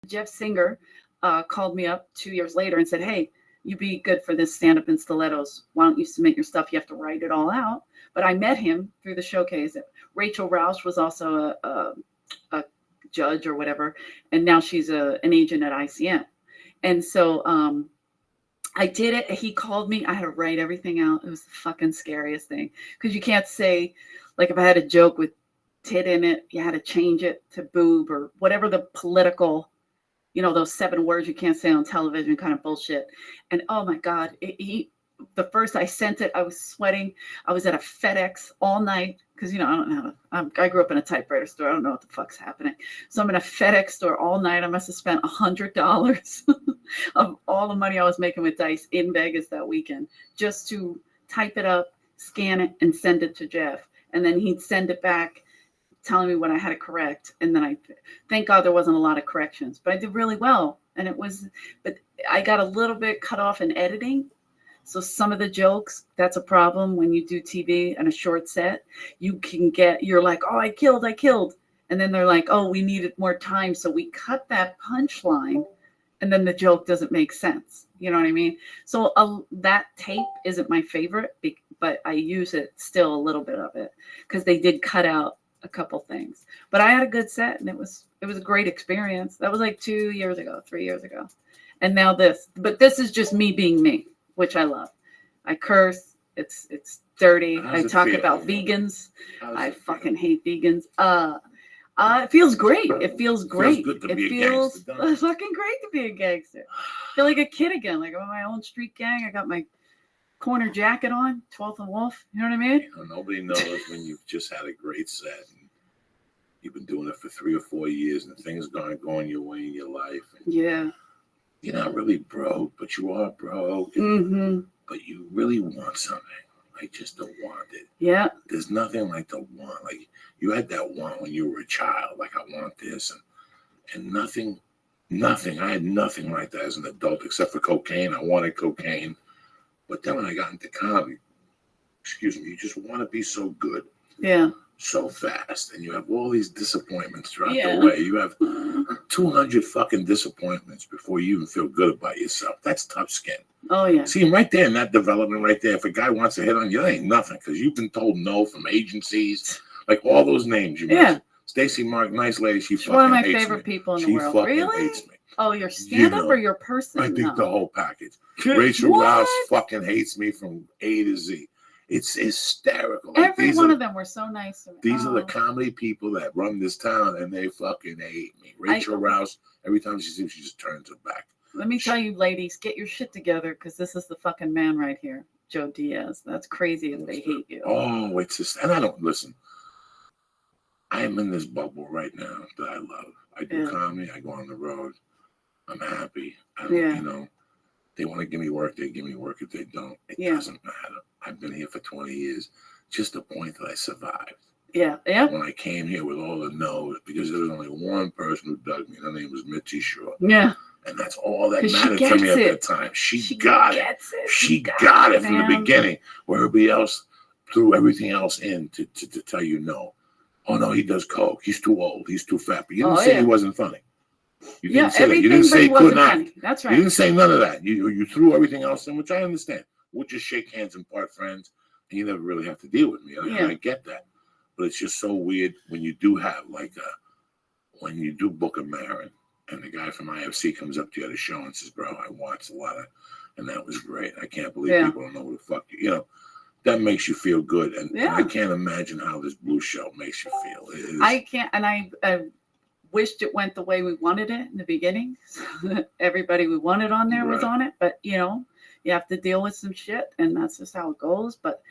Jeff Singer called me up 2 years later and said, "Hey, you'd be good for this stand-up in stilettos. Why don't you submit your stuff? You have to write it all out." But I met him through the showcase. Rachel Roush was also a judge or whatever, and now she's an agent at ICM. And so I did it. He called me. I had to write everything out. It was the fucking scariest thing because you can't say, like, if I had a joke with tit in it, you had to change it to boob or whatever the political, those 7 words you can't say on television kind of bullshit. And oh my God, the first I sent it, I was sweating. I was at a FedEx all night because, I don't know. I grew up in a typewriter store. I don't know what the fuck's happening. So I'm in a FedEx store all night. I must have spent $100 of all the money I was making with Dice in Vegas that weekend just to type it up, scan it, and send it to Jeff. And then he'd send it back telling me what I had to correct. And then thank God there wasn't a lot of corrections, but I did really well. And but I got a little bit cut off in editing. So some of the jokes, that's a problem when you do TV and a short set. You're like, oh, I killed. And then they're like, oh, we needed more time. So we cut that punchline and then the joke doesn't make sense. You know what I mean? So that tape isn't my favorite, but I use it still a little bit of it because they did cut out a couple things. But I had a good set and it was a great experience. That was like 3 years ago. And now this. But this is just me being me, which I love. I curse. It's dirty. I talk about vegans. I fucking hate vegans. It feels great. It feels great. It feels fucking great to be a gangster. I feel like a kid again. Like I'm in my own street gang. I got my corner jacket on, 12th and Wolf. You know what I mean? Nobody knows when you've just had a great set and you've been doing it for 3 or 4 years and things aren't going your way in your life. And yeah. You're not really broke, but you are broke. But you really want something. I just don't want it. Yeah. There's nothing like the want. Like you had that want when you were a child. Like I want this and nothing. I had nothing like that as an adult except for cocaine. I wanted cocaine. But then when I got into comedy, you just want to be so good. Yeah. So fast. And you have all these disappointments throughout the way. You have 200 fucking disappointments before you even feel good about yourself. That's tough skin. Oh, yeah. See, right there in that development right there, if a guy wants to hit on you, that ain't nothing because you've been told no from agencies, like all those names you mentioned. Stacey Mark, nice lady, she's fucking one of my favorite people in the world. She fucking hates me. Oh, your stand-up or your person? I think the whole package. Rachel Rouse fucking hates me from A to Z. It's hysterical. Every one of them were so nice to me. These are the comedy people that run this town, and they fucking hate me. Rachel Rouse, every time she sees me, she just turns her back. Let me tell you, ladies, get your shit together because this is the fucking man right here, Joe Diaz. That's crazy if they hate you. Oh, it's just, and I don't listen. I am in this bubble right now that I love. I do comedy. I go on the road. I'm happy. I don't, they want to give me work. They give me work. If they don't, it doesn't matter. I've been here for 20 years. Just the point that I survived. Yeah. When I came here with all the no's, because there was only one person who dug me. Her name was Mitzi Shaw. Yeah. And that's all that mattered to me at that time. She got it. She got it from the beginning, where everybody else threw everything else in to tell you no. Oh, no, he does coke. He's too old. He's too fat. But you didn't say he wasn't funny. You didn't say that. You didn't say he couldn't act. That's right. You didn't say none of that. You threw everything else in, which I understand. We'll just shake hands and part friends, and you never really have to deal with me. I get that. But it's just so weird when you do have, when you do book a Marin, and the guy from IFC comes up to you at a show and says, bro, I watched a lot of, and that was great. I can't believe people don't know who the fuck that makes you feel good. And I can't imagine how this Blue Show makes you feel. I can't, and I wished it went the way we wanted it in the beginning. Everybody we wanted on there was on it, but you have to deal with some shit, and that's just how it goes. But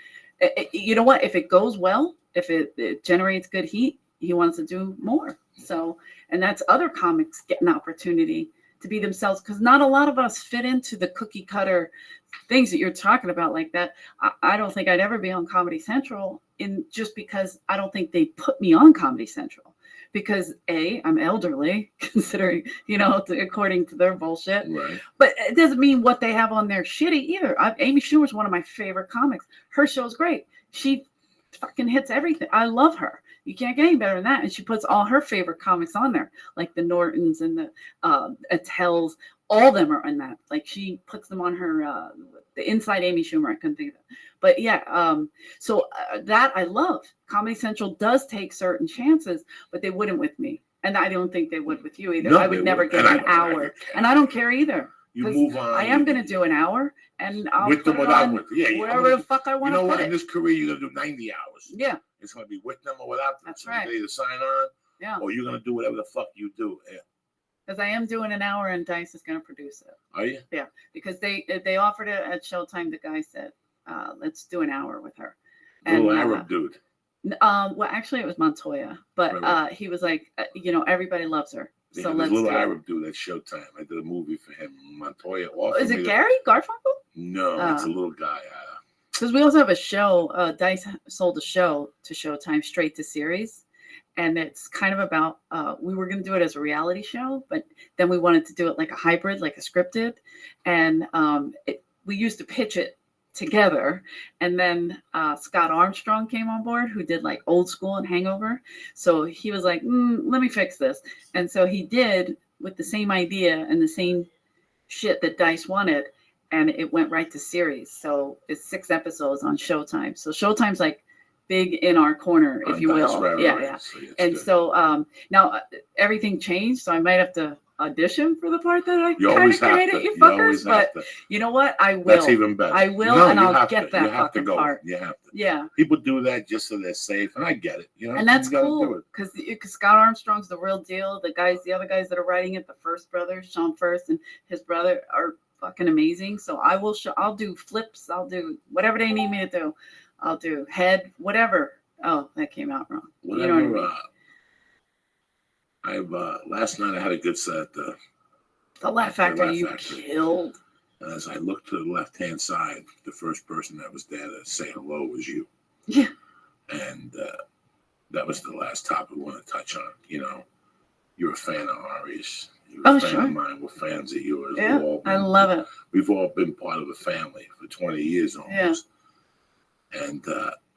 you know what? If it goes well, if it generates good heat, he wants to do more. So, and that's other comics getting opportunity to be themselves, because not a lot of us fit into the cookie cutter things that you're talking about like that. I don't think I'd ever be on Comedy Central just because I don't think they put me on Comedy Central. Because I'm elderly, considering, according to their bullshit. Right. But it doesn't mean what they have on there shitty either. Amy Schumer's one of my favorite comics. Her show's great. She fucking hits everything. I love her. You can't get any better than that. And she puts all her favorite comics on there, like the Nortons and the Attell's. All of them are in that. Like she puts them on her the Inside Amy Schumer. I couldn't think of it, but yeah. So that I love. Comedy Central does take certain chances, but they wouldn't with me, and I don't think they would with you either. No, I would never wouldn't. get And an hour, and I don't care either. You move on. I am going to do an hour, and I'll with put them it without on with them. Yeah, wherever the fuck I You want to know put what? it. In this career, you're gonna do 90 hours. Yeah, It's gonna be with them or without them. That's So right. you either sign on, yeah. or you're gonna do whatever the fuck you do. Yeah. Because I am doing an hour, and Dice is going to produce it. Are you? Yeah, because they offered it at Showtime. The guy said, "Let's do an hour with her." Little Arab dude. Well, actually, it was Montoya, but Right. He was like, everybody loves her, Yeah, so this let's little do it. Arab dude at Showtime. I did a movie for him. Montoya. Is it Gary Garfunkel? No, it's a little guy. Because we also have a show. Dice sold a show to Showtime, straight to series, and it's kind of about. We were going to do it as a reality show, but then we wanted to do it like a hybrid, like a scripted, and we used to pitch it together, and then Scott Armstrong came on board, who did like Old School and Hangover. So he was like, let me fix this, and so he did with the same idea and the same shit that Dice wanted. And it went right to series. So it's 6 episodes on Showtime. So Showtime's like big in our corner, if you will. Right, yeah, right. yeah. So And good. so now everything changed. So I might have to audition for the part that I You kind always of have created, to. you You fuckers. always have But to. you know what? I will. That's even better. I will, No, and you I'll have get to. that You have to fucking go. part. You have to. Yeah. People do that just so they're safe, and I get it. You know, And that's you gotta do cool it. because Scott Armstrong's the real deal. The other guys that are writing it, the First brothers, Sean First and his brother, are fucking amazing. So I will I'll do flips. I'll do whatever they need me to do. I'll do head, whatever. Oh, that came out wrong. Whatever. You know what I mean? Last night I had a good set at the Laugh Factory. Laugh You Factory. killed. And as I looked to the left-hand side, the first person that was there to say hello was you. Yeah. And that was the last topic we want to touch on. You know, you're a fan of Ari's. You're a fan of mine. We're fans of yours. Yeah, I love it. We've all been part of a family for 20 years almost. Yeah. And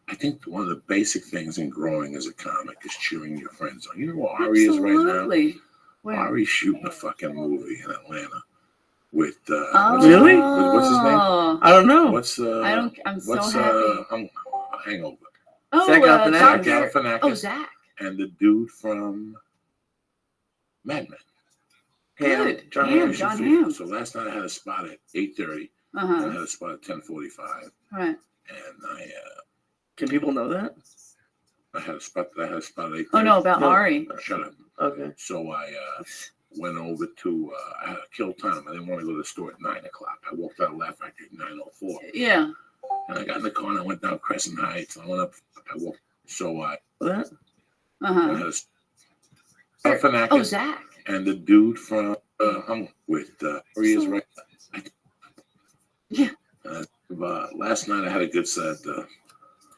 I think one of the basic things in growing as a comic is cheering your friends on. You know what Ari is right now? Absolutely. Where? Ari's shooting a fucking movie in Atlanta with Really? What's his name? I don't know. I'm so happy. Hangover. Oh, Zach Zach Galifianakis. Galifianakis. Oh, Zach. And the dude from Mad Men. Good. John Hamm, Hamm. John Hamm. So last night I had a spot at 8:30. And I Uh-huh. had a spot at 10:45. Right. And Can people know that? I had a spot at 8:30. Oh, no, about No. Ari. Shut up. Okay. So I went over to, I had to kill time. I didn't want to go to the store at 9 o'clock. I walked out of Laugh Factory at 9:04. Yeah. And I got in the car and I went down Crescent Heights. I went up, I walked. So I That? Uh-huh. had a Galifianakis. Oh, Zach. And the dude from hung with Ari is right. Yeah. Last night I had a good set at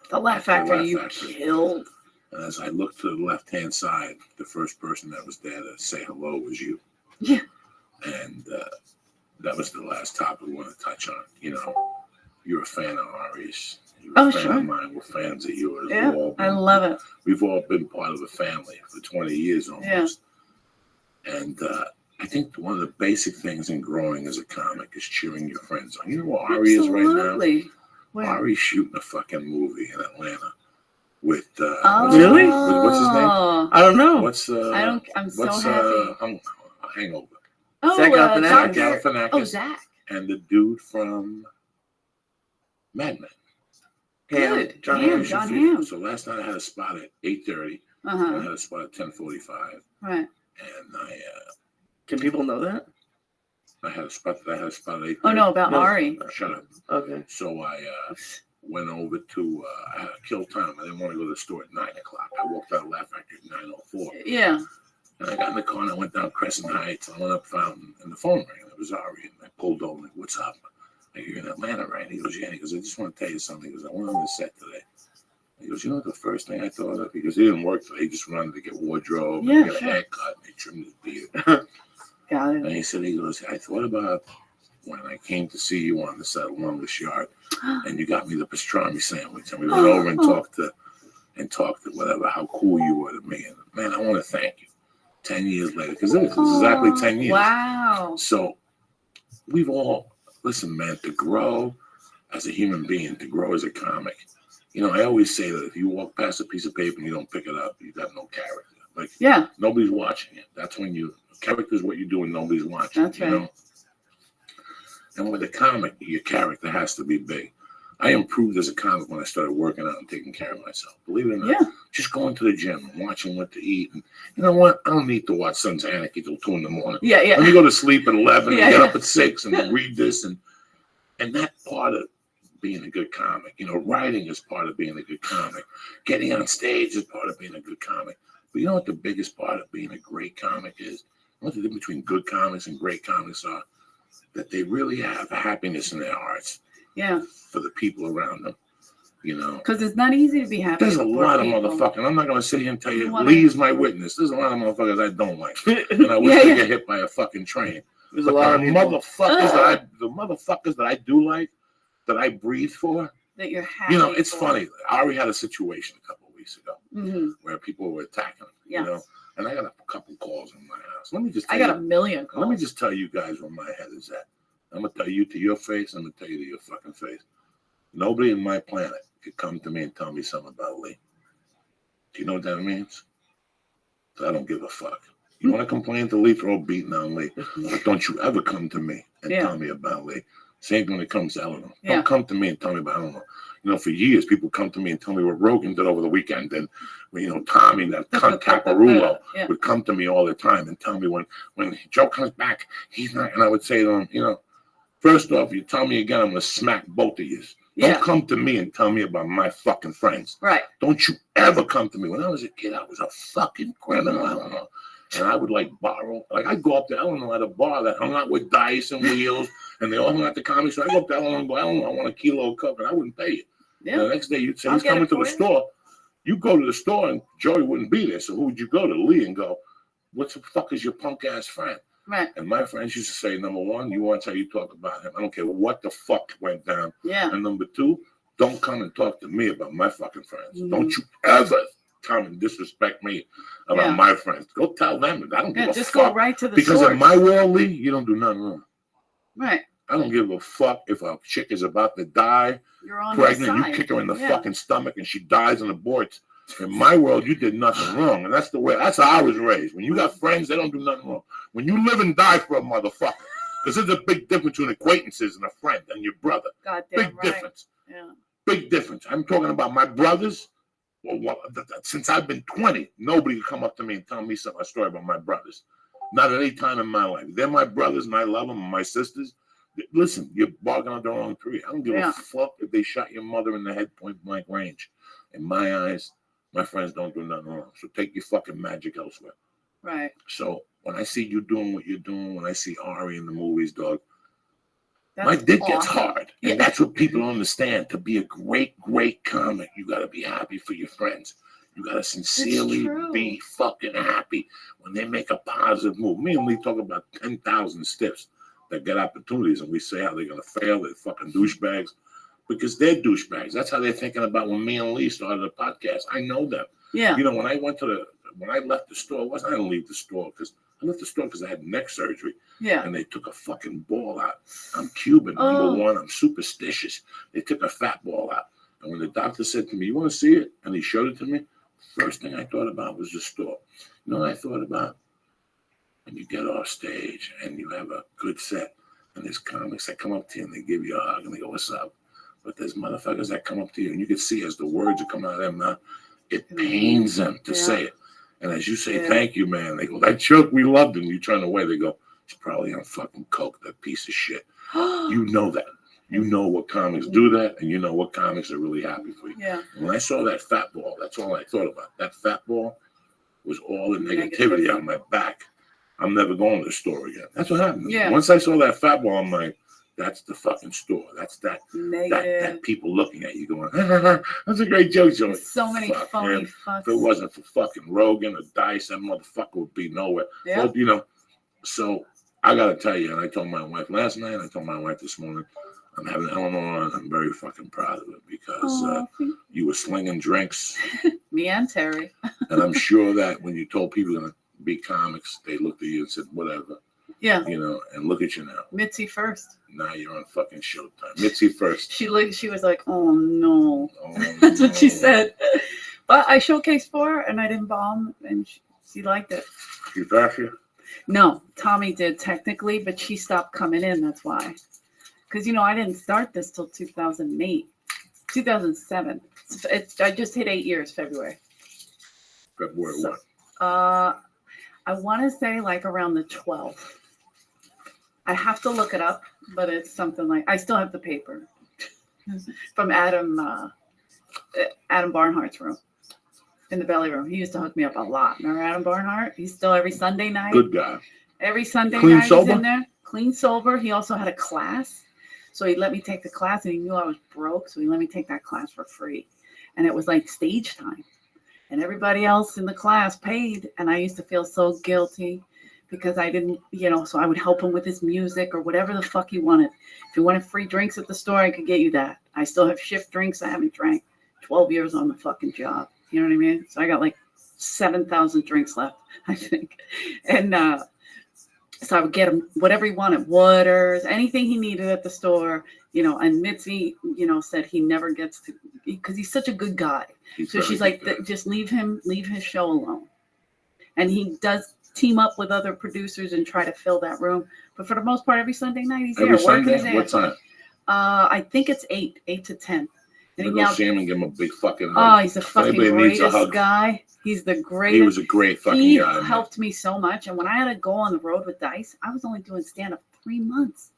the Laugh Factory. Laugh You Factory. killed. And as I looked to the left-hand side, the first person that was there to say hello was you. Yeah. And that was the last topic we want to touch on. You know, you're a fan of Ari's. You're a fan of mine. We're fans of yours. Yeah, I love it. We've all been part of a family for 20 years almost. Yeah. And I think one of the basic things in growing as a comic is cheering your friends on. You know what Ari is right now? Absolutely. Where? Ari's shooting a fucking movie in Atlanta with Really? What's his name? I don't know. I'm so happy. Hangover. Oh, Zach Galifianakis. Zach Galifianakis. Oh, Zach. And the dude from Mad Men. Good. John Hamm, Hamm. John Hamm. So last night I had a spot at 8:30. And I Uh-huh. had a spot at 10:45. Right. And Can people know that? I had a spot at 8:30. Oh, no, about No. Ari. Shut up. Okay. So I went over to, I had to kill time. I didn't want to go to the store at 9 o'clock. I walked out of Laugh Factory at 9:04. Yeah. And I got in the car and I went down Crescent Heights. I went up Fountain and the phone rang. It was Ari. And I pulled over. Like, what's up? Like, you're in Atlanta, right? He goes, yeah. He goes, I just want to tell you something. He goes, I went on the set today. He goes, you know what the first thing I thought of? He goes, he didn't work today. He just wanted to get wardrobe Yeah, and get sure. a haircut. And he trimmed his beard. Got And it. he said, I thought about when I came to see you on the set of Longest Yard and you got me the pastrami sandwich. And we went over and talked to and talked to whatever, how cool you were to me. And man, I want to thank you 10 years later, because it was exactly 10 years. Wow. So we've all, listen, man, to grow as a human being, to grow as a comic. You know, I always say that if you walk past a piece of paper and you don't pick it up, you got no character. Like, yeah, nobody's watching it. That's when character is what you do and nobody's watching. That's right. You know? And with a comic, your character has to be big. I improved as a comic when I started working out and taking care of myself. Believe it or not, yeah, just going to the gym and watching what to eat. And you know what? I don't need to watch Sons of Anarchy till 2 in the morning. yeah, Let me go to sleep at 11 Yeah, and get yeah. up at 6 and read this. And that part of being a good comic, you know, writing is part of being a good comic. Getting on stage is part of being a good comic. But you know what the biggest part of being a great comic is? What the difference between good comics and great comics are? That they really have happiness in their hearts. Yeah. For the people around them, you know. Because it's not easy to be happy. There's a lot of people. motherfucking. I'm not gonna sit here and tell you. You wanna- Lee's my witness. There's a lot of motherfuckers I don't like, and I wish Yeah, they yeah. get hit by a fucking train. There's But a lot of the people. motherfuckers that I do like, that I breathe for, That you're happy. you know, it's for. funny. Ari had a situation a couple of weeks ago Mhm. where people were attacking him, Yeah. you know, and I got a couple calls in my house. Let me just. I tell got you, a million calls. Let me just tell you guys where my head is at. I'm gonna tell you to your face. I'm gonna tell you to your fucking face. Nobody in my planet could come to me and tell me something about Lee. Do you know what that means? I don't give a fuck. You want to complain to Lee, throw a beating on Lee. But don't you ever come to me and Yeah. tell me about Lee. Same when it comes to Eleanor. Yeah. Don't come to me and tell me about Eleanor. You know, for years, people come to me and tell me what Rogan did over the weekend. And, you know, Tommy, that cunt Caparulo, Yeah. would come to me all the time and tell me when Joe comes back, he's not. And I would say to him, you know, first off, you tell me again, I'm going to smack both of you. Yeah. Don't come to me and tell me about my fucking friends. Right. Don't you ever come to me. When I was a kid, I was a fucking criminal. I don't know. And I would borrow. I'd go up to Eleanor at a bar that hung out with dice and wheels, and they all hung out the comedy. So I go up to Eleanor and go, Eleanor, I want a kilo of coke, and I wouldn't pay you. Yeah. And the next day, you'd say, I'll he's get coming it to the for you. store. You go to the store, and Joey wouldn't be there. So who would you go to? Lee, and go, what the fuck is your punk-ass friend? Right. And my friends used to say, number one, you watch how you talk about him. I don't care what the fuck went down. Yeah. And number two, don't come and talk to me about my fucking friends. Mhm. Don't you ever come and disrespect me about Yeah. my friends. Go tell them. I don't give Yeah. a Just fuck. go right to the Because source. in my world, Lee, you don't do nothing wrong. Right. I don't give a fuck if a chick is about to die, You're on pregnant, the you side. kick her in the Yeah. fucking stomach and she dies and aborts. In my world, you did nothing wrong. And that's the way, that's how I was raised. When you got friends, they don't do nothing wrong. When you live and die for a motherfucker, because there's a big difference between acquaintances and a friend and your brother. Goddamn Big right. difference. Yeah. Big difference. I'm talking about my brothers. Well, since I've been 20, nobody can come up to me and tell me a story about my brothers. Not at any time in my life. They're my brothers and I love them. And my sisters. Listen, you're barking on the wrong tree. I don't give a fuck if they shot your mother in the head point blank range. In my eyes, my friends don't do nothing wrong. So take your fucking magic elsewhere. Right. So when I see you doing what you're doing, when I see Ari in the movies, dog, That's my dick gets awesome. hard. Yeah. And that's what people don't understand. To be a great, great comic, you got to be happy for your friends. You got to sincerely true. be fucking happy when they make a positive move. Me and Lee talk about 10,000 stiffs that get opportunities, and we say how they're going to fail. They're fucking douchebags because they're douchebags. That's how they're thinking about when me and Lee started the podcast. I know them. Yeah. You know, when I left the store, I didn't leave the store because I left the store because I had neck surgery. Yeah. And they took a fucking ball out. I'm Cuban, number one. I'm superstitious. They took a fat ball out. And when the doctor said to me, you want to see it? And he showed it to me. First thing I thought about was the store. You know what I thought about? When you get off stage and you have a good set, and there's comics that come up to you and they give you a hug and they go, what's up? But there's motherfuckers that come up to you and you can see as the words are coming out of their mouth, it pains them to say it. And as you say, thank you, man, they go, that joke we loved, and you turn away, they go, he's probably on fucking coke, that piece of shit. You know that. You know what comics do that, and you know what comics are really happy for you. Yeah. And when I saw that fat ball, that's all I thought about. That fat ball was all the negativity on my back. I'm never going to the store again. That's what happened. Yeah. Once I saw that fat ball, I'm like, that's the fucking store. That's that people looking at you going, that's a great joke, Joey. So many phony fucks. If it wasn't for fucking Rogan or Dice, that motherfucker would be nowhere. Yeah. But, you know, so I got to tell you, and I told my wife last night, I told my wife this morning, I'm having Eleanor on, and I'm very fucking proud of it because you were slinging drinks Me and Terry. And I'm sure that when you told people going to be comics, they looked at you and said, whatever. Yeah. You know, and look at you now. Mitzi first. Now you're on fucking Showtime. Mitzi first. She was like, oh no. Oh, That's what she no. said. But I showcased for her and I didn't bomb and she liked it. She bashed you? No, Tommy did technically, but she stopped coming in. That's why. Because, you know, I didn't start this till 2008, 2007. I just hit 8 years, February. February So, what? I want to say like around the 12th. I have to look it up, but it's something like, I still have the paper from Adam Barnhart's room in the belly room. He used to hook me up a lot. Remember Adam Barnhart? He's still every Sunday night. Good guy. Every Sunday Clean night sober? he's in there. Clean sober. He also had a class. So he let me take the class and he knew I was broke. So he let me take that class for free. And it was like stage time. And everybody else in the class paid. And I used to feel so guilty because I didn't, you know, so I would help him with his music or whatever the fuck he wanted. If he wanted free drinks at the store, I could get you that. I still have shift drinks. I haven't drank 12 years on the fucking job. You know what I mean? So I got like 7,000 drinks left, I think. And so I would get him whatever he wanted, waters, anything he needed at the store, you know. And Mitzi, you know, said he never gets to, because he's such a good guy. So she's like, just leave his show alone. And he does team up with other producers and try to fill that room. But for the most part, every Sunday night he's Every there working his Sunday? What ass. time? I think it's 8 to 10. I'm And gonna now, go see him and give him a big fucking oh, hug. he's the fucking Anybody needs a greatest hug. guy. He's the greatest. He was a great fucking He guy. man. helped me so much. And when I had to go on the road with Dice, I was only doing stand-up 3 months.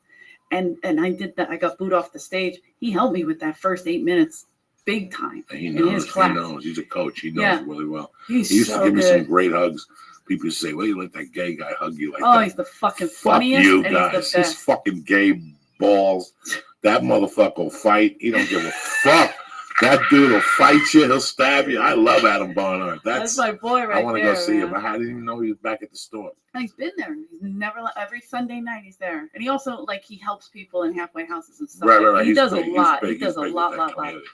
And I did that. I got booed off the stage. He helped me with that first 8 minutes big time. He in knows. his class. He knows. He's a coach. He knows Yeah. really well. He's He used so to give me good. some great hugs. People used to say, well, you let that gay guy hug you like Oh, that. he's the fucking Fuck funniest. you and guys. He's the His best. fucking gay balls. That motherfucker will fight. He don't give a fuck. That dude will fight you. He'll stab you. I love Adam Barnhart. That's my boy right I want to there. go see him. man. I didn't even know he was back at the store. He's been there. He's never every Sunday night he's there, and he also like he helps people in halfway houses and stuff. Right. He He's does big. a lot. He's He big. does He's a big lot. with that community.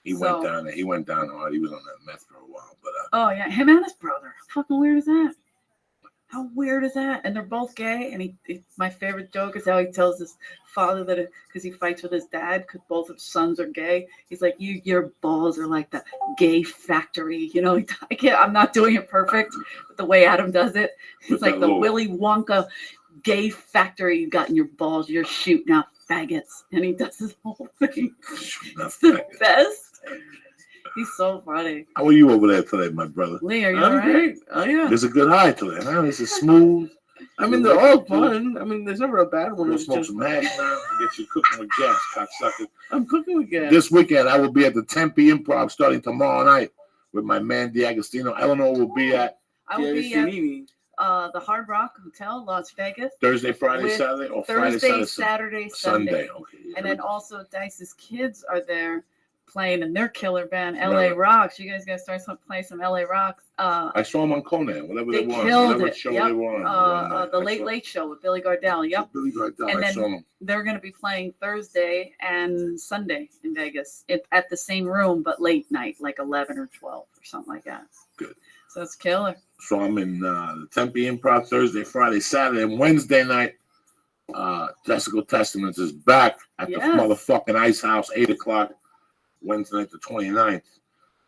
He So- went down there. He went down hard. He was on that meth for a while. But Oh yeah, him and his brother. How fucking weird is that? How weird is that? And they're both gay. And my favorite joke is how he tells his father that because he fights with his dad because both of his sons are gay. He's like, your balls are like the gay factory. You know, I'm not doing it perfect, but the way Adam does it, it's With like that the little- Willy Wonka gay factory you got in your balls. You're shooting out faggots, and he does his whole thing. It's the best. He's so funny. How are you over there today, my brother? Lee, are you I'm all right? great. Oh yeah. There's a good high today, huh? This is smooth. I mean, they're all fun. I mean, there's never a bad one. We'll It's smoke just some hash now and get you cooking with gas, cocksucker. I'm cooking with gas. This weekend, I will be at the Tempe Improv starting tomorrow night with my man D'Agostino. Eleanor will be at I will be at Giannini. the Hard Rock Hotel, Las Vegas. Thursday, Friday, With Saturday, or Friday, Thursday, Saturday, Saturday, Sunday. Okay. And then also Dice's kids are there playing in their killer band, LA Right. Rocks. You guys gotta start playing some LA Rocks. I saw them on Conan, whatever They they were, killed whatever it. show Yep. they were on. The Late Late Show with Billy Gardell. Yep. Billy Gardell, And I then- saw them. They're gonna be playing Thursday and Sunday in Vegas at the same room, but late night, like 11 or 12 or something like that. Good. So it's killer. So I'm in the Tempe Improv Thursday, Friday, Saturday, and Wednesday night. Testicle Testaments is back at the Yes. motherfucking Ice House, 8 o'clock, Wednesday night the 29th.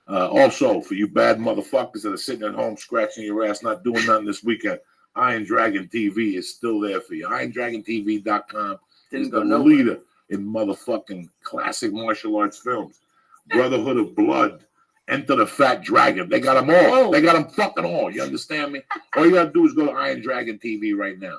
Also, for you bad motherfuckers that are sitting at home scratching your ass, not doing nothing this weekend, Iron Dragon TV is still there for you. IronDragonTV.com Didn't is go the nowhere. leader in motherfucking classic martial arts films. Brotherhood of Blood, Enter the Fat Dragon. They got them all. Whoa. They got them fucking all. You understand me? All you gotta do is go to Iron Dragon TV right now.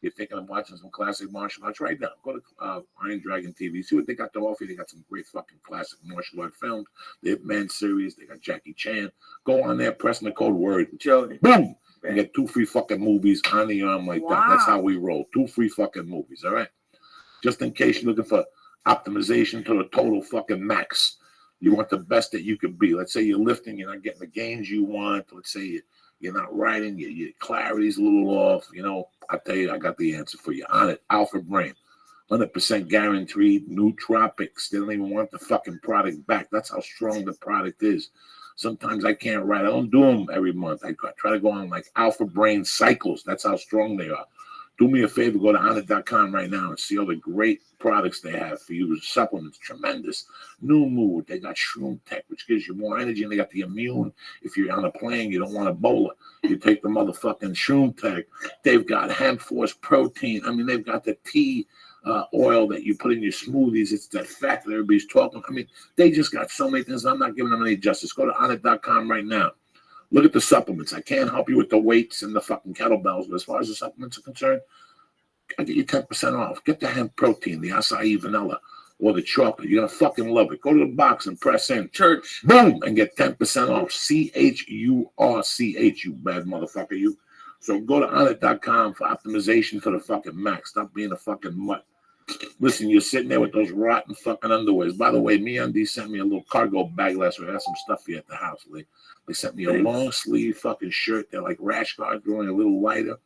You're thinking of watching some classic martial arts right now. Go to Iron Dragon TV. See what they got to offer. They got some great fucking classic martial art films. The Ip Man series. They got Jackie Chan. Go on there, press the code word. Joey. Boom! You get 2 free fucking movies on the arm like that. That's Wow. how we roll. 2 free fucking movies, all right? Just in case you're looking for optimization to the total fucking max. You want the best that you could be. Let's say you're lifting, you're not getting the gains you want. Let's say you're not riding, your clarity's a little off. You know, I tell you, I got the answer for you. On it, Alpha Brain. 100% guaranteed, nootropics. They don't even want the fucking product back. That's how strong the product is. Sometimes I can't write. I don't do them every month. I try to go on like Alpha Brain Cycles. That's how strong they are. Do me a favor, go to honor.com right now and see all the great products they have for you. Supplements, tremendous. New Mood, they got Shroom Tech, which gives you more energy, and they got the immune. If you're on a plane, you don't want Ebola, you take the motherfucking Shroom Tech. They've got Hemp Force Protein. I mean, they've got the tea oil that you put in your smoothies. It's that fat that everybody's talking. I mean, they just got so many things. I'm not giving them any justice. Go to honor.com right now. Look at the supplements. I can't help you with the weights and the fucking kettlebells, but as far as the supplements are concerned, I get you 10% off. Get the hemp protein, the acai vanilla, or the chocolate. You're going to fucking love it. Go to the box and press in. Church. Boom! And get 10% off. CHURCH, you bad motherfucker, you. So go to honor.com for optimization to the fucking max. Stop being a fucking mutt. Listen, you're sitting there with those rotten fucking underwears. By the way, MeUndies sent me a little cargo bag last week. I had some stuff here at the house, Lee. They sent me a long sleeve fucking shirt. They're like rash guards, growing a little lighter.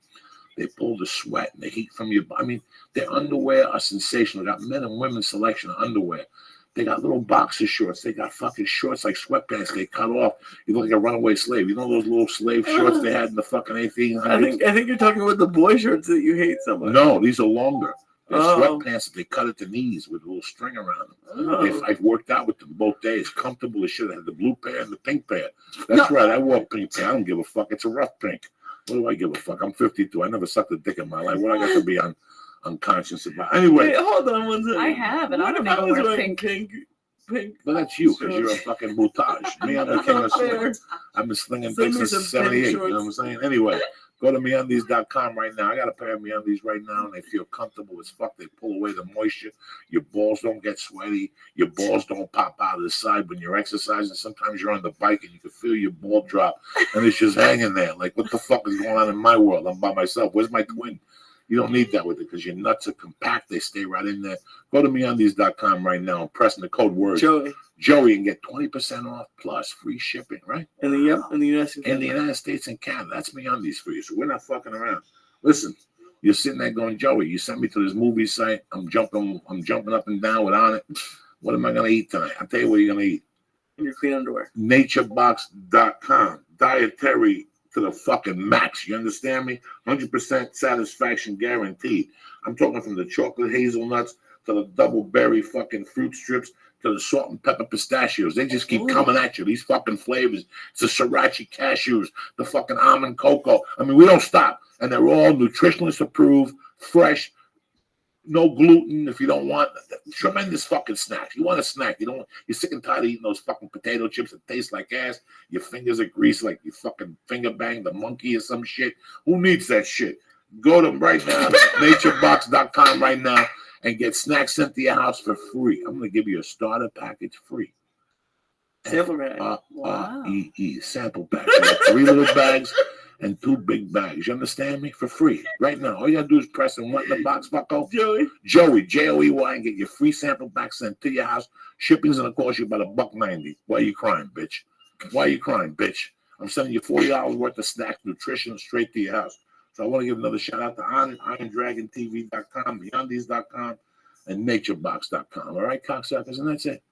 They pull the sweat and the heat from your body. I mean, their underwear are sensational. They got men and women selection of underwear. They got little boxer shorts. They got fucking shorts like sweatpants. They cut off. You look like a runaway slave. You know those little slave shorts they had in the fucking 1800s? I think you're talking about the boy shorts that you hate so much. No, these are longer. They're sweatpants that they cut at the knees with a little string around them. I've worked out with them both days. Comfortable as shit. I had the blue pair and the pink pair. That's right. I wore pink pair. I don't give a fuck. It's a rough pink. What do I give a fuck? I'm 52. I never sucked a dick in my life. What I got to be unconscious about? Anyway. Wait, hold on one second. I have, and I don't even wear pink. But that's you, because you're a fucking boutage. Me, I'm the king of swing. I've been slinging dicks since 78. You know what I'm saying? Anyway. Go to MeUndies.com right now. I got a pair of MeUndies right now, and they feel comfortable as fuck. They pull away the moisture. Your balls don't get sweaty. Your balls don't pop out of the side when you're exercising. Sometimes you're on the bike, and you can feel your ball drop, and it's just hanging there. Like, what the fuck is going on in my world? I'm by myself. Where's my twin? You don't need that with it because your nuts are compact. They stay right in there. Go to MeUndies.com right now and press in the code word Joey and get 20% off plus free shipping, right? In the United States and Canada. That's MeUndies for you. So we're not fucking around. Listen, you're sitting there going, Joey, you sent me to this movie site. I'm jumping up and down without it. What am I gonna eat tonight? I'll tell you what you're gonna eat. In your clean underwear. Naturebox.com. Dietary to the fucking max. You understand me? 100% satisfaction guaranteed. I'm talking from the chocolate hazelnuts to the double berry fucking fruit strips to the salt and pepper pistachios. They just keep coming at you. These fucking flavors. It's the sriracha cashews, the fucking almond cocoa. I mean, we don't stop. And they're all nutritionist approved, fresh, no gluten if you don't want. Tremendous fucking snacks. You want a snack. You're sick and tired of eating those fucking potato chips that taste like ass. Your fingers are greased like you fucking finger banged a monkey or some shit. Who needs that shit? Go to right now, naturebox.com right now, and get snacks sent to your house for free. I'm going to give you a starter package free. Sample bag. Sample pack. You got 3 little bags and 2 big bags. You understand me? For free. Right now. All you got to do is press and what in the box, bucko? Joey, Joey, and get your free sample pack sent to your house. Shipping's going to cost you about $1.90. Why are you crying, bitch? I'm sending you $40 worth of snacks, nutrition straight to your house. So I want to give another shout out to IronDragonTV.com, MeUndies.com, and NatureBox.com. All right, cocksuckers, and that's it.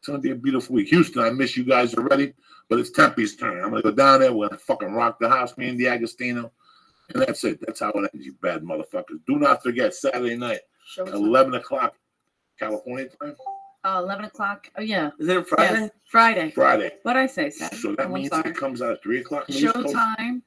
It's going to be a beautiful week. Houston, I miss you guys already, but it's Tempe's turn. I'm going to go down there. We're going to fucking rock the house, me and the Agostino. And that's it. That's how it ends, you bad motherfuckers. Do not forget, Saturday night, 11 o'clock, California time. 11 o'clock. Oh, yeah. Is it Friday? Yes, Friday. What I say, Saturday? So that means it comes out at 3 o'clock? Showtime.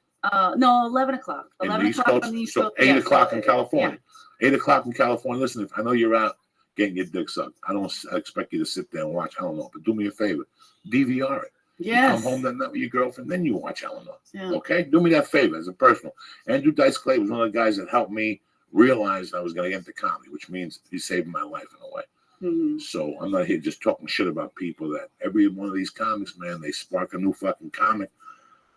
No, 11 o'clock. 11 o'clock on the East Coast. So 8 o'clock in California. Yeah. 8 o'clock in California. Listen, if I know you're out getting your dick sucked, I don't expect you to sit there and watch Eleanor, but do me a favor. DVR it. Yes. You come home that night with your girlfriend, then you watch Eleanor. Yeah. Okay? Do me that favor as a personal. Andrew Dice Clay was one of the guys that helped me realize I was going to get into comedy, which means he saved my life in a way. Mm-hmm. So I'm not here just talking shit about people. That every one of these comics, man, they spark a new fucking comic.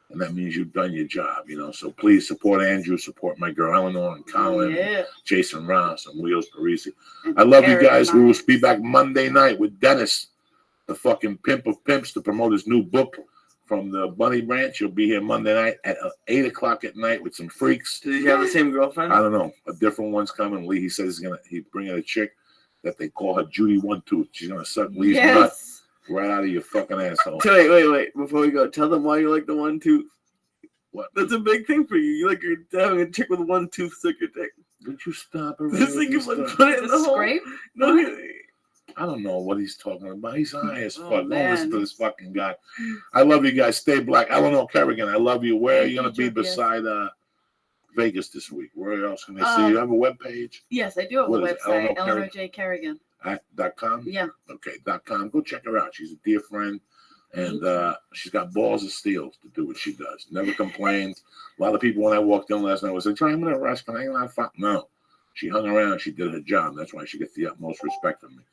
And that means you've done your job, you know. So please support Andrew, support my girl Eleanor and Colin, Jason Ross, and Wheels Parisi. I love you guys. We will be back Monday night with Dennis, the fucking pimp of pimps, to promote his new book from the Bunny Branch. He'll be here Monday night at 8 o'clock at night with some freaks. Does he have the same girlfriend? I don't know. A different one's coming. Lee, he says he's bringing a chick that they call her Judy One Tooth. She's gonna suck Lee's nuts. right out of your fucking asshole. Wait. Before we go, tell them why you like the one tooth. What? That's a big thing for you. You like your having a chick with one tooth stick your dick. Did you stop it? This thing is like put it in the hole. Scrape? No, What? I don't know what he's talking about. He's high as Oh, fuck. Don't man. listen to this fucking guy. I love you guys. Stay black. Eleanor Kerrigan, I love you. Where are you going to be beside Vegas this week? Where else can they see you? You have a webpage? Yes, I do have a What is it, website, Eleanor Eleanor J. Kerrigan. .com? Yeah. Okay, .com. Go check her out. She's a dear friend. And she's got balls of steel to do what she does. Never complains. A lot of people, when I walked in last night, was like, "Try I'm in a rush. Can I not fuck?" No. She hung around. She did her job. That's why she gets the utmost respect from me.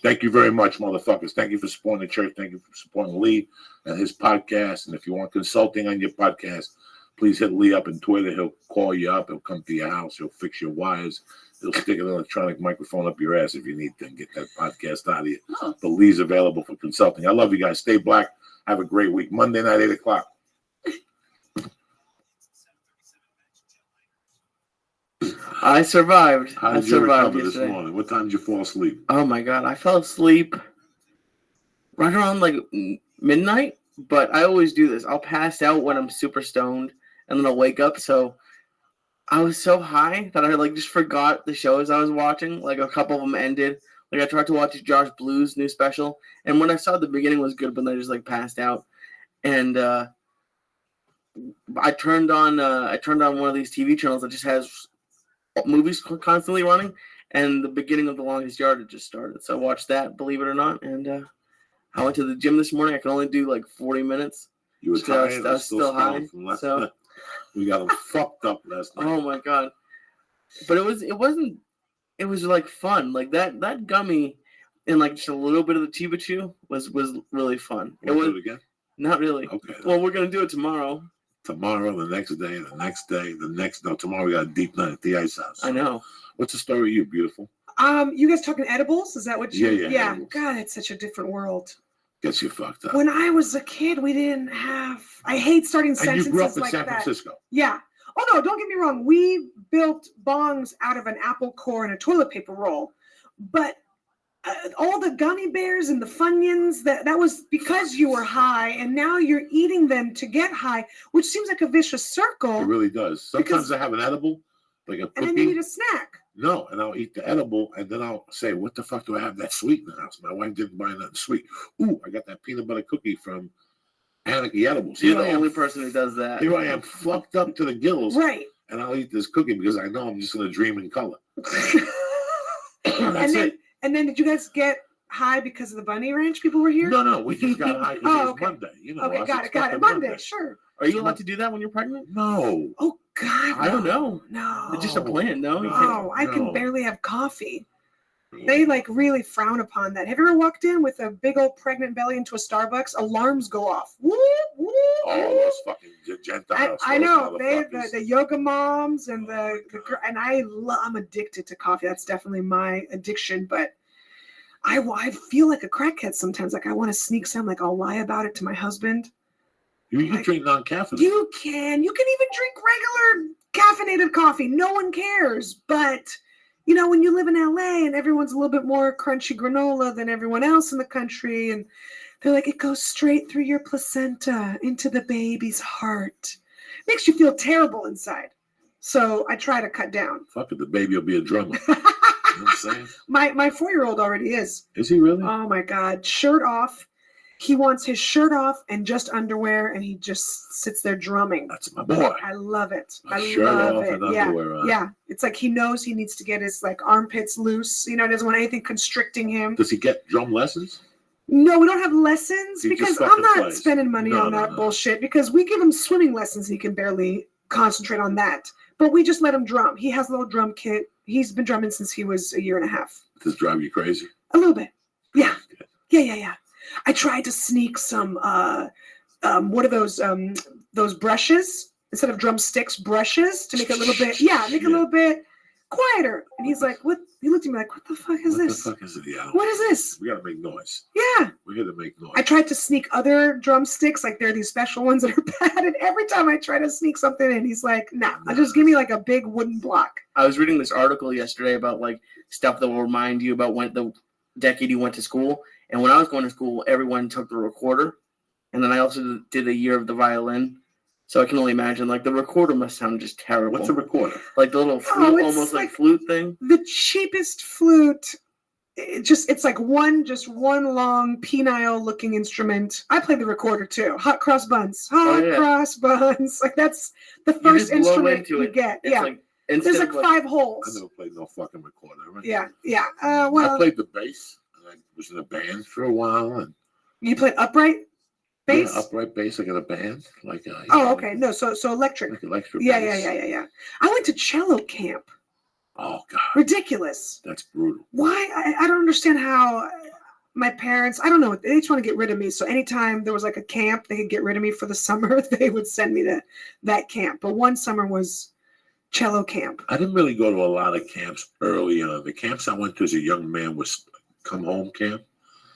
Thank you very much, motherfuckers. Thank you for supporting the church. Thank you for supporting Lee and his podcast. And if you want consulting on your podcast, please hit Lee up on Twitter. He'll call you up. He'll come to your house. He'll fix your wires. He'll stick an electronic microphone up your ass if you need to and get that podcast out of you. Oh. But Lee's available for consulting. I love you guys. Stay black. Have a great week. Monday night, 8 o'clock. I survived. How I did you survived recover this yesterday. morning? What time did you fall asleep? Oh my god, I fell asleep right around like midnight. But I always do this. I'll pass out when I'm super stoned, and then I'll wake up. So I was so high that I like just forgot the shows I was watching. Like a couple of them ended. Like I tried to watch Josh Blue's new special, and when I saw the beginning was good, but then I just like passed out. And I turned on one of these TV channels that just has movies constantly running, and the beginning of The Longest Yard had just started. So I watched that, believe it or not, and I went to the gym this morning. I could only do like 40 minutes. You were tired? I was still high. So we got them fucked up last night. Oh my god! But it was like fun. Like that gummy and like just a little bit of the Chiba Chew was really fun. It was do it again? Not really. Okay. Well, we're gonna do it tomorrow. Tomorrow, the next day, the next day, tomorrow we got a deep night at the Ice House. I know. What's the story with you, beautiful? You guys talking edibles? Is that what you? Yeah. Edibles. God, it's such a different world. Gets you fucked up. When I was a kid, we didn't have. I hate starting sentences and you grew up in like San that. Francisco. Yeah. Oh no, don't get me wrong. We built bongs out of an apple core and a toilet paper roll, but all the gummy bears and the Funyuns, that was because you were high, and now you're eating them to get high, which seems like a vicious circle. It really does. Sometimes I have an edible, like a cookie. And then you eat a snack. No, and I'll eat the edible, and then I'll say, "What the fuck do I have that sweet in the house? My wife didn't buy nothing sweet. Ooh, I got that peanut butter cookie from Anarchy Edibles." You're the only person who does that. Here I am, fucked up to the gills, right? And I'll eat this cookie because I know I'm just gonna dream in color. That's it. And then did you guys get high because of the Bunny Ranch people were here? No, we just got high because it was Monday. You know, okay, got it. Monday, sure. Are you allowed to do that when you're pregnant? No. Oh God, I don't know. No, It's just a plan, no? No, I can barely have coffee. They like really frown upon that. Have you ever walked in with a big old pregnant belly into a Starbucks? Alarms go off. Woo, woo, oh, those fucking Gentiles. I know. The yoga moms and and I'm addicted to coffee. That's definitely my addiction. But I feel like a crackhead sometimes. Like I want to sneak some. Like I'll lie about it to my husband. You can drink non-caffeinated. You can even drink regular caffeinated coffee. No one cares. But you know, when you live in LA and everyone's a little bit more crunchy granola than everyone else in the country, and they're like, it goes straight through your placenta into the baby's heart. Makes you feel terrible inside. So I try to cut down. Fuck it, the baby will be a drummer. You know what I'm saying? My 4-year-old already is. Is he really? Oh my God. Shirt off. He wants his shirt off and just underwear, and he just sits there drumming. That's my boy. I love it. Shirt love off it. and underwear on. Yeah. It's like he knows he needs to get his like armpits loose. You know, he doesn't want anything constricting him. Does he get drum lessons? No, we don't have lessons He because just I'm fucking not plays. spending money on that bullshit, because we give him swimming lessons. He can barely concentrate on that. But we just let him drum. He has a little drum kit. He's been drumming since he was a year and a half. Does it drive you crazy? A little bit. Yeah. Yeah. I tried to sneak some, what are those brushes? Instead of drumsticks, brushes to make it a little bit, a little bit quieter. And he's like, what? He looked at me like, what the fuck is this? What the fuck is it? Yeah. What is this? We gotta make noise. Yeah. We're here to make noise. I tried to sneak other drumsticks, like they're these special ones that are padded. Every time I try to sneak something in, he's like, nah, just give me like a big wooden block. I was reading this article yesterday about like stuff that will remind you about when the decade you went to school, And when I was going to school, everyone took the recorder, and then I also did a year of the violin. So I can only imagine, like, the recorder must sound just terrible. What's a recorder? Like the little flute, it's almost like like flute thing. The cheapest flute. It's like one long penile looking instrument. I played the recorder too. Hot cross buns. Cross buns. Like that's the first instrument you get. It's like, there's like 5 I holes. never played no fucking recorder. Right? Yeah. I Well, played the bass. And I was in a band for a while, and you played upright bass. Yeah, upright bass. Like in a band. Like. Okay. No. So electric. Like electric. Yeah. Bass. I went to cello camp. Oh God. Ridiculous. That's brutal. Why? I don't understand how my parents, I don't know, they just want to get rid of me. So anytime there was like a camp, they could get rid of me for the summer, they would send me to that camp. But one summer was cello camp. I didn't really go to a lot of camps early on. The camps I went to as a young man was come home camp.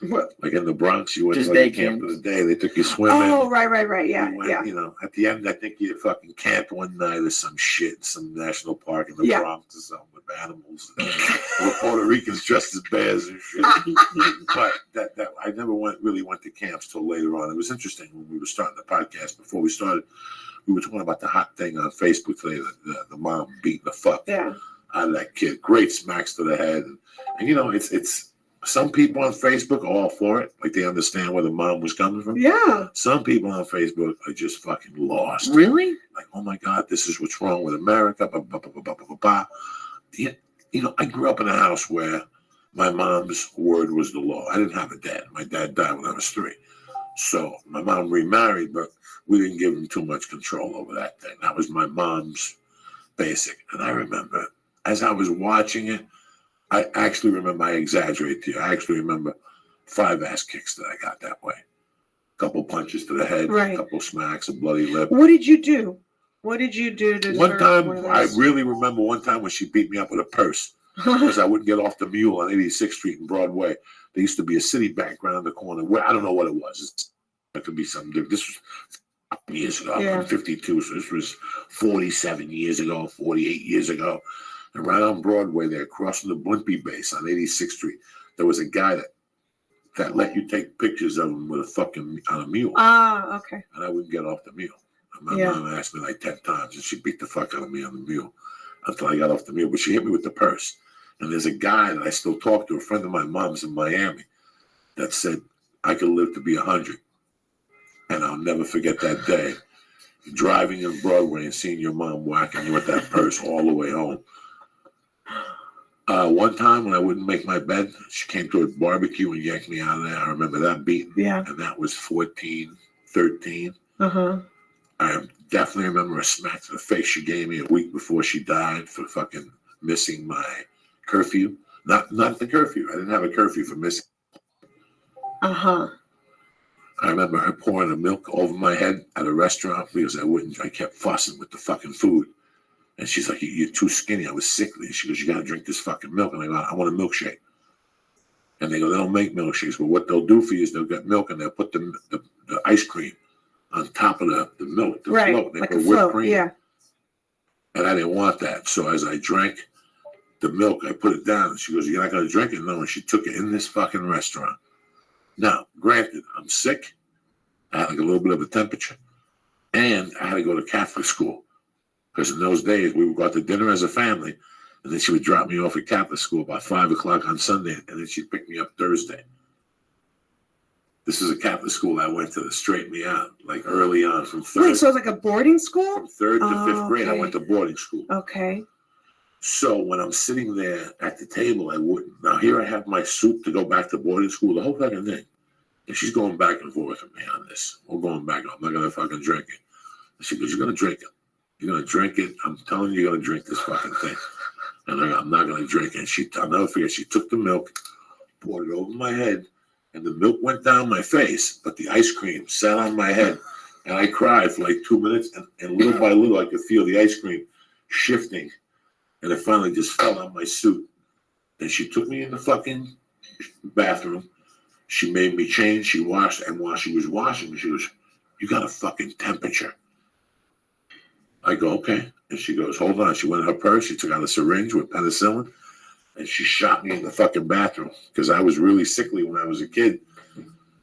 What? Like in the Bronx, you went Just to like day a camp camps. of the day. They took you swimming. Oh, right. Yeah, You went, You know, at the end, I think you fucking camped one night or some shit in some national park in the Bronx or something with animals. Or Puerto Ricans dressed as bears and shit. But that I never really went to camps till later on. It was interesting when we were starting the podcast. Before we started, we were talking about the hot thing on Facebook today. The mom beating the fuck out of that kid. Great smacks to the head, and you know it's. Some people on Facebook are all for it, like they understand where the mom was coming from. Yeah. Some people on Facebook are just fucking lost. Really? Like, oh my God, this is what's wrong with America. You know, I grew up in a house where my mom's word was the law. I didn't have a dad. My dad died when I was 3. So my mom remarried, but we didn't give him too much control over that thing. That was my mom's basic. And I remember, as I was watching it, I actually remember, I exaggerate to you, I actually remember 5 ass kicks that I got that way. A couple punches to the head, a couple smacks, a bloody lip. What did you do? What did you do to One time, I really remember one time when she beat me up with a purse because I wouldn't get off the mule on 86th Street in Broadway. There used to be a city bank around the corner where I don't know what it was. It could be something different. This was years ago. I'm 52, so this was 47 years ago, 48 years ago. And right on Broadway there, crossing the Blimpie base on 86th Street, there was a guy that let you take pictures of him with a fucking on a mule. Ah, okay. And I wouldn't get off the mule. And my mom asked me like 10 times, and she beat the fuck out of me on the mule until I got off the mule. But she hit me with the purse. And there's a guy that I still talk to, a friend of my mom's in Miami, that said I could live to be 100. And I'll never forget that day, driving in Broadway and seeing your mom whacking you with that purse all the way home. One time when I wouldn't make my bed, she came to a barbecue and yanked me out of there. I remember that beating. Yeah. And that was 14, 13. Uh-huh. I definitely remember a smack to the face she gave me a week before she died for fucking missing my curfew. Not the curfew. I didn't have a curfew for missing. Uh-huh. I remember her pouring the milk over my head at a restaurant because I kept fussing with the fucking food. And she's like, you're too skinny. I was sickly. She goes, you got to drink this fucking milk. And I go, I want a milkshake. And they go, they don't make milkshakes. But what they'll do for you is they'll get milk and they'll put the ice cream on top of the milk, the float. They like put a whipped float, cream. Yeah. And I didn't want that. So as I drank the milk, I put it down. And she goes, you're not going to drink it? No. And she took it in this fucking restaurant. Now, granted, I'm sick. I had like a little bit of a temperature. And I had to go to Catholic school. Because in those days, we would go out to dinner as a family, and then she would drop me off at Catholic school about 5 o'clock on Sunday, and then she'd pick me up Thursday. This is a Catholic school I went to straighten me out, like early on from 3rd. Wait, so it was like a boarding school? From 3rd to 5th grade, I went to boarding school. Okay. So when I'm sitting there at the table, I wouldn't. Now here I have my suit to go back to boarding school, the whole fucking thing. And she's going back and forth with me on this. We're going back. I'm not going to fucking drink it. And she goes, you're going to drink it. You're going to drink it. I'm telling you, you're going to drink this fucking thing. And I go, I'm not going to drink it. And I'll never forget, she took the milk, poured it over my head, and the milk went down my face, but the ice cream sat on my head. And I cried for like 2 minutes, and little by little, I could feel the ice cream shifting. And it finally just fell on my suit. And she took me in the fucking bathroom. She made me change. She washed. And while she was washing me, she goes, you got a fucking temperature. I go, okay. And she goes, hold on. She went in her purse. She took out a syringe with penicillin. and she shot me in the fucking bathroom because I was really sickly when I was a kid.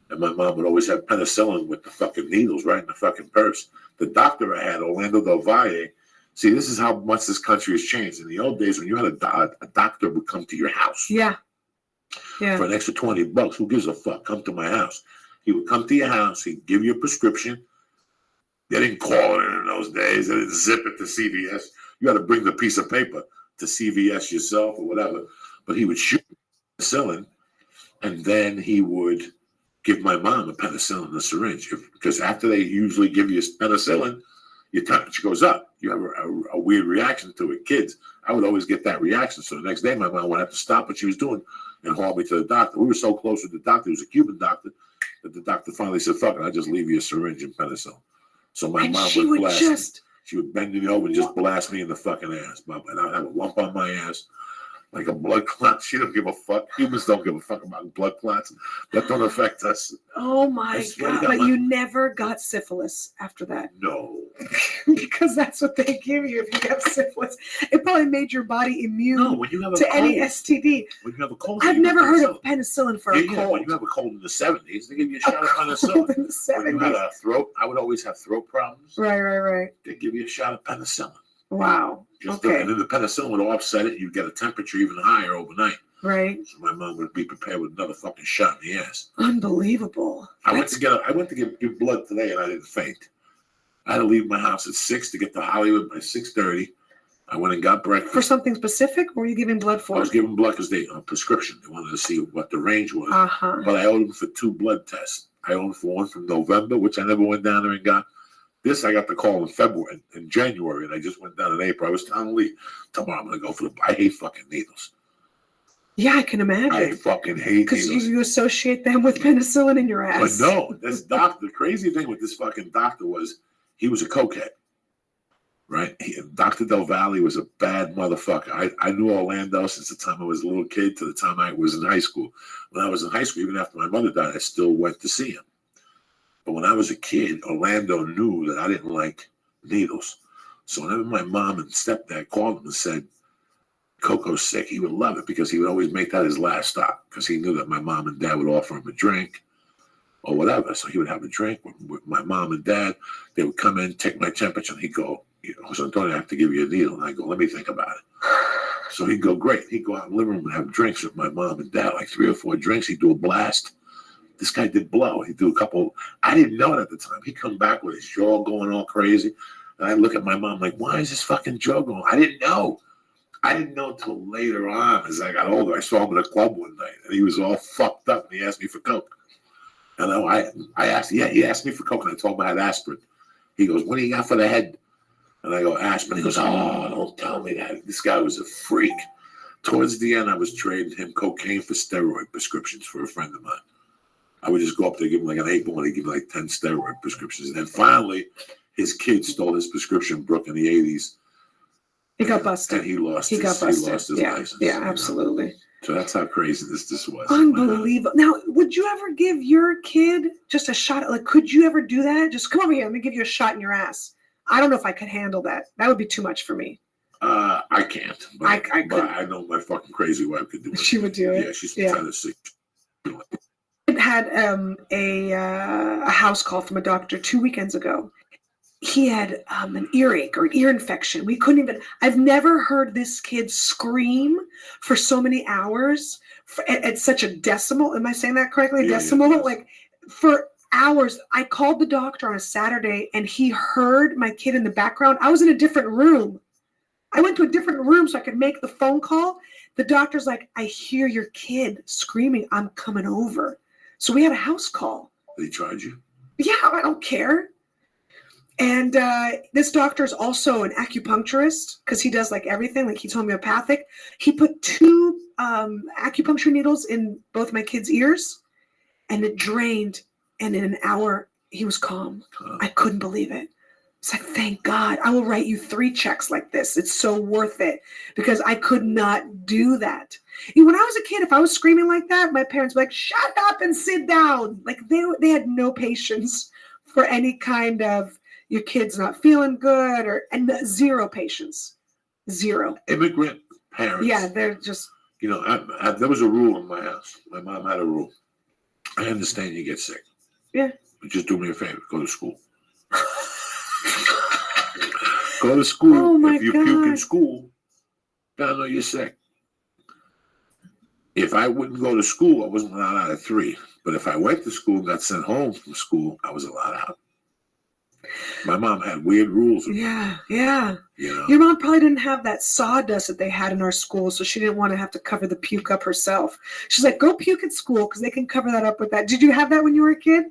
And my mom would always have penicillin with the fucking needles right in the fucking purse. The doctor I had, Orlando Del Valle, see, this is how much this country has changed. In the old days, when you had a doctor would come to your house Yeah. for an extra $20, who gives a fuck? Come to my house. He would come to your house. He'd give you a prescription. They didn't call it in those days. They didn't zip it to CVS. You had to bring the piece of paper to CVS yourself or whatever. But he would shoot penicillin, and then he would give my mom a penicillin in a syringe. Because after they usually give you penicillin, your temperature goes up. You have a weird reaction to it. Kids, I would always get that reaction. So the next day, my mom would have to stop what she was doing and haul me to the doctor. We were so close with the doctor. He was a Cuban doctor that the doctor finally said, fuck it, I'll just leave you a syringe and penicillin. So my mom would blast me. She would bend me over and just blast me in the fucking ass. And I'd have a lump on my ass, like a blood clot. She don't give a fuck. Humans don't give a fuck about blood clots. That don't affect us. Oh my God. But you never got syphilis after that. No. Because that's what they give you if you have syphilis. It probably made your body immune when you have to any STD. When you have a cold. I've never heard of penicillin for a cold. When you have a cold in the 70s, they give you a shot of penicillin. In the 70s. When you had a throat, I would always have throat problems. Right. They give you a shot of penicillin. Wow. Okay. And then the penicillin would offset it. You'd get a temperature even higher overnight. Right. So my mom would be prepared with another fucking shot in the ass. Unbelievable. I went to give blood today, and I didn't faint. I had to leave my house at 6 to get to Hollywood by 6:30. I went and got breakfast. For something specific, or were you giving blood for? I was giving blood because they on prescription. They wanted to see what the range was. Uh-huh. But I owed them for 2 blood tests. I owed them for one from November, which I never went down there and got. This I got the call in January, and I just went down in April. I was telling Lee, tomorrow I'm going to go for I hate fucking needles. Yeah, I can imagine. I fucking hate needles. Because you associate them with penicillin in your ass. But no, this doctor, the crazy thing with this fucking doctor was he was a cokehead, right? Dr. Del Valle was a bad motherfucker. I knew Orlando since the time I was a little kid to the time I was in high school. When I was in high school, even after my mother died, I still went to see him. But when I was a kid, Orlando knew that I didn't like needles. So whenever my mom and stepdad called him and said, Coco's sick, he would love it because he would always make that his last stop because he knew that my mom and dad would offer him a drink or whatever. So he would have a drink with my mom and dad. They would come in, take my temperature, and he'd go, so Antonio, I have to give you a needle. And I go, let me think about it. So he'd go, great. He'd go out in the living room and have drinks with my mom and dad, like 3 or 4 drinks. He'd do a blast. This guy did blow. He'd do a couple. I didn't know it at the time. He'd come back with his jaw going all crazy. And I'd look at my mom like, why is this fucking jaw going? I didn't know. I didn't know until later on as I got older. I saw him at a club one night, and he was all fucked up, and he asked me for Coke. And I asked, he asked me for Coke, and I told him I had aspirin. He goes, what do you got for the head? And I go, aspirin. He goes, oh, don't tell me that. This guy was a freak. Towards the end, I was trading him cocaine for steroid prescriptions for a friend of mine. I would just go up there, give him like an 8-ball, and he'd give me like 10 steroid prescriptions. And then finally, his kid stole his prescription, Brooke, in the 80s. He got busted. And he lost his license. Yeah, absolutely. So that's how crazy this was. Unbelievable. Now, would you ever give your kid just a shot? Like, could you ever do that? Just come over here. Let me give you a shot in your ass. I don't know if I could handle that. That would be too much for me. I can't. But I could. But I know my fucking crazy wife could do it. She would do it. Yeah, she's kind of sick. Had a house call from a doctor 2 weekends ago. He had an earache or an ear infection. We couldn't even. I've never heard this kid scream for so many hours at such a decimal. Am I saying that correctly? Decimal, yes. Like for hours. I called the doctor on a Saturday, and he heard my kid in the background. I was in a different room. I went to a different room so I could make the phone call. The doctor's like, I hear your kid screaming. I'm coming over. So we had a house call. They charge you? Yeah, I don't care. And this doctor is also an acupuncturist because he does like everything. Like he's homeopathic. He put 2 acupuncture needles in both my kids' ears, and it drained. And in an hour, he was calm. I couldn't believe it. It's like, thank God. I will write you 3 checks like this. It's so worth it because I could not do that. When I was a kid, if I was screaming like that, my parents were like, shut up and sit down. Like they had no patience for any kind of your kid's not feeling good and 0 patience. 0. Immigrant parents. Yeah, they're just. You know, there was a rule in my house. My mom had a rule. I understand you get sick. Yeah. But just do me a favor. Go to school. Go to school. Oh my if you puke in God. school, I know you're sick. If I wouldn't go to school, I wasn't allowed out at 3. But if I went to school and got sent home from school, I was allowed out. My mom had weird rules. Yeah, yeah. You know? Your mom probably didn't have that sawdust that they had in our school, so she didn't want to have to cover the puke up herself. She's like, go puke at school because they can cover that up with that. Did you have that when you were a kid?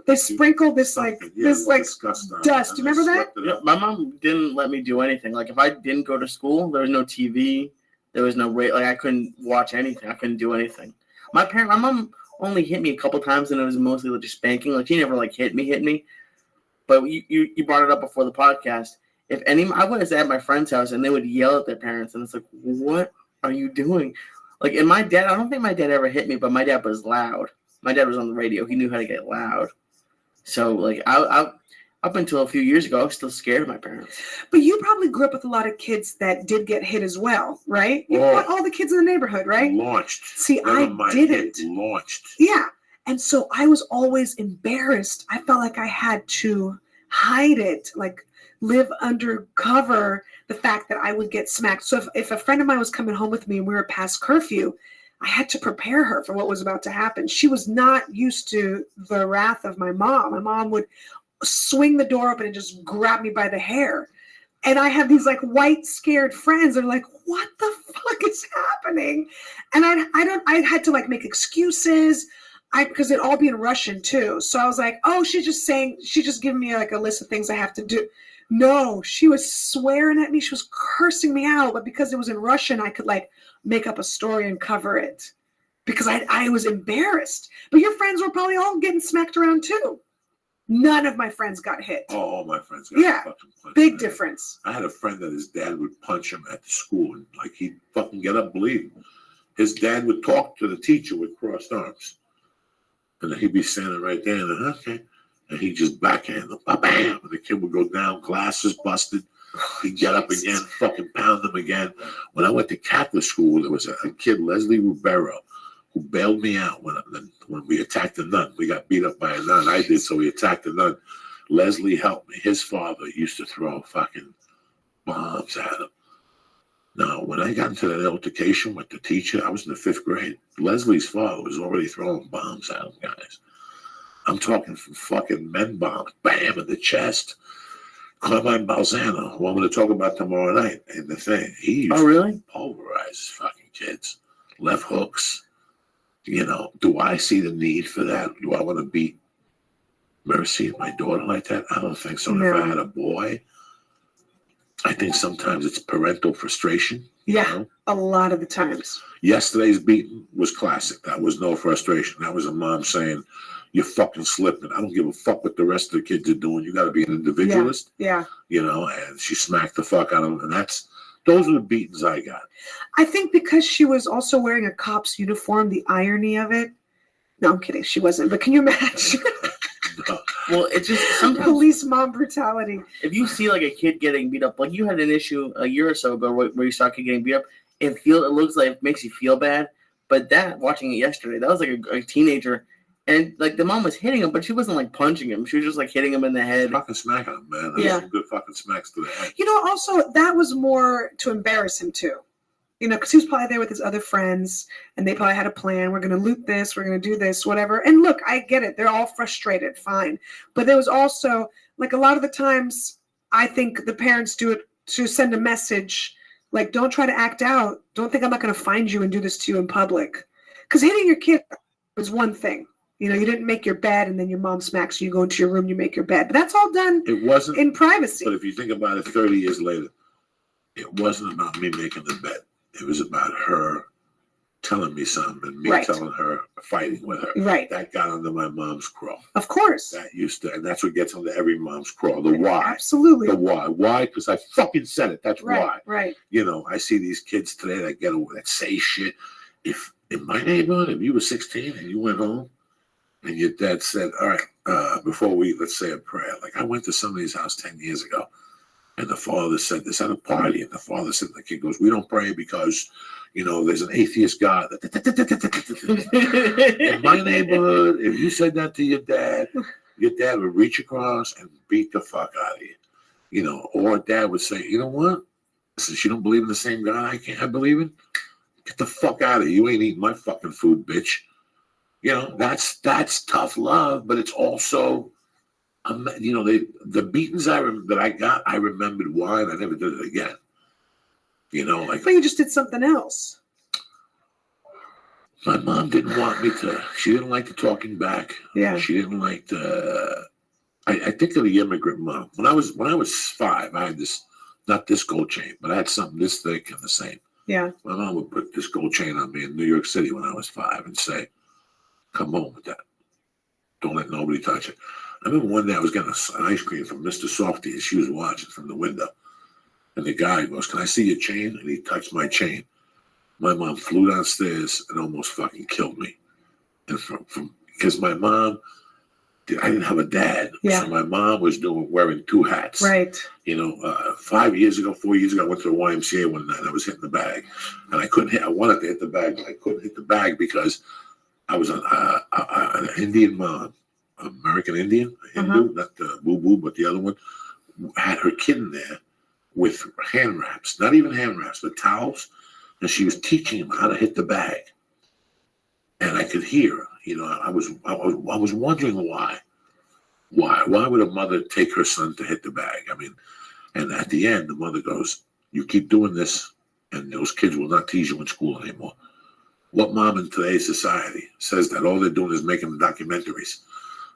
They sprinkled this like disgusting. dust. Do you remember that? Yeah, my mom didn't let me do anything. Like if I didn't go to school, there was no TV, there was no like I couldn't watch anything. I couldn't do anything. My mom only hit me a couple times, and it was mostly just spanking. Like she never like hit me. But you brought it up before the podcast. If I would have sat at my friend's house and they would yell at their parents, and it's like, what are you doing? Like, and my dad, I don't think my dad ever hit me, but my dad was loud. My dad was on the radio. He knew how to get loud. So, like, I up until a few years ago, I was still scared of my parents. But you probably grew up with a lot of kids that did get hit as well, right? You got all the kids in the neighborhood, right? Launched. See, I didn't. Launched. Yeah. And so I was always embarrassed. I felt like I had to hide it, like live under cover the fact that I would get smacked. So if a friend of mine was coming home with me and we were past curfew, I had to prepare her for what was about to happen. She was not used to the wrath of my mom. My mom would swing the door open and just grab me by the hair. And I had these like white scared friends. They're like, what the fuck is happening? And I had to like make excuses. Because it'd all be in Russian too. So I was like, oh, she's just giving me like a list of things I have to do. No, she was swearing at me. She was cursing me out. But because it was in Russian, I could like make up a story and cover it because I was embarrassed. But your friends were probably all getting smacked around too. None of my friends got hit. Oh, all my friends got fucking punched. Big difference. I had a friend that his dad would punch him at the school and like he'd fucking get up bleeding. His dad would talk to the teacher with crossed arms. And then he'd be standing right there, and okay, and he'd just backhand him, bam, and the kid would go down, glasses busted. He'd get up again, fucking pound him again. When I went to Catholic school, there was a kid, Leslie Rubero, who bailed me out when we attacked a nun. We got beat up by a nun. I did, so we attacked a nun. Leslie helped me. His father used to throw fucking bombs at him. Now, when I got into that altercation with the teacher, I was in the 5th grade. Leslie's father was already throwing bombs at him, guys. I'm talking from fucking men bombs, bam, in the chest. Carmine Balzano, who I'm going to talk about tomorrow night in the thing. He used to pulverize fucking kids. Left hooks. You know, do I see the need for that? Do I want to beat Mercy, my daughter, like that? I don't think so. No. If I had a boy, I think sometimes it's parental frustration. Yeah, you know? A lot of the times. Yesterday's beating was classic. That was no frustration. That was a mom saying, you're fucking slipping. I don't give a fuck what the rest of the kids are doing. You got to be an individualist. Yeah. You know, and she smacked the fuck out of him. And those are the beatings I got. I think because she was also wearing a cop's uniform, the irony of it. No, I'm kidding. She wasn't. But can you imagine? No. Well, it's just sometimes police mom brutality. If you see like a kid getting beat up, like you had an issue a year or so ago where you saw a kid getting beat up, it looks like it makes you feel bad. But watching it yesterday, that was like a teenager, and like the mom was hitting him, but she wasn't like punching him. She was just like hitting him in the head. Fucking smacking him, man. There's some good fucking smacks to the head. You know, also that was more to embarrass him too. You know, because he was probably there with his other friends, and they probably had a plan. We're going to loot this. We're going to do this, whatever. And look, I get it. They're all frustrated. Fine. But there was also, like a lot of the times, I think the parents do it to send a message, like, don't try to act out. Don't think I'm not going to find you and do this to you in public. Because hitting your kid is one thing. You know, you didn't make your bed, and then your mom smacks you. You go into your room, you make your bed. But that's all done in privacy. But if you think about it 30 years later, it wasn't about me making the bed. It was about her telling me something and me telling her, fighting with her. Right. That got under my mom's craw. Of course. That used to, and that's what gets under every mom's craw. The why. Absolutely. The why. Why? Because I fucking said it. That's why. Right. You know, I see these kids today that say shit. If in my neighborhood, if you were 16 and you went home and your dad said, all right, before let's say a prayer. Like I went to somebody's house 10 years ago. And the father said this at a party, and the father said, the kid goes, "We don't pray because, there's an atheist God." In my neighborhood, if you said that to your dad would reach across and beat the fuck out of you. Or dad would say, "You know what? Since you don't believe in the same God I believe in, get the fuck out of here. You ain't eating my fucking food, bitch." That's tough love, but it's also, the beatings that I got, I remembered why, and I never did it again. But you just did something else. My mom didn't want me to. She didn't like the talking back. Yeah. She didn't like the. I think of the immigrant mom. When I was 5, I had this, not this gold chain, but I had something this thick and the same. Yeah. My mom would put this gold chain on me in New York City when I was 5 and say, "Come home with that. Don't let nobody touch it." I remember one day I was getting an ice cream from Mr. Softy, and she was watching from the window. And the guy goes, "Can I see your chain?" And he touched my chain. My mom flew downstairs and almost fucking killed me. And because my mom, I didn't have a dad. Yeah. So my mom was wearing 2 hats. Right. 4 years ago, I went to the YMCA one night and I was hitting the bag. And I wanted to hit the bag, but I couldn't hit the bag because I was an Indian mom, American Indian, Hindu, not the boo-boo, but the other one, had her kid in there with hand wraps, not even hand wraps, but towels. And she was teaching him how to hit the bag. And I could hear her. I was wondering why. Why would a mother take her son to hit the bag? And at the end, the mother goes, "You keep doing this, and those kids will not tease you in school anymore." What mom in today's society says that all they're doing is making documentaries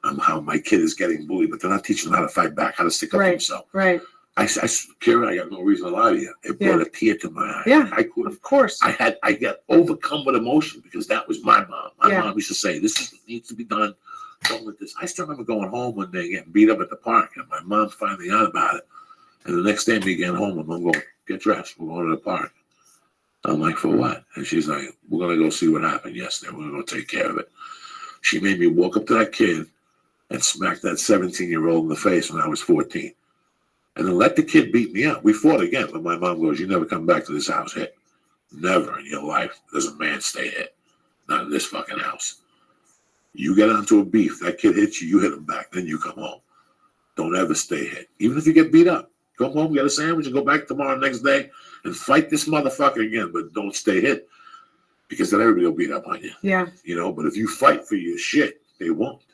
on how my kid is getting bullied, but they're not teaching them how to fight back, how to stick up for themselves? Right. Kira, I got no reason to lie to you. It brought a tear to my eye. Yeah, I couldn't. Of course. I got overcome with emotion because that was my mom. My Yeah. mom used to say, "This is what needs to be done. Don't let this." I still remember going home one day getting beat up at the park, and my mom finding out about it. And the next day, me getting home, my mom going, "Get dressed. We're going to the park." I'm like, "For what?" And she's like, "We're going to go see what happened yesterday. We're going to go take care of it." She made me walk up to that kid and smack that 17-year-old in the face when I was 14. And then let the kid beat me up. We fought again, but my mom goes, "You never come back to this house hit. Never in your life does a man stay hit. Not in this fucking house. You get onto a beef, that kid hits you, you hit him back, then you come home. Don't ever stay hit. Even if you get beat up, go home, get a sandwich, and go back tomorrow, next day, and fight this motherfucker again, but don't stay hit. Because then everybody will beat up on you. Yeah. But if you fight for your shit, they won't."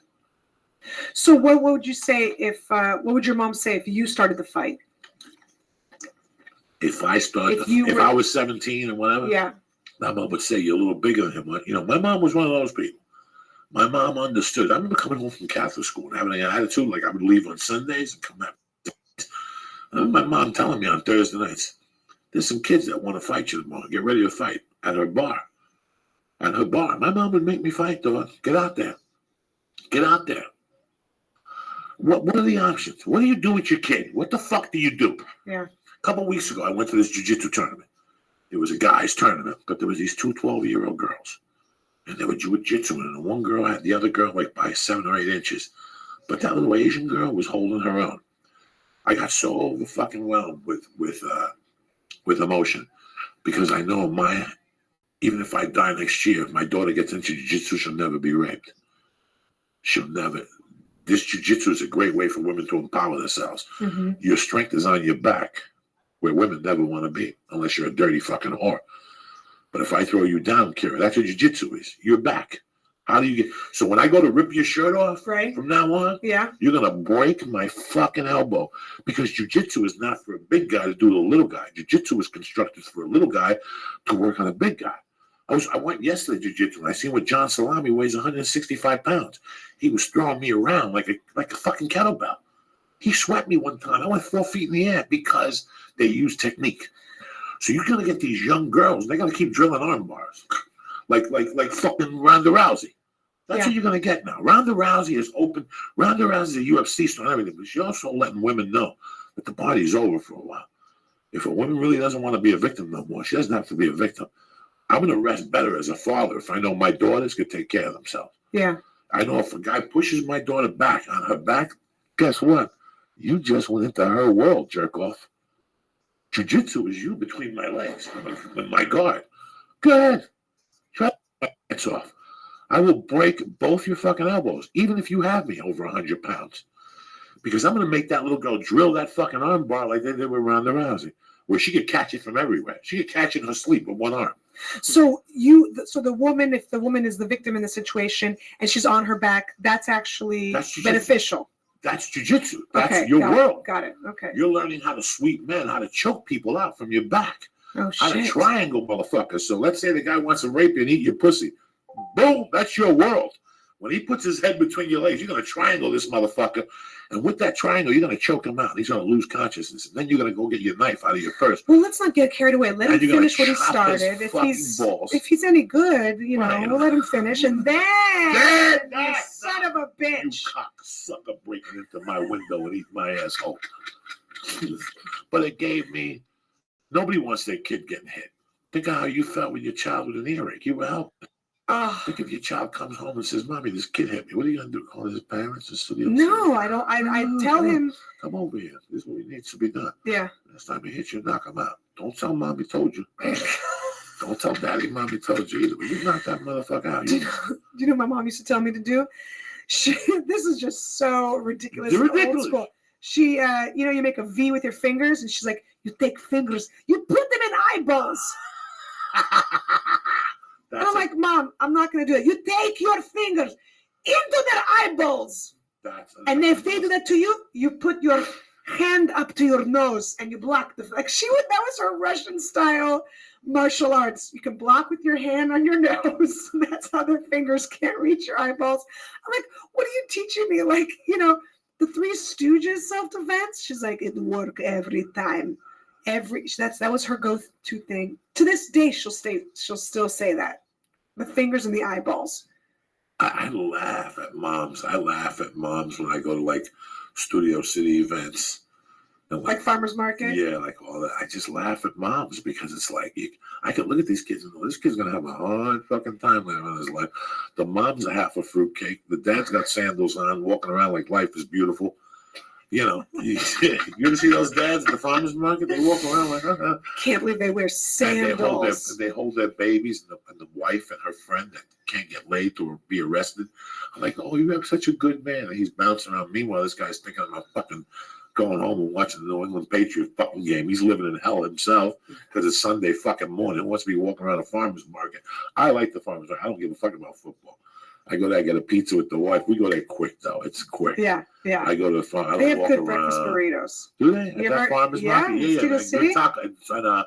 So what would you say what would your mom say if you started the fight? If I was 17 or whatever, Yeah. my mom would say, "You're a little bigger than him." My mom was one of those people. My mom understood. I remember coming home from Catholic school and having an attitude like I would leave on Sundays and come back. I remember my mom telling me on Thursday nights, "There's some kids that want to fight you tomorrow. Get ready to fight," at her bar. At her bar. My mom would make me fight, though. Get out there. Get out there. What are the options? What do you do with your kid? What the fuck do you do? Yeah. A couple of weeks ago, I went to this jiu-jitsu tournament. It was a guy's tournament, but there was these 2 12-year-old girls. And they were jiu-jitsu, and one girl had the other girl like by 7 or 8 inches. But that little Asian girl was holding her own. I got so over-fucking-whelmed with emotion because I know even if I die next year, if my daughter gets into jiu-jitsu, she'll never be raped. She'll never. This jiu-jitsu is a great way for women to empower themselves. Mm-hmm. Your strength is on your back, where women never want to be, unless you're a dirty fucking whore. But if I throw you down, Kira, that's what jiu-jitsu is. You're back. How do you get? So when I go to rip your shirt off, from now on, you're going to break my fucking elbow. Because jiu-jitsu is not for a big guy to do to a little guy. Jiu-jitsu is constructed for a little guy to work on a big guy. I went yesterday to jiu-jitsu, and I seen what John Salami weighs 165 pounds. He was throwing me around like a fucking kettlebell. He swept me one time. I went 4 feet in the air because they use technique. So you're going to get these young girls, they're going to keep drilling arm bars. Like fucking Ronda Rousey. That's what you're going to get now. Ronda Rousey is open. Ronda Rousey is a UFC star and everything, but she's also letting women know that the party's over for a while. If a woman really doesn't want to be a victim no more, she doesn't have to be a victim. I'm going to rest better as a father if I know my daughters could take care of themselves. Yeah. I know if a guy pushes my daughter back on her back, guess what? You just went into her world, jerk off. Jiu-jitsu is you between my legs, with my guard. Go ahead. Try my pants off. I will break both your fucking elbows, even if you have me over 100 pounds. Because I'm going to make that little girl drill that fucking arm bar like they did with Ronda Rousey, where she could catch it from everywhere. She could catch it in her sleep with one arm. So the woman, if the woman is the victim in the situation and she's on her back, that's actually beneficial. That's jiu-jitsu. That's Okay, your world. Got it. Okay. You're learning how to sweep men, how to choke people out from your back. Oh, How to shit. triangle motherfuckers. So let's say the guy wants to rape you and eat your pussy. Boom, that's your world. When he puts his head between your legs, you're going to triangle this motherfucker. And with that triangle, you're going to choke him out. He's going to lose consciousness. And then you're going to go get your knife out of your purse. Well, let's not get carried away. Let him And you're gonna finish what he chop started. his balls. If he's any good, Right. we'll let him finish. And then, you son of a You bitch. cocksucker breaking into my window and eat my asshole. But it gave me, nobody wants their kid getting hit. Think of how you felt with your child with an earache. You were helping. Oh, Think if your child comes home and says, Mommy, this kid hit me. What are you going to do? Call his parents and studio? no, I don't. I tell him, Come over here. This is what needs to be done. yeah. Next time he hits you, knock him out. Don't tell Mommy told you. Don't tell Daddy Mommy told you either. But you knock that motherfucker out. Do you know what my mom used to tell me to do? This is just so ridiculous. It's and ridiculous. Old school. She, you make a V with your fingers, and she's like, you take fingers, you put them in eyeballs. And I'm like, Mom, I'm not going to do it. You take your fingers into their eyeballs. And if they do that to you, you put your hand up to your nose and you block the, that was her Russian style martial arts. You can block with your hand on your nose. That's how their fingers can't reach your eyeballs. I'm like, what are you teaching me? Like, the Three Stooges self-defense? She's like, it work every time. That was her go-to thing. To this day, she'll still say that. The fingers and the eyeballs. I laugh at moms. I laugh at moms when I go to like Studio City events. And Like farmer's market? Yeah, like all that. I just laugh at moms because it's like, I can look at these kids and go, this kid's going to have a hard fucking time later on in his life. The mom's a half a fruitcake. The dad's got sandals on, walking around like life is beautiful. You ever see those dads at the farmer's market? They walk around like, Can't believe they wear sandals. And they hold their babies and the wife and her friend that can't get laid or be arrested. I'm like, oh, you have such a good man. And he's bouncing around. Meanwhile, this guy's thinking about fucking going home and watching the New England Patriots fucking game. He's living in hell himself because it's Sunday fucking morning. He wants to be walking around a farmer's market. I like the farmer's market. I don't give a fuck about football. I go there, I get a pizza with the wife. We go there quick, though. It's quick. Yeah. I go to the farm. I don't They have walk good around. breakfast burritos. Do they? You At ever- that farmer's yeah, market? Studio Good City? tacos and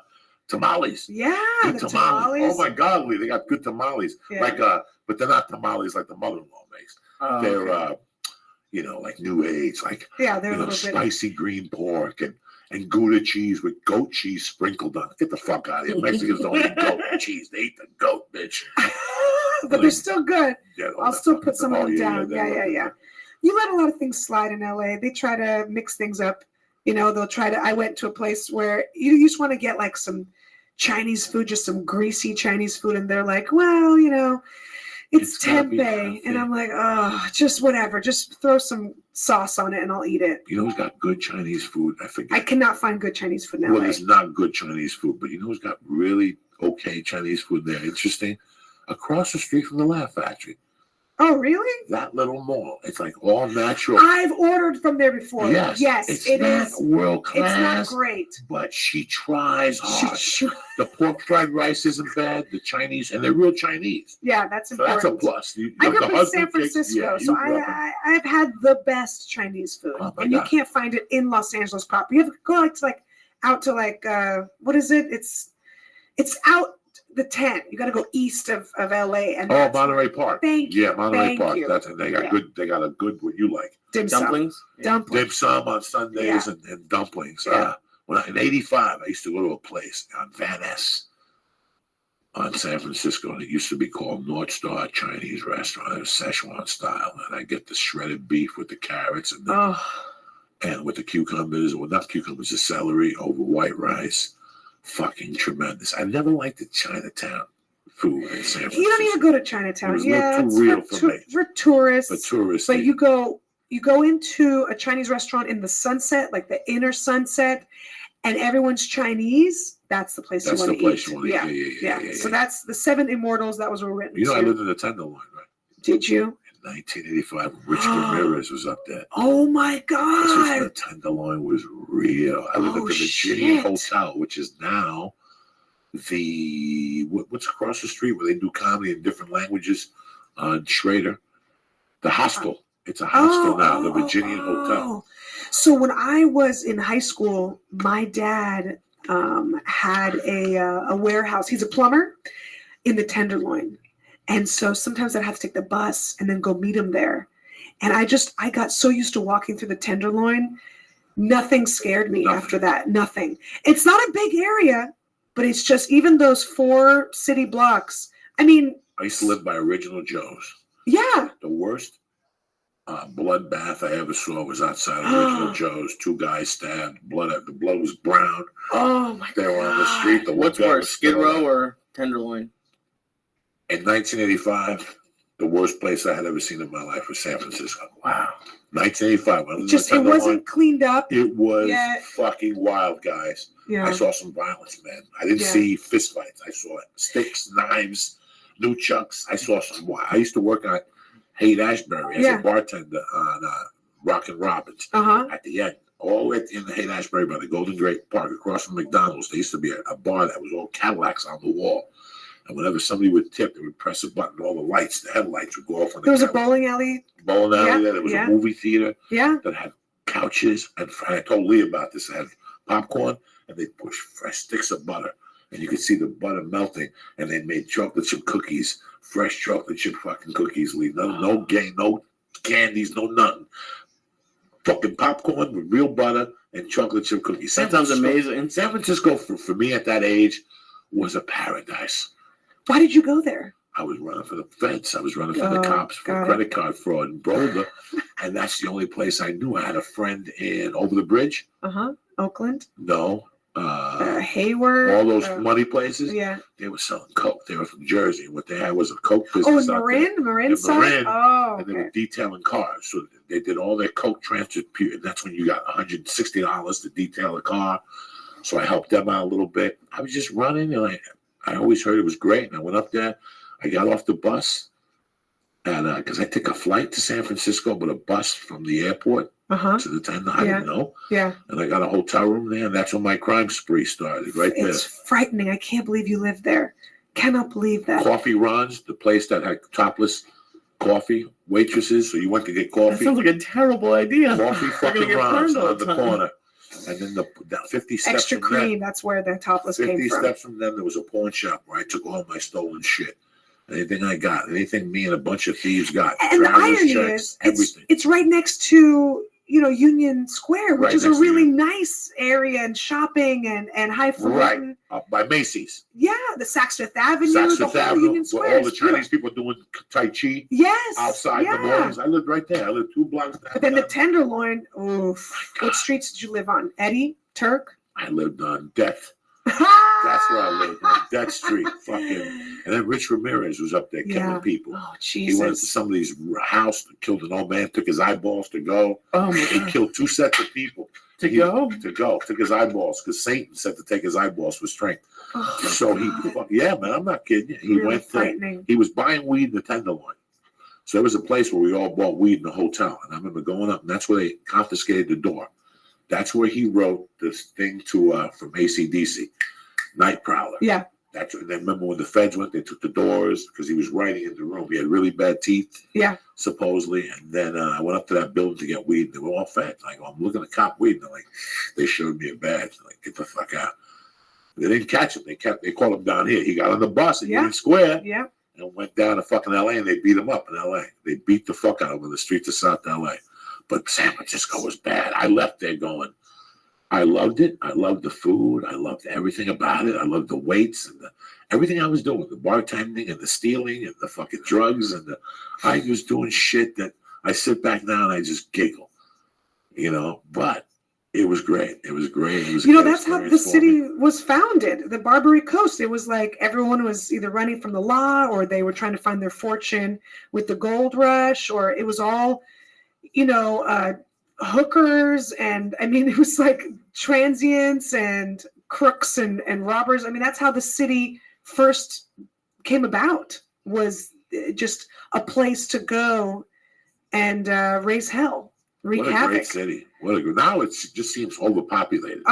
tamales. Yeah, Good the tamales. Oh my God, Lee, they got good tamales. Yeah. Like but they're not tamales like the mother-in-law makes. They're like New Age, like Yeah, they're a little bit. spicy green pork and Gouda cheese with goat cheese sprinkled on it. Get the fuck out of here. Mexicans don't eat goat cheese. They eat the goat, bitch. But they're still good. Yeah, I'll still put some of them down. they're Yeah. You let a lot of things slide in LA. They try to mix things up. They'll try to. I went to a place where you just want to get like some Chinese food, just some greasy Chinese food, and they're like, well, it's gotta be tempeh, healthy. and I'm like, oh, just whatever, just throw some sauce on it, and I'll eat it. You know who's got good Chinese food? I forget. I cannot find good Chinese food in Well, LA. it's not good Chinese food, but you know who's got really okay Chinese food there? Interesting. Across the street from the Laugh Factory. Oh, really? That little mall. It's like all natural. I've ordered from there before. Yes, it's it not is. world It's not class, great. but she tries hard. The pork fried rice isn't bad. The Chinese, and they're real Chinese. Yeah, that's So important. that's a plus. I grew the up in husband San takes- Francisco, yeah, so you grew up in- I've had the best Chinese food, Oh, my and you God. can't find it in Los Angeles proper. You have to go out to what is it? It's out the 10. You got to go east of LA, and that's Monterey Park. Thank you. Yeah, Monterey Thank Park. you. They got Yeah. good. They got a good what you like. dim sum. Dumplings? Dumplings. Dim sum on Sundays and dumplings. Yeah. When in '85, I used to go to a place on Van Ness on San Francisco, and it used to be called North Star Chinese Restaurant. It was Szechuan style, and I get the shredded beef with the carrots and with the cucumbers, well, not cucumbers, the celery over white rice. Fucking tremendous. I never liked the Chinatown food in San Francisco. You don't even go to Chinatown. It was a little too it's real for me. for tourists. For tourists. But you go into a Chinese restaurant in the Sunset, like the inner Sunset, and everyone's Chinese, that's the place That's you the want to place eat. you want to eat. Yeah. So that's the 7 Immortals that was written. You know, I to. lived in the Tenderloin, right? Did you? In 1985, Rich Ramirez was up there. Oh my This God. was the Tenderloin was real. I lived at the Virginia Hotel, which is now what's across the street where they do comedy in different languages on Schrader. The hostel. It's a hostel now, the Virginia Hotel. So when I was in high school, my dad had a warehouse. He's a plumber in the Tenderloin. And so sometimes I'd have to take the bus and then go meet him there. And I got so used to walking through the Tenderloin. Nothing scared me after that. Nothing. It's not a big area, but it's just even those 4 city blocks. I mean, I used to live by Original Joe's. Yeah. The worst bloodbath I ever saw was outside Original Joe's. 2 guys stabbed. The blood was brown. Oh my God. They were on the street. What's worse, Skid Row or Tenderloin? In 1985, the worst place I had ever seen in my life was San Francisco. Wow. 1985. It wasn't cleaned up. It was fucking wild, guys. Yeah. I saw some violence, man. I didn't see fist fights. I saw sticks, knives, nunchucks. I saw some. I used to work on Haight-Ashbury as a bartender on Rockin' Robbins. At the end, all in the Haight-Ashbury by the Golden Gate Park, across from McDonald's, there used to be a bar that was all Cadillacs on the wall. And whenever somebody would tip, they would press a button, all the lights, the headlights would go off on the There was a bowling alley. There was a movie theater that had couches. And I told Lee about this. They had popcorn, and they pushed fresh sticks of butter. And you could see the butter melting. And they made chocolate chip cookies, fresh chocolate chip fucking cookies, Lee. No candies, no nothing. Fucking popcorn with real butter and chocolate chip cookies. That sounds amazing. San Francisco, for me at that age, was a paradise. Why did you go there? I was running for the feds. I was running for the cops for credit card fraud in Boulder. And that's the only place I knew. I had a friend in over the bridge. Oakland? No. Hayward? All those money places. Yeah. They were selling coke. They were from Jersey. What they had was a coke business. Oh, in Marin side? And they were detailing cars. So they did all their coke transfer. And that's when you got $160 to detail a car. So I helped them out a little bit. I was just running, and I always heard it was great. And I went up there. I got off the bus, and because I took a flight to San Francisco, but a bus from the airport to the Tender. I didn't know. Yeah. And I got a hotel room there, and that's when my crime spree started, right there. It's frightening. I can't believe you lived there. Cannot believe that. Coffee Runs, the place that had topless coffee waitresses, so you went to get coffee. That sounds like a terrible idea. Coffee fucking runs on the corner. And then the 50 steps extra from cream, that, that's where the topless came from. 50 steps from them, there was a pawn shop where I took all my stolen shit. Anything I got, anything me and a bunch of thieves got. And the irony is, it's right next to, Union Square, which is a really nice area and shopping and highfalutin. Right, up by Macy's. Yeah, the Saks Fifth Avenue, Union Square. Where all the Chinese people doing Tai Chi. Yes. Outside the mornings. I lived right there. I lived 2 blocks down. But then the Tenderloin, what streets did you live on? Eddie? Turk? I lived on Death. That's where I lived, on Death Street. Fucking. And then Rich Ramirez was up there killing people. Oh, Jesus. He went into somebody's house, killed an old man, took his eyeballs to go. Oh, my He God. killed 2 sets of people. To go? Took his eyeballs, because Satan said to take his eyeballs for strength. Oh, So man, I'm not kidding you. He really went frightening. he was buying weed in the Tenderloin. So there was a place where we all bought weed in the hotel. And I remember going up, and that's where they confiscated the door. That's where he wrote this thing from AC/DC, Night Prowler. Yeah. That's and then remember when the feds went, they took the doors because he was writing in the room. He had really bad teeth. Yeah. Supposedly. And then I went up to that building to get weed, and they were all feds. I go, I'm looking to cop weed. And they're like, they showed me a badge. They're like, get the fuck out. They didn't catch him. They called him down here. He got on the bus in Union Square and went down to fucking LA, and they beat him up in LA. They beat the fuck out of him in the streets of South LA. But San Francisco was bad. I left there going, I loved it. I loved the food. I loved everything about it. I loved the waits and everything I was doing, the bartending and the stealing and the fucking drugs. I was doing shit that I sit back now and I just giggle, but it was great. It was great. It was that's how the city was founded, the Barbary Coast. It was like everyone was either running from the law or they were trying to find their fortune with the gold rush, or it was all, hookers, and I mean, it was like transients and crooks and robbers. I mean, that's how the city first came about, was just a place to go and raise hell, wreak What a havoc. great city. Now it just seems overpopulated.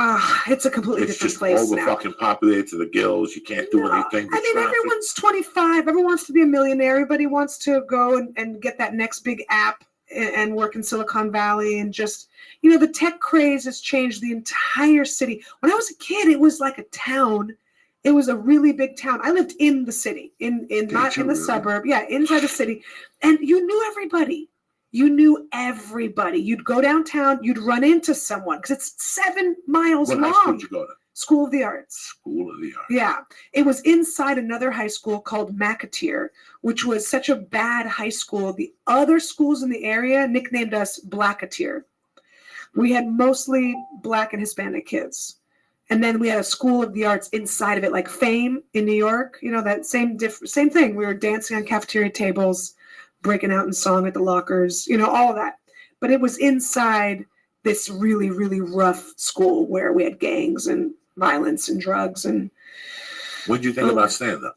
It's a completely It's different just place over now. fucking populated to the gills. You can't do No, anything. I mean, everyone's 25. Everyone wants to be a millionaire. Everybody wants to go and get that next big app and work in Silicon Valley. And just, the tech craze has changed the entire city. When I was a kid, it was like a town. It was a really big town. I lived in the city, not in the suburb. Yeah, inside the city. And you knew everybody. You'd go downtown, you'd run into someone because it's 7 miles long. What high school did you go to? School of the Arts. School of the Arts. Yeah. It was inside another high school called McAteer, which was such a bad high school. The other schools in the area nicknamed us Blackateer. We had mostly Black and Hispanic kids. And then we had a School of the Arts inside of it, like Fame in New York. That same thing. We were dancing on cafeteria tables, breaking out in song at the lockers, all of that. But it was inside this really, really rough school where we had gangs and violence and drugs. And when did you think about stand-up?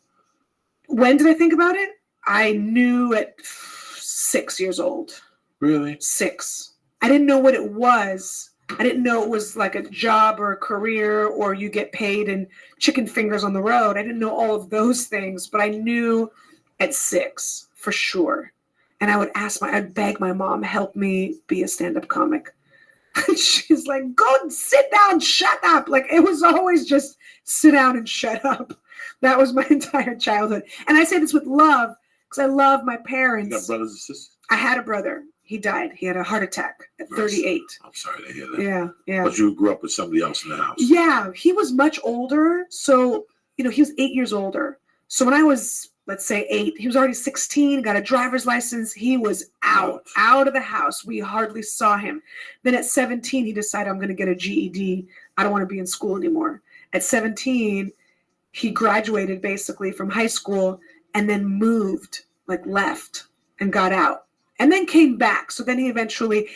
When did I think about it? I knew at 6 years old. Really? 6. I didn't know what it was. I didn't know it was like a job or a career or you get paid in chicken fingers on the road. I didn't know all of those things, but I knew at 6 for sure. And I'd beg my mom, help me be a stand-up comic. She's like, go sit down, shut up. Like, it was always just sit down and shut up. That was my entire childhood. And I say this with love because I love my parents. You got brothers and sisters? I had a brother. He died. He had a heart attack at 38. I'm sorry to hear that. Yeah. But you grew up with somebody else in the house. Yeah, he was much older. So, he was 8 years older. So when I was, let's say 8, he was already 16, got a driver's license. He was out of the house. We hardly saw him. Then at 17, he decided, I'm going to get a GED. I don't want to be in school anymore. At 17, he graduated basically from high school and then moved, left and got out. And then came back. So then he actually,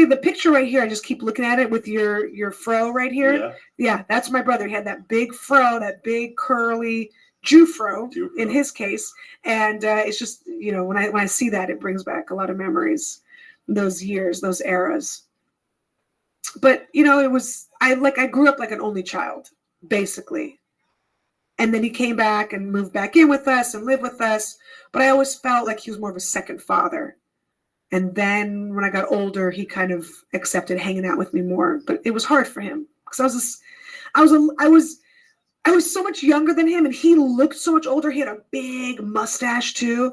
the picture right here, I just keep looking at it with your fro right here. Yeah, that's my brother. He had that big fro, that big curly Jew fro in his case. And it's just, when I see that, it brings back a lot of memories, those years, those eras. But, I grew up like an only child, basically. And then he came back and moved back in with us and lived with us. But I always felt like he was more of a second father. And then when I got older, he kind of accepted hanging out with me more. But it was hard for him because I was so much younger than him, and he looked so much older. He had a big mustache too,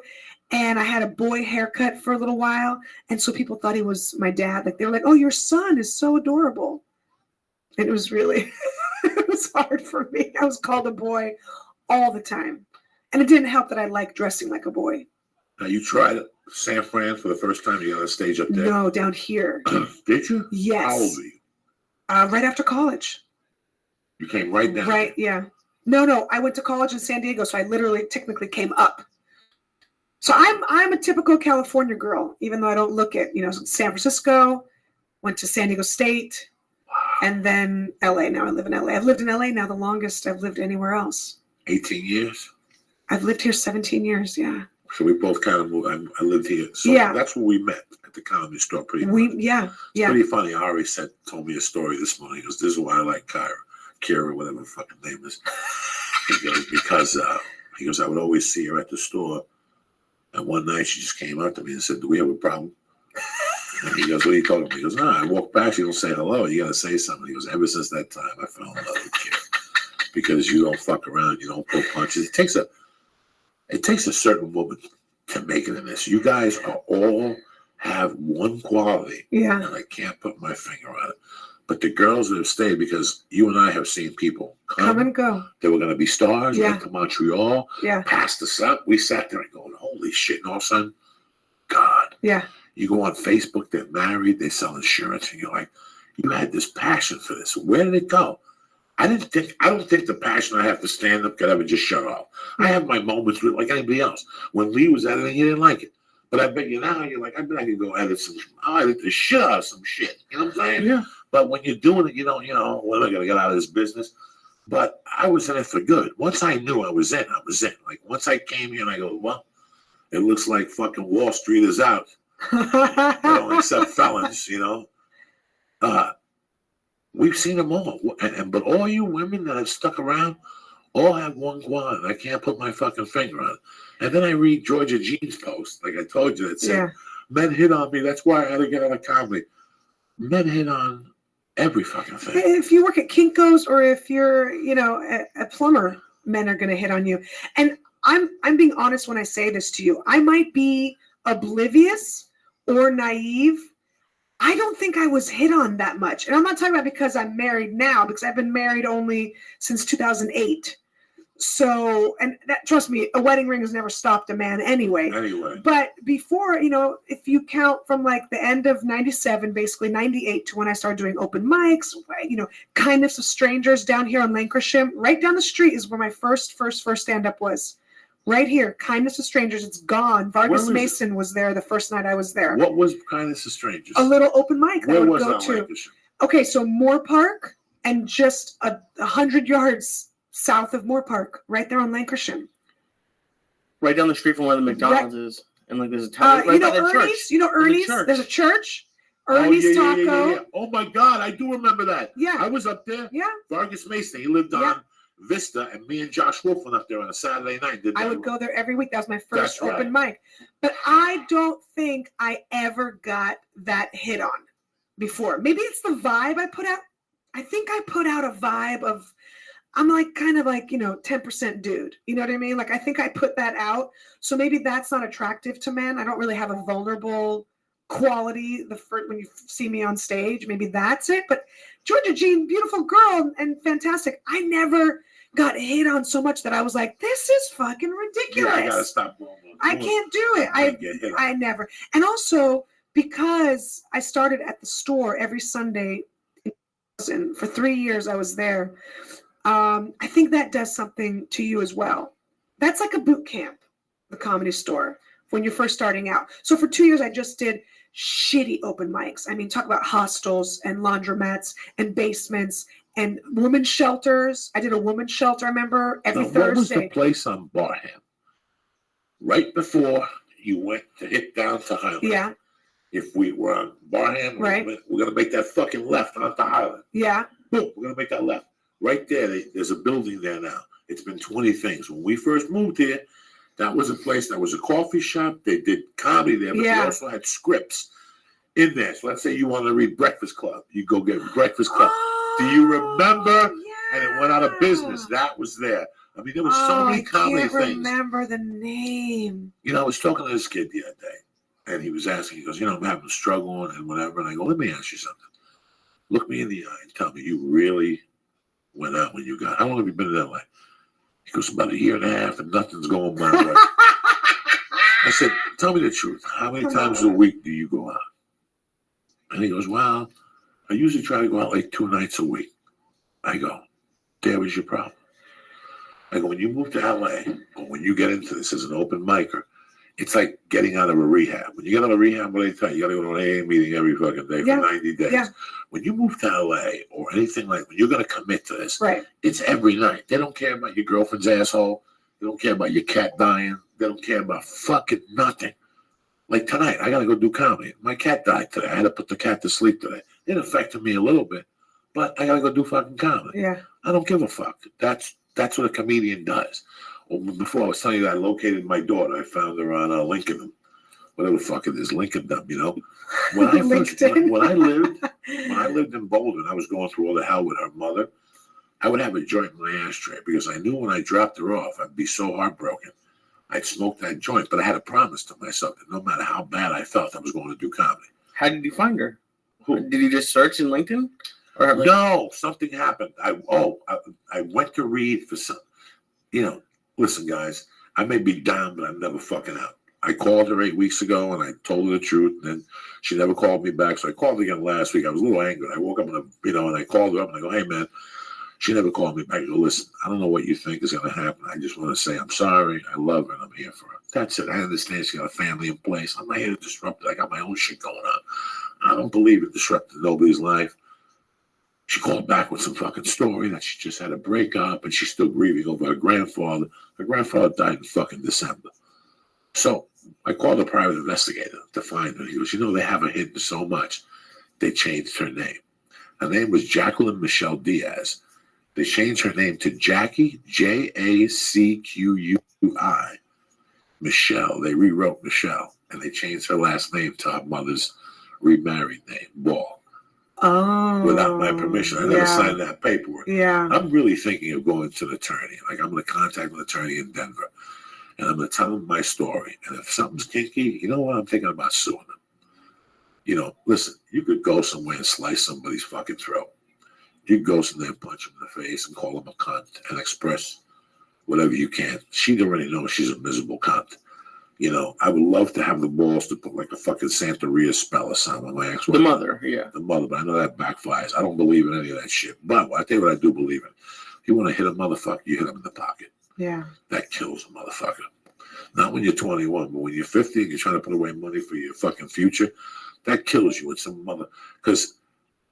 and I had a boy haircut for a little while, and so people thought he was my dad. Like, they were like, "Oh, your son is so adorable," and it was really it was hard for me. I was called a boy all the time, and it didn't help that I liked dressing like a boy. Now, you tried San Fran for the first time. You got on stage up there. No, down here. Did you? Yes. How old were you? Right after college. You came right down. Right, yeah. No, I went to college in San Diego, so I literally technically came up. So I'm a typical California girl, even though I don't look it. San Francisco, went to San Diego State, and then LA. Now I live in LA. I've lived in LA now the longest I've lived anywhere else. 18 years? I've lived here 17 years, yeah. So we both kind of moved. I lived here. So that's where we met, at the Comedy Store, pretty much. It's pretty funny. Ari told me a story this morning. He goes, this is why I like Kira, whatever her fucking name is. He goes, because he goes, I would always see her at the store. And one night she just came up to me and said, do we have a problem? And he goes, what are you talking about? He goes, no, I walk back, she don't say hello. You got to say something. He goes, ever since that time, I fell in love with Kira. Because you don't fuck around. You don't pull punches. It takes a certain woman to make it in this. You guys all have one quality. Yeah. And I can't put my finger on it. But the girls that have stayed, because you and I have seen people come and go. They were going to be stars. Yeah. Like to Montreal. Yeah. Passed us up. We sat there and going, holy shit. And all of a sudden, God. Yeah. You go on Facebook, they're married, they sell insurance, and you're like, you had this passion for this. Where did it go? I don't think the passion I have for stand-up could ever just shut off. I have my moments with like anybody else. When Lee was editing, he didn't like it. But I bet you now, you're like, I bet I could go edit I'll edit the shit out of some shit. You know what I'm saying? Yeah. But when you're doing it, you don't, when am I going to get out of this business? But I was in it for good. Once I knew I was in, I was in. Like, once I came here and I go, well, it looks like fucking Wall Street is out. Except felons, we've seen them all. But all you women that have stuck around all have one quality. I can't put my fucking finger on it. And then I read Georgia Jean's post, like I told you, that said, men hit on me. That's why I had to get out of comedy. Men hit on every fucking thing. If you work at Kinko's or if you're, a plumber, men are going to hit on you. And I'm being honest when I say this to you. I might be oblivious or naive. I don't think I was hit on that much. And I'm not talking about because I'm married now, because I've been married only since 2008. So, and that, trust me, a wedding ring has never stopped a man anyway. But before, if you count from like the end of 97, basically 98 to when I started doing open mics, Kindness of Strangers down here on Lancashire, right down the street is where my first stand-up was. Right here, Kindness of Strangers. It's gone. Vargas Mason was there the first night I was there. What was Kindness of Strangers? A little open mic Where I would was go that to. Lancashire? Okay, so Moore Park and just 100 yards south of Moore Park, right there on Lancashire. Right down the street from where the McDonald's is. And like there's a tower right by the Ernie's? church. Ernie's? There's a church. Ernie's Taco. Yeah. Oh my God, I do remember that. Yeah. I was up there. Yeah. Vargas Mason, he lived on Vista, and me and Josh Wolf went up there on a Saturday night. I would go there every week. That was my first open mic. But I don't think I ever got that hit on before. Maybe it's the vibe I put out. I think I put out a vibe of, I'm like kind of like, 10% dude. You know what I mean? Like, I think I put that out. So maybe that's not attractive to men. I don't really have a vulnerable quality when you see me on stage. Maybe that's it. But Georgia Jean, beautiful girl and fantastic. I never got hit on so much that I was like, this is fucking ridiculous. Yeah, I gotta stop going. I can't do it. I never. And also because I started at the store every Sunday for 3 years I was there. I think that does something to you as well. That's like a boot camp, the Comedy Store, when you're first starting out. So for 2 years, I just did shitty open mics. I mean, talk about hostels and laundromats and basements and women's shelters. I did a women's shelter, I remember, every Thursday. What was the place on Barham? Right before you went to hit down to Highland. Yeah. If we were on Barham, right, we're going to make that fucking left onto Highland. Yeah. Boom, we're going to make that left. Right there, there's a building there now. It's been 20 things. When we first moved here, that was a place that was a coffee shop. They did comedy there, but they also had scripts in there. So let's say you wanted to read Breakfast Club. You go get Breakfast Club. Do you remember? And it went out of business. That was there. I mean, there was so many comedy things. I can't remember the name. I was talking to this kid the other day, and he was asking, he goes, I'm having a struggle and whatever. And I go, let me ask you something. Look me in the eye and tell me you really went out when you got. How long have you been in LA? He goes, about a year and a half, and nothing's going my way. I said, tell me the truth. How many times a week do you go out? And he goes, well, I usually try to go out like 2 nights a week. I go, there was your problem. I go, when you move to LA, or when you get into this as an open micer, it's like getting out of a rehab. When you get out of rehab, what do they tell you? You got to go to an AA meeting every fucking day for 90 days. Yeah. When you move to LA or anything like when you're going to commit to this, it's every night. They don't care about your girlfriend's asshole. They don't care about your cat dying. They don't care about fucking nothing. Like tonight, I got to go do comedy. My cat died today. I had to put the cat to sleep today. It affected me a little bit, but I got to go do fucking comedy. Yeah. I don't give a fuck. That's what a comedian does. Well, before I was telling you that I located my daughter. I found her on Lincoln, whatever the fuck it is, Lincolndom, When I lived in Boulder and I was going through all the hell with her mother, I would have a joint in my ashtray because I knew when I dropped her off, I'd be so heartbroken. I'd smoke that joint, but I had a promise to myself that no matter how bad I felt, I was going to do comedy. How did you find her? Who? Did you just search in LinkedIn? No, something happened. I went to read for some, listen, guys, I may be down, but I'm never fucking out. I called her 8 weeks ago, and I told her the truth, and then she never called me back. So I called again last week. I was a little angry. I woke up, and I called her up, and I go, hey, man, She never called me back. I go, listen, I don't know what you think is going to happen. I just want to say I'm sorry. I love her and I'm here for her. That's it. I understand she got a family in place. I'm not here to disrupt it. I got my own shit going on. I don't believe in disrupting nobody's life. She called back with some fucking story that she just had a breakup and she's still grieving over her grandfather. Her grandfather died in fucking December. So I called a private investigator to find her. He goes, they have her hidden so much. They changed her name. Her name was Jacqueline Michelle Diaz. They changed her name to Jackie, Jacqui. Michelle. They rewrote Michelle. And they changed her last name to her mother's remarried name, Ball. Oh. Without my permission. I never signed that paperwork. Yeah. I'm really thinking of going to an attorney. Like, I'm going to contact an attorney in Denver. And I'm going to tell him my story. And if something's kinky, you know what? I'm thinking about suing them. Listen, you could go somewhere and slice somebody's fucking throat. You could go somewhere and punch him in the face and call him a cunt and express whatever you can. She already knows she's a miserable cunt. I would love to have the balls to put like a fucking Santeria spell or something on my ex-wife. The mother, yeah. The mother, but I know that backfires. I don't believe in any of that shit. But I tell you what I do believe in. If you want to hit a motherfucker, you hit him in the pocket. Yeah. That kills a motherfucker. Not when you're 21, but when you're 50 and you're trying to put away money for your fucking future, that kills you with some mother. Because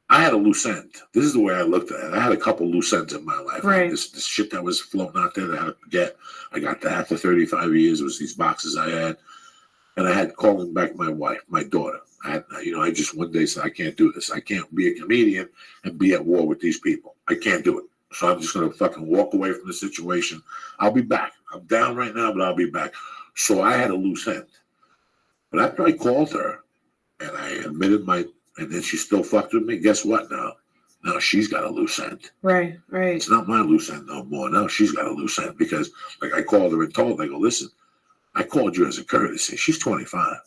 I had a loose end. This is the way I looked at it. I had a couple loose ends in my life. Right. This shit that was floating out there that I had to get. I got that after 35 years. It was these boxes I had. And I had calling back my wife, my daughter. I just one day said, I can't do this. I can't be a comedian and be at war with these people. I can't do it. So I'm just going to fucking walk away from the situation. I'll be back. I'm down right now, but I'll be back. So I had a loose end. But after I called her and I admitted and then she still fucked with me, guess what now? Now she's got a loose end. Right. It's not my loose end no more. Now she's got a loose end because, like, I called her and told her, I go, listen, I called you as a courtesy. She's 25.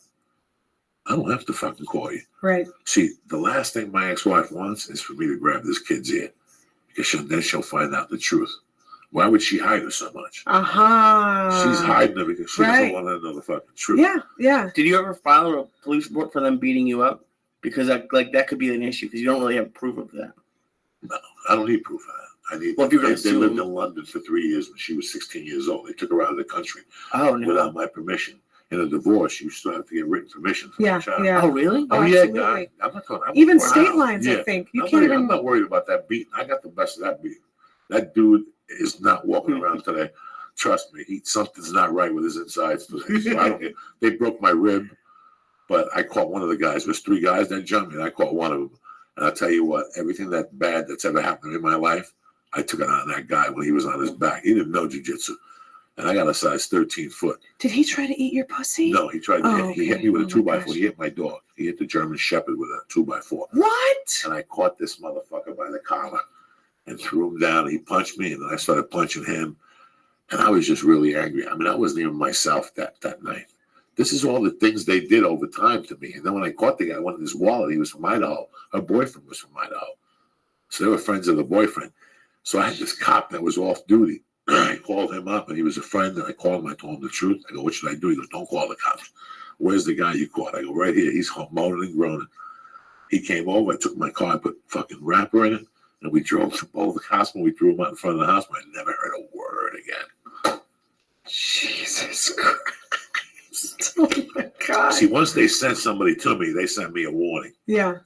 I don't have to fucking call you. Right. See, the last thing my ex-wife wants is for me to grab this kid's ear because then she'll find out the truth. Why would she hide her so much? She's hiding her because she doesn't want to know the fucking truth. Yeah. Did you ever file a police report for them beating you up? Because that could be an issue because you don't really have proof of that. No, I don't need proof of that. They lived in London for 3 years when she was 16 years old. They took her out of the country without my permission. In a divorce, you still have to get written permission from the child. Oh, really? Oh, yeah, guy. I'm not talking. Even state lines, I think. I'm not worried about that beating. I got the best of that beating. That dude is not walking around today. Trust me, something's not right with his insides today. So I don't get. They broke my rib, but I caught one of the guys. There's 3 guys that jumped me, and I caught one of them. And I'll tell you what, everything that bad that's ever happened in my life, I took it on that guy when he was on his back. He didn't know jiu-jitsu. And I got a size 13 foot. Did he try to eat your pussy? No, he tried to he hit me with a 2x4. He hit my dog. He hit the German Shepherd with a 2x4. What? And I caught this motherfucker by the collar and threw him down. He punched me, and then I started punching him. And I was just really angry. I mean, I wasn't even myself that night. This is all the things they did over time to me. And then when I caught the guy, I wanted his wallet. He was from Idaho. Her boyfriend was from Idaho. So they were friends of the boyfriend. So I had this cop that was off duty. I called him up, and he was a friend. And I called him. I told him the truth. I go, what should I do? He goes, don't call the cops. Where's the guy you caught? I go, right here. He's home moaning and groaning. He came over. I took my car. I put fucking wrapper in it. And we drove to both the hospital. We threw him out in front of the hospital. I never heard a word again. Jesus Christ. Oh, my God. See, once they sent somebody to me, they sent me a warning. Yeah.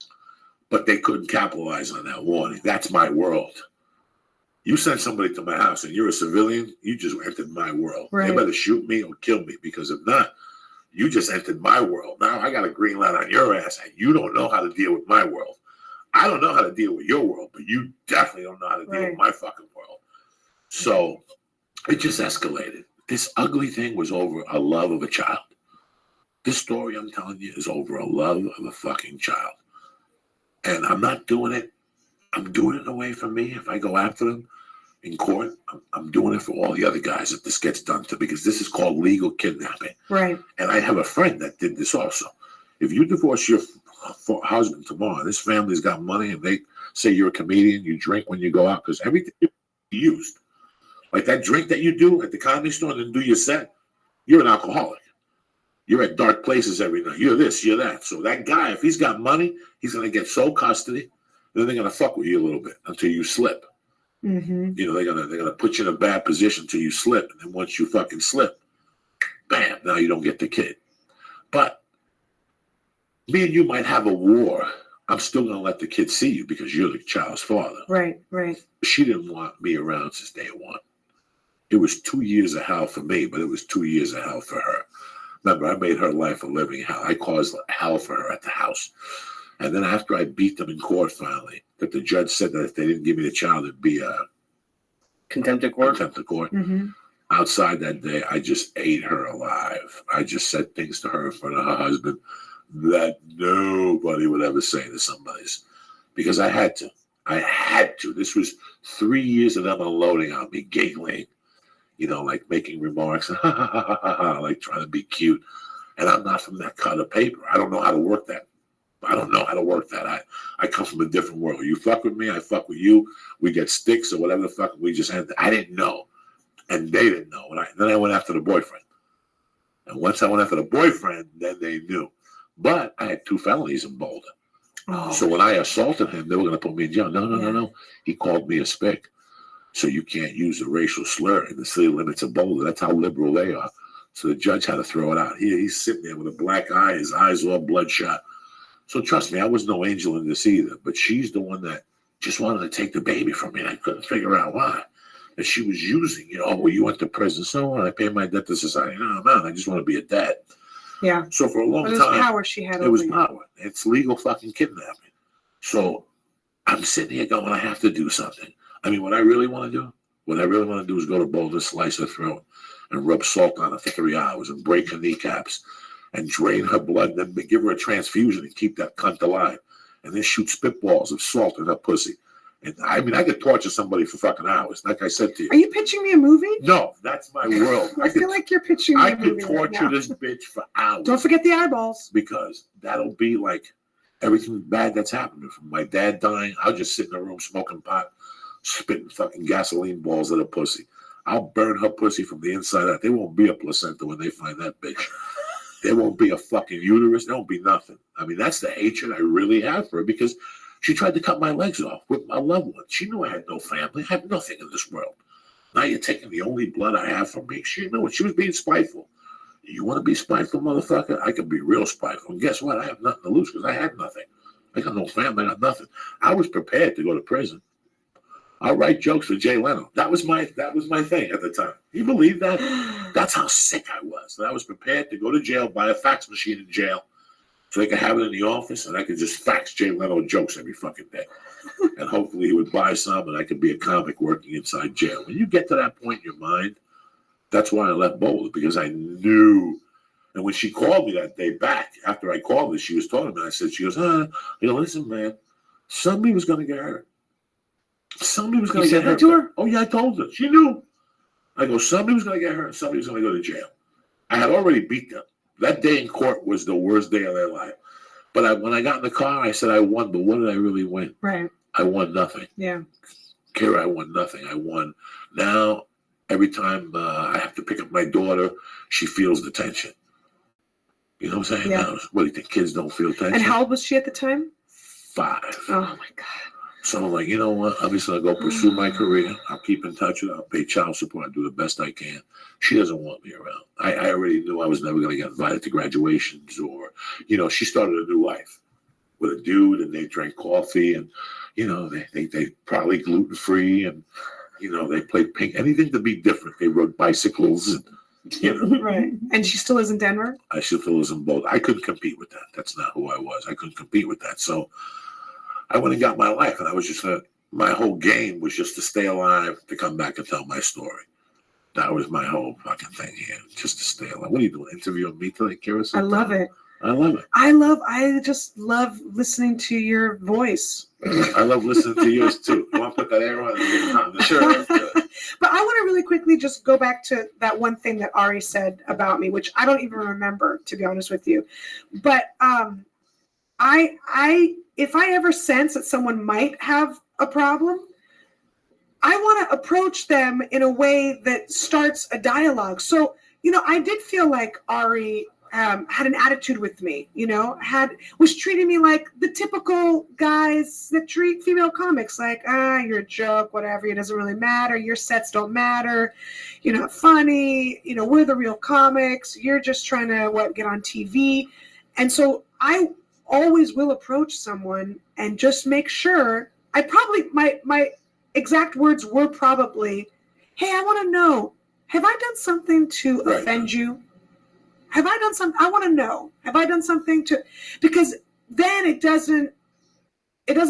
But they couldn't capitalize on that warning. That's my world. You send somebody to my house and you're a civilian, you just entered my world. Right. They better shoot me or kill me, because if not, you just entered my world. Now I got a green light on your ass, and you don't know how to deal with my world. I don't know how to deal with your world, but you definitely don't know how to deal with my fucking world. So it just escalated. This ugly thing was over a love of a child. This story I'm telling you is over a love of a fucking child. And I'm not doing it. I'm doing it away from me. If I go after them in court, I'm doing it for all the other guys that this gets done to, because this is called legal kidnapping. Right. And I have a friend that did this also. If you divorce your husband tomorrow, and this family's got money, and they say you're a comedian, you drink when you go out, because everything you used, like that drink that you do at the comedy store and then do your set, you're an alcoholic. You're at dark places every night. You're this, you're that. So that guy, if he's got money, he's going to get sole custody. Then they're going to fuck with you a little bit until you slip. Mm-hmm. You know, they're gonna put you in a bad position till you slip, and then once you fucking slip, bam, now you don't get the kid. But me and you might have a war. I'm still gonna let the kid see you because you're the child's father. Right, right. She didn't want me around since day one. It was 2 years of hell for me, but it was 2 years of hell for her. Remember, I made her life a living hell. I caused hell for her at the house. And then after I beat them in court finally, that the judge said that if they didn't give me the child, it'd be a Contempt of court. contempt of court. Mm-hmm. Outside that day, I just ate her alive. I just said things to her in front of her husband that nobody would ever say to somebody's, because I had to. I had to. This was 3 years of them unloading on me, giggling, you know, like making remarks, like trying to be cute. And I'm not from that kind of paper. I don't know how to work that. I don't know how to work that. I come from a different world. You fuck with me, I fuck with you. We get sticks or whatever the fuck. We just had. I didn't know, and they didn't know. And then I went after the boyfriend. And once I went after the boyfriend, then they knew. But I had 2 felonies in Boulder. Oh. So when I assaulted him, they were going to put me in jail. No. He called me a spick. So you can't use a racial slur in the city limits of Boulder. That's how liberal they are. So the judge had to throw it out. He's sitting there with a black eye, his eyes all bloodshot. So trust me, I was no angel in this either. But she's the one that just wanted to take the baby from me, and I couldn't figure out why. And she was using, you know, oh, well, you went to prison, so what? I paid my debt to society. No, man, I just want to be a dad. Yeah. So for a long But it was time, power she had. it was over you. power. It's legal fucking kidnapping. So I'm sitting here going, I have to do something. I mean, what I really want to do is go to Boulder, slice her throat, and rub salt on her for 3 hours and break her kneecaps and drain her blood, then give her a transfusion and keep that cunt alive. And then shoot spitballs of salt in her pussy. And I mean, I could torture somebody for fucking hours, like I said to you. Are you pitching me a movie? No, that's my world. I feel like you're pitching me I a could movie. right torture now. this bitch for hours. Don't forget the eyeballs. Because that'll be like everything bad that's happened. From my dad dying, I'll just sit in a room smoking pot, spitting fucking gasoline balls at her pussy. I'll burn her pussy from the inside out. There won't be a placenta when they find that bitch. There won't be a fucking uterus. There won't be nothing. I mean, that's the hatred I really have for her because she tried to cut my legs off with my loved one. She knew I had no family. I have nothing in this world. Now you're taking the only blood I have from me. She knew it. She was being spiteful. You want to be spiteful, motherfucker? I can be real spiteful. And guess what? I have nothing to lose because I had nothing. I got no family. I got nothing. I was prepared to go to prison. I'll write jokes for Jay Leno. That was my thing at the time. You believe that? That's how sick I was. And I was prepared to go to jail, buy a fax machine in jail, so they could have it in the office, and I could just fax Jay Leno jokes every fucking day. And hopefully he would buy some, and I could be a comic working inside jail. When you get to that point in your mind, that's why I left Boulder, because I knew. And when she called me that day back, after I called her, she was talking to me. I said, she goes, listen, man, somebody was going to get hurt. Somebody was going to get hurt. To her? Oh, yeah, I told her. She knew. I go, somebody was going to get hurt. Somebody was going to go to jail. I had already beat them. That day in court was the worst day of their life. But when I got in the car, I said I won. But what did I really win? Right. I won nothing. Yeah. Kira, I won nothing. I won. Now, every time I have to pick up my daughter, she feels the tension. You know what I'm saying? Yeah. Now, what do you think? Kids don't feel tension? And how old was she at the time? 5. Oh my God. So I'm like, you know what? I'm just going to go pursue my career. I'll keep in touch with her. I'll pay child support. I'll do the best I can. She doesn't want me around. I already knew I was never going to get invited to graduations or, she started a new life with a dude and they drank coffee and, they probably gluten-free and, they played ping, anything to be different. They rode bicycles and, Right. And she still is in Denver? I still feel as in both. I couldn't compete with that. That's not who I was. I couldn't compete with that. So I went and got my life, and I was just my whole game was just to stay alive, to come back and tell my story. That was my whole fucking thing here, just to stay alive. What are you doing? Interviewing me today, Kira? I love it. I love it. I just love listening to your voice. I love listening to yours too. You want to put that air on? Sure. But I want to really quickly just go back to that one thing that Ari said about me, which I don't even remember, to be honest with you. But if I ever sense that someone might have a problem, I want to approach them in a way that starts a dialogue. So, I did feel like Ari had an attitude with me, was treating me like the typical guys that treat female comics like, you're a joke, whatever, it doesn't really matter, your sets don't matter, you're not funny, we're the real comics, you're just trying to get on TV. And so I always will approach someone and just make sure. My exact words were probably, hey, I want to know, have I done something to offend you? Have I done something? I want to know. Have I done something to? Because then it doesn't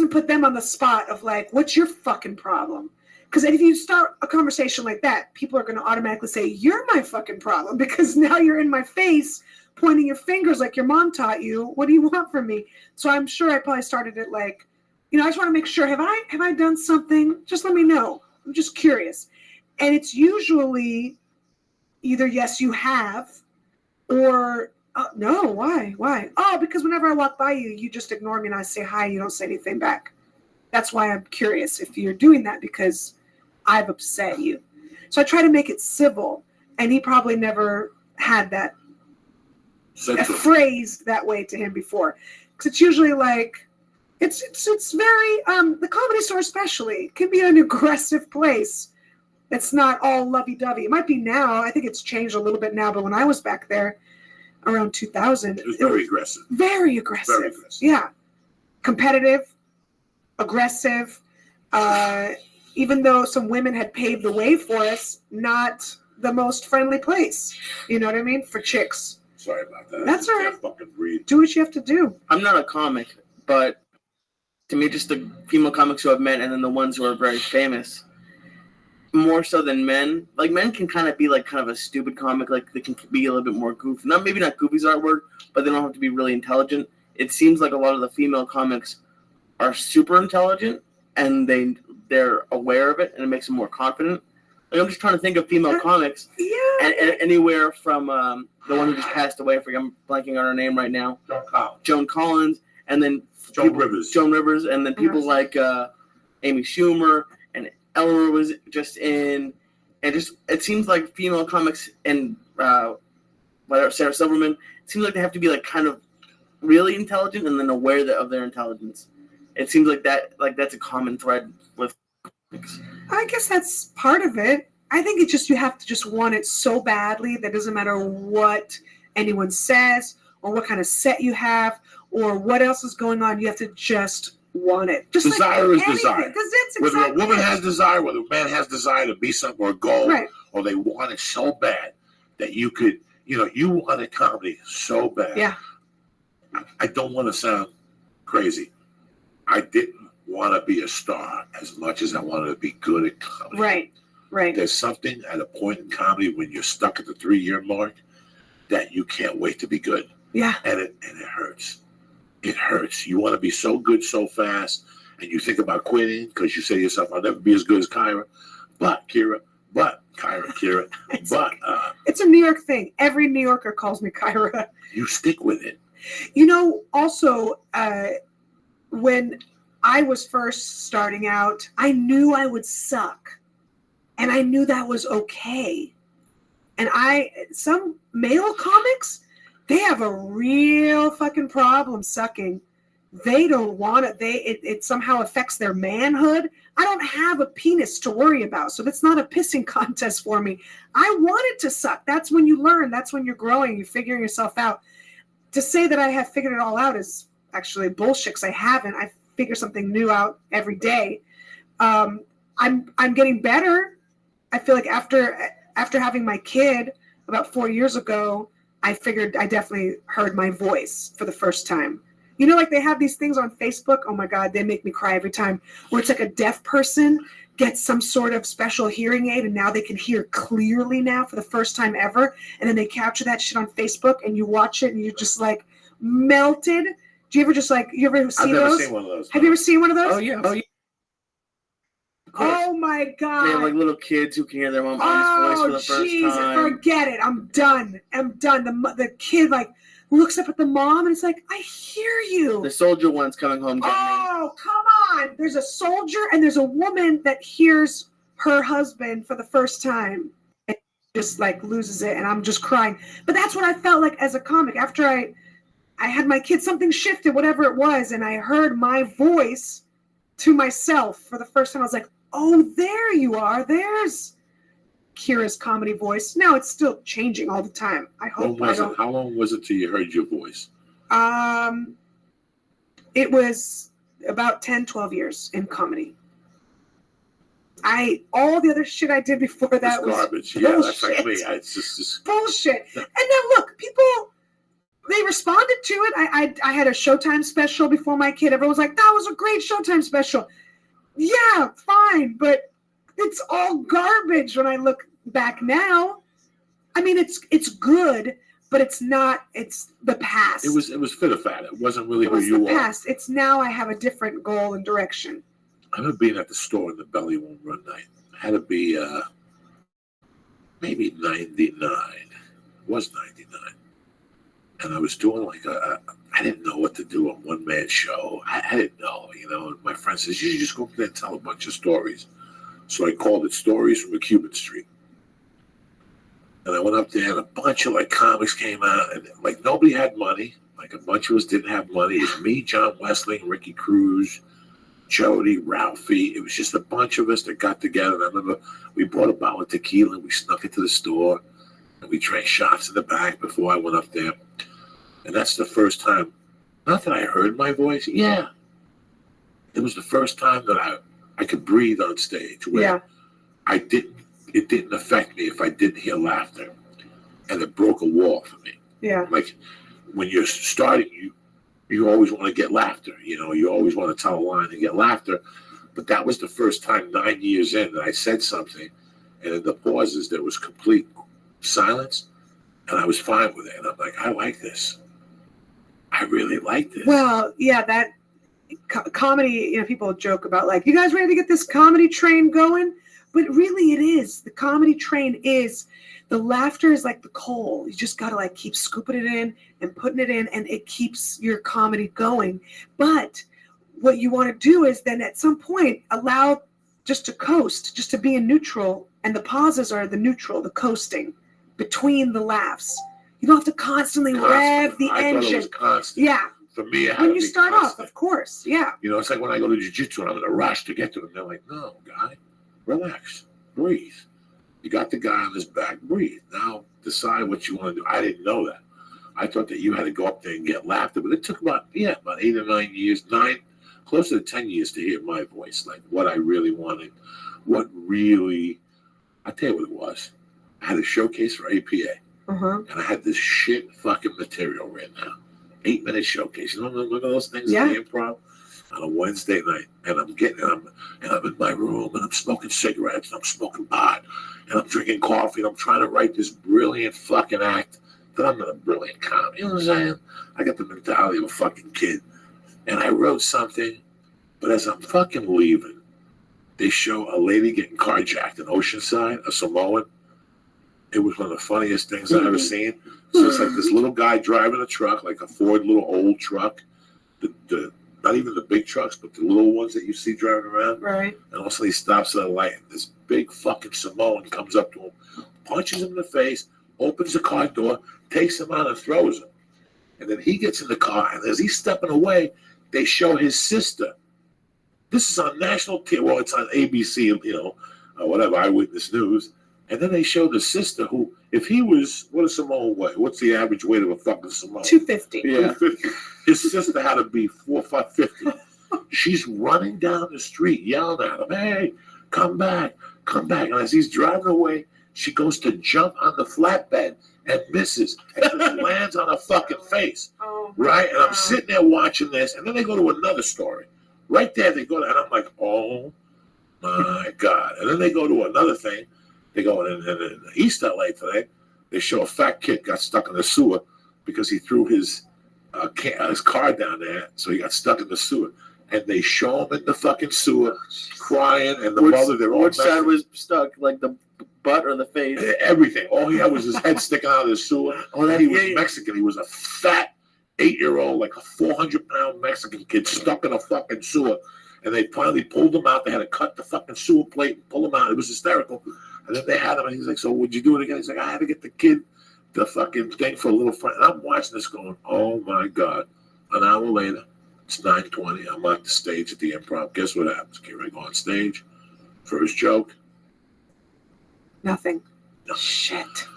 put them on the spot of like, what's your fucking problem? Because if you start a conversation like that, people are going to automatically say, you're my fucking problem, because now you're in my face pointing your fingers like your mom taught you. What do you want from me? So I'm sure I probably started it like, I just want to make sure, have I done something? Just let me know. I'm just curious. And it's usually either yes, you have, or no, why? Oh, because whenever I walk by you, you just ignore me and I say hi, you don't say anything back. That's why I'm curious if you're doing that because I've upset you. So I try to make it civil, and he probably never had that phrased that way to him before. Because it's usually like, it's very, the Comedy Store especially can be an aggressive place. It's not all lovey-dovey. It might be now. I think it's changed a little bit now, but when I was back there around 2000, it was very aggressive. Very aggressive. Very aggressive. Yeah. Competitive, aggressive. Even though some women had paved the way for us, not the most friendly place. You know what I mean? For chicks. Sorry about that. That's all right. Fucking breathe. Do what you have to do. I'm not a comic, but to me, just the female comics who I've met and then the ones who are very famous, more so than men. Like, men can kind of be like kind of a stupid comic. Like, they can be a little bit more goofy. Maybe not goofy is the right word, but they don't have to be really intelligent. It seems like a lot of the female comics are super intelligent and they're aware of it, and it makes them more confident. Like, I'm just trying to think of female comics. Yeah. And anywhere from the one who just passed away, I'm blanking on her name right now. Joan Collins, and then Joan Rivers, and then people like Amy Schumer, and Eleanor was just in, and just it seems like female comics and Sarah Silverman, it seems like they have to be like kind of really intelligent and then aware of their intelligence. It seems like that's a common thread with comics. I guess that's part of it. I think it's just you have to just want it so badly that it doesn't matter what anyone says or what kind of set you have or what else is going on. You have to just want it. Just desire like is anything, desire. Exactly whether a woman has desire, whether a man has desire to be something or a goal, right, or they want it so bad that you could, you wanted comedy so bad. Yeah. I don't want to sound crazy. I didn't want to be a star as much as I wanted to be good at comedy. Right. There's something at a point in comedy when you're stuck at the 3-year mark that you can't wait to be good. Yeah. And it hurts. It hurts. You want to be so good so fast, and you think about quitting because you say to yourself, I'll never be as good as Kyra. But Kira. But it's a New York thing. Every New Yorker calls me Kyra. You stick with it. Also, when I was first starting out, I knew I would suck. And I knew that was okay. And some male comics, they have a real fucking problem sucking. They don't want it. It somehow affects their manhood. I don't have a penis to worry about, so that's not a pissing contest for me. I want it to suck. That's when you learn. That's when you're growing. You're figuring yourself out. To say that I have figured it all out is actually bullshit, because I haven't. I figure something new out every day. I'm getting better. I feel like after having my kid about 4 years ago, I figured I definitely heard my voice for the first time. Like they have these things on Facebook. Oh my God, they make me cry every time. Where it's like a deaf person gets some sort of special hearing aid and now they can hear clearly now for the first time ever. And then they capture that shit on Facebook and you watch it and you're just like melted. Do you ever see those? I've never seen one of those. Have you ever seen one of those? Oh yeah. Oh my God. They have like little kids who can hear their mom's voice for the first time. Forget it. I'm done. The kid looks up at the mom and it's like, I hear you. The soldier one's coming home. Oh, come on. There's a soldier and there's a woman that hears her husband for the first time. just like loses it and I'm just crying. But that's what I felt like as a comic. After I had my kids, something shifted, whatever it was, and I heard my voice to myself for the first time. I was like, oh, there you are. There's Kira's comedy voice. Now it's still changing all the time. I hope How long was it till you heard your voice? It was about 10, 12 years in comedy. All the other shit I did before that was garbage. Bullshit. Yeah, that's like me. It's just bullshit. And then look, people, they responded to it. I had a Showtime special before my kid. Everyone was like, that was a great Showtime special. Yeah, fine, but it's all garbage when I look back now. I mean, it's good, but it's not. It's the past. it was fit or fat. It wasn't really It was who you the are. past. It's now I have a different goal and direction. I remember being at the store in the belly one night. It had to be maybe 99. It was 99. And I was doing like I didn't know what to do, a one-man show. I didn't know, and my friend says, you should just go up there and tell a bunch of stories. So I called it Stories from a Cuban Street. And I went up there and a bunch of like comics came out and like nobody had money. Like a bunch of us didn't have money. It was me, John Wesley, Ricky Cruz, Jody, Ralphie. It was just a bunch of us that got together. And I remember we bought a bottle of tequila and we snuck into the store and we drank shots in the back before I went up there. And that's the first time, not that I heard my voice. Yeah. It was the first time that I could breathe on stage where it didn't affect me if I didn't hear laughter. And it broke a wall for me. Yeah. Like when you're starting, you always want to get laughter. You always want to tell a line and get laughter. But that was the first time 9 years in that I said something. And in the pauses, there was complete silence. And I was fine with it. And I'm like, I like this. I really like this. Well, yeah, that comedy, people joke about like, you guys ready to get this comedy train going? But really it is. The comedy train is, the laughter is like the coal. You just got to like keep scooping it in and putting it in and it keeps your comedy going. But what you want to do is then at some point allow just to coast, just to be in neutral. And the pauses are the neutral, the coasting between the laughs. You don't have to constantly rev the I engine. thought it was constant. Yeah. For me, it had When to you be start constant. off, of course. Yeah. It's like when I go to jiu-jitsu and I'm in a rush to get to it. They're like, no, guy, relax, breathe. You got the guy on his back, breathe. Now decide what you want to do. I didn't know that. I thought that you had to go up there and get laughter, but it took about 8 or 9 years, closer to 10 years to hear my voice, like what I really wanted, I'll tell you what it was. I had a showcase for APA. Uh-huh. And I had this shit fucking material right now. 8-minute showcase. You know one of those things Yeah. in the improv? On a Wednesday night. And I'm in my room and I'm smoking cigarettes and I'm smoking pot and I'm drinking coffee and I'm trying to write this brilliant fucking act that I'm not a brilliant comic. You know what I'm saying? I got the mentality of a fucking kid. And I wrote something, but as I'm fucking leaving, they show a lady getting carjacked in Oceanside, a Samoan. It was one of the funniest things I've ever seen. So it's like this little guy driving a truck, like a Ford little old truck. The not even the big trucks, but the little ones that you see driving around. Right. And all of a sudden he stops at a light. And this big fucking Samoan comes up to him, punches him in the face, opens the car door, takes him out and throws him. And then he gets in the car, and as he's stepping away, they show his sister. This is on national TV. Well, it's on ABC, whatever, Eyewitness News. And then they show the sister who, if he was, what does Samoan weigh? What's the average weight of a fucking Samoan? 250. Yeah. 250. His sister had to be 4, 5, 50. She's running down the street, yelling at him, hey, come back, come back. And as he's driving away, she goes to jump on the flatbed and misses and just lands on her fucking face. Oh, Right? And I'm wow. sitting there watching this, and then they go to another story. Right there, they go to, and I'm like, oh my God. And then they go to another thing. They go in East LA today. They show a fat kid got stuck in the sewer because he threw his car down there, so he got stuck in the sewer. And they show him in the fucking sewer, crying, and the mother, they're all Which side messing- was stuck, like the butt or the face? everything. All he had was his head sticking out of the sewer. Oh, that- He was yeah. Mexican. He was a fat 8-year-old, like a 400-pound Mexican kid stuck in a fucking sewer. And they finally pulled him out. They had to cut the fucking sewer plate and pull him out. It was hysterical. And And then they had him, and he's like, so would you do it again? He's like, I had to get the kid the fucking thing for a little friend. And I'm watching this going, oh my God. An hour later, it's 9:20. I'm on the stage at the Improv. Guess what happens? Here I go on stage. First joke. Nothing. No. Shit.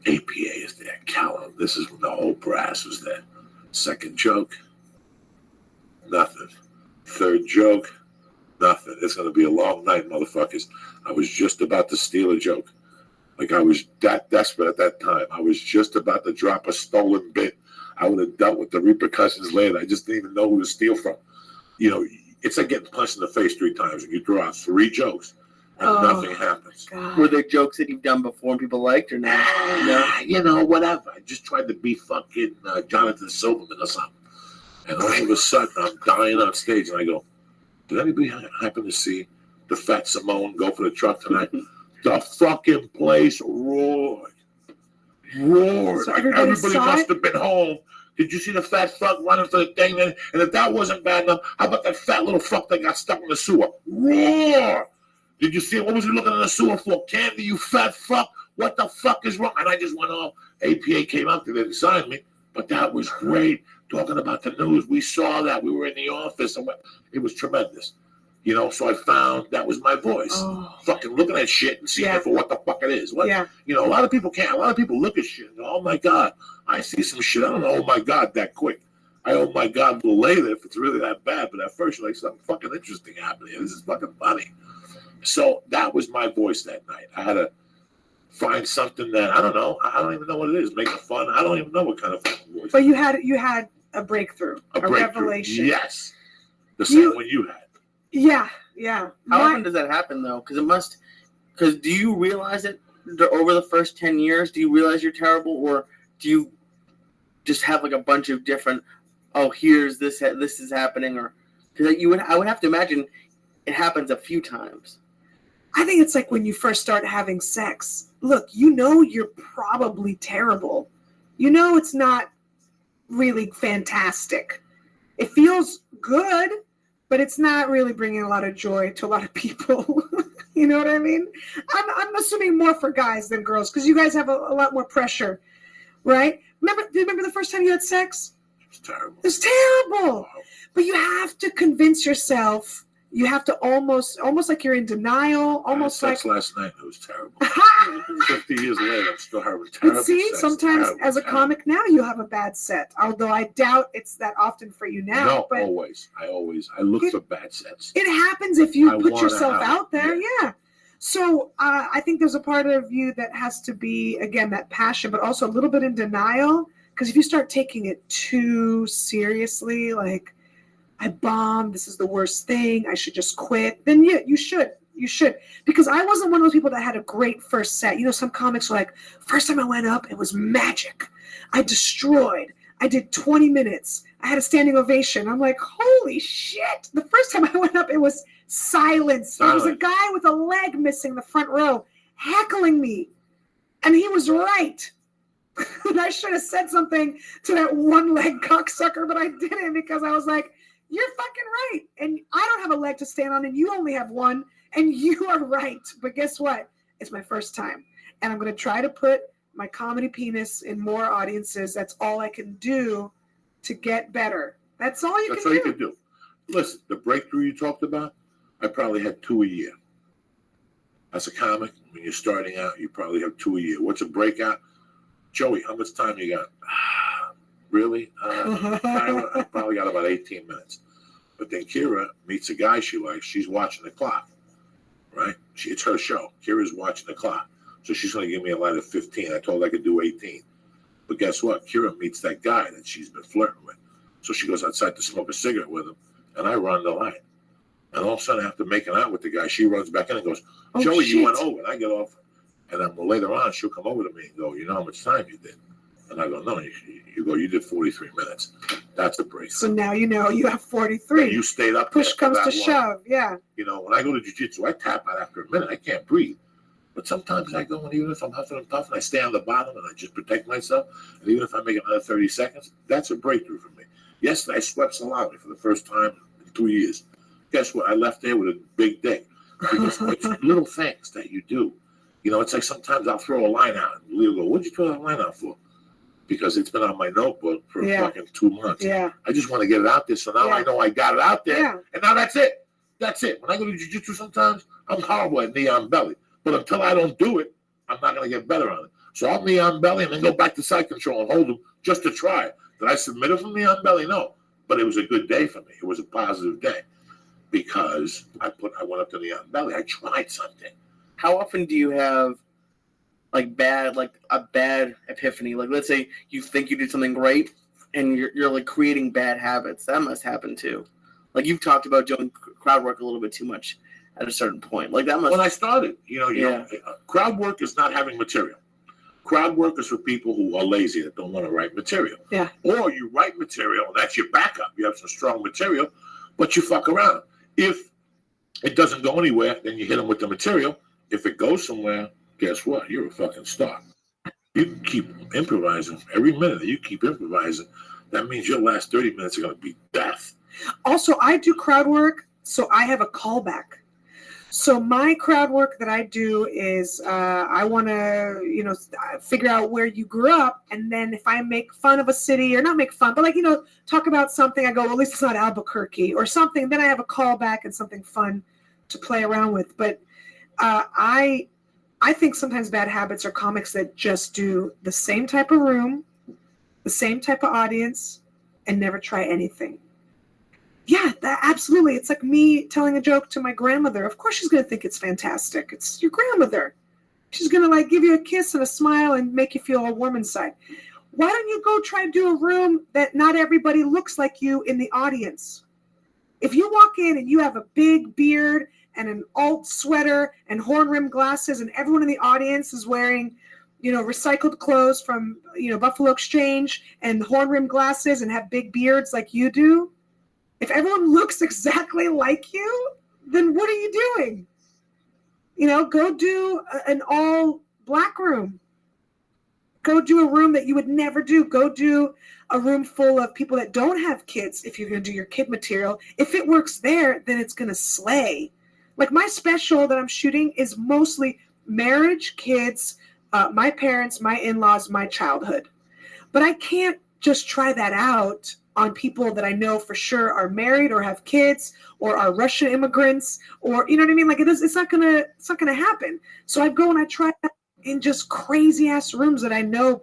APA is there. Callum. This is when the whole brass was there. Second joke. Nothing. Third joke. Nothing. It's going to be a long night, motherfuckers. I was just about to steal a joke. Like, I was that desperate at that time. I was just about to drop a stolen bit. I would have dealt with the repercussions later. I just didn't even know who to steal from. You know, it's like getting punched in the face 3 times. You throw out 3 jokes and nothing happens. God. Were there jokes that you've done before and people liked or not? No? You know, whatever. I just tried to be fucking Jonathan Silverman or something. And all of a sudden, I'm dying on stage, and I go, did anybody happen to see the Fat Simone go for the truck tonight? The fucking place roared. Roared. So Like everybody everybody saw must it? have been home. Did you see the fat fuck running for the thing? And if that wasn't bad enough, how about that fat little fuck that got stuck in the sewer? Roar! Did you see it? What was he looking in the sewer for? Candy, you fat fuck. What the fuck is wrong? And I just went off. APA came up, they didn't sign me. But that was great. Talking about the news. We saw that. We were in the office. And it was tremendous. You know, so I found that was my voice. Oh. Fucking looking at shit and seeing it for what the fuck it is. What, Yeah. You know, a lot of people can't. A lot of people look at shit and go, oh my God, I see some shit. I don't know, oh my God, that quick. I oh my God a little later if it's really that bad. But at first, you're like, something fucking interesting happening. This is fucking funny. So that was my voice that night. I had to find something that, I don't know. I don't even know what it is. Make it fun. I don't even know what kind of voice. But you had a breakthrough, a breakthrough. revelation. Yes. The same one you had. Yeah, yeah. How often does that happen though? Because do you realize it over the first 10 years? Do you realize you're terrible, or do you just have like a bunch of different? Oh, here's this is happening, or because I would have to imagine it happens a few times. I think it's like when you first start having sex. Look, you know you're probably terrible. You know it's not really fantastic. It feels good, but it's not really bringing a lot of joy to a lot of people. You know what I mean? I'm assuming more for guys than girls because you guys have a lot more pressure, right? Do you remember the first time you had sex? It was terrible. It was terrible. But you have to convince yourself. You have to almost like you're in denial, almost I had like. sex last night. It was terrible. 50 years later, I'm still having But terrible see, sex. sometimes Terrible, as a terrible. comic now you have a bad set. Although I doubt it's that often for you now. No, but always. I look for bad sets. it happens if you I put wanna yourself have it, out there. Yeah. So I think there's a part of you that has to be, again, that passion, but also a little bit in denial. Because if you start taking it too seriously, like, I bombed, this is the worst thing, I should just quit, then yeah, you should. You should. Because I wasn't one of those people that had a great first set. You know, some comics are like, first time I went up, it was magic. I destroyed. I did 20 minutes. I had a standing ovation. I'm like, holy shit. The first time I went up, it was silence. There was a guy with a leg missing the front row heckling me. And he was right. And I should have said something to that one-leg cocksucker, but I didn't because I was like, you're fucking right. And I don't have a leg to stand on, and you only have one, and you are right. But guess what? It's my first time. And I'm going to try to put my comedy penis in more audiences. That's all I can do to get better. That's all you That's can all do. you can do. Listen, the breakthrough you talked about, I probably had 2 a year. As a comic, when you're starting out, you probably have 2 a year. What's a breakout? Joey, how much time you got? Really? I probably got about 18 minutes. But then Kira meets a guy she likes. She's watching the clock, right? It's her show. Kira's watching the clock. So she's going to give me a line of 15. I told her I could do 18. But guess what? Kira meets that guy that she's been flirting with. So she goes outside to smoke a cigarette with him, and I run the line. And all of a sudden, after making out with the guy, she runs back in and goes, Joey, you went over. And I get off. And then later on, she'll come over to me and go, you know how much time you did? And I go, no, you did 43 minutes. That's a break. So now you know you have 43. And you stayed up Push there for comes to that long. shove, yeah. You know, when I go to jiu-jitsu, I tap out after a minute. I can't breathe. But sometimes I go, and even if I'm huffing and puffing, I stay on the bottom and I just protect myself. And even if I make another 30 seconds, that's a breakthrough for me. Yesterday, I swept salami for the first time in 2 years. Guess what? I left there with a big dick. Because it's little things that you do. You know, it's like sometimes I'll throw a line out. And Leo go, what'd you throw that line out for? Because it's been on my notebook for fucking 2 months. Yeah. I just want to get it out there. So now I know I got it out there. Yeah. And now that's it. That's it. When I go to jiu-jitsu sometimes, I'm horrible at knee on belly. But until I don't do it, I'm not going to get better on it. So I'll knee on belly and then go back to side control and hold them just to try. Did I submit it from knee on belly? No. But it was a good day for me. It was a positive day. Because I went up to knee on belly. I tried something. How often do you have a bad epiphany? Like, let's say you think you did something great and you're like creating bad habits. That must happen too. Like, you've talked about doing crowd work a little bit too much at a certain point. Like, that must. When I started, you know, crowd work is not having material. Crowd work is for people who are lazy, that don't want to write material. Yeah. Or you write material, and that's your backup. You have some strong material, but you fuck around. If it doesn't go anywhere, then you hit them with the material. If it goes somewhere, guess what? You're a fucking star. You keep improvising. Every minute that you keep improvising, that means your last 30 minutes are going to be death. Also, I do crowd work, so I have a callback. So my crowd work that I do is I want to, you know, figure out where you grew up, and then if I make fun of a city, or not make fun, but like, you know, talk about something, I go, well, at least it's not Albuquerque or something. Then I have a callback and something fun to play around with. But I think sometimes bad habits are comics that just do the same type of room, the same type of audience, and never try anything. Yeah, absolutely. It's like me telling a joke to my grandmother. Of course she's going to think it's fantastic. It's your grandmother. She's going to like give you a kiss and a smile and make you feel all warm inside. Why don't you go try to do a room that not everybody looks like you in the audience? If you walk in and you have a big beard and an alt sweater and horn-rimmed glasses, and everyone in the audience is wearing, you know, recycled clothes from, you know, Buffalo Exchange and horn-rimmed glasses and have big beards like you do, if everyone looks exactly like you, then what are you doing? You know, go do an all-black room. Go do a room that you would never do. Go do a room full of people that don't have kids if you're going to do your kid material. If it works there, then it's going to slay. Like, my special that I'm shooting is mostly marriage, kids, my parents, my in-laws, my childhood. But I can't just try that out on people that I know for sure are married or have kids or are Russian immigrants, or, you know what I mean? Like, it's not gonna happen. So I go and I try in just crazy ass rooms that I know,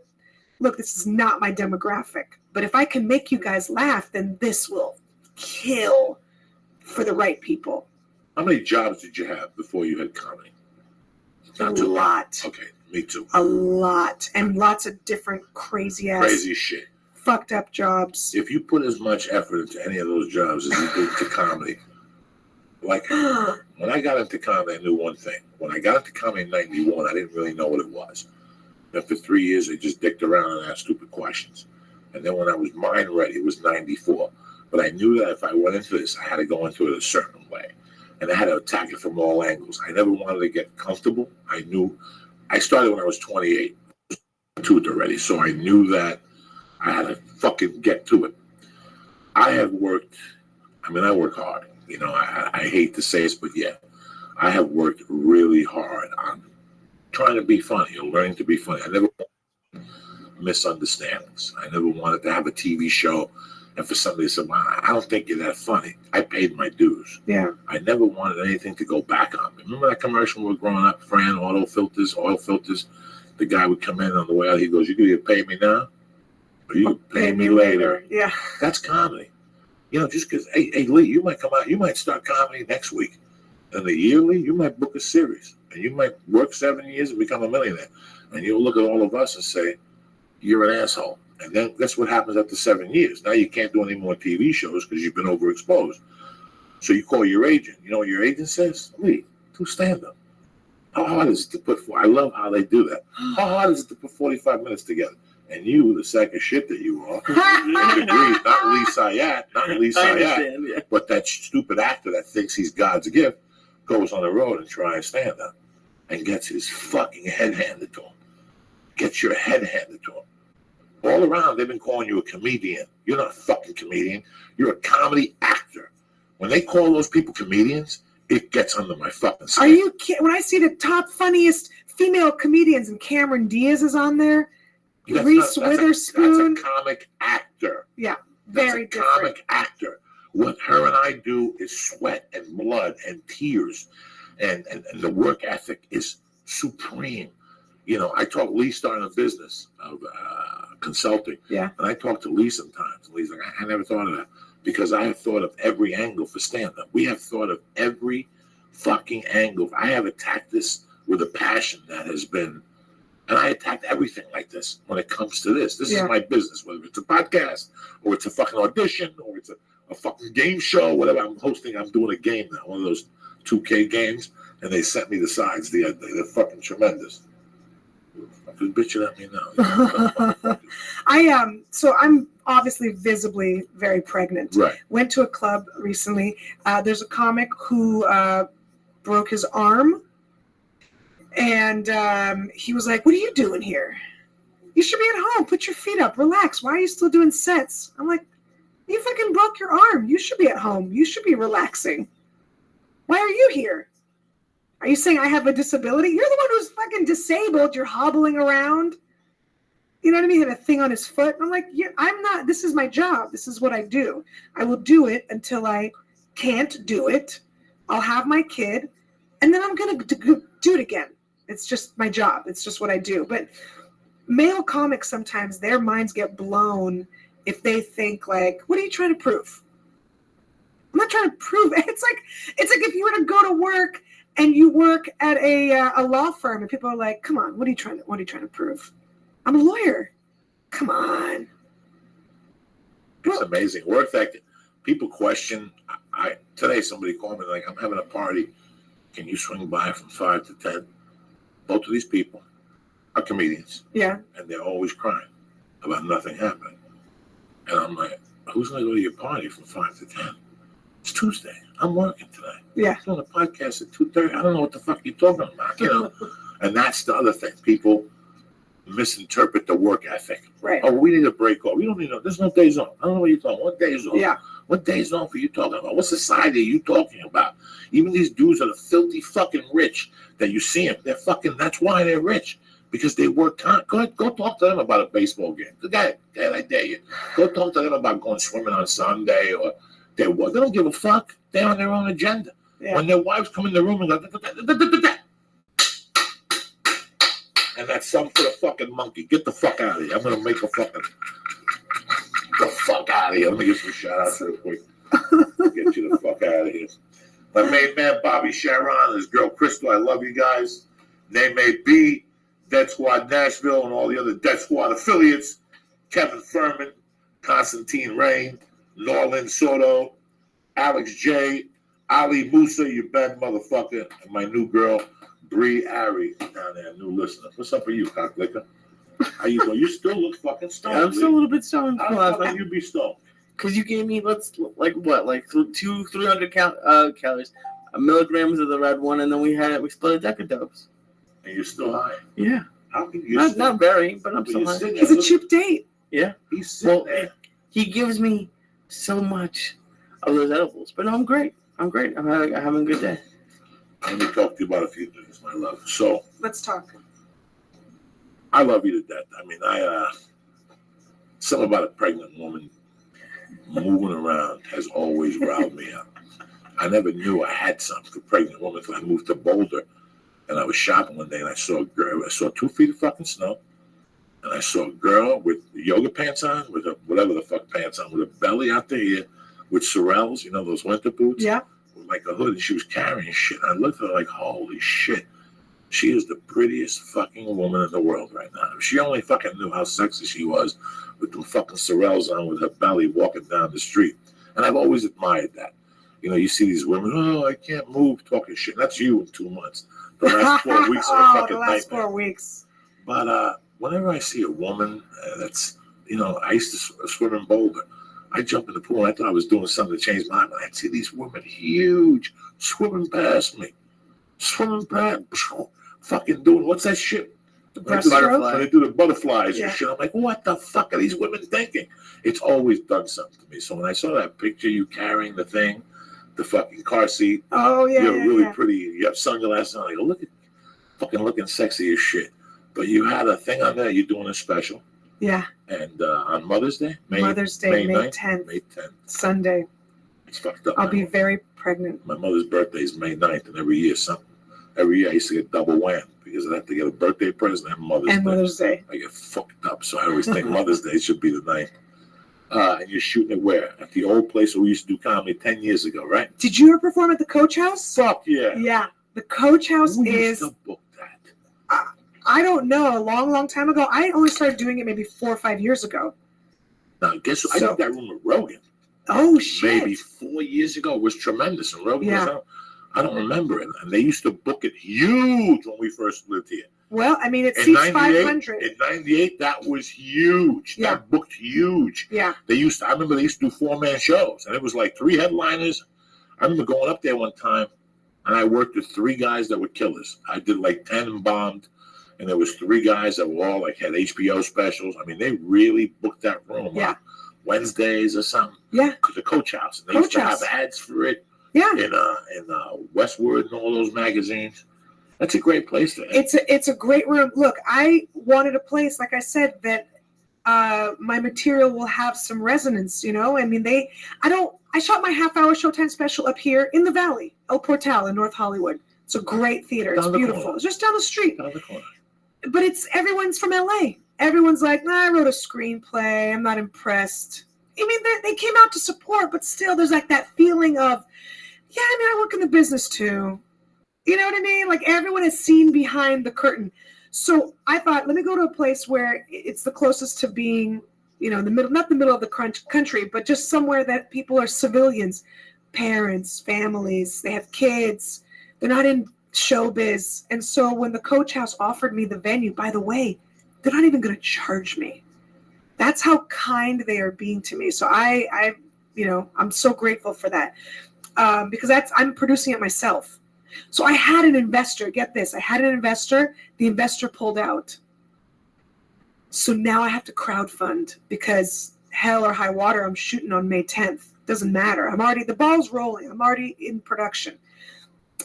look, this is not my demographic, but if I can make you guys laugh, then this will kill for the right people. How many jobs did you have before you had comedy? A lot. Okay, me too. A lot. And lots of different crazy shit. Fucked up jobs. If you put as much effort into any of those jobs as you did into comedy, like when I got into comedy, I knew one thing. When I got into comedy in 91, I didn't really know what it was. And for 3 years, I just dicked around and asked stupid questions. And then when I was mind ready, it was 94. But I knew that if I went into this, I had to go into it a certain way. And I had to attack it from all angles. I never wanted to get comfortable. I started when I was 28, tooth already. So I knew that I had to fucking get to it. I work hard. You know, I hate to say this, but yeah, I have worked really hard on trying to be funny or learning to be funny. I never wanted misunderstandings. I never wanted to have a TV show and for somebody to say, well, I don't think you're that funny. I paid my dues. Yeah. I never wanted anything to go back on me. Remember that commercial when we were growing up, Fran, oil filters? The guy would come in on the way out, he goes, you gonna pay me now? Or you pay me later. Yeah. That's comedy. You know, just because, hey, Lee, you might come out, you might start comedy next week. And the yearly, you might book a series. And you might work 7 years and become a millionaire. And you'll look at all of us and say, you're an asshole. And then guess what happens after 7 years? Now you can't do any more TV shows because you've been overexposed. So you call your agent. You know what your agent says? Lee, do stand-up. How hard is it to I love how they do that. How hard is it to put 45 minutes together? And you, the sack of shit that you are, not Lee Sayat, but that stupid actor that thinks he's God's gift, goes on the road and tries stand-up and gets his fucking head handed to him. Gets your head handed to him. All around, they've been calling you a comedian. You're not a fucking comedian. You're a comedy actor. When they call those people comedians, it gets under my fucking skin. Are you kidding? When I see the top funniest female comedians, and Cameron Diaz is on there. That's Reese not- that's Witherspoon. That's a comic actor. Yeah, That's very a different. comic actor. What her and I do is sweat and blood and tears, and the work ethic is supreme. You know, I talk Lee starting a business of consulting. Yeah. And I talk to Lee sometimes. And Lee's like, I never thought of that because I have thought of every angle for stand-up. We have thought of every fucking angle. I have attacked this with a passion that has been, and I attacked everything like this when it comes to this. This is my business, whether it's a podcast or it's a fucking audition or it's a fucking game show, whatever I'm hosting. I'm doing a game now, one of those 2K games, and they sent me the sides. They're fucking tremendous. Fucking bitching at me now. So I'm obviously visibly very pregnant. Right. Went to a club recently. There's a comic who broke his arm, and he was like, "What are you doing here? You should be at home. Put your feet up. Relax. Why are you still doing sets?" I'm like, "You fucking broke your arm. You should be at home. You should be relaxing. Why are you here? Are you saying I have a disability? You're the one who's fucking disabled. You're hobbling around." You know what I mean? He had a thing on his foot. I'm like, I'm not. This is my job. This is what I do. I will do it until I can't do it. I'll have my kid, and then I'm going to do it again. It's just my job. It's just what I do. But male comics, sometimes their minds get blown if they think like, what are you trying to prove? I'm not trying to prove. It's like if you were to go to work and you work at a law firm and people are like, come on, what are you trying to prove? I'm a lawyer. Come on. It's amazing. Work ethic. People question. Today somebody called me like, I'm having a party. Can you swing by from 5 to 10? Both of these people are comedians. Yeah. And they're always crying about nothing happening. And I'm like, who's going to go to your party from 5 to 10? It's Tuesday. I'm working today. Yeah. I'm doing a podcast at 2:30. I don't know what the fuck you're talking about, you know? And that's the other thing. People misinterpret the work ethic. Right. Oh, we need a break off. We don't need no. There's no days off. I don't know what you're talking. What days off? Yeah. What days off are you talking about? What society are you talking about? Even these dudes are the filthy fucking rich that you see them. They're fucking. That's why they're rich, because they work time. Go talk to them about a baseball game. Go ahead, I dare you. Go talk to them about going swimming on Sunday or they don't give a fuck. They're on their own agenda. Yeah. When their wives come in the room and go. And that's something for the fucking monkey. Get the fuck out of here. I'm going to make a fucking... Get the fuck out of here. Let me get some shout-outs real quick. Get you the fuck out of here. My main man, Bobby Sharon, his girl, Crystal, I love you guys. Name B, Dead Squad Nashville, and all the other Dead Squad affiliates. Kevin Furman, Constantine Rain, Norlin Soto, Alex J, Ali Musa, you bad motherfucker, and my new girl, Bree Ari, down there, new listener. What's up with you, cocklicker? How you doing? You still look fucking stoned. I'm still a little bit stoned. How the fuck you be stoned? Because you gave me, 300 calories, milligrams of the red one, and then we split a deck of dopes. And you're still high? Yeah. How can you not very, but I'm still high. He's a cheap date. Yeah. He's sitting there. He gives me so much of those edibles, but no, I'm great. I'm having a good day. Let me talk to you about a few things, my love. So, Let's talk. I love you to death. I mean, something about a pregnant woman moving around has always riled me up. I never knew I had something for pregnant women until I moved to Boulder, and I was shopping one day, and I saw a girl. I saw 2 feet of fucking snow, and I saw a girl with yoga pants on, with whatever the fuck pants on, with a belly out there here, with Sorels, you know, those winter boots. Yeah. With like a hood, and she was carrying shit. And I looked at her like, holy shit. She is the prettiest fucking woman in the world right now. If she only fucking knew how sexy she was with them fucking Sorels on with her belly walking down the street. And I've always admired that. You know, you see these women, oh, I can't move, talking shit. That's you in 2 months. The last 4 weeks are a fucking the last nightmare. 4 weeks. But whenever I see a woman that's, you know, I used to swim in Boulder. I jump in the pool and I thought I was doing something to change my mind. I'd see these women huge swimming past me. Fucking doing, what's that shit? The When they breaststroke. do the butterflies Yeah. and shit. I'm like, what the fuck are these women thinking? It's always done something to me. So when I saw that picture, you carrying the thing, the fucking car seat, Oh, yeah. you're really yeah. pretty. You have sunglasses on. I go, look at fucking looking sexy as shit. But you had a thing on there. You're doing a special, Yeah. and on Mother's Day, Mother's Day, May 9th? 10th. May 10th. Sunday. It's fucked up. I'll be very pregnant. My mother's birthday is May 9th, and every year I used to get double wham because I have to get a birthday present and Mother's Day. I get fucked up, so I always think Mother's Day should be the 9th. And you're shooting it where? At the old place where we used to do comedy 10 years ago, right? Did you ever perform at the Coach House? Fuck yeah. Yeah. The Coach House Who is... used to book that? I don't know. A long, long time ago. I only started doing it maybe 4 or 5 years ago. Now, guess what? I did that room with Rogan. Oh, shit. Maybe 4 years ago. It was tremendous. And Rogan Yeah. was out. I don't remember it. And they used to book it huge when we first lived here. Well, I mean, it In seats 98, 500. in 98, that was huge. Yeah. That booked huge. Yeah. I remember they used to do 4-man shows, and it was like 3 headliners. I remember going up there one time, and I worked with 3 guys that were killers. I did like 10 and bombed, and there was 3 guys that were all like had HBO specials. I mean, they really booked that room on Wednesdays or something. Yeah. The Coach House. And they used to have ads for it. Yeah. In Westwood and all those magazines. That's a great place to end. It's a great room. Look, I wanted a place, like I said, that my material will have some resonance, you know? I mean, I shot my half-hour Showtime special up here in the Valley, El Portal in North Hollywood. It's a great theater. It's beautiful. It's just down the street. Down the corner. But everyone's from LA. Everyone's like, I wrote a screenplay. I'm not impressed. I mean, they came out to support, but still there's like that feeling of, yeah, I mean, I work in the business too. You know what I mean? Like everyone is seen behind the curtain. So I thought, let me go to a place where it's the closest to being, you know, in the middle, not the middle of the country, but just somewhere that people are civilians, parents, families, they have kids. They're not in showbiz. And so when the Coach House offered me the venue, by the way, they're not even going to charge me. That's how kind they are being to me. So I you know, I'm so grateful for that because I'm producing it myself. So I had an investor. Get this. I had an investor. The investor pulled out. So now I have to crowdfund because hell or high water, I'm shooting on May 10th. Doesn't matter. The ball's rolling. I'm already in production.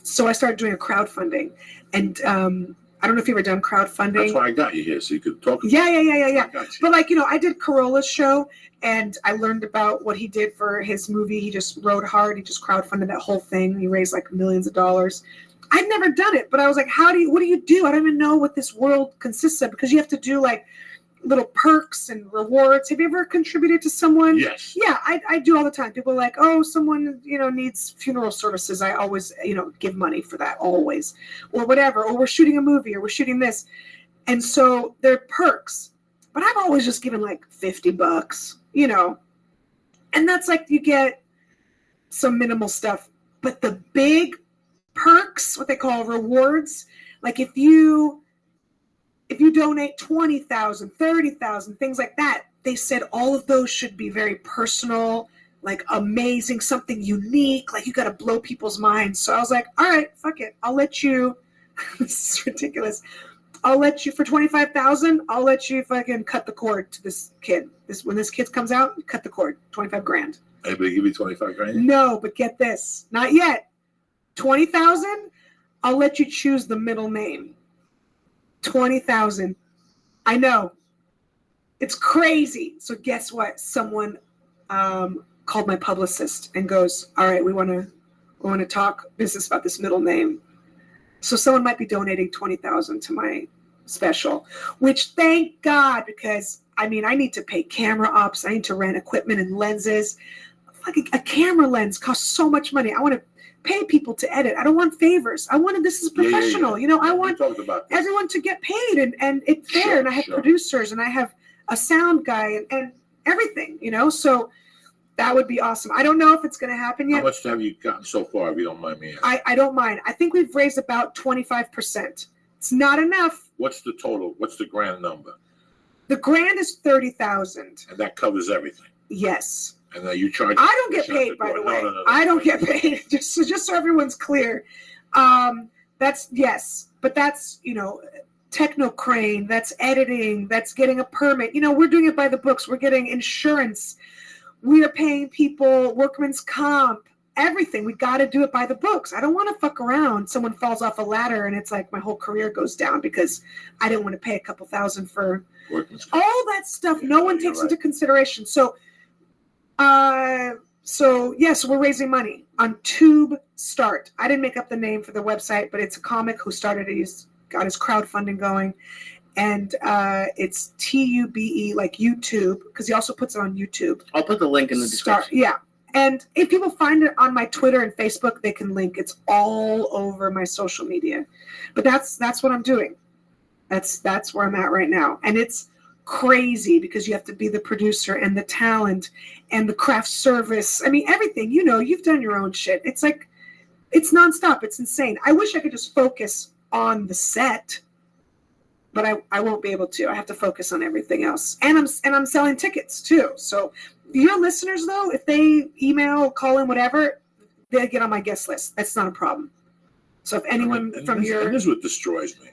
So I started doing a crowdfunding. And I don't know if you've ever done crowdfunding. That's why I got you here, so you could talk. Yeah. But like, you know, I did Corolla's show and I learned about what he did for his movie. He just rode hard. He just crowdfunded that whole thing. He raised like millions of dollars. I'd never done it, but I was like, what do you do? I don't even know what this world consists of because you have to do like little perks and rewards. Have you ever contributed to someone? Yes. Yeah, I do all the time. People are like, oh, someone, you know, needs funeral services. I always, you know, give money for that always or whatever. Or we're shooting a movie or we're shooting this. And so they're perks. But I've always just given like $50, you know. And that's like you get some minimal stuff. But the big perks, what they call rewards, like if you donate 20,000, 30,000, things like that, they said all of those should be very personal, like amazing, something unique, like you got to blow people's minds. So I was like, all right, fuck it. I'll let you, this is ridiculous. I'll let you, for 25,000, I'll let you fucking cut the cord to this kid. When this kid comes out, cut the cord, 25 grand. Anybody give you 25 grand? No, but get this, not yet. 20,000, I'll let you choose the middle name. 20,000. I know. It's crazy. So guess what? Someone called my publicist and goes, all right, we want to talk business about this middle name. So someone might be donating 20,000 to my special, which thank God, because I mean, I need to pay camera ops. I need to rent equipment and lenses. Fucking a camera lens costs so much money. I want to pay people to edit. I don't want favors. This is professional. You know, I want everyone to get paid and it's fair. And I have producers and I have a sound guy and everything, you know, so that would be awesome. I don't know if it's going to happen yet. How much have you gotten so far, if you don't mind me asking? I don't mind. I think we've raised about 25%. It's not enough. What's the total? What's the grand number? The grand is 30,000. And that covers everything. Yes. And then you charge. I don't get paid, by the way. No. I don't get paid. Just so everyone's clear. That's yes, but that's, you know, techno crane. That's editing. That's getting a permit. You know, we're doing it by the books. We're getting insurance. We are paying people workman's comp. everything. We got to do it by the books. I don't want to fuck around. Someone falls off a ladder and it's like my whole career goes down because I didn't want to pay a couple thousand for all that stuff. No one takes into consideration. So, yes, we're raising money on Tube Start. I didn't make up the name for the website, but it's a comic who started it. He's got his crowdfunding going. And it's TUBE, like YouTube, because he also puts it on YouTube. I'll put the link in the description. Yeah. And if people find it on my Twitter and Facebook, they can link. It's all over my social media. But that's what I'm doing. That's where I'm at right now. And it's crazy because you have to be the producer and the talent and the craft service. I mean, everything. You've done your own shit. It's like, it's nonstop. It's insane. I wish I could just focus on the set, but I won't be able to. I have to focus on everything else. And I'm selling tickets too. So your listeners, though, if they email, call in, whatever, they get on my guest list. That's not a problem. So if anyone and from this, your... And this is what destroys me,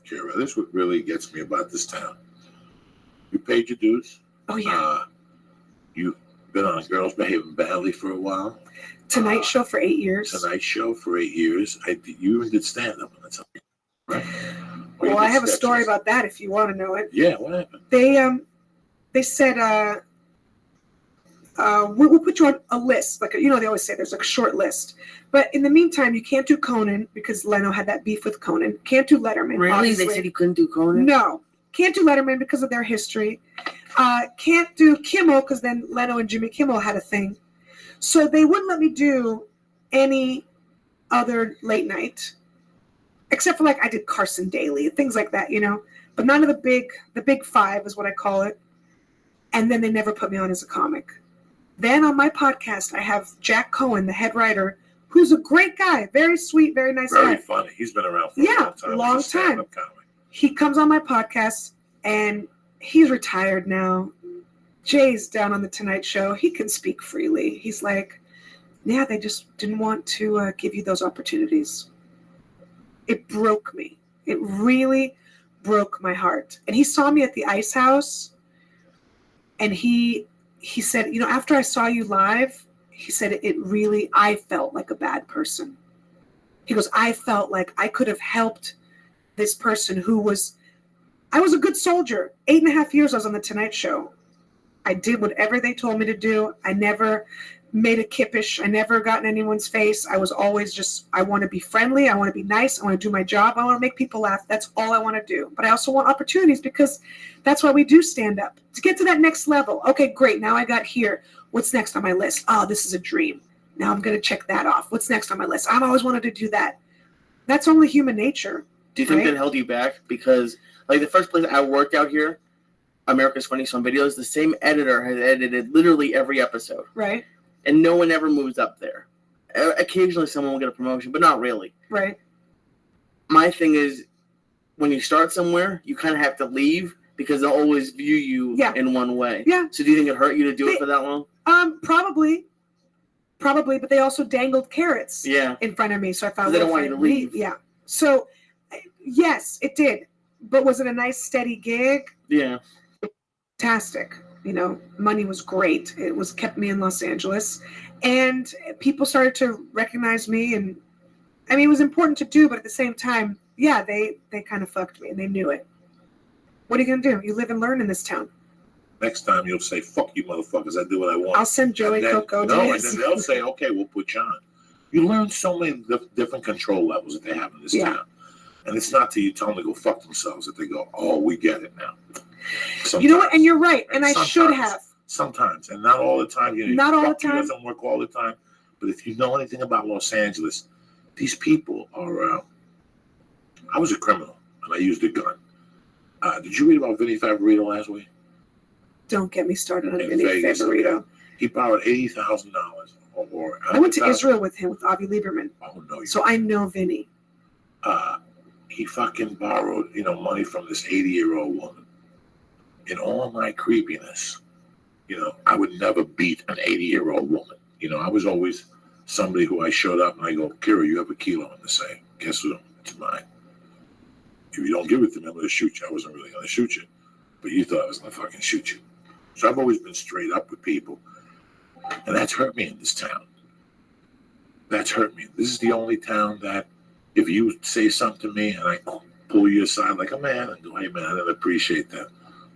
Kira. This is what really gets me about this town. You paid your dues. Oh, yeah. You've been on Girls Behaving Badly for a while. Tonight Show for 8 years. Tonight Show for 8 years. You even did stand-up on that, right? Well, I have a story about that if you want to know it. Yeah, what happened? They said... we'll put you on a list. Like, they always say there's like a short list. But in the meantime, you can't do Conan because Leno had that beef with Conan. Can't do Letterman. Really? Obviously. They said you couldn't do Conan? No. Can't do Letterman because of their history. Can't do Kimmel because then Leno and Jimmy Kimmel had a thing. So they wouldn't let me do any other late night. Except for like I did Carson Daly, things like that, But none of the big five is what I call it. And then they never put me on as a comic. Then on my podcast, I have Jack Cohen, the head writer, who's a great guy, very sweet, very nice guy. Very funny. He's been around for a long time. He comes on my podcast, and he's retired now. Jay's down on the Tonight Show. He can speak freely. He's like, yeah, they just didn't want to give you those opportunities. It broke me. It really broke my heart. And he saw me at the Ice House, and he said, after I saw you live, he said, I felt like a bad person. He goes, I felt like I could have helped this person I was a good soldier. 8.5 years I was on the Tonight Show. I did whatever they told me to do. I never made a kippish. I never got in anyone's face. I was always just, I want to be friendly. I want to be nice. I want to do my job. I want to make people laugh. That's all I want to do. But I also want opportunities because that's why we do stand up. To get to that next level. Okay, great. Now I got here. What's next on my list? Oh, this is a dream. Now I'm going to check that off. What's next on my list? I've always wanted to do that. That's only human nature. Do you think that held you back? Because, like, the first place I worked out here, America's Funniest Home Videos, the same editor has edited literally every episode. Right. And no one ever moves up there. Occasionally someone will get a promotion, but not really. Right. My thing is, when you start somewhere, you kind of have to leave because they'll always view you in one way. Yeah. So do you think it hurt you to do it for that long? Probably, but they also dangled carrots in front of me. So I thought, they don't want you to leave. Yeah. So, yes, it did. But was it a nice, steady gig? Yeah. Fantastic. Money was great. It kept me in Los Angeles. And people started to recognize me. And, I mean, it was important to do, but at the same time, they kind of fucked me, and they knew it. What are you going to do? You live and learn in this town. Next time you'll say, fuck you motherfuckers, I do what I want. I'll send Joey Coco. And then they'll say, okay, we'll put you on. You learn so many different control levels that they have in this town. And it's not till you tell them to go fuck themselves that they go, oh, we get it now. Sometimes. You know what? And you're right. And I should have. Sometimes. And not all the time. Not all the time. It doesn't work all the time. But if you know anything about Los Angeles, these people are... I was a criminal, and I used a gun. Did you read about Vinny Favorito last week? Don't get me started on Vinny Favorito. He borrowed $80,000. I went to Israel with him, with Avi Lieberman. Oh, no. So I know Vinny. He fucking borrowed, money from this 80-year-old woman. In all my creepiness, I would never beat an 80-year-old woman. I was always somebody who I showed up and I go, Kira, you have a kilo in the safe. Guess what? It's mine. If you don't give it to me, I'm going to shoot you. I wasn't really going to shoot you, but you thought I was going to fucking shoot you. So I've always been straight up with people, and that's hurt me in this town. That's hurt me. This is the only town that if you say something to me and I pull you aside like a man and go, hey man, I didn't appreciate that.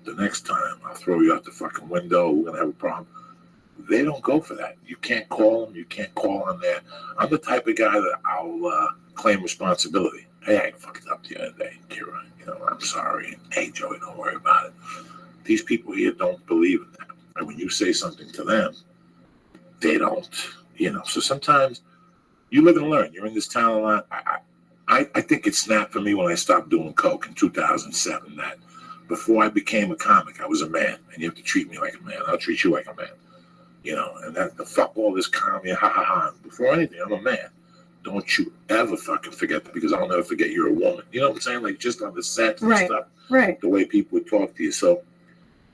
The next time I'll throw you out the fucking window. We're going to have a problem. They don't go for that. You can't call them. You can't call on there. I'm the type of guy that I'll claim responsibility. Hey, I fucked up the other day, Kira. You know, I'm sorry. Hey, Joey, don't worry about it. These people here don't believe in that. And when you say something to them, they don't. You know, so sometimes you live and learn. You're in this town a lot. I think it snapped for me when I stopped doing coke in 2007. That before I became a comic, I was a man, and you have to treat me like a man. I'll treat you like a man. You know, and that the fuck all this comedy, ha ha ha. Before anything, I'm a man. Don't you ever fucking forget that, because I'll never forget you're a woman. You know what I'm saying? Like just on the set and stuff, right? The way people would talk to you. So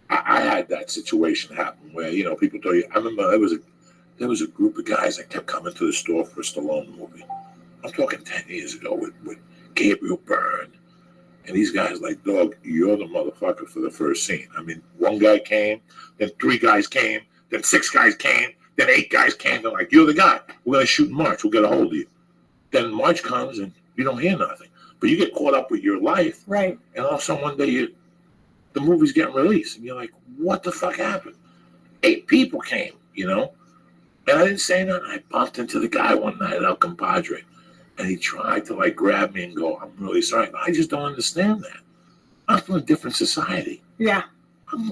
I had that situation happen where, you know, people told you. I remember there was a group of guys that kept coming to the store for a Stallone movie. I'm talking 10 years ago with Gabriel Byrne. And these guys like, dog, you're the motherfucker for the first scene. I mean, one guy came, then 3 guys came, then 6 guys came, then 8 guys came. They're like, you're the guy. We're going to shoot in March. We'll get a hold of you. Then March comes and you don't hear nothing. But you get caught up with your life. Right. And all of a sudden one day the movie's getting released. And you're like, what the fuck happened? 8 people came, you know? And I didn't say nothing. I bumped into the guy one night at El Compadre. And he tried to like grab me and go, I'm really sorry. But I just don't understand that. I'm from a different society. Yeah.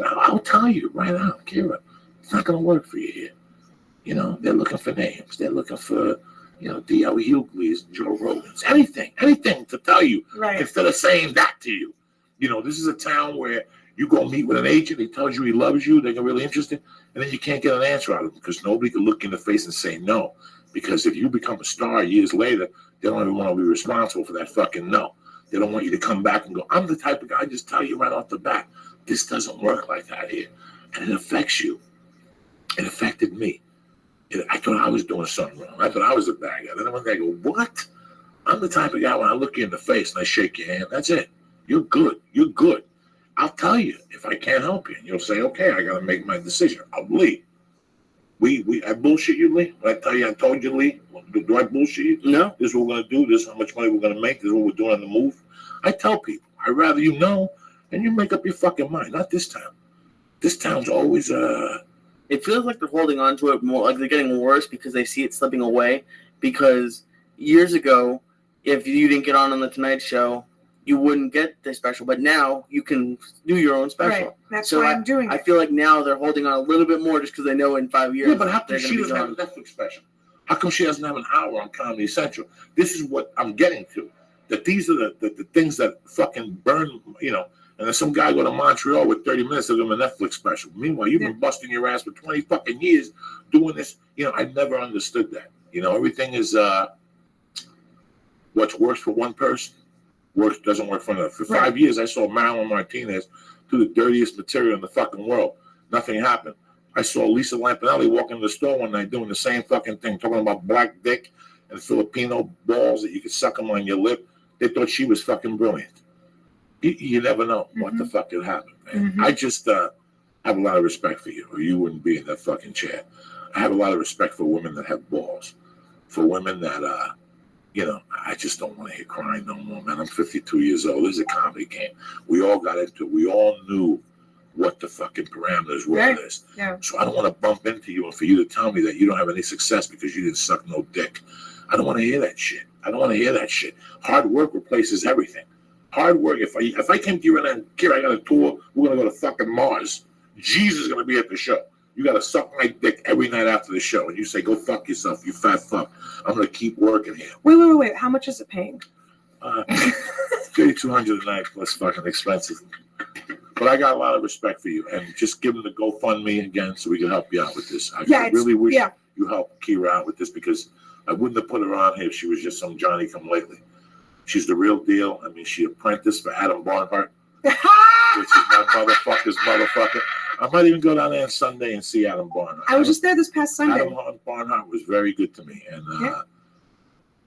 I'll tell you right now, Kira, it's not going to work for you here. You know, they're looking for names. They're looking for, you know, D.L. Hughley's, Joe Rogan's, anything to tell you instead of saying that to you. You know, this is a town where you go meet with an agent, he tells you he loves you, they're really interested, and then you can't get an answer out of them because nobody can look in the face and say no. Because if you become a star years later, they don't even want to be responsible for that fucking no. They don't want you to come back and go, I'm the type of guy, I just tell you right off the bat, this doesn't work like that here. And it affects you. It affected me. I thought I was doing something wrong. I thought I was a bad guy. Then one day I go, what? I'm the type of guy when I look you in the face and I shake your hand, that's it. You're good. You're good. I'll tell you if I can't help you. And you'll say, okay, I got to make my decision. I'll leave. I bullshit you, Lee? When I tell you, I told you, Lee, do I bullshit you? No. This is what we're going to do. This is how much money we're going to make. This is what we're doing on the move. I tell people, I'd rather you know and you make up your fucking mind. Not this town. This town's always It feels like they're holding on to it more, like they're getting worse because they see it slipping away. Because years ago, if you didn't get on the Tonight Show, you wouldn't get the special. But now you can do your own special. Right. That's why I'm doing it. I feel like now they're holding on a little bit more just because they know in 5 years. Yeah, but how come she doesn't have a Netflix special? How come she doesn't have an hour on Comedy Central? This is what I'm getting to. That these are the things that fucking burn, you know. And then some guy go to Montreal with 30 minutes to give him a Netflix special. Meanwhile, you've been busting your ass for 20 fucking years doing this. You know, I never understood that. You know, everything is what works for one person doesn't work for another. For 5 years, I saw Marilyn Martinez do the dirtiest material in the fucking world. Nothing happened. I saw Lisa Lampanelli walk into the store one night doing the same fucking thing, talking about black dick and Filipino balls that you could suck them on your lip. They thought she was fucking brilliant. You never know what the fuck could happen, man. I just have a lot of respect for you, or you wouldn't be in that fucking chair. I have a lot of respect for women that have balls, for women that, you know, I just don't want to hear crying no more, man. I'm 52 years old. This is a comedy game. We all got into it. We all knew what the fucking parameters were of this. Yeah. So I don't want to bump into you and for you to tell me that you don't have any success because you didn't suck no dick. I don't want to hear that shit. I don't want to hear that shit. Hard work replaces everything. Hard work. If I came to you and Kira, I got a tour, we're going to go to fucking Mars. Jesus is going to be at the show. You got to suck my dick every night after the show. And you say, go fuck yourself, you fat fuck. I'm going to keep working here. Wait. How much is it paying? $3,200 a night plus fucking expenses. But I got a lot of respect for you. And just give them the GoFundMe again so we can help you out with this. I really wish you helped Kira out with this because I wouldn't have put her on here if she was just some Johnny-come-lately. She's the real deal. I mean, she apprenticed for Adam Barnhart, which is my motherfucker's motherfucker. I might even go down there on Sunday and see Adam Barnhart. I was just there this past Sunday. Adam Barnhart was very good to me. And,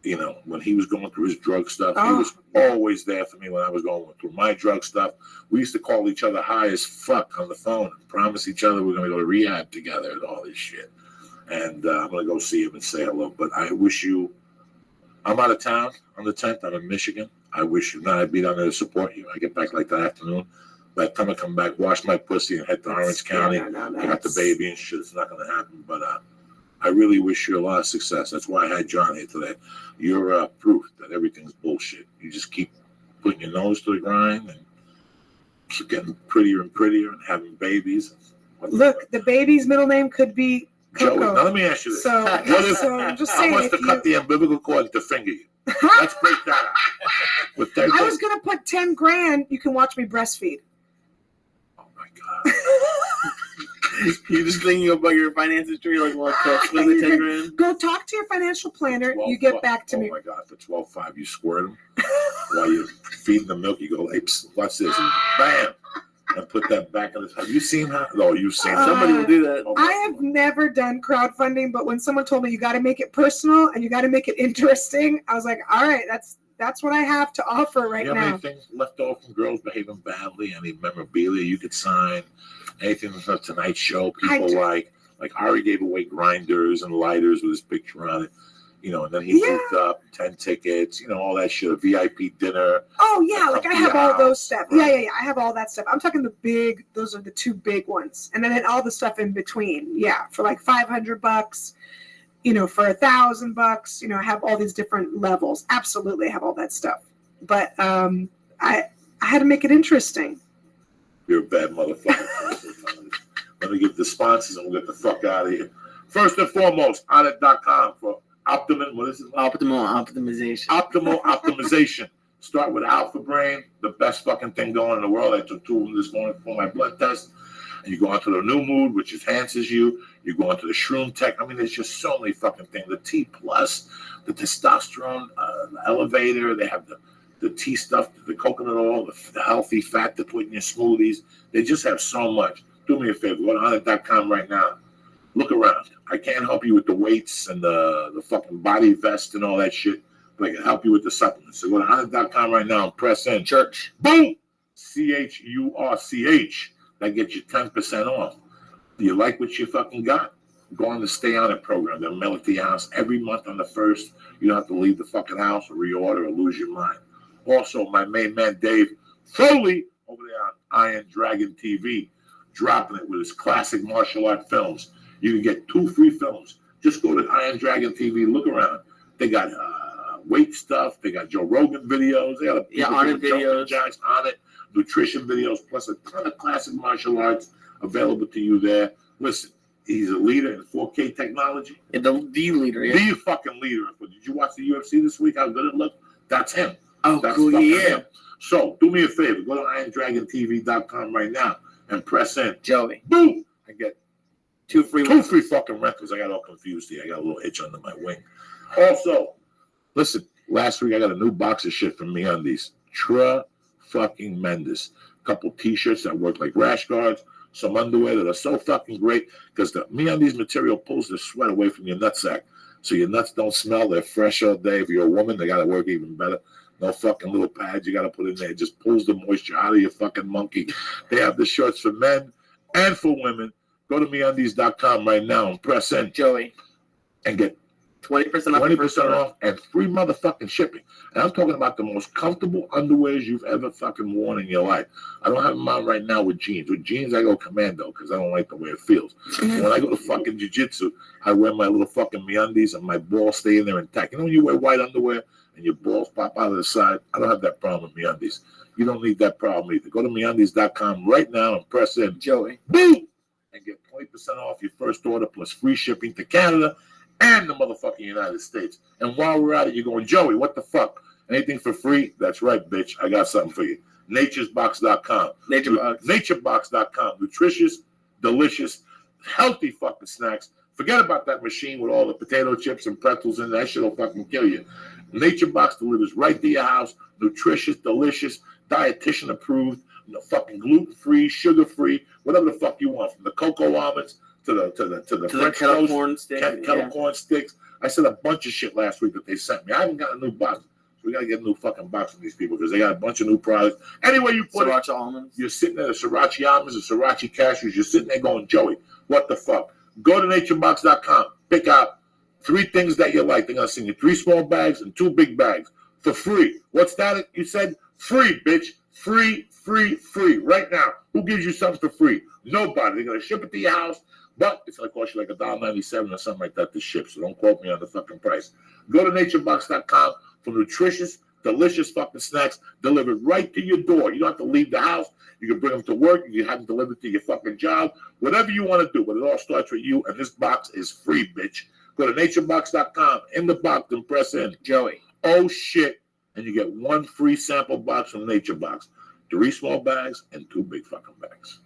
you know, when he was going through his drug stuff, he was always there for me when I was going through my drug stuff. We used to call each other high as fuck on the phone and promise each other we're going to go to rehab together and all this shit. and I'm gonna go see him and say hello. But I wish you. I'm out of town on the 10th. I'm in Michigan. I wish you. Now I'd be down there to support you. I get back like that afternoon. By the time I come back, wash my pussy and head to Orange County. I got the baby and shit. It's not gonna happen. But I really wish you a lot of success. That's why I had John here today. You're proof that everything's bullshit. You just keep putting your nose to the grind and keep getting prettier and prettier and having babies. Look, the baby's middle name could be Coco. Joey, now let me ask you this. So I'm just saying. I must have cut the umbilical cord to finger you. Let's break that out. With that, I was gonna put 10 grand. You can watch me breastfeed. Oh my God. You're just thinking about your finances tree, like, well, spend the 10 grand. Go talk to your financial planner. You get back to me. Oh my God, for 12.5, you squirt them while you're feeding the milk. You go, hey, watch this, bam, and put that back in his. Have you seen how? No, you've seen Somebody will do that. Oh, I have never done crowdfunding, but when someone told me you got to make it personal and you got to make it interesting, I was like, all right, that's what I have to offer right you have now. anything left over from girls behaving badly? Any memorabilia you could sign? Anything from Tonight Show? People like Ari gave away grinders and lighters with his picture on it. You know, and then he moved up 10 tickets, you know, all that shit, a VIP dinner. Oh, yeah, like I have all those stuff. Right. Yeah, I have all that stuff. I'm talking those are the two big ones. And then all the stuff in between. Yeah, for like $500, you know, for $1,000, you know, I have all these different levels. Absolutely, I have all that stuff. But I had to make it interesting. You're a bad motherfucker. Let me give the sponsors and we'll get the fuck out of here. First and foremost, onit.com for what is it? Optimal optimization. Optimal optimization. Start with Alpha Brain, the best fucking thing going in the world. I took 2 of them this morning for my blood test. And you go onto the New Mood, which enhances you. You go onto the Shroom Tech. I mean, there's just so many fucking things. The T Plus, the testosterone, the elevator. They have the tea stuff, the coconut oil, the healthy fat to put in your smoothies. They just have so much. Do me a favor. Go to onit.com right now. Look around. I can't help you with the weights and the fucking body vest and all that shit, but I can help you with the supplements. So go to onit.com right now and press in. Church. Boom! CHURCH. That gets you 10% off. Do you like what you fucking got? Go on the Stay On It program. They'll mail it to your house every month on the 1st. You don't have to leave the fucking house or reorder or lose your mind. Also, my main man, Dave Foley, over there on Iron Dragon TV, dropping it with his classic martial art films. You can get 2 free films. Just go to Iron Dragon TV, look around. They got weight stuff. They got Joe Rogan videos. They got on it videos. Jacks on it, nutrition videos, plus a ton of classic martial arts available to you there. Listen, he's a leader in 4K technology. Yeah, the leader, yeah. The fucking leader. Did you watch the UFC this week? How good it looked? That's him. Oh, That's cool, yeah. him. So do me a favor. Go to IronDragonTV.com right now and press in. Joey. Boom! I get 2 free fucking rentals. I got all confused here. I got a little itch under my wing. Also, listen, last week I got a new box of shit from MeUndies. Fucking Mendes. A couple t-shirts that work like rash guards, some underwear that are so fucking great because the MeUndies material pulls the sweat away from your nutsack. So your nuts don't smell. They're fresh all day. If you're a woman, they got to work even better. No fucking little pads you got to put in there. It just pulls the moisture out of your fucking monkey. They have the shirts for men and for women. Go to MeUndies.com right now and press in, Joey, and get 20% off. 20% off and free motherfucking shipping. And I'm talking about the most comfortable underwears you've ever fucking worn in your life. I don't have them on right now with jeans. With jeans, I go commando because I don't like the way it feels. When I go to fucking jiu-jitsu, I wear my little fucking MeUndies and my balls stay in there intact. You know when you wear white underwear and your balls pop out of the side? I don't have that problem with MeUndies. You don't need that problem either. Go to MeUndies.com right now and press in, Joey. Boom! And get 20% off your first order plus free shipping to Canada and the motherfucking United States. And while we're at it, you're going, Joey, what the fuck? Anything for free? That's right, bitch. I got something for you. Naturesbox.com. Naturebox.com. Nutritious, delicious, healthy fucking snacks. Forget about that machine with all the potato chips and pretzels in there. That shit will fucking kill you. NatureBox delivers right to your house. Nutritious, delicious, dietitian approved, fucking gluten-free, sugar-free, whatever the fuck you want. From the cocoa almonds to the French kettle toast, corn sticks. kettle corn sticks. I said a bunch of shit last week that they sent me. I haven't got a new box. So we got to get a new fucking box from these people because they got a bunch of new products. Anyway, you put Sriracha almonds. You're sitting there, the Sriracha almonds, the Sriracha cashews. You're sitting there going, Joey, what the fuck? Go to naturebox.com. Pick out 3 things that you like. They're going to send you 3 small bags and 2 big bags for free. What's that? You said free, bitch. Free, free, free. Right now. Who gives you something for free? Nobody. They're going to ship it to your house, but it's going to cost you like $1.97 or something like that to ship, so don't quote me on the fucking price. Go to naturebox.com for nutritious, delicious fucking snacks delivered right to your door. You don't have to leave the house. You can bring them to work. You can have them delivered to your fucking job. Whatever you want to do, but it all starts with you, and this box is free, bitch. Go to naturebox.com. In the box, then press in. Joey. Oh, shit. And you get 1 free sample box from NatureBox. 3 small bags and 2 big fucking bags.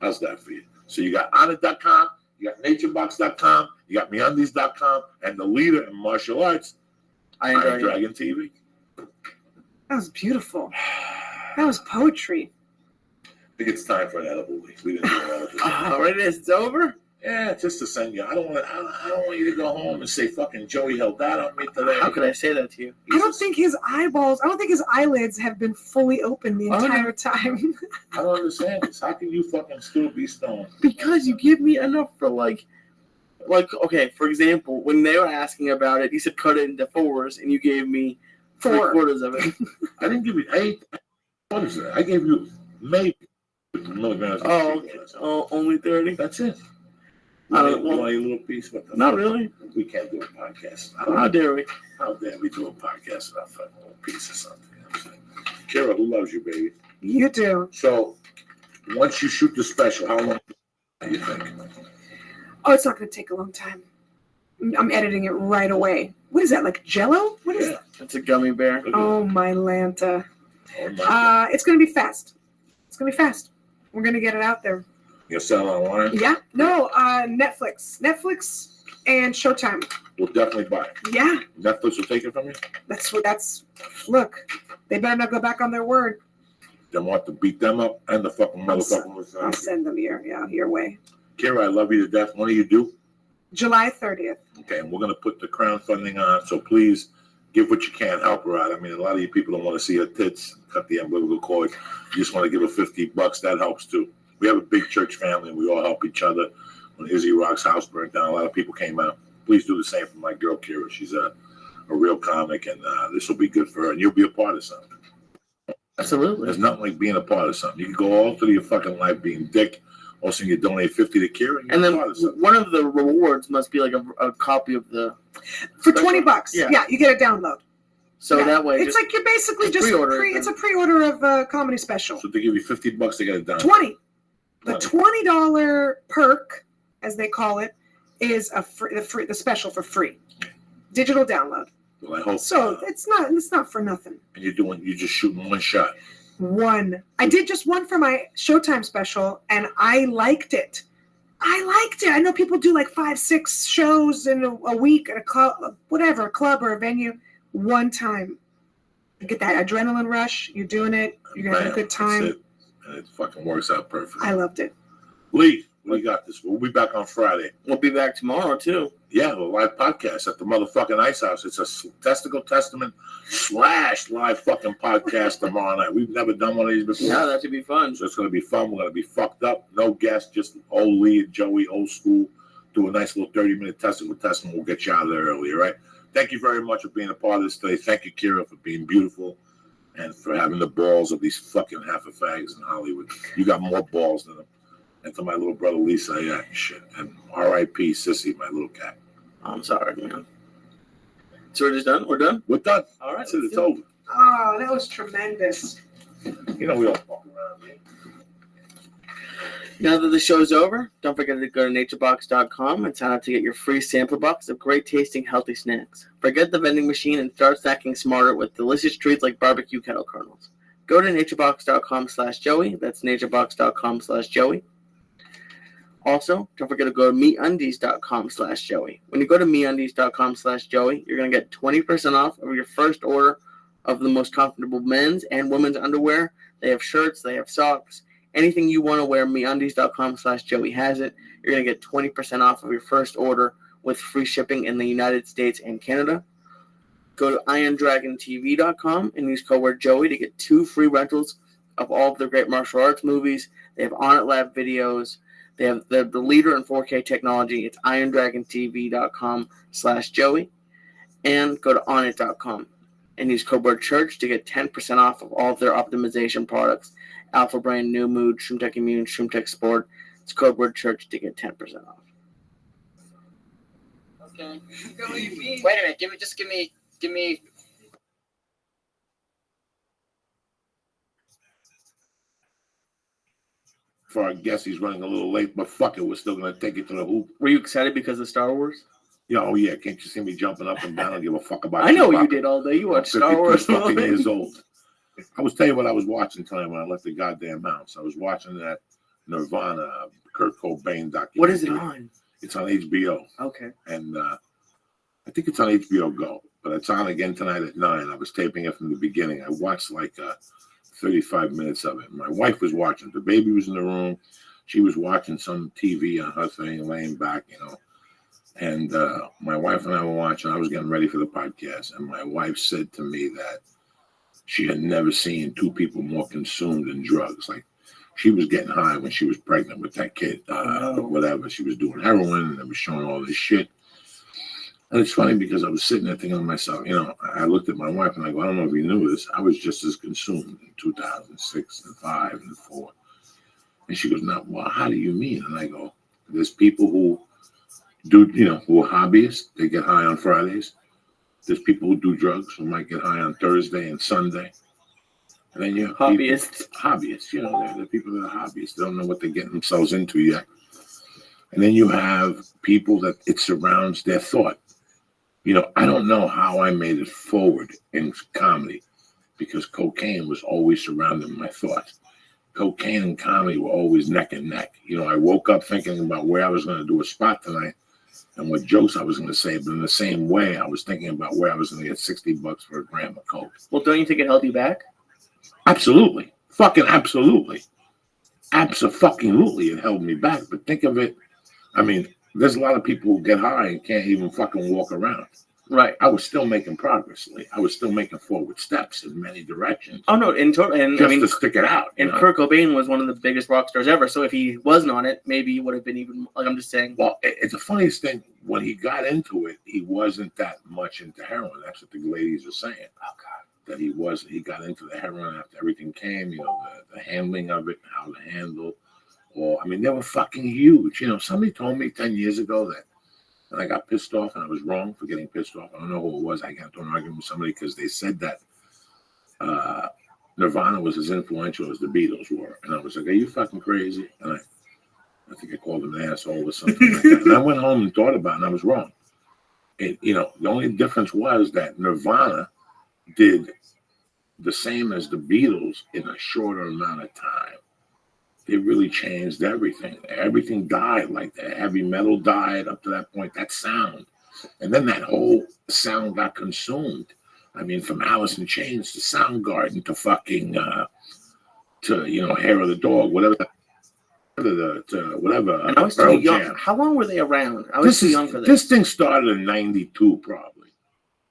How's that for you? So you got Onnit.com, you got naturebox.com, you got MeUndies.com, and the leader in martial arts, Iron Dragon TV. That was beautiful. That was poetry. I think it's time for an edible. We didn't do an edible. Oh, it is. It's over? Yeah, just to send you. I don't want you to go home and say fucking Joey held that on me today. How could I say that to you? I don't think his eyelids have been fully open the entire time. I don't understand this. How can you fucking still be stoned? Because you give me enough for like, okay, for example, when they were asking about it, you said cut it into 4s, and you gave me 4 3/4 of it. I didn't give you 8. What is that? I gave you maybe milligrams. Oh, okay. Oh, only 30? That's it. I don't You know. want a little piece? What the Not fuck? really. We can't do a podcast. How dare we? How dare we do a podcast without fucking a little piece or something? You know what I'm saying? Kara, who loves you, baby? You do. So, once you shoot the special, how long do you think? Oh, it's not going to take a long time. I'm editing it right away. What is that, like Jell-O? What is that? It's a gummy bear. Oh, my Lanta. Oh, my God. It's going to be fast. It's going to be fast. We're going to get it out there. You'll sell it online? Yeah. No, Netflix and Showtime. We'll definitely buy it. Yeah. Netflix will take it from you? Look, they better not go back on their word. Then want to beat them up and the fucking motherfucking I'll send them your way. Kara, I love you to death. When do you do? July 30th. Okay, and we're going to put the crowdfunding on, so please give what you can, help her out. I mean, a lot of you people don't want to see her tits, cut the umbilical cord. You just want to give her $50, that helps too. We have a big church family, and we all help each other. When Izzy Rock's house burned down, a lot of people came out. Please do the same for my girl, Kira. She's a real comic, and this will be good for her, and you'll be a part of something. Absolutely. There's nothing like being a part of something. You can go all through your fucking life being dick. Also, you donate 50 to Kira, and then one of the rewards must be like a copy of the... For $20. Yeah, you get a download. So that way... It's like you're basically just it's a pre-order of a comedy special. So they give you $50 to get it done. 20. The $20 perk, as they call it, is the special for free, digital download. Well, I hope so. It's not for nothing. And you're just shooting one shot. One. I did just one for my Showtime special, and I liked it. I know people do like 5-6 shows in a week at a club, whatever, a club or a venue. One time, you get that adrenaline rush. You're doing it. You're gonna have a good time. And it fucking works out perfectly. I loved it. Lee, we got this. We'll be back on Friday. We'll be back tomorrow, too. Yeah, a live podcast at the motherfucking Ice House. It's a Testicle Testament / live fucking podcast tomorrow night. We've never done one of these before. Yeah, that should be fun. So it's going to be fun. We're going to be fucked up. No guests, just old Lee and Joey, old school. Do a nice little 30-minute Testicle Testament. We'll get you out of there early, all right? Thank you very much for being a part of this today. Thank you, Kira, for being beautiful. And for having the balls of these fucking half-a-fags in Hollywood. You got more balls than them. And to my little brother, Lisa, yeah, shit. And R.I.P. Sissy, my little cat. I'm sorry, man. So we're just done? We're done? We're done. All right. That's it. It's over. Oh, that was tremendous. You know, we don't fuck around here. Now that the show's over, don't forget to go to naturebox.com and sign up to get your free sample box of great tasting healthy snacks. Forget the vending machine and start snacking smarter with delicious treats like barbecue kettle kernels. Go to naturebox.com/Joey. That's naturebox.com/Joey. Also, don't forget to go to MeUndies.com/Joey. When you go to MeUndies.com/Joey, you're going to get 20% off of your first order of the most comfortable men's and women's underwear. They have shirts, they have socks. Anything you want to wear, MeUndies.com/Joey has it. You're going to get 20% off of your first order with free shipping in the United States and Canada. Go to IronDragonTV.com and use code word Joey to get 2 free rentals of all of the great martial arts movies. They have On It Lab videos. They have the leader in 4K technology. It's IronDragonTV.com/Joey, and go to onit.com and use code word church to get 10% off of all of their optimization products. Alpha Brain, New Mood, ShroomTech Immune, ShroomTech Sport. It's code word church to get 10% off. Okay. Wait a minute. Give me. For our guest, he's running a little late, but fuck it, we're still gonna take it to the hoop. Were you excited because of Star Wars? Yeah, oh yeah, can't you see me jumping up and down? I don't give a fuck about. I know what you Chewbacca. did all day. You I'm watched Star Wars. fucking years old. I was telling you what I was watching tonight when I left the goddamn house. I was watching that Nirvana Kurt Cobain documentary. What is it on? It's on HBO. Okay. And I think it's on HBO Go, but it's on again tonight at 9. I was taping it from the beginning. I watched like 35 minutes of it. My wife was watching. The baby was in the room. She was watching some TV on her thing, laying back, And my wife and I were watching. I was getting ready for the podcast, and my wife said to me that she had never seen two people more consumed in drugs. Like, she was getting high when she was pregnant with that kid. Whatever. She was doing heroin, and they was showing all this shit. And it's funny because I was sitting there thinking to myself, I looked at my wife and I go, I don't know if you knew this. I was just as consumed in 2006 and 5 and 4. And she goes, no, well, how do you mean? And I go, there's people who do, who are hobbyists. They get high on Fridays. There's people who do drugs who might get high on Thursday and Sunday. And then you have Hobbyists. They're people that are hobbyists. They don't know what they're getting themselves into yet. And then you have people that it surrounds their thought. I don't know how I made it forward in comedy because cocaine was always surrounding my thoughts. Cocaine and comedy were always neck and neck. I woke up thinking about where I was going to do a spot tonight and what jokes I was going to say, but in the same way, I was thinking about where I was going to get $60 for a gram of coke. Well, don't you think it held you back? Absolutely. Fucking absolutely. Abso-fucking-lutely it held me back. But think of it, there's a lot of people who get high and can't even fucking walk around. Right. I was still making progress. I was still making forward steps in many directions. Oh no, in total, and just to stick it out. And Kurt Cobain was one of the biggest rock stars ever. So if he wasn't on it, maybe he would have been even. Like I'm just saying. Well, it's the funniest thing. When he got into it, he wasn't that much into heroin. That's what the ladies are saying. Oh God, that he was. He got into the heroin after everything came. The handling of it, how to handle. Or they were fucking huge. Somebody told me 10 years ago that. And I got pissed off, and I was wrong for getting pissed off. I don't know who it was. I got into an argument with somebody because they said that Nirvana was as influential as the Beatles were. And I was like, are you fucking crazy? And I think I called him an asshole or something like that. And I went home and thought about it, and I was wrong. The only difference was that Nirvana did the same as the Beatles in a shorter amount of time. It really changed everything. Everything died like that. Heavy metal died up to that point, that sound. And then that whole sound got consumed. From Alice in Chains to Soundgarden to fucking, Hair of the Dog, whatever. Whatever. And I was too young. Jam. How long were they around? I was too young for this. This thing started in 92 probably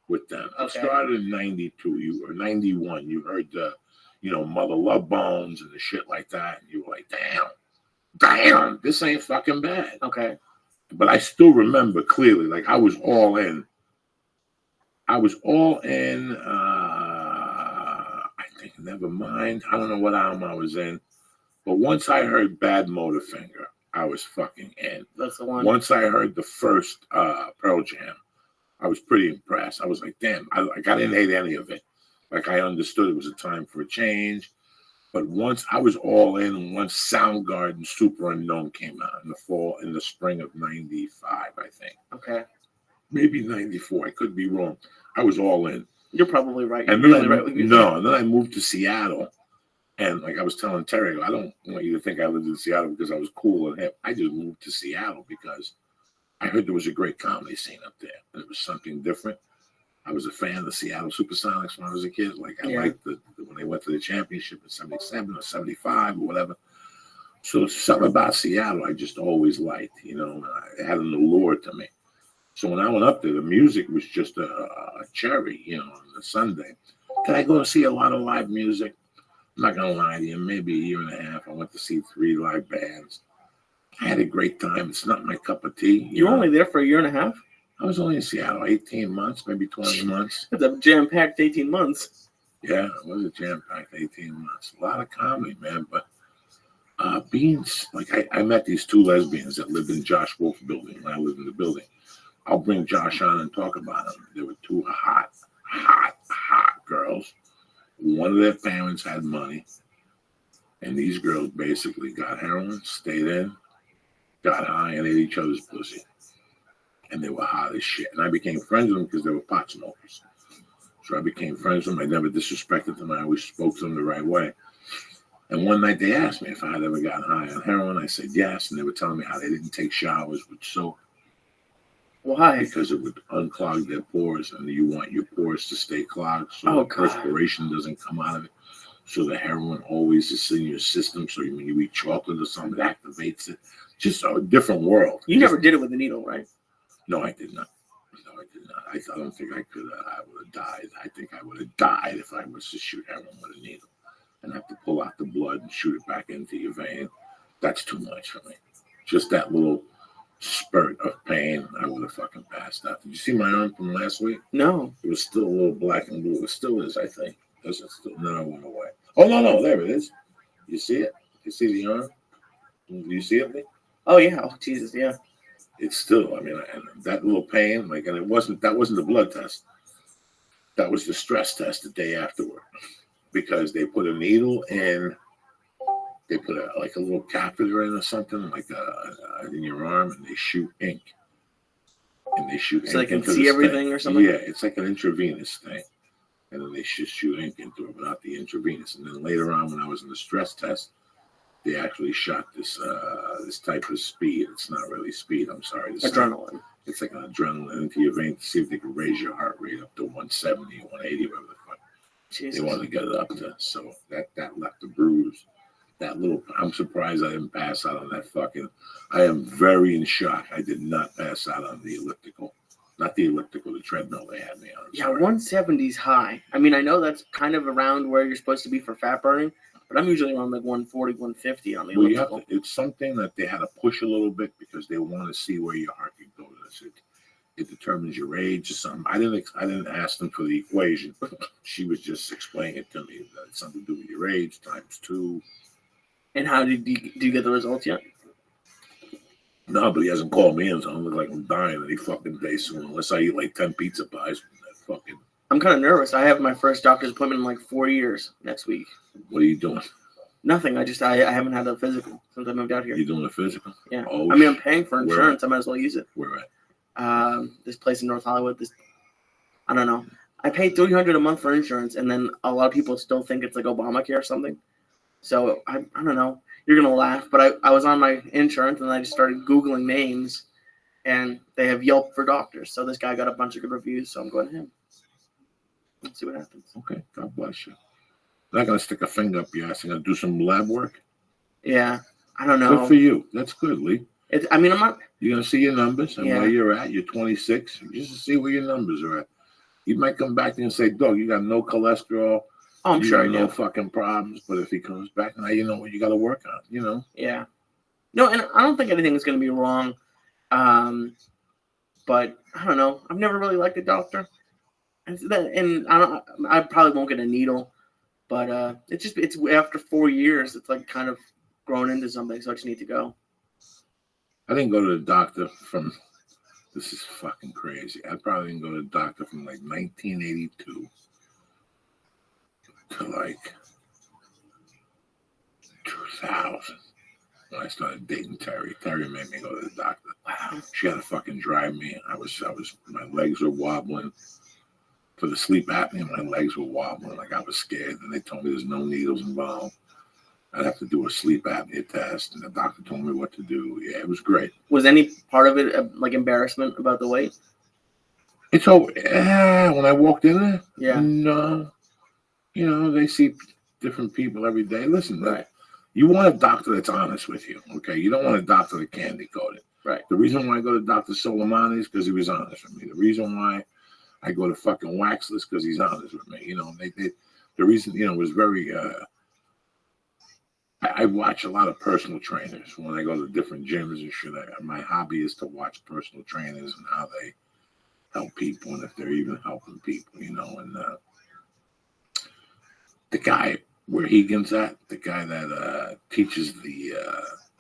with them. Okay. It started in 92 or 91. You heard the... Mother Love Bones and the shit like that. And you were like, damn, this ain't fucking bad. Okay. But I still remember clearly, like I was all in. I think Nevermind. I don't know what album I was in. But once I heard Bad Motorfinger, I was fucking in. That's the one. Once I heard the first Pearl Jam, I was pretty impressed. I was like, damn, I didn't hate any of it. Like I understood it was a time for a change. But once I was all in, once Soundgarden Super Unknown came out in the spring of 95, I think. Okay. Maybe 94. I could be wrong. I was all in. You're probably right. And then I moved to Seattle. And like I was telling Terry, I don't want you to think I lived in Seattle because I was cool and hip. I just moved to Seattle because I heard there was a great comedy scene up there. It was something different. I was a fan of the Seattle Supersonics when I was a kid. Like I liked when they went to the championship in 77 or 75 or whatever. So something about Seattle I just always liked, it had an allure to me. So when I went up there, the music was just a cherry, on the Sunday. Did I go to see a lot of live music? I'm not going to lie to you. Maybe a year and a half. I went to see 3 live bands. I had a great time. It's not my cup of tea. You were only there for a year and a half? I was only in Seattle 18 months, maybe 20 months. That's a jam-packed 18 months. Yeah, it was a jam-packed 18 months. A lot of comedy, man. But being like, I met these two lesbians that lived in Josh Wolf's building when I lived in the building. I'll bring Josh on and talk about them. They were two hot girls. One of their parents had money. And these girls basically got heroin, stayed in, got high, and ate each other's pussy. And they were hot as shit. And I became friends with them because they were pot smokers. So I became friends with them. I never disrespected them. I always spoke to them the right way. And one night they asked me if I had ever gotten high on heroin. I said yes. And they were telling me how they didn't take showers with soap. Why? Because it would unclog their pores. And you want your pores to stay clogged so the perspiration doesn't come out of it. So the heroin always is in your system. So when you eat chocolate or something, it activates it. Just a different world. You never did it with a needle, right? No, I did not. No, I did not. I don't think I could. I would have died. I think I would have died if I was to shoot heroin with a needle and have to pull out the blood and shoot it back into your vein. That's too much for me. Just that little spurt of pain, I would have fucking passed out. Did you see my arm from last week? No. It was still a little black and blue. It still is, I think. Does it still? No, it went away. Oh, no, there it is. You see it? You see the arm? Do you see it, Lee? Oh, yeah. Oh, Jesus, yeah. It's still, I mean, and that little pain, like, and that wasn't the blood test. That was the stress test the day afterward. Because they put a needle in, they put a little catheter in or something, like in your arm, and they shoot ink. And they shoot ink. So they can see everything or something? Yeah, it's like an intravenous thing. And then they just shoot ink into it without the intravenous. And then later on, when I was in the stress test, they actually shot this type of speed. It's not really speed. I'm sorry. Adrenaline. It's like an adrenaline into your vein to see if they can raise your heart rate up to 170 or 180, whatever the fuck they wanted to get it up to. So that left a bruise. That little. I'm surprised I didn't pass out on that fucking. I am very in shock. I did not pass out on the elliptical. Not the elliptical, the treadmill they had me on. Yeah, 170's high. I mean, I know that's kind of around where you're supposed to be for fat burning, but I'm usually around like 140, 150 on the elliptical. It's something that they had to push a little bit because they want to see where your heart can go. It determines your age or something. I didn't ask them for the equation. She was just explaining it to me that it's something to do with your age times 2. And how did you get the results yet? No, but he hasn't called me in, so I look like I'm dying any fucking day soon, unless I eat like 10 pizza pies from that fucking. I'm kind of nervous. I have my first doctor's appointment in like 4 years next week. What are you doing? Nothing. I haven't had a physical since I moved out here. You doing a physical? Yeah. Oh, I mean, I'm paying for insurance. I might as well use it. Where at? This place in North Hollywood. I don't know. I pay $300 a month for insurance, and then a lot of people still think it's like Obamacare or something. So I don't know. You're gonna laugh, but I was on my insurance and I just started Googling names, and they have Yelp for doctors. So this guy got a bunch of good reviews, so I'm going to him. Let's see what happens. Okay, God bless you. Not gonna stick a finger up your ass. I'm gonna do some lab work. Yeah, I don't know. Good for you. That's good, Lee. I'm not. You're gonna see your numbers and where you're at. You're 26. Just to see where your numbers are at. You might come back and say, "Dog, you got no cholesterol." Oh, I'm sure I no do. fucking problems. But if he comes back, now you know what you got to work on. You know. Yeah. No, and I don't think anything is going to be wrong. But I don't know. I've never really liked a doctor, and I probably won't get a needle. But it's after 4 years, it's like kind of grown into something. So I just need to go. I didn't go to the doctor from. This is fucking crazy. I probably didn't go to the doctor from like 1982. To like 2000 when I started dating Terry. Terry made me go to the doctor. Wow. She had to fucking drive me. My legs were wobbling. For the sleep apnea, my legs were wobbling. Like I was scared. And they told me there's no needles involved. I'd have to do a sleep apnea test. And the doctor told me what to do. Yeah, it was great. Was any part of it like embarrassment about the weight? It's over. When I walked in there? Yeah. No. You know, they see different people every day. Listen, right. You want a doctor that's honest with you, okay? You don't want a doctor that candy-coated. Right. The reason why I go to Dr. Soleimani is because he was honest with me. The reason why I go to fucking Waxless because he's honest with me. You know, the reason, was very, I I watch a lot of personal trainers when I go to different gyms and shit. My hobby is to watch personal trainers and how they help people and if they're even helping people, you know. And the guy where Hegan's at, the guy that teaches the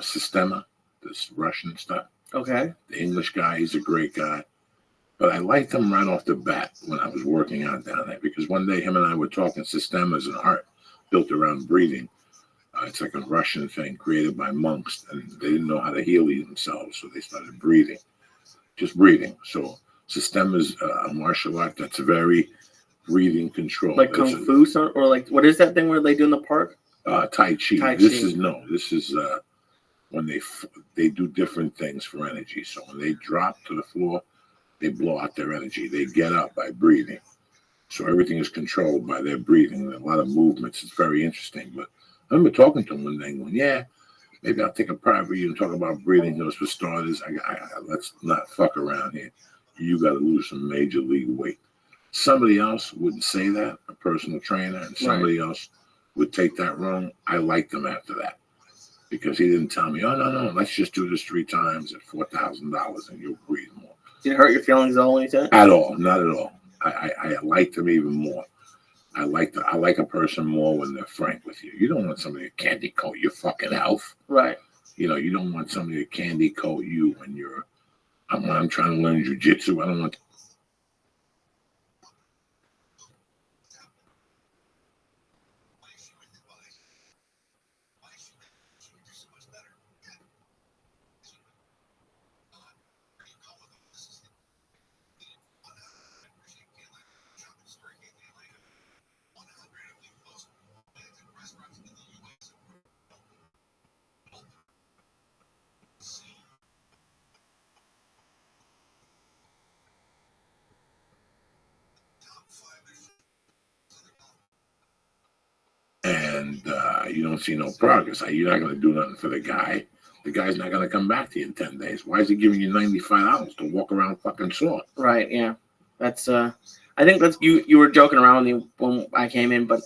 Sistema, this Russian stuff. Okay. The English guy, he's a great guy. But I liked him right off the bat when I was working out down there because one day him and I were talking Sistema is an art built around breathing. It's like a Russian thing created by monks, and they didn't know how to heal themselves, so they started breathing, just breathing. So Sistema is a martial art that's very breathing control. Like Kung Fu, or like, what is that thing where they do in the park? Tai Chi. This is when they do different things for energy. So when they drop to the floor, they blow out their energy. They get up by breathing. So everything is controlled by their breathing. And a lot of movements. It's very interesting. But I remember talking to him one day going, yeah, maybe I'll take a private with you and talk about breathing. He goes, for starters, let's not fuck around here. You got to lose some major league weight. Somebody else wouldn't say that, a personal trainer, and somebody else would take that wrong. I liked him after that because he didn't tell me, oh, no, let's just do this 3 times at $4,000 and you'll breathe more. Did it hurt your feelings at all when you said it? At all, not at all. I liked him even more. I like a person more when they're frank with you. You don't want somebody to candy coat your fucking health. Right. You know, you don't want somebody to candy coat you when I'm trying to learn jujitsu. I don't want. And you don't see no progress. You're not going to do nothing for the guy. The guy's not going to come back to you in 10 days. Why is he giving you $95 to walk around fucking sore? Right, yeah. That's, I think that's, you were joking around with me when I came in, but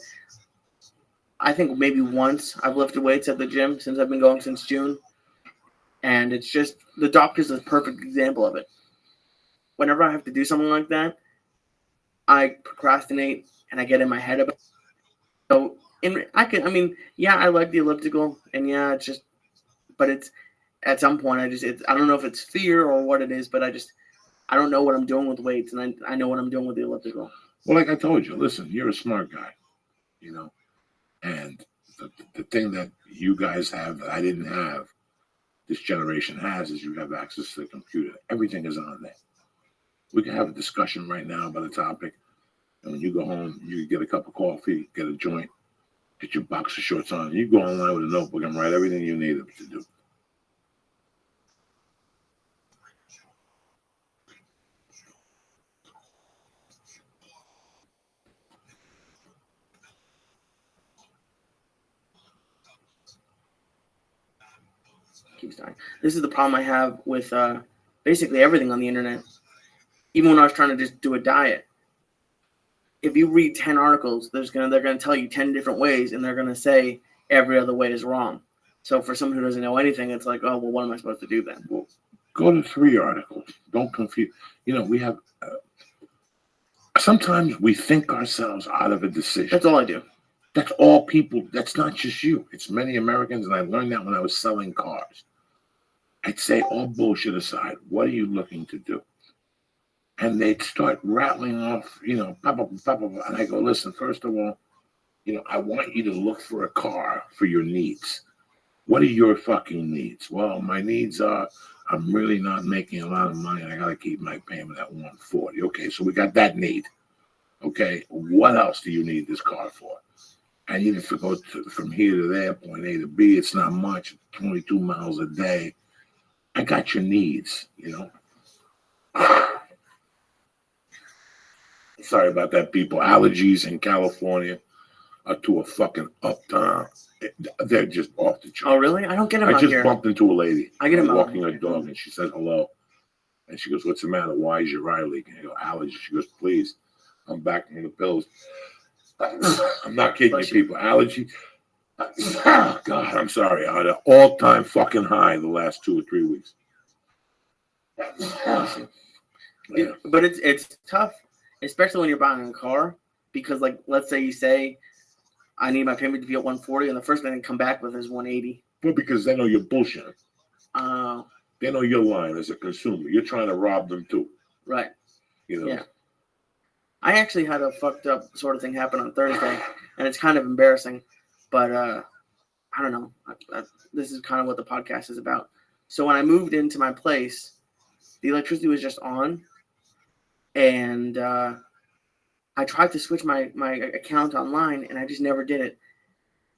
I think maybe once I've lifted weights at the gym since I've been going since June. And it's just, the doctor's a perfect example of it. Whenever I have to do something like that, I procrastinate and I get in my head about it. So, I like the elliptical, and yeah, it's just, but it's, at some point, I don't know if it's fear or what it is, but I don't know what I'm doing with weights, and I know what I'm doing with the elliptical. Well, like I told you, listen, you're a smart guy, you know, and the thing that you guys have that I didn't have, this generation has, is you have access to the computer. Everything is on there. We can have a discussion right now about a topic, and when you go home, you get a cup of coffee, get a joint, get your boxer shorts on, and you go online with a notebook and write everything you need to do. This is the problem I have with basically everything on the internet. Even when I was trying to just do a diet, if you read 10 articles, they're gonna tell you 10 different ways, and they're gonna say every other way is wrong. So for someone who doesn't know anything, it's like, oh well, what am I supposed to do then? Well, go to 3 articles. Don't confuse. You know, we have. Sometimes we think ourselves out of a decision. That's all I do. That's all people. That's not just you. It's many Americans, and I learned that when I was selling cars. I'd say, all bullshit aside, what are you looking to do? And they'd start rattling off, you know, blah, blah, blah, blah, blah. And I go, listen, first of all, you know, I want you to look for a car for your needs. What are your fucking needs? Well, my needs are, I'm really not making a lot of money, and I got to keep my payment at $140. Okay, so we got that need. Okay, what else do you need this car for? I need it to go from here to there, point A to B. It's not much, 22 miles a day. I got your needs, you know. Sorry about that, people. Allergies in California are to a fucking uptown. They're just off the charts. Oh, really? I don't get them out here. I just bumped into a lady. I get them out walking her dog, and she said hello. And she goes, what's the matter? Why is your eye leaking? I go, allergies. She goes, please, I'm back on the pills. I'm not kidding you, people. Allergy. God, I'm sorry. I had an all-time fucking high the last 2 or 3 weeks. Yeah. But it's tough, especially when you're buying a car, because like let's say you say I need my payment to be at 140, and the first thing they come back with is 180. Well, because they know you're bullshitting. Uh, They know you're lying as a consumer. You're trying to rob them too. right. You know. Yeah. I actually had a fucked up sort of thing happen on Thursday, and it's kind of embarrassing, but I don't know. This is kind of what the podcast is about. So when I moved into my place, the electricity was just on, and I tried to switch my account online, and I just never did it,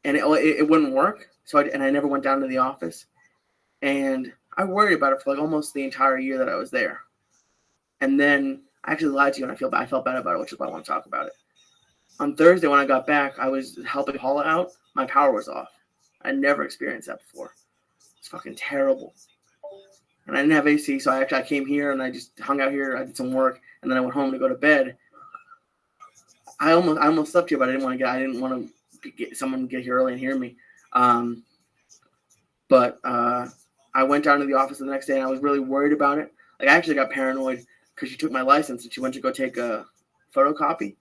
and it wouldn't work. So I never went down to the office, and I worried about it for like almost the entire year that I was there, and then I actually lied to you, and I felt bad about it, which is why I want to talk about it. On Thursday when I got back, I was helping Paula out. My power was off. I never experienced that before. It's fucking terrible. And I didn't have AC, so I came here and I just hung out here. I did some work, and then I went home to go to bed. I almost slept here, but I didn't want to get someone get here early and hear me. But I went down to the office the next day, and I was really worried about it. Like I actually got paranoid because she took my license and she went to go take a photocopy,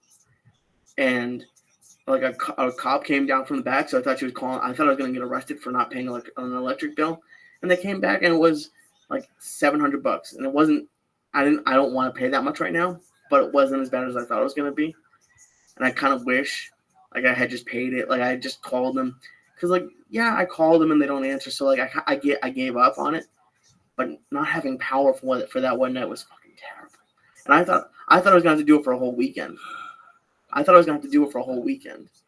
and like a cop came down from the back, so I thought she was calling. I thought I was going to get arrested for not paying an electric bill, and they came back and it was like $700, and it wasn't. I don't want to pay that much right now, but it wasn't as bad as I thought it was going to be, and I kind of wish like I had just paid it. Like I just called them because like yeah, I called them and they don't answer, so like I gave up on it, but not having power for that one night was fucking terrible, and I thought I was going to have to do it for a whole weekend.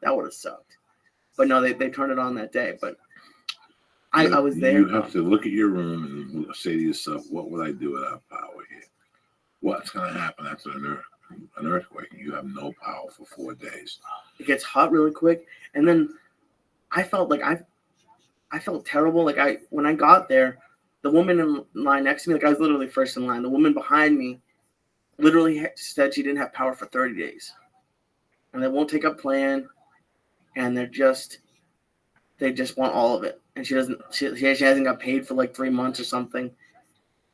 That would have sucked. But no, they turned it on that day. But I was there. You have to look at your room and say to yourself, what would I do without power here? What's going to happen after an earthquake? You have no power for 4 days. It gets hot really quick. And then I felt like I felt terrible. Like when I got there, the woman in line next to me, like I was literally first in line. The woman behind me literally said she didn't have power for 30 days. And they won't take up plan, and they just want all of it. And she hasn't got paid for like 3 months or something.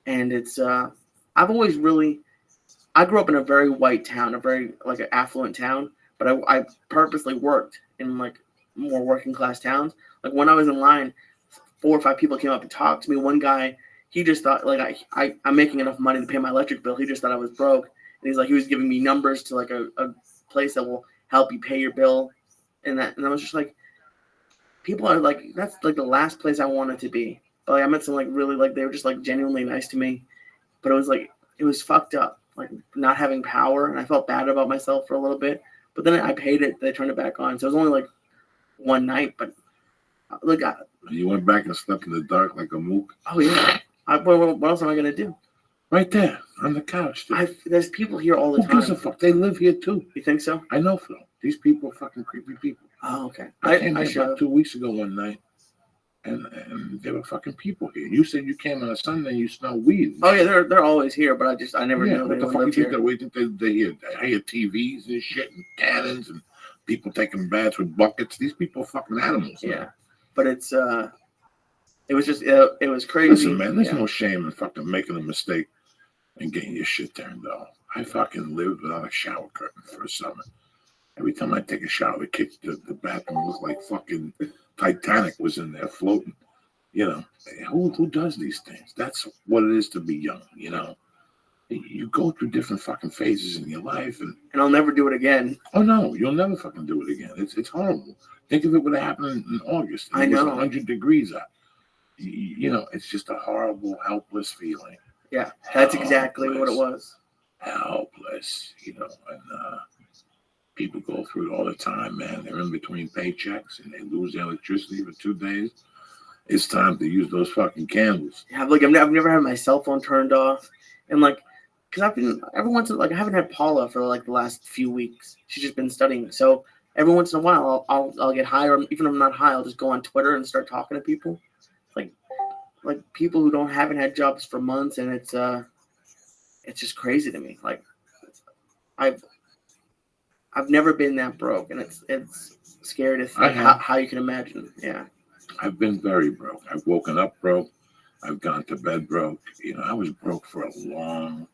And it's I grew up in a very white town, a very like an affluent town, but I purposely worked in like more working class towns. Like when I was in line, 4 or 5 people came up and talked to me. One guy, he just thought like I'm making enough money to pay my electric bill. He just thought I was broke, and he's like he was giving me numbers to like a place that will help you pay your bill, and I was just like, people are like, that's like the last place I wanted to be. But like, I met some like really like they were just like genuinely nice to me, but it was like it was fucked up, like not having power, and I felt bad about myself for a little bit. But then I paid it; they turned it back on, so it was only like one night. But look, you went back and slept in the dark like a mook. Oh yeah, what else am I gonna do? Right there on the couch. There's people here all the time. Who gives a fuck? They live here too. You think so? I know, Phil. These people are fucking creepy people. Oh, okay. I came here about 2 weeks ago one night, and there were fucking people here. You said you came on a Sunday and you smell weed. Oh yeah, they're always here, but I never knew what the anyone fuck lived you here. think they hear? I hear TVs and shit and cannons and people taking baths with buckets. These people are fucking animals. Yeah, man. But it was just it was crazy. Listen, man, there's no shame in fucking making a mistake and getting your shit turned off. I fucking lived without a shower curtain for a summer. Every time I take a shower, the bathroom looked like fucking Titanic was in there floating. You know, who does these things? That's what it is to be young, you know. You go through different fucking phases in your life. And I'll never do it again. Oh, no, you'll never fucking do it again. It's horrible. Think of it would have happened in August. I know. It was 100 degrees out. You know, it's just a horrible, helpless feeling. Yeah, that's exactly what it was. Helpless, you know, and people go through it all the time, man. They're in between paychecks and they lose their electricity for 2 days. It's time to use those fucking candles. Yeah, like I've never had my cell phone turned off, and like, cause I've been every once in like I haven't had Paula for like the last few weeks. She's just been studying, so every once in a while I'll get high, or even if I'm not high, I'll just go on Twitter and start talking to people, like people who haven't had jobs for months, and it's just crazy to me. Like I've never been that broke, and it's scary to I think have. how you can imagine. Yeah. I've been very broke. I've woken up broke. I've gone to bed broke. I was broke for a long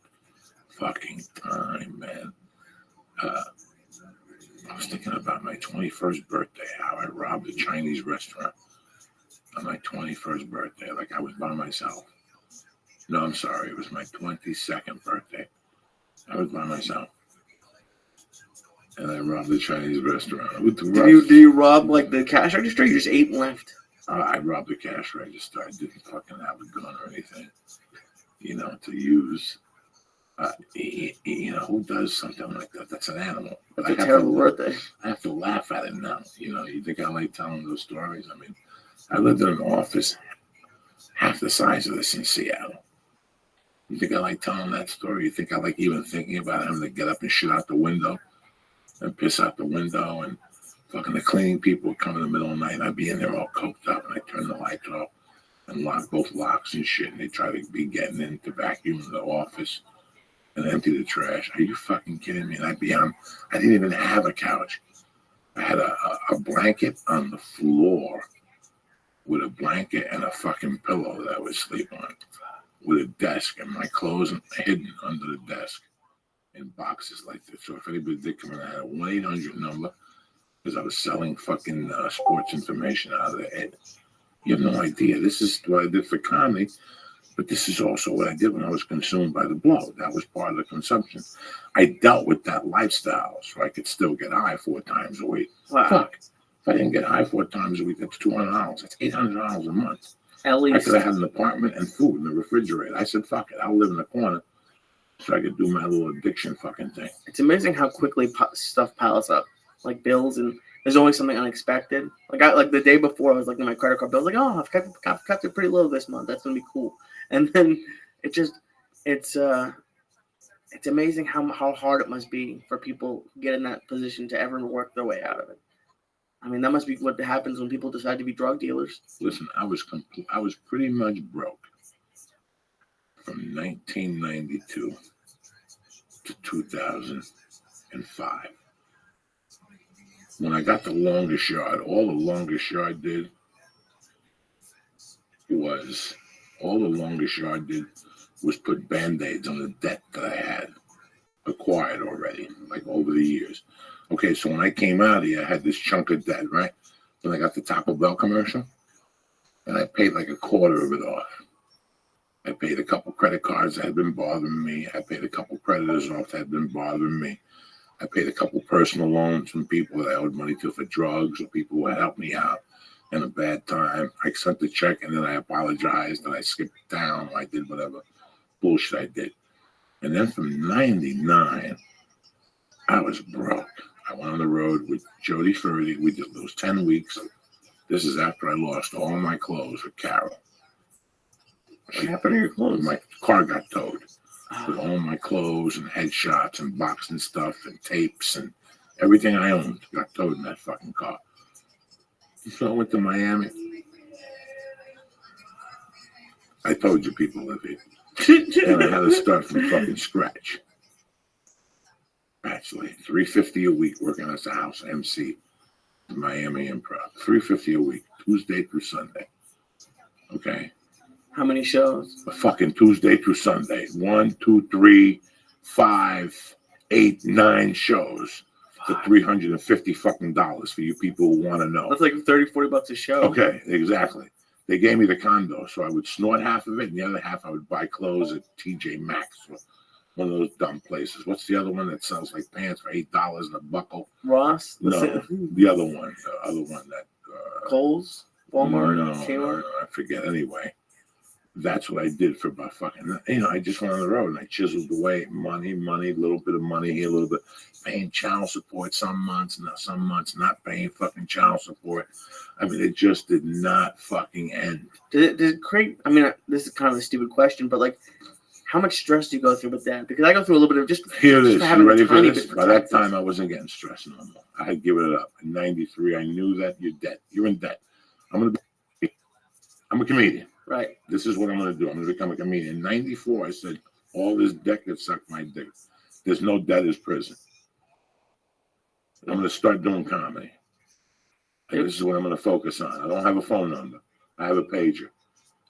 fucking time, man. I was thinking about my 21st birthday, how I robbed a Chinese restaurant on my 21st birthday, like I was by myself. No, I'm sorry. It was my 22nd birthday. I was by myself. And I robbed the Chinese restaurant. Do you rob like the cash register? You just ate and left. I robbed the cash register. I didn't fucking have a gun or anything, to use. Who does something like that? That's an animal. But That's a terrible birthday. I have to laugh at it now. You think I like telling those stories? I mean, I lived in an office half the size of this in Seattle. You think I like telling that story? You think I like even thinking about having to get up and shit out the window and piss out the window, and fucking the cleaning people would come in the middle of the night and I'd be in there all coked up and I'd turn the lights off and lock both locks and shit, and they'd try to be getting in to vacuum the office and empty the trash. Are you fucking kidding me? And I didn't even have a couch. I had a blanket on the floor with a blanket and a fucking pillow that I would sleep on, with a desk and my clothes hidden under the desk in boxes like this. So if anybody did come in, I had a 1-800 number because I was selling fucking sports information out of their head. You have no idea. This is what I did for comedy, but this is also what I did when I was consumed by the blow. That was part of the consumption. I dealt with that lifestyle so I could still get high 4 times a week. Wow. Fuck. If I didn't get high 4 times a week, that's $200. That's $800 a month. At I least. could have had an apartment and food in the refrigerator. I said, fuck it. I'll live in the corner so I could do my little addiction fucking thing. It's amazing how quickly stuff piles up, like bills, and there's always something unexpected. Like the day before, I was looking at my credit card bill. I was like, oh, I've kept it pretty low this month. That's gonna be cool. And then it's amazing how hard it must be for people who get in that position to ever work their way out of it. I mean, that must be what happens when people decide to be drug dealers. Listen, I was pretty much broke from 1992 to 2005. When I got the longest yard, all the longest yard did was put Band-Aids on the debt that I had acquired already, like over the years. Okay, so when I came out of here, I had this chunk of debt, right? Then I got the Taco Bell commercial, and I paid like a quarter of it off. I paid a couple credit cards that had been bothering me. I paid a couple creditors off that had been bothering me. I paid a couple personal loans from people that I owed money to for drugs or people who had helped me out in a bad time. I sent the check and then I apologized and I skipped town. I did whatever bullshit I did. And then from 99, I was broke. I went on the road with Jody Furdy. We did those 10 weeks. This is after I lost all my clothes with Carol. What happened to your clothes? My car got towed with all my clothes and headshots and boxing stuff and tapes and everything I owned got towed in that fucking car. So I went to Miami. I told you people live here. And I had to start from fucking scratch. Actually, $350 a week working as a house MC in Miami Improv. $350 a week, Tuesday through Sunday. Okay. How many shows? A fucking Tuesday through Sunday. 1, 2, 3, 5, 8, 9 shows for $350 fucking dollars for you people who want to know. That's like $30-$40 a show. Okay, exactly. They gave me the condo, so I would snort half of it, and the other half I would buy clothes at TJ Maxx, or one of those dumb places. What's the other one that sells like pants for $8 and a buckle? Ross? No, the other one that Kohl's? Walmart? No, Kmart? I forget. Anyway, that's what I did for about fucking. I just went on the road and I chiseled away money, little bit of money here, a little bit, paying child support some months not paying fucking child support. I mean, it just did not fucking end. Did it create? I mean, this is kind of a stupid question, but like, how much stress do you go through with that? Because I go through a little bit of just. Here it is. Having You ready a for tiny this? bit By that protected. time, I wasn't getting stressed no more. I had given it up. In '93, I knew that you're dead. You're in debt. I'm a comedian. Right. This is what I'm going to do. I'm going to become a comedian. In '94, I said, all this debt could suck my dick. There's no debt is prison. I'm going to start doing comedy. And this is what I'm going to focus on. I don't have a phone number. I have a pager.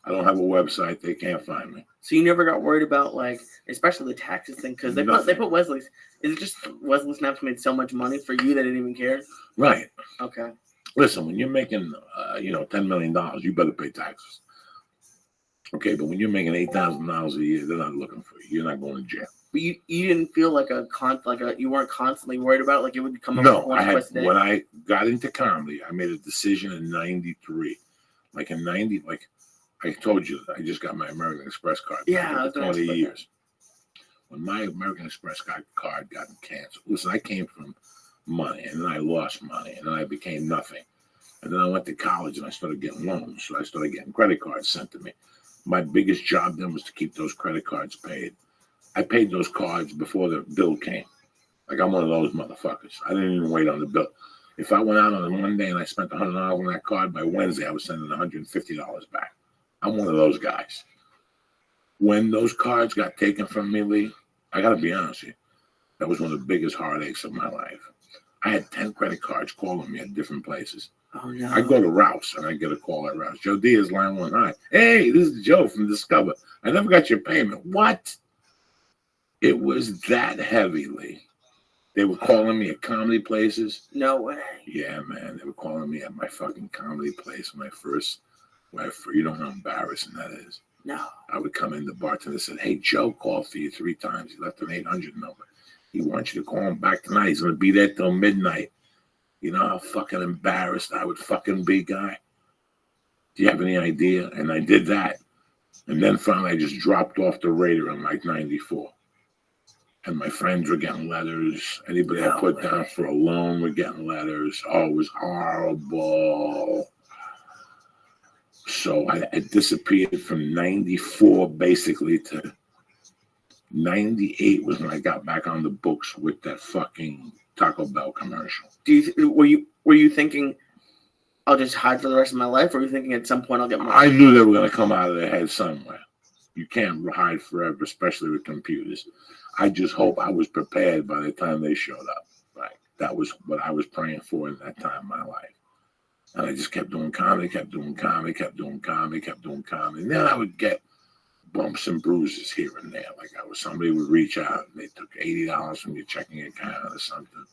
I don't have a website. They can't find me. So you never got worried about, like, especially the taxes thing, because they put Wesley's. Is it just Wesley Snipes made so much money for you they didn't even care? Right. Okay. Listen, when you're making, $10 million, you better pay taxes. Okay, but when you're making $8,000 a year, they're not looking for you. You're not going to jail. But you didn't feel like you weren't constantly worried about it, like it would come up No, once or twice a day? when I got into comedy, I made a decision in 93. Like in 90, like I told you, I just got my American Express card. Yeah, for 20 years. When my American Express card got canceled, listen, I came from money, and then I lost money, and then I became nothing. And then I went to college, and I started getting loans, so I started getting credit cards sent to me. My biggest job then was to keep those credit cards paid. I paid those cards before the bill came. Like, I'm one of those motherfuckers. I didn't even wait on the bill. If I went out on a Monday and I spent $100 on that card, by Wednesday I was sending $150 back. I'm one of those guys. When those cards got taken from me, Lee, I got to be honest with you, that was one of the biggest heartaches of my life. I had 10 credit cards calling me at different places. Oh, no. I go to Rouse and I get a call at Rouse. Joe Diaz, line 1 high. Hey, this is Joe from Discover. I never got your payment. What? It was that heavy, Lee. They were calling me at comedy places. No way. Yeah, man. They were calling me at my fucking comedy place when I first, you know how embarrassing that is. No. I would come in, the bartender said, hey, Joe called for you 3 times. He left an 800 number. He wants you to call him back tonight. He's going to be there till midnight. You know how fucking embarrassed I would fucking be, guy? Do you have any idea? And I did that. And then finally I just dropped off the radar in like 94. And my friends were getting letters. Anybody I put down for a loan were getting letters. Oh, it was horrible. So I disappeared from 94 basically to 98 was when I got back on the books with that fucking Taco Bell commercial. Were you thinking I'll just hide for the rest of my life, or were you thinking at some point I'll get money? I knew they were going to come out of their head somewhere. You can't hide forever, especially with computers. I just hope I was prepared by the time they showed up. Right. That was what I was praying for in that time of my life. And I just kept doing comedy, kept doing comedy. And then I would get bumps and bruises here and there. Like somebody would reach out and they took $80 from your checking account or something.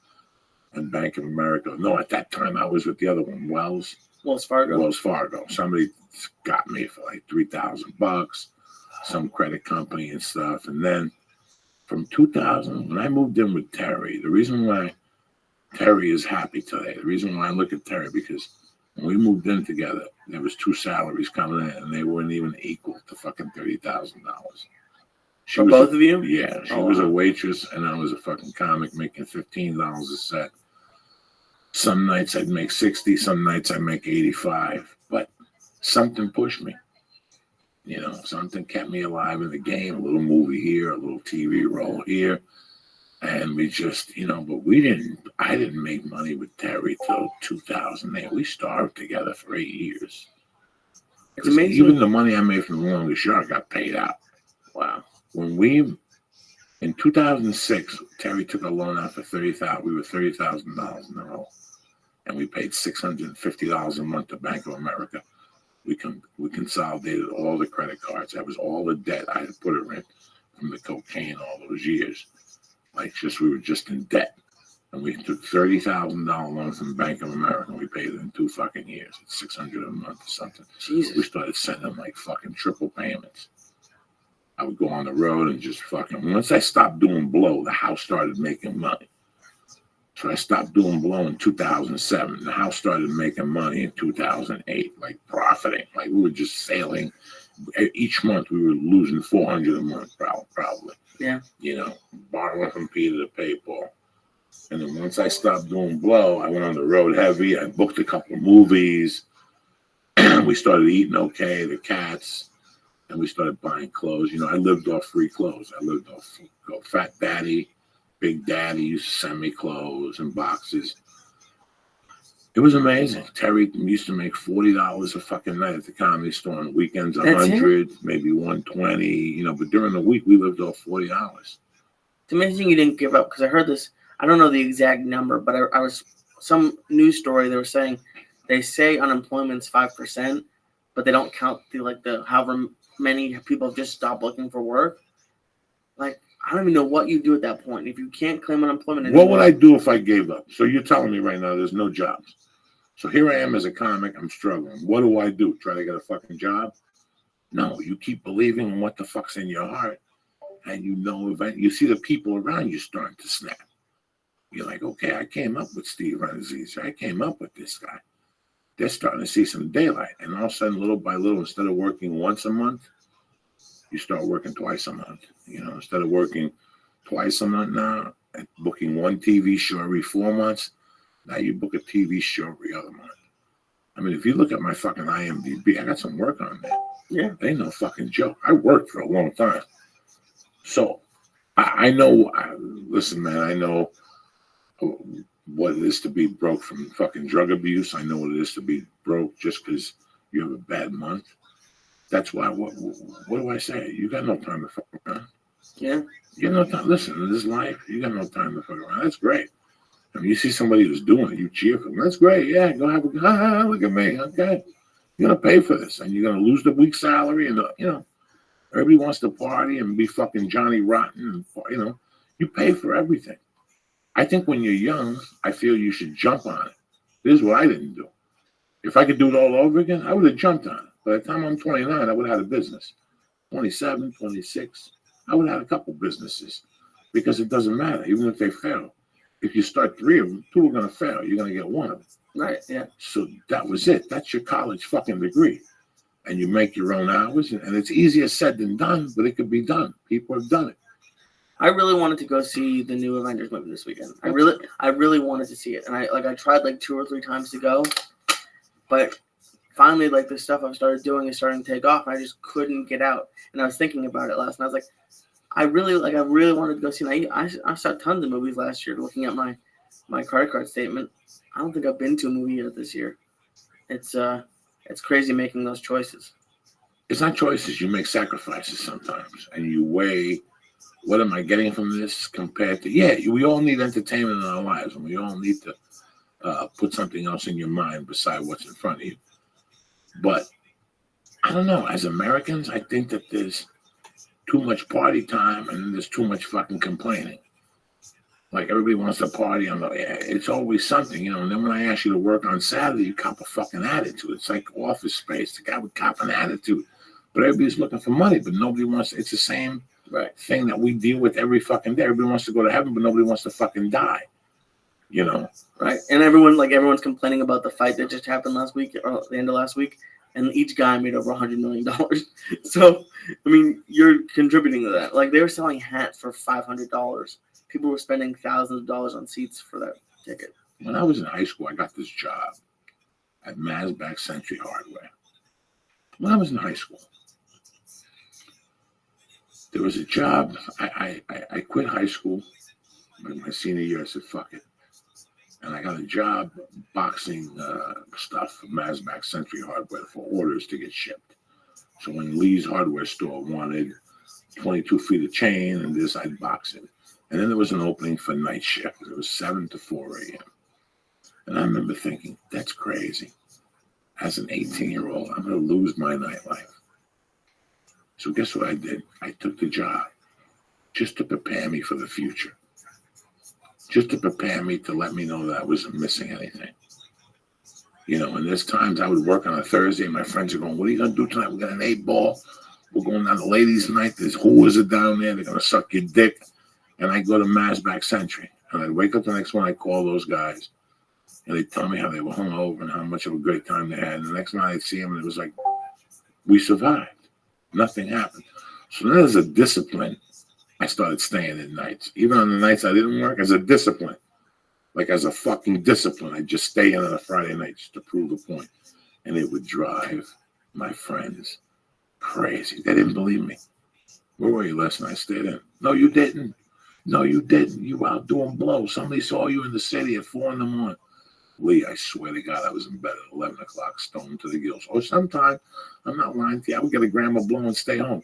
And Bank of America. No, at that time I was with the other one, Wells Fargo. Somebody got me for like $3,000, some credit company and stuff. And then from 2000, when I moved in with Terry, the reason why Terry is happy today, the reason why I look at Terry, because when we moved in together, there was 2 salaries coming in, and they weren't even equal to fucking $30,000. For both of you? Yeah, she was a waitress, and I was a fucking comic making $15 a set. Some nights I'd make 60, some nights I'd make 85, but something pushed me. You know, something kept me alive in the game. A little movie here, a little TV role here. And we just, but I didn't make money with Terry till 2008. We starved together for 8 years. It's amazing. Even the money I made from The Longest Yard got paid out. Wow. In 2006, Terry took a loan out for $30,000. We were $30,000 in a row. And we paid $650 a month to Bank of America. We consolidated all the credit cards. That was all the debt I had put her in from the cocaine all those years. We were just in debt. And we took $30,000 loan from Bank of America, and we paid it in 2 fucking years. It's $600 a month or something. Jesus. We started sending like fucking triple payments. I would go on the road and just fucking, once I stopped doing blow, the house started making money. So I stopped doing blow in 2007. The house started making money in 2008, like profiting. Like we were just sailing. Each month we were losing $400 a month, probably. Yeah. Borrowing from Peter to pay Paul. And then once I stopped doing blow, I went on the road heavy. I booked a couple of movies. We started eating okay, the cats. And we started buying clothes. I lived off free clothes. I lived off Fat Daddy, Big Daddy used to send me clothes and boxes. It was amazing. Terry used to make $40 a fucking night at the Comedy Store. On weekends, $100, maybe $120. But during the week, we lived off $40. It's amazing you didn't give up, because I heard this. I don't know the exact number, but I was some news story. They were saying they say unemployment's 5%, but they don't count the however many people have just stopped looking for work. Like, I don't even know what you do at that point if you can't claim unemployment anymore. What would I do if I gave up? So you're telling me right now there's no jobs. So here I am as a comic. I'm struggling. What do I do? Try to get a fucking job? No, you keep believing in what the fuck's in your heart, and you see the people around you starting to snap. You're like, okay, I came up with Steve Renzies. I came up with this guy. They're starting to see some daylight, and all of a sudden, little by little, instead of working once a month, you start working twice a month. Instead of working twice a month now and booking one TV show every 4 months, now you book a TV show every other month. I mean, if you look at my fucking IMDb, I got some work on there. Yeah. They ain't no fucking joke. I worked for a long time. So I know, listen, man, I know what it is to be broke from fucking drug abuse. I know what it is to be broke just because you have a bad month. That's why, what do I say? You got no time to fuck around. Yeah. You got no time. Listen, in this life, you got no time to fuck around. That's great. I mean, you see somebody who's doing it, you cheer for them. That's great. Yeah, go have a look at me. Okay. You're going to pay for this, and you're going to lose the week's salary, and, everybody wants to party and be fucking Johnny Rotten, and, you pay for everything. I think when you're young, I feel you should jump on it. This is what I didn't do. If I could do it all over again, I would have jumped on it. By the time I'm 29, I would have had a business. 27, 26, I would have had a couple businesses because it doesn't matter, even if they fail. If you start 3 of them, 2 are going to fail. You're going to get 1 of them. Right, yeah. So that was it. That's your college fucking degree. And you make your own hours. And it's easier said than done, but it could be done. People have done it. I really wanted to go see the new Avengers movie this weekend. I really wanted to see it. And I tried 2 or 3 times to go. But finally, the stuff I've started doing is starting to take off. I just couldn't get out. And I was thinking about it last night. I was like, I really wanted to go see it. I saw tons of movies last year. Looking at my credit card statement, I don't think I've been to a movie yet this year. It's crazy making those choices. It's not choices. You make sacrifices sometimes, and you weigh, what am I getting from this compared to, we all need entertainment in our lives, and we all need to put something else in your mind beside what's in front of you. But I don't know. As Americans, I think that there's too much party time, and there's too much fucking complaining. Like, everybody wants to party. It's always something, And then when I ask you to work on Saturday, you cop a fucking attitude. It's like Office Space. The guy would cop an attitude. But everybody's looking for money, but nobody wants. It's the same thing that we deal with every fucking day. Everybody wants to go to heaven, but nobody wants to fucking die. Right? And everyone's complaining about the fight that just happened last week, or the end of last week, and each guy made over $100 million. So, I mean, you're contributing to that. They were selling hats for $500. People were spending thousands of dollars on seats for that ticket. When I was in high school, I got this job at Masback Century Hardware. When I was in high school, there was a job. I quit high school. My senior year, I said, fuck it. And I got a job boxing stuff for Masback Century Hardware for orders to get shipped. So when Lee's hardware store wanted 22 feet of chain and this, I'd box it. And then there was an opening for night shift. It was 7 to 4 a.m. And I remember thinking, that's crazy. As an 18-year-old, I'm going to lose my nightlife. So guess what I did? I took the job just to prepare me for the future. Just to prepare me to let me know that I wasn't missing anything. And there's times I would work on a Thursday, and my friends are going, what are you going to do tonight? We got an 8-ball. We're going down to ladies' night. There's whores are down there. They're going to suck your dick. And I go to Masback Century. And I'd wake up the next one, I'd call those guys. And they'd tell me how they were hungover and how much of a great time they had. And the next night I'd see them, and it was like, we survived. Nothing happened. So then as a discipline, I started staying at nights. Even on the nights I didn't work, as a discipline. As a fucking discipline. I'd just stay in on a Friday night just to prove a point. And it would drive my friends crazy. They didn't believe me. Where were you last night? I stayed in. No, you didn't. No, you didn't. You were out doing blow. Somebody saw you in the city at 4 a.m. Lee, I swear to God, I was in bed at 11 o'clock, stoned to the gills. Or sometime, I'm not lying to you, I would get a gram of blow and stay home.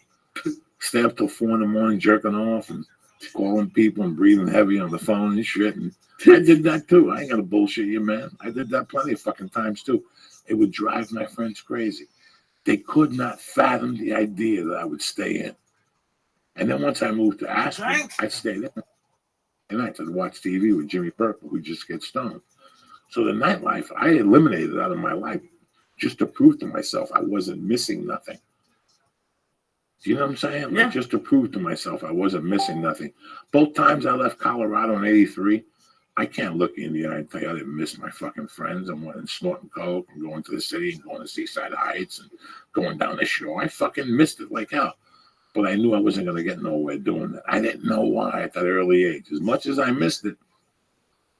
Stay up till 4 a.m, jerking off and calling people and breathing heavy on the phone and shit. And I did that too. I ain't gonna bullshit you, man. I did that plenty of fucking times too. It would drive my friends crazy. They could not fathom the idea that I would stay in. And then once I moved to Aspen, I'd stay there. And I had to watch TV with Jimmy Purple, who just gets stoned. So the nightlife, I eliminated out of my life just to prove to myself I wasn't missing nothing. Do you know what I'm saying? Yeah. Like, just to prove to myself I wasn't missing nothing. Both times I left Colorado in '83, I can't look you in the eye and tell you I didn't miss my fucking friends and went and snorting coke and going to the city and going to Seaside Heights and going down the shore. I fucking missed it like hell. But I knew I wasn't going to get nowhere doing that. I didn't know why at that early age. As much as I missed it,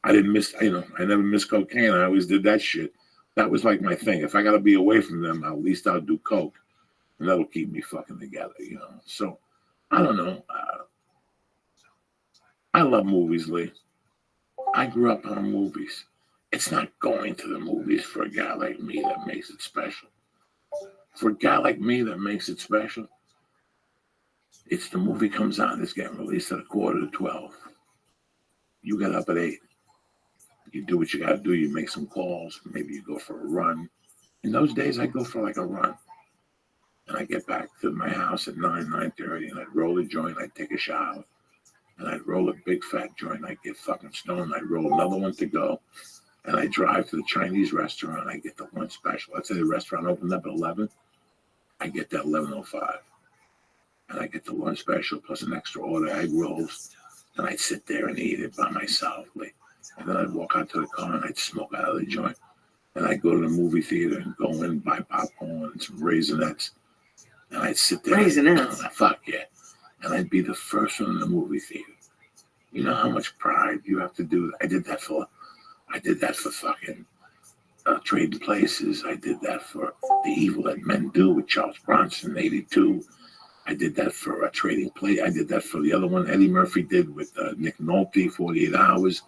I didn't miss, I never missed cocaine. I always did that shit. That was like my thing. If I got to be away from them, at least I'll do coke. And that'll keep me fucking together, So, I don't know. I love movies, Lee. I grew up on movies. It's not going to the movies for a guy like me that makes it special. For a guy like me that makes it special, it's the movie comes out and it's getting released at 11:45. You get up at 8. You do what you got to do. You make some calls. Maybe you go for a run. In those days, I go for like a run. And I get back to my house at 9:30, and I'd roll a joint, I'd take a shower, and I'd roll a big fat joint, I'd get fucking stoned, I'd roll another one to go, and I'd drive to the Chinese restaurant, I'd get the lunch special. Let's say the restaurant opened up at 11, I get that 11:05, and I get the lunch special plus an extra order, egg rolls, and I'd sit there and eat it by myself, and then I'd walk out to the car and I'd smoke out of the joint, and I'd go to the movie theater and go in, buy popcorn and some Raisinets. And I'd sit there. Raisinets? Fuck yeah. And I'd be the first one in the movie theater. You know how much pride you have to do? I did that for fucking Trading Places. I did that for The Evil That Men Do with Charles Bronson in '82. I did that for Trading Place. I did that for the other one Eddie Murphy did with Nick Nolte, 48 Hours.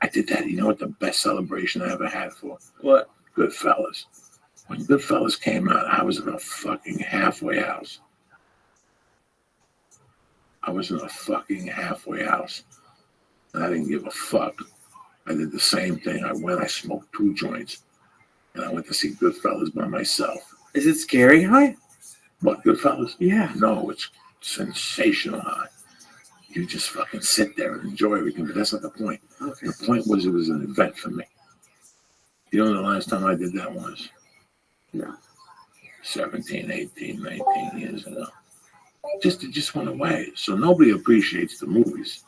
I did that. You know what the best celebration I ever had for? What? Goodfellas. When Goodfellas came out, I was in a fucking halfway house. And I didn't give a fuck. I did the same thing. I smoked 2 joints. And I went to see Goodfellas by myself. Is it scary high? What, Goodfellas? Yeah. No, it's sensational high. You just fucking sit there and enjoy everything. But that's not the point. Okay. The point was it was an event for me. You know the last time I did that was? No. 17, 18, 19 years ago. It just went away. So nobody appreciates the movies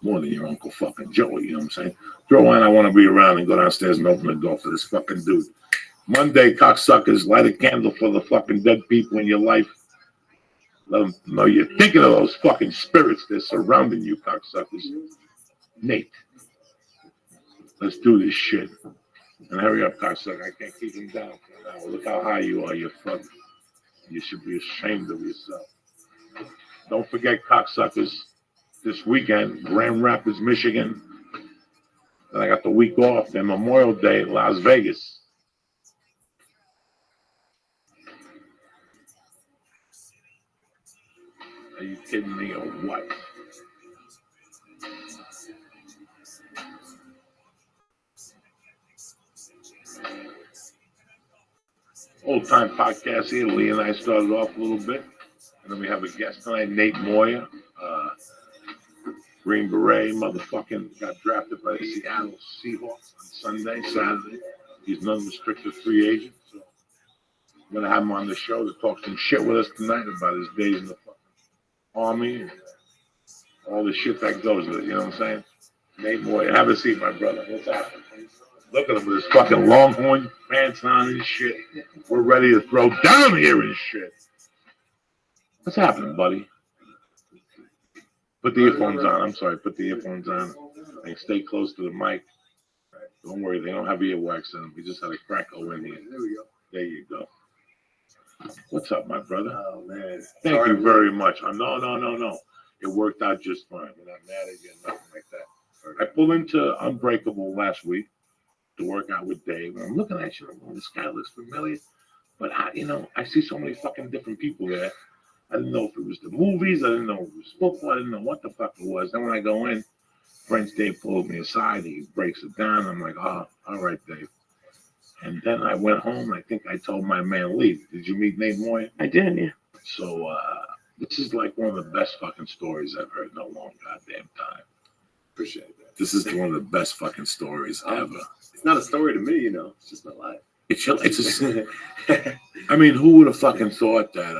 more than your Uncle fucking Joey, you know what I'm saying? Throw in, I want to be around and go downstairs and open the door for this fucking dude. Monday, cocksuckers, light a candle for the fucking dead people in your life. Let them know you're thinking of those fucking spirits that are surrounding you, cocksuckers. Nate, let's do this shit. And hurry up, cocksucker. I can't keep him down for an hour. Look how high you are, you fuck. You should be ashamed of yourself. Don't forget, cocksuckers, this weekend, Grand Rapids, Michigan. And I got the week off, then Memorial Day in Las Vegas. Are you kidding me or what? Old time podcast here. Lee and I started off a little bit. And then we have a guest tonight, Nate Moyer. Green Beret, motherfucking got drafted by the Seattle Seahawks on Saturday. He's an unrestricted free agent. So I'm going to have him on the show to talk some shit with us tonight about his days in the fucking Army and all the shit that goes with it. You know what I'm saying? Nate Moyer, have a seat, my brother. What's happening? Look at him with his fucking longhorn pants on and shit. We're ready to throw down here and shit. What's happening, buddy? Put the earphones on. I'm sorry. Put the earphones on. And stay close to the mic. Don't worry. They don't have earwax in them. We just had a crackle in here. There we go. There you go. What's up, my brother? Oh, man. Thank you very much. No. It worked out just fine. We're not mad at you, nothing like that. I pulled into Unbreakable last week to work out with Dave. And I'm looking at you. This guy looks familiar. But I see so many fucking different people there. I didn't know if it was the movies. I didn't know if it was football. I didn't know what the fuck it was. Then when I go in, French Dave pulled me aside. He breaks it down. I'm like, oh, all right, Dave. And then I went home. I think I told my man Lee. Did you meet Nate Moyer? I did, yeah. So this is like one of the best fucking stories I've heard in a long goddamn time. Appreciate that. This is one of the best fucking stories ever. It's not a story to me, it's just my life. I mean, who would have fucking thought that,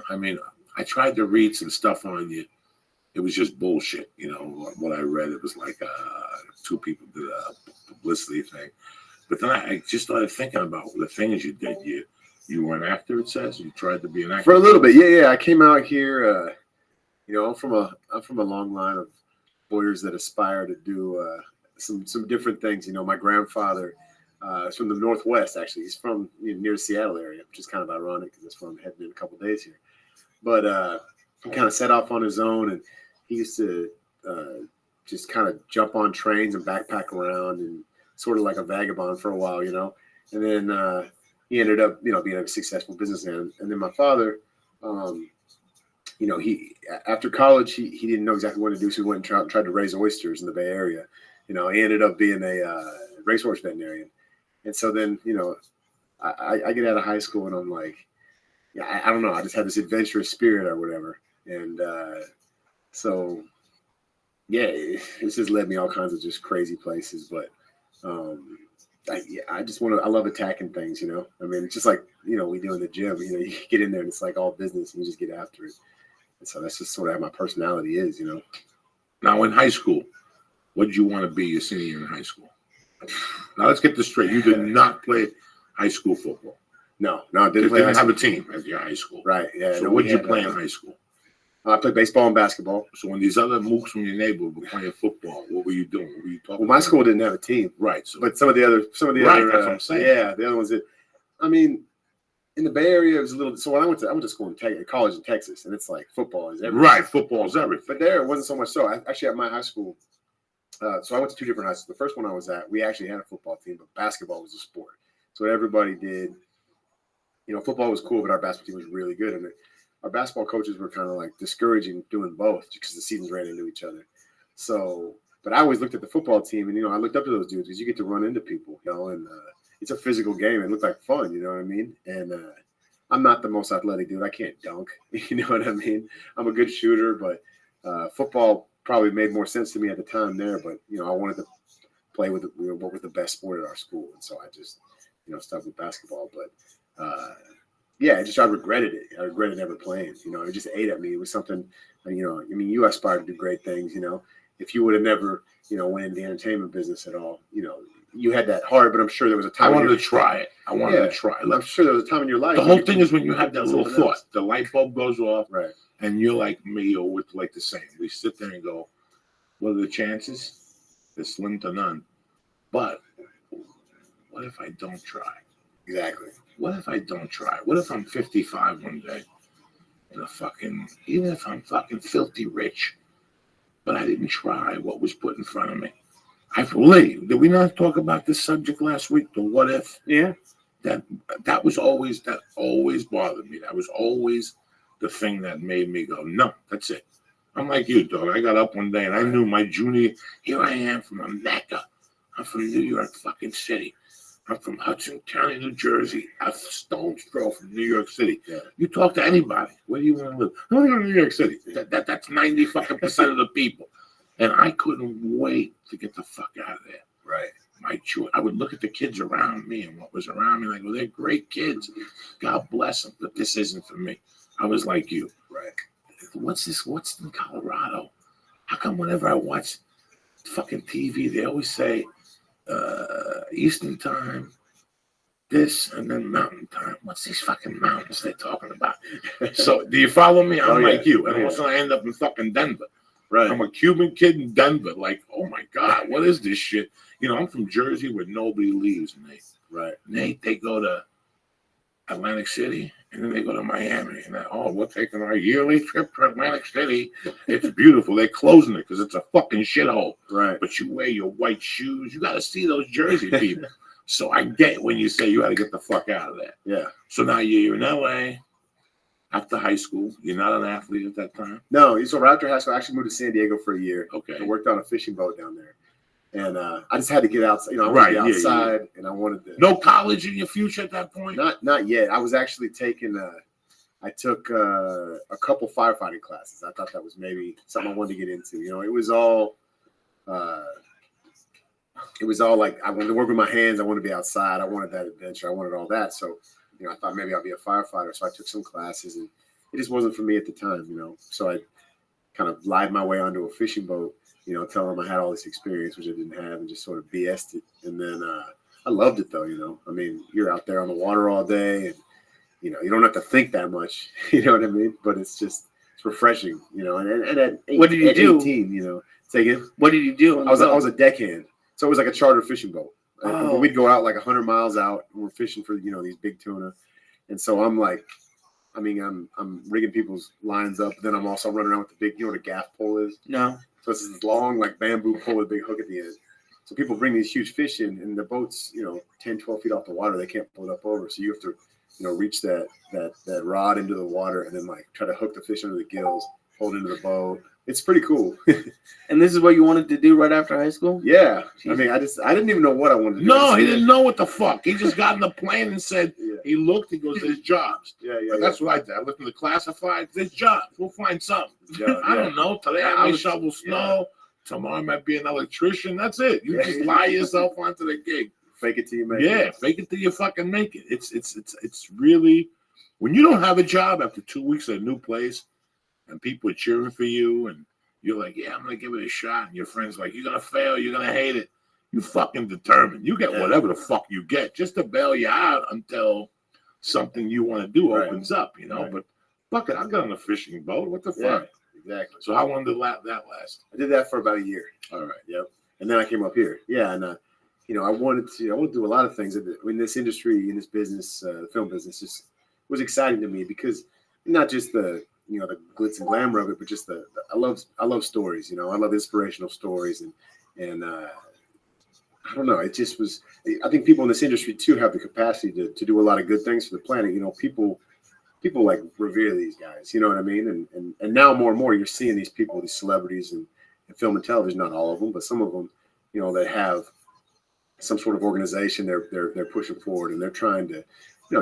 I mean, I tried to read some stuff on you. It was just bullshit, what I read. It was like two people did a publicity thing. But then I just started thinking about the things you did. You were an actor, it says? You tried to be an actor? For a little bit, yeah. I came out here, I'm from a long line of boyers that aspire to do some different things. My grandfather is from the Northwest, actually. He's from near the Seattle area, which is kind of ironic because that's where I'm heading in a couple of days here. But he kind of set off on his own, and he used to just kind of jump on trains and backpack around and sort of like a vagabond for a while, And then he ended up, being a successful businessman. And then my father, he after college, he didn't know exactly what to do, so he went and tried to raise oysters in the Bay Area. He ended up being a racehorse veterinarian. And so then, I get out of high school and I'm like, I don't know. I just had this adventurous spirit or whatever. And so, it's just led me all kinds of just crazy places. But I love attacking things, I mean, it's just like, we do in the gym, you get in there and it's like all business and you just get after it. And so that's just sort of how my personality is, Now, in high school, what did you want to be your senior year in high school? Now, let's get this straight. You did not play high school football. No, I didn't play. You didn't have a team at your high school. Right, yeah. So what did you play in high school? I played baseball and basketball. So when these other mooks from your neighborhood were playing football, what were you doing? What were you talking Well, my about? school didn't have a team. Right. So, but some of the other, that's what I'm saying. Yeah, the other ones did. I mean, in the Bay Area, it was a little. So when I went to school in college in Texas, and it's like football is everything. Right, football is everything. But there, it wasn't so much so. Actually, at my high school, so I went to two different high schools. The first one I was at, we actually had a football team, but basketball was a sport. So what everybody did, football was cool, but our basketball team was really good. And our basketball coaches were kind of like discouraging doing both because the seasons ran into each other. So, but I always looked at the football team, and I looked up to those dudes because you get to run into people, and it's a physical game. It looked like fun, you know what I mean? And I'm not the most athletic dude. I can't dunk, you know what I mean? I'm a good shooter, but football probably made more sense to me at the time there. But I wanted to play with what was the best sport at our school, and so I just stuck with basketball. But I regretted it. I regretted never playing. It just ate at me. It was something. You aspire to do great things. If you would have never went into the entertainment business at all, you had that heart. But I'm sure there was a time. I wanted to try it. I'm sure there was a time in your life. The whole thing is when you have that little thought, the light bulb goes off, right? And you're like me or with like the same. We sit there and go, what are the chances? They're slim to none. But what if I don't try? Exactly. What if I don't try? What if I'm 55 one day and even if I'm fucking filthy rich, but I didn't try what was put in front of me? Lee, did we not talk about this subject last week? The what if? Yeah. That always bothered me. That was always the thing that made me go, no, that's it. I'm like you, dog. I got up one day and I knew my junior. Here I am from a Mecca. I'm from New York fucking City. I'm from Hudson County, New Jersey. A stone's throw from New York City. Yeah. You talk to anybody. Where do you want to live? I want to go to New York City. That's 90 fucking percent of the people. And I couldn't wait to get the fuck out of there. Right. I would look at the kids around me and what was around me, and I go, they're great kids. God bless them, but this isn't for me. I was like you. Right. What's this? What's in Colorado? How come whenever I watch fucking TV, they always say Eastern time, this, and then Mountain time? What's these fucking mountains they're talking about? So, do you follow me? I'm like you. And also I end up in fucking Denver. Right. I'm a Cuban kid in Denver. Like, oh my God, what is this shit? I'm from Jersey where nobody leaves, Nate. Right. Nate, they go to Atlantic City and then they go to Miami. And we're taking our yearly trip to Atlantic City. It's beautiful. They're closing it because it's a fucking shithole. Right. But you wear your white shoes. You got to see those Jersey people. So I get when you say you got to get the fuck out of there. Yeah. So now you're in LA. After high school, you're not an athlete at that time. No, so right after high school, I actually moved to San Diego for a year. Okay. I worked on a fishing boat down there, and I just had to get outside. I wanted Right, to yeah, be yeah, outside, and I wanted to. No college in your future at that point. Not yet. I was actually taking. I took a couple firefighting classes. I thought that was maybe something I wanted to get into. It was all. It was all like I wanted to work with my hands. I wanted to be outside. I wanted that adventure. I wanted all that. So, I thought maybe I'll be a firefighter. So I took some classes, and it just wasn't for me at the time. So I kind of lied my way onto a fishing boat. Telling them I had all this experience, which I didn't have, and just sort of BS'd it. And then I loved it, though. I mean, you're out there on the water all day, and you don't have to think that much. You know what I mean? But it's refreshing. And at What did you do? 18, say again. What did you do? I was a deckhand. So it was like a charter fishing boat. Oh. We'd go out like 100 miles out, and we're fishing for these big tuna. And so I'm like, I'm rigging people's lines up. Then I'm also running around with the big, what a gaff pole is. No. So it's this long like bamboo pole with a big hook at the end. So people bring these huge fish in, and the boat's 10, 12 feet off the water. They can't pull it up over. So you have to reach that rod into the water, and then like try to hook the fish under the gills, hold it into the boat. It's pretty cool. And this is what you wanted to do right after high school? Yeah. I mean, I didn't even know what I wanted to do. No, he didn't know what the fuck. He just got in the plane and said, he looked, he goes, there's jobs. Yeah. That's what I did. I looked in the classified, there's jobs. We'll find something. Yeah, I don't know. Today I may shovel snow. Tomorrow I might be an electrician. That's it. You just lie yourself onto the gig. Fake it till you make it. Fake it till you fucking make it. It's really, when you don't have a job after 2 weeks at a new place, and people are cheering for you, and you're like, I'm going to give it a shot. And your friend's like, you're going to fail. You're going to hate it. You fucking determined. You get whatever the fuck you get just to bail you out until something you want to do opens up, Right. But fuck it, I got on a fishing boat. What the fuck? Exactly. So how long did that last? I did that for about a year. All right. Yep. And then I came up here. Yeah. And, I wanted to do a lot of things. In this industry, in this business, the film business, just was exciting to me because not just the glitz and glamour of it, but just I love stories. I love inspirational stories, and I don't know. It just was. I think people in this industry too have the capacity to do a lot of good things for the planet. People like revere these guys. You know what I mean? And now more and more you're seeing these people, these celebrities, and film and television. Not all of them, but some of them. That have some sort of organization. They're pushing forward, and they're trying to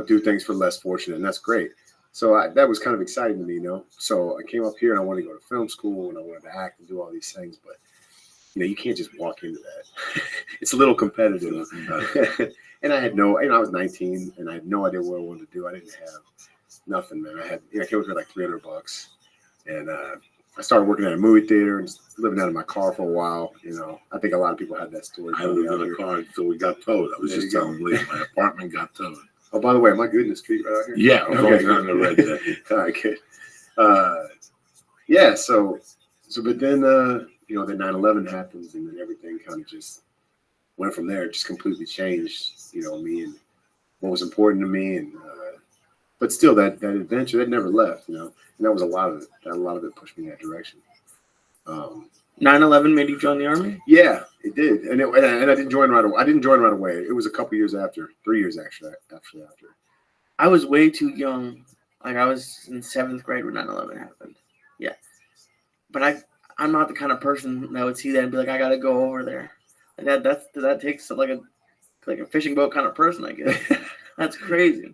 do things for less fortunate, and that's great. So that was kind of exciting to me, So I came up here and I wanted to go to film school and I wanted to act and do all these things, but you can't just walk into that. It's a little competitive. And I had I was 19 and I had no idea what I wanted to do. I didn't have nothing, man. I came up here like $300, and I started working at a movie theater and just living out of my car for a while. I think a lot of people had that story. I lived in a car until we got towed. I was just telling Lee, my apartment got towed. Oh, by the way, am I good in the street right out here? Yeah, I'm going on the red there. All right, good. Yeah, so but then, then 9/11 happens, and then everything kind of just went from there. It just completely changed, me and what was important to me. And but still, that adventure, that never left, and that was a lot of it. A lot of it pushed me in that direction. 9/11 made you join the army? Yeah, it did, and I didn't join right away. I didn't join right away. It was a couple years after, 3 years actually after. I was way too young. Like I was in 7th grade when 9/11 happened. Yeah, but I'm not the kind of person that would see that and be like, I gotta go over there. Like that takes like a fishing boat kind of person, I guess. That's crazy.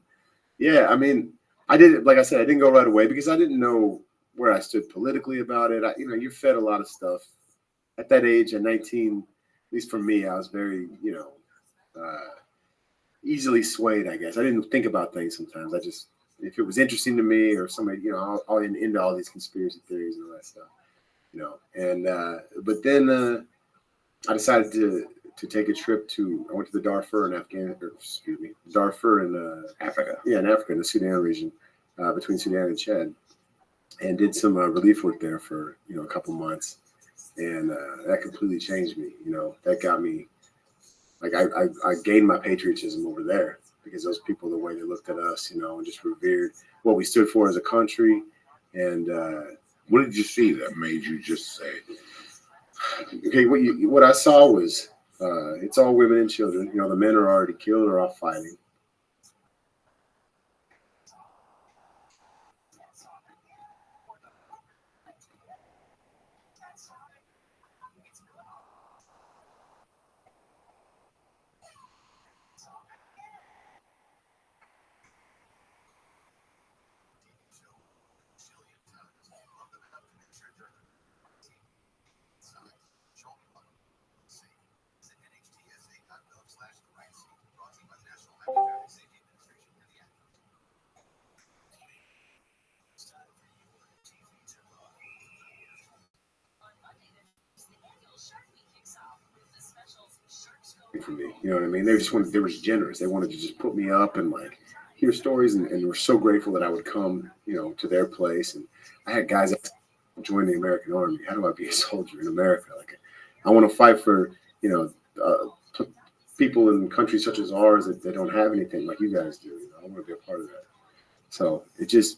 Yeah, I mean, I didn't, like I said, I didn't go right away because I didn't know where I stood politically about it. You're fed a lot of stuff at that age. At 19, at least for me, I was very, easily swayed, I guess. I didn't think about things sometimes. If it was interesting to me or somebody, all into all these conspiracy theories and all that stuff, And but then I decided to take a trip I went to the Darfur in Darfur in Africa. Yeah, in Africa, in the Sudan region, between Sudan and Chad, and did some relief work there for a couple months, and that completely changed me. That got me, like I gained my patriotism over there because those people, the way they looked at us, and just revered what we stood for as a country. And what did you see that made you just say? Okay, what I saw was it's all women and children. The men are already killed or off fighting. for me. You know what I mean? They were generous. They wanted to just put me up and like hear stories, and were so grateful that I would come, to their place. And I had guys that join the American Army. How do I be a soldier in America? Like, I want to fight for, people in countries such as ours that they don't have anything like you guys do. I want to be a part of that. So I just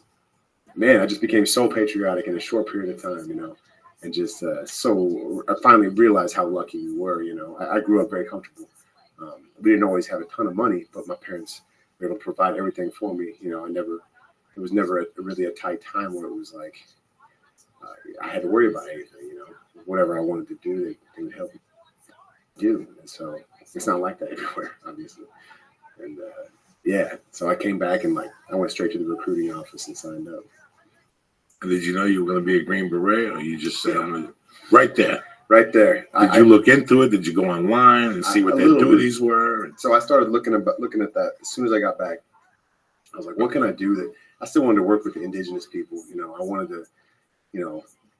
became so patriotic in a short period of time, and just so I finally realized how lucky we were. I grew up very comfortable. We didn't always have a ton of money, but my parents were able to provide everything for me. It was never really a tight time where it was like I had to worry about anything. Whatever I wanted to do, they would help me do. And so it's not like that everywhere, obviously. And so I came back and I went straight to the recruiting office and signed up. And did you know you were going to be a Green Beret, or you just said, right there? Right there. Did you look into it? Did you go online and see what their duties were? So I started looking at that as soon as I got back. I was like, what can I do that I still wanted to work with the indigenous people? I wanted to,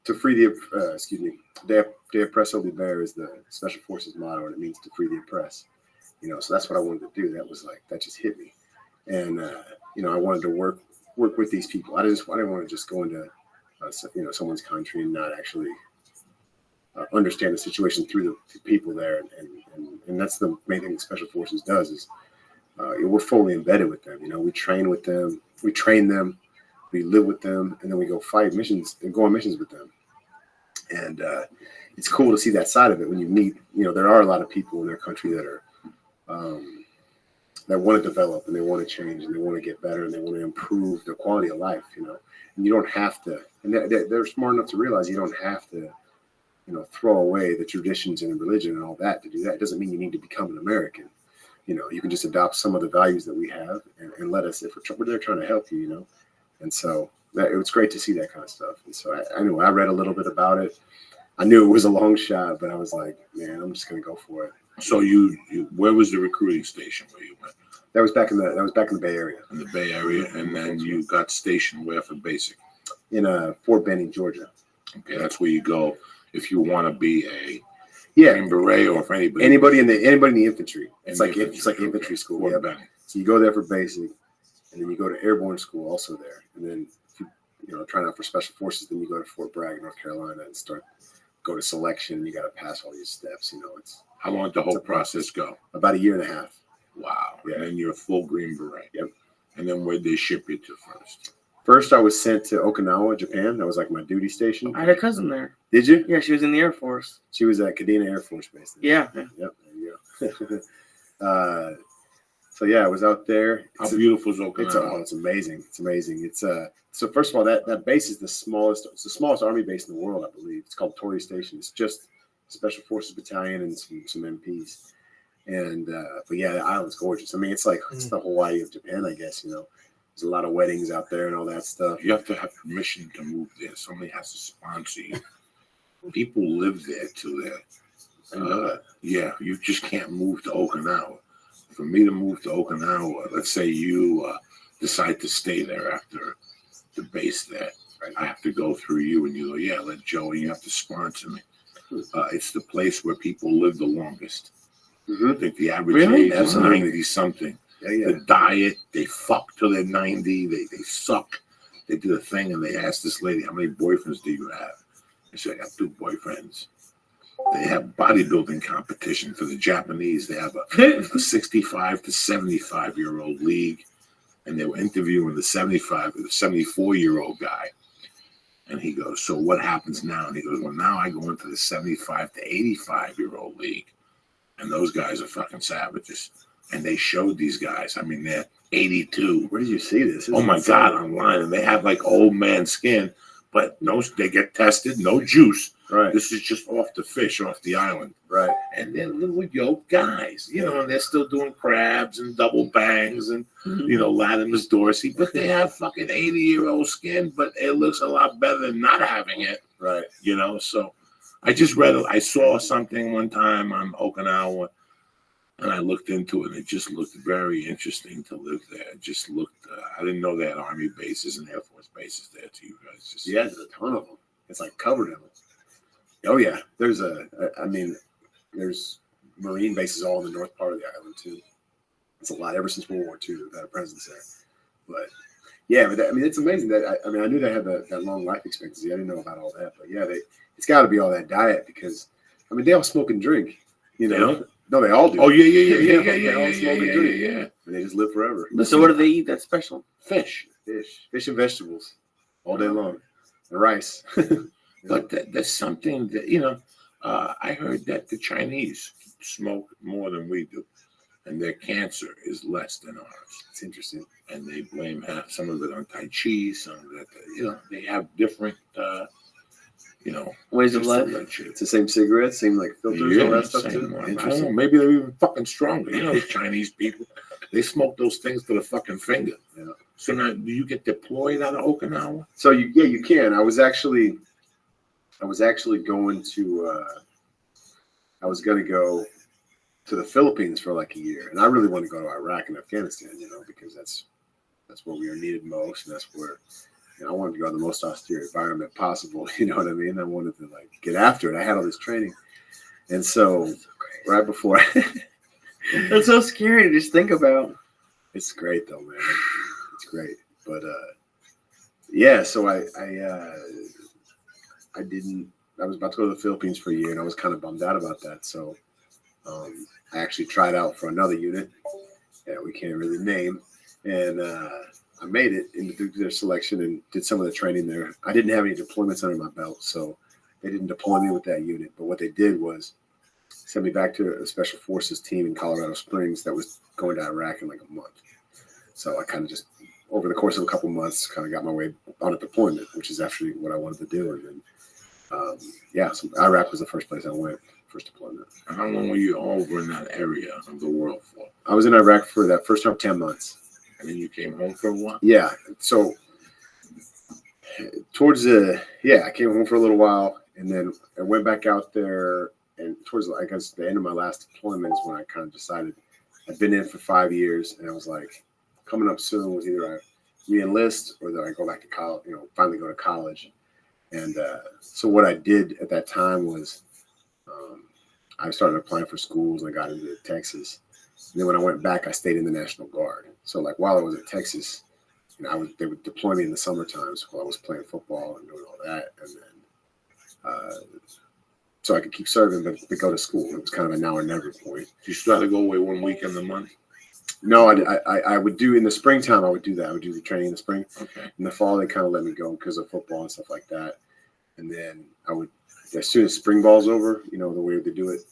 to free the, de oppresso liber is the Special Forces motto, and it means to free the oppressed. So that's what I wanted to do. That was that just hit me. And, I wanted to work with these people. I didn't want to just go into, someone's country and not actually understand the situation through the people there. And that's the main thing the Special Forces does is we're fully embedded with them. We train with them, we train them, we live with them, and then we go fight missions and go on missions with them. And it's cool to see that side of it when you meet, there are a lot of people in their country that are, that want to develop and they want to change and they want to get better and they want to improve their quality of life, and you don't have to, and they're smart enough to realize you don't have to, throw away the traditions and the religion and all that to do that. It doesn't mean you need to become an American. You can just adopt some of the values that we have and let us, if we're there trying to help you, and so it was great to see that kind of stuff. And so I read a little bit about it. I knew it was a long shot, but I was like, man, I'm just going to go for it. So you where was the recruiting station where you went? That was back in the Bay Area. In the Bay Area, and then you got stationed where for basic? In Fort Benning, Georgia. Okay, that's where you go if you want to be a Green Beret, or if anybody in the infantry. It's like infantry school. Fort Yeah. Benning. So you go there for basic, and then you go to airborne school also there, and then if you trying out for special forces, then you go to Fort Bragg, North Carolina, and go to selection. And you got to pass all these steps. It's how long did the whole process go? About a year and a half. Wow. Yeah. And then you're a full Green Beret. Yep. And then where'd they ship you to first? First, I was sent to Okinawa, Japan. That was my duty station. I had a cousin there. Did you? Yeah, she was in the Air Force. She was at Kadena Air Force Base. Yeah. Yep. There you go. So I was out there. How beautiful is Okinawa? It's amazing. It's amazing. It's so first of all, that base is the smallest. It's the smallest army base in the world, I believe. It's called Torii Station. It's just Special Forces Battalion and some MPs. And but the island's gorgeous. I mean, it's it's the Hawaii of Japan, I guess. There's a lot of weddings out there and all that stuff. You have to have permission to move there. Somebody has to sponsor you. People live there till they're. I know that. Yeah, you just can't move to Okinawa. For me to move to Okinawa, let's say you decide to stay there after the base there. Right? I have to go through you, and you go, yeah, let Joey, you have to sponsor me. It's the place where people live the longest. Mm-hmm. I think the average age is 90-something. Yeah. The diet, they fuck till they're 90. They suck. They do the thing, and they ask this lady, how many boyfriends do you have? I said, I got 2 boyfriends. They have bodybuilding competition for the Japanese. They have a 65 to 75-year-old league, and they were interviewing the 74-year-old guy. And he goes, so what happens now? And he goes, well, now I go into the 75 to 85-year-old league, and those guys are fucking savages. And they showed these guys. I mean, they're 82. Where did you see this? Oh my God, online. And they have old man skin, but they get tested, no juice. Right. This is just off the fish, off the island. Right. And they're little yoked guys, and they're still doing crabs and double bangs and, Latimer's Dorsey, but they have fucking 80-year-old skin, but it looks a lot better than not having it. Right. So I saw something one time on Okinawa, and I looked into it, and it just looked very interesting to live there. It just looked, I didn't know they had Army bases and Air Force bases there to you guys. There's a ton of them. It's covered in them. Oh, yeah. There's Marine bases all in the north part of the island too. It's a lot ever since World War II. They've had a presence there. But yeah, but it's amazing that I knew they had that long life expectancy. I didn't know about all that, but yeah, it's got to be all that diet because they all smoke and drink. No, they all do. Oh yeah. They all smoke and drink. Yeah. And they just live forever. So what do they eat that's special? Fish Fish and vegetables all day long, and rice. But there's something that I heard that the Chinese smoke more than we do, and their cancer is less than ours. It's interesting. And they blame some of it on Tai Chi, some of it, they have different, Ways of life. It's the same cigarettes, same like filters, all that stuff too. I don't know, maybe they're even fucking stronger. These Chinese people, they smoke those things to the fucking finger. Yeah. So now, do you get deployed out of Okinawa? So you can. I was actually going to. I was going to go to the Philippines for like a year, and I really want to go to Iraq and Afghanistan, because that's where we are needed most, and that's where I wanted to go in the most austere environment possible. You know what I mean? I wanted to get after it. I had all this training, and so right before, That's so scary to just think about. it's great though, man. It's great, but yeah. So I didn't. I was about to go to the Philippines for a year, and I was kind of bummed out about that. So I actually tried out for another unit that we can't really name, and I made it into their selection and did some of the training there. I didn't have any deployments under my belt, so they didn't deploy me with that unit. But what they did was send me back to a special forces team in Colorado Springs that was going to Iraq in like a month. So I kind of just, over the course of a couple months, kind of got my way on a deployment, which is actually what I wanted to do. And then, so Iraq was the first place I went, first deployment. How long were you over in that area of the world for? I was in Iraq for that first time 10 months. And then you came home for a while? Yeah. So I came home for a little while, and then I went back out there, and towards, I guess, the end of my last deployment is when I kind of decided I'd been in for 5 years, and I was like, coming up soon was either I re-enlist or that I go back to college, finally go to college. And so what I did at that time was I started applying for schools, and I got into Texas. And then when I went back, I stayed in the National Guard. So while I was at Texas, they would deploy me in the summer times while I was playing football and doing all that. And then so I could keep serving, but go to school. It was kind of a now or never point. You try to go away 1 weekend a month? No, I would do in the springtime. I would do that. I would do the training in the spring. Okay. In the fall, they kind of let me go because of football and stuff like that. And then I would, as soon as spring ball's over, the way they do it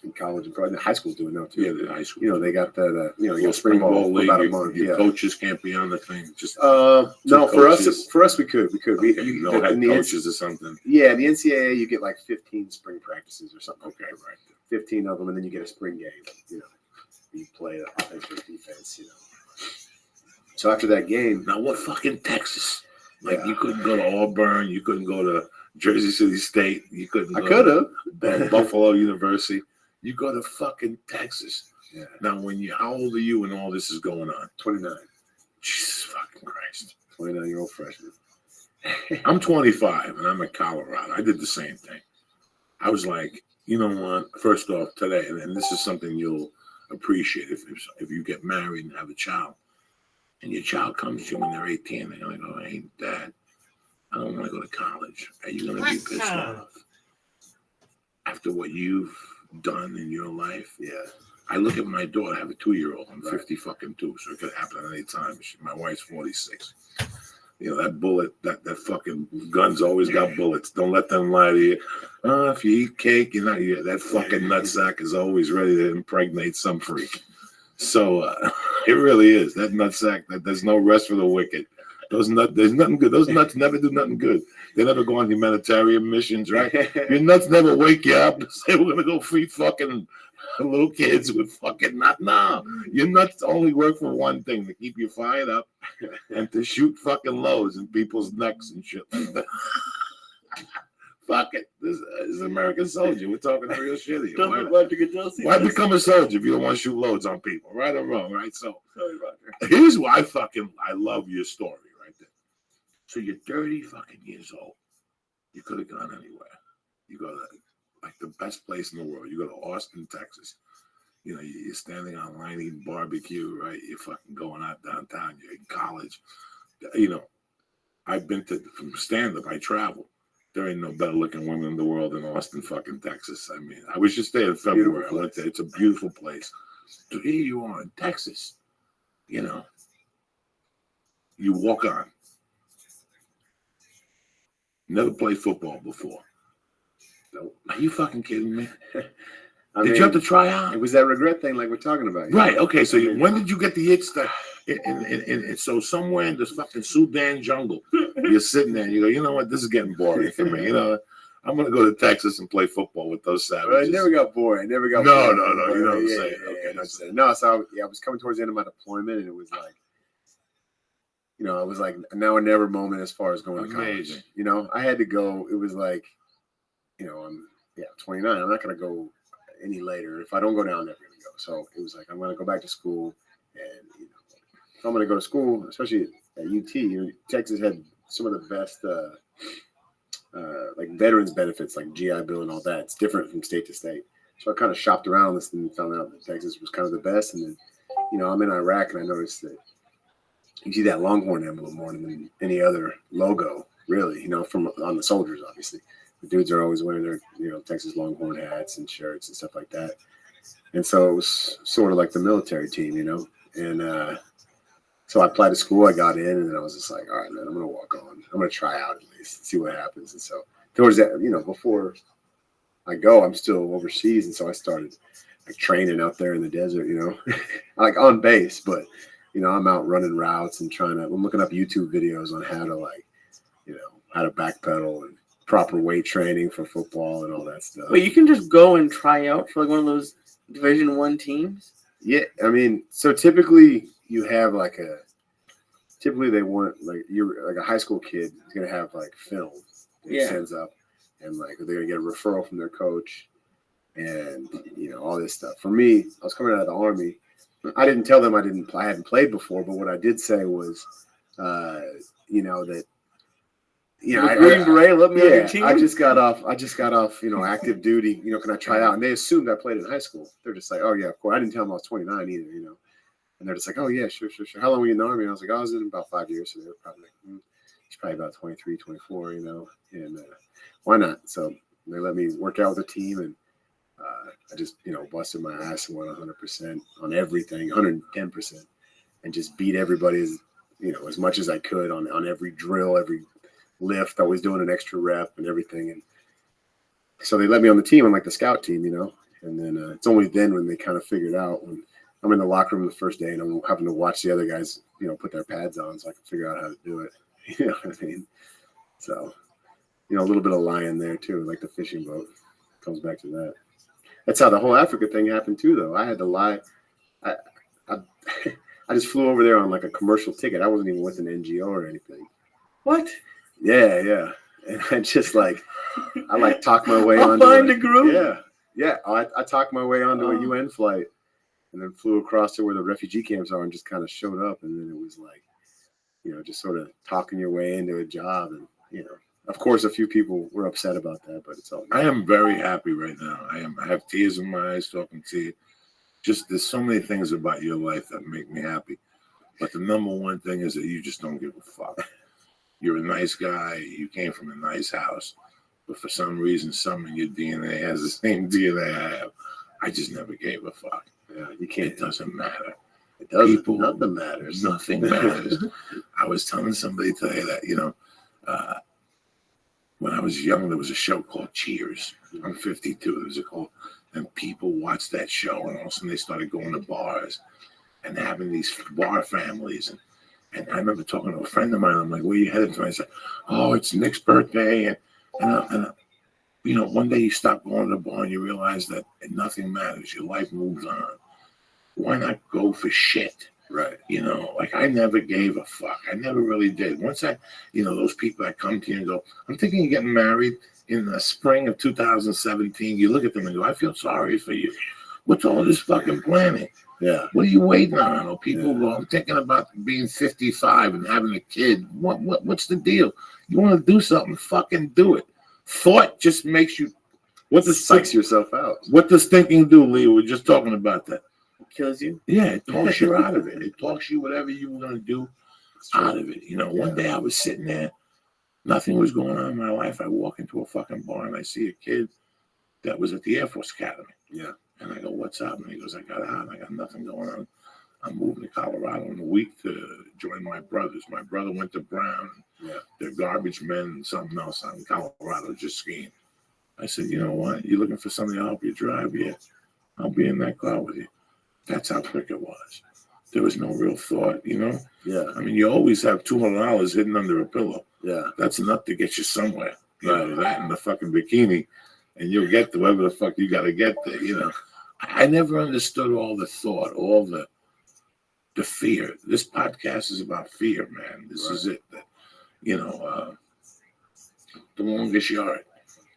in college and probably the high schools do it now too. Yeah, the high school. They got that. You got spring ball for about a month. Your coaches can't be on the thing. Just no, for us, we could. Okay, head coaches or something. Yeah, in the NCAA, you get like 15 spring practices or something. Okay, right. 15 of them, and then you get a spring game. You play the offense or defense. So after that game, now what fucking Texas? You couldn't go to Auburn. You couldn't go to Jersey City State. You couldn't. I could have. Buffalo University. You go to fucking Texas. Yeah. Now, how old are you when all this is going on? 29. Jesus fucking Christ. 29-year-old freshman. I'm 25 and I'm in Colorado. I did the same thing. I was like, you know what? First off, today, and this is something you'll appreciate if you get married and have a child, and your child comes to you when they're 18, and you're like, oh, hey, Dad, I don't want to go to college. Are you going to be pissed off after what you've done in your life? Yeah. I look at my daughter. I have a 2-year-old. I'm 50 fucking 2, so it could happen at any time. My wife's 46. That bullet, that fucking gun's always got bullets. Don't let them lie to you. If you eat cake, that fucking nutsack is always ready to impregnate some freak. So it really is. That nutsack, there's no rest for the wicked. There's nothing good. Those nuts never do nothing good. They never go on humanitarian missions, right? Your nuts never wake you up and say, we're going to go feed fucking little kids with fucking nut. No, your nuts only work for one thing, to keep you fired up and to shoot fucking loads in people's necks and shit like that. Fuck it. This is American soldier. We're talking real shit here. Why become a soldier if you don't want to shoot loads on people? Right or wrong, right? So here's why I love your story right there. So you're 30 fucking years old. You could have gone anywhere. You go to like the best place in the world. You go to Austin, Texas. You know, you're standing online eating barbecue, right? You're fucking going out downtown. You're in college. You know, I've been to, from stand-up, I travel. There ain't no better looking women in the world than Austin, fucking Texas. I mean, I was just there in February. I went there. It's a beautiful place. So here you are in Texas. You know, you walk on. Never played football before. Nope. Are you fucking kidding me? I Did mean, you have to try out? It was that regret thing like we're talking about. Right. Okay. So I mean, when did you get the itch that? So somewhere in this fucking Sudan jungle, you're sitting there and you go, you know what? This is getting boring for me. You know, I'm gonna go to Texas and play football with those savages. But I never got bored. I never got No. bored. You know what I'm Yeah, saying? yeah, Okay. yeah, no, so I was coming towards the end of my deployment, and it was like, you know, it was like a now or never moment as far as going to college. Amazing. You know, I had to go. It was like, you know, I'm 29. I'm not gonna go any later. If I don't go down, I'm never gonna go. So it was like I'm gonna go back to school, and you know, if I'm gonna go to school, especially at UT, you know, Texas had some of the best like veterans benefits, like GI Bill and all that. It's different from state to state. So I kind of shopped around this and found out that Texas was kind of the best. And then, you know, I'm in Iraq and I noticed that you see that Longhorn emblem more than any other logo, really, you know, from on the soldiers, obviously. The dudes are always wearing their, you know, Texas Longhorn hats and shirts and stuff like that. And so it was sort of like the military team, you know. And so I applied to school, I got in, and then I was just like, all right, man, I'm going to walk on. I'm going to try out at least, see what happens. And so towards that, you know, before I go, I'm still overseas. And so I started like training out there in the desert, you know, like on base, but, you know, I'm out running routes and I'm looking up YouTube videos on how to like, you know, how to backpedal and proper weight training for football and all that stuff. Wait, you can just go and try out for like one of those Division I teams? Yeah. I mean, so typically you have like typically they want like you're like a high school kid is going to have like film that sends up, and like they're going to get a referral from their coach and, you know, all this stuff. For me, I was coming out of the Army. I didn't tell them I hadn't played before, but what I did say was, you know, that, you know, Green Beret, let me on your team. I just got off, you know, active duty. You know, can I try out? And they assumed I played in high school. They're just like, oh yeah, of course. I didn't tell them I was 29 either, you know. And they're just like, oh yeah, sure. How long were you in the Army? And I was like, I was in about 5 years. So they were probably like, he's probably about 23, 24, you know. And why not? So they let me work out with the team, and I just, you know, busted my ass and went 100% on everything, 110%, and just beat everybody as, you know, as much as I could on every drill, every lift. I was doing an extra rep and everything. And so they let me on the team, on like the scout team, you know. And then it's only then when they kind of figured out, when I'm in the locker room the first day and I'm having to watch the other guys, you know, put their pads on so I can figure out how to do it. You know what I mean? So, you know, a little bit of lying there too, like the fishing boat. Comes back to that. That's how the whole Africa thing happened too, though. I had to lie. I just flew over there on like a commercial ticket. I wasn't even with an NGO or anything. What? Yeah. And I just like, talked my way I'll onto find a group. Yeah. I talked my way onto a UN flight and then flew across to where the refugee camps are and just kind of showed up. And then it was like, you know, just sort of talking your way into a job. And, you know, of course, a few people were upset about that, but it's all good. I am very happy right now. I have tears in my eyes talking to you. Just there's so many things about your life that make me happy. But the number one thing is that you just don't give a fuck. You're a nice guy. You came from a nice house. But for some reason, some in your DNA has the same DNA I have. I just never gave a fuck. Yeah, you can't. It doesn't matter. It doesn't. People, nothing matters. Nothing matters. I was telling somebody today that, you know, when I was young, there was a show called Cheers. I'm 52. There was a call, and people watched that show, and all of a sudden they started going to bars and having these bar families. And I remember talking to a friend of mine. I'm like, "Where you headed to?" I said, "Oh, it's Nick's birthday." And you know, one day you stop going to the bar and you realize that nothing matters. Your life moves on. Why not go for shit? Right. You know, like I never gave a fuck. I never really did. Once you know, those people that come to you and go, I'm thinking of getting married in the spring of 2017. You look at them and go, I feel sorry for you. What's all this fucking planning? Yeah. What are you waiting on? Or people go, I'm thinking about being 55 and having a kid. What's the deal? You want to do something, fucking do it. Thought just makes you What does psychs yourself out. What does thinking do, Lee? We're just talking about that. Kills you. Yeah, it talks you out of it. It talks you whatever you were gonna do out of it. You know, one day I was sitting there, nothing was going on in my life. I walk into a fucking bar and I see a kid that was at the Air Force Academy. Yeah. And I go, what's up? And he goes, I got out. I got nothing going on. I'm moving to Colorado in a week to join my brothers. My brother went to Brown. Yeah. They're garbage men and something else out in Colorado just skiing. I said, you know what? You looking for somebody to help you drive? Yeah. I'll be in that car with you. That's how quick it was. There was no real thought, you know? Yeah. I mean, you always have $200 hidden under a pillow. Yeah. That's enough to get you somewhere. You know, that and the fucking bikini, and you'll get to wherever the fuck you got to get there, you know? I never understood all the thought, all the fear. This podcast is about fear, man. This is it. You know, the longest yard,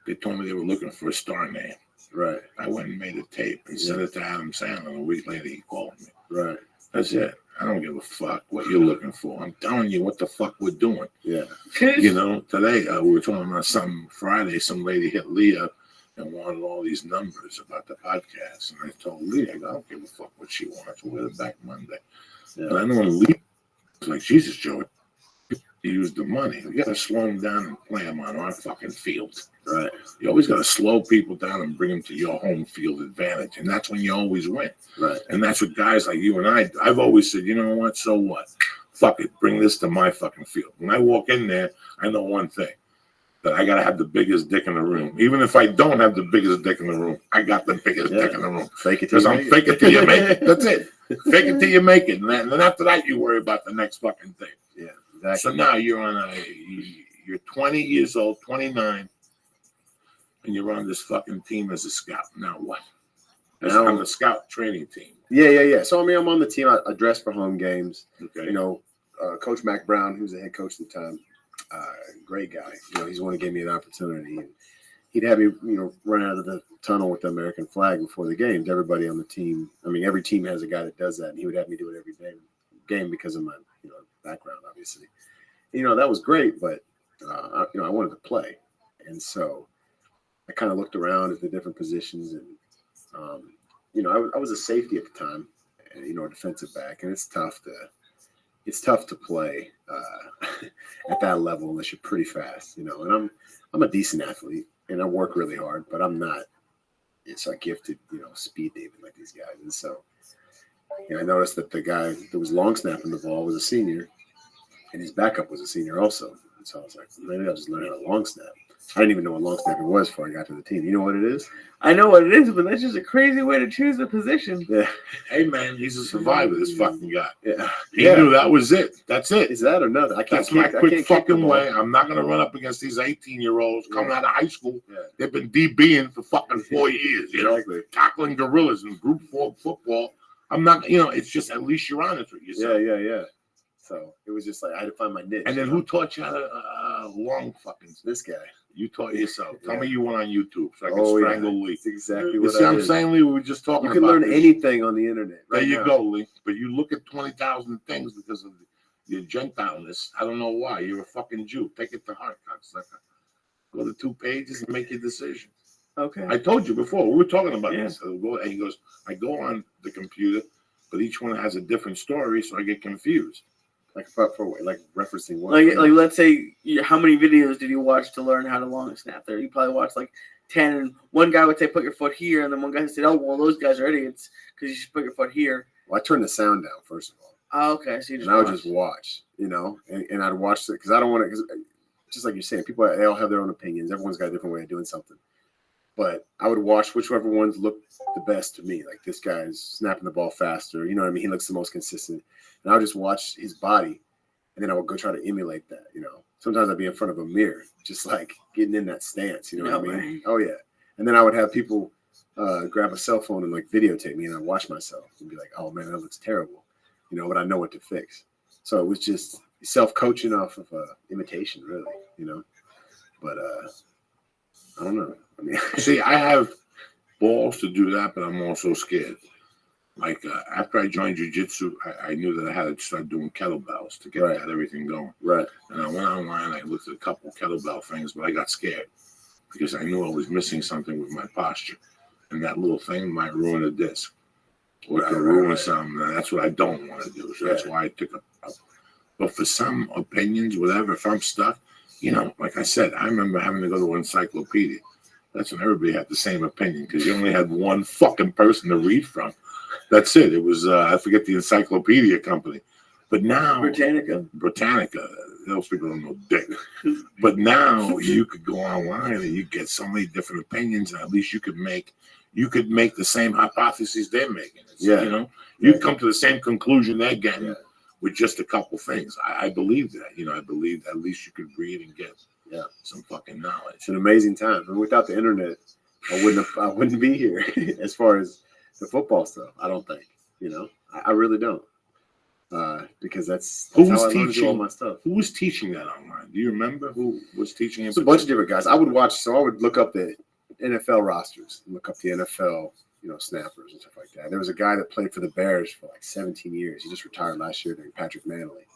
they told me they were looking for a star name. Right. I went and made a tape and sent it to Adam Sandler. A week later, he called me. Right. That's it. I don't give a fuck what you're looking for. I'm telling you what the fuck we're doing. Yeah. You know, today we were talking about something Friday. Some lady hit Leah and wanted all these numbers about the podcast. And I told Leah, I don't give a fuck what she wants. We'll get it back Monday. Yeah. And I know Leah was like, Jesus, Joe, you use the money. You got to slow them down and play them on our fucking field. Right. You always got to slow people down and bring them to your home field advantage. And that's when you always win. Right. And that's what guys like you and I've always said, you know what? So what? Fuck it. Bring this to my fucking field. When I walk in there, I know one thing. That I got to have the biggest dick in the room. Even if I don't have the biggest dick in the room, I got the biggest dick in the room. Fake it till Because I'm fake it till you make it. That's it. Fake it till you make it. And then after that, you worry about the next fucking thing. Yeah, exactly. So now you're 20 years old, 29, and you're on this fucking team as a scout. Now what? Now, on the scout training team. Yeah. So, I mean, I'm on the team. I dress for home games. Okay. You know, Coach Mac Brown, who's the head coach at the time, great guy. You know, he's the one who gave me an opportunity. And he'd have me, you know, run out of the tunnel with the American flag before the games. Everybody on the team, I mean, every team has a guy that does that, and he would have me do it every game because of my, you know, background, obviously. You know, that was great, but, you know, I wanted to play. And so I kind of looked around at the different positions, and, you know, I was a safety at the time, you know, a defensive back, and it's tough to play at that level unless you're pretty fast, you know. And I'm a decent athlete, and I work really hard, but I'm not. It's a gifted, you know, speed David like these guys. And so, you know, I noticed that the guy that was long snapping the ball was a senior, and his backup was a senior also. And so I was like, maybe I'll just learn how to long snap. I didn't even know what long snapping was before I got to the team. You know what it is? I know what it is, but that's just a crazy way to choose a position. Yeah. Hey, man, he's a survivor, this fucking guy. Yeah. He knew that was it. That's it. Is that or nothing? That's my quick fucking way. I'm not going to run up against these 18-year-olds coming out of high school. Yeah. They've been DBing for fucking 4 years, you know, tackling gorillas in group 4 football. I'm not, you know, it's just at least you're honest with yourself. Yeah. So it was just like I had to find my niche. And then who taught you how to long fucking? This guy. You taught yourself. Tell me you went on YouTube so I can Oh, strangle Lee. That's exactly You what see, I I'm did. saying, Lee, we were just talking You can about learn this. anything on the internet. There Right you now. go, Lee. But you look at 20,000 things because of your Gentileness. I don't know why. You're a fucking Jew. Take it to heart, cocksucker. Go to 2 pages and make your decision. Okay. I told you before. We were talking about Yeah. this. And he goes, I go on the computer, but each one has a different story, so I get confused. Like for like referencing what? Like let's say, how many videos did you watch to learn how to long snap there? You probably watched like 10, and one guy would say, put your foot here, and then one guy said, oh, well, those guys are idiots because you should put your foot here. Well, I turned the sound down, first of all. Oh, okay, so you just and I would just watch, you know, and I'd watch it because I don't want to, because just like you're saying, people, they all have their own opinions. Everyone's got a different way of doing something. But I would watch whichever ones looked the best to me. Like this guy's snapping the ball faster. You know what I mean? He looks the most consistent. And I would just watch his body, and then I would go try to emulate that, you know. Sometimes I'd be in front of a mirror, just like getting in that stance, you know what I mean? Right. Oh, yeah. And then I would have people grab a cell phone and like videotape me, and I'd watch myself and be like, oh, man, that looks terrible. You know, but I know what to fix. So it was just self-coaching off of imitation, really, you know. But I don't know. I mean, See, I have balls to do that, but I'm also scared. Like after I joined jiu-jitsu, I knew that I had to start doing kettlebells to get everything going. right. And I went online, I looked at a couple kettlebell things, but I got scared. because I knew I was missing something with my posture, and that little thing might ruin a disc, or it could ruin something. And that's what I don't want to do. So that's why I took a. But for some opinions, whatever, if I'm stuck, like I said, I remember having to go to an encyclopedia. That's when everybody had the same opinion because you only had one fucking person to read from. That's it. It was I forget the encyclopedia company, but now Britannica. Those people don't know dick. But now you could go online and you get so many different opinions, and at least you could make the same hypotheses they're making. You come to the same conclusion they're getting with just a couple things. I believe that. I believe that at least you could read and get some fucking knowledge. It's an amazing time, and without the internet, I wouldn't be here as far as the football stuff. I don't think. I really don't. Because that's how I learned to do all my stuff. Who was teaching that online? Do you remember who was teaching it? It's a bunch of different guys. I would look up the NFL rosters, look up the NFL, snappers and stuff like that. There was a guy that played for the Bears for like 17 years. He just retired last year named Patrick Manley.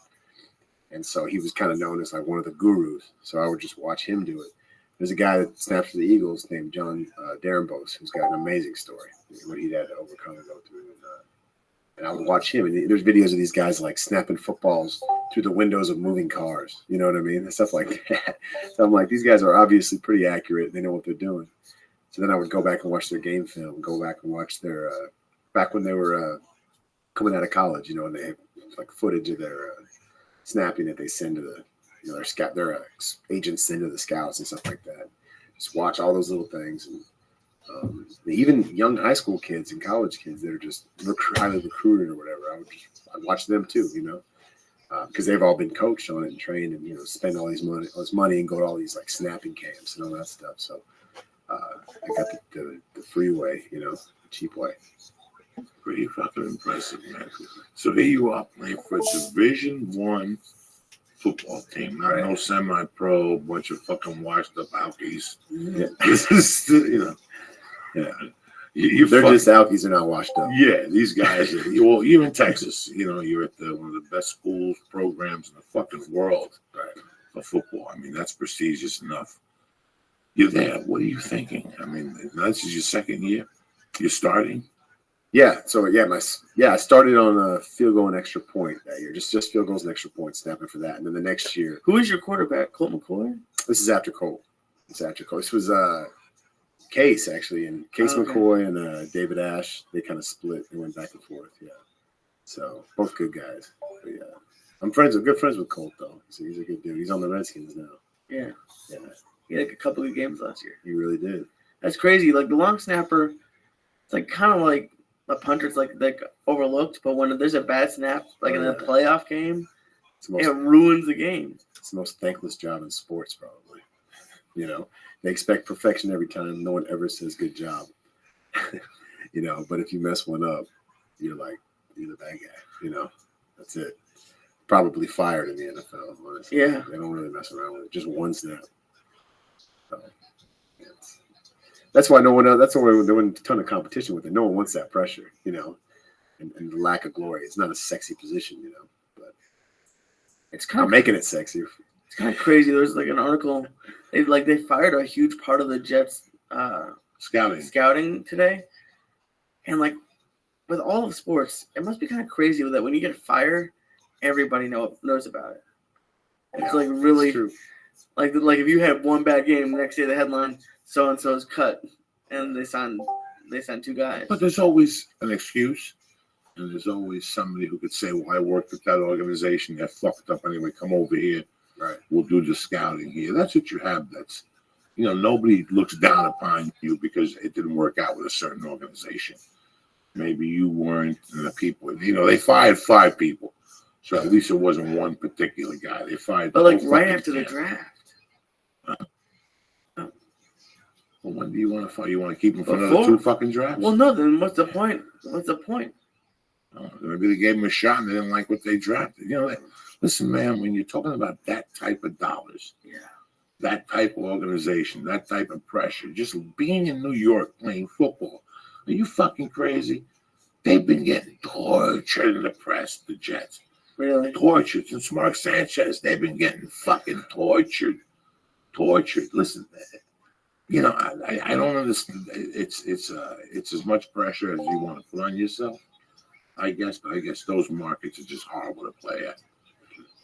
And so he was kind of known as like one of the gurus. So I would just watch him do it. There's a guy that snaps for the Eagles named John Darrenbos, who's got an amazing story, what he had to overcome and go through. And I would watch him, and there's videos of these guys like snapping footballs through the windows of moving cars. You know what I mean? And stuff like that. So I'm like, these guys are obviously pretty accurate. They know what they're doing. So then I would go back and watch their game film, go back and watch their back when they were coming out of college, and they had like footage of their snapping that they send to the their agents send to the scouts and stuff like that. Just watch all those little things. And even young high school kids and college kids that are just highly recruited or whatever, I'd watch them too, because they've all been coached on it and trained and spend all this money and go to all these like snapping camps and all that stuff. So I got the free way, the cheap way. Pretty fucking impressive, man. So here you are playing for a Division I football team, not no semi-pro, bunch of fucking washed up alkies. Yeah. They're just alkies, they're not washed up. Yeah, these guys. Well, you're in Texas. You're at one of the best schools programs in the fucking world for football. I mean, that's prestigious enough. You're there. What are you thinking? I mean, this is your second year. You're starting. Yeah. So I started on a field goal and extra point that year. Just field goals and extra points, snapping for that. And then the next year, who is your quarterback? Colt McCoy? This is after Colt. This was Case actually, and Case McCoy and David Ash. They kind of split. They went back and forth. Yeah. So both good guys. But yeah, I'm good friends with Colt though. So he's a good dude. He's on the Redskins now. Yeah. He had a couple of games last year. He really did. That's crazy. Like the long snapper, it's like kind of like a punter's like overlooked, but when there's a bad snap, like in a playoff game, it ruins the game. It's the most thankless job in sports, probably. They expect perfection every time. No one ever says good job. But if you mess one up, you're the bad guy. That's it. Probably fired in the NFL, honestly. Yeah. They don't really mess around with it. Just one snap. So, that's why no one else, that's why there wasn't a ton of competition with it. No one wants that pressure, and the lack of glory. It's not a sexy position, but it's kind of making it sexy. It's kind of crazy. There's like an article. They fired a huge part of the Jets scouting today, and like with all of sports, it must be kind of crazy that when you get fired, everybody knows about it. It's like really like if you had one bad game, the next day the headline so and so's cut, and they signed two guys. But there's always an excuse, and there's always somebody who could say, "Well, I worked with that organization. They're fucked up anyway. Come over here." Right. We'll do the scouting here. That's what you have. That's, nobody looks down upon you because it didn't work out with a certain organization. Maybe you weren't the people. They fired 5 people. So at least it wasn't one particular guy. They fired. But like right after the draft. Well, when do you want to fire? You want to keep them for another 2 fucking drafts? Well, no, then what's the point? Maybe they gave them a shot and they didn't like what they drafted. Listen, man, when you're talking about that type of dollars, that type of organization, that type of pressure, just being in New York playing football, are you fucking crazy? They've been getting tortured in the press, the Jets. Really? Tortured. Since Mark Sanchez, they've been getting fucking tortured. Listen, You know, I don't understand. It's as much pressure as you want to put on yourself, I guess. But I guess those markets are just horrible to play at.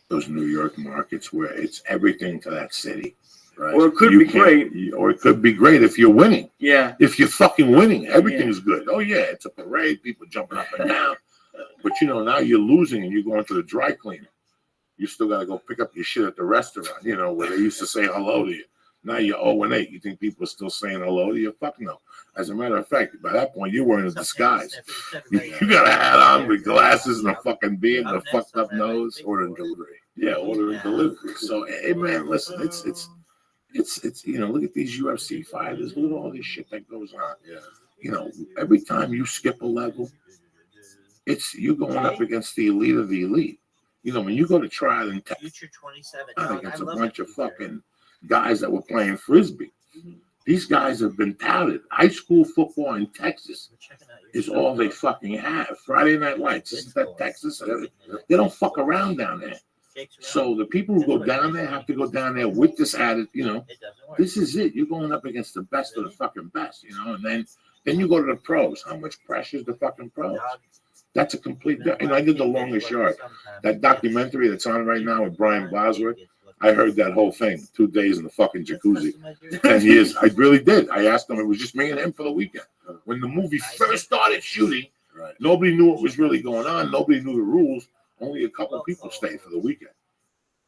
Those New York markets where it's everything to that city. Right. Or it could You be can't- great. Or it could be great if you're winning. Yeah. If you're fucking winning, everything's good. Oh yeah, it's a parade, people jumping up and down. But you know, now you're losing and you're going to the dry cleaner. You still got to go pick up your shit at the restaurant. You know where they used to say hello to you. Now you're 0-8. You think people are still saying hello to you? Fuck no. As a matter of fact, by that point, you're wearing a disguise. You got a hat on with glasses and a fucking beard and a fucked up nose. Ordering delivery. Yeah, ordering delivery. So, hey man, listen, it's you know, look at these UFC fighters. Look at all this shit that goes on. Yeah. You know, every time you skip a level, it's you going up against the elite of the elite. You know, when you go to trial in Texas Future 27. against a bunch of fucking guys that were playing frisbee, these guys have been touted. High school football in Texas is all they fucking have. Friday Night Lights, isn't that Texas? They don't fuck around down there. So the people who go down there have to go down there with this attitude. You know, this is it. You're going up against the best of the fucking best. You know, and then you go to the pros. How much pressure is the fucking pros? That's a complete. You know, I did The Longest Yard, that documentary that's on right now with Brian Bosworth. I heard that whole thing, 2 days in the fucking jacuzzi, 10 years. I really did. I asked him. It was just me and him for the weekend. When the movie first started shooting, nobody knew what was really going on. Nobody knew the rules. Only a couple of people stayed for the weekend.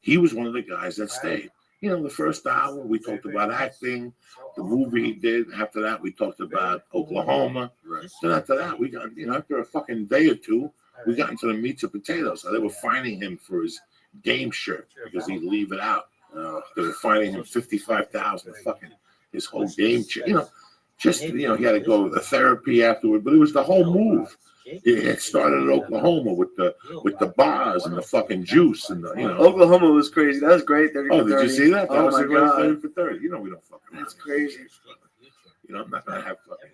He was one of the guys that stayed. You know, the first hour, we talked about acting, the movie he did. After that, we talked about Oklahoma. Then after that, we got, you know, after a fucking day or two, we got into the meats and potatoes. So they were fining him for his game shirt because he'd leave it out. They were fining him $55,000 fucking his whole game shirt. You know, just, you know, he had to go to the therapy afterward, but it was the whole move. It started in Oklahoma with the bars and the fucking juice and the, you know. Oklahoma was crazy. That was great. 30 Oh, for did 30. you see that? That Oh was my a great God. 30 for 30. You know we don't fucking. That's crazy. You know, I'm not gonna have fucking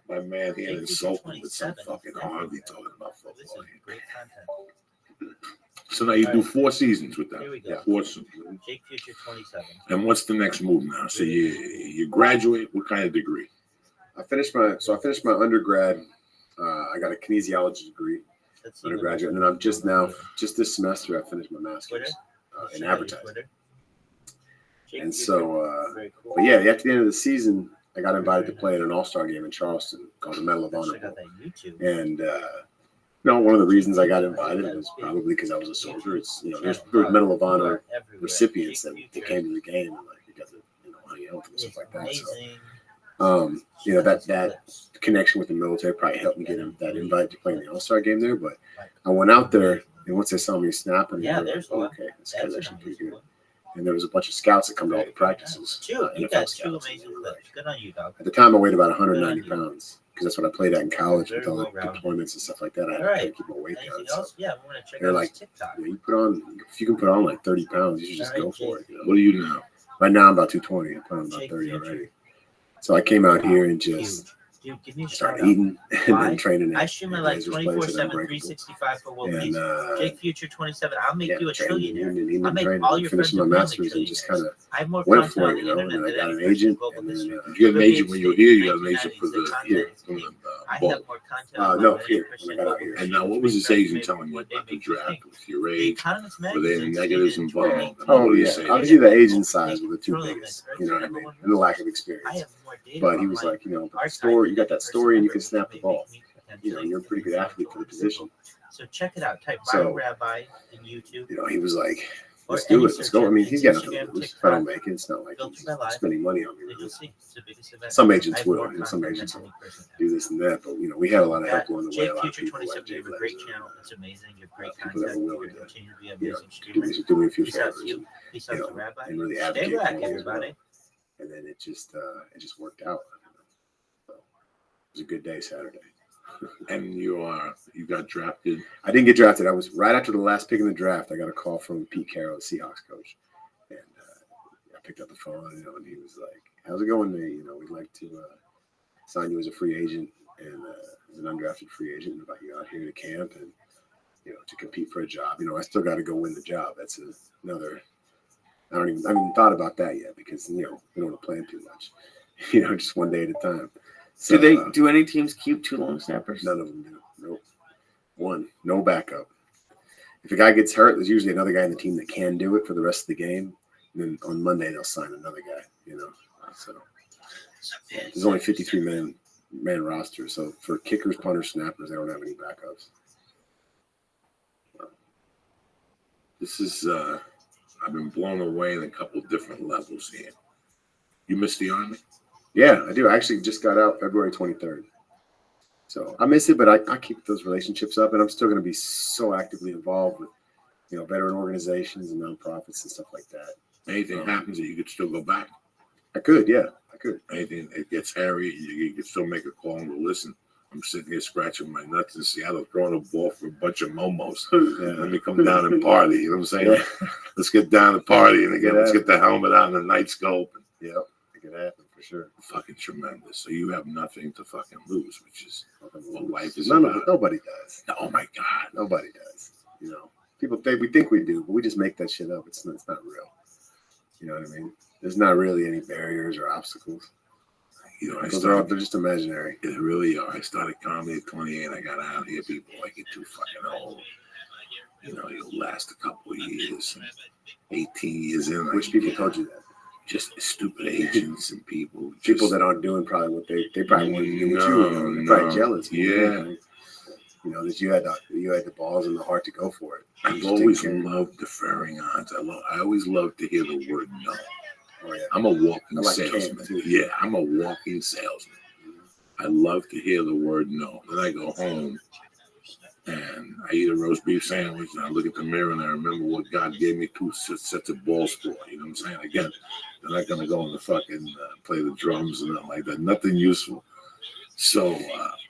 my man here insult him with some fucking hardly talking about football. So now you do 4 seasons with that. Here we go. 4 seasons. Jake Future 27. And what's the next move now? So you graduate. What kind of degree? I finished my undergrad. I got a kinesiology degree, undergraduate, and then I'm just this semester, I finished my master's in advertising. And so, but yeah, after the end of the season, I got invited to play in an all-star game in Charleston called the Medal of Honor Bowl. And you know, one of the reasons I got invited was probably because I was a soldier. It's, you know, there was Medal of Honor recipients that came to the game and like because of, you know, hung out and stuff like that. So, you know, that connection with the military probably helped me get that invite to play in the All-Star game there. But I went out there, and once they saw me snapping, Yeah, they were like, there's oh, one. okay, this guy's actually pretty good. And there was a bunch of scouts that come to all the practices. You NFL got 2 scouts. amazing clips. Good on you, dog. At the time, I weighed about 190 pounds because that's what I played at in college with all the deployments and stuff like that. I had to kind of keep my weight down. Anything So else? Yeah, we want to check they're out like, his TikTok. you know, if you can put on like 30 pounds, you should just go for it. You know? What are you now? Right now, I'm about 220. I'm putting on about 30 already. So I came out here and just Dude, give me a shout started out. eating and Why? then training. I stream it like Blazers players 24/7, at Unbreakable. 365 for World And Peace. Jake Future 27. I'll make you a training, trillionaire. eating, I'll make training, all your finishing friends my and masters family and just kind of I have more went content for on it, the you know. And internet I than got any an person in agent, global and then history. Did you get an agent when you were here? You got an agent for the 1990s, here from the I ball. have more content on no, than here, any when I got out person here. And now, what was this agent telling you about the draft with your The age? Economist Were there magazine negatives stated in involved? 2018, Oh What did he yeah, say? obviously the agent size were the two biggest, you know what I mean, and the lack of I experience. have more data But he on was my like, you know, the archive story, than you got any that story, and you can person ever snap the made ball. me You know, you're a pretty good athlete for the position. So check it out. Type So, Rabbi in YouTube. You know, he was like, Or let's do any it, let's go. I mean, he's got nothing to Instagram, lose. If I don't TikTok, make it, it's not like filter he's my life. spending money on me. And Really. you'll see it's the biggest event. Some I agents have will, more you know, some content agents than will any person do this and that, but you know, we had a lot of help along the way. Jake A lot of Future people like 27, you have a Jake great Levin, channel. It's amazing. You have great people that content. were You're willing going to to, continue to be an you know, amazing streamer. do me a few Peace out favors, to you. Peace you out know, to Rabbi. and really Stay advocate black, for me as everybody. well. And then it just worked out. So, it was a good day Saturday. And you got drafted. I didn't get drafted. I was right after the last pick in the draft. I got a call from Pete Carroll, the Seahawks coach, and I picked up the phone, you know, and he was like, "How's it going, Nate? You know, we'd like to sign you as a free agent and as an undrafted free agent, and invite you out here to camp and you know to compete for a job. You know, I still got to go win the job. That's another. I haven't even thought about that yet because you know we don't want to plan too much." just one day at a time. So, Do any teams keep 2 long snappers? None of them do. Nope. One, no backup. If a guy gets hurt, there's usually another guy in the team that can do it for the rest of the game. And then on Monday they'll sign another guy. So there's only 53 man roster. So for kickers, punters, snappers, they don't have any backups. This is I've been blown away in a couple different levels here. You miss the Army? Yeah, I do. I actually just got out February 23rd. So I miss it, but I keep those relationships up, and I'm still going to be so actively involved with, veteran organizations and nonprofits and stuff like that. Anything happens that you could still go back? I could, yeah, I could. Anything, it gets hairy, you could still make a call and go, listen, I'm sitting here scratching my nuts in Seattle, throwing a ball for a bunch of momos. Yeah. Let me come down and party. You know what I'm saying? Yeah. Let's get down and party. And again, let's get the helmet on and the night scope. Yeah, it could happen for sure. Fucking tremendous. So you have nothing to fucking lose, which is what life is Nobody does. Oh my God. Nobody does. People think we do, but we just make that shit up. It's not real. You know what I mean? There's not really any barriers or obstacles. They're just imaginary. They really are. I started comedy at 28. I got out here. People like it too fucking old. You'll last a couple of years. 18 years in. Which people told you that? Just stupid agents and people. People that aren't doing probably what they probably want to do with you. They're probably jealous. Yeah. That you had the balls and the heart to go for it. I've always loved deferring odds. I always loved to hear the word no. Oh, yeah. I'm a walking salesman. Yeah, I'm a walking salesman. I love to hear the word no. Then I go home and I eat a roast beef sandwich and I look at the mirror and I remember what God gave me 2 sets of balls for. You know what I'm saying? Again, they're not going to go in the fucking play the drums and nothing like that. Nothing useful. So,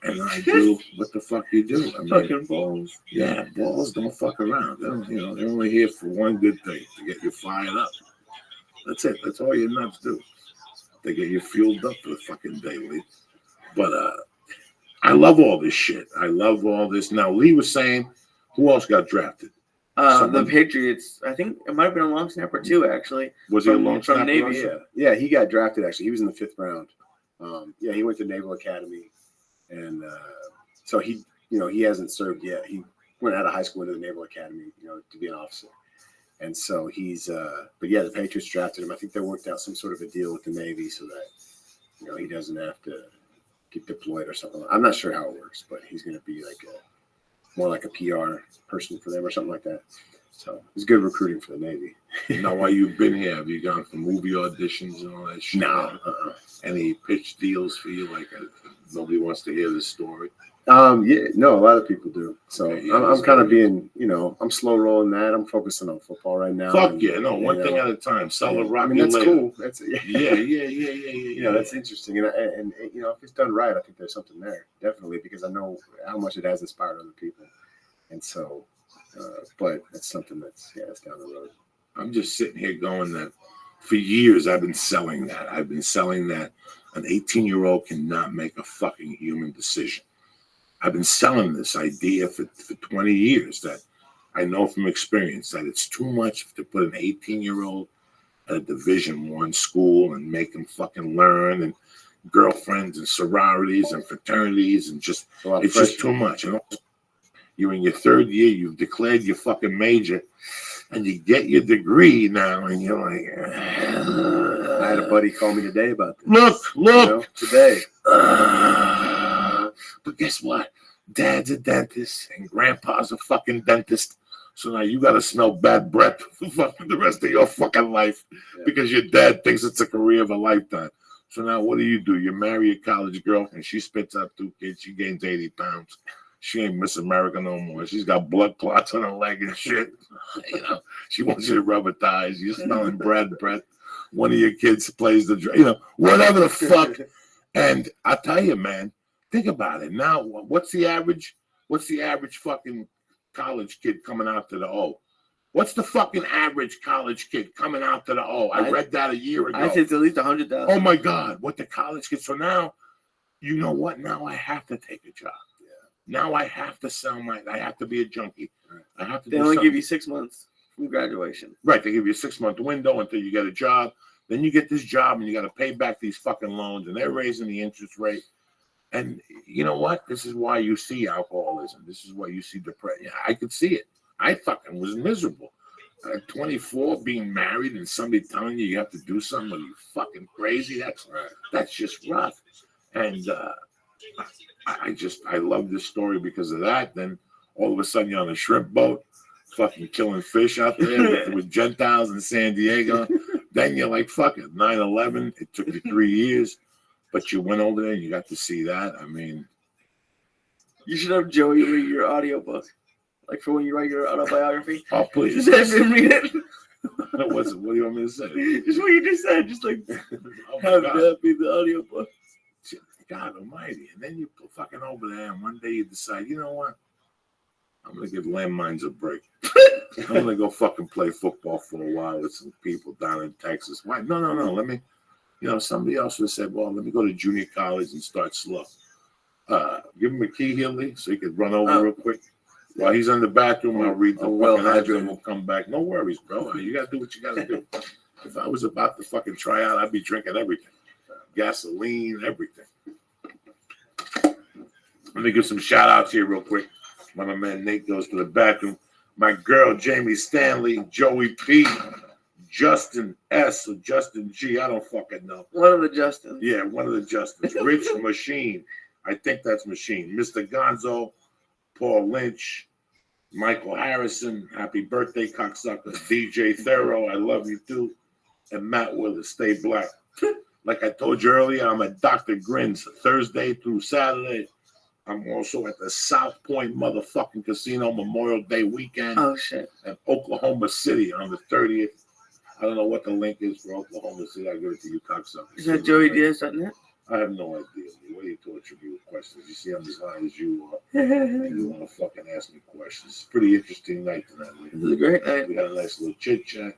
and then I do what the fuck you do. Fucking balls. Yeah, balls don't fuck around. They're only here for one good thing, to get you fired up. That's it. That's all your nuts do. They get you fueled up for the fucking day, Lee. But I love all this shit. I love all this. Now, Lee was saying, who else got drafted? The Patriots. I think it might have been a long snapper too, actually. Was he a long from snapper? Navy? Yeah, he got drafted, actually. He was in the 5th round. He went to Naval Academy. And so he hasn't served yet. He went out of high school into the Naval Academy, to be an officer. And so he's, but yeah, the Patriots drafted him. I think they worked out some sort of a deal with the Navy so that, he doesn't have to get deployed or something. I'm not sure how it works, but he's going to be more like a PR person for them or something like that. So it's good recruiting for the Navy. Now, while you've been here, have you gone for movie auditions and all that shit? No. Any pitch deals for you? Nobody wants to hear this story. No, a lot of people do. So Okay, yeah, I'm kind of being, I'm slow rolling that. I'm focusing on football right now. Fuck yeah, no, one thing at a time. Sell a rock. That's later. cool. That's Yeah. That's interesting. And if it's done right, I think there's something there, definitely, because I know how much it has inspired other people. And so, but it's something that's down the road. I'm just sitting here going that for years I've been selling that. An 18-year-old cannot make a fucking human decision. I've been selling this idea for 20 years that I know from experience that it's too much to put an 18-year-old at a Division I school and make him fucking learn and girlfriends and sororities and fraternities and just it's just too much. You're in your 3rd year, you've declared your fucking major, and you get your degree now, and you're like, I had a buddy call me today about Look, this. Today. But guess what? Dad's a dentist, and Grandpa's a fucking dentist. So now you got to smell bad breath for the rest of your fucking life because your dad thinks it's a career of a lifetime. So now what do? You marry a college girl, and she spits out 2 kids. She gains 80 pounds. She ain't Miss America no more. She's got blood clots on her leg and shit. She wants you to rub her thighs. You're smelling bread. One of your kids plays the, whatever the fuck. And I tell you, man, think about it. Now, what's the average fucking college kid coming out to the O? What's the fucking average college kid coming out to the O? I read that a year ago. I said it's at least 100,000. Oh my God, what the college kids. So now, you know what? Now I have to take a job. Now I have to I have to be a junkie. I have to. They only give you 6 months from graduation. Right, they give you a 6-month window until you get a job. Then you get this job and you got to pay back these fucking loans, and they're raising the interest rate. And you know what? This is why you see alcoholism. This is why you see depression. I could see it. I fucking was miserable. At 24, being married and somebody telling you have to do something, are you fucking crazy? That's just rough. And I love this story because of that. Then all of a sudden you're on a shrimp boat, fucking killing fish out there with Gentiles in San Diego. Then you're like, fuck it, 9/11. It took you 3 years, but you went over there and you got to see that. I mean, You should have Joey read your audiobook. Like for when you write your autobiography. oh please. Just have him read it. What do you want me to say? Just what you just said. Just like Oh my have God. that be the audiobook. God almighty. And then you fucking over there and one day you decide, you know what? I'm going to give landmines a break. I'm going to go fucking play football for a while with some people down in Texas. Why? No. Let me, somebody else would have said, well, let me go to junior college and start slow. Give him a key here, Lee, so he could run over real quick. While he's in the bathroom, I'll read the fucking address and we'll come back. No worries, bro. You got to do what you got to do. If I was about to fucking try out, I'd be drinking everything. Gasoline, everything. Let me give some shout outs here real quick. When my man Nate goes to the bathroom. My girl Jamie Stanley, Joey P, Justin S or Justin G. I don't fucking know. One of the Justins. Yeah, one of the Justins. Rich Machine. I think that's Machine. Mr. Gonzo, Paul Lynch, Michael Harrison. Happy birthday, cocksucker. DJ Thorough. I love you too. And Matt Willis. Stay black. Like I told you earlier, I'm at Dr. Grin's Thursday through Saturday. I'm also at the South Point motherfucking casino Memorial Day weekend. Oh, shit. At Oklahoma City on the 30th. I don't know what the link is for Oklahoma City. I'll give it to you, cocksucker. Is that JoeyDiaz.net? I have no idea. What are you torturing me with questions? You see I'm as high as you are. And you want to fucking ask me questions. It's a pretty interesting night tonight. This is a great night. We had a nice little chit chat.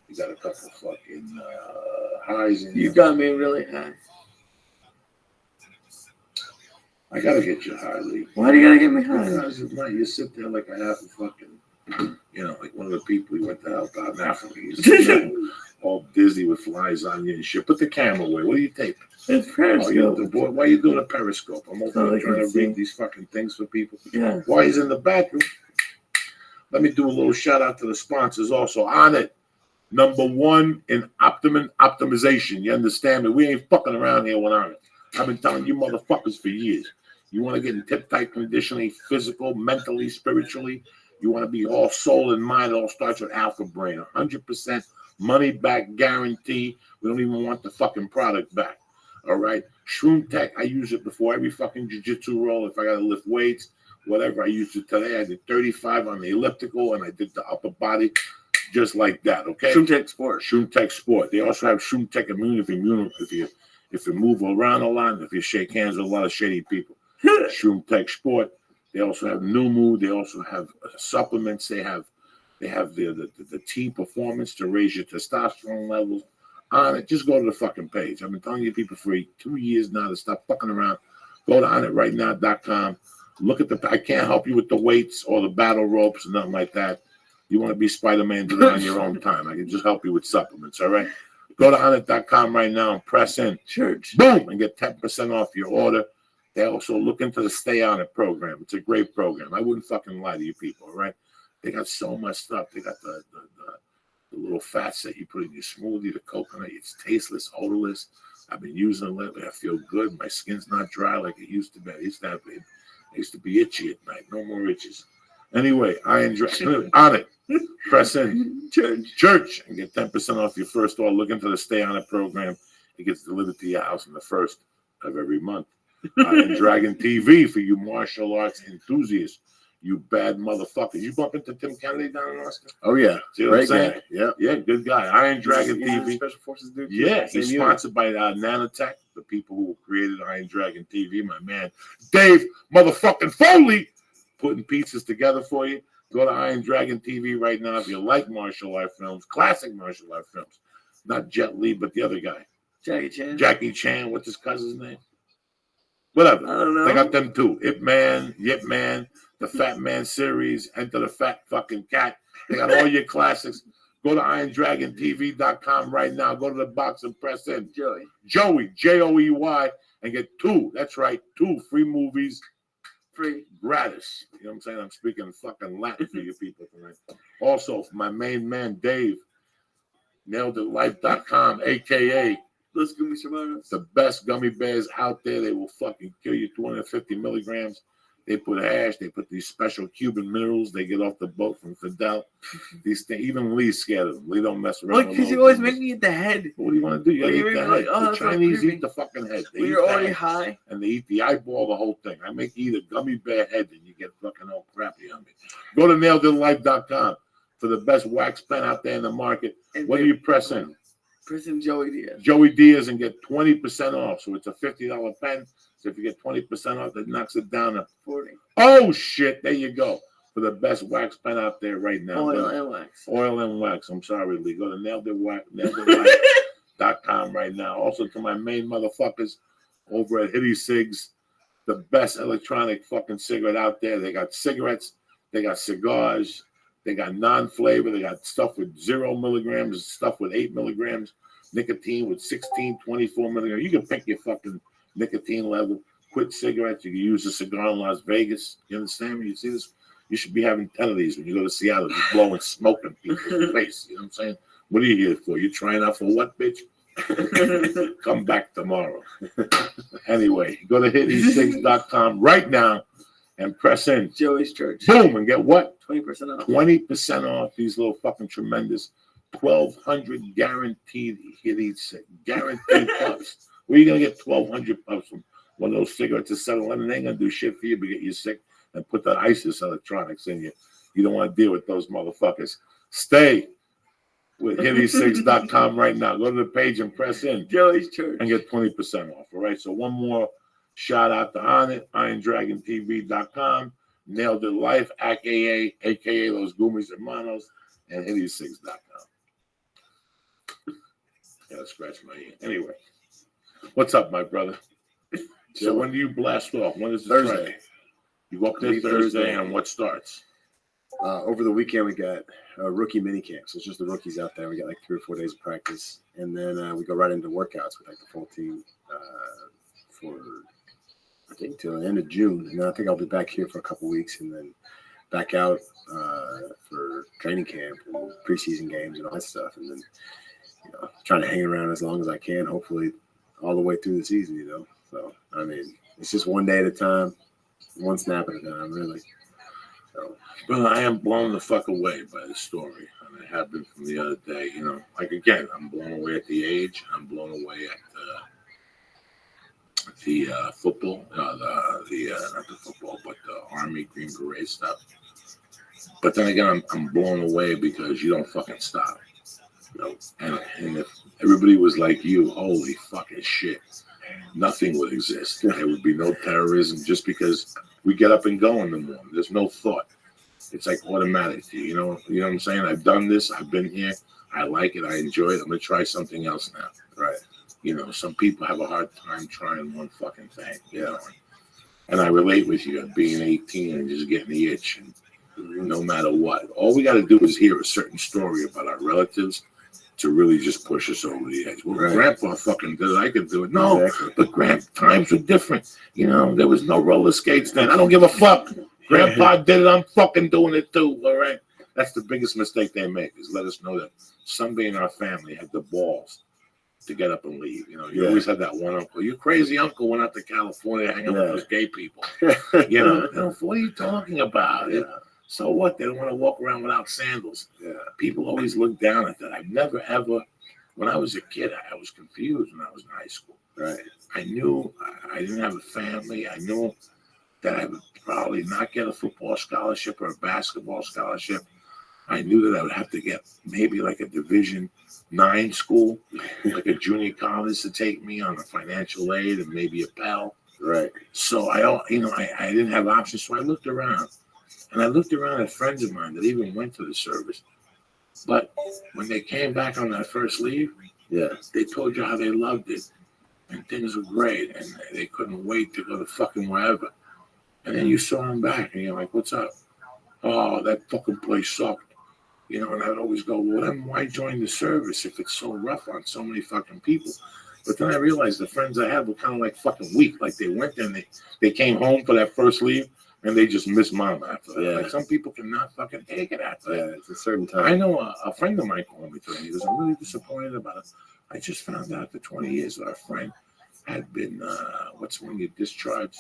We got a couple of fucking highs in You there. got me really high. I gotta get you high, Lee. Why do you gotta get me high? Because at night you sit there like a half a fucking, like one of the people you went to help out in Africa. You sit there all dizzy with flies on you and shit. Put the camera away. What are you taping? It's Oh, Periscope. why are you doing a Periscope? I'm over So there they trying can to see. read these fucking things for people. Yeah. While he's in the bathroom, let me do a little shout out to the sponsors also. On it, number one in optimization. You understand me? We ain't fucking around here with on it. I've been telling you motherfuckers for years. You want to get in tip-tight conditioning, physical, mentally, spiritually. You want to be all soul and mind. It all starts with Alpha Brain. 100% money back guarantee. We don't even want the fucking product back. All right? Shroom Tech, I use it before every fucking jiu-jitsu roll. If I got to lift weights, whatever, I used it today. I did 35 on the elliptical, and I did the upper body just like that, okay? Shroom Tech Sport. Shroom Tech Sport. They also have Shroom Tech Immune if you move around a lot, if you shake hands with a lot of shady people. Shroom Tech Sport. They also have New Mood. They also have supplements. They have the T Performance to raise your testosterone levels. On it, just go to the fucking page. I've been telling you people for 2 years now to stop fucking around. Go to onItRightNow.com. Look at I can't help you with the weights or the battle ropes or nothing like that. You want to be Spider-Man, do it on your own time. I can just help you with supplements, all right? Go to onit.com right now and press in. Church. Boom! And get 10% off your order. They also look into the Stay On It program. It's a great program. I wouldn't fucking lie to you people, all right? They got so much stuff. They got the little fats that you put in your smoothie, the coconut. It's tasteless, odorless. I've been using it lately. I feel good. My skin's not dry like it used to be. I used to be itchy at night. No more itches. Anyway, I enjoy on it. Press in church and get 10% off your first order. Look into the Stay On It program. It gets delivered to your house on the first of every month. And Dragon TV for you martial arts enthusiasts, you bad motherfuckers. You bump into Tim Kennedy down in Austin? Oh yeah, See what I'm great saying? guy. Yeah, Yeah, good guy. Iron Dragon He's a TV. Special Forces dude. too. Yeah, Same he's unit. sponsored by Nanotech, the people who created Iron Dragon TV. My man, Dave motherfucking Foley, putting pieces together for you. Go to Iron Dragon TV right now if you like martial art films, classic martial art films. Not Jet Li, but the other guy. Jackie Chan, what's his cousin's name? Whatever. I don't know. They got them too. Ip Man, Yip Man, the Fat Man series, Enter the Fat Fucking Cat. They got all your classics. Go to IronDragonTV.com right now. Go to the box and press in. Joey. Joey, Joey, and get 2. That's right, 2 free movies. Free. Gratis. You know what I'm saying? I'm speaking fucking Latin for you people tonight. Also, for my main man, Dave, NailedItLife.com, a.k.a. Let's give me some honors. the best gummy bears out there. They will fucking kill you. 250 milligrams. They put hash. They put these special Cuban minerals. They get off the boat from Fidel. These things, even Lee's scared of them. Lee don't mess around. Like, with because those you always things. make me eat the head. What do you want to do? You gotta You're eat the like, head. oh, The that's not Chinese creepy. eat the fucking head. They When eat you're the already head, high. and they eat the eyeball, the whole thing. I make you eat a gummy bear head, and you get fucking all crappy on me. Go to NailedItLife.com for the best wax pen out there in the market. And What do you press in? Press in Joey Diaz. Joey Diaz and get 20% off. So it's a $50 pen. So if you get 20% off, that knocks it down to 40. oh shit. There you go. For the best wax pen out there right now. Oil and wax. Oil and wax. I'm sorry, Lee. Go to NailedItLife.com right now. Also to my main motherfuckers over at Hitty Cigs, the best electronic fucking cigarette out there. They got cigarettes, they got cigars, they got non-flavor, they got stuff with 0 milligrams, stuff with 8 milligrams, nicotine with 16, 24 milligrams. You can pick your fucking nicotine level. Quit cigarettes. You can use a cigar in Las Vegas. You understand me? You see this? You should be having 10 of these when you go to Seattle, just blowing smoke in people's face. You know what I'm saying? What are you here for? You trying out for what, bitch? Come back tomorrow. Anyway, go to hitty6.com right now and press in. Joey's Church. Boom, and get what? 20% off. 20% off these little fucking tremendous 1,200 guaranteed Hitty Six. Guaranteed puffs. Where are you going to get 1,200 puffs from? One of those cigarettes at 7-Eleven? They ain't going to do shit for you but get you sick and put that ISIS electronics in you. You don't want to deal with those motherfuckers. Stay with hitty6.com right now. Go to the page and press in Joey's Church. and get 20% off. All right. So one more shout out to On It, IronDragonTV.com, Nailed It Life, aka Los Gumis Hermanos, and hitty6.com. Gotta scratch my ear. Anyway, what's up, my brother? So when do you blast off? When is it? Thursday. You go up there Thursday, and what starts? Over the weekend, we got a rookie mini camp. So it's just the rookies out there. We got like 3 or 4 days of practice. And then we go right into workouts with like the full team for, I think, till the end of June. And then I think I'll be back here for a couple weeks and then back out for training camp and preseason games and all that stuff. And then, trying to hang around as long as I can, hopefully all the way through the season, So, I mean, it's just one day at a time, one snap at a time, really. So, Well, I am blown the fuck away by the story. And I have been from the other day, Like, again, I'm blown away at the age. I'm blown away at the football. Not the football, but the Army Green Beret stuff. But then again, I'm blown away because you don't fucking stop. And if everybody was like you, holy fucking shit, nothing would exist. There would be no terrorism just because we get up and go in the morning. There's no thought. It's like automatic. You know what I'm saying? I've done this. I've been here. I like it. I enjoy it. I'm going to try something else now. right. Some people have a hard time trying one fucking thing, And I relate with you at being 18 and just getting the itch. And no matter what, all we got to do is hear a certain story about our relatives to really just push us over the edge. Well, Right. Grandpa fucking did it. I could do it. No, Exactly. but times were different. There was no roller skates then. I don't give a fuck. Grandpa did it. I'm fucking doing it too. All right. That's the biggest mistake they make is let us know that somebody in our family had the balls to get up and leave. You always had that one uncle. Your crazy uncle went out to California hanging with those gay people. What are you talking about? Yeah. So what? They don't want to walk around without sandals. Yeah. People always look down at that. I've never ever, when I was a kid, I was confused when I was in high school. Right. I knew I didn't have a family. I knew that I would probably not get a football scholarship or a basketball scholarship. I knew that I would have to get maybe like a Division IX school, like a junior college to take me on a financial aid and maybe a Pell. Right. So I didn't have options. So I looked around. And I looked around at friends of mine that even went to the service. But when they came back on that first leave, they told you how they loved it. And things were great. And they couldn't wait to go to fucking wherever. And then you saw them back and you're like, what's up? Oh, that fucking place sucked. You know, and I'd always go, well, then why join the service if it's so rough on so many fucking people? But then I realized the friends I had were kind of like fucking weak. Like they went there and they came home for that first leave and they just missed mom after that. Yeah. Like some people cannot fucking take it after that. Yeah, it's a certain time. I know a friend of mine called me today. He was really disappointed about it. I just found out after 20 years that our friend had been, what's when you discharged?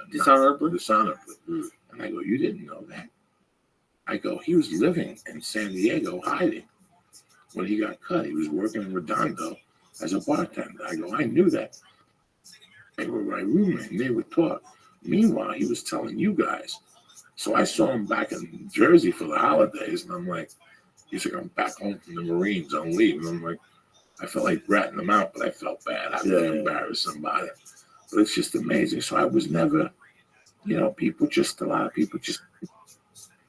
Dishonorably? Dishonorably. And I go, you didn't know that? I go, he was living in San Diego hiding. When he got cut, he was working in Redondo as a bartender. I go, I knew that. They were my roommate and they would talk. Meanwhile, he was telling you guys. So I saw him back in Jersey for the holidays, and I'm like, he's like, I'm back home from the Marines on leave. And I'm like, I felt like ratting him out, but I felt bad. I really embarrassed somebody. But it's just amazing. So I was never, you know, a lot of people just,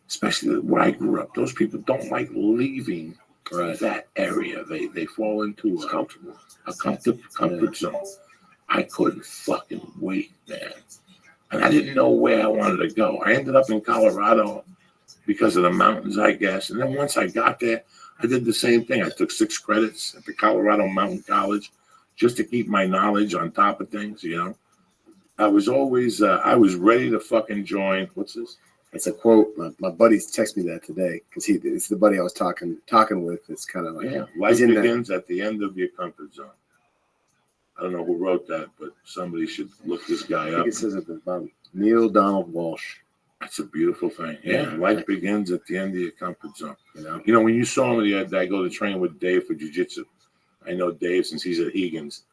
especially where I grew up, those people don't like leaving that area. They fall into a comfort zone. I couldn't fucking wait, man. And I didn't know where I wanted to go. I ended up in Colorado because of the mountains, I guess. And then once I got there, I did the same thing. I took 6 credits at the Colorado Mountain College just to keep my knowledge on top of things, you know. I was always, I was ready to fucking join. What's this? It's a quote. My buddies text me that today because it's the buddy I was talking with. It's kind of like, Life begins at the end of your comfort zone. I don't know who wrote that, but somebody should look this guy I up. think it says at the bottom, Neil Donald Walsh. That's a beautiful thing. Yeah, life begins at the end of your comfort zone. You know, when you saw me the other day, I go to train with Dave for jiu-jitsu. I know Dave since he's at Egan's,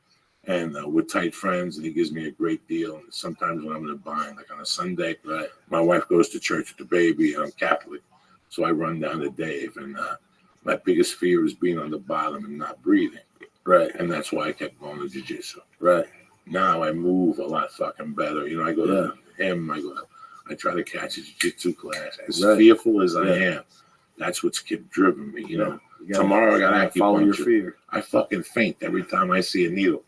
and we're tight friends, and he gives me a great deal. And sometimes when I'm in a bind, like on a Sunday, my wife goes to church with the baby, and I'm Catholic, so I run down to Dave, and my biggest fear is being on the bottom and not breathing. Right. And that's why I kept going to jiu-jitsu. Right. Now I move a lot fucking better. You know, I go to him, I try to catch a jiu-jitsu class. As fearful as I am, that's what's kept driven me, you know. Tomorrow I got to follow your fear. I fucking faint every time I see a needle.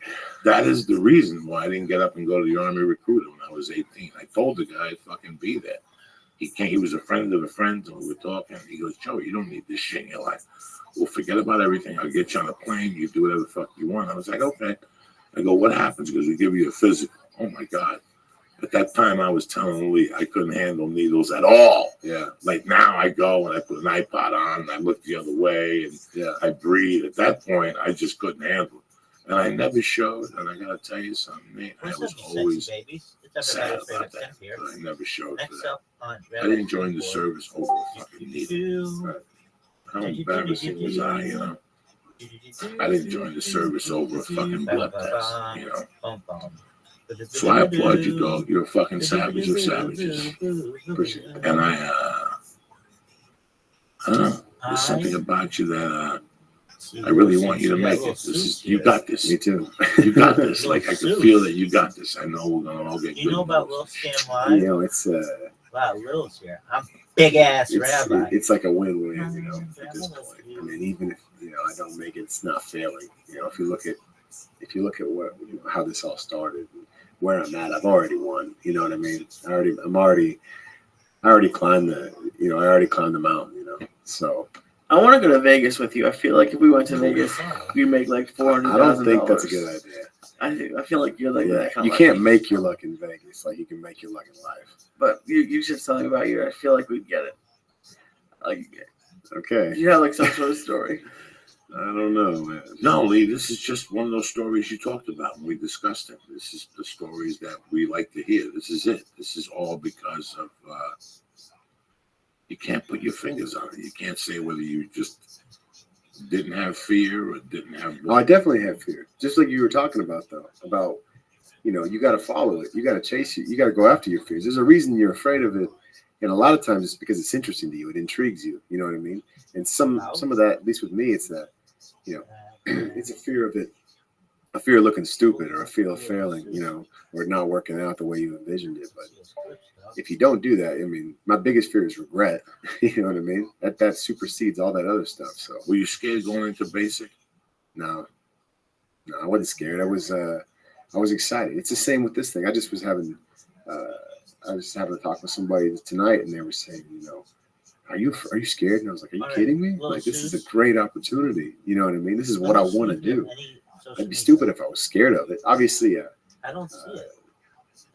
That is the reason why I didn't get up and go to the Army recruiter when I was 18. I told the guy I'd fucking be there. He was a friend of a friend, and we were talking. He goes, Joe, you don't need this shit in your life. Well, forget about everything. I'll get you on a plane. You do whatever the fuck you want. I was like, okay. I go, what happens? Because we give you a physical. Oh, my God. At that time, I was telling Lee I couldn't handle needles at all. Yeah. Like now I go and I put an iPod on and I look the other way and I breathe. At that point, I just couldn't handle it. And I never showed. And I got to tell you something, man. I was always sad about that. But I never showed for that. I didn't join the service over a fucking needle. Right. How embarrassing was I, you know? I didn't join the service over a fucking blood test, you know? So I applaud you, dog. You're a fucking savage of savages. Appreciate it. And I don't know. There's something about you that I really want you to make it. You got this. Me too. You got this. Like I can feel that you got this. I know we're gonna all get good. You know about Lil Scam Live? You know, it's wow, Lil's here. I'm big ass Rabbi. It's like a win-win, you know, at this point. I mean, even if I don't make it, it's not failing. You know, if you look at what how this all started, where I'm at, I've already won. You know what I mean? I already climbed the mountain. You know, so. I want to go to Vegas with you. I feel like if we went to Vegas, we'd make like $400,000. I don't think that's a good idea. I feel like you're like that kind of. You can't make your luck in Vegas like you can make your luck in life. But you said something about you. I feel like we'd get it. Like, okay. You have like some sort of story. I don't know, man. No, Lee, this is just one of those stories you talked about when we discussed it. This is the stories that we like to hear. This is it. This is all because of you can't put your fingers on it. You can't say whether you just didn't have fear or didn't have. Oh, I definitely have fear. Just like you were talking about, though, about, you got to follow it. You got to chase it. You got to go after your fears. There's a reason you're afraid of it. And a lot of times it's because it's interesting to you. It intrigues you. You know what I mean? And some of that, at least with me, it's that, it's a fear of it. A fear of looking stupid or a fear of failing, or not working out the way you envisioned it. But if you don't do that, I mean, my biggest fear is regret. You know what I mean? That supersedes all that other stuff. So, were you scared going into basic? No, I wasn't scared. I was excited. It's the same with this thing. I just was having, a talk with somebody tonight, and they were saying, are you scared? And I was like, are you All right, kidding me? well, Like, this is a Suze. great opportunity. You know what I mean? This is what I want to do. Any social I'd be media? stupid if I was scared of it. Obviously, I don't see it.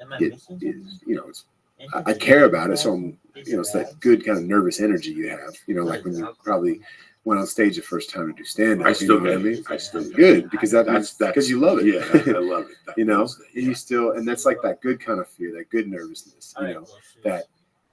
Am I it missing is, something? you know, I care about it. So I'm, you know, it's that good kind of nervous energy you have, you know, like when you probably went on stage the first time to do stand-up. I still you know what I get mean? it. I still get Good, it. because that's because you love it. Yeah, I love it. You know, and you still, and that's like that good kind of fear, that good nervousness, All you right, know, well, Suze. that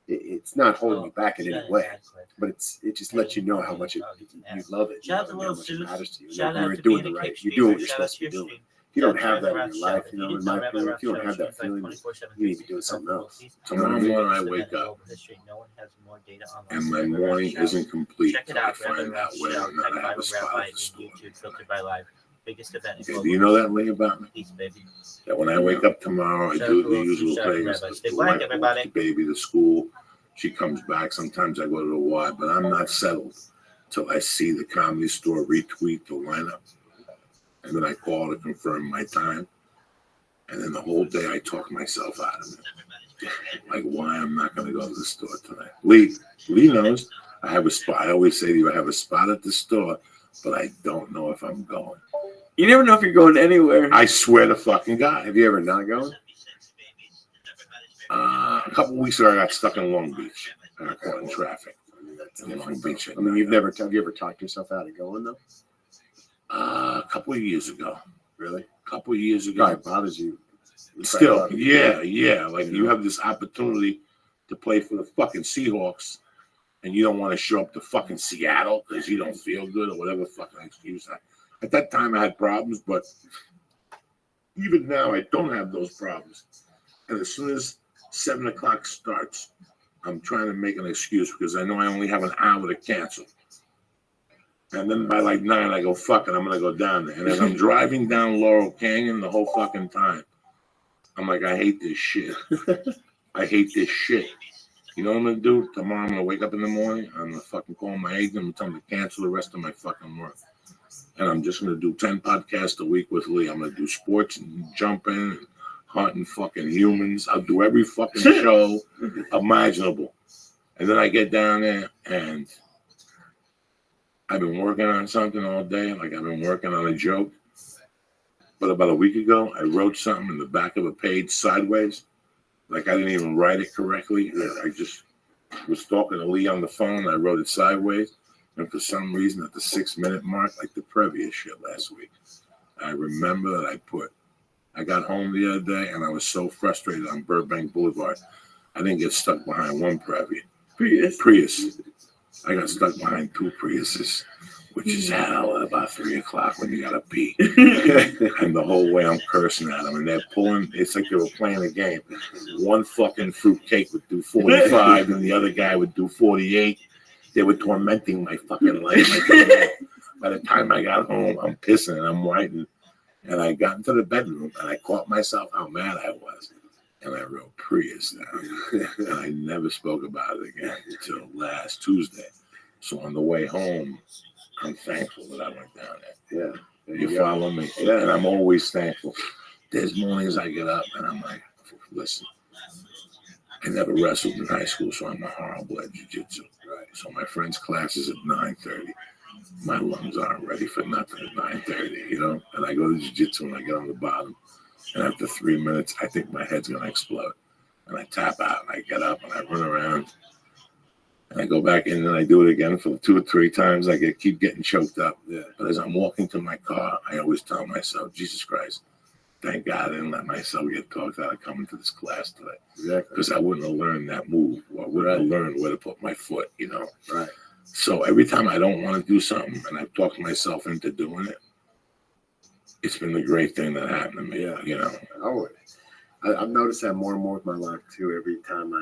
it's not holding you back in Yeah, any way, exactly. but it just lets you know how much you love it, you Shout out know, to and Little how much it Suze. matters to you. Shout Like out you're to doing being the a right, Cape you're doing what you're Streamer. Shout out supposed to to be your doing. stream. If you don't Shout out have to that in your Rothschild. life, If you know, you in didn't my know Rabbi opinion, if you don't Rothschild have that streams like feeling, 24/7, you need to be doing something else. Tomorrow morning I wake up No one has more data on and my Rabbi morning Rothschild. isn't complete Check it till I out, Rabbi find out whether or Rothschild, not I have Bible a spot Rabbi at in the store. YouTube, filtered by live. Biggest event in Okay, global do you know that, Lee, about me? peace, baby. That when I wake up tomorrow, I Shout do out to the Little Suze, usual shout out to things. Rabbi. The Stay wife black, walks everybody. the baby to school. She comes back. Sometimes I go to the Y, but I'm not settled till I see the Comedy Store retweet the lineup. And then I call to confirm my time. And then the whole day I talk myself out of it. Like why I'm not going to go to the store tonight. Lee knows I have a spot. I always say to you, I have a spot at the store, but I don't know if I'm going. You never know if you're going anywhere. I swear to fucking God. Have you ever not gone? A couple weeks ago, I got stuck in Long Beach. I got caught in traffic in Long Beach. I mean, have you ever talked yourself out of going though? A couple of years ago. Really? A couple of years ago. Probably bothers you. Still, yeah. Like you have this opportunity to play for the fucking Seahawks, and you don't want to show up to fucking Seattle because you don't feel good or whatever fucking excuse. At that time, I had problems, but even now, I don't have those problems. And as soon as 7 o'clock starts, I'm trying to make an excuse because I know I only have an hour to cancel. And then by like 9, I go, fuck it, I'm going to go down there. And as I'm driving down Laurel Canyon the whole fucking time, I'm like, I hate this shit. I hate this shit. You know what I'm going to do? Tomorrow I'm going to wake up in the morning. I'm going to fucking call my agent and tell him to cancel the rest of my fucking work. And I'm just going to do 10 podcasts a week with Lee. I'm going to do sports and jumping and hunting fucking humans. I'll do every fucking show imaginable. And then I get down there and I've been working on something all day. Like I've been working on a joke. But about a week ago, I wrote something in the back of a page sideways. Like I didn't even write it correctly. I just was talking to Lee on the phone. I wrote it sideways. And for some reason, at the 6-minute mark, like the previous shit last week, I remember that I got home the other day and I was so frustrated on Burbank Boulevard. I didn't get stuck behind one Prius. I got stuck behind 2 Priuses, which is hell at about 3 o'clock when you gotta pee. And the whole way I'm cursing at them, and they're pulling. It's like they were playing a game. One fucking fruitcake would do 45, and the other guy would do 48. They were tormenting my fucking life. By the time I got home, I'm pissing and I'm writing. And I got into the bedroom and I caught myself how mad I was. And I wrote Prius down. And I never spoke about it again until last Tuesday. So on the way home, I'm thankful that I went down there. Yeah. You follow me? Yeah. And I'm always thankful. There's mornings I get up and I'm like, listen, I never wrestled in high school, so I'm horrible at jiu-jitsu. Right. So my friend's class is at 9:30. My lungs aren't ready for nothing at 9:30, you know? And I go to jiu-jitsu and I get on the bottom. And after 3 minutes, I think my head's going to explode. And I tap out and I get up and I run around. And I go back in and I do it again for 2 or 3 times. I keep getting choked up. Yeah. But as I'm walking to my car, I always tell myself, Jesus Christ, thank God I didn't let myself get talked out of coming to this class today. Exactly. Because I wouldn't have learned that move. Or I wouldn't have learned where to put my foot, you know? Right. So every time I don't want to do something and I've talked myself into doing it, it's been the great thing that happened to me, you know? Always. I've noticed that more and more with my life, too, every time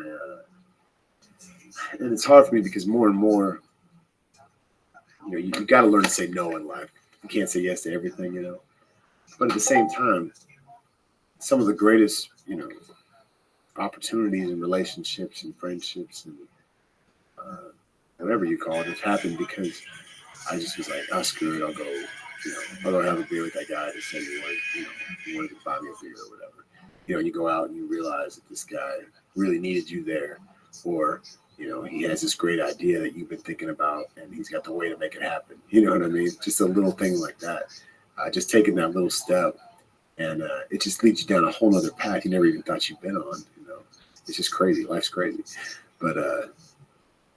and it's hard for me because more and more, you know, you got to learn to say no in life. You can't say yes to everything, you know? But at the same time, some of the greatest, you know, opportunities and relationships and friendships and whatever you call it have happened because I just was like, oh, screw it, I'll go, you know, I'll go have a beer with that guy that said he wanted to buy me a beer or whatever. You know, you go out and you realize that this guy really needed you there. or he has this great idea that you've been thinking about, and he's got the way to make it happen. You know what I mean? Just a little thing like that. Just taking that little step, and it just leads you down a whole other path you never even thought you'd been on. It's just crazy. Life's crazy, but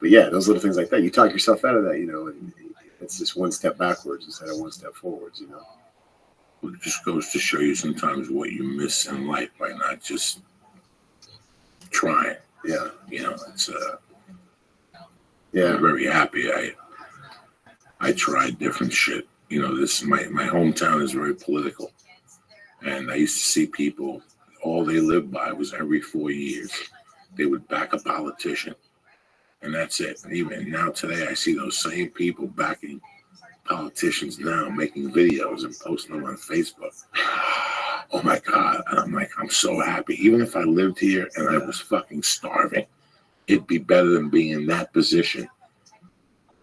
yeah, those little things like that, you talk yourself out of that. And it's just one step backwards instead of one step forwards. It just goes to show you sometimes what you miss in life by not just trying. Yeah, it's yeah. I'm very happy. I tried different shit. This my hometown is very political, and I used to see people. All they lived by was every 4 years they would back a politician, and that's it. And even now today, I see those same people backing politicians now, making videos and posting them on Facebook. Oh my God! And I'm like, I'm so happy. Even if I lived here and I was fucking starving, it'd be better than being in that position,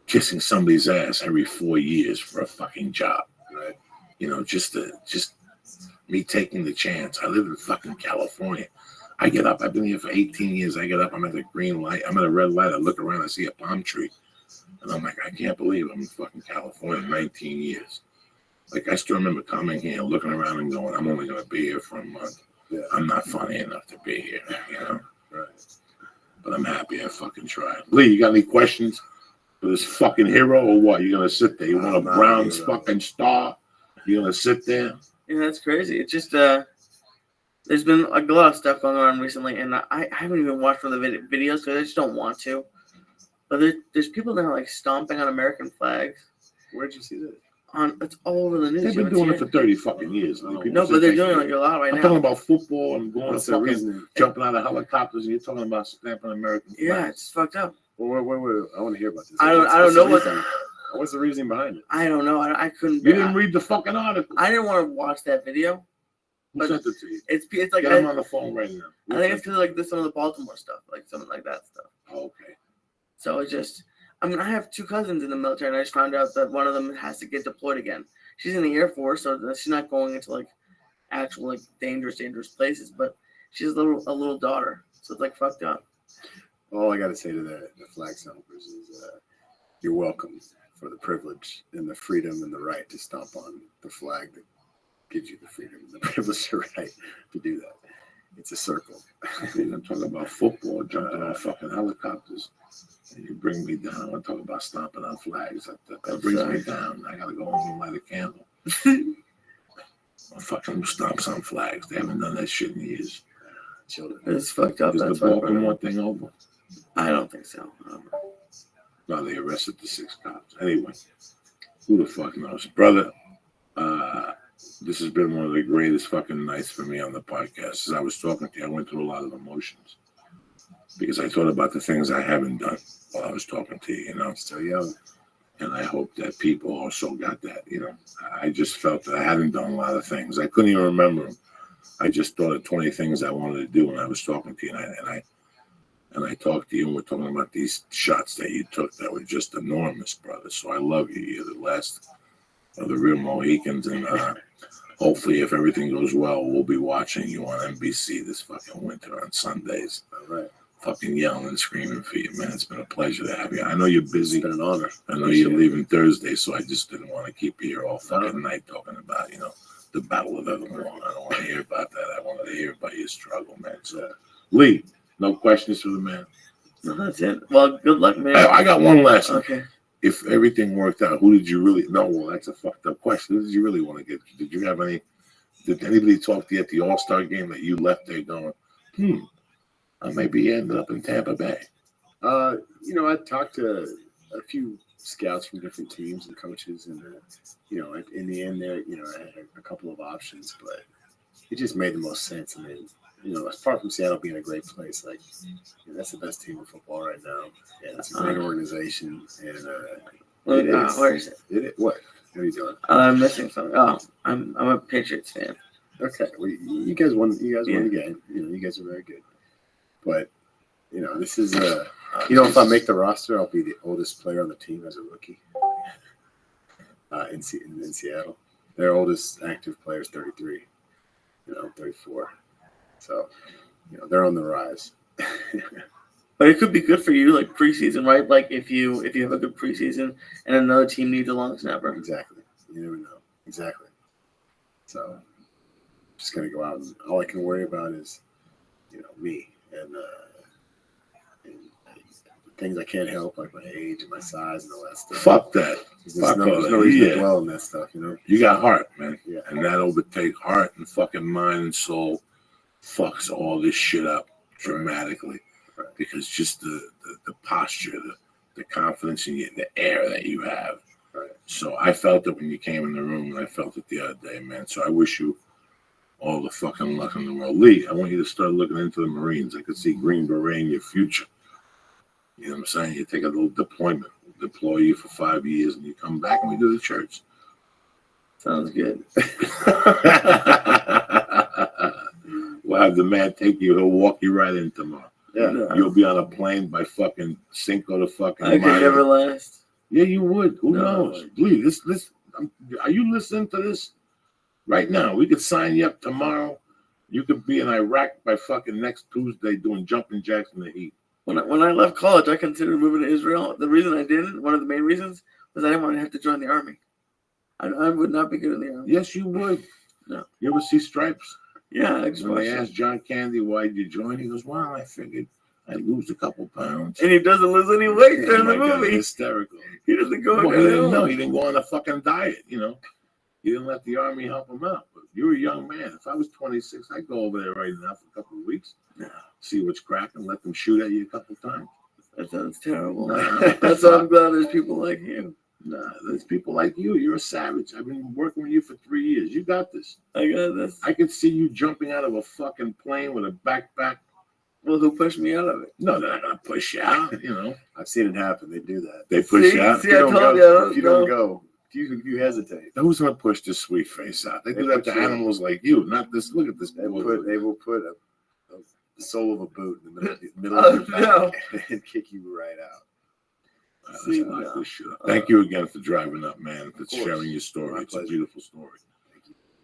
kissing somebody's ass every 4 years for a fucking job, right? Just me taking the chance. I live in fucking California. I get up. I've been here for 18 years. I get up. I'm at the green light. I'm at a red light. I look around. I see a palm tree, and I'm like, I can't believe I'm in fucking California 19 years. Like, I still remember coming here, looking around and going, I'm only going to be here for a month. Yeah. I'm not funny enough to be here, Right. But I'm happy I fucking tried. Lee, you got any questions for this fucking hero or what? You going to sit there? You want a Browns fucking star? You going to sit there? Yeah, that's crazy. It's just, there's been a lot of stuff going on recently, and I haven't even watched one of the videos because I just don't want to. But there's people that are like stomping on American flags. Where'd you see that? It's all over the news. They've been doing it for 30 fucking years. No, but they're doing it like a lot right now. I'm talking about football and going What's to the fucking reason? jumping out of helicopters, and you're talking about stamping American flags. Yeah, it's fucked up. Well, wait, I want to hear about this. I don't know What's the reasoning behind it? I don't know. I couldn't. You didn't read the fucking article. I didn't want to watch that video. Who sent it to you? It's like Get him on the phone right now. I think it's because like some of the Baltimore stuff, like something like that stuff. Oh, okay. So it just, I have 2 cousins in the military, and I just found out that one of them has to get deployed again. She's in the Air Force, so she's not going into like actual like dangerous places, but she's a little daughter, so it's like fucked up. All I got to say to the flag stompers is you're welcome for the privilege and the freedom and the right to stomp on the flag that gives you the freedom and the privilege and right to do that. It's a circle. I'm talking about football, jumping on fucking helicopters, and you bring me down. I want to talk about stomping on flags. That brings me down. I got to go home and light a candle. Fucking stomps on flags. They haven't done that shit in years. Children. It's fucked up. Is the Baltimore thing over? I don't think so. No, they arrested the 6 cops. Anyway, who the fuck knows? Brother, this has been one of the greatest fucking nights for me on the podcast. As I was talking to you, I went through a lot of emotions because I thought about the things I haven't done while I was talking to you, Still young. And I hope that people also got that, I just felt that I hadn't done a lot of things. I couldn't even remember them. I just thought of 20 things I wanted to do when I was talking to you, and I talked to you, and we're talking about these shots that you took that were just enormous, brother. So I love you. You're the last of the real Mohicans, and hopefully, if everything goes well, we'll be watching you on NBC this fucking winter on Sundays. All right. Fucking yelling and screaming for you, man. It's been a pleasure to have you. I know you're busy. It's been an honor. I know you're leaving Thursday, so I just didn't want to keep you here all fucking night talking about, the Battle of Evermore. I don't want to hear about that. I wanted to hear about your struggle, man. So, Lee, no questions for the man? No, that's it. Well, good luck, man. I got one last one. Okay. If everything worked out, who did you really? No, well, that's a fucked up question. Who did you really want to get? Did you have any? Did anybody talk to you at the All-Star game that you left there going, I maybe ended up in Tampa Bay? I talked to a few scouts from different teams and coaches, and in the end, there, I had a couple of options, but it just made the most sense. I mean, apart from Seattle being a great place, like that's the best team in football right now. Yeah, it's a great organization, and where is it? What are you doing? I'm missing something. Oh, I'm a Patriots fan. Okay, well, you guys won. You guys won the game. You guys are very good, but this is if I make the roster, I'll be the oldest player on the team as a rookie. In Seattle, their oldest active player is 33. 34. So, they're on the rise. But it could be good for you, like preseason, right? Like if you have a good preseason and another team needs a long snapper. Exactly. You never know. Exactly. So just gonna go out and all I can worry about is, me and things I can't help, like my age and my size and all that stuff. Fuck that. There's no reason to dwell on that stuff, You got heart, man. Yeah. And that overtake heart and fucking mind and soul fucks all this shit up dramatically. Right. Because just the posture, the confidence in you, the air that you have. Right. So I felt it when you came in the room, and I felt it the other day, man. So I wish you all the fucking luck in the world. Lee, I want you to start looking into the Marines. I could see Green Beret in your future. You know what I'm saying? You take a little deployment, deploy you for 5 years, and you come back and we do the church. Sounds good. We'll have the man take you. He'll walk you right in tomorrow. Yeah. No. You'll be on a plane by fucking Cinco de fucking I could Mayo. never last. Yeah, you would. Who No. knows? Please, are you listening to this right now? We could sign you up tomorrow. You could be in Iraq by fucking next Tuesday doing jumping jacks in the heat. When I left college, I considered moving to Israel. The reason I didn't, one of the main reasons, was I didn't want to have to join the army. I would not be good in the army. Yes, you would. No. You ever see Stripes? Yeah, I just When they watched it. asked John Candy why'd you join, he goes, "Well, I figured I'd lose a couple pounds." And he doesn't lose any weight Oh during my the God, movie. hysterical. He doesn't go Well, he into didn't know. the He didn't go on a fucking diet, He didn't let the army help him out. But you're a young man. If I was 26, I'd go over there right now for a couple of weeks, see what's cracking, let them shoot at you a couple times. That sounds terrible. No. That's why I'm glad there's people like you. Nah, there's people like you. You're a savage. I've been working with you for 3 years. You got this. I got this. I could see you jumping out of a fucking plane with a backpack. Well, who pushed me out of it? No, they're not gonna push you out. I've seen it happen. They do that. They push you See, out. see, I told you. If you don't go, if you hesitate, Who's gonna push this sweet face out? They do that to put you- animals like you, not this. Look at this. they will put the sole of a boot in the middle Oh, of your back and kick you right out. See, I like no. this shit up. Thank you again for driving up, man. For Of course. sharing your story. My It's a pleasure. beautiful story.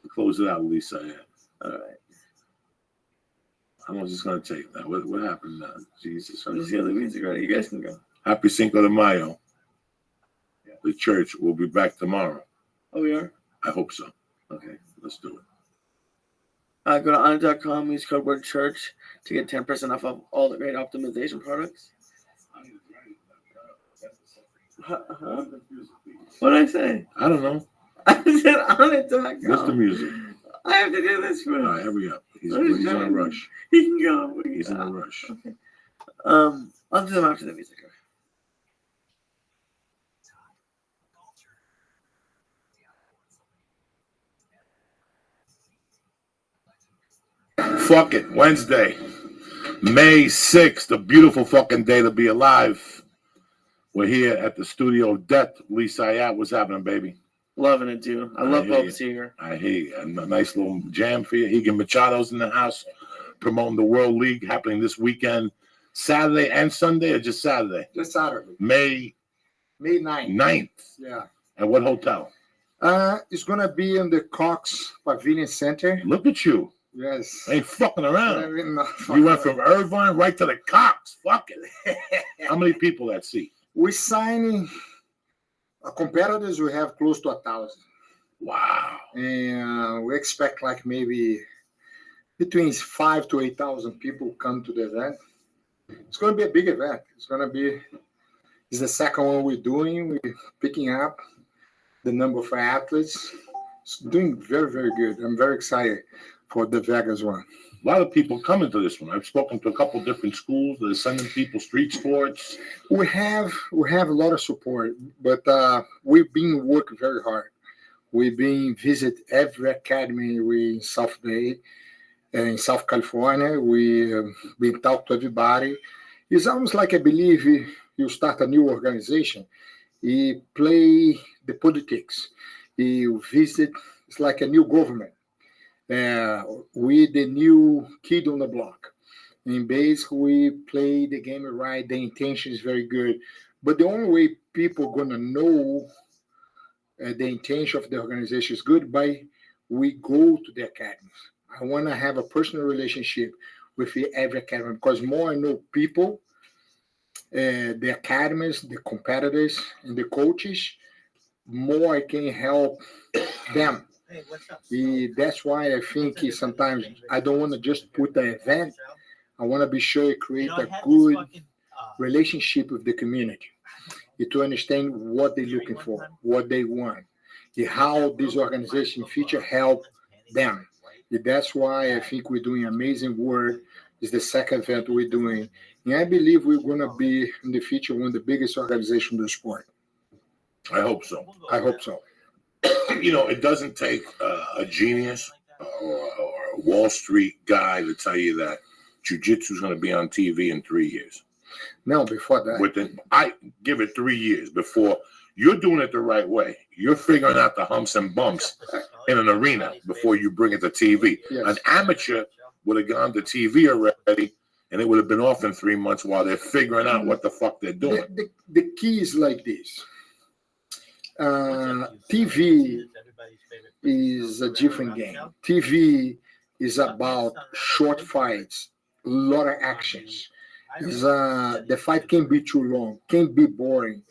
Close it out, Lisa. All right. How long is this gonna take now? What happened now? Jesus. I'm just getting the music ready. You guys can go. Happy Cinco de Mayo. Yeah. The church will be back tomorrow. Oh, we are? I hope so. Okay. Let's do it. Go to honor.com, use code word church to get 10% off of all the great optimization products. Huh? What did I say? I don't know. I said honor.com. What's the music? I have to do this for All him. right, hurry up. He's in a rush. He can go. He's in a rush. Okay. I'll do them after the music. Fuck it. Wednesday, May 6th, a beautiful fucking day to be alive. We're here at the Studio of Death. Lee Sayat, what's happening, baby? Loving it too. I love hear Bob you. Seeger. I hear you. A nice little jam for you. Higan Machado's in the house promoting the World League happening this weekend, Saturday and Sunday, or just Saturday? Just Saturday, May May 9th. 9th. Yeah. At what hotel? It's going to be in the Cox Pavilion Center. Look at you. Yes. Ain't fucking around. Very nice. You went from Irvine right to the Cox. Fuck it. How many people that seat? We signing competitors, we have close to 1,000. Wow. And we expect like maybe between 5,000 to 8,000 people come to the event. It's going to be a big event. It's the second one we're doing. We're picking up the number of athletes. It's doing very, very good. I'm very excited for the Vegas one. A lot of people coming to this one. I've spoken to a couple different schools that are sending people street sports. We have a lot of support, but we've been working very hard. We've been visit every academy in South Bay and in South California. We've been talk to everybody. It's almost like I believe you start a new organization. You play the politics. You visit. It's like a new government. We the new kid on the block. In base, we play the game right. The intention is very good. But the only way people are going to know the intention of the organization is good by we go to the academies. I want to have a personal relationship with every academy because more I know people, the academies, the competitors, and the coaches, more I can help them. Hey, what's up? That's why I think sometimes I don't want to just put an event. I want to be sure I create a good relationship with the community, to understand what they're looking for, what they want, how this organization future help them. That's why I think we're doing amazing work. It's the second event we're doing. And I believe we're going to be in the future one of the biggest organizations in the sport. I hope so. I hope so. It doesn't take a genius or a Wall Street guy to tell you that jiu-jitsu is going to be on TV in 3 years. No, before that. I give it 3 years before you're doing it the right way. You're figuring out the humps and bumps in an arena before you bring it to TV. Yes. An amateur would have gone to TV already, and it would have been off in 3 months while they're figuring out what the fuck they're doing. The key is like this. TV is a different game. TV is about short fights, a lot of actions. The fight can be too long, can be boring.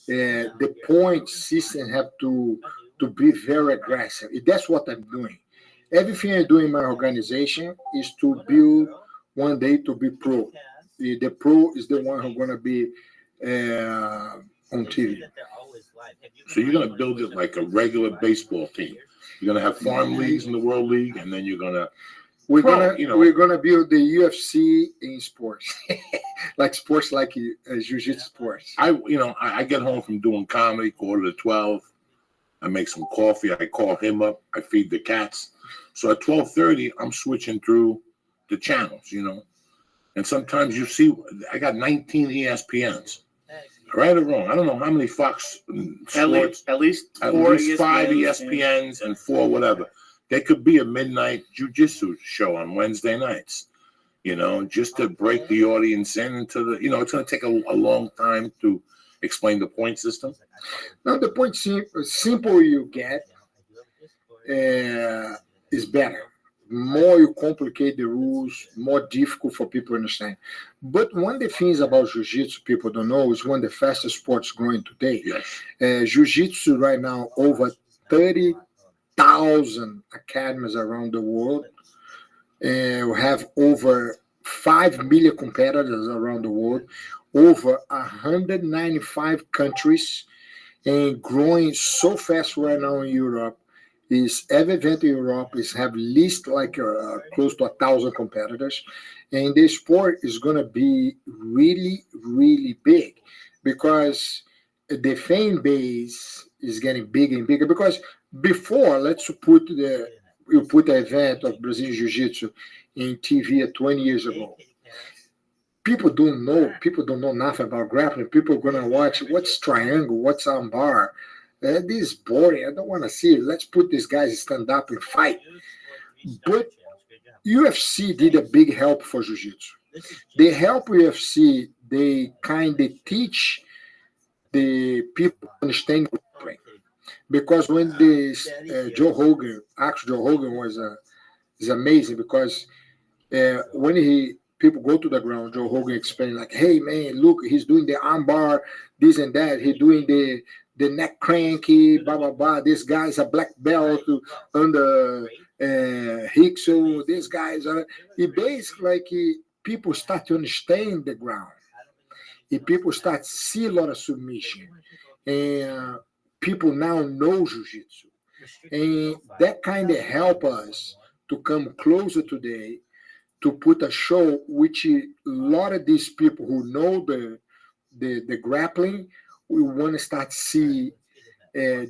The point system have to be very aggressive. That's what I'm doing. Everything I do in my organization is to build one day to be pro. The pro is the one who's going to be on TV. So you're going to build it like a regular baseball team. You're going to have farm leagues in the World League, and then you're going to we're gonna build the UFC in sports, like jiu-jitsu sports. I get home from doing comedy 11:45. I make some coffee. I call him up. I feed the cats. So at 12:30, I'm switching through the channels, And sometimes you see I got 19 ESPNs. Right or wrong, I don't know how many Fox Sports. At least 5 ESPNs and 4 whatever. There could be a midnight jiu-jitsu show on Wednesday nights, just to break the audience into the, it's going to take a long time to explain the point system. Now, the point simple you get is better. More you complicate the rules, more difficult for people to understand. But one of the things about jiu-jitsu people don't know is one of the fastest sports growing today. Yes. Jiu-jitsu right now, over 30,000 academies around the world. We have over 5 million competitors around the world, over 195 countries, and growing so fast right now in Europe. Every event in Europe have at least close to 1,000 competitors, and the sport is going to be really, really big because the fan base is getting bigger and bigger. Because before, let's put the event of Brazilian Jiu-Jitsu in TV 20 years ago. People don't know nothing about grappling. People are going to watch what's triangle, what's armbar. This is boring. I don't want to see it. Let's put these guys stand up and fight. But UFC did a big help for Jiu-Jitsu. They help UFC. They kind of teach the people understand grappling. Because when this Joe Rogan is amazing because when people go to the ground, Joe Rogan explained hey man, look, he's doing the armbar, this and that. He's doing the neck cranky, blah, blah, blah. This guy's a black belt under Hickso. These guys are, basically people start to understand the ground. People start to see a lot of submission. And people now know Jiu-Jitsu. And that kind of help us to come closer today to put a show which a lot of these people who know the grappling, we want to start to see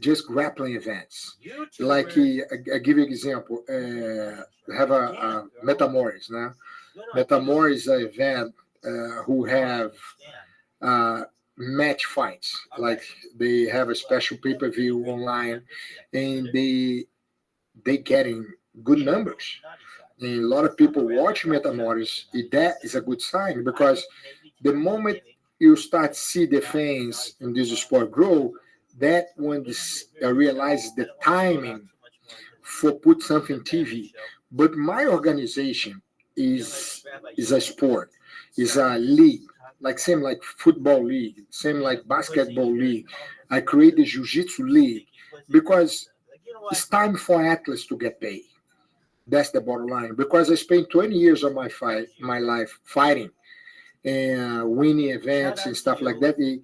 just grappling events. I give you an example. Have a Metamoris. Now, Metamoris is an event who have match fights. They have a special pay-per-view online, and they getting good numbers. And a lot of people watch Metamoris. That is a good sign because the moment you start to see the fans in this sport grow, that when realize the timing for put something TV. But my organization is a sport, is a league. like same like football league, same like basketball league. I create the jiu-jitsu league because it's time for athletes to get paid. That's the bottom line. Because I spent 20 years of my life fighting and winning events and stuff like that. The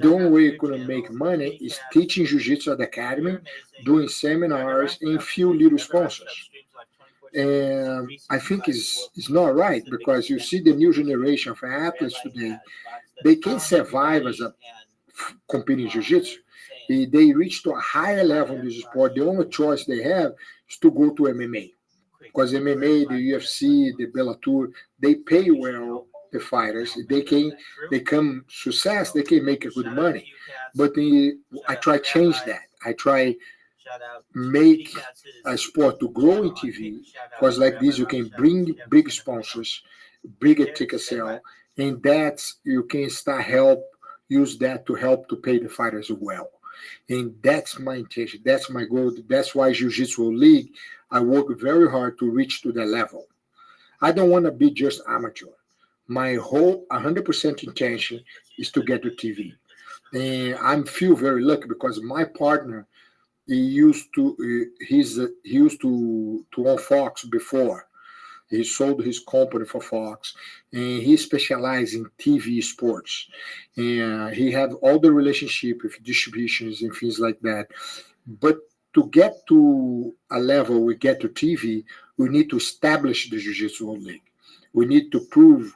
only way you're gonna make money is teaching jiu-jitsu at the academy, doing seminars, and few little sponsors. And I think it's not right because you see the new generation of athletes today, they can survive as a competing jiu-jitsu. They reach to a higher level in this sport. The only choice they have is to go to MMA. Because MMA, the UFC, the Bellator, they pay well the fighters. They can become success. They can make a good money. But I try change that. I try make a sport to grow in TV. Because like this, you can bring big sponsors, bigger ticket sale, and that's you can start use that to help to pay the fighters well. And that's my intention. That's my goal. That's why Jiu-Jitsu League, I work very hard to reach to that level. I don't want to be just amateur. My whole 100% intention is to get to TV. And I feel very lucky because my partner, he used to own Fox before. He sold his company for Fox, and he specialized in TV sports. And he had all the relationship with distributions and things like that. But to get to a level we get to TV, we need to establish the Jiu-Jitsu League. We need to prove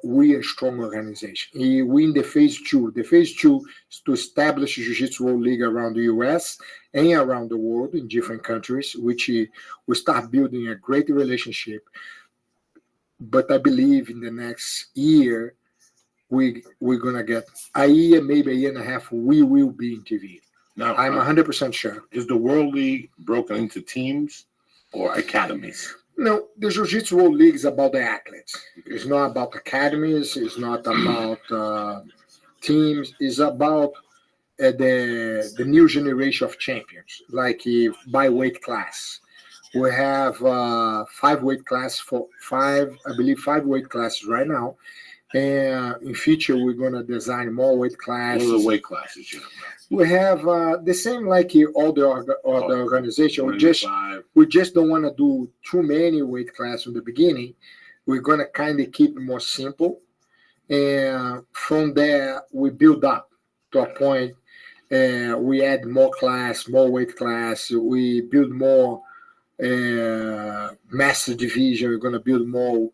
we are a strong organization. We in the phase 2. The phase 2 is to establish Jiu-Jitsu World League around the US and around the world in different countries, which we start building a great relationship. But I believe in the next year, we're going to get a year, maybe a year and a half, we will be in TV. Now, I'm 100% sure. Is the World League broken into teams or academies? No, the Jiu-Jitsu World League is about the athletes. It's not about academies. It's not about teams. It's about the new generation of champions, like by weight class. We have 5 weight classes I believe 5 weight classes right now. And in future, we're going to design more weight classes. What are the weight classes? We have the same like all the organization. We just don't want to do too many weight classes in the beginning. We're going to kind of keep it more simple. And from there, we build up to a point. We add more weight class. We build more master division. We're going to build more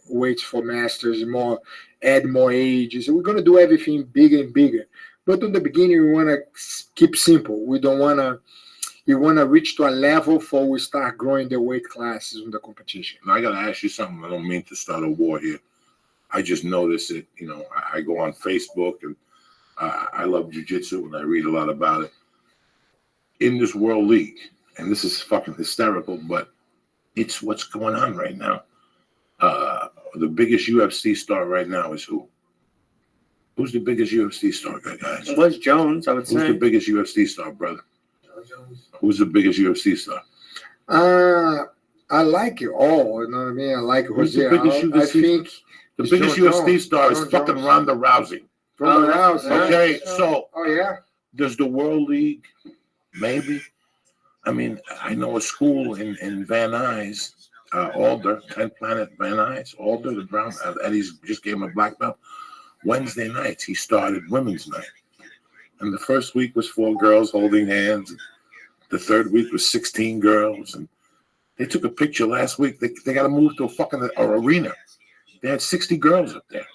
weights for masters, add more ages. We're going to do everything bigger and bigger. But in the beginning, we want to keep simple. We don't want to. We want to reach to a level before we start growing the weight classes in the competition. Now, I got to ask you something. I don't mean to start a war here. I just noticed that, I go on Facebook and I love jiu-jitsu and I read a lot about it. In this World League, and this is fucking hysterical, but it's what's going on right now. The biggest UFC star right now is who? Who's the biggest UFC star, guys? It was Jones, I would say. Who's the biggest UFC star, brother? Who's the biggest UFC star? I like it all. You know what I mean? I like Who's Jose. the biggest UFC? I think the biggest UFC star is fucking Ronda Rousey. Ronda Rousey. Okay, so yeah. Does the World League maybe? I mean, I know a school in Van Nuys, Alder, 10th Planet Van Nuys, Alder, the Brown. Eddie's just gave him a black belt. Wednesday nights, he started women's night. And the first week was 4 girls holding hands. The third week was 16 girls. And they took a picture last week. They got to move to a fucking arena. They had 60 girls up there.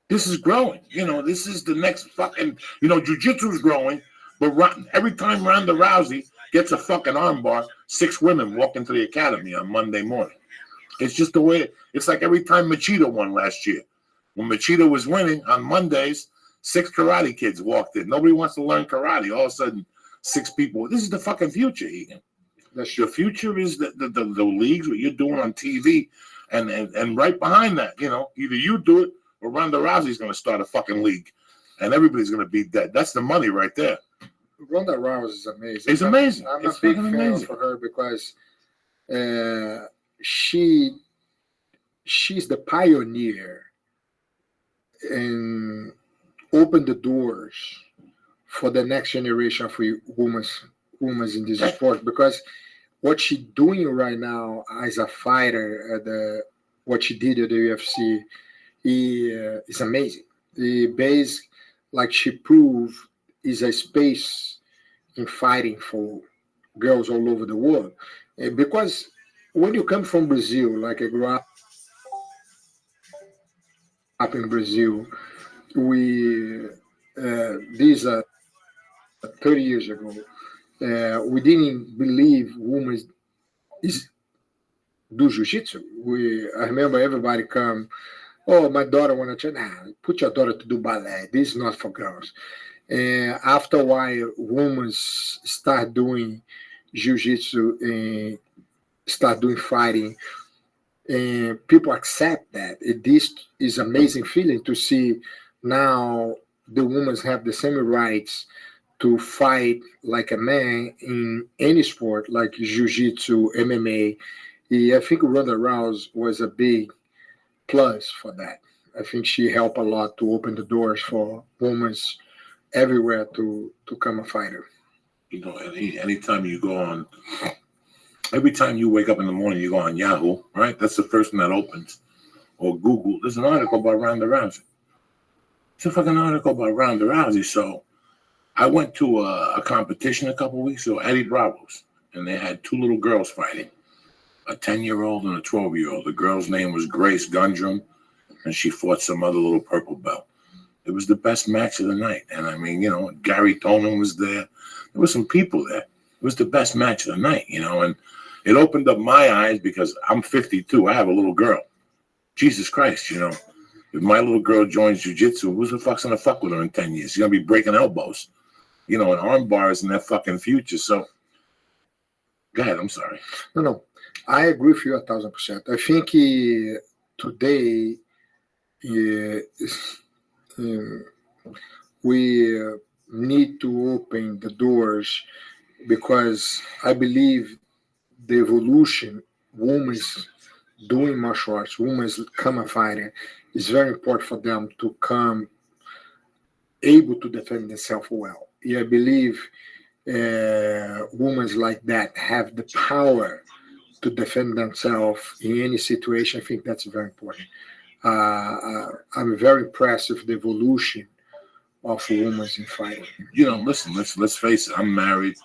This is growing. This is the next fucking, jiu-jitsu is growing. But every time Ronda Rousey gets a fucking armbar, 6 women walk into the academy on Monday morning. It's just the way, it's like every time Machida won last year. When Machida was winning on Mondays, 6 karate kids walked in. Nobody wants to learn karate. All of a sudden, 6 people. This is the fucking future, Egan. The future is the leagues, what you're doing on TV. And right behind that, either you do it or Ronda Rousey's going to start a fucking league. And everybody's going to be dead. That's the money right there. Ronda Rousey is amazing. It's amazing. I'm a big fan for her because she's the pioneer and open the doors for the next generation of women in this sport, because what she's doing right now as a fighter, what she did at the UFC, is amazing. The base, like she proved, is a space in fighting for girls all over the world. Because when you come from Brazil, like I grew up in Brazil, we these 30 years ago, we didn't believe women is do jiu-jitsu. I remember everybody come, oh, my daughter want to train. Nah, put your daughter to do ballet. This is not for girls. And after a while, women start doing jiu-jitsu and start doing fighting, and people accept that. This is amazing feeling to see now the women have the same rights to fight like a man in any sport, like jiu-jitsu, MMA. I think Ronda Rousey was a big plus for that. I think she helped a lot to open the doors for women everywhere to become a fighter. You know, anytime you go on, every time you wake up in the morning, you go on Yahoo, right? That's the first one that opens. Or Google. There's an article about Ronda Rousey. It's a fucking article about Ronda Rousey. So I went to a competition a couple weeks ago, Eddie Bravo's, and they had two little girls fighting, a 10-year-old and a 12-year-old. The girl's name was Grace Gundrum, and she fought some other little purple belt. It was the best match of the night. And I mean, you know, Gary Toman was there. There were some people there. It was the best match of the night, you know, and it opened up my eyes because I'm 52. I have a little girl. Jesus Christ, you know. If my little girl joins jiu-jitsu, who the fuck's gonna fuck with her in 10 years? She's gonna be breaking elbows, you know, and arm bars in their fucking future. So, go ahead, I'm sorry. No, I agree with you 1,000%. I think today we need to open the doors, because I believe the evolution, women's doing martial arts, women's come a fighter, is very important for them to come able to defend themselves well. I believe women like that have the power to defend themselves in any situation. I think that's very important. I'm very impressed with the evolution of women in fighting. You know, listen, let's face it. I'm married.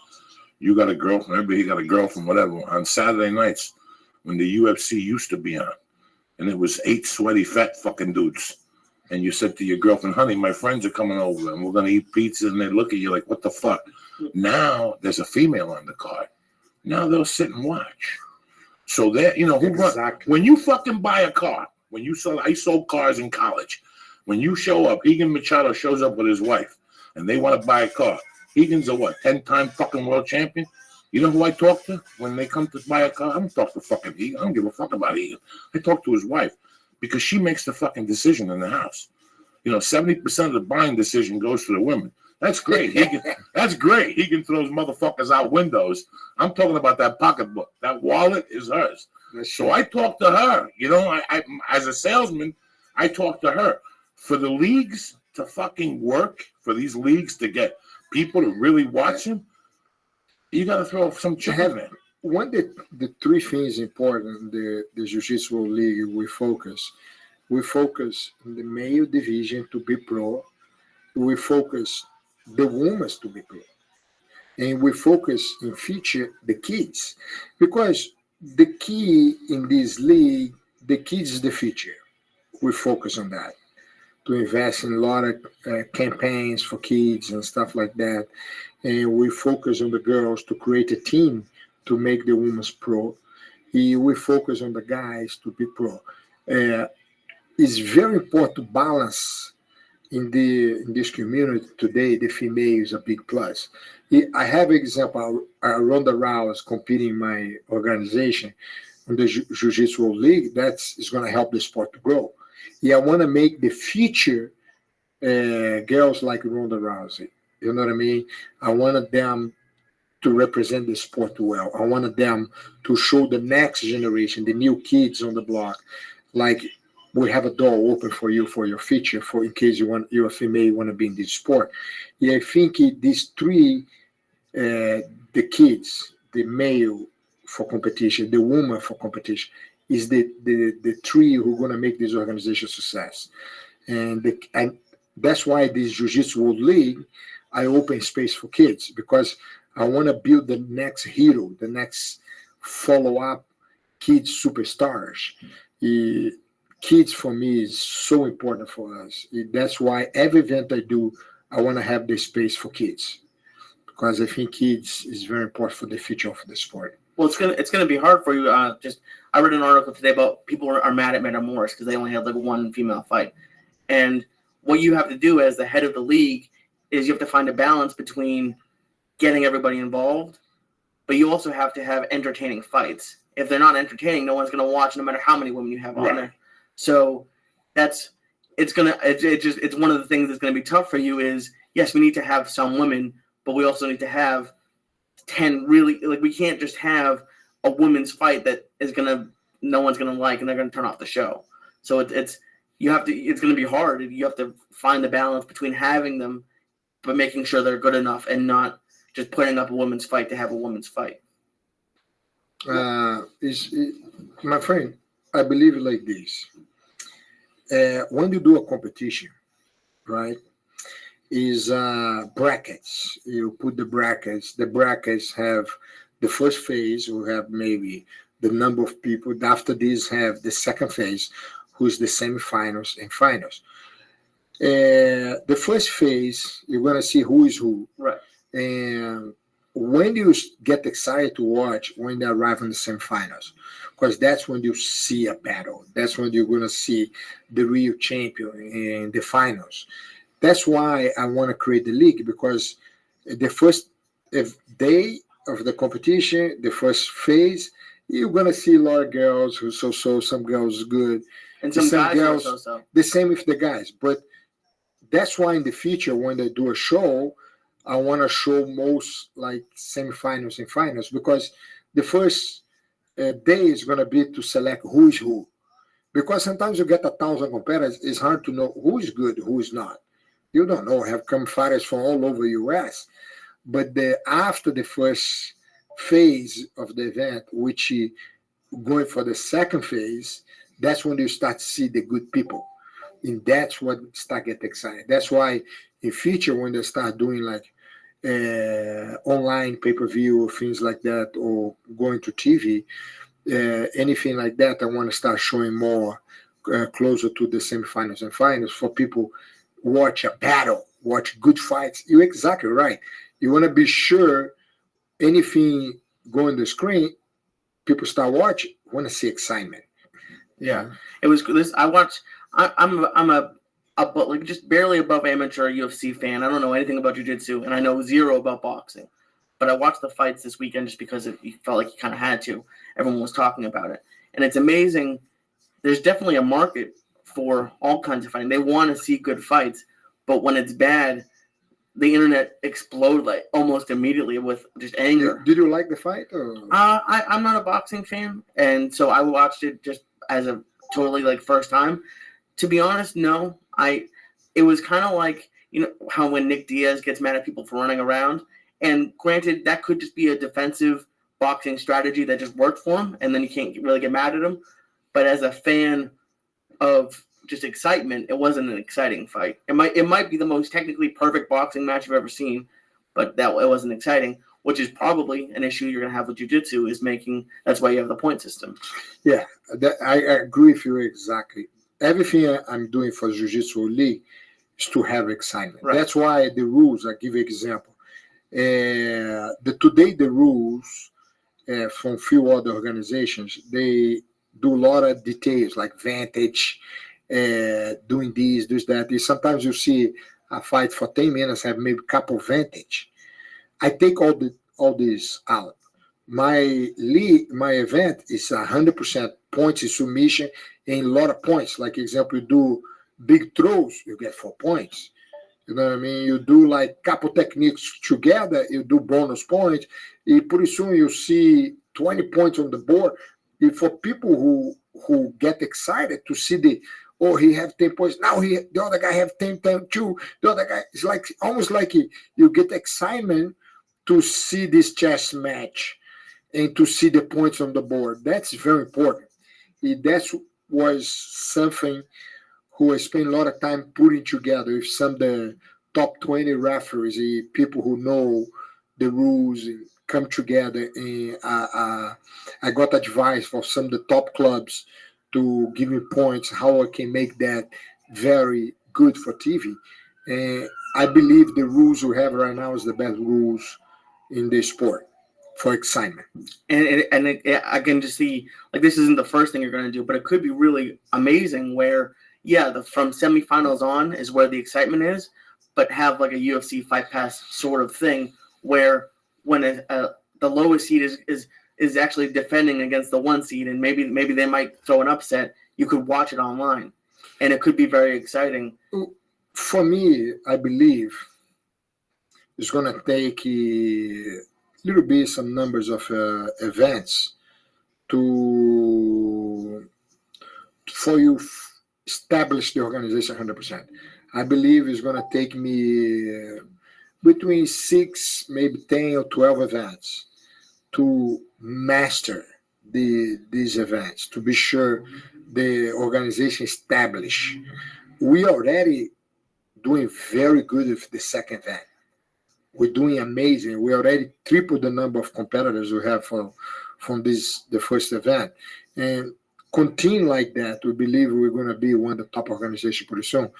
You got a girlfriend. Everybody got a girlfriend. Whatever. On Saturday nights, when the UFC used to be on, and it was 8 sweaty fat fucking dudes, and you said to your girlfriend, "Honey, my friends are coming over, and we're gonna eat pizza," and they look at you like, "What the fuck?" Now there's a female on the card. Now they'll sit and watch. So that, you know, Exactly. when you fucking buy a car, I sold cars in college. When you show up, Egan Machado shows up with his wife, and they want to buy a car. Egan's a 10-time fucking world champion. You know who I talk to when they come to buy a car? I don't talk to fucking Egan. I don't give a fuck about Egan. I talk to his wife, because she makes the fucking decision in the house. You know, 70% of the buying decision goes to the women. That's great. That's great. Egan throws motherfuckers out windows. I'm talking about that pocketbook. That wallet is hers. So I talk to her. You know, I as a salesman, I talk to her. For the leagues to fucking work, for these leagues to get people to really watch them, you got to throw some chicken in. One of the three things important in the Jiu-Jitsu League, we focus in the male division to be pro. We focus the women to be pro. And we focus in feature the kids. Because the key in this league, the kids is the future. We focus on that. To invest in a lot of campaigns for kids and stuff like that. And we focus on the girls to create a team to make the women's pro. We focus on the guys to be pro. It's very important to balance in this community today. The female is a big plus. I have an example. Ronda Rousey competing in my organization in the Jiu-Jitsu League. Is going to help the sport to grow. I want to make the future girls like Ronda Rousey. You know what I mean? I wanted them to represent the sport well. I wanted them to show the next generation, the new kids on the block, like we have a door open for you for your future, for in case you're a female, you want to be in this sport. Yeah, I think these three, the kids, the male for competition, the woman for competition, is the three who are going to make this organization success. And that's why this Jiu-Jitsu World League, I open space for kids, because I want to build the next hero, the next follow-up kids superstars. Kids for me is so important for us. That's why every event I do, I want to have the space for kids, because I think kids is very important for the future of the sport. Well, it's gonna be hard for you. I read an article today about people are mad at Metamoris because they only had like one female fight, and what you have to do as the head of the league is you have to find a balance between getting everybody involved, but you also have to have entertaining fights. If they're not entertaining, no one's gonna watch, no matter how many women you have on there. So it's one of the things that's gonna be tough for you. Is yes, we need to have some women, but we also need to have 10 really, like, we can't just have a women's fight that is no one's gonna like, and they're gonna turn off the show. So it's gonna be hard. You have to find the balance between having them, but making sure they're good enough and not just putting up a women's fight to have a women's fight. My friend, I believe like this. When you do a competition, right? Is brackets. You put the brackets. The brackets have the first phase, will have maybe the number of people. After this, have the second phase, who's the semifinals and finals. The first phase, you're gonna see who is who. Right. And when you get excited to watch, when they arrive in the semifinals, because that's when you see a battle. That's when you're gonna see the real champion in the finals. That's why I want to create the league, because the first day of the competition, the first phase, you're gonna see a lot of girls who so, some girls good, and some guys girls, who are so. The same with the guys. But that's why in the future, when they do a show, I want to show most like semifinals and finals, because the first day is gonna be to select who is who, because sometimes you get 1,000 competitors, it's hard to know who is good, who is not. You don't know, have come fighters from all over US. But after the first phase of the event, which going for the second phase, that's when you start to see the good people. And that's what start getting excited. That's why in future, when they start doing like online pay-per-view or things like that, or going to TV, anything like that, I want to start showing more closer to the semifinals and finals for people. Watch a battle, watch good fights. You're exactly right. You want to be sure anything go on the screen, people start watching, want to see excitement. Yeah, it was this. I watched. I'm a like just barely above amateur UFC fan. I don't know anything about jiu-jitsu, and I know zero about boxing. But I watched the fights this weekend just because you felt like you kind of had to. Everyone was talking about it, and it's amazing. There's definitely a market for all kinds of fighting. They want to see good fights, but when it's bad, the internet exploded like almost immediately with just anger. Did you like the fight? Or? I'm not a boxing fan, and so I watched it just as a totally like first time. To be honest, no. It was kind of like, you know, how when Nick Diaz gets mad at people for running around, and granted that could just be a defensive boxing strategy that just worked for him, and then you can't really get mad at him. But as a fan of just excitement, it wasn't an exciting fight. It might be the most technically perfect boxing match you've ever seen, but it wasn't exciting, which is probably an issue you're gonna have with jiu-jitsu, is that's why you have the point system. Yeah, I agree with you exactly. Everything I'm doing for Jiu-Jitsu League is to have excitement. Right. That's why the rules, I give you an example. Today the rules from few other organizations, they do a lot of details like vantage, doing this, that. Sometimes you see a fight for 10 minutes have maybe a couple vantage. I take all this out. My event is 100% points in submission and a lot of points. Like example, you do big throws, you get 4 points. You know what I mean? You do like couple techniques together, you do bonus points. Pretty soon you see 20 points on the board. For people who get excited to see he have 10 points. Now the other guy have 10 too. The other guy is like almost like you get excitement to see this chess match and to see the points on the board. That's very important. That was something who I spent a lot of time putting together with some of the top 20 referees, people who know the rules and come together. And I got advice from some of the top clubs to give me points how I can make that very good for TV. And I believe the rules we have right now is the best rules in the sport for excitement. And I can just see, like, this isn't the first thing you're going to do, but it could be really amazing where, from semifinals on is where the excitement is, but have like a UFC Fight Pass sort of thing where when the lowest seed is actually defending against the 1 seed, and maybe they might throw an upset, you could watch it online, and it could be very exciting. For me, I believe it's going to take a little bit some numbers of events for you establish the organization 100%. I believe it's going to take me between 6, maybe 10 or 12 events to master these events, to be sure the organization established. We already doing very good with the second event. We're doing amazing. We already tripled the number of competitors we have from the first event. And continue like that, we believe we're going to be one of the top organizations pretty soon.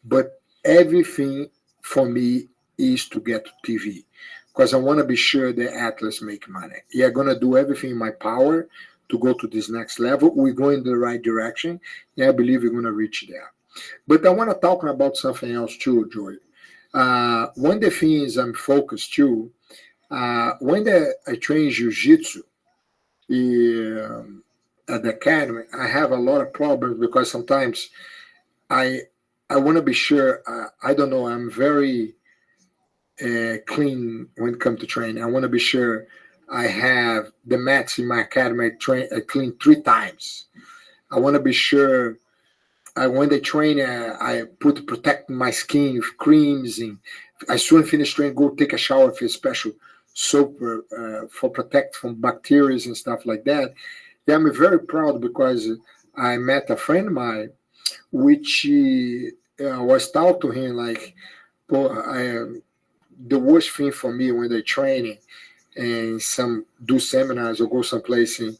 But everything for me is to get to TV, because I want to be sure the athletes make money. I'm going to do everything in my power to go to this next level. We're going in the right direction, and I believe we're going to reach there. But I want to talk about something else too, Joy. One of the things I'm focused too, when I train Jiu-Jitsu at the academy, I have a lot of problems because sometimes I want to be sure, I don't know, I'm very clean when it comes to training. I want to be sure I have the mats in my academy I clean 3 times. I want to be sure when they train, I put protect my skin with creams, and as soon as I finish training, go take a shower with a special soap for protect from bacteria and stuff like that. Yeah, I'm very proud because I met a friend of mine, which was taught to him like, the worst thing for me when they're training and do seminars or go someplace and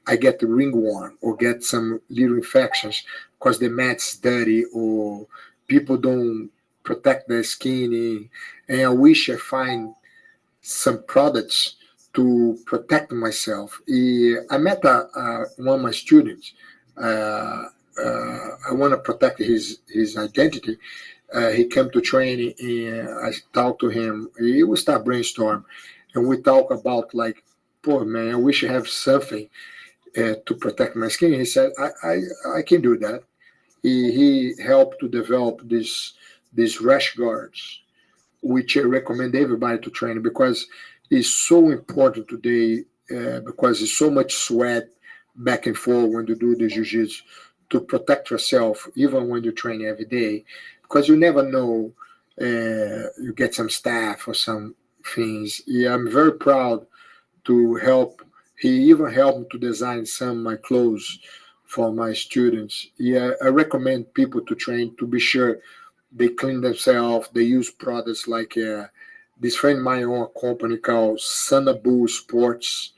I get the ringworm or get some little infections because the mat's dirty or people don't protect their skin. And I wish I find some products to protect myself. I met one of my students. I want to protect his identity. He came to training and I talked to him. He would start brainstorm and we talk about like, poor man, I wish I have something to protect my skin. He said, I can do that. He helped to develop these rash guards, which I recommend everybody to train because it's so important today because there's so much sweat back and forth when you do the jiu-jitsu to protect yourself, even when you train every day, because you never know, you get some staph or some things. Yeah, I'm very proud to help. He even helped me to design some of my clothes for my students. Yeah, I recommend people to train to be sure they clean themselves. They use products like this friend of mine own a company called Sanabu Sports.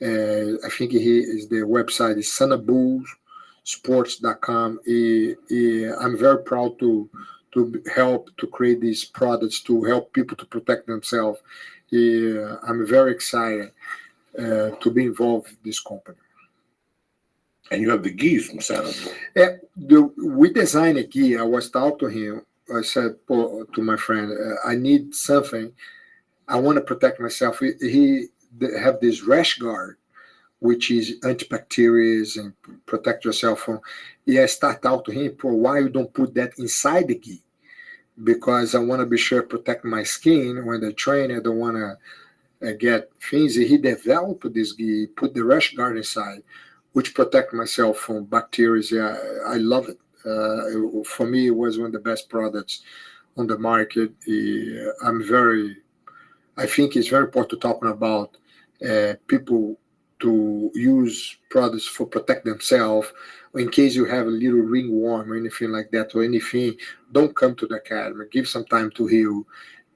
I think the website is sanabusports.com. I'm very proud to help to create these products to help people to protect themselves. I'm very excited to be involved in this company. And you have the gis from Sanabu. We designed a gi. I was talking to him. I said to my friend, I need something. I want to protect myself. He have this rash guard, which is antibacterial and protect yourself from. I start out to him, why you don't put that inside the gi? Because I want to be sure to protect my skin when they train. I don't want to get things. He developed this gi, put the rash guard inside, which protect myself from bacteria. I love it. For me, it was one of the best products on the market. I think it's very important to talking about people to use products for protect themselves. In case you have a little ringworm or anything like that, or anything, don't come to the academy. Give some time to heal.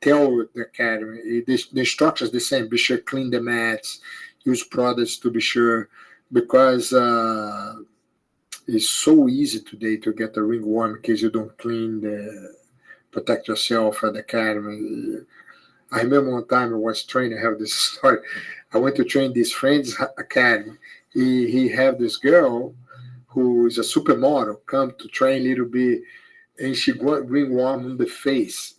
Tell the academy the instructions the same. Be sure clean the mats. Use products to be sure, because it's so easy today to get a ringworm in case you don't protect yourself at the academy. I remember one time I was training. I have this story. I went to train this friend's academy. He had this girl who is a supermodel come to train a little bit, and she got ringworm on the face.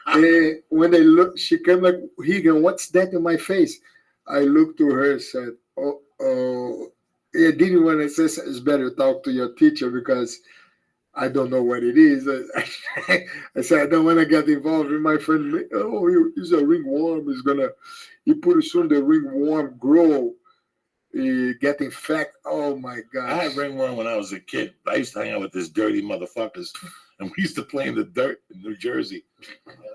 And when they look, she came like, Higan, what's that in my face? I looked to her and said, oh. I didn't want to say it's better to talk to your teacher because I don't know what it is. I said, I don't want to get involved with my friend. Oh, he's a ringworm. You pretty soon the ringworm grow, get infected. Oh my God. I had ringworm when I was a kid. I used to hang out with this dirty motherfuckers, and we used to play in the dirt in New Jersey.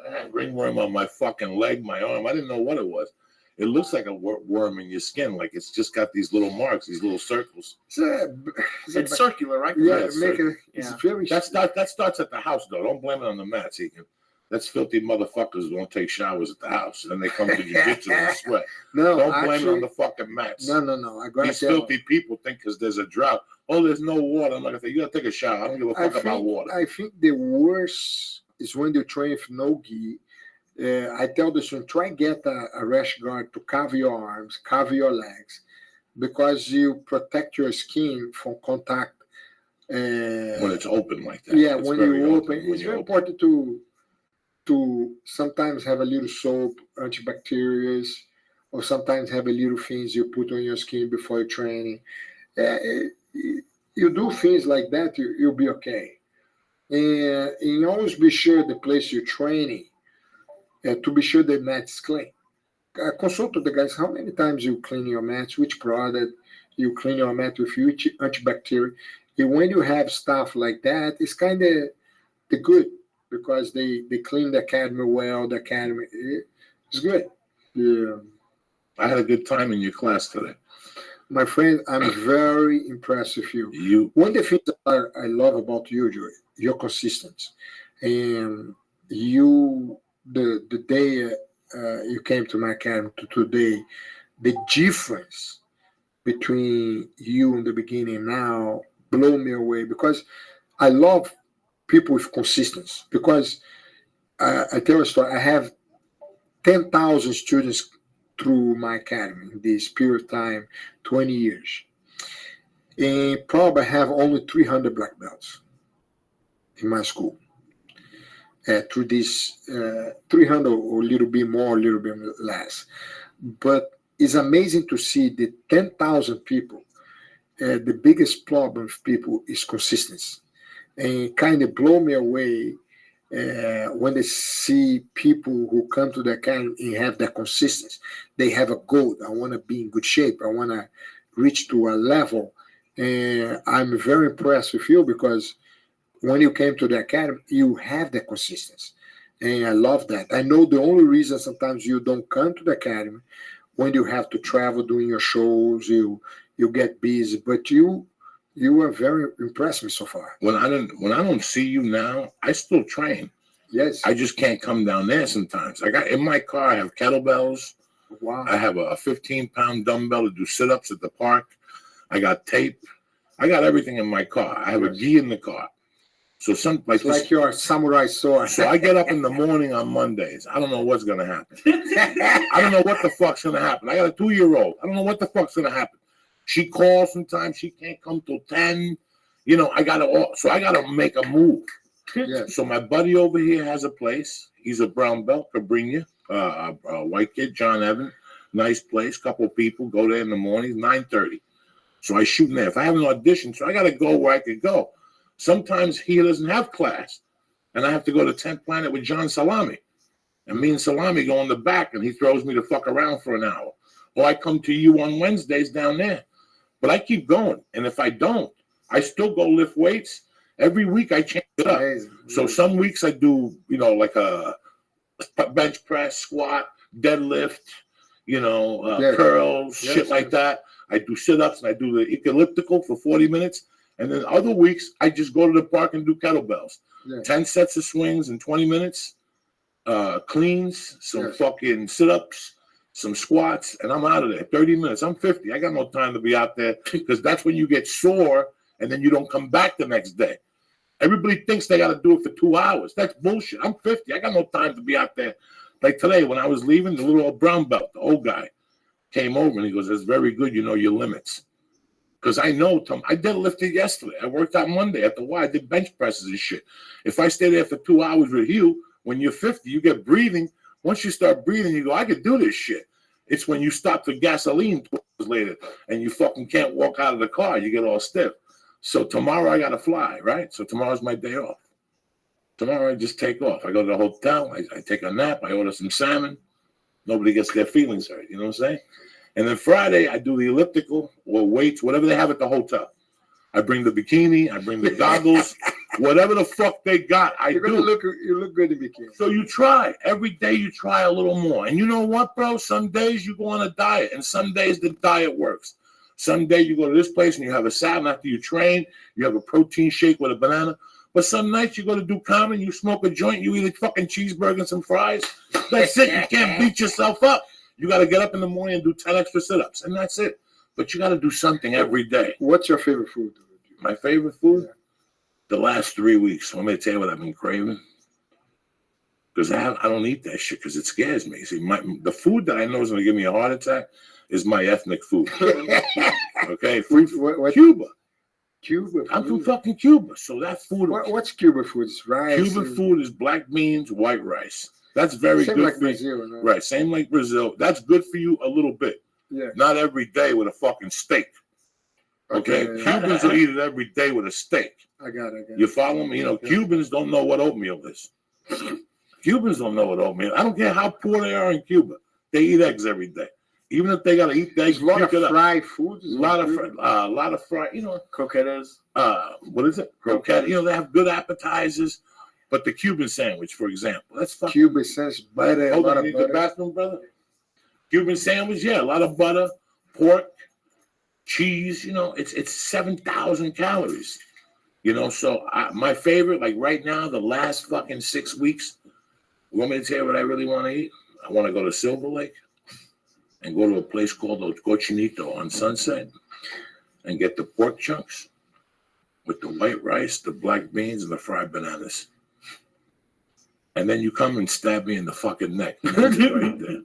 I had ringworm on my fucking leg, my arm. I didn't know what it was. It looks like a worm in your skin, like it's just got these little marks, these little circles. It's circular, right? Yeah, it's very. That starts at the house, though. Don't blame it on the mats, Egan. That's filthy motherfuckers who don't take showers at the house. And then they come to jiu-jitsu and sweat. No, don't blame it on the fucking mats. No. These filthy people think because there's a drought, there's no water. I'm like, you got to take a shower. I don't give a fuck about water. I think the worst is when you train with no gi. I tell the student, try and get a rash guard to cover your arms, cover your legs, because you protect your skin from contact. When it's open like that. Yeah, when you open. It's very important to sometimes have a little soap, antibacterials, or sometimes have a little things you put on your skin before you're training. You do things like that, you'll be okay. And always be sure the place you're training, to be sure the mat is clean. Consult with the guys how many times you clean your mats, which product you clean your mat with, which antibacterial. And when you have stuff like that, it's kind of the good because they clean the academy well. The academy is good. Yeah. I had a good time in your class today. My friend, I'm very impressed with you. One of the things that I love about you, Joey, your consistency. And the day you came to my academy to today, the difference between you in the beginning and now blow me away because I love people with consistency. Because I tell a story, I have 10,000 students through my academy in this period of time, 20 years. And probably I have only 300 black belts in my school. Through this 300 or a little bit more, a little bit less. But it's amazing to see the 10,000 people. The biggest problem with people is consistency. And kind of blow me away when they see people who come to the academy and have that consistency. They have a goal. I want to be in good shape. I want to reach to a level. And I'm very impressed with you because when you came to the academy, you have that consistency. And I love that. I know the only reason sometimes you don't come to the academy when you have to travel doing your shows, you get busy, but you are very impressed me so far. When I don't see you now, I still train. Yes. I just can't come down there sometimes. I got in my car, I have kettlebells. Wow. I have a 15-pound dumbbell to do sit-ups at the park. I got tape. I got everything in my car. I have a gi in the car. So it's like your samurai sword. So I get up in the morning on Mondays. I don't know what's going to happen. I don't know what the fuck's going to happen. I got a 2-year-old. I don't know what the fuck's going to happen. She calls sometimes. She can't come till 10. I got to make a move. Yeah. So my buddy over here has a place. He's a brown belt, Cabrini, a white kid, John Evan. Nice place. Couple people go there in the morning, 9:30. So I shoot in there. If I have an audition, so I got to go where I could go. Sometimes he doesn't have class, and I have to go to 10th Planet with John Salami. And me and Salami go in the back, and he throws me the fuck around for an hour. Or I come to you on Wednesdays down there. But I keep going. And if I don't, I still go lift weights. Every week I change it up. Amazing. So some weeks I do, like a bench press, squat, deadlift, curls, shit like that. I do sit-ups and I do the elliptical for 40 minutes. And then other weeks, I just go to the park and do kettlebells. 10 sets of swings in 20 minutes, cleans, some fucking sit-ups, some squats, and I'm out of there. 30 minutes. I'm 50. I got no time to be out there because that's when you get sore and then you don't come back the next day. Everybody thinks they got to do it for 2 hours. That's bullshit. I'm 50. I got no time to be out there. Like today, when I was leaving, the little old brown belt, the old guy, came over and he goes, "That's very good. You know your limits." Because I know, Tom, I deadlifted yesterday. I worked out Monday at the Y. I did bench presses and shit. If I stay there for 2 hours with you, when you're 50, you get breathing. Once you start breathing, you go, "I could do this shit." It's when you stop the gasoline 2 hours later and you fucking can't walk out of the car. You get all stiff. So tomorrow I got to fly, right? So tomorrow's my day off. Tomorrow I just take off. I go to the hotel. I take a nap. I order some salmon. Nobody gets their feelings hurt. You know what I'm saying? And then Friday, I do the elliptical or weights, whatever they have at the hotel. I bring the bikini. I bring the goggles. Whatever the fuck they got, you look good in bikini. So you try. Every day you try a little more. And you know what, bro? Some days you go on a diet, and some days the diet works. Some day you go to this place and you have a salad after you train. You have a protein shake with a banana. But some nights you go to do common, you smoke a joint, you eat a fucking cheeseburger and some fries. That's it. You can't beat yourself up. You got to get up in the morning and do 10 extra sit-ups, and that's it. But you got to do something every day. What's your favorite food? My favorite food? The last 3 weeks. Let me tell you what I've been craving. Because I don't eat that shit because it scares me. See, the food that I know is going to give me a heart attack is my ethnic food. Okay? What? Cuba. Cuba. I'm from fucking Cuba, so that food. What's Cuba food? It's rice. Cuban food is black beans, white rice. That's very Same good like for Brazil, you. Right, same like Brazil. That's good for you a little bit. Yeah. Not every day with a fucking steak. Okay? Cubans will eat it every day with a steak. I got it. You follow me? Cubans don't know what oatmeal is. Cubans don't know what oatmeal. I don't care how poor they are in Cuba. They eat eggs every day. Even if they gotta eat eggs, a lot of fried food. A lot of fried. Croquetas. What is it? Croquetas. They have good appetizers. But the Cuban sandwich, for example, that's fucking Cuban sandwich, butter. Hold on, you need the bathroom, brother. Cuban sandwich, yeah, a lot of butter, pork, cheese. It's 7,000 calories. So my favorite, like right now, the last fucking 6 weeks. You want me to tell you what I really want to eat? I want to go to Silver Lake and go to a place called El Cochinito on Sunset and get the pork chunks with the white rice, the black beans, and the fried bananas. And then you come and stab me in the fucking neck. Right there.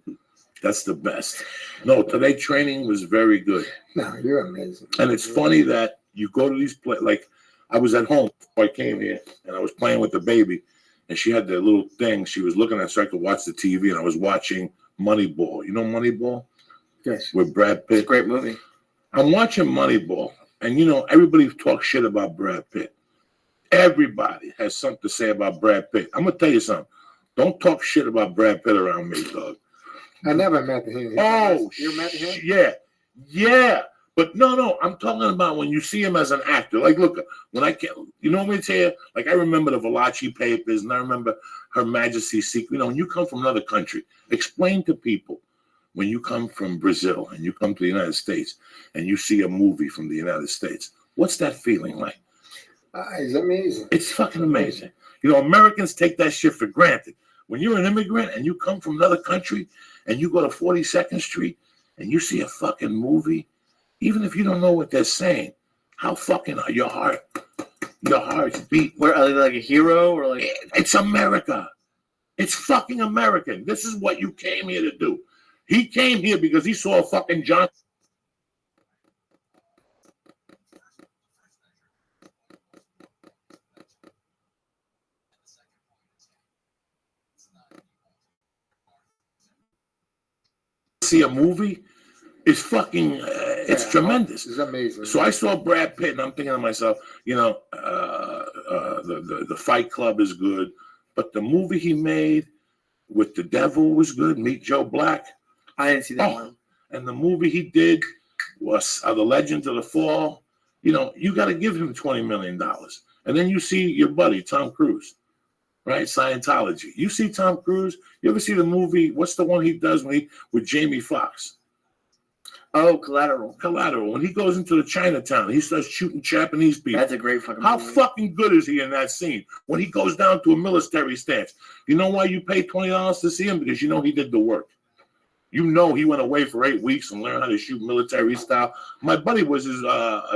That's the best. No, today training was very good. No, you're amazing. And it's funny that you go to these places. Like I was at home before I came here, and I was playing with the baby, and she had the little thing. She was looking at so I could watch the TV, and I was watching Moneyball. You know Moneyball? Yes. With Brad Pitt. It's a great movie. I'm watching Moneyball, and everybody talks shit about Brad Pitt. Everybody has something to say about Brad Pitt. I'm gonna tell you something. Don't talk shit about Brad Pitt around me, dog. I never met him. You met him? Yeah. But no. I'm talking about when you see him as an actor. Like, look, when I can't, what I tell you? Like, I remember the Valachi Papers, and I remember Her Majesty's Secret. When you come from another country, explain to people when you come from Brazil and you come to the United States and you see a movie from the United States. What's that feeling like? It's amazing. It's fucking amazing. Americans take that shit for granted. When you're an immigrant and you come from another country and you go to 42nd Street and you see a fucking movie, even if you don't know what they're saying, how fucking are your heart's beat. Where are they like a hero or like? It's America. It's fucking American. This is what you came here to do. He came here because he saw a fucking John. See a movie is fucking it's tremendous. It's amazing. So I saw Brad Pitt and I'm thinking to myself, the Fight Club is good, but the movie he made with the devil was good. Meet Joe Black. I didn't see that one. And the movie he did was The Legends of the Fall. You know, you got to give him $20 million. And then you see your buddy, Tom Cruise, right? Scientology. You see Tom Cruise. You ever see the movie? What's the one he does with Jamie Foxx? Oh, Collateral. Collateral. When he goes into the Chinatown, he starts shooting Japanese people. That's a great fucking How movie. fucking good is he in that scene? When he goes down to a military stance. You know why you pay $20 to see him? Because you know he did the work. You know he went away for 8 weeks and learned how to shoot military style. My buddy was his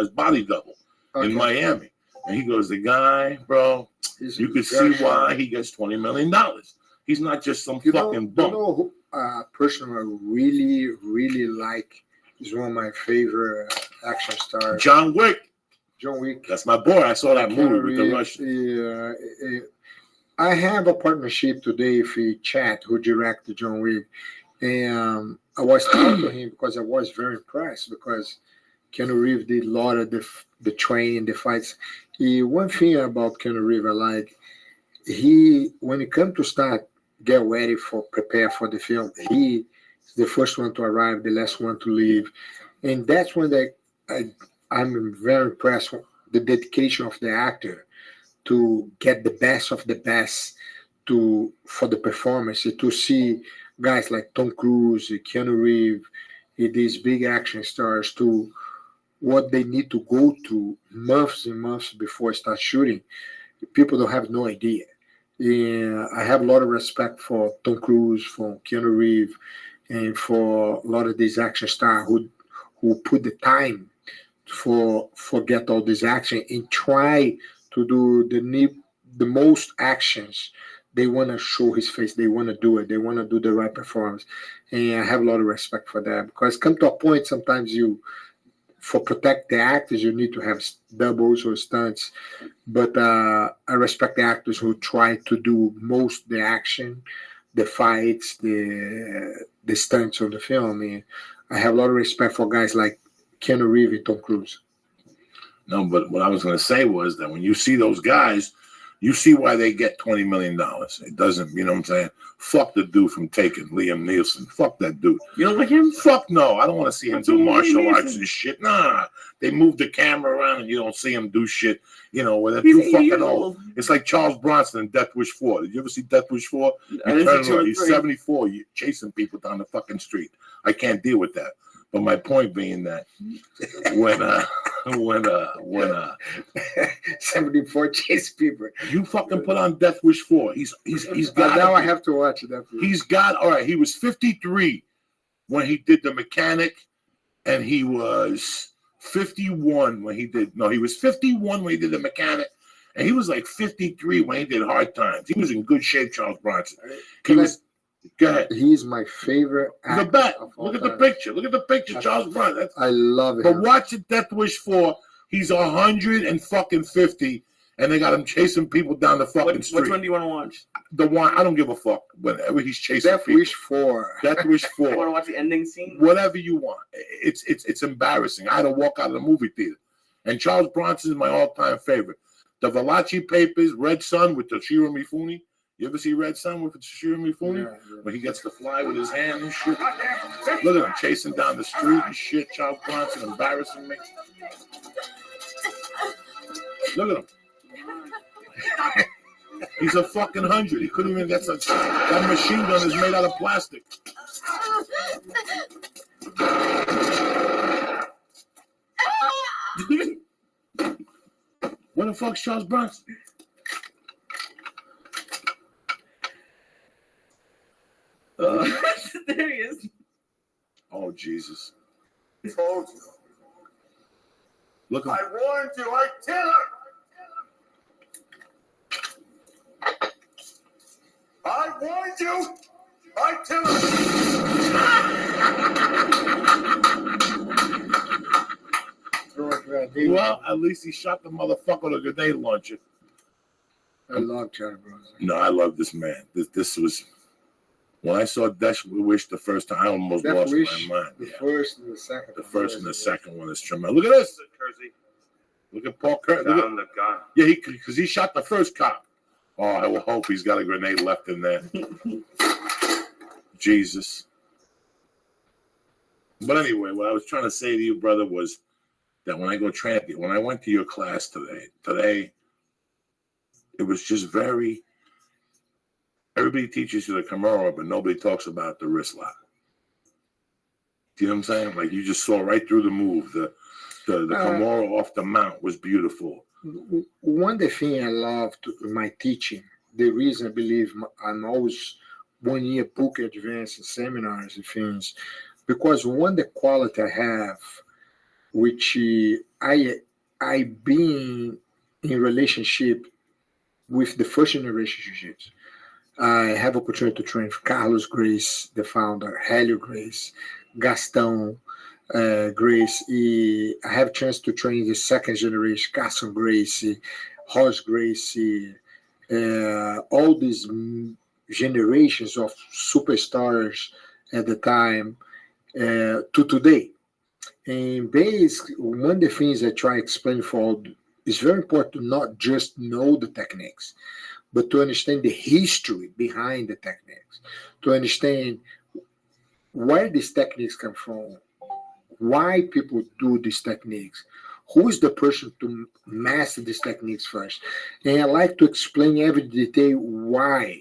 body double in Miami. And he goes, the guy, bro, you could see why he gets $20 million. He's not just some fucking bum. You know who person I really, really like is one of my favorite action stars. John Wick. John Wick. That's my boy. I saw that movie with the Russian. Yeah, I have a partnership today with Chad, who directed John Wick. And I was talking to him because I was very impressed because Keanu Reeves did a lot of the training, the fights. One thing about Keanu Reeves I like, when it comes to start, get ready prepare for the film, he is the first one to arrive, the last one to leave. And that's when I'm very impressed with the dedication of the actor to get the best of the best for the performance, to see guys like Tom Cruise, Keanu Reeves, these big action stars, to what they need to go through months and months before start shooting. People don't have no idea. Yeah, I have a lot of respect for Tom Cruise, for Keanu Reeves, and for a lot of these action stars who put the time get all this action and try to do the most actions. They want to show his face. They want to do it. They want to do the right performance. And I have a lot of respect for that because come to a point sometimes for protect the actors, you need to have doubles or stunts. But I respect the actors who try to do most the action, the fights, the stunts of the film. And I have a lot of respect for guys like Keanu Reeves and Tom Cruise. No, but what I was going to say was that when you see those guys, you see why they get $20 million. It doesn't, you know what I'm saying? Fuck the dude from Taken, Liam Neeson. Fuck that dude. You don't like him? Fuck no. I don't want to see him do martial arts and shit. Nah. They move the camera around and you don't see him do shit. You know, when they're too fucking old. It's like Charles Bronson in Death Wish 4. Did you ever see Death Wish 4? He's 74. You're chasing people down the fucking street. I can't deal with that. But my point being that when 74 chase people. You fucking put on Death Wish 4. He's got. Now I have to watch that. He's got. All right. He was 53 when he did The Mechanic, and he was 51 when he did. No, he was 51 when he did The Mechanic, and he was like 53 when he did Hard Times. He was in good shape, Charles Bronson. Go ahead. He's my favorite actor. The bet. Look at the picture. Look at the picture, Charles Bronson. I love it. But watch it, Death Wish 4. He's 150, and they got him chasing people down the fucking street. Which one do you want to watch? The one I don't give a fuck. Whenever he's chasing Death people. Wish 4. Death Wish 4. You want to watch the ending scene? Whatever you want. It's embarrassing. I had to walk out of the movie theater. And Charles Bronson is my all-time favorite. The Valachi Papers, Red Sun with Toshiro Mifune. You ever see Red Sun with Toshiro Mifune? Yeah. When he gets to fly with his hand and shit. Look at him chasing down the street and shit. Charles Bronson embarrassing me. Look at him. He's a fucking 100. He couldn't even get such. That machine gun is made out of plastic. What the fuck's Charles Bronson? There he is. Oh, Jesus. Told you. Look at him. I warned you. I tell her. I warned you. I tell her. Well, at least he shot the motherfucker with a grenade launcher. I love Charlie Bronson. No, I love this man. This was when I saw Death Wish the first time. I almost lost my mind. The first and the second. The first and the second one is tremendous. Look at this. Look at Paul Curtin. Down the gun. Yeah, because he shot the first cop. Oh, I will hope he's got a grenade left in there. Jesus. But anyway, what I was trying to say to you, brother, was that when I went to your class today, it was just everybody teaches you the Kimura, but nobody talks about the wrist lock. Do you know what I'm saying? Like, you just saw right through the move. The Kimura off the mount was beautiful. One the thing I loved in my teaching, the reason I believe I'm always 1 year book advance in seminars and things, because one the quality I have, which I been in relationship with the first generation. I have opportunity to train for Carlos Grace, the founder, Helio Grace, Gastão Grace. I have a chance to train the second generation, Carson Grace, Horace Grace, all these generations of superstars at the time to today. And basically, one of the things I try to explain for it's very important to not just know the techniques, but to understand the history behind the techniques, to understand where these techniques come from, why people do these techniques, who is the person to master these techniques first. And I like to explain every detail where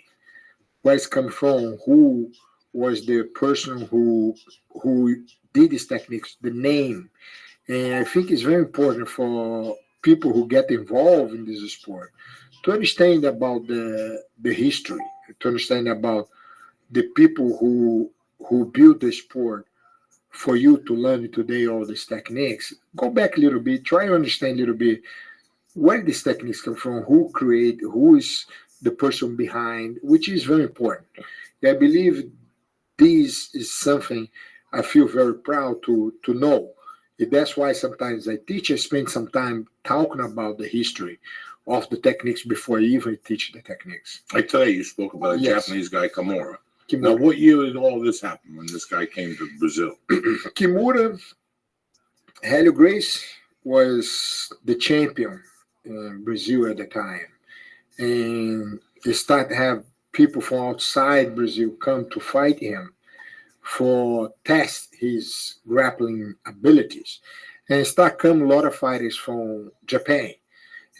it's come from, who was the person who did these techniques, the name. And I think it's very important for people who get involved in this sport to understand about the history, to understand about the people who built the sport for you to learn today all these techniques. Go back a little bit, try to understand a little bit where these techniques come from, who is the person behind, which is very important. I believe this is something I feel very proud to know. That's why sometimes I teach, I spend some time talking about the history of the techniques before I even teach the techniques. Like today, you spoke about a Japanese guy, Kimura. Kimura. Now, what year did all this happen when this guy came to Brazil? Kimura, Helio Grace was the champion in Brazil at the time. And he started to have people from outside Brazil come to fight him for test his grappling abilities. And start come a lot of fighters from Japan.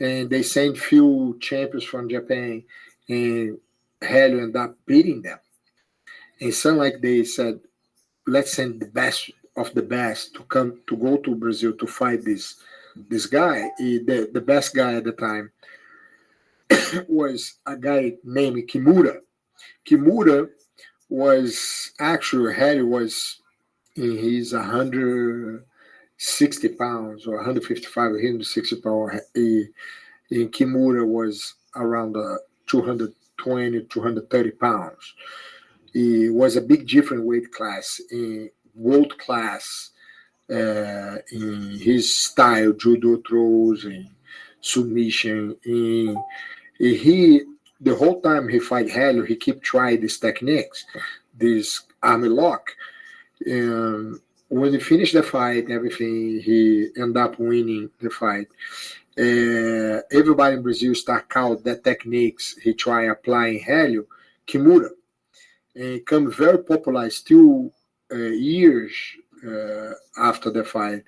And they sent few champions from Japan, and Helio ended up beating them. And some like they said, let's send the best of the best to go to Brazil to fight this guy. The best guy at the time was a guy named Kimura. Kimura was actually, Helio was in his 160 pounds or 155 or 160 pounds. And Kimura was around 220, 230 pounds. It was a big different weight class, in world class, in his style, judo throws and submission. And the whole time he fight Helio, he keep trying these techniques, this arm lock. And when he finished the fight, everything, he ended up winning the fight. Everybody in Brazil start out that techniques he try applying Helio, Kimura. And it become very popular still years after the fight.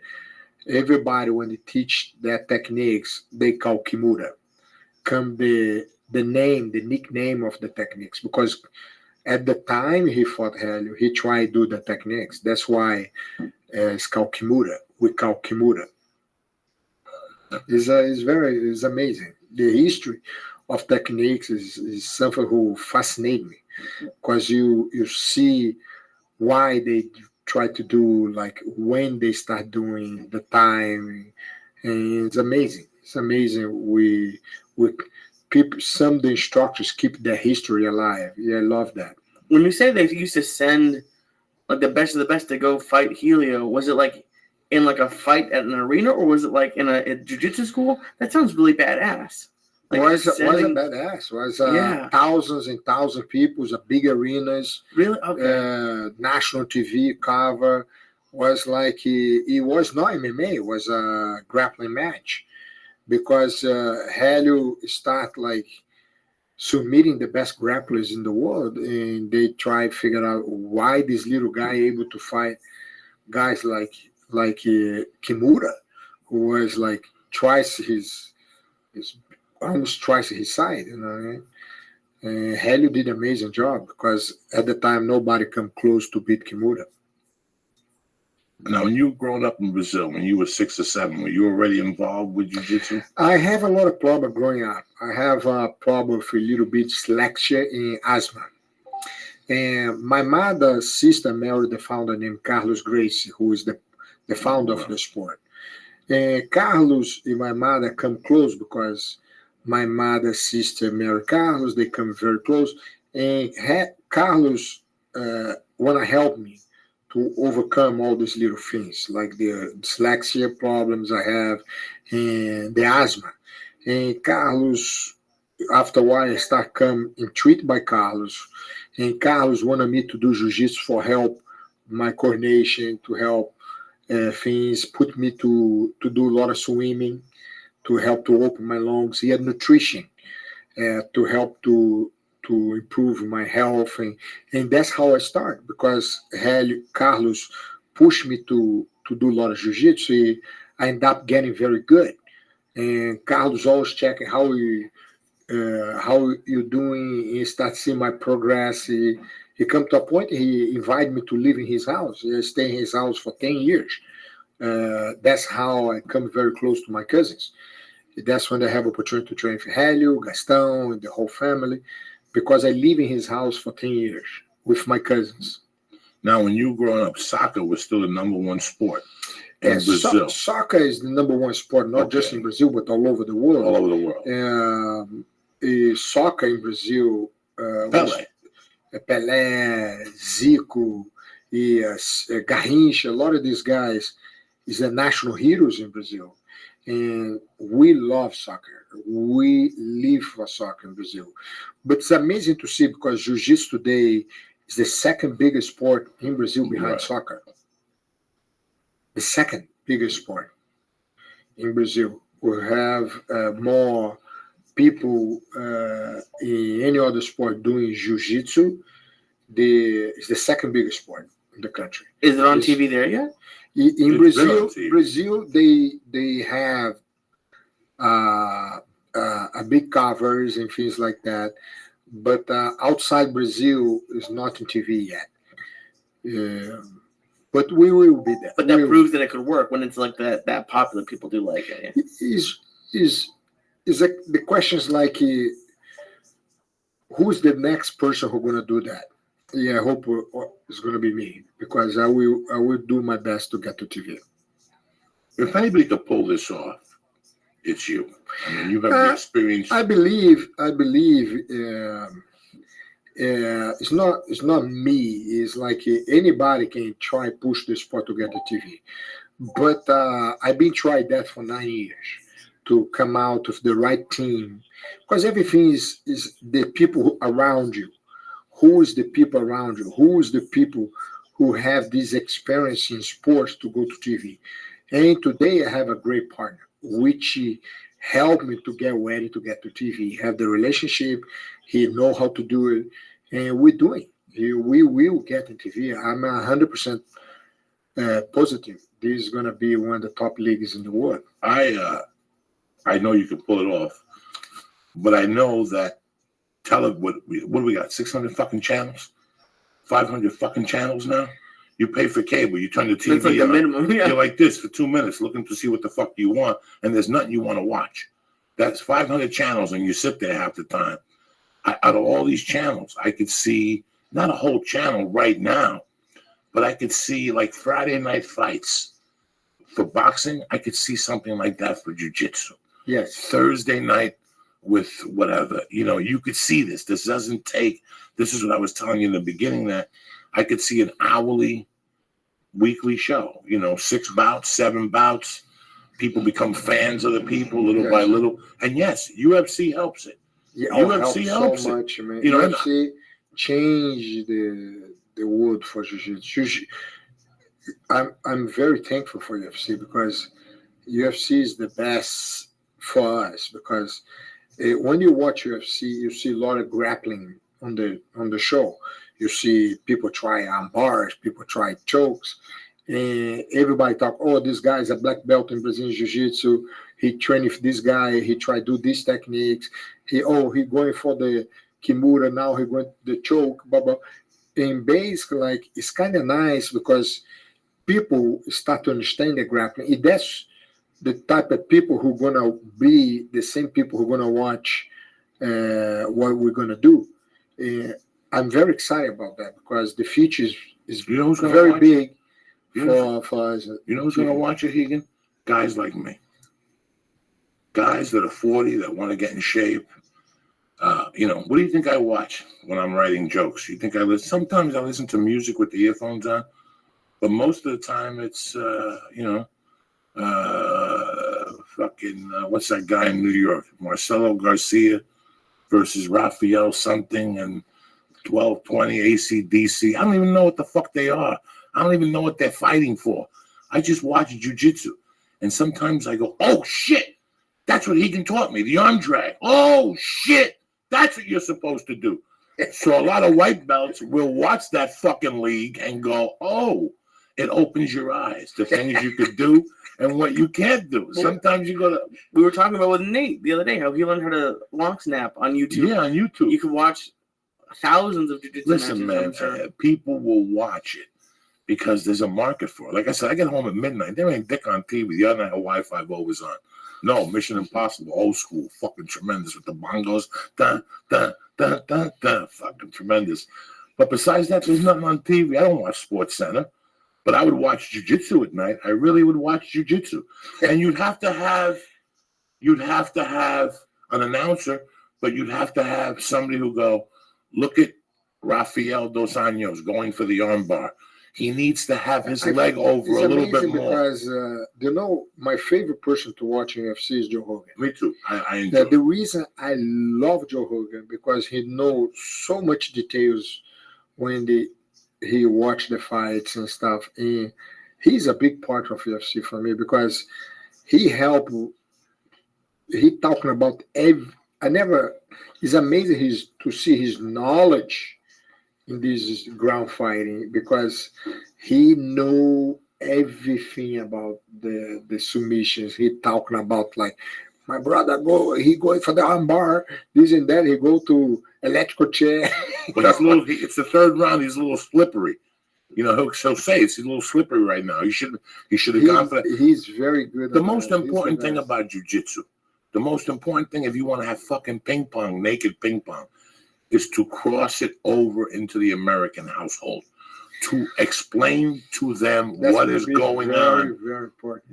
Everybody, when they teach that techniques, they call Kimura. Come the name, the nickname of the techniques, because at the time he fought Helio, he tried to do the techniques. That's why it's called Kimura. We call Kimura. It's amazing. The history of techniques is something who fascinates me, because you see why they try to do, like when they start doing the time, and it's amazing. It's amazing. We people, some of the instructors keep their history alive. Yeah, I love that. When you say they used to send like the best of the best to go fight Helio, was it like in like a fight at an arena, or was it like in a jiu-jitsu school? That sounds really badass. Like was a badass. Was thousands and thousands of people, a big arenas. Really? Okay. National TV cover. Was like it was not MMA. It was a grappling match, because Helio start like submitting the best grapplers in the world, and they try to figure out why this little guy able to fight guys like Kimura, who was like twice his almost twice his side, you know what I mean? And Helio did an amazing job because at the time nobody come close to beat Kimura. Now, when you were growing up in Brazil, when you were 6 or 7, were you already involved with jiu-jitsu? I have a lot of problem growing up. I have a problem with a little bit dyslexia and asthma. And my mother's sister married the founder named Carlos Gracie, who is the founder of the sport. And Carlos and my mother come close because my mother's sister married Carlos. They come very close. And Carlos want to help me to overcome all these little things, like the dyslexia problems I have and the asthma. And Carlos, after a while, I start coming and treated by Carlos. And Carlos wanted me to do jiu-jitsu for help my coordination, to help things, put me to do a lot of swimming, to help to open my lungs. He had nutrition to help to improve my health. And that's how I started, because Carlos pushed me to do a lot of jiu-jitsu. I ended up getting very good. And Carlos always checking how you doing. He start seeing my progress. He come to a point, he invited me to live in his house. I stay in his house for 10 years. That's how I come very close to my cousins. That's when I have opportunity to train for Helio, Gaston, and the whole family, because I live in his house for 10 years with my cousins. Now, when you were growing up, soccer was still the number one sport in Brazil. Soccer is the number one sport, not just in Brazil, but all over the world. All over the world. Soccer in Brazil, Pelé, Zico, Garrincha, a lot of these guys is the national heroes in Brazil. And we love soccer. We live for soccer in Brazil. But it's amazing to see, because jiu-jitsu today is the second biggest sport in Brazil behind soccer. The second biggest sport in Brazil. We have more people in any other sport doing jiu-jitsu. It's the second biggest sport in the country. Is it on TV there yet? In Brazil, they have a big covers and things like that. But outside Brazil, it's not on TV yet. But we will be there. But that proves that it could work when it's like that popular. People do like it. Yeah. The question is like, who's the next person who's going to do that? Yeah, I hope it's going to be me, because I will do my best to get to TV. If anybody could pull this off, it's you. I mean, you have the experience. I believe it's not me. It's like anybody can try push this sport to get to TV. But I've been trying that for 9 years to come out with the right team, because everything is the people around you. Who is the people around you? Who is the people who have this experience in sports to go to TV? And today I have a great partner, which helped me to get ready to get to TV. Have the relationship, he know how to do it, and we're doing. We will get in TV. I'm 100% positive. This is going to be one of the top leagues in the world. I know you can pull it off, but I know that. Tell it what do we got? 600 fucking channels, 500 fucking channels now. You pay for cable. You turn the TV That's like the minimum. Yeah. You're like this for 2 minutes, looking to see what the fuck you want, and there's nothing you want to watch. That's 500 channels, and you sit there half the time. Out of all these channels, I could see not a whole channel right now, but I could see like Friday night fights for boxing. I could see something like that for jiu-jitsu. Yes. Thursday night with whatever, you could see this. This doesn't take, this is what I was telling you in the beginning, that I could see an hourly, weekly show, 6 bouts, 7 bouts. People become fans of the people little by little. And yes, UFC helps it. Yeah, UFC helps so it. much. I mean, UFC changed the world for jiu-jitsu. I'm very thankful for UFC, because UFC is the best for us, because when you watch UFC, you see a lot of grappling on the show. You see people try arm bars, people try chokes, And everybody talk, oh, this guy is a black belt in Brazilian Jiu-Jitsu. He trained with this guy. He tried to do these techniques. He going for the Kimura. Now he going the choke. Blah, blah. And basically, like, it's kind of nice because people start to understand the grappling. That's the type of people who are going to be the same people who are going to watch what we're going to do. I'm very excited about that because the future is very big for us. You know who's going to watch it, Higan? Guys like me. Guys that are 40 that want to get in shape. What do you think I watch when I'm writing jokes? You think I listen? Sometimes I listen to music with the earphones on, but most of the time it's, what's that guy in New York? Marcelo Garcia versus Raphael something and 1220 ACDC. I don't even know what the fuck they are. I don't even know what they're fighting for. I just watch jiu-jitsu. And sometimes I go, oh, shit. That's what Higan taught me, the arm drag. Oh, shit. That's what you're supposed to do. So a lot of white belts will watch that fucking league and go, oh, it opens your eyes to things you could do and what you can't do. Sometimes you go to... We were talking about with Nate the other day, how he learned how to long snap on YouTube. Yeah, on YouTube. You could watch thousands of jiu-jitsu Listen, matches. man, people will watch it because there's a market for it. Like I said, I get home at midnight. There ain't dick on TV. The other night, Hawaii 5-0 was on. No, Mission Impossible, old school, fucking tremendous with the bongos. Dun, dun, dun, dun, dun, fucking tremendous. But besides that, there's nothing on TV. I don't watch Sports Center, but I would watch jiu-jitsu at night. I really would watch jiu-jitsu. And you'd have to have an announcer, but you'd have to have somebody who go, look at Rafael Dos Anjos going for the armbar. He needs to have his leg over a little bit more. Because, my favorite person to watch in UFC is Joe Rogan. Me too. I enjoy The reason I love Joe Rogan because he knows so much details when he watch the fights and stuff. And he's a big part of UFC for me because he talking about it's amazing to see his knowledge in this ground fighting because he know everything about the submissions. He talking about like my brother he going for the armbar, this and that. He go to electrical chair. But it's the third round. He's a little slippery. He'll say he's a little slippery right now. He should have gone for that. He's very good. The most important thing about jiu-jitsu, the most important thing if you want to have fucking ping pong, naked ping pong, is to cross it over into the American household, to explain to them what is going on, very important.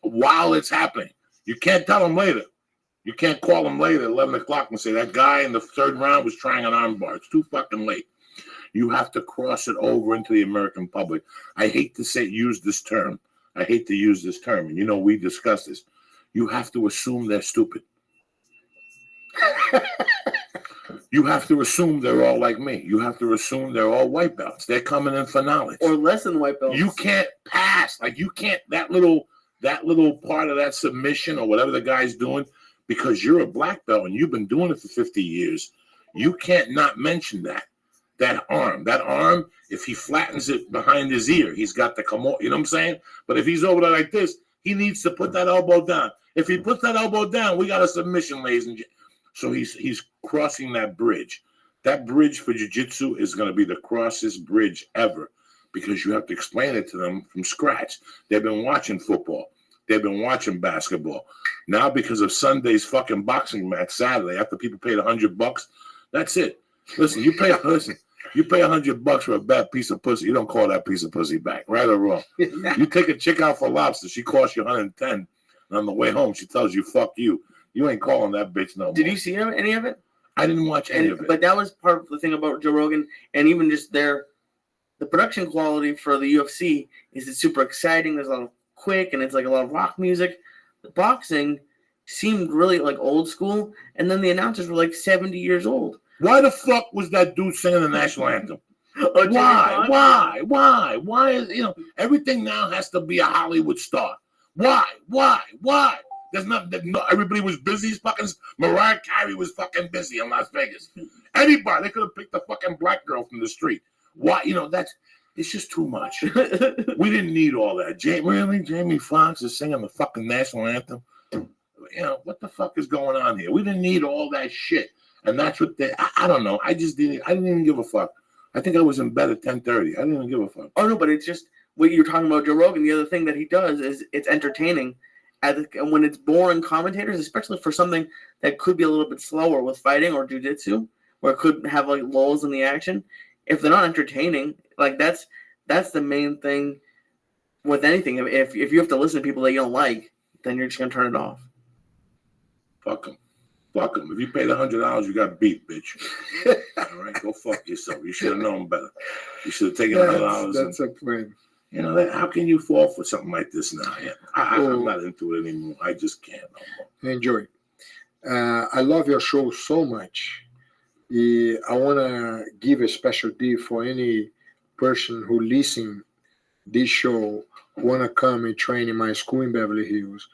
While it's happening. You can't tell them later. You can't call them later at 11 o'clock and say, that guy in the third round was trying an armbar. It's too fucking late. You have to cross it over into the American public. I hate to use this term. And we discussed this. You have to assume they're stupid. You have to assume they're all like me. You have to assume they're all white belts. They're coming in for knowledge. Or less than white belts. You can't pass. Like, you can't, that little part of that submission or whatever the guy's doing, because you're a black belt and you've been doing it for 50 years. You can't not mention that. That arm, if he flattens it behind his ear, he's got to come over. You know what I'm saying? But if he's over there like this, he needs to put that elbow down. If he puts that elbow down, we got a submission, ladies and gentlemen. So he's crossing that bridge. That bridge for jiu-jitsu is going to be the crossest bridge ever because you have to explain it to them from scratch. They've been watching football. They've been watching basketball. Now because of Sunday's fucking boxing match Saturday, after people paid $100, that's it. Listen, you pay $100 for a bad piece of pussy. You don't call that piece of pussy back, right or wrong. You take a chick out for lobster, she costs you $110, and on the way home she tells you "fuck you." You ain't calling that bitch no more. Did you see any of it? I didn't watch any of it. But that was part of the thing about Joe Rogan, and even just the production quality for the UFC is it's super exciting. There's a lot of quick, and it's like a lot of rock music. The boxing seemed really like old school, and then the announcers were like 70 years old. Why the fuck was that dude singing the national anthem? Why is everything now has to be a Hollywood star? Why? There's everybody was busy. Fucking Mariah Carey was fucking busy in Las Vegas. Anybody, they could have picked a fucking black girl from the street. Why? It's just too much. We didn't need all that. Jamie Foxx is singing the fucking national anthem. What the fuck is going on here? We didn't need all that shit. And that's what I don't know. I didn't even give a fuck. I think I was in bed at 10:30. I didn't even give a fuck. Oh no, but it's just what you're talking about, Joe Rogan. The other thing that he does is it's entertaining. And when it's boring commentators, especially for something that could be a little bit slower with fighting or jiu-jitsu, where it could have like lulls in the action, if they're not entertaining, like that's the main thing with anything. If you have to listen to people that you don't like, then you're just gonna turn it off. Fuck them. Fuck them. If you paid $100, you got beat, bitch. All right, go fuck yourself. You should have known better. You should have taken $100. That's a plan. How can you fall for something like this now? I'm not into it anymore. I just can't no more. Enjoy. I love your show so much. I want to give a special deal for any person who listen this show, want to come and train in my school in Beverly Hills.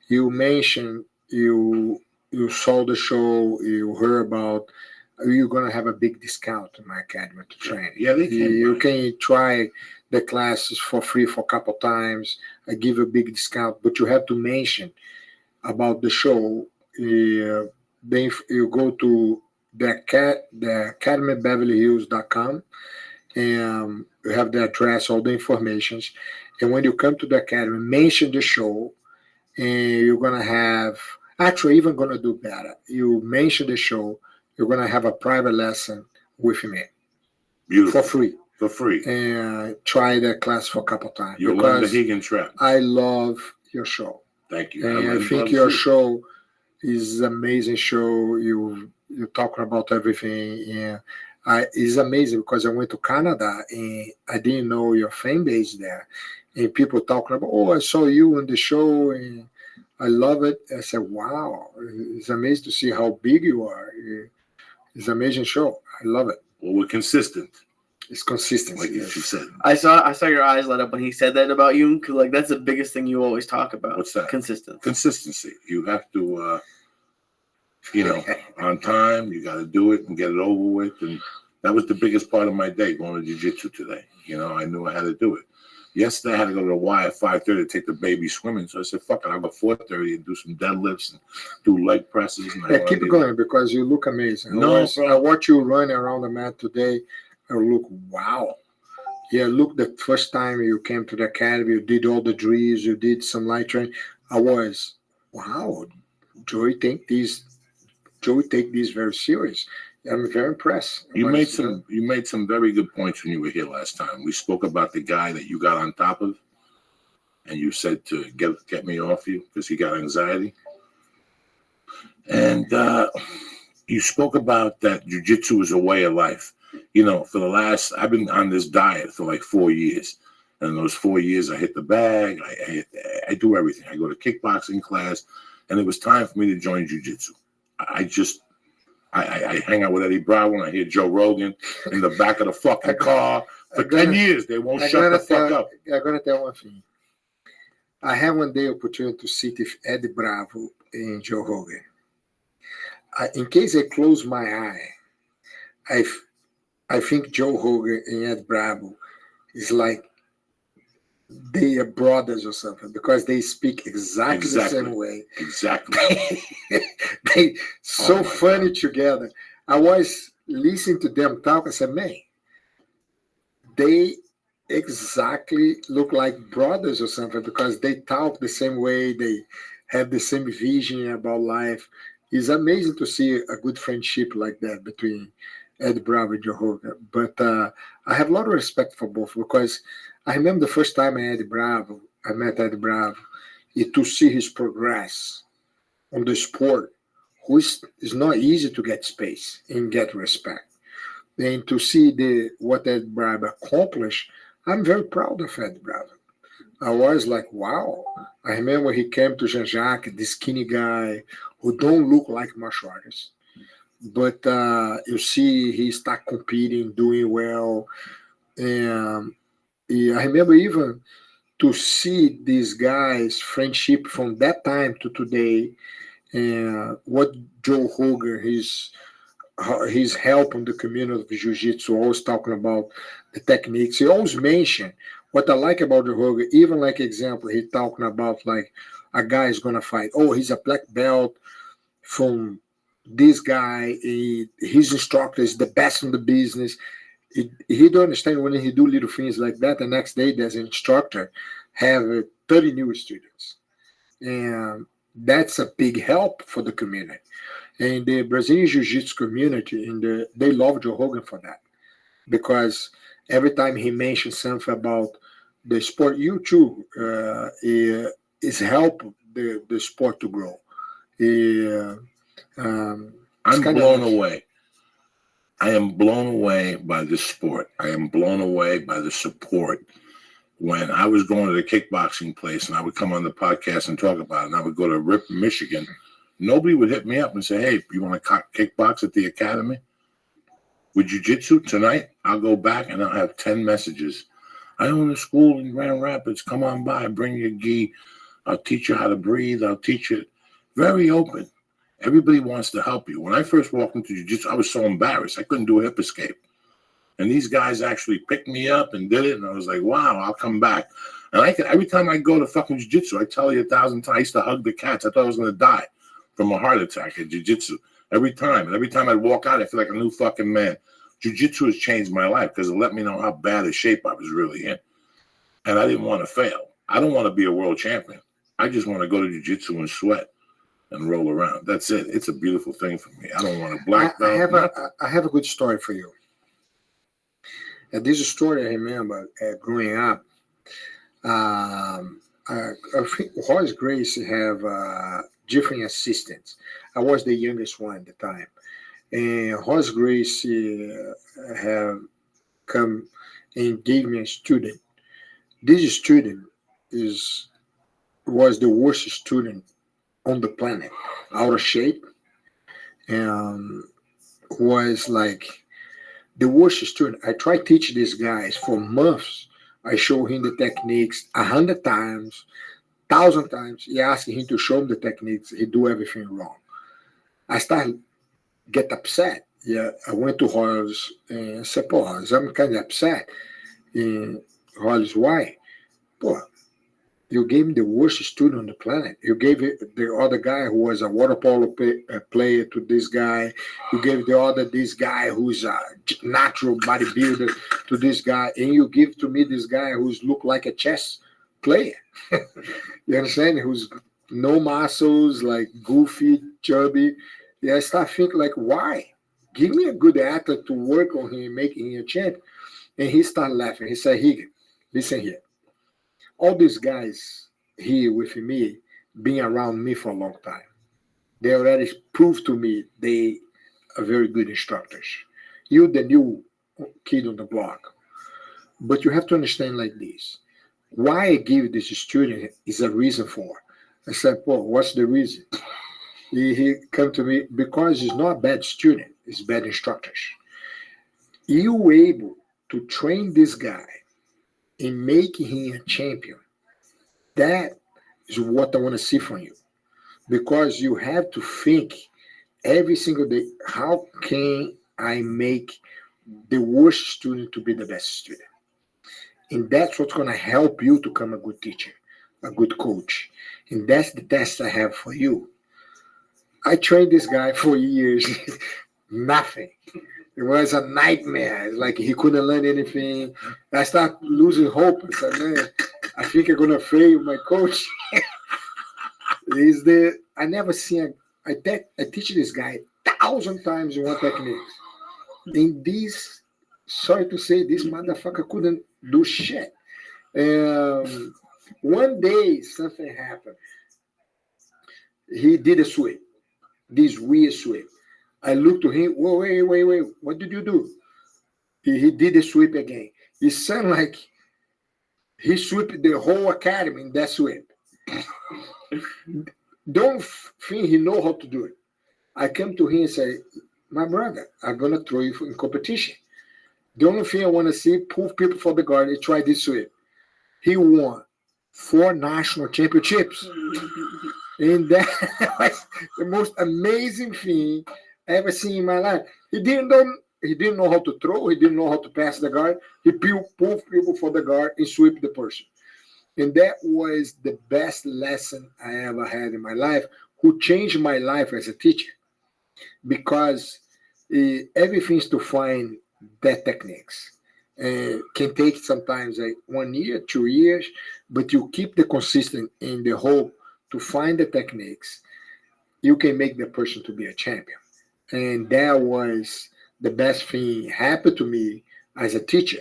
You mentioned you saw the show, you heard about, you're going to have a big discount in my academy to train. Yeah, they can. You can try the classes for free for a couple times. I give a big discount, but you have to mention about the show. Then you go to the academybeverlyhills.com and you have the address, all the information. And when you come to the academy, mention the show, and you're going to have, actually even going to do better. You mention the show, you're going to have a private lesson with me. Beautiful. For free. For free. And try that class for a couple times. You'll learn the Higgin trap. I love your show. Thank you. And I think your show is an amazing show. You're talking about everything. And it's amazing because I went to Canada and I didn't know your fan base there. And people talking about, I saw you on the show and I love it. I said, wow, it's amazing to see how big you are. It's an amazing show. I love it. Well, we're consistent. It's consistency. Like you said. I saw your eyes light up when he said that about you, because like that's the biggest thing you always talk about. What's that? Consistency. You have to, on time. You got to do it and get it over with. And that was the biggest part of my day, going to jiu-jitsu today. I knew I had to do it. Yesterday, I had to go to the Y at 5:30 to take the baby swimming. So I said, fuck it, I'll go 4:30 and do some deadlifts and do leg presses. And keep it going because you look amazing. No, I watch you run around the mat today. I look, wow. Yeah, look, the first time you came to the academy, you did all the drills, you did some light training. I was, wow, Joey take this very serious. I'm very impressed. You made some very good points when you were here last time. We spoke about the guy that you got on top of, and you said to get me off you because he got anxiety. And you spoke about that jiu-jitsu is a way of life. I've been on this diet for like 4 years. And in those 4 years, I hit the bag. I do everything. I go to kickboxing class. And it was time for me to join jiu-jitsu. I hang out with Eddie Bravo and I hear Joe Rogan in the back of the fucking car. For 10 years, they won't shut the fuck up. I'm going to tell one thing. I had one day opportunity to sit with Eddie Bravo and Joe Rogan. In case I close my eye, I think Joe Rogan and Ed Bravo is like they are brothers or something because they speak exactly the same way. Exactly. They so funny together. I was listening to them talk. I said, man, they exactly look like brothers or something because they talk the same way. They have the same vision about life. It's amazing to see a good friendship like that between Ed Bravo and Joe Rogan. But I have a lot of respect for both because I remember the first time I met Ed Bravo, to see his progress on the sport, which is not easy to get space and get respect. And to see what Ed Bravo accomplished, I'm very proud of Ed Bravo. I was like, wow. I remember he came to Jean-Jacques, this skinny guy who don't look like martial artist. But you see he start competing, doing well. And I remember even to see these guys' friendship from that time to today, and what Joe Rogan, his his help on the community of jiu-jitsu, always talking about the techniques. He always mentioned what I like about the Hogan, even like example, he talking about like a guy is gonna fight. Oh, he's a black belt from this guy. His instructor is the best in the business. He don't understand when he do little things like that. The next day, there's an instructor have 30 new students, and that's a big help for the community. And the Brazilian Jiu-Jitsu community, they love Joe Rogan for that, because every time he mentions something about the sport, you too, is help the sport to grow. I'm blown away. I am blown away by this sport. I am blown away by the support. When I was going to the kickboxing place and I would come on the podcast and talk about it, and I would go to Rip, Michigan, nobody would hit me up and say, hey, you want to kickbox at the academy? With jiu-jitsu tonight, I'll go back and I'll have 10 messages. I own a school in Grand Rapids. Come on by, bring your gi. I'll teach you how to breathe. I'll teach you. Very open. Everybody wants to help you. When I first walked into jiu-jitsu, I was so embarrassed. I couldn't do a hip escape. And these guys actually picked me up and did it. And I was like, wow, I'll come back. And every time I go to fucking jiu-jitsu, I tell you 1,000 times, I used to hug the cats. I thought I was going to die from a heart attack at jiu-jitsu. Every time. And every time I'd walk out, I feel like a new fucking man. Jiu-jitsu has changed my life because it let me know how bad a shape I was really in. And I didn't want to fail. I don't want to be a world champion. I just want to go to jiu-jitsu and sweat and roll around. That's it. It's a beautiful thing for me. I don't want to black belt. I have a good story for you. And this is a story I remember growing up. I think Horace Gracie have different assistants. I was the youngest one at the time. And Horace Gracie have come and gave me a student. This student was the worst student on the planet, out of shape, and was like the worst student. I tried to teach these guys for months. I show him the techniques 100 times, 1,000 times. He asked him to show him the techniques. He do everything wrong. I started get upset. Yeah, I went to Horace and said, "Paul, I'm kind of upset." And Horace, why? Boy, you gave me the worst student on the planet. You gave it the other guy who was a water polo player to this guy. You gave this guy who's a natural bodybuilder to this guy, and you give to me this guy who's look like a chess player. You understand? Who's no muscles, like goofy, chubby. Yeah, I start thinking like, why? Give me a good athlete to work on him, making him a champion. And he started laughing. He said, "Higgin, listen here. All these guys here with me, being around me for a long time, they already proved to me they are very good instructors. You're the new kid on the block. But you have to understand like this. Why I give this student is a reason for." I said, "Paul, what's the reason?" He come to me, because he's not a bad student, he's bad instructors. You were able to train this guy in making him a champion. That is what I want to see from you. Because you have to think every single day, how can I make the worst student to be the best student? And that's what's going to help you to become a good teacher, a good coach. And that's the test I have for you. I trained this guy for years. Nothing. It was a nightmare. It's like he couldn't learn anything. I started losing hope. I said, man, I think I'm going to fail my coach. I never seen, I teach this guy 1,000 times in one technique. And this, sorry to say, this motherfucker couldn't do shit. One day, something happened. He did a sweep. This weird sweep. I looked to him, whoa, wait, what did you do? He did the sweep again. It sounded like he swept the whole academy in that sweep. Don't think he know how to do it. I come to him and say, my brother, I'm going to throw you in competition. The only thing I want to see, pull people for the guard, and try this sweep. He won 4 national championships. And that was the most amazing thing ever seen in my life. He didn't know how to throw. He didn't know how to pass the guard. He pulled people for the guard and sweep the person. And that was the best lesson I ever had in my life, who changed my life as a teacher. Because everything's to find that techniques. Can take sometimes like 1 year, 2 years, but you keep the consistent in the hope to find the techniques, you can make the person to be a champion. And that was the best thing happened to me as a teacher.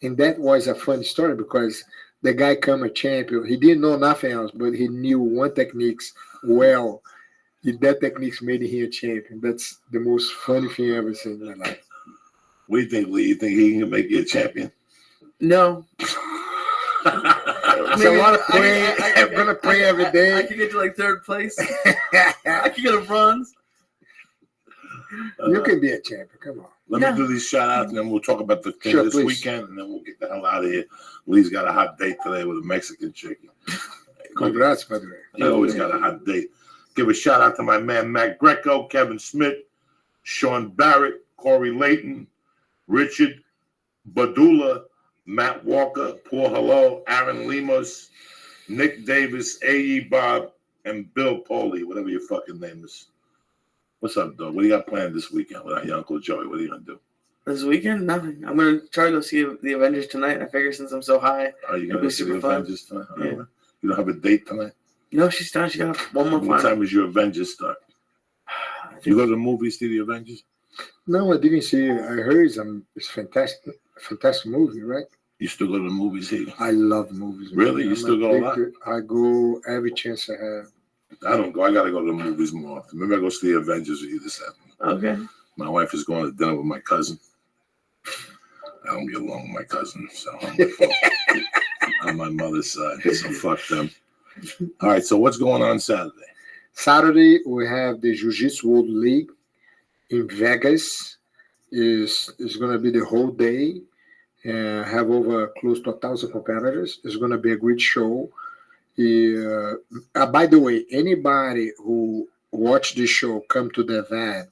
And that was a fun story because the guy come a champion. He didn't know nothing else, but he knew one techniques well. That techniques made him a champion. That's the most funny thing I ever seen in my life. What do you think, Lee? You think he can make you a champion? No. It's a lot of praying. I'm gonna pray every I day. can get to like third place. I can get a bronze. You can be a champion. Come on. Let me do these shout outs and then we'll talk about the thing Sure, this please. weekend and then we'll get the hell out of here. Lee's got a hot date today with a Mexican chicken. Congrats, by the way. He always got a hot date. Give a shout out to my man Matt Greco, Kevin Smith, Sean Barrett, Corey Layton, Richard Badula, Matt Walker, Paul Hello, Aaron Lemus, Nick Davis, A.E. Bob, and Bill Poley, whatever your fucking name is. What's up, dog? What do you got planned this weekend with your Uncle Joey? What are you going to do? This weekend, nothing. I'm gonna try to go see the Avengers tonight. I figure since I'm so high, Are you it'll going be to see the super fun. Avengers tonight? Yeah. You don't have a date tonight? No, she's done. She got one more What final. time is your Avengers start? I You think go to the movies, see the Avengers? No, I didn't see it. I heard it's fantastic movie, right? You still go to the movies here? I love movies. Really? You I'm still go a lot? I go every chance I have. I don't go. I got to go to the movies more often. Maybe I go see the Avengers with you this afternoon. Okay. My wife is going to dinner with my cousin. I don't get along with my cousin, so I'm on my mother's side, so fuck them. All right, so what's going on Saturday? Saturday we have the Jiu-Jitsu World League in Vegas. Is going to be the whole day. Have over close to 1,000 competitors. It's going to be a great show. By the way, anybody who watch this show, come to the event.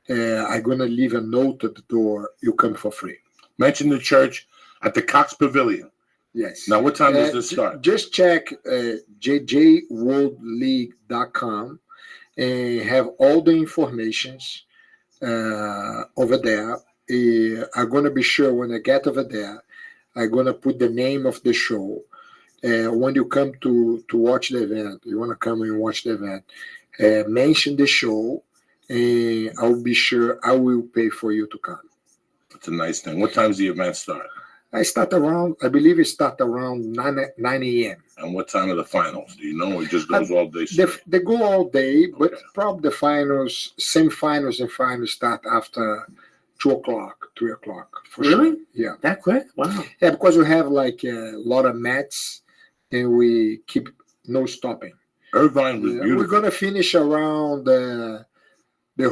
I'm going to leave a note at the door. You come for free. Mention the church at the Cox Pavilion. Yes. Now, what time does this start? Just check jjworldleague.com and have all the informations over there. I'm going to be sure when I get over there, I'm going to put the name of the show. When you come to watch the event, you want to come and watch the event, mention the show, and I'll be sure I will pay for you to come. It's a nice thing. What time does the event start? I believe it starts around 9 a.m. And what time are the finals? Do you know? Or it just goes all day? They go all day, but Okay. probably the finals, semi-finals and finals start after 2 o'clock, 3 o'clock. For Really? Sure. Yeah. That quick? Wow. Yeah, because we have like a lot of mats and we keep no stopping. Irvine was beautiful. We're going to finish around, the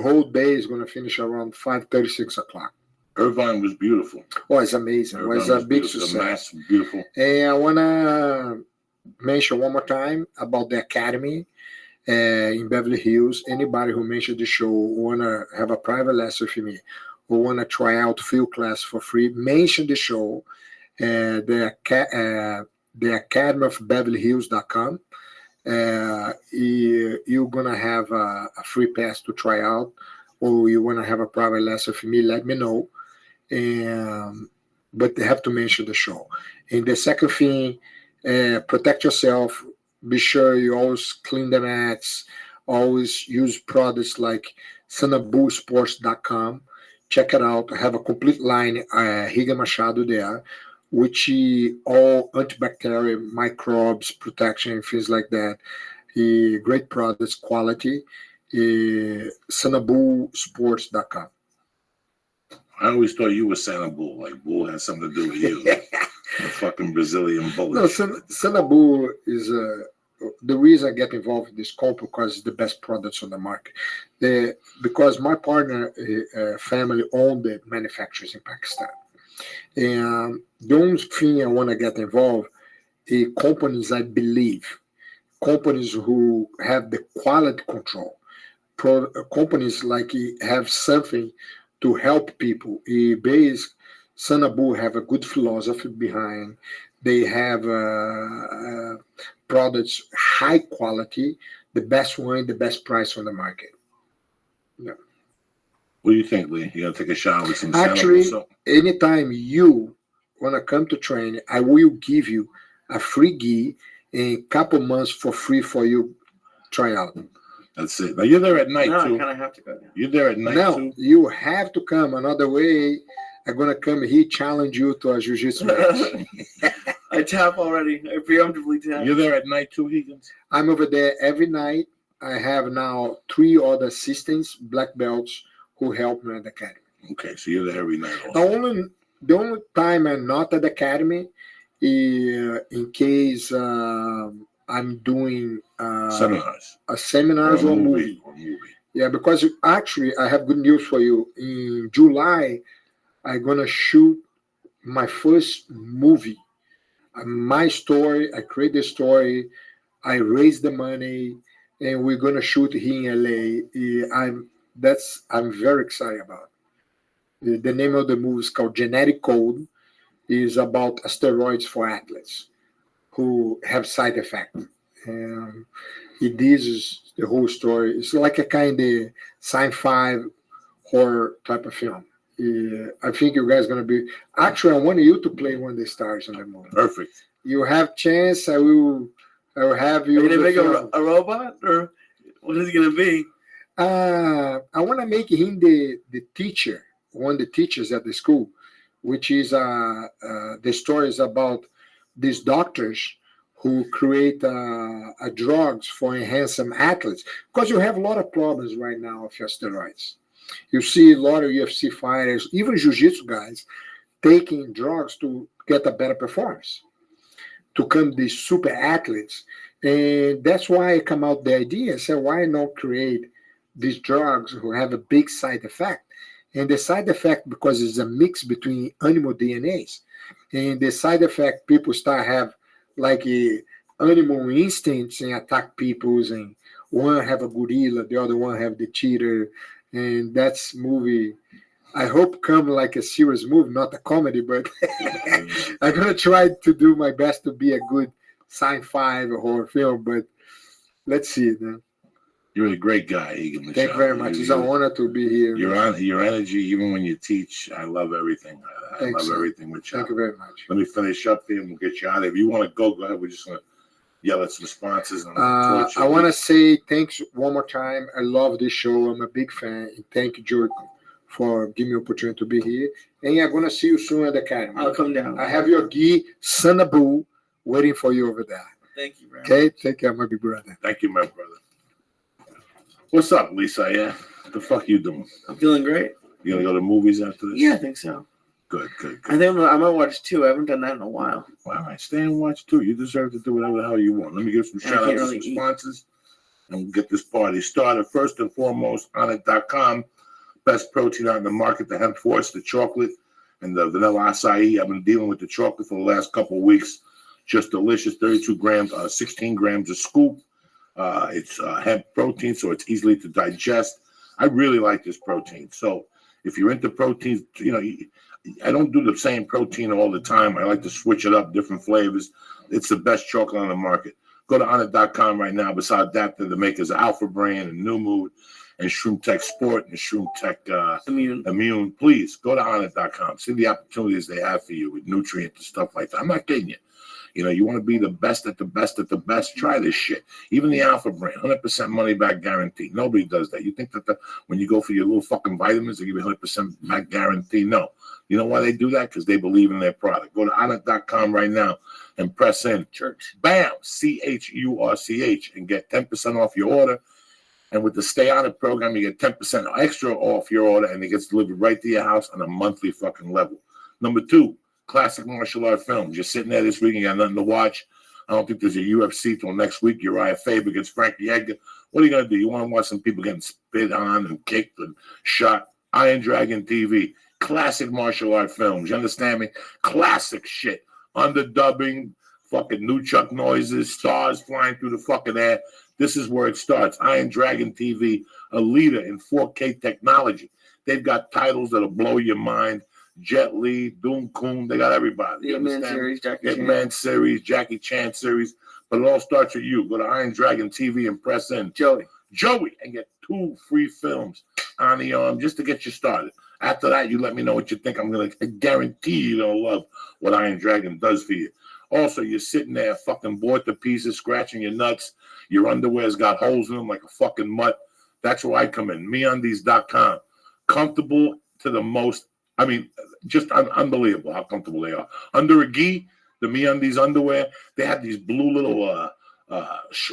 whole day is going to finish around 5:30, 6 o'clock. Irvine was beautiful. Oh, it's amazing. It was a big beautiful. The success. mass, beautiful. And I want to mention one more time about the Academy in Beverly Hills. Anybody who mentioned the show want to have a private lesson with me or want to try out field class for free, mention the show, the Academy of BeverlyHills.com. You're going to have a free pass to try out, or you want to have a private lesson with me, let me know. But they have to mention the show. And the second thing, protect yourself. Be sure you always clean the mats. Always use products like sanabusports.com. Check it out. I have a complete line, Riga Machado there, which all antibacterial, microbes, protection, things like that. Great products, quality. sanabusports.com. I always thought you were Santa Bull. Like Bull has something to do with you. The fucking Brazilian bullet. No, Sanabu is the reason I get involved in this company because it's the best products on the market. Because my partner family owned the manufacturers in Pakistan. And the only thing I want to get involved is companies I believe, companies who have the quality control. companies like have something to help people. Sanabu have a good philosophy behind. They have products high quality, the best one, the best price on the market. Yeah. What do you think, Lee? You gonna take a shot with some Actually, Sanabu? anytime you wanna come to train, I will give you a free gi and a couple months for free for you try out. That's it. Now you're there at night No, I too. kind of have to go now. You're there at night Now too. you have to come. Another way, I'm gonna come here challenge you to a jiu-jitsu match. I tap already. I preemptively tap. You're there at night too, Higgins. I'm over there every night. I have now 3 other assistants, black belts, who help me at the academy. Okay, so you're there every night. The Also. only time I'm not at the academy is in case I'm doing Seminars. a seminars or movie. Or movie. Yeah, because actually I have good news for you. In July, I'm gonna shoot my first movie. My story. I create the story. I raise the money, and we're gonna shoot here in LA. I'm very excited about. The name of the movie is called Genetic Code. Is about asteroids for athletes who have side effects. This is the whole story. It's like a kind of sci-fi horror type of film. I think you guys gonna be. Actually, I want you to play one of the stars on the movie. Perfect. You have chance. I will have you. Are you gonna make film. a robot, or what is it gonna be? I want to make him the teacher, one of the teachers at the school, which is the story is about these doctors who create drugs for enhancing athletes, because you have a lot of problems right now with your steroids. You see a lot of UFC fighters, even jiu-jitsu guys, taking drugs to get a better performance, to become these super athletes. And that's why I come out the idea, say, why not create these drugs who have a big side effect? And the side effect, because it's a mix between animal DNAs, and the side effect people start have like animal instincts and attack peoples, and one have a gorilla, the other one have the cheetah, and that's movie. I hope come like a serious movie, not a comedy, but I'm gonna try to do my best to be a good sci-fi or horror film. But let's see, man. You're a great guy, Egan. Thank you very much. It's an honor to be here. Your energy, even when you teach, I love everything. I Thanks, love sir. everything with you. Thank you very much. Let me finish up here and we'll get you out. If you want to go ahead. We're just gonna yell at some sponsors. And I want to say thanks one more time. I love this show. I'm a big fan. And thank you, George, for giving me the opportunity to be here. And I'm going to see you soon at the academy. I'll come down. I have your gi, Sanabu, waiting for you over there. Thank you, bro. Okay? Take care, my big brother. Thank you, my brother. What's up, Lisa? Yeah? What the fuck you doing? I'm feeling great. You gonna go to movies after this? Yeah, I think so. Good, good, I good. think I might watch 2. I haven't done that in a while. All right, stay and watch too. You deserve to do whatever the hell you want. Let me give some I shout outs can't to really some eat. sponsors and we'll get this party started. First and foremost, Onnit.com. Best protein on the market, the hemp force, the chocolate, and the vanilla acai. I've been dealing with the chocolate for the last couple of weeks. Just delicious, 32 grams, 16 grams a scoop. It's hemp protein, so it's easily to digest. I really like this protein. So if you're into proteins, I don't do the same protein all the time. I like to switch it up, different flavors. It's the best chocolate on the market. Go to Onnit.com right now. Besides that, the makers of Alpha Brain and New Mood and Shroom Tech Sport and Shroom Tech Immune. Please go to Onnit.com. See the opportunities they have for you with nutrients and stuff like that. I'm not kidding you. You want to be the best at the best at the best, try this shit. Even the Alpha Brain, 100% money back guarantee. Nobody does that. You think that when you go for your little fucking vitamins, they give you 100% back guarantee? No. You know why they do that? Because they believe in their product. Go to Onnit.com right now and press in church. Bam! CHURCH and get 10% off your order. And with the Stay On It program, you get 10% extra off your order, and it gets delivered right to your house on a monthly fucking level. Number 2, classic martial art films. You're sitting there this week and you got nothing to watch. I don't think there's a UFC till next week. Uriah Faber against Frankie Edgar. What are you going to do? You want to watch some people getting spit on and kicked and shot? Iron Dragon TV. Classic martial art films. You understand me? Classic shit. Underdubbing, fucking nunchuck noises, stars flying through the fucking air. This is where it starts. Iron Dragon TV, a leader in 4K technology. They've got titles that'll blow your mind. Jet Li, Doom Kun, they got everybody. The Hitman series, Jackie Chan. Hitman series, Jackie Chan series. But it all starts with you. Go to Iron Dragon TV and press in Joey, and get 2 free films on the arm just to get you started. After that, you let me know what you think. I'm going to guarantee you're going to love what Iron Dragon does for you. Also, you're sitting there fucking bored to pieces, scratching your nuts. Your underwear's got holes in them like a fucking mutt. That's where I come in. MeUndies.com. Comfortable to the most. I mean, just unbelievable how comfortable they are. Under a gi, the MeUndies underwear, they have these blue little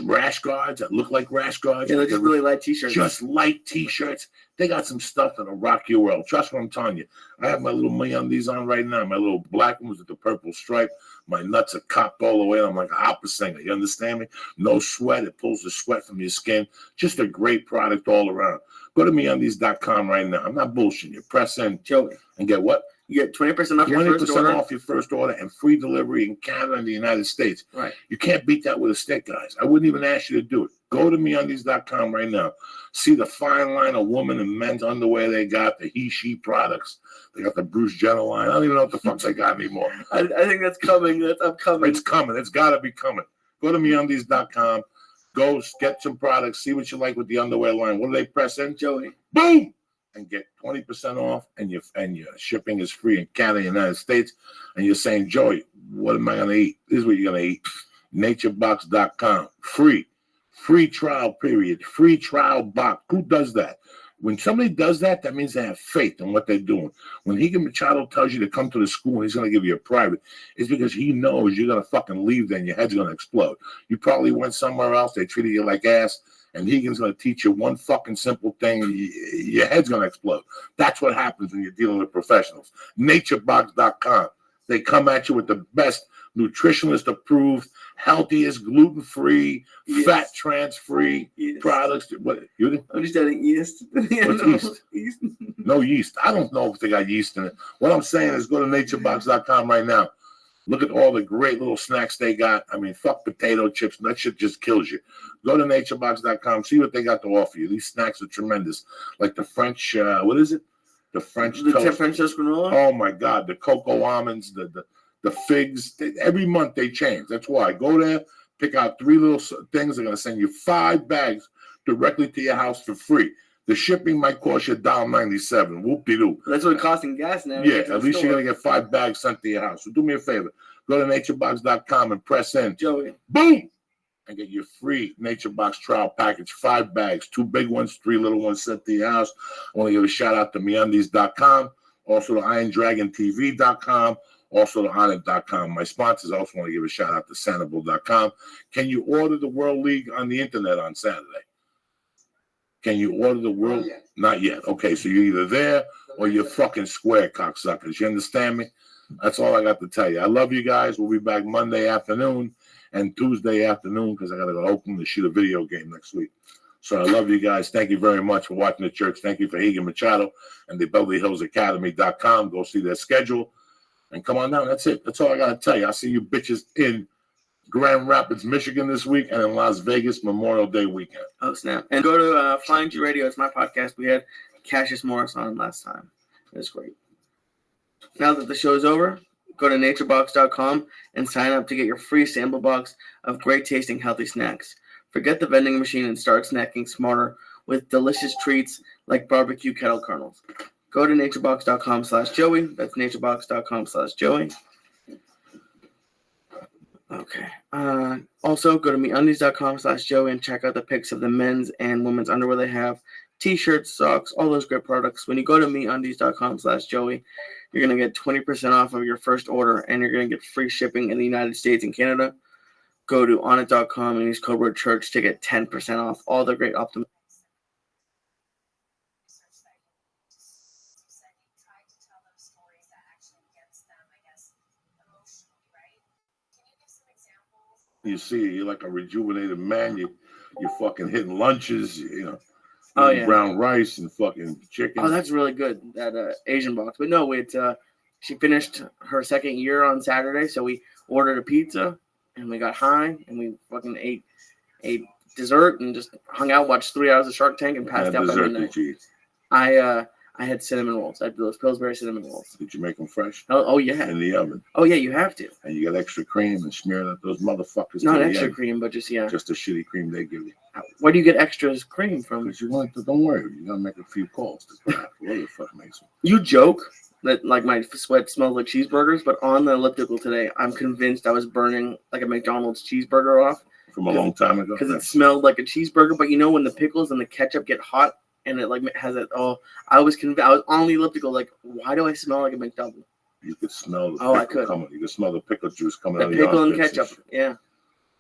rash guards that look like rash guards. Yeah, they're just really light t-shirts. Just light t-shirts. They got some stuff that'll rock your world. Trust what I'm telling you. I have my little MeUndies on right now. My little black ones with the purple stripe. My nuts are cocked all the way. I'm like an opera singer. You understand me? No sweat. It pulls the sweat from your skin. Just a great product all around. Go to MeUndies.com right now. I'm not bullshitting you. Press in, Joey, and get what? you get 20% off your first order. 20% off your first order and free delivery in Canada and the United States. Right. You can't beat that with a stick, guys. I wouldn't even ask you to do it. Go to MeUndies.com right now. See the fine line of women and men's underwear they got, the he, she products. They got the Bruce Jenner line. I don't even know what the fuck they got anymore. I think that's coming. That's upcoming. It's coming. It's got to be coming. Go to MeUndies.com. Go get some products. See what you like with the underwear line. What do they press in? Joey. Boom! And get 20% off, and your shipping is free in Canada and the United States. And you're saying, Joey, what am I going to eat? This is what you're going to eat. Naturebox.com. Free trial period. Free trial box. Who does that? When somebody does that, that means they have faith in what they're doing. When Higa Machado tells you to come to the school and he's going to give you a private, it's because he knows you're going to fucking leave there and your head's going to explode. You probably went somewhere else. They treated you like ass. And Higan's going to teach you one fucking simple thing. Your head's going to explode. That's what happens when you're dealing with professionals. Naturebox.com. They come at you with the best nutritionist approved, healthiest, gluten-free, fat trans-free products. What? I'm just adding yeast. What's yeast? No yeast. I don't know if they got yeast in it. What I'm saying is go to naturebox.com right now. Look at all the great little snacks they got. I mean, fuck potato chips. That shit just kills you. Go to naturebox.com. See what they got to offer you. These snacks are tremendous. Like the French, what is it? The French toast. French toast granola? Oh, my God. The cocoa almonds, the figs. Every month they change. That's why. Go there, pick out 3 little things. They're going to send you 5 bags directly to your house for free. The shipping might cost you $1.97. Whoop-de-doo. That's what it costs in gas now. Yeah, at least you're going to get 5 bags sent to your house. So do me a favor. Go to naturebox.com and press in. Joey. Boom! And get your free NatureBox trial package. 5 bags. 2 big ones, 3 little ones sent to your house. I want to give a shout out to MeUndies.com. Also to IronDragonTV.com. Also to Onnit.com. My sponsors also want to give a shout out to Sanibel.com. Can you order the World League on the internet on Saturday? Can you order the World? Not yet. Okay, so you're either there or you're fucking square, cocksuckers. You understand me? That's all I got to tell you. I love you guys. We'll be back Monday afternoon and Tuesday afternoon because I got to go to Oakland to shoot a video game next week. So I love you guys. Thank you very much for watching the church. Thank you for Higa Machado and the BeverlyHillsAcademy.com. Go see their schedule and come on down. That's it. That's all I got to tell you. I'll see you bitches in Grand Rapids, Michigan this week, and in Las Vegas Memorial Day weekend. Oh, snap. And go to Flying G Radio. It's my podcast. We had Cassius Morris on last time. It was great. Now that the show is over, go to naturebox.com and sign up to get your free sample box of great tasting healthy snacks. Forget the vending machine and start snacking smarter with delicious treats like barbecue kettle kernels. Go to naturebox.com/Joey. That's naturebox.com/Joey. Okay. Also, go to MeUndies.com/Joey and check out the pics of the men's and women's underwear they have. T-shirts, socks, all those great products. When you go to MeUndies.com/Joey, you're going to get 20% off of your first order, and you're going to get free shipping in the United States and Canada. Go to Onnit.com and use code word church to get 10% off all the great optimal. You see, you're like a rejuvenated man. You're fucking hitting lunches, you know. Oh, yeah. Brown rice and fucking chicken. Oh, that's really good, that Asian box. But no, she finished her second year on Saturday, so we ordered a pizza, and we got high, and we fucking ate dessert and just hung out, watched 3 hours of Shark Tank, and passed out by Dessert midnight. did you eat? I had cinnamon rolls. I had those Pillsbury cinnamon rolls. Did you make them fresh? Oh yeah. In the oven. Oh yeah, you have to. And you got extra cream and smear that those motherfuckers. Not to the extra end. cream, but just yeah. Just the shitty cream they give you. Where do you get extra cream from? Because you want to, don't worry, you're gonna make a few calls to crap. What the fuck makes it? You joke that like my sweat smells like cheeseburgers, but on the elliptical today, I'm convinced I was burning like a McDonald's cheeseburger off From a long time ago? because it smelled like a cheeseburger. But you know when the pickles and the ketchup get hot and it like has it. Oh, I was on the elliptical. Like, why do I smell like a McDouble? You could smell the Oh, I pickle could. coming. You could smell the pickle juice coming The out of your pickle and armpits ketchup. shit. Yeah,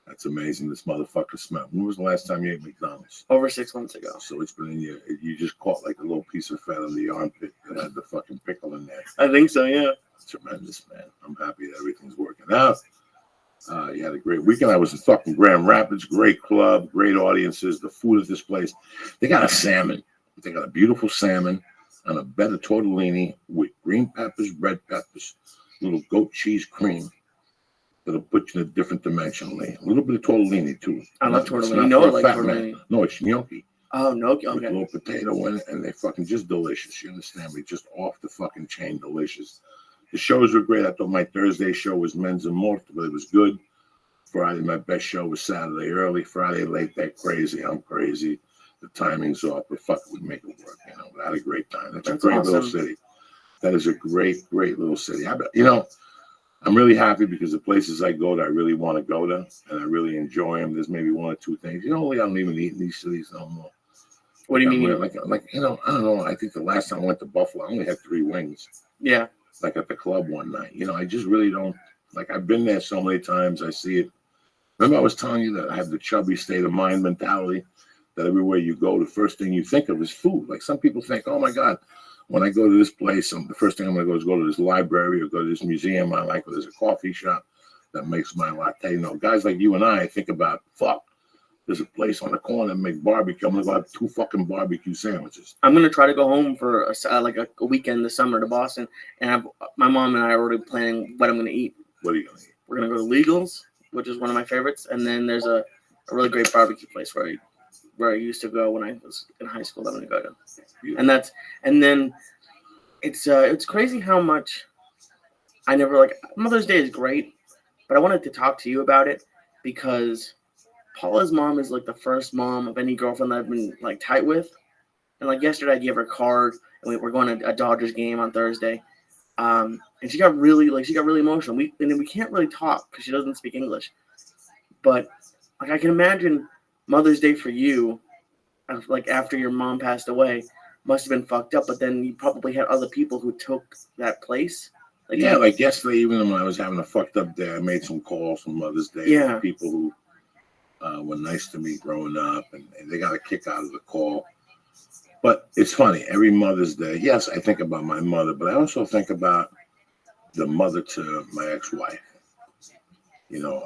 That's amazing. This motherfucker smell. When was the last time you ate McDonald's? over 6 months ago. So it's been in your. You just caught like a little piece of fat in the armpit that had the fucking pickle in there. I think so. Yeah. Tremendous, man. I'm happy that everything's working out. You had a great weekend. I was in fucking Grand Rapids. Great club, great audiences. The food at this place. They got a salmon. They got a beautiful salmon and a bed of tortellini with green peppers, red peppers, little goat cheese cream. That'll put you in a different dimension, Lee. A little bit of tortellini too. I love It's tortellini. not You know for I a like fat tortellini. man. No, it's gnocchi. Oh no. With a Okay. little potato in it, and they fucking just delicious. You understand me? Just off the fucking chain, delicious. The shows were great. I thought my Thursday show was men's and more, but it was good. Friday, my best show was Saturday early. Friday late, they're crazy. I'm crazy. The timing's off, but fuck, we make it work. You know, but I had a great time. That's a great little awesome. city. That is a great, great little city. You know, I'm really happy because the places I go to, I really want to go to, and I really enjoy them. There's maybe one or two things. You know, Lee, I don't even eat in these cities no more. What do you mean? Like, you know, I don't know. I think the last time I went to Buffalo, I only had 3 wings. Yeah. Like at the club one night. You know, I just really don't. Like, I've been there so many times. I see it. Remember I was telling you that I have the chubby state of mind mentality, that everywhere you go, the first thing you think of is food. Like some people think, oh my God, when I go to this place, the first thing I'm going to go is go to this library or go to this museum I like, or there's a coffee shop that makes my latte. You know, guys like you and I think about, fuck, there's a place on the corner that makes barbecue. I'm going to go have 2 fucking barbecue sandwiches. I'm gonna try to go home for a weekend this summer to Boston, and my mom and I are already planning what I'm gonna eat. What are you going to eat? We're gonna go to Legals, which is one of my favorites, and then there's a really great barbecue place where I used to go when I was in high school. That I'm gonna go to, and then it's crazy how much I never like. Mother's Day is great, but I wanted to talk to you about it because Paula's mom is like the first mom of any girlfriend that I've been like tight with. And like yesterday, I gave her a card, and we were going to a Dodgers game on Thursday. And she got really emotional. We can't really talk because she doesn't speak English. But like I can imagine Mother's Day for you, like after your mom passed away, must have been fucked up. But then you probably had other people who took that place. Like yesterday, even when I was having a fucked up day, I made some calls from Mother's Day. Yeah. People who were nice to me growing up, and they got a kick out of the call. But it's funny, every Mother's Day, yes, I think about my mother, but I also think about the mother to my ex-wife. You know,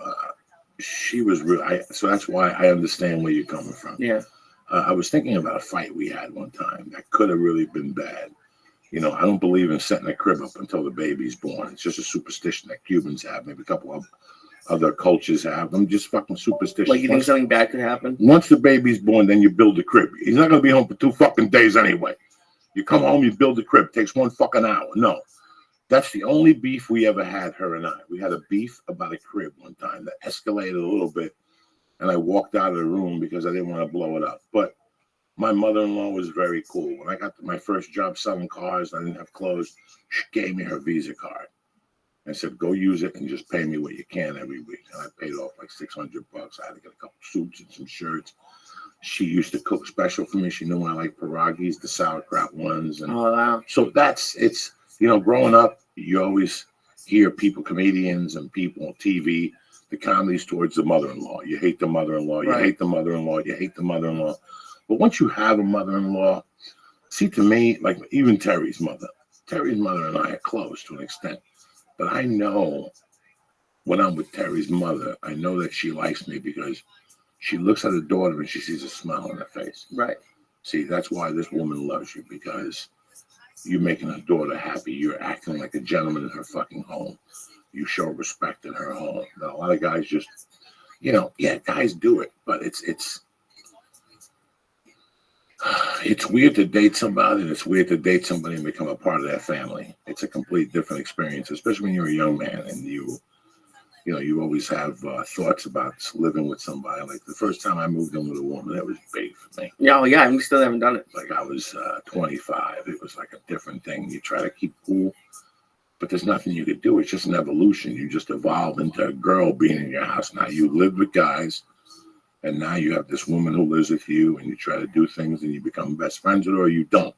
she was real. So that's why I understand where you're coming from. Yeah. I was thinking about a fight we had one time that could have really been bad. You know, I don't believe in setting a crib up until the baby's born. It's just a superstition that Cubans have, maybe a couple of other cultures have. I'm just fucking superstitious. Like you think something bad could happen? Once the baby's born, then you build the crib. He's not going to be home for 2 fucking days anyway. You come home, you build the crib. It takes 1 fucking hour. No. That's the only beef we ever had, her and I. We had a beef about a crib one time that escalated a little bit, and I walked out of the room because I didn't want to blow it up. But my mother-in-law was very cool. When I got to my first job selling cars, I didn't have clothes. She gave me her Visa card. I said, go use it and just pay me what you can every week. And I paid off like $600. I had to get a couple suits and some shirts. She used to cook special for me. She knew I liked pierogies, the sauerkraut ones. And Oh wow. so it's, you know, growing up, you always hear people, comedians and people on TV, the comedies towards the mother-in-law. You hate the mother-in-law. You Right. hate the mother-in-law. You hate the mother-in-law. But once you have a mother-in-law, see, to me, like even Terry's mother and I are close to an extent. But I know when I'm with Terry's mother, I know that she likes me because she looks at her daughter and she sees a smile on her face. Right. See, that's why this woman loves you, because you're making her daughter happy. You're acting like a gentleman in her fucking home. you show respect in her home. Now, a lot of guys just, guys do it, but it's weird to date somebody, and it's weird to date somebody and become a part of their family. It's a complete different experience, especially when you're a young man and you always have thoughts about living with somebody. Like the first time I moved in with a woman, that was big for me. Yeah, oh, yeah, we still haven't done it. Like I was 25. It was like a different thing. You try to keep cool, but there's nothing you could do. It's just an evolution. You just evolve into a girl being in your house. Now you live with guys, and now you have this woman who lives with you, and you try to do things, and you become best friends with her, or you don't.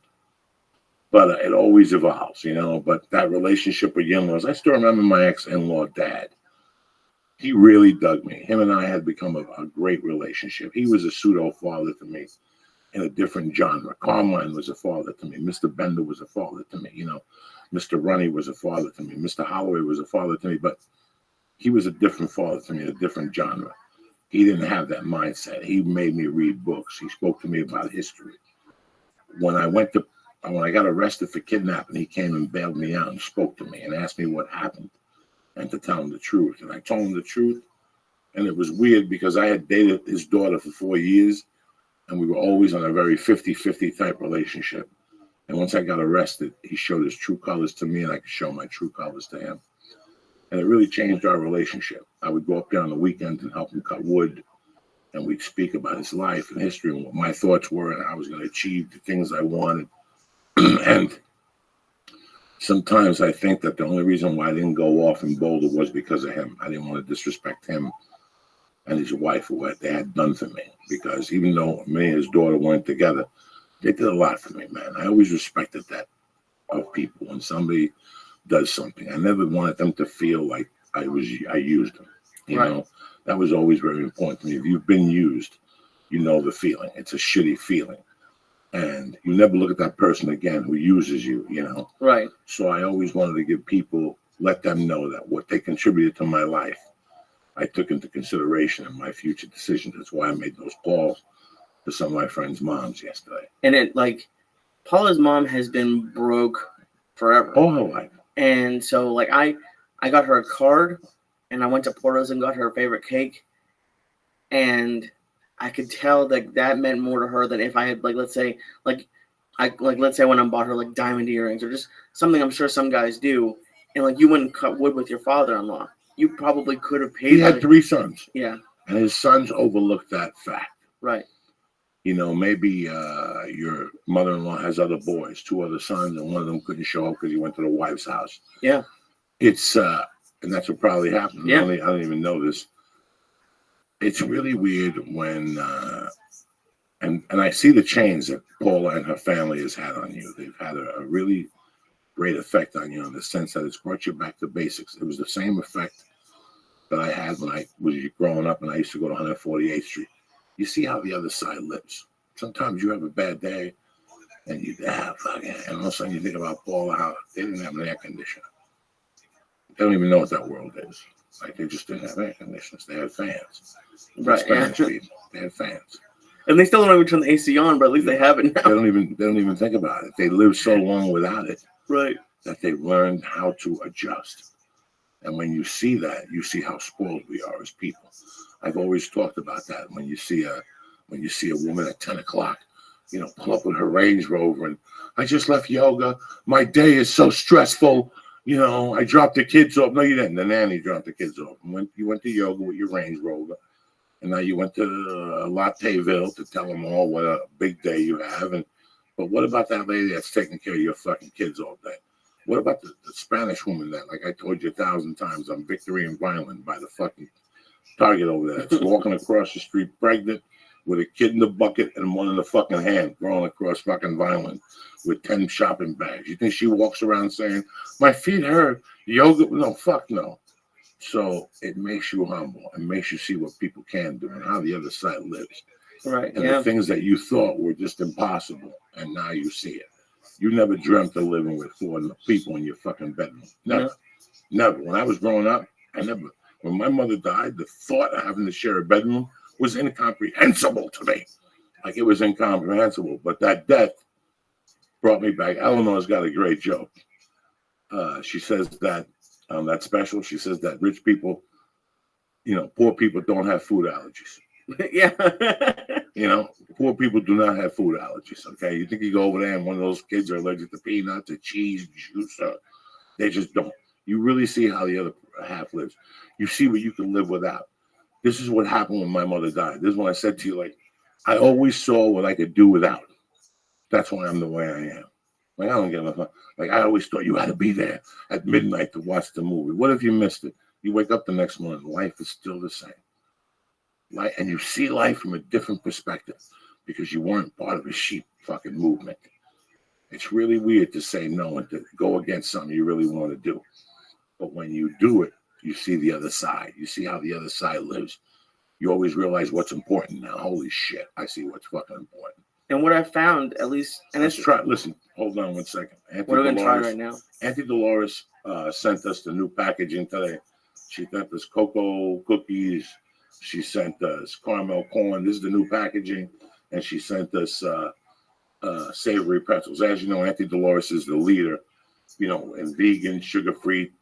But it always evolves, But that relationship with your in-laws, I still remember my ex-in-law dad. He really dug me. Him and I had become a great relationship. He was a pseudo-father to me in a different genre. Carmine was a father to me. Mr. Bender was a father to me. Mr. Runny was a father to me. Mr. Holloway was a father to me. But he was a different father to me, in a different genre. He didn't have that mindset. He made me read books. He spoke to me about history. When I got arrested for kidnapping, he came and bailed me out and spoke to me and asked me what happened, and to tell him the truth. And I told him the truth. And it was weird because I had dated his daughter for 4 years, and we were always on a very 50-50 type relationship. And once I got arrested, he showed his true colors to me, and I could show my true colors to him. And it really changed our relationship. I would go up there on the weekends and help him cut wood, and we'd speak about his life and history and what my thoughts were, and I was going to achieve the things I wanted. And sometimes I think that the only reason why I didn't go off in Boulder was because of him. I didn't want to disrespect him and his wife for what they had done for me. Because even though me and his daughter weren't together, they did a lot for me, man. I always respected that of people. When somebody does something, I never wanted them to feel like I used them. You know, that was always very important to me. If you've been used, you know the feeling. It's a shitty feeling. And you never look at that person again who uses you, Right. So I always wanted to give people, let them know that what they contributed to my life, I took into consideration in my future decisions. That's why I made those calls to some of my friends' moms yesterday. And Paula's mom has been broke forever. All her life. And so, I got her a card, and I went to Porto's and got her favorite cake. And I could tell that meant more to her than if I had, let's say I when I bought her diamond earrings or just something I'm sure some guys do, and you wouldn't cut wood with your father-in-law. You probably could have paid. He had 3 sons. Yeah. And his sons overlooked that fact. Right. Maybe your mother-in-law has other boys, 2 other sons, and one of them couldn't show up because he went to the wife's house. Yeah. It's and that's what probably happened. Yeah. I don't even know this. It's really weird when and I see the change that Paula and her family has had on you. They've had a really great effect on you in the sense that it's brought you back to basics. It was the same effect that I had when I was growing up and I used to go to 148th Street. You see how the other side lives. Sometimes you have a bad day and and all of a sudden you think about Paula, how they didn't have an air conditioner. They don't even know what that world is. They just didn't have air conditioners. They had fans. Right. Spanish people, they had fans. And they still don't even turn the AC on, but at least they have it now. They don't even think about it. They lived so long without it. Right. That they've learned how to adjust. And when you see that, you see how spoiled we are as people. I've always talked about that. When you see a woman at 10 o'clock, pull up with her Range Rover and I just left yoga. My day is so stressful. I dropped the kids off. No, you didn't. The nanny dropped the kids off. You went to yoga with your Range Rover. And now you went to Latteville to tell them all what a big day you have. But what about that lady that's taking care of your fucking kids all day? What about the Spanish woman that, like I told you 1,000 times, on Victory and Violin by the fucking Target over there, that's walking across the street pregnant with a kid in the bucket and one in the fucking hand, going across fucking Violin with 10 shopping bags? You think she walks around saying, my feet hurt, yoga? No, fuck no. So it makes you humble and makes you see what people can do and how the other side lives. Right. And the things that you thought were just impossible, and now you see it. You never dreamt of living with 4 people in your fucking bedroom. Never. Never. When I was growing up, when my mother died, the thought of having to share a bedroom was incomprehensible to me. It was incomprehensible. But that death brought me back. Eleanor's got a great joke. She says that that special. She says that rich people, poor people don't have food allergies. Yeah. Poor people do not have food allergies. Okay, you think you go over there and one of those kids are allergic to peanuts or cheese, juice, or they just don't. You really see how the other half lives. You see what you can live without. This is what happened when my mother died. This is when I said to you, like, I always saw what I could do without. That's why I'm the way I am. Like, I don't get enough. Like, I always thought you had to be there at midnight to watch the movie. What if you missed it? You wake up the next morning, life is still the same. And you see life from a different perspective because you weren't part of a sheep fucking movement. It's really weird to say no and to go against something you really want to do. But when you do it, you see the other side. You see how the other side lives. You always realize what's important now. Holy shit, I see what's fucking important. And what I found, at least, and let's try. Listen, hold on 1 second. What are we gonna try right now? Auntie Dolores sent us the new packaging today. She sent us cocoa cookies. She sent us caramel corn. This is the new packaging, and she sent us savory pretzels. As you know, Auntie Dolores is the leader, in vegan, sugar-free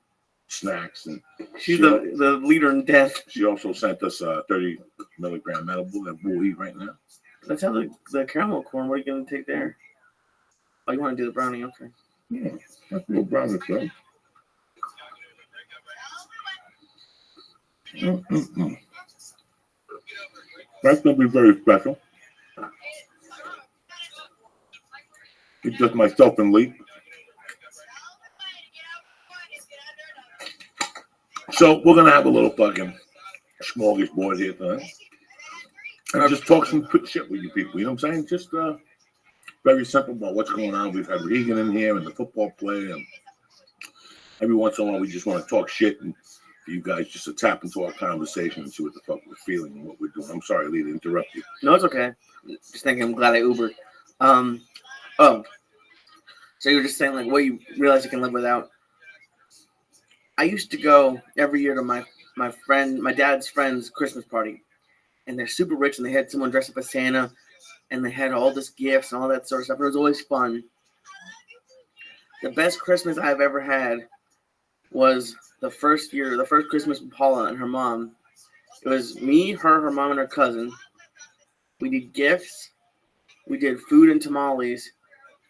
snacks, and she's the leader in death. She also sent us 30 milligram edible that we'll eat right now. Let's have the caramel corn. What are you going to take there? Oh, you want to do the brownie? Okay. Yeah, that's a little brownie, bro. That's going to be very special. It's just myself and Lee. So we're going to have a little fucking smorgasbord here tonight. And just talk some quick shit with you people. You know what I'm saying? Just very simple about what's going on. We've had Regan in here and the football play. And every once in a while, we just want to talk shit and for you guys just to tap into our conversation and see what the fuck we're feeling and what we're doing. I'm sorry, Lee, to interrupt you. No, it's okay. Just thinking, I'm glad I Ubered. So you were just saying, like, what you realize you can live without. I used to go every year to my dad's friend's Christmas party. And they're super rich, and they had someone dress up as Santa, and they had all this gifts and all that sort of stuff. It was always fun. The best Christmas I've ever had was the first Christmas with Paula and her mom. It was me, her mom, and her cousin. We did gifts, we did food and tamales,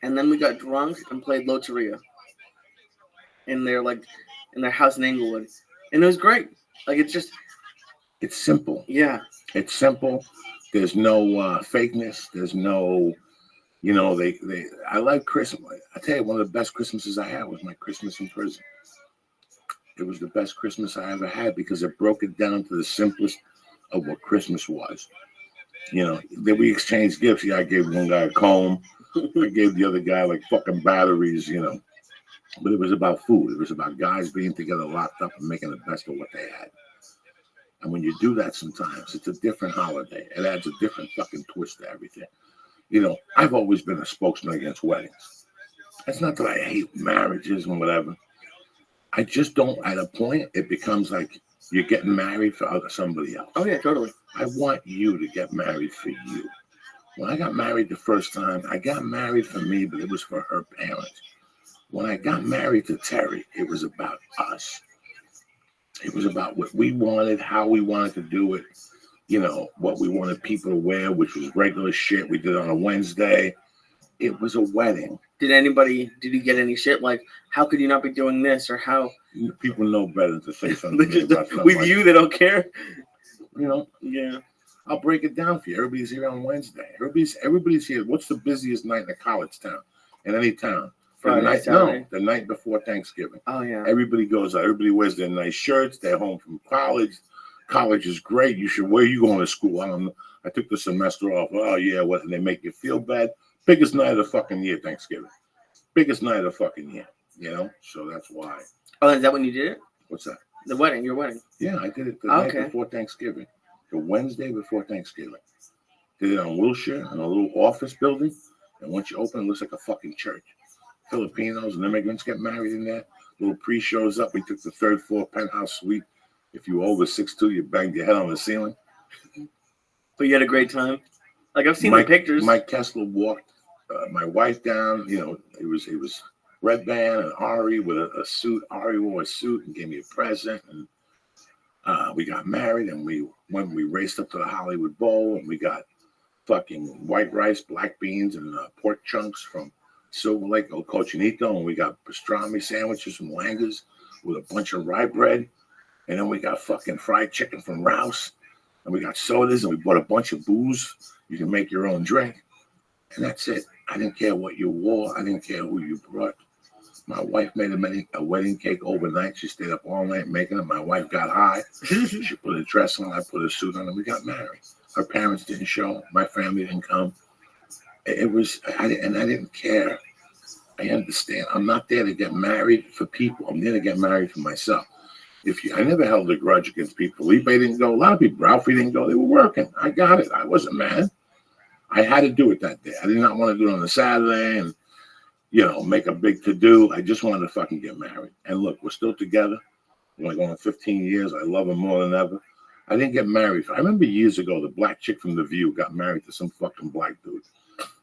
and then we got drunk and played Loteria in their house in Inglewood. And it was great. Like, it's simple. Yeah. It's simple. There's no fakeness. There's no, I like Christmas. I tell you, one of the best Christmases I had was my Christmas in prison. It was the best Christmas I ever had because it broke it down to the simplest of what Christmas was. Then we exchanged gifts. Yeah, I gave one guy a comb. I gave the other guy like fucking batteries, But it was about food. It was about guys being together, locked up, and making the best of what they had. And when you do that sometimes, it's a different holiday. It adds a different fucking twist to everything. I've always been a spokesman against weddings. It's not that I hate marriages and whatever. I just don't, at a point, it becomes like you're getting married for somebody else. Oh, yeah, totally. I want you to get married for you. When I got married the first time, I got married for me, but it was for her parents. When I got married to Terry, it was about us. It was about what we wanted, how we wanted to do it, what we wanted people to wear, which was regular shit. We did it on a Wednesday. It was a wedding. Did you get any shit like, how could you not be doing this, or how? People know better to say something. With you, they don't care. Yeah. I'll break it down for you. Everybody's here on Wednesday. Everybody's here. What's the busiest night in a college town? In any town? The night before Thanksgiving. Oh, yeah. Everybody goes out. Everybody wears their nice shirts. They're home from college. College is great. Where are you going to school? I don't know. I took the semester off. Oh, yeah. What? And they make you feel bad. Biggest night of the fucking year, Thanksgiving. Biggest night of the fucking year. So that's why. Oh, is that when you did it? What's that? The wedding, your wedding. Yeah, I did it the night before Thanksgiving. The Wednesday before Thanksgiving. Did it on Wilshire in a little office building. And once you open it, looks like a fucking church. Filipinos and immigrants get married in there. Little priest shows up. We took the third floor penthouse suite. If you were over 6'2", you banged your head on the ceiling. But you had a great time. Like, I've seen the pictures. Mike Kessler walked my wife down. It was red band and Ari with a suit. Ari wore a suit and gave me a present. And we got married, and we raced up to the Hollywood Bowl, and we got fucking white rice, black beans, and pork chunks from Silver Lake El Cochinito, and we got pastrami sandwiches from Langer's with a bunch of rye bread, and then we got fucking fried chicken from Rouse, and we got sodas, and we bought a bunch of booze. You can make your own drink, and that's it. I didn't care what you wore. I didn't care who you brought. My wife made a wedding cake overnight. She stayed up all night making it. My wife got high. She put a dress on. I put a suit on, and we got married. Her parents didn't show. My family didn't come. It was, I didn't care. I understand. I'm not there to get married for people. I'm there to get married for myself. I never held a grudge against people. Felipe didn't go. A lot of people, Ralphie didn't go. They were working. I got it. I wasn't mad. I had to do it that day. I did not want to do it on a Saturday and, make a big to-do. I just wanted to fucking get married. And look, we're still together. We're going on 15 years. I love him more than ever. I didn't get married. I remember years ago, the black chick from The View got married to some fucking black dude.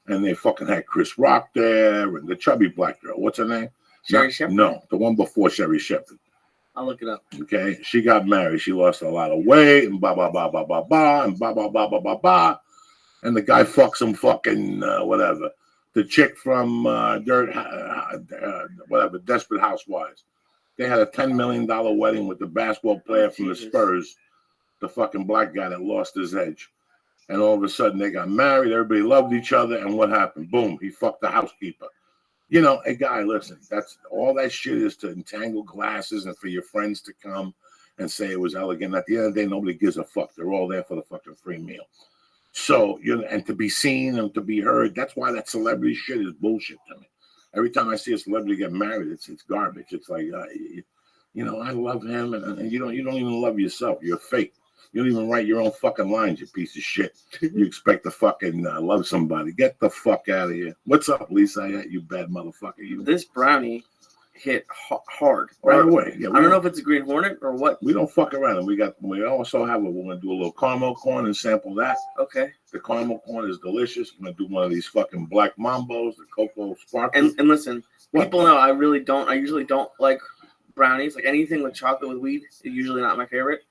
And they fucking had Chris Rock there and the chubby black girl. What's her name? Sherry Shepherd? No, the one before Sherry Shepherd. I'll look it up. Okay, she got married. She lost a lot of weight and blah, blah, blah, blah, blah, blah, and blah, blah, blah, blah, blah, blah. And the guy fucks some fucking whatever. The chick from Desperate Housewives. They had a $10 million wedding with the basketball player from the Spurs, the fucking black guy that lost his edge. And all of a sudden they got married. Everybody loved each other. And what happened? Boom, he fucked the housekeeper. A guy, listen, that's all that shit is to entangle glasses and for your friends to come and say it was elegant. At the end of the day, nobody gives a fuck. They're all there for the fucking free meal. So, and to be seen and to be heard, that's why that celebrity shit is bullshit to me. Every time I see a celebrity get married, it's garbage. It's like, I love him, and you don't even love yourself. You're fake. You don't even write your own fucking lines, you piece of shit. You expect to fucking love somebody. Get the fuck out of here. What's up, Lisa? You bad motherfucker. You. This brownie hit hard. Right away. Yeah, I don't know if it's a Green Hornet or what. We don't fuck around. And we also have we're going to do a little caramel corn and sample that. Okay. The caramel corn is delicious. I'm going to do one of these fucking black mambos, the cocoa sparkle. And listen, people know I usually don't like brownies. Like anything with chocolate with weed is usually not my favorite.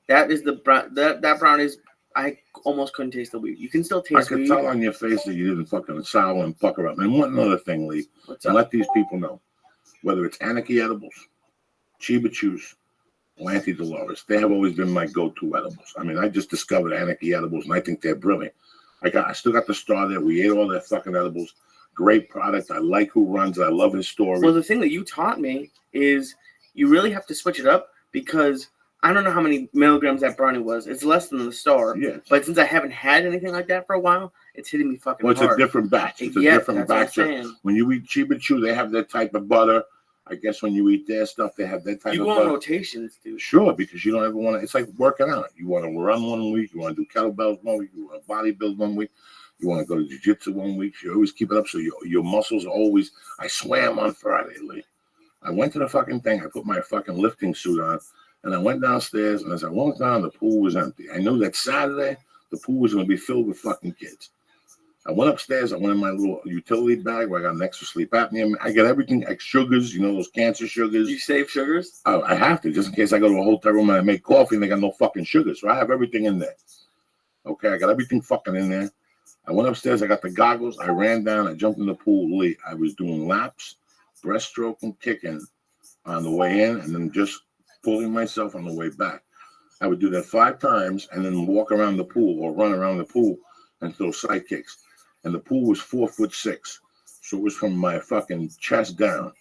That is that brownies. I almost couldn't taste the weed. You can still taste weed. I could tell on your face that you didn't fucking sour and pucker up. And one other thing, Lee, and let these people know, whether it's Anarchy edibles, Chiba Chews, or Auntie Dolores, they have always been my go-to edibles. I mean, I just discovered Anarchy edibles, and I think they're brilliant. I still got the star there. We ate all their fucking edibles. Great product. I like who runs it. I love his story. Well, the thing that you taught me is you really have to switch it up because I don't know how many milligrams that brownie was. It's less than the star. Yeah. But since I haven't had anything like that for a while, it's hitting me fucking hard. Well, it's a different batch. It's a different batch. When you eat Chiba Chew, they have that type of butter. I guess when you eat their stuff, they have that type of butter. You go on rotations, dude. Sure, because you don't ever want to. It's like working out. You want to run 1 week. You want to do kettlebells 1 week. You want to bodybuild 1 week. You want to go to jiu-jitsu 1 week. You always keep it up so your muscles are always. I swam on Friday, Lee. I went to the fucking thing. I put my fucking lifting suit on. And I went downstairs, and as I walked down, the pool was empty. I knew that Saturday, the pool was going to be filled with fucking kids. I went upstairs. I went in my little utility bag where I got an extra sleep apnea. I got everything, like sugars, those cancer sugars. You save sugars? I have to, just in case I go to a hotel room and I make coffee and they got no fucking sugar. So I have everything in there. Okay, I got everything fucking in there. I went upstairs. I got the goggles. I ran down. I jumped in the pool. Lee, I was doing laps, breaststroking, kicking on the way in, and then just pulling myself on the way back. I would do that 5 times and then walk around the pool or run around the pool and throw side kicks. And the pool was 4'6", so it was from my fucking chest down.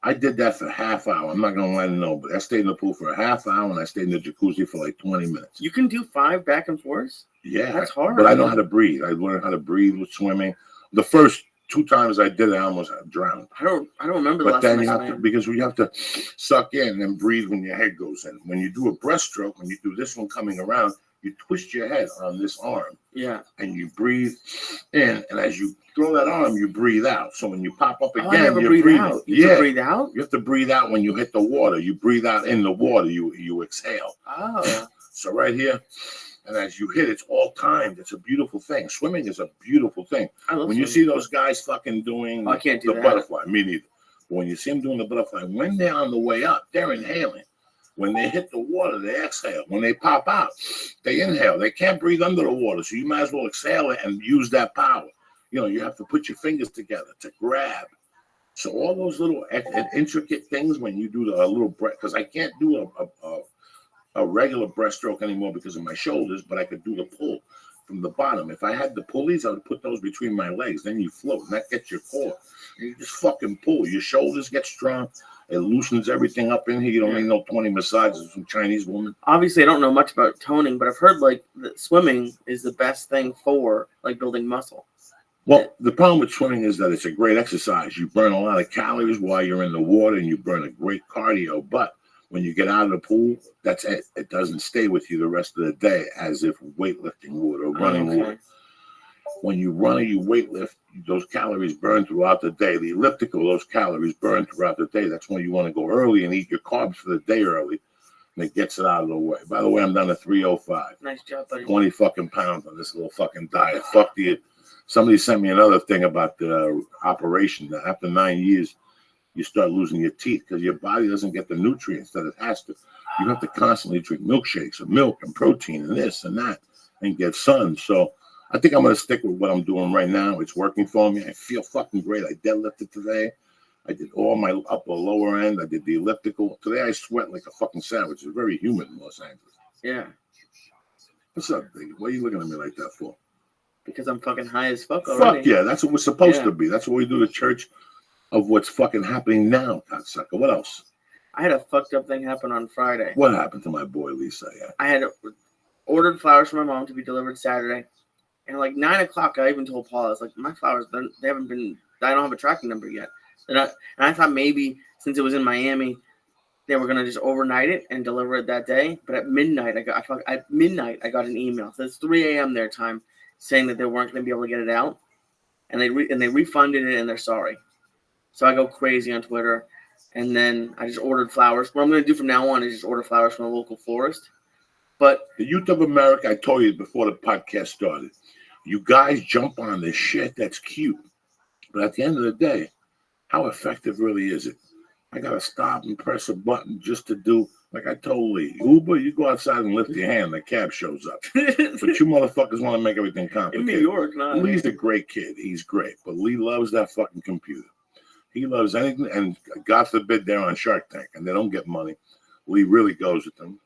I did that for a half hour. I'm not gonna let you know, but I stayed in the pool for a half hour and I stayed in the jacuzzi for like 20 minutes. You can do 5 back and forth? Yeah, that's hard. But I know how to breathe. I learned how to breathe with swimming. The first 2 times I did it, I almost drowned. I don't remember the last time. But then you have to, because you have to suck in and breathe when your head goes in. When you do a breaststroke, when you do this one coming around, you twist your head on this arm. Yeah. And you breathe in, and as you throw that arm, you breathe out. So when you pop up again, I never you breathe out. You have to breathe out? You have to breathe out when you hit the water. You breathe out in the water. You exhale. Oh. So right here. And as you hit, it's all timed. It's a beautiful thing. Swimming is a beautiful thing. I love when swimming. You see those guys fucking doing I can't do the butterfly, me neither. But when you see them doing the butterfly, when they're on the way up, they're inhaling. When they hit the water, they exhale. When they pop out, they inhale. They can't breathe under the water, so you might as well exhale it and use that power. You have to put your fingers together to grab. So all those little intricate things when you do the little breath, because I can't do a regular breaststroke anymore because of my shoulders, but I could do the pull from the bottom. If I had the pulleys, I would put those between my legs. Then you float, and that gets your core. You just fucking pull. Your shoulders get strong. It loosens everything up in here. You don't need no 20 massages from Chinese woman. Obviously, I don't know much about toning, but I've heard that swimming is the best thing for building muscle. Well, the problem with swimming is that it's a great exercise. You burn a lot of calories while you're in the water, and you burn a great cardio. But when you get out of the pool, that's it. It doesn't stay with you the rest of the day as if weightlifting would or running would. When you run or you weightlift, those calories burn throughout the day. The elliptical, those calories burn throughout the day. That's when you want to go early and eat your carbs for the day early, and it gets it out of the way. By the way, I'm down to 305. Nice job, buddy. 20 fucking pounds on this little fucking diet. Fuck you. Somebody sent me another thing about the operation that after 9 years, you start losing your teeth because your body doesn't get the nutrients that it has to. You have to constantly drink milkshakes of milk and protein and this and that and get sun. So I think I'm going to stick with what I'm doing right now. It's working for me. I feel fucking great. I deadlifted today. I did all my upper, lower end. I did the elliptical. Today I sweat like a fucking savage. It's very humid in Los Angeles. Yeah. What's up, baby? Why are you looking at me like that for? Because I'm fucking high as fuck already. Fuck yeah. That's what we're supposed to be. That's what we do the church of what's fucking happening now, cocksucker. What else? I had a fucked up thing happen on Friday. What happened to my boy Lisa? Yeah. I had ordered flowers for my mom to be delivered Saturday. And 9 o'clock, I even told Paul, I was like, my flowers, they haven't been, I don't have a tracking number yet. And I thought maybe since it was in Miami, they were going to just overnight it and deliver it that day. But at midnight, I got an email. So it's 3 a.m. their time saying that they weren't going to be able to get it out. And they refunded it and they're sorry. So I go crazy on Twitter. And then I just ordered flowers. What I'm going to do from now on is just order flowers from a local florist. But the youth of America, I told you before the podcast started, you guys jump on this shit that's cute. But at the end of the day, how effective really is it? I got to stop and press a button just to do, like I told Lee, Uber, you go outside and lift your hand, the cab shows up. But you motherfuckers want to make everything complicated. In New York, not Lee's a great kid. He's great. But Lee loves that fucking computer. He loves anything. And God forbid they're on Shark Tank and they don't get money. Lee really goes with them.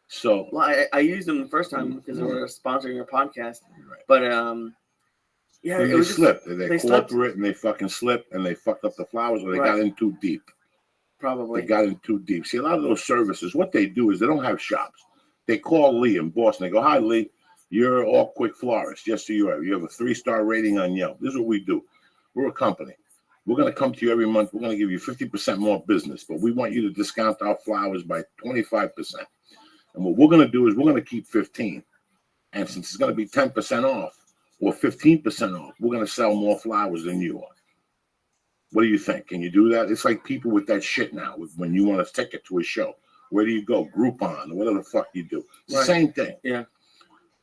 So, well, I used them the first time because they were sponsoring your podcast. Right. But yeah, they slipped. They slipped. corporate and they fucking slipped and they fucked up the flowers or they got in too deep. Probably. They got in too deep. See, a lot of those services, what they do is they don't have shops. They call Lee in Boston. They go, "Hi, Lee. You're All Quick Florist. Yes, you are. You have a 3-star rating on Yelp. This is what we do. We're a company. We're going to come to you every month. We're going to give you 50% more business, but we want you to discount our flowers by 25%. And what we're going to do is we're going to keep 15. And since it's going to be 10% off or 15% off, we're going to sell more flowers than you are. What do you think? Can you do that? It's like people with that shit now. When you want a ticket to a show, where do you go? Groupon or whatever the fuck you do. It's the same thing. Yeah.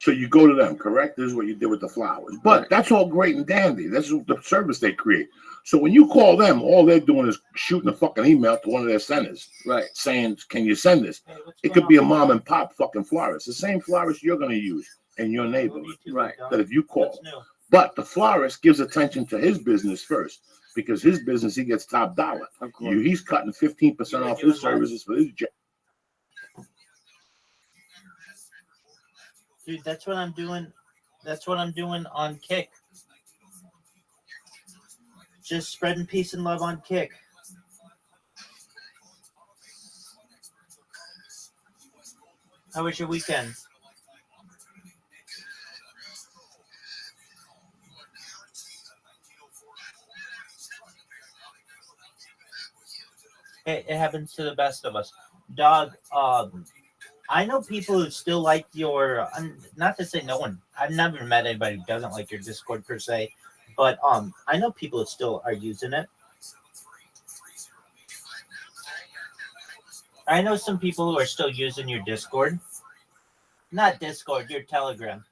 So you go to them, correct? This is what you did with the flowers. But that's all great and dandy. That's the service they create. So when you call them, all they're doing is shooting a fucking email to one of their centers. Right. Saying, can you send this? Hey, It could be a mom and pop fucking florist. The same florist you're going to use in your neighborhood. Right. That if you call. What's new? But the florist gives attention to his business first. Because his business, he gets top dollar. Of course. He's cutting 15% off his services for his job. Dude, that's what I'm doing. That's what I'm doing on Kick. Just spreading peace and love on Kick. How was your weekend? It happens to the best of us. Dog, I know people who still like your, not to say no one, I've never met anybody who doesn't like your Discord per se, but I know people who still are using it. I know some people who are still using your Discord. Not Discord, your Telegram.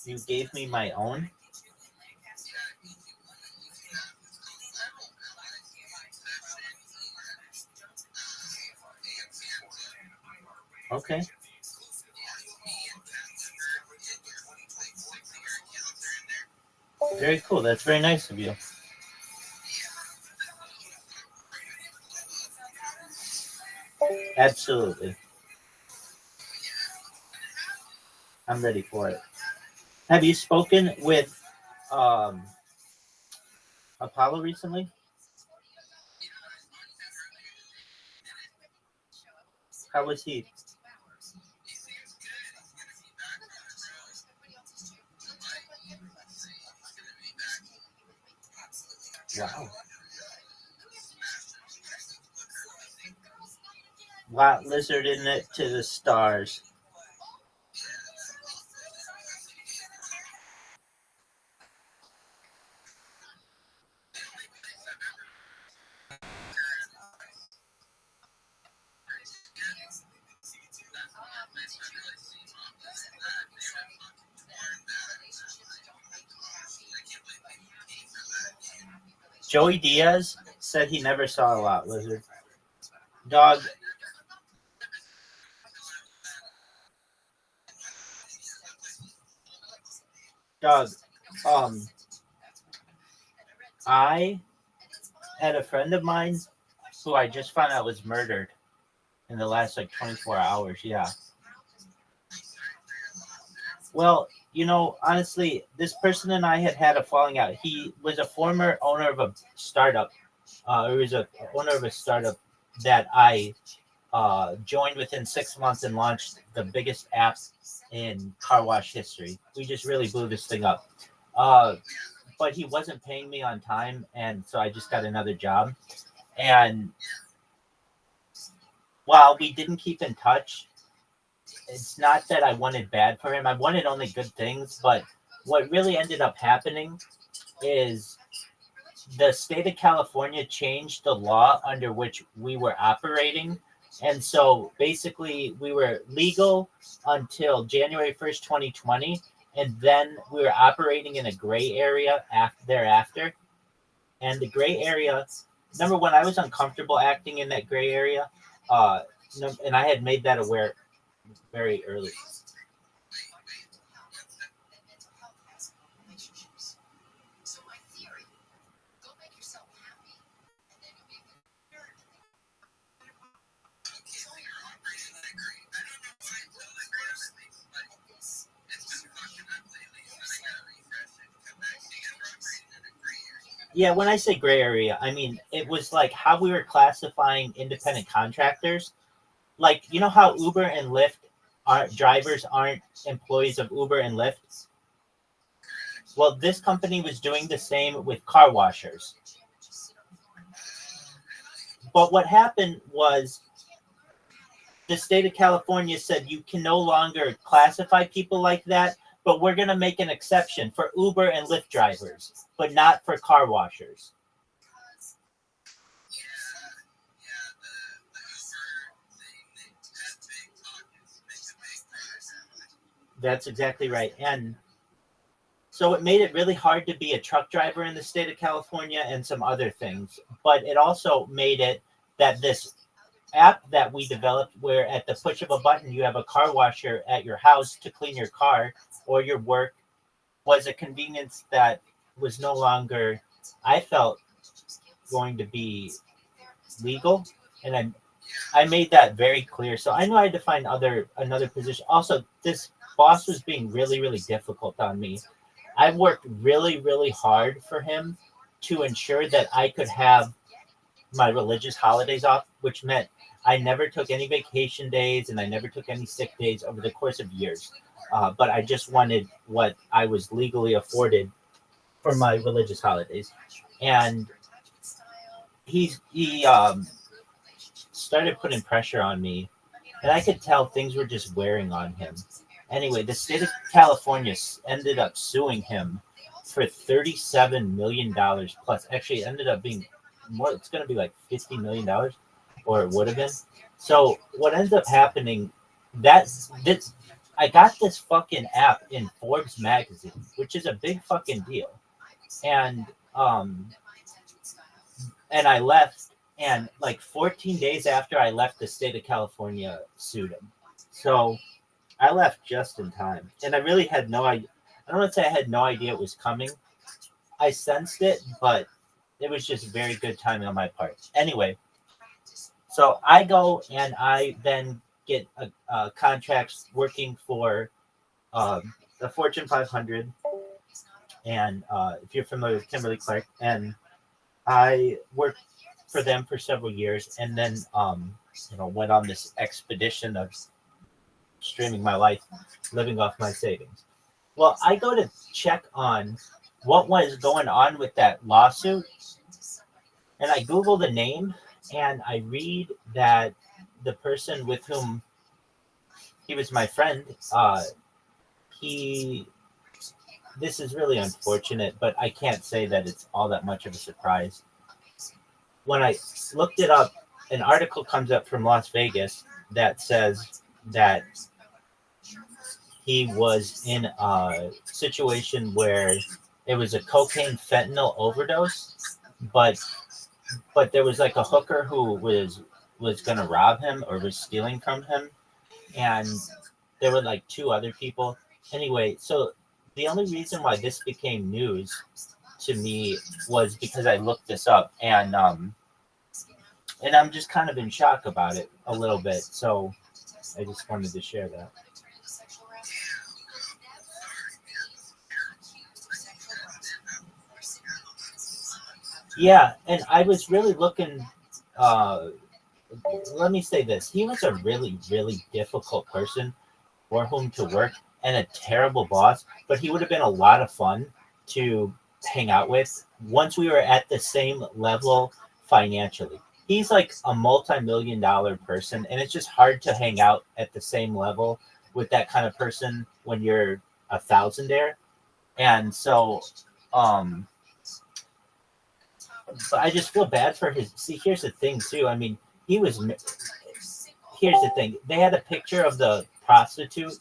You gave me my own. Okay. Very cool. That's very nice of you. Absolutely. I'm ready for it. Have you spoken with Apollo recently? How was he? Wow. Lot lizard in it to the stars. Joey Diaz said he never saw a lot lizard. Dog. Dog. I had a friend of mine who I just found out was murdered in the last 24 hours. Yeah. Well, honestly, this person and I had a falling out. He was a former owner of a startup. He was a owner of a startup that I joined within 6 months and launched the biggest app in car wash history. We just really blew this thing up. But he wasn't paying me on time, and so I just got another job. And while we didn't keep in touch, it's not that I wanted bad for him. I wanted only good things, but what really ended up happening is the state of California changed the law under which we were operating. And so basically we were legal until January 1st, 2020. And then we were operating in a gray area thereafter. And the gray area, number one, I was uncomfortable acting in that gray area. And I had made that aware very early. Yeah, when I say gray area, I mean it was like how we were classifying independent contractors. Like, how Uber and Lyft drivers aren't employees of Uber and Lyft? Well, this company was doing the same with car washers. But what happened was the state of California said you can no longer classify people like that, but we're going to make an exception for Uber and Lyft drivers, but not for car washers. That's exactly right. And so it made it really hard to be a truck driver in the state of California and some other things. But it also made it that this app that we developed, where at the push of a button, you have a car washer at your house to clean your car or your work, was a convenience that was no longer, I felt, going to be legal. And I made that very clear. So I knew I had to find another position. Also, this boss was being really, really difficult on me. I worked really, really hard for him to ensure that I could have my religious holidays off, which meant I never took any vacation days and I never took any sick days over the course of years. But I just wanted what I was legally afforded for my religious holidays. And he started putting pressure on me, and I could tell things were just wearing on him. Anyway, the state of California ended up suing him for $37 million plus. Actually, it ended up being more. It's going to be like $50 million, or it would have been. So what ends up happening, I got this fucking app in Forbes magazine, which is a big fucking deal. And I left, and like 14 days after I left, the state of California sued him. So I left just in time. And I really had no idea. I don't want to say I had no idea it was coming. I sensed it, but it was just very good timing on my part. Anyway, so I go and I then get a contracts working for the Fortune 500. And if you're familiar with Kimberly-Clark, and I worked for them for several years, and then went on this expedition of streaming my life, living off my savings. Well, I go to check on what was going on with that lawsuit, and I Google the name, and I read that the person with whom he was my friend, this is really unfortunate, but I can't say that it's all that much of a surprise. When I looked it up, an article comes up from Las Vegas that says that he was in a situation where it was a cocaine fentanyl overdose, but there was like a hooker who was going to rob him or was stealing from him, and there were like two other people. Anyway, so the only reason why this became news to me was because I looked this up, and I'm just kind of in shock about it a little bit. So I just wanted to share that. Yeah, and I was really looking. Let me say this: he was a really, really difficult person for whom to work, and a terrible boss. But he would have been a lot of fun to hang out with once we were at the same level financially. He's like a multi-million-dollar person, and it's just hard to hang out at the same level with that kind of person when you're a thousandaire. And so, but I just feel bad for his. See, here's the thing, too. I mean, here's the thing. They had a picture of the prostitute,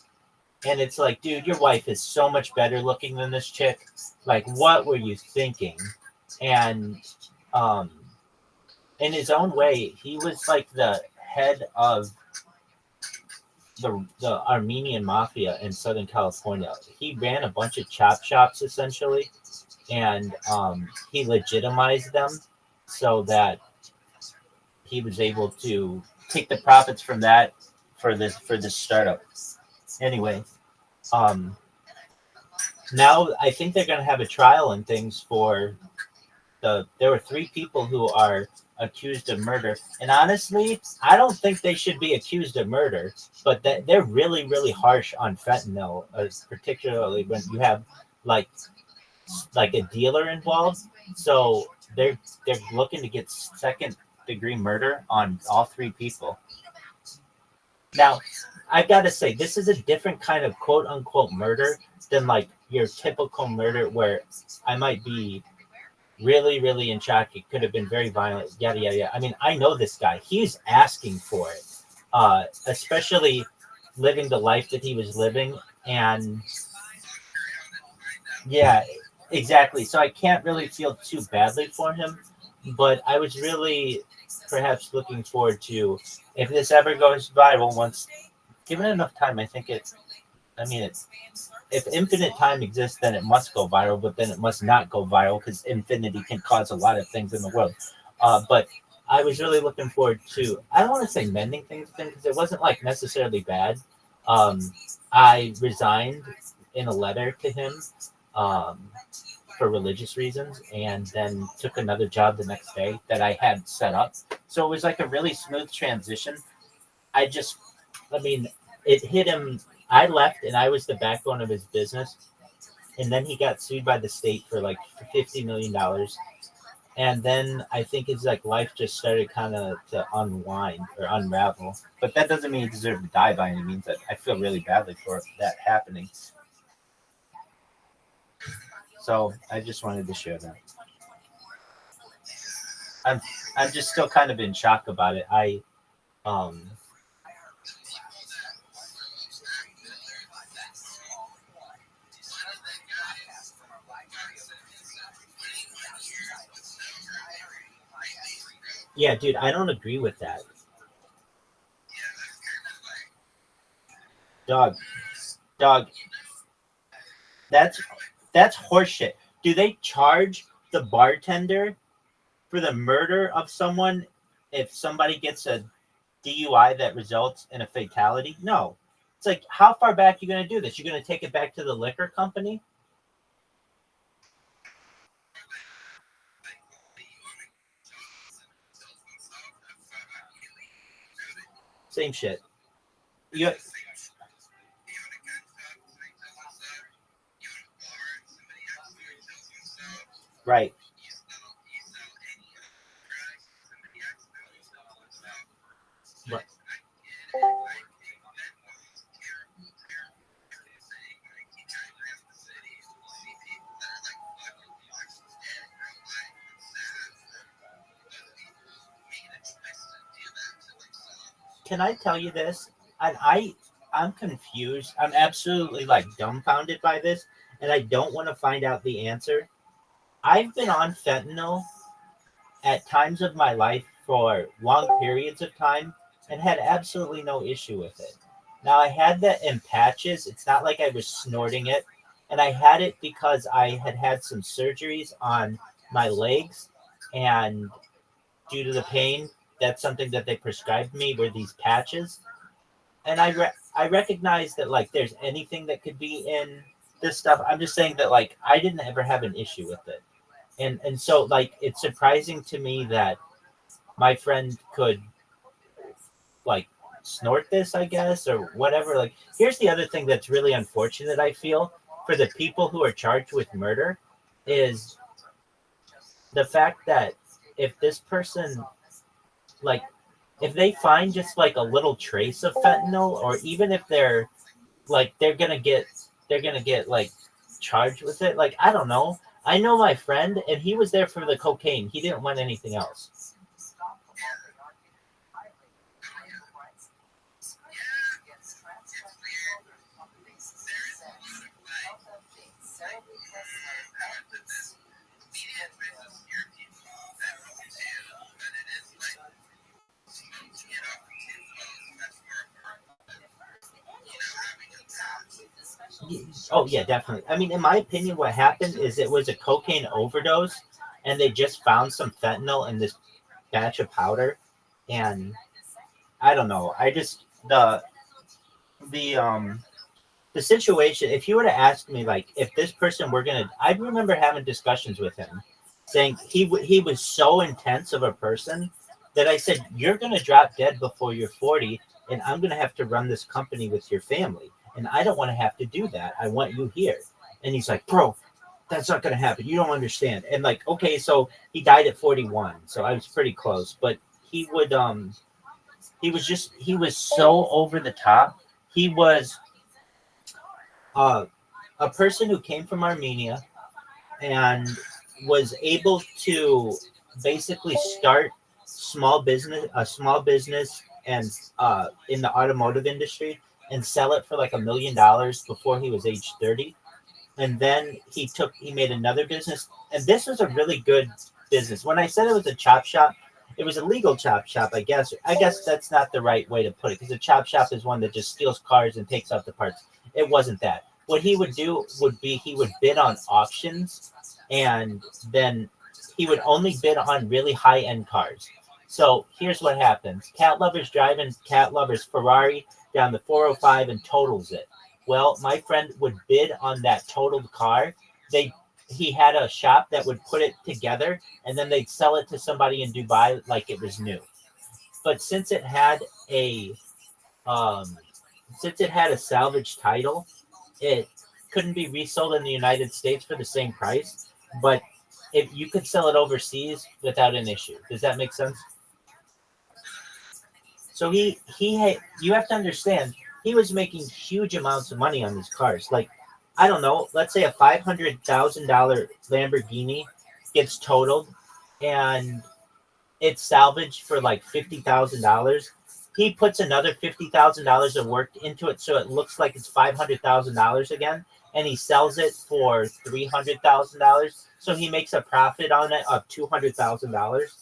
and it's like, dude, your wife is so much better looking than this chick. Like, what were you thinking? And in his own way, he was like the head of the Armenian mafia in Southern California. He ran a bunch of chop shops, essentially, and he legitimized them so that he was able to take the profits from that for this startup. Anyway, now I think they're going to have a trial and things for there were 3 people who are accused of murder, and honestly, I don't think they should be accused of murder, but they're really, really harsh on fentanyl, particularly when you have like a dealer involved. So they're looking to get 2nd-degree murder on all 3 people. Now, I gotta say, this is a different kind of quote unquote murder than like your typical murder where I might be really, really in shock. It could have been very violent, yada, yada, yada. I mean, I know this guy. He's asking for it, especially living the life that he was living. And yeah, exactly. So I can't really feel too badly for him, but I was really perhaps looking forward to, if this ever goes viral, once given enough time, I think if infinite time exists, then it must go viral, but then it must not go viral because infinity can cause a lot of things in the world. But I was really looking forward to, I don't want to say mending things with him because it wasn't like necessarily bad. I resigned in a letter to him for religious reasons, and then took another job the next day that I had set up. So it was like a really smooth transition. It hit him. I left, and I was the backbone of his business. And then he got sued by the state for like $50 million. And then I think his like life just started kind of to unwind or unravel. But that doesn't mean he deserved to die by any means. I feel really badly for that happening. So I just wanted to share that. I'm just still kind of in shock about it. Yeah, dude, I don't agree with that. Dog, dog, that's horseshit. Do they charge the bartender for the murder of someone if somebody gets a DUI that results in a fatality? No. It's like, how far back are you going to do this? You're going to take it back to the liquor company? Same shit. You, right. Right. Can I tell you this? I'm confused. I'm absolutely like dumbfounded by this, and I don't want to find out the answer. I've been on fentanyl at times of my life for long periods of time and had absolutely no issue with it. Now I had that in patches. It's not like I was snorting it, and I had it because I had had some surgeries on my legs, and due to the pain, that's something that they prescribed me were these patches. And I recognize that like there's anything that could be in this stuff. I'm just saying that like I didn't ever have an issue with it. And so like it's surprising to me that my friend could like snort this, I guess, or whatever. Like here's the other thing that's really unfortunate, I feel, for the people who are charged with murder is the fact that if this person like if they find just like a little trace of fentanyl, or even if they're like they're gonna get like charged with it, like I don't know. I know my friend and he was there for the cocaine. He didn't want anything else. Oh yeah, definitely. I mean, in my opinion, what happened is it was a cocaine overdose, and they just found some fentanyl in this batch of powder, and I don't know. I just the the situation. If you were to ask me, like, if this person were gonna, I remember having discussions with him, saying he was so intense of a person that I said, "You're gonna drop dead before you're 40, and I'm gonna have to run this company with your family." And I don't want to have to do that. I want you here. And he's like, bro, that's not going to happen. You don't understand. And like, okay, so he died at 41. So I was pretty close. But he would, he was so over the top. He was a person who came from Armenia and was able to basically start a small business and in the automotive industry and sell it for like $1 million before he was age 30. And then he made another business. And this was a really good business. When I said it was a chop shop, it was a legal chop shop, I guess. I guess that's not the right way to put it, because a chop shop is one that just steals cars and takes out the parts. It wasn't that. What he would do would be he would bid on auctions, and then he would only bid on really high-end cars. So here's what happens. Cat lovers driving cat lovers Ferrari down the 405 and totals it. Well, my friend would bid on that totaled car. He had a shop that would put it together, and then they'd sell it to somebody in Dubai like it was new. But since it had a salvage title, it couldn't be resold in the United States for the same price. But if you could sell it overseas without an issue. Does that make sense? So you have to understand, he was making huge amounts of money on these cars. Like, I don't know, let's say a $500,000 Lamborghini gets totaled and it's salvaged for like $50,000. He puts another $50,000 of work into it so it looks like it's $500,000 again, and he sells it for $300,000. So he makes a profit on it of $200,000.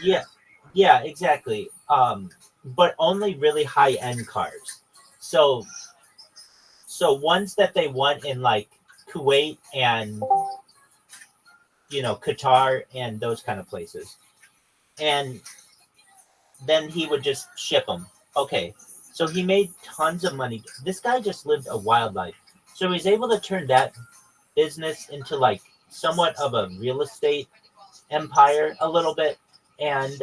Yeah, exactly. But only really high end cars. So ones that they want in like Kuwait and Qatar and those kind of places. And then he would just ship them. Okay. So he made tons of money. This guy just lived a wild life. So he's able to turn that business into like somewhat of a real estate empire a little bit. And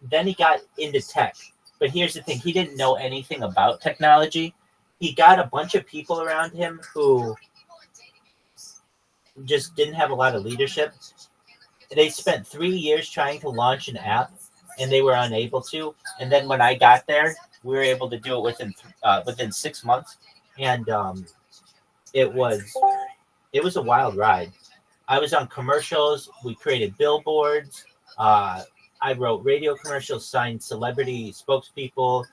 then he got into tech. But here's the thing, he didn't know anything about technology. He got a bunch of people around him who just didn't have a lot of leadership. They spent 3 years trying to launch an app, and they were unable to. And then when I got there, we were able to do it within 6 months, and it was a wild ride. I was on commercials. We created billboards. I wrote radio commercials, signed celebrity spokespeople.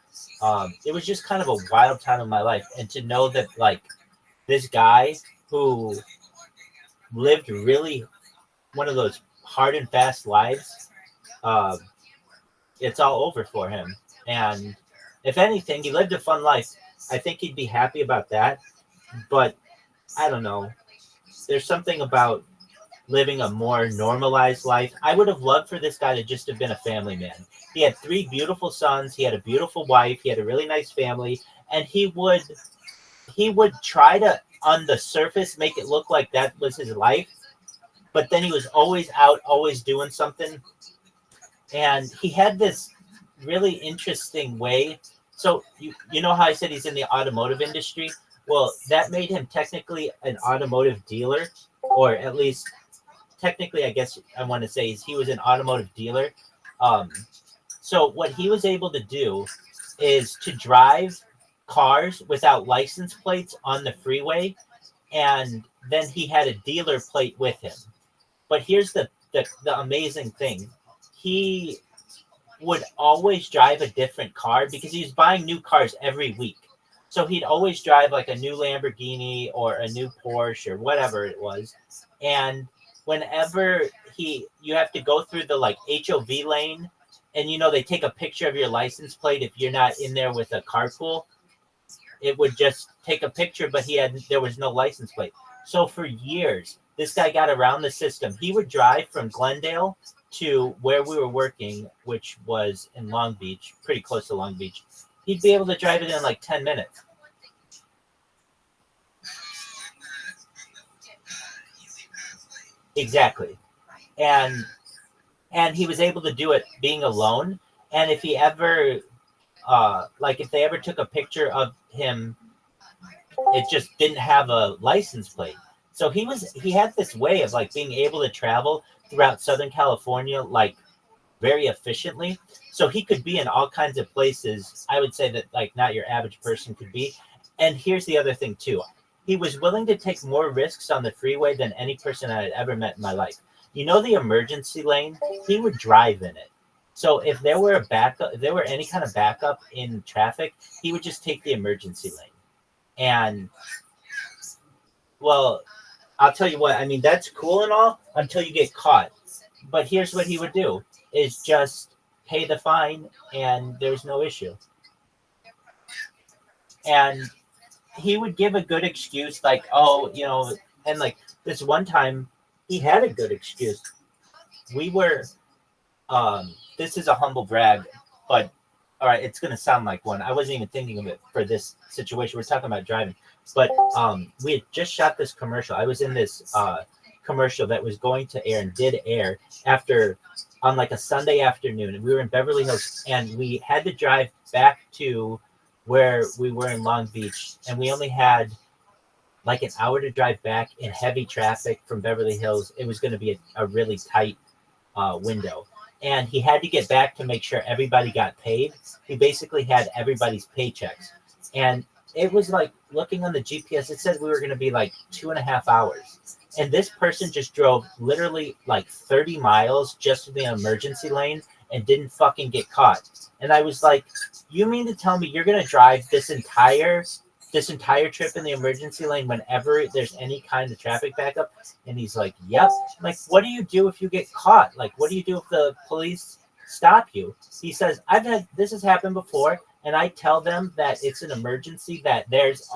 It was just kind of a wild time in my life, and to know that like this guy who lived really one of those hard and fast lives, it's all over for him. And if anything, he lived a fun life. I think he'd be happy about that. But I don't know. There's something about living a more normalized life. I would have loved for this guy to just have been a family man. He had 3 beautiful sons. He had a beautiful wife. He had a really nice family. And he would try to, on the surface, make it look like that was his life. But then he was always out, always doing something. And he had this really interesting way. So you know how I said he's in the automotive industry? Well, that made him technically an automotive dealer, or at least technically, I guess I want to say he was an automotive dealer. So what he was able to do is to drive cars without license plates on the freeway, and then he had a dealer plate with him. But here's the amazing thing. He would always drive a different car because he was buying new cars every week. So he'd always drive like a new Lamborghini or a new Porsche or whatever it was. And whenever you have to go through the like HOV lane, and they take a picture of your license plate if you're not in there with a carpool, it would just take a picture, but there was no license plate. So for years, this guy got around the system. He would drive from Glendale to where we were working, which was in Long Beach, pretty close to Long Beach. He'd be able to drive it in like 10 minutes. Exactly. And he was able to do it being alone. And if he ever, if they ever took a picture of him, it just didn't have a license plate. So he had this way of like being able to travel throughout Southern California, like very efficiently. So he could be in all kinds of places. I would say that like not your average person could be. And here's the other thing too. He was willing to take more risks on the freeway than any person I had ever met in my life. The emergency lane, he would drive in it. So if there were any kind of backup in traffic, he would just take the emergency lane. And well, I'll tell you what, I mean, that's cool and all until you get caught. But here's what he would do is just pay the fine and there's no issue. And he would give a good excuse like, and like this one time he had a good excuse. We were, this is a humble brag, but all right, it's going to sound like one. I wasn't even thinking of it for this situation. We're talking about driving. But we had just shot this commercial. I was in this commercial that was going to air and did air on like a Sunday afternoon. And we were in Beverly Hills. And we had to drive back to where we were in Long Beach. And we only had like an hour to drive back in heavy traffic from Beverly Hills. It was going to be a really tight window. And he had to get back to make sure everybody got paid. He basically had everybody's paychecks. And it was like looking on the GPS, it said we were going to be like 2.5 hours. And this person just drove literally like 30 miles just to the emergency lane and didn't fucking get caught. And I was like, you mean to tell me you're going to drive this entire trip in the emergency lane whenever there's any kind of traffic backup? And he's like, yep. I'm like, what do you do if you get caught? Like, what do you do if the police stop you. He says, this has happened before, and I tell them that it's an emergency, that there's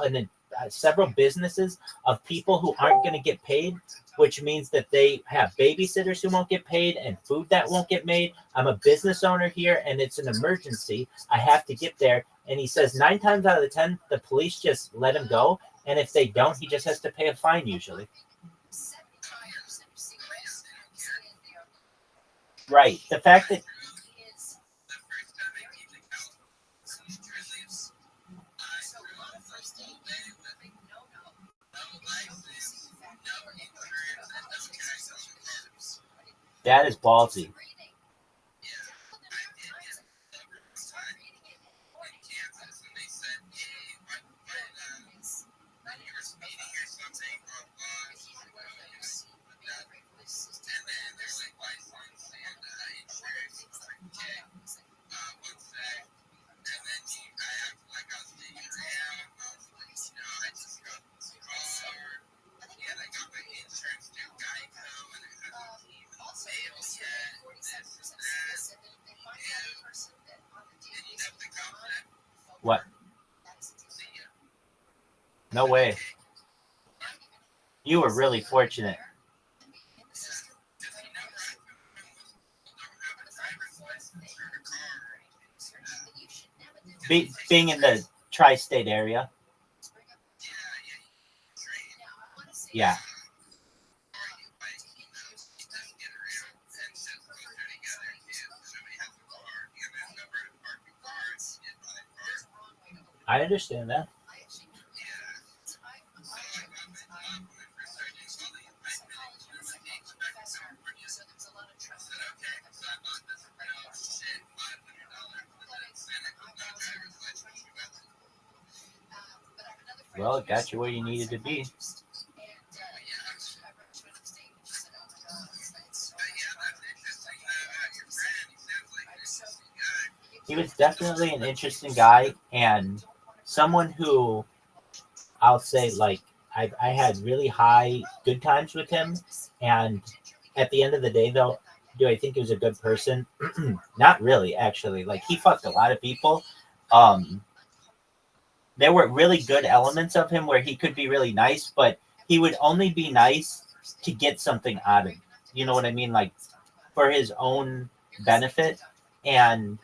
several businesses of people who aren't going to get paid, which means that they have babysitters who won't get paid and food that won't get made. I'm a business owner here, and it's an emergency. I have to get there. And he says 9 times out of the 10, the police just let him go. And if they don't, he just has to pay a fine usually. Right. The fact that that is ballsy. What? No way. You were really fortunate. Being in the tri-state area. Yeah. I understand that. Well, it got you where you needed to be. He was definitely an interesting guy, and someone who I'll say, like, I had really good times with him. And at the end of the day, though, do I think he was a good person? Not really, actually. Like, he fucked a lot of people. There were really good elements of him where he could be really nice, but he would only be nice to get something out of it. You know what I mean? Like, for his own benefit. And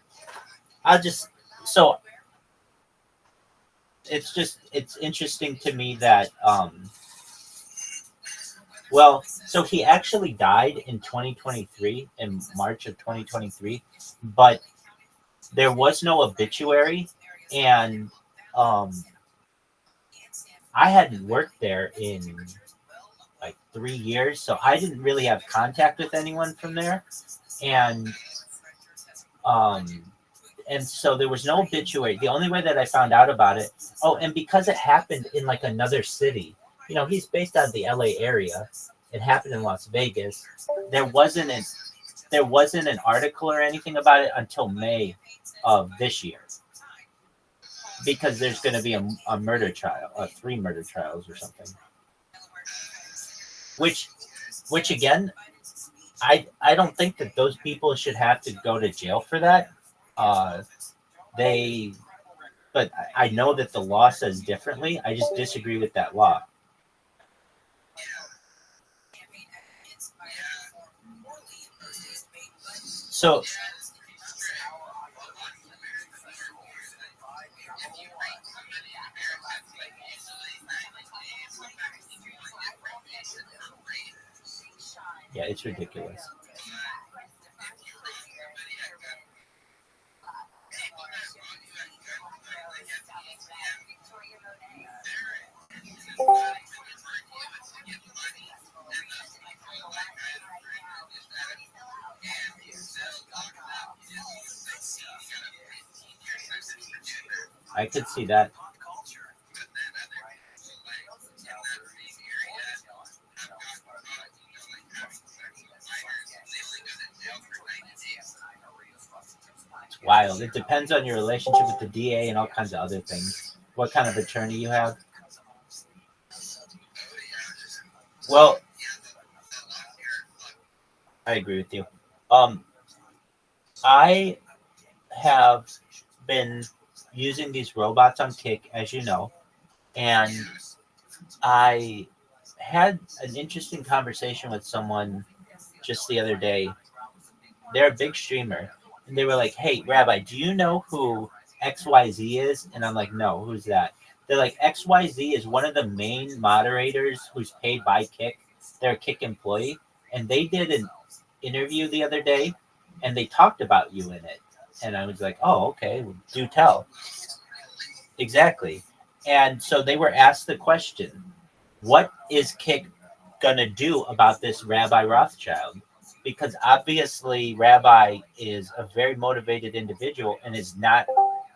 it's interesting to me that, so he actually died in 2023, in March of 2023, but there was no obituary. And I hadn't worked there in like 3 years, so I didn't really have contact with anyone from there. And so there was no obituary. The only way that I found out about it, and because it happened in like another city, you know, he's based out of the LA area. It happened in Las Vegas. There wasn't an article or anything about it until May of this year, because there's going to be a murder trial, 3 murder trials or something. Which again, I don't think that those people should have to go to jail for that. But I know that the law says differently. I just disagree with that law. So yeah, it's ridiculous. I could see that. It's wild. It depends on your relationship with the DA and all kinds of other things. What kind of attorney you have. Well, I agree with you. I have been using these robots on Kick, as you know, and I had an interesting conversation with someone just the other day. They're a big streamer, and they were like, "Hey, Rabbi, do you know who XYZ is?" And I'm like, "No, who's that?" They're like, "XYZ is one of the main moderators who's paid by Kick. They're a Kick employee, and they did an interview the other day, and they talked about you in it." And I was like, "Oh, okay, well, do tell." Exactly. And so they were asked the question, what is Kick gonna do about this Rabbi Rothschild? Because obviously Rabbi is a very motivated individual and is not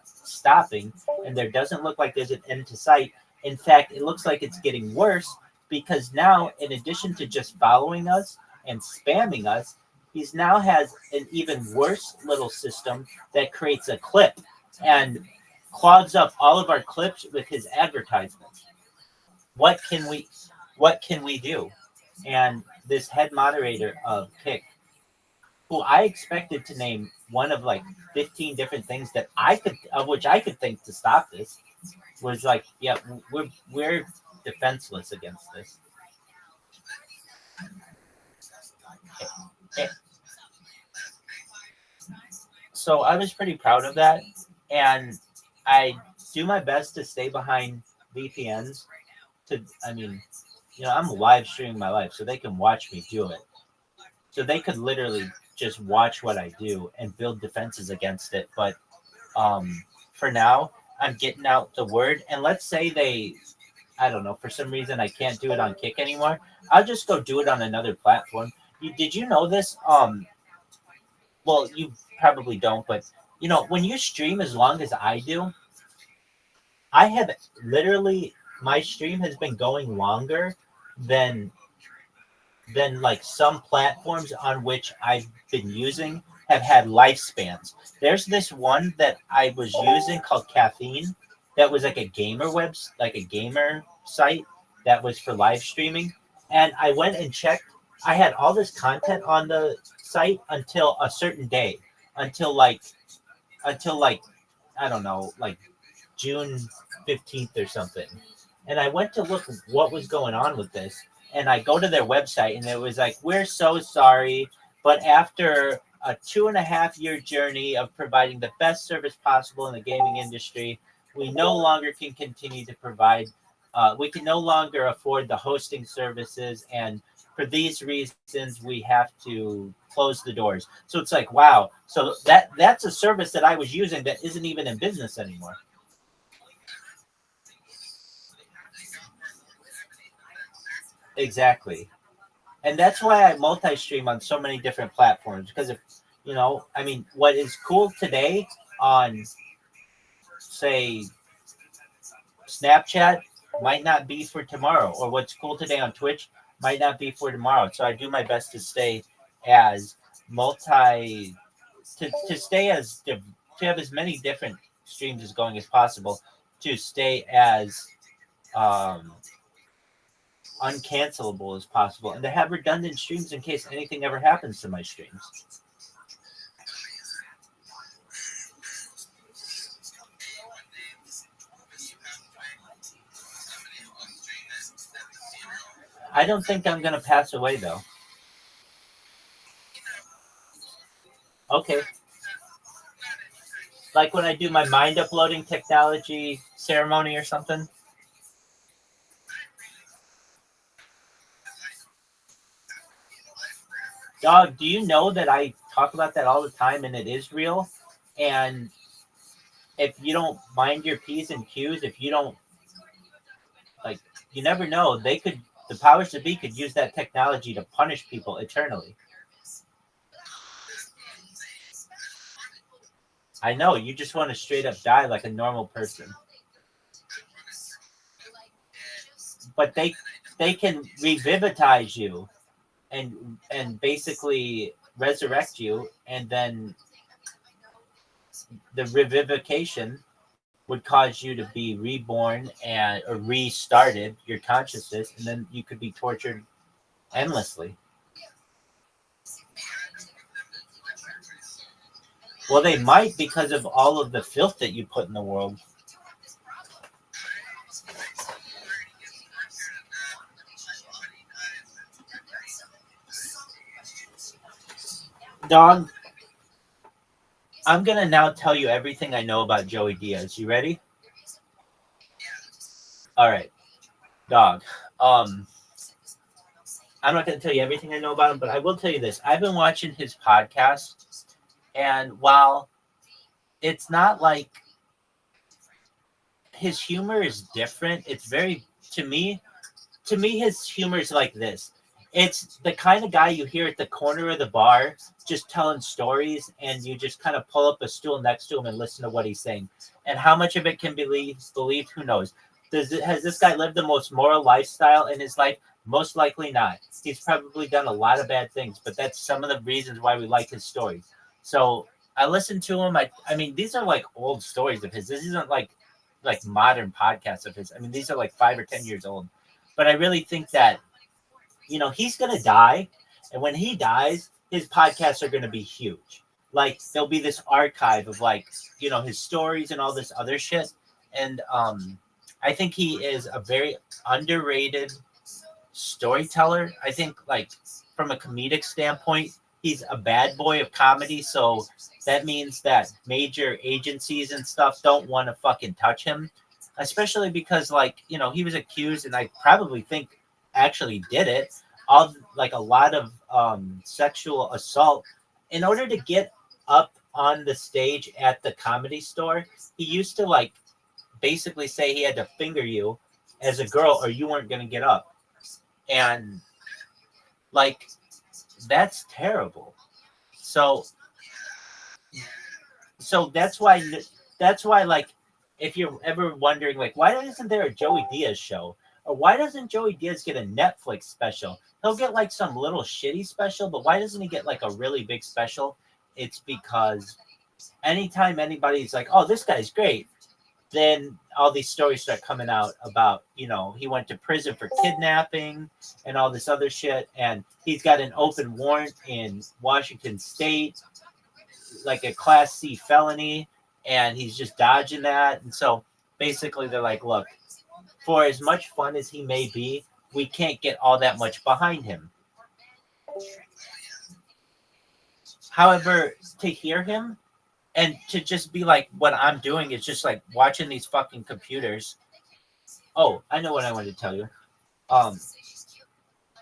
stopping, and there doesn't look like there's an end to sight. In fact, it looks like it's getting worse because now, in addition to just following us and spamming us, he's now has an even worse little system that creates a clip and clogs up all of our clips with his advertisements. What can we do? And this head moderator of Kick, who I expected to name one of like 15 different things that I could think to stop this, was like, yeah, we're defenseless against this. So I was pretty proud of that, and I do my best to stay behind VPNs. I'm live streaming my life, so they can watch me do it. So they could literally just watch what I do and build defenses against it. But for now, I'm getting out the word. And let's say I don't know, for some reason I can't do it on Kick anymore. I'll just go do it on another platform. Did you know this? Well, you probably don't, but when you stream as long as I do, I have literally, my stream has been going longer than like some platforms on which I've been using have had lifespans. There's this one that I was using called Caffeine that was like like a gamer site that was for live streaming. And I went and checked. I had all this content on the site until a certain day, until like I don't know, like June 15th or something. And I went to look what was going on with this. And I go to their website and it was like, we're so sorry, but after a 2.5 year journey of providing the best service possible in the gaming industry, we no longer can continue to provide, we can no longer afford the hosting services. And for these reasons, we have to close the doors. So it's like, wow. So that's a service that I was using that isn't even in business anymore. Exactly. And that's why I multi-stream on so many different platforms, because if what is cool today on, say, Snapchat might not be for tomorrow, or what's cool today on Twitch might not be for tomorrow. So I do my best to stay as to stay as to have as many different streams as going as possible, to stay as uncancelable as possible, and to have redundant streams in case anything ever happens to my streams. I don't think I'm gonna pass away though. Okay. Like when I do my mind uploading technology ceremony or something. Dog, do you know that I talk about that all the time and it is real? And if you don't mind your P's and Q's, if you don't, like, you never know, the powers to be could use that technology to punish people eternally. I know, you just want to straight up die like a normal person. But they can revivitize you and basically resurrect you, and then the revivification would cause you to be reborn or restarted, your consciousness, and then you could be tortured endlessly. Well, they might because of all of the filth that you put in the world. Dog, I'm going to now tell you everything I know about Joey Diaz. You ready? All right. Dog. I'm not going to tell you everything I know about him, but I will tell you this. I've been watching his podcast, and while it's not like his humor is different, it's very, to me, his humor is like this. It's the kind of guy you hear at the corner of the bar just telling stories, and you just kind of pull up a stool next to him and listen to what he's saying. And how much of it can be believed, who knows? Has this guy lived the most moral lifestyle in his life? Most likely not. He's probably done a lot of bad things, but that's some of the reasons why we like his stories. So I listened to him. I mean, these are like old stories of his. This isn't like modern podcasts of his. I mean, these are like 5 or 10 years old. But I really think that, he's going to die. And when he dies, his podcasts are going to be huge. Like, there'll be this archive of his stories and all this other shit. And I think he is a very underrated storyteller. I think, from a comedic standpoint, he's a bad boy of comedy. So that means that major agencies and stuff don't want to fucking touch him, especially because, he was accused, and I probably think actually did it, of a lot of sexual assault. In order to get up on the stage at the Comedy Store, he used to basically say he had to finger you as a girl or you weren't going to get up. And that's terrible. So that's why if you're ever wondering why isn't there a Joey Diaz show, or why doesn't Joey Diaz get a Netflix special? He'll get some little shitty special, but why doesn't he get a really big special? It's because anytime anybody's like, oh, this guy's great, then all these stories start coming out about, he went to prison for kidnapping and all this other shit. And he's got an open warrant in Washington State, a Class C felony, and he's just dodging that. And so basically they're like, look, for as much fun as he may be, we can't get all that much behind him. However, to hear him and to just be what I'm doing is just watching these fucking computers. Oh, I know what I wanted to tell you.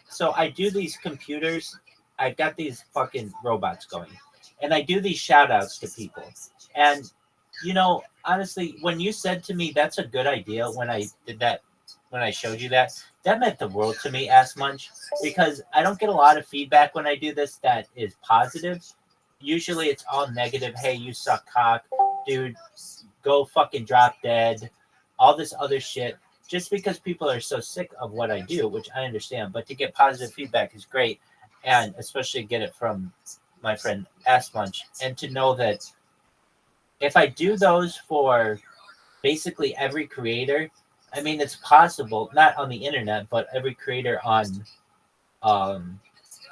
So I do these computers. I've got these fucking robots going, and I do these shout outs to people. And, honestly, when you said to me, that's a good idea, when I did that, when I showed you that meant the world to me, Ass Munch, because I don't get a lot of feedback when I do this that is positive. Usually it's all negative. Hey, you suck cock, dude, go fucking drop dead, all this other shit, just because people are so sick of what I do, which I understand. But to get positive feedback is great, and especially get it from my friend Ass Munch, and to know that if I do those for basically every creator, I mean, it's possible, not on the internet, but every creator on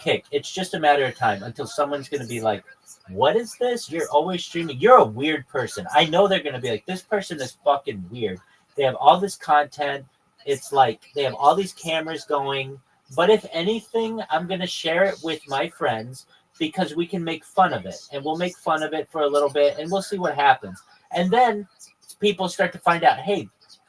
Kick. It's just a matter of time until someone's going to be like, what is this? You're always streaming. You're a weird person. I know they're going to be like, this person is fucking weird. They have all this content. It's they have all these cameras going. But if anything, I'm going to share it with my friends because we can make fun of it. And we'll make fun of it for a little bit, and we'll see what happens. And then people start to find out, hey,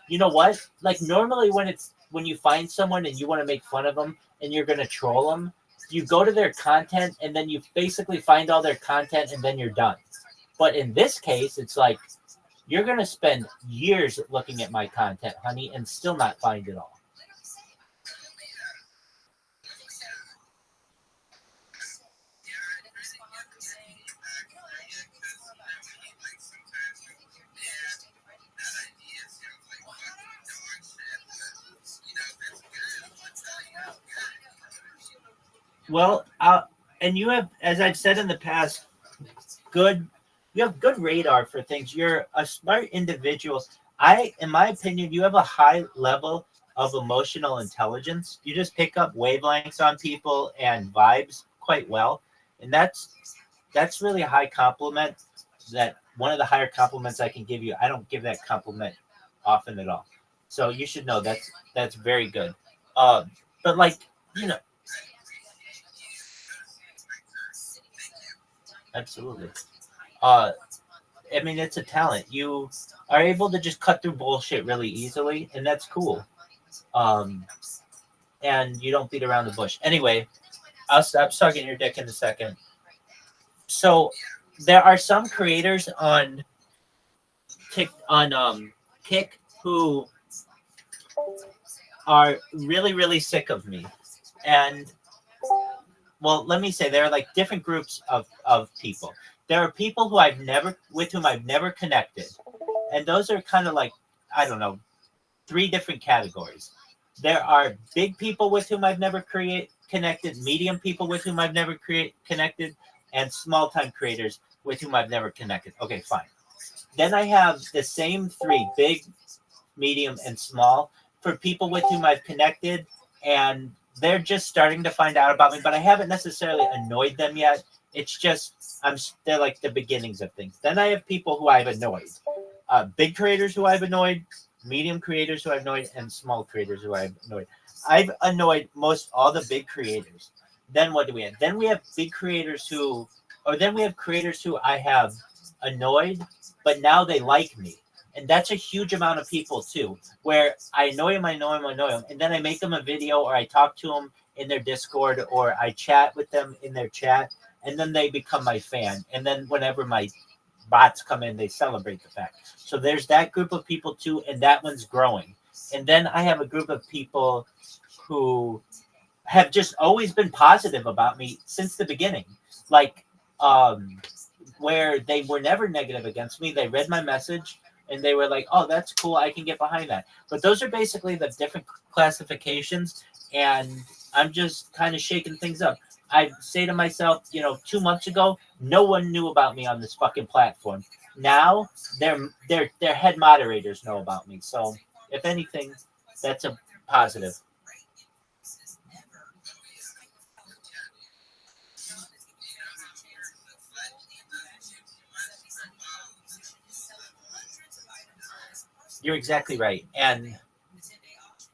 you know what? Normally when you find someone and you want to make fun of them and you're going to troll them, you go to their content and then you basically find all their content and then you're done. But in this case, it's you're going to spend years looking at my content, honey, and still not find it all. Well, and you have, as I've said in the past, you have good radar for things. You're a smart individual. In my opinion, you have a high level of emotional intelligence. You just pick up wavelengths on people and vibes quite well. And that's really a high compliment. that one of the higher compliments I can give you. I don't give that compliment often at all. So you should know that's very good. But like, you know, absolutely. I mean, it's a talent. You are able to just cut through bullshit really easily, and that's cool. Um, and you don't beat around the bush. Anyway, I'll stop sucking your dick in a second. So there are some creators on Kick who are really, really sick of me. And well, let me say there are like different groups of people. There are people with whom I've never connected. And those are kind of like, I don't know, 3 different categories. There are big people with whom I've never connected, medium people with whom I've never connected, and small time creators with whom I've never connected. Okay, fine. Then I have the same 3, big, medium, and small, for people with whom I've connected, and they're just starting to find out about me, but I haven't necessarily annoyed them yet. It's just they're like the beginnings of things. Then I have people who I've annoyed, big creators who I've annoyed, medium creators who I've annoyed, and small creators who I've annoyed. I've annoyed most all the big creators. Then what do we have? Then we have creators who I have annoyed, but now they like me. And that's a huge amount of people too, where I annoy them, and then I make them a video, or I talk to them in their Discord, or I chat with them in their chat, and then they become my fan. And then whenever my bots come in, they celebrate the fact. So there's that group of people too, and that one's growing. And then I have a group of people who have just always been positive about me since the beginning. Like, where they were never negative against me. They read my message and they were like, oh, that's cool. I can get behind that. But those are basically the different classifications. And I'm just kind of shaking things up. I say to myself, 2 months ago, no one knew about me on this fucking platform. Now their head moderators know about me. So if anything, that's a positive. You're exactly right. And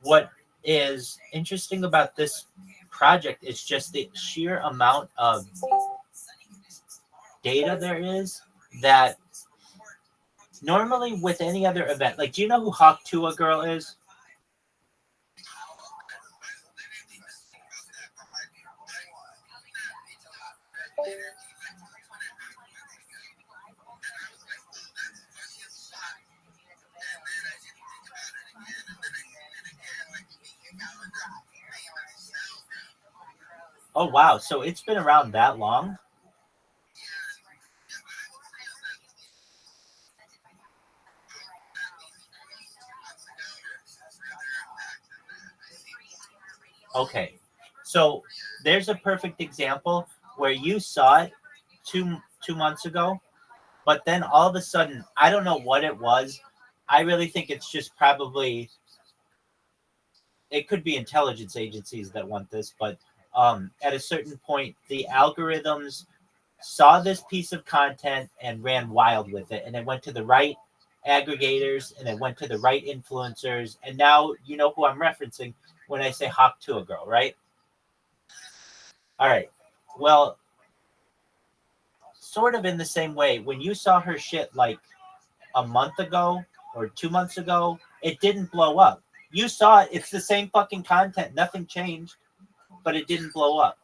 what is interesting about this project is just the sheer amount of data there is that normally with any other event, like, do you know who Hawk Tua Girl is? Oh, wow. So it's been around that long? Okay. So there's a perfect example where you saw it two months ago, but then all of a sudden, I don't know what it was. I really think it's just probably, it could be intelligence agencies that want this, but at a certain point, the algorithms saw this piece of content and ran wild with it, and it went to the right aggregators, and it went to the right influencers, and now you know who I'm referencing when I say Hawk to a Girl, right? All right. Well, sort of in the same way, when you saw her shit like a month ago or 2 months ago, it didn't blow up. You saw it. It's the same fucking content. Nothing changed. But it didn't blow up.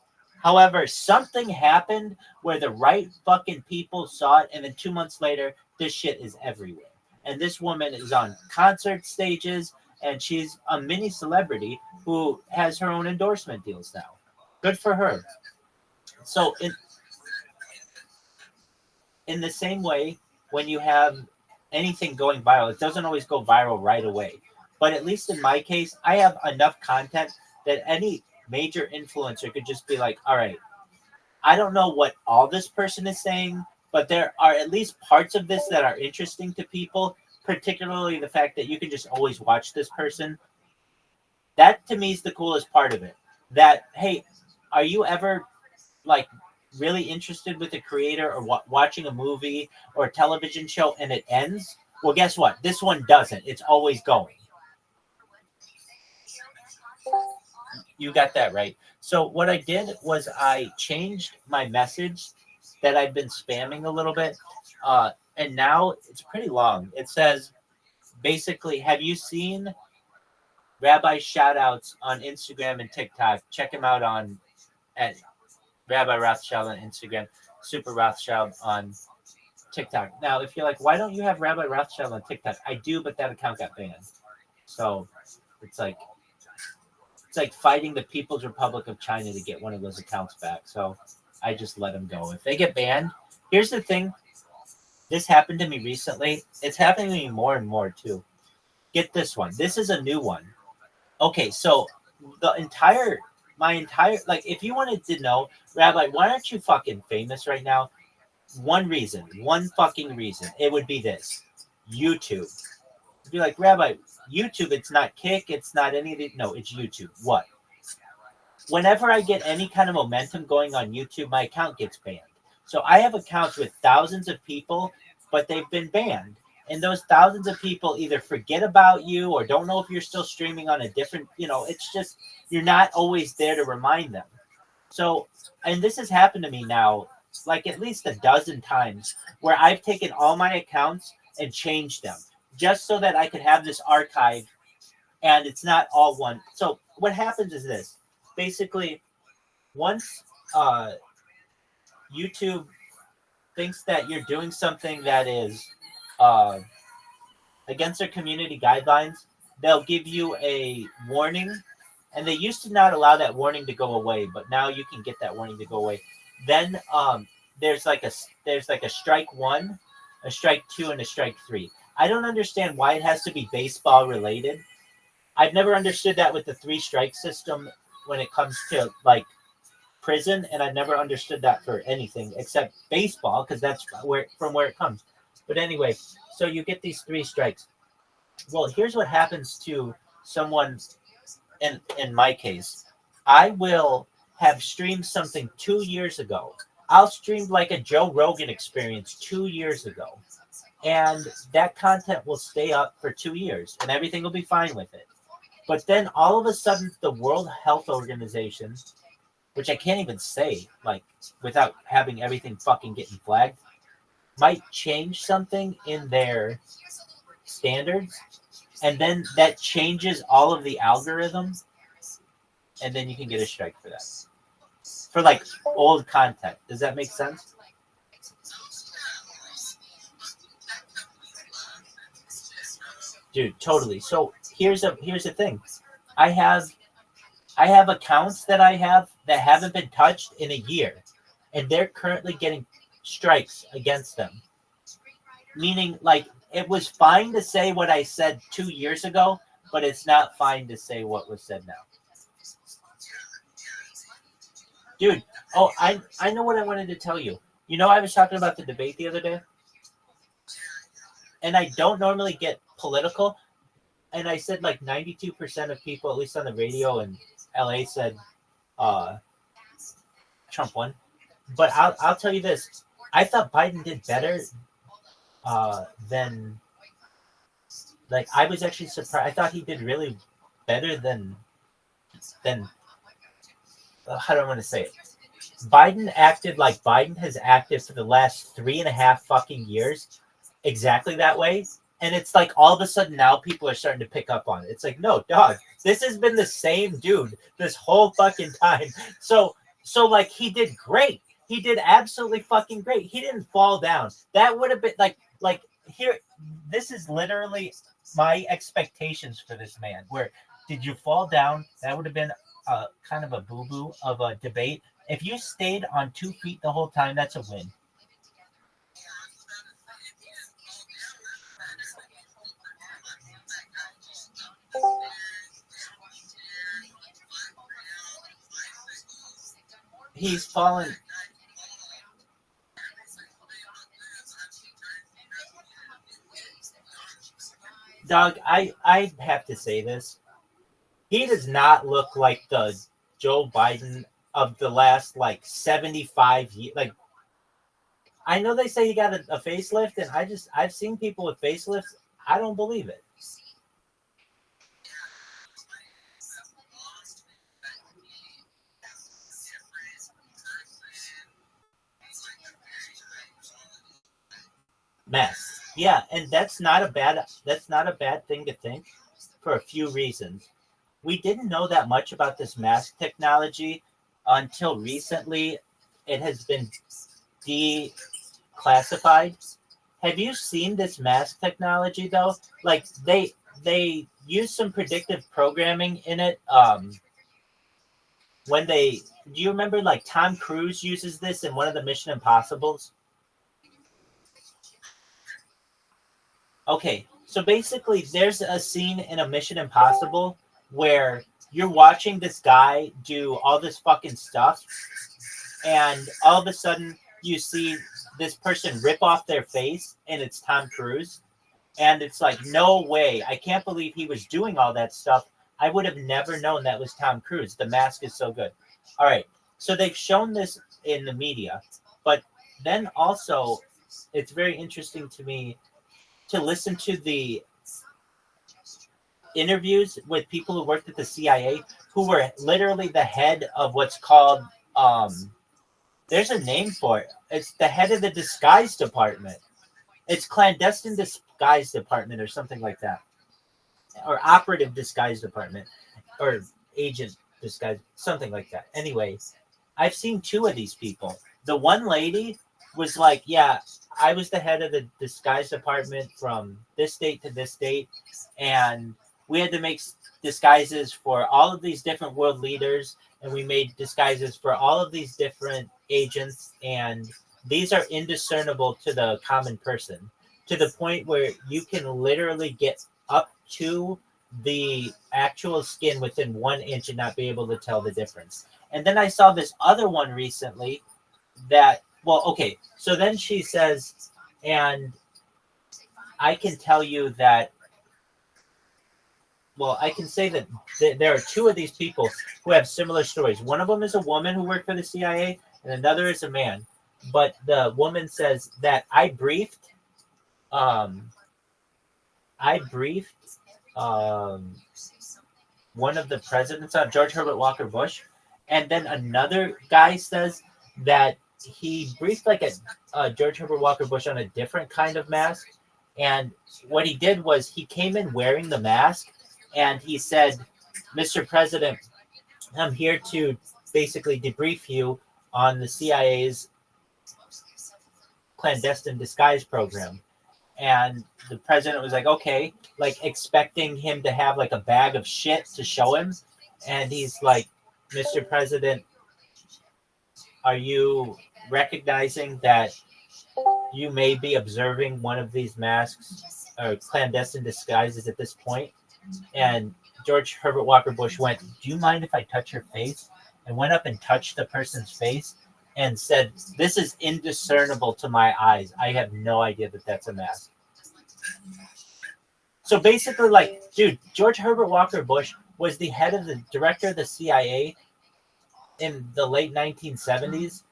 However, something happened where the right fucking people saw it, and then 2 months later, this shit is everywhere. And this woman is on concert stages, and she's a mini celebrity who has her own endorsement deals now. Good for her. So in the same way, when you have anything going viral, it doesn't always go viral right away. But at least in my case, I have enough content that any major influencer could just be like, all right, I don't know what all this person is saying, but there are at least parts of this that are interesting to people, particularly the fact that you can just always watch this person. That to me is the coolest part of it. That, hey, are you ever like really interested with a creator or watching a movie or a television show and it ends, well, guess what? This one doesn't. It's always going. You got that right. So what I did was I changed my message that I've been spamming a little bit. And now it's pretty long. It says, basically, have you seen Rabbi shoutouts on Instagram and TikTok? Check him out at Rabbi Rothschild on Instagram, Super Rothschild on TikTok. Now, if you're like, why don't you have Rabbi Rothschild on TikTok? I do, but that account got banned. So it's like fighting the People's Republic of China to get one of those accounts back. So I just let them go. If they get banned, here's the thing. This happened to me recently. It's happening to me more and more too. Get this one. This is a new one. Okay, so my entire, like, if you wanted to know, Rabbi, why aren't you fucking famous right now? One fucking reason. It would be this. YouTube. It'd be like, Rabbi, YouTube, it's not Kick, it's not anything. No, it's YouTube. What? Whenever I get any kind of momentum going on YouTube, my account gets banned. So I have accounts with thousands of people, but they've been banned. And those thousands of people either forget about you or don't know if you're still streaming on a different, it's just, you're not always there to remind them. So, and this has happened to me now, like at least a dozen times, where I've taken all my accounts and changed them just so that I could have this archive and it's not all one. So what happens is this. Basically, once YouTube thinks that you're doing something that is against their community guidelines, they'll give you a warning. And they used to not allow that warning to go away, but now you can get that warning to go away. Then there's like a strike 1, a strike 2, and a strike 3. I don't understand why it has to be baseball related. I've never understood that with the 3-strike system when it comes to like prison, and I've never understood that for anything except baseball, because that's from where it comes. But anyway, so you get these 3 strikes. Well, here's what happens to someone. In my case, I will have streamed something 2 years ago. I'll stream like a Joe Rogan experience 2 years ago. And that content will stay up for 2 years and everything will be fine with it. But then all of a sudden, the World Health Organization, which I can't even say, like, without having everything fucking getting flagged, might change something in their standards. And then that changes all of the algorithms. And then you can get a strike for that. For like old content. Does that make sense? Dude, totally. So here's the thing. I have accounts that I have that haven't been touched in a year. And they're currently getting strikes against them. Meaning, like, it was fine to say what I said 2 years ago, but it's not fine to say what was said now. Dude, I know what I wanted to tell you. I was talking about the debate the other day, and I don't normally get political, and I said like 92% of people, at least on the radio in LA, said Trump won. But I'll tell you this. I thought Biden did better than, like, I was actually surprised. I thought he did really better than how do I want to say it? Biden acted like Biden has acted for the last 3.5 fucking years, exactly that way. And it's like all of a sudden now people are starting to pick up on it. It's like, no, dog, this has been the same dude this whole fucking time. So like, he did great. He did absolutely fucking great. He didn't fall down. That would have been like here. This is literally my expectations for this man. Where did you fall down? That would have been kind of a boo-boo of a debate. If you stayed on 2 feet the whole time, that's a win. He's fallen. Doug, I have to say this. He does not look like the Joe Biden of the last like 75 years. Like, I know they say he got a facelift, and I've seen people with facelifts. I don't believe it. Mask. Yeah, and that's not a bad thing to think for a few reasons. We didn't know that much about this mask technology until recently. It has been declassified. Have you seen this mask technology though? Like they use some predictive programming in it. When they do you remember like Tom Cruise uses this in one of the Mission Impossibles? Okay, so basically, there's a scene in a Mission Impossible where you're watching this guy do all this fucking stuff, and all of a sudden you see this person rip off their face, and it's Tom Cruise, and it's like, no way! I can't believe he was doing all that stuff. I would have never known that was Tom Cruise. The mask is so good. All right, so they've shown this in the media, but then also, it's very interesting to me to listen to the interviews with people who worked at the CIA who were literally the head of what's called there's a name for it. It's the head of the disguise department. It's clandestine disguise department or something like that. Or operative disguise department or agent disguise, something like that. Anyway, I've seen two of these people. The one lady was like, yeah, I was the head of the disguise department from this date to this date, and we had to make disguises for all of these different world leaders, and we made disguises for all of these different agents, and these are indiscernible to the common person, to the point where you can literally get up to the actual skin within 1 inch and not be able to tell the difference. And then I saw this other one recently that, well, okay, so then she says, and I can tell you that, well, I can say that there are two of these people who have similar stories. One of them is a woman who worked for the CIA, and another is a man. But the woman says that I briefed one of the presidents, George Herbert Walker Bush, and then another guy says that he briefed like a George Herbert Walker Bush on a different kind of mask, and what he did was he came in wearing the mask, and he said, "Mr. President, I'm here to basically debrief you on the CIA's clandestine disguise program." And the president was like, okay, like expecting him to have like a bag of shit to show him. And he's like, "Mr. President, are you recognizing that you may be observing one of these masks or clandestine disguises at this point?" And George Herbert Walker Bush went, "Do you mind if I touch your face?" And went up and touched the person's face and said, "This is indiscernible to my eyes. I have no idea that that's a mask." So basically, like, dude, George Herbert Walker Bush was the head of the director of the CIA in the late 1970s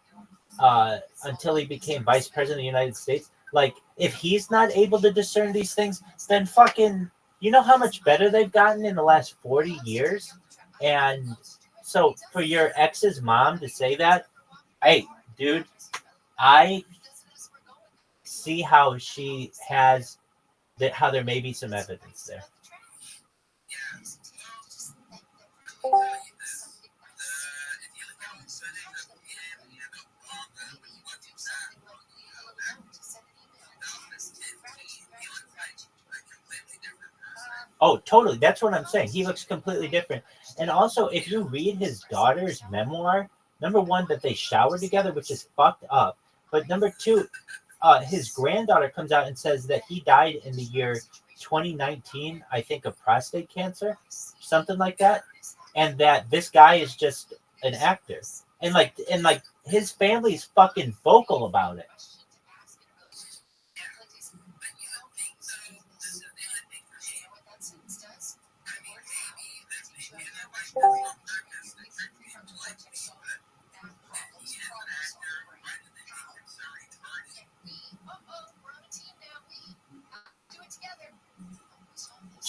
until he became vice president of the United States. Like, if he's not able to discern these things, then fucking, you know how much better they've gotten in the last 40 years? And so for your ex's mom to say that, hey, dude, I see how she has that, how there may be some evidence there. Oh, totally. That's what I'm saying. He looks completely different. And also, if you read his daughter's memoir, number one, that they showered together, which is fucked up. But number two, his granddaughter comes out and says that he died in the year 2019, I think, of prostate cancer, something like that. And that this guy is just an actor. And like his family's fucking vocal about it.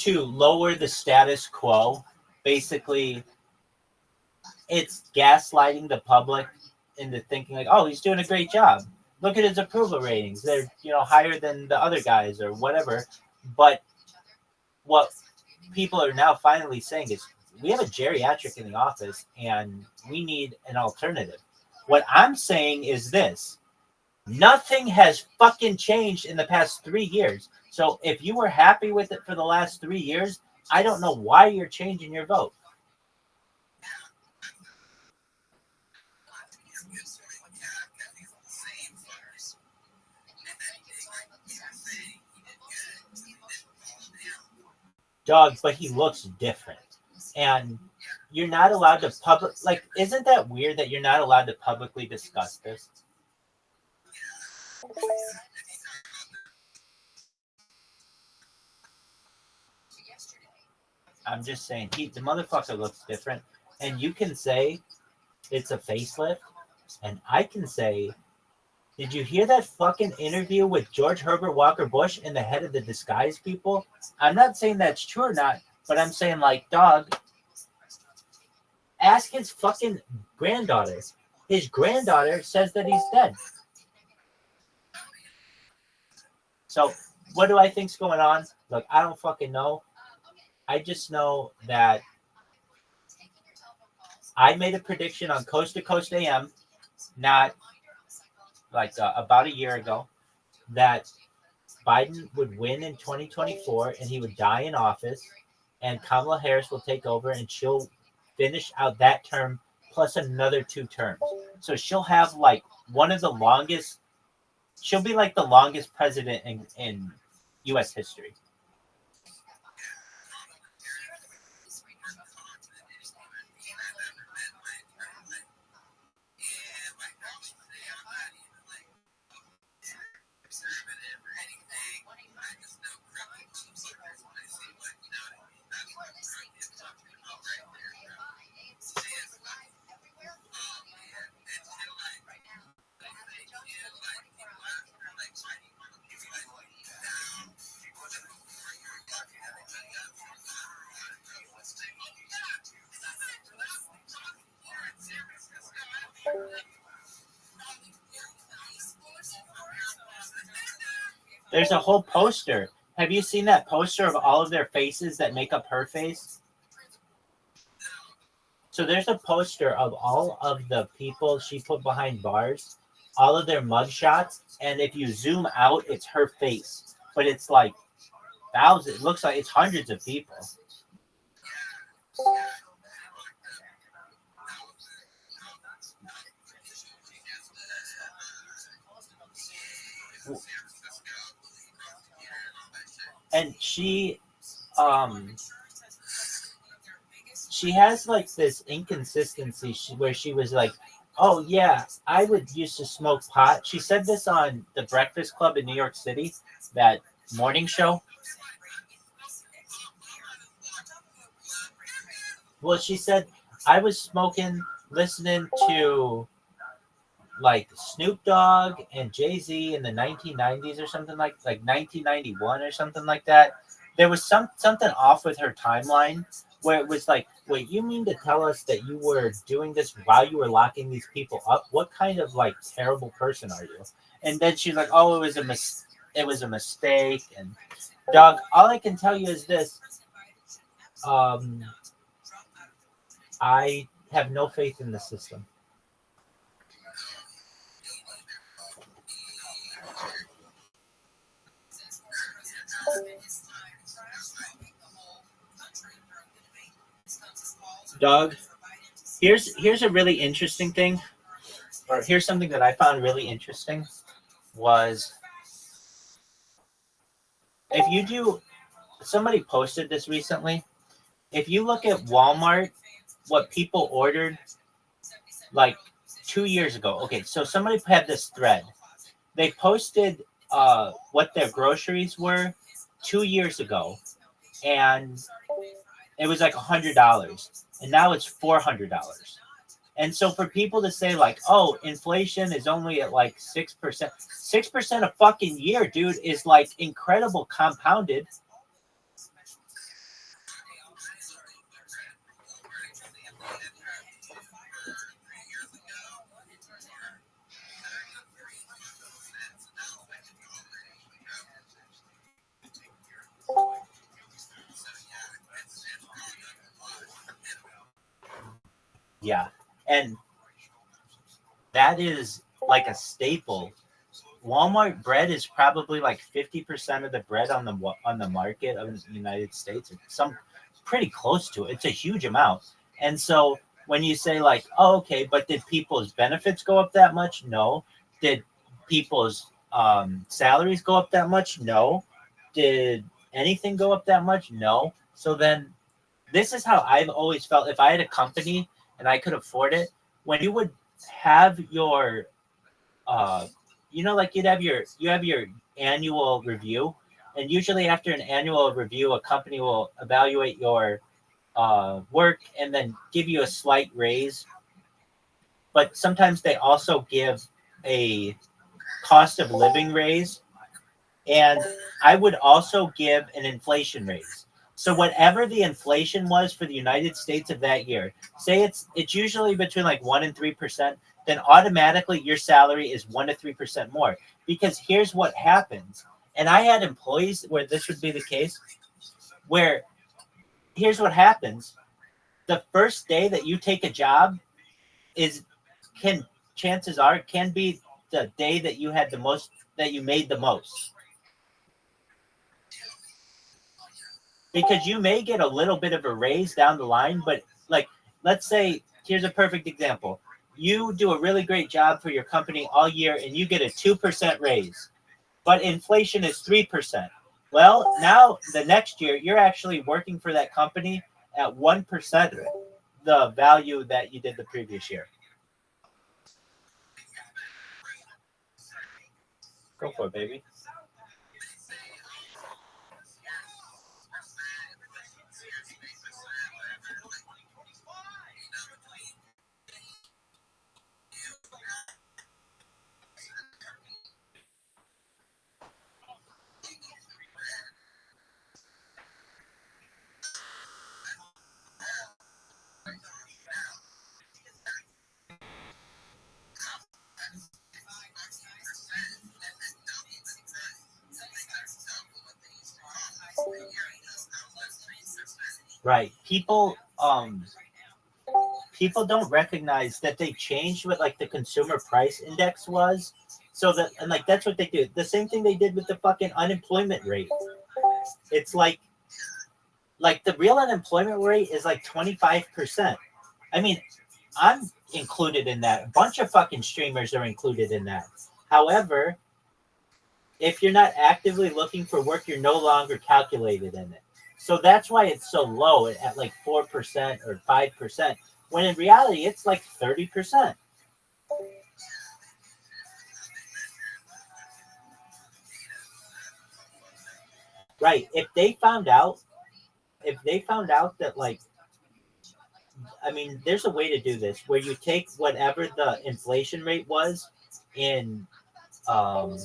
to lower the status quo. Basically, it's gaslighting the public into thinking like, oh, he's doing a great job. Look at his approval ratings. They're, higher than the other guys or whatever. But what people are now finally saying is we have a geriatric in the office and we need an alternative. What I'm saying is this. Nothing has fucking changed in the past 3 years. So if you were happy with it for the last 3 years, I don't know why you're changing your vote. Dog, but he looks different. And you're not allowed to isn't that weird that you're not allowed to publicly discuss this? I'm just saying, the motherfucker looks different. And you can say it's a facelift, and I can say, did you hear that fucking interview with George Herbert Walker Bush and the head of the disguise people? I'm not saying that's true or not, but I'm saying, like, dog, ask his fucking granddaughter. His granddaughter says that he's dead. So what do I think's going on? Look, I don't fucking know. I just know that I made a prediction on Coast to Coast AM, not like about a year ago, that Biden would win in 2024 and he would die in office, and Kamala Harris will take over and she'll finish out that term plus another 2 terms. So she'll have like one of the longest, she'll be like the longest president in U.S. history. There's a whole poster. Have you seen that poster of all of their faces that make up her face? So there's a poster of all of the people she put behind bars, all of their mugshots, and if you zoom out, it's her face. But it's like thousands. It looks like it's hundreds of people. And she has like this inconsistency where she was like, oh yeah, I used to smoke pot. She said this on the Breakfast Club in New York City, that morning show. Well, she said, I was smoking, listening to like Snoop Dogg and Jay-Z in the 1990s or something like 1991 or something like that. There was something off with her timeline where it was like, wait, you mean to tell us that you were doing this while you were locking these people up? What kind of like terrible person are you? And then she's like, oh, it was a mistake. And dog, all I can tell you is this. I have no faith in the system. Dog, here's a really interesting thing, or here's something that I found really interesting, was if you do, somebody posted this recently, if you look at Walmart, what people ordered like 2 years ago. Okay, so somebody had this thread. They posted what their groceries were 2 years ago, and it was like $100, and now it's $400. And so for people to say like, oh, inflation is only at like 6%, 6% a fucking year, dude, is like incredible compounded. Yeah, and that is like a staple. Walmart bread is probably like 50% of the bread on the market of the United States. It's some pretty close to it. It's a huge amount. And so when you say like, oh, okay, but did people's benefits go up that much? No. Did people's salaries go up that much? No. Did anything go up that much? No. So then this is how I've always felt. If I had a company and I could afford it, when you would have your like you have your annual review, and usually after an annual review, a company will evaluate your work and then give you a slight raise. But sometimes they also give a cost of living raise, and I would also give an inflation raise. So whatever the inflation was for the United States of that year, say it's usually between like 1% and 3%, then automatically your salary is 1% to 3% more. Because here's what happens. And I had employees where this would be the case, where here's what happens. The first day that you take a job chances are can be the day that you had the most, that you made the most. Because you may get a little bit of a raise down the line, but like, let's say, here's a perfect example. You do a really great job for your company all year and you get a 2% raise, but inflation is 3%. Well, now the next year, you're actually working for that company at 1% the value that you did the previous year. Go for it, baby. Right. People don't recognize that they changed what like the consumer price index was. So that, and like that's what they do. The same thing they did with the fucking unemployment rate. It's like the real unemployment rate is like 25%. I mean, I'm included in that. A bunch of fucking streamers are included in that. However, if you're not actively looking for work, you're no longer calculated in it. So that's why it's so low at like 4% or 5%, when in reality it's like 30%. Right. If they found out that like, I mean, there's a way to do this where you take whatever the inflation rate was in or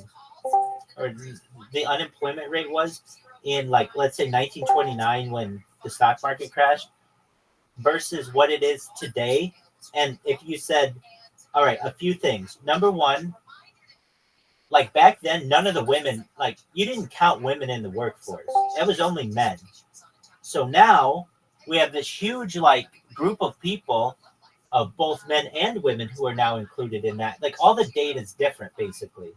the unemployment rate was in, like, let's say 1929 when the stock market crashed versus what it is today. And if you said, all right, a few things. Number one, like back then, none of the women, like you didn't count women in the workforce. It was only men. So now we have this huge like group of people of both men and women who are now included in that. Like all the data is different, basically.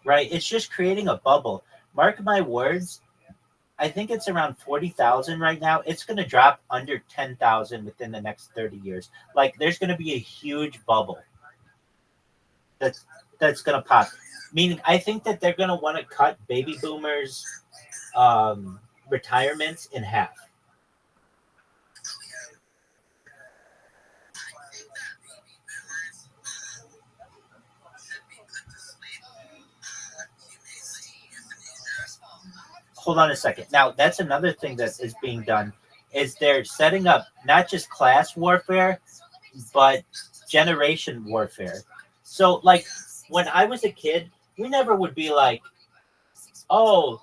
Right, it's just creating a bubble. Mark my words, I think it's around 40,000 right now. It's going to drop under 10,000 within the next 30 years. Like, there's going to be a huge bubble that's going to pop. Meaning, I think that they're going to want to cut baby boomers' retirements in half. Hold on a second. Now, that's another thing that is being done, is they're setting up not just class warfare, but generation warfare. So, like, when I was a kid, we never would be like, oh,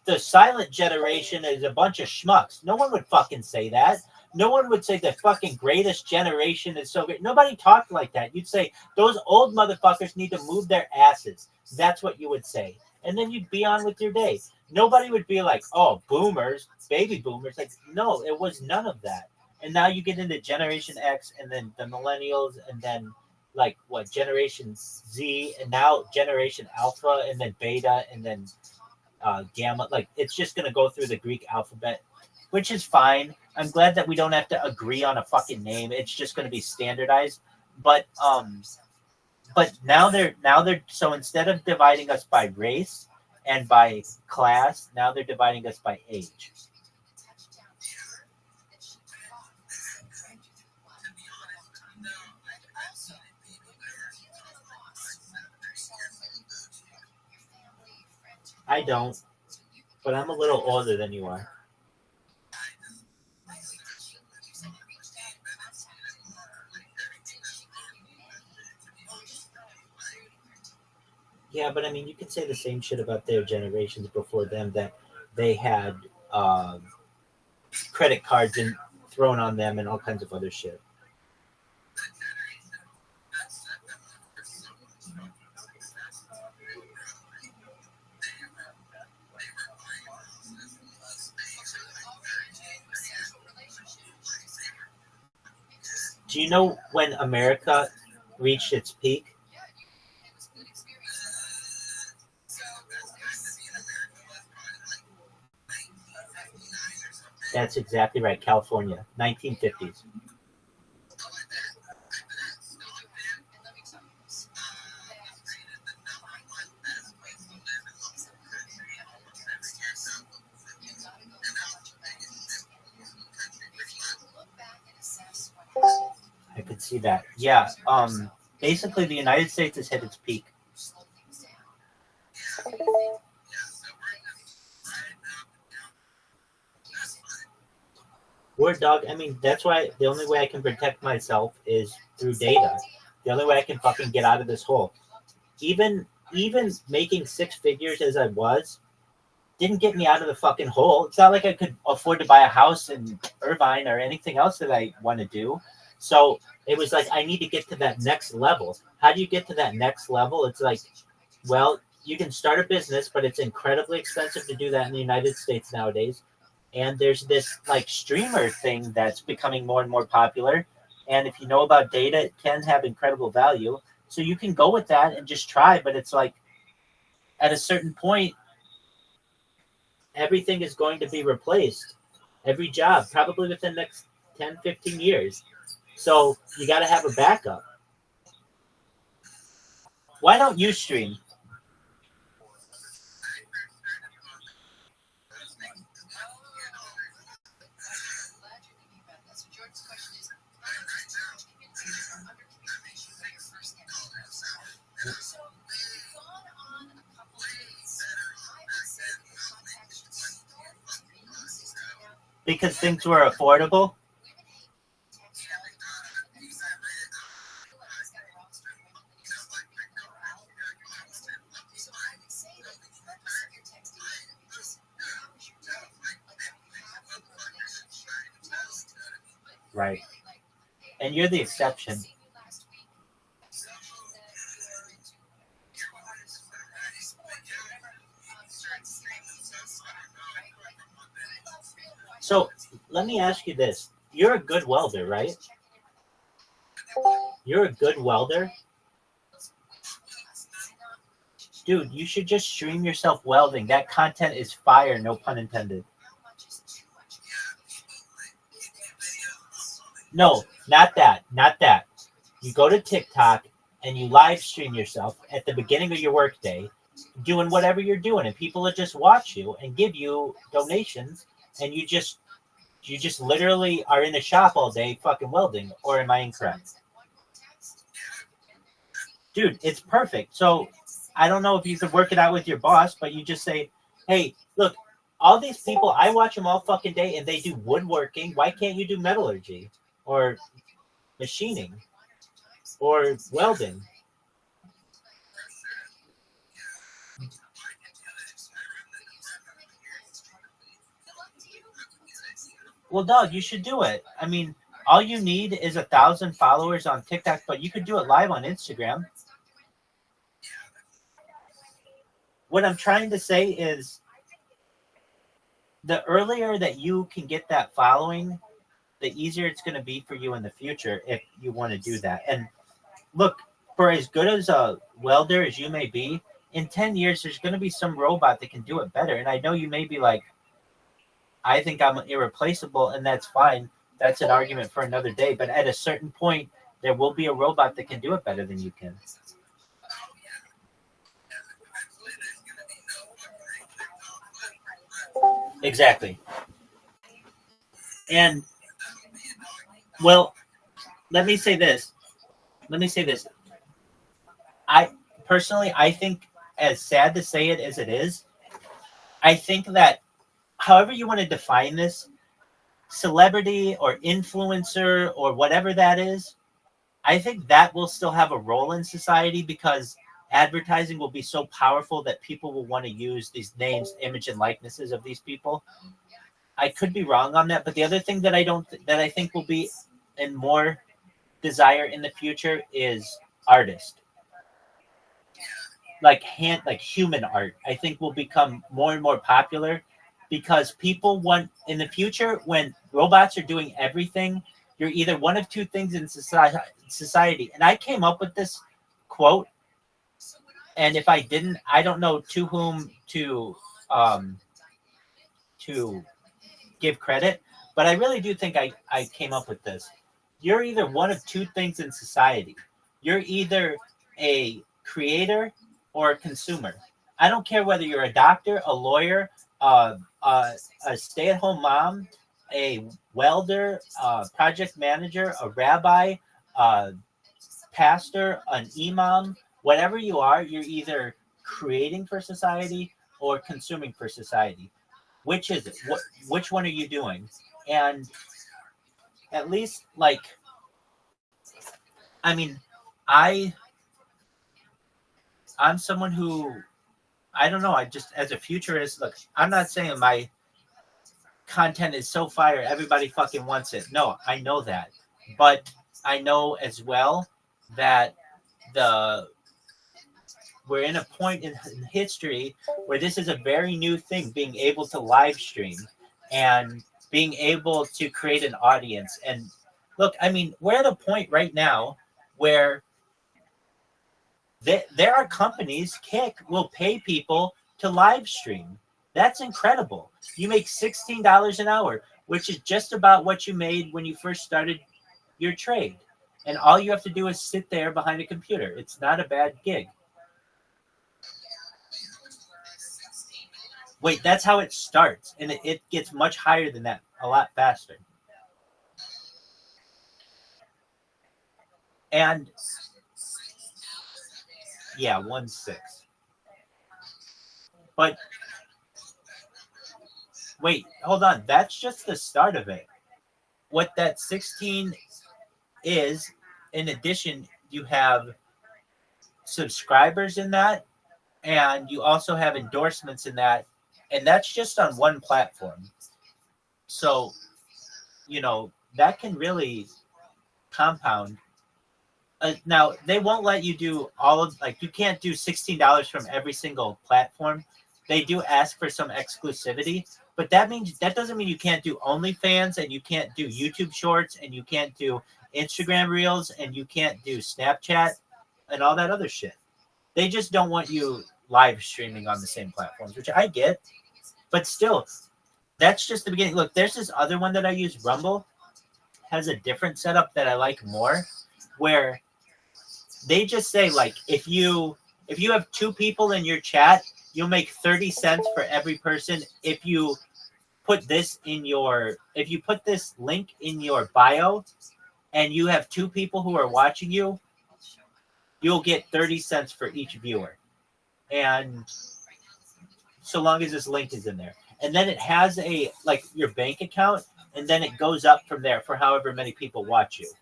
the silent generation is a bunch of schmucks. No one would fucking say that. No one would say the fucking greatest generation is so great. Nobody talked like that. You'd say those old motherfuckers need to move their asses. That's what you would say. And then you'd be on with your day. Nobody would be like, oh, boomers, baby boomers. Like, no, it was none of that. And now you get into Generation X and then the millennials and then like what, Generation Z and now Generation Alpha and then Beta and then Gamma. Like, it's just going to go through the Greek alphabet, which is fine. I'm glad that we don't have to agree on a fucking name. It's just going to be standardized. But now they're so instead of dividing us by race and by class, now they're dividing us by age. I don't, but I'm a little older than you are. Yeah, but I mean, you could say the same shit about their generations before them, that they had credit cards thrown on them and all kinds of other shit. Do you know when America reached its peak? That's exactly right. California, 1950s. I could see that. Yeah. Basically, the United States has hit its peak. Word dog. I mean, that's why the only way I can protect myself is through data. The only way I can fucking get out of this hole. Even making six figures as I was didn't get me out of the fucking hole. It's not like I could afford to buy a house in Irvine or anything else that I want to do. So it was like, I need to get to that next level. How do you get to that next level? It's like, well, you can start a business, but it's incredibly expensive to do that in the United States nowadays. And there's this like streamer thing that's becoming more and more popular. And if you know about data, it can have incredible value. So you can go with that and just try. But it's like at a certain point, everything is going to be replaced. Every job, probably within the next 10, 15 years. So you got to have a backup. Why don't you stream? Because things were affordable? Right. And you're the exception. So let me ask you this. You're a good welder, right? You're a good welder? Dude, you should just stream yourself welding. That content is fire, no pun intended. No, not that. Not that. You go to TikTok and you live stream yourself at the beginning of your workday doing whatever you're doing, and people will just watch you and give you donations, and you just literally are in a shop all day fucking welding. Or am I incorrect? Dude, it's perfect. So I don't know if you could work it out with your boss, but you just say, hey, look, all these people, I watch them all fucking day and they do woodworking. Why can't you do metallurgy or machining or welding? Well, dog, you should do it. I mean, all you need is 1,000 followers on TikTok, but you could do it live on Instagram. What I'm trying to say is the earlier that you can get that following, the easier it's going to be for you in the future if you want to do that. And look, for as good as a welder as you may be, in 10 years, there's going to be some robot that can do it better. And I know you may be like, I think I'm irreplaceable, and that's fine. That's an argument for another day. But at a certain point, there will be a robot that can do it better than you can. Exactly. And, well, let me say this. I personally, I think, as sad to say it as it is, I think that however you want to define this, celebrity or influencer or whatever that is, I think that will still have a role in society because advertising will be so powerful that people will want to use these names, image, and likenesses of these people. I could be wrong on that, but the other thing that I think will be in more desire in the future is artist. Like human art, I think will become more and more popular because people want in the future when robots are doing everything, you're either one of two things in society. And I came up with this quote, and if I didn't, I don't know to whom to give credit, but I really do think I came up with this. You're either one of two things in society. You're either a creator or a consumer. I don't care whether you're a doctor, a lawyer, a stay-at-home mom, a welder, a project manager, a rabbi, a pastor, an imam, whatever you are, you're either creating for society or consuming for society. Which is it? Which one are you doing? And at least, like, I mean, I'm someone who, I don't know, I just, as a futurist, look, I'm not saying my content is so fire, everybody fucking wants it. No, I know that. But I know as well that we're in a point in history where this is a very new thing, being able to live stream and being able to create an audience. And look, I mean, we're at a point right now where there are companies, Kick will pay people to live stream. That's incredible. You make $16 an hour, which is just about what you made when you first started your trade. And all you have to do is sit there behind a computer. It's not a bad gig. Wait, that's how it starts. And it gets much higher than that, a lot faster. And yeah, 1.6. But wait, hold on. That's just the start of it. What that 16 is, in addition, you have subscribers in that, and you also have endorsements in that, and that's just on one platform. So, that can really compound. Now, they won't let you do you can't do $16 from every single platform. They do ask for some exclusivity, but that doesn't mean you can't do OnlyFans, and you can't do YouTube Shorts, and you can't do Instagram Reels, and you can't do Snapchat and all that other shit. They just don't want you live streaming on the same platforms, which I get, but still, that's just the beginning. Look, there's this other one that I use, Rumble, has a different setup that I like more, where they just say, like, if you have two people in your chat, you'll make 30 cents for every person. If you put this link in your bio and you have two people who are watching you, you'll get 30 cents for each viewer. And so long as this link is in there. And then it has your bank account, and then it goes up from there for however many people watch you.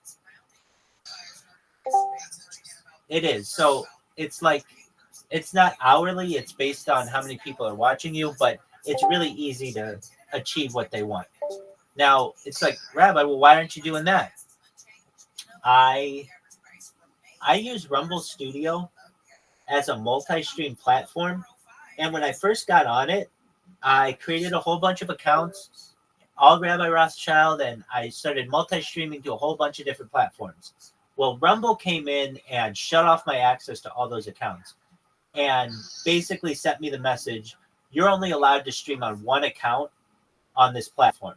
It is. So it's not hourly, it's based on how many people are watching you, but it's really easy to achieve what they want. Now it's like, Rabbi, well, why aren't you doing that? I use Rumble Studio as a multi-stream platform, and when I first got on it, I created a whole bunch of accounts, all Rabbi Rothschild, and I started multi-streaming to a whole bunch of different platforms. Well, Rumble came in and shut off my access to all those accounts and basically sent me the message, you're only allowed to stream on one account on this platform.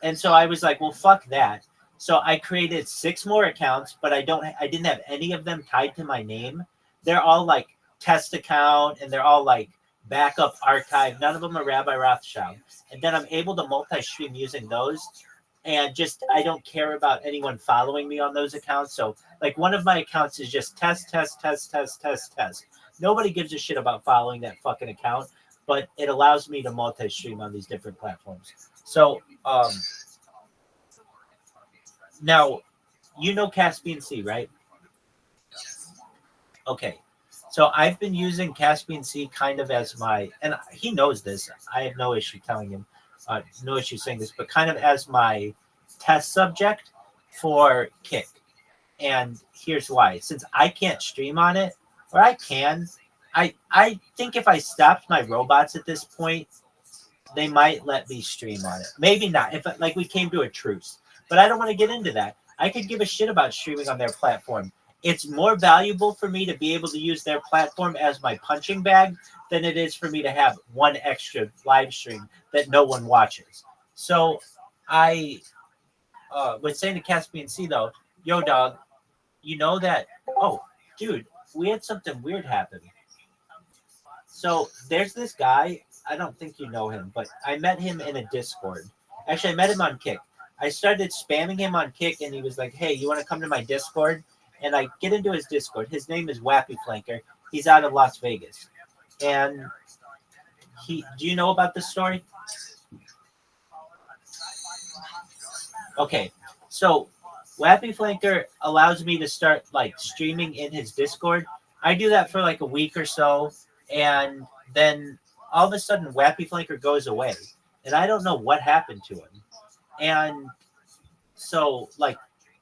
And so I was like, well, fuck that. So I created 6 more accounts, but I didn't have any of them tied to my name. They're all like test account and they're all like backup archive. None of them are Rabbi Rothschild. And then I'm able to multi-stream using those. And just, I don't care about anyone following me on those accounts. So like one of my accounts is just test. Nobody gives a shit about following that fucking account, but it allows me to multi-stream on these different platforms. So now, you know Caspian Sea, right? Okay. So I've been using Caspian Sea kind of as my, and he knows this. I have no issue telling him, no issue saying this, but kind of as my test subject for Kick. And here's why. Since I can't stream on it, or I can, I think if I stopped my robots at this point, they might let me stream on it. Maybe not, if like we came to a truce. But I don't want to get into that. I could give a shit about streaming on their platform. It's more valuable for me to be able to use their platform as my punching bag than it is for me to have one extra live stream that no one watches. So I was saying to Caspian Sea, though, yo, dog, you know that, oh, dude, we had something weird happen. So there's this guy, I don't think you know him, but I met him in a Discord. Actually, I met him on Kick. I started spamming him on Kick, and he was like, hey, you want to come to my Discord? And I get into his Discord. His name is Wappy Flanker. He's out of Las Vegas. And do you know about this story? Okay. So Wappy Flanker allows me to start like streaming in his Discord. I do that for like a week or so. And then all of a sudden Wappy Flanker goes away. And I don't know what happened to him. And so like,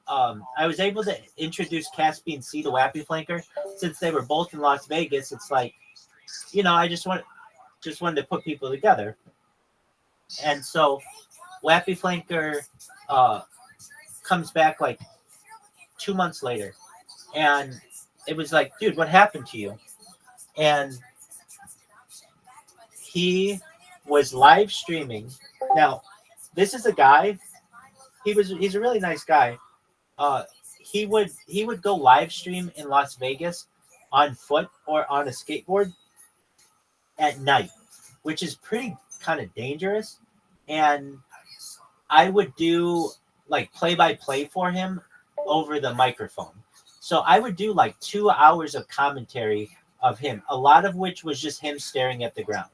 I was able to introduce Caspian Sea to Wappy Flanker since they were both in Las Vegas. It's like, you know, I just wanted to put people together. And so Wappy Flanker comes back like 2 months later. And it was like, dude, what happened to you? And he was live streaming. Now, this is a guy, he's a really nice guy. He would go live stream in Las Vegas on foot or on a skateboard at night, which is pretty kind of dangerous. And I would do like play-by-play for him over the microphone. So I would do like 2 hours of commentary of him, a lot of which was just him staring at the ground.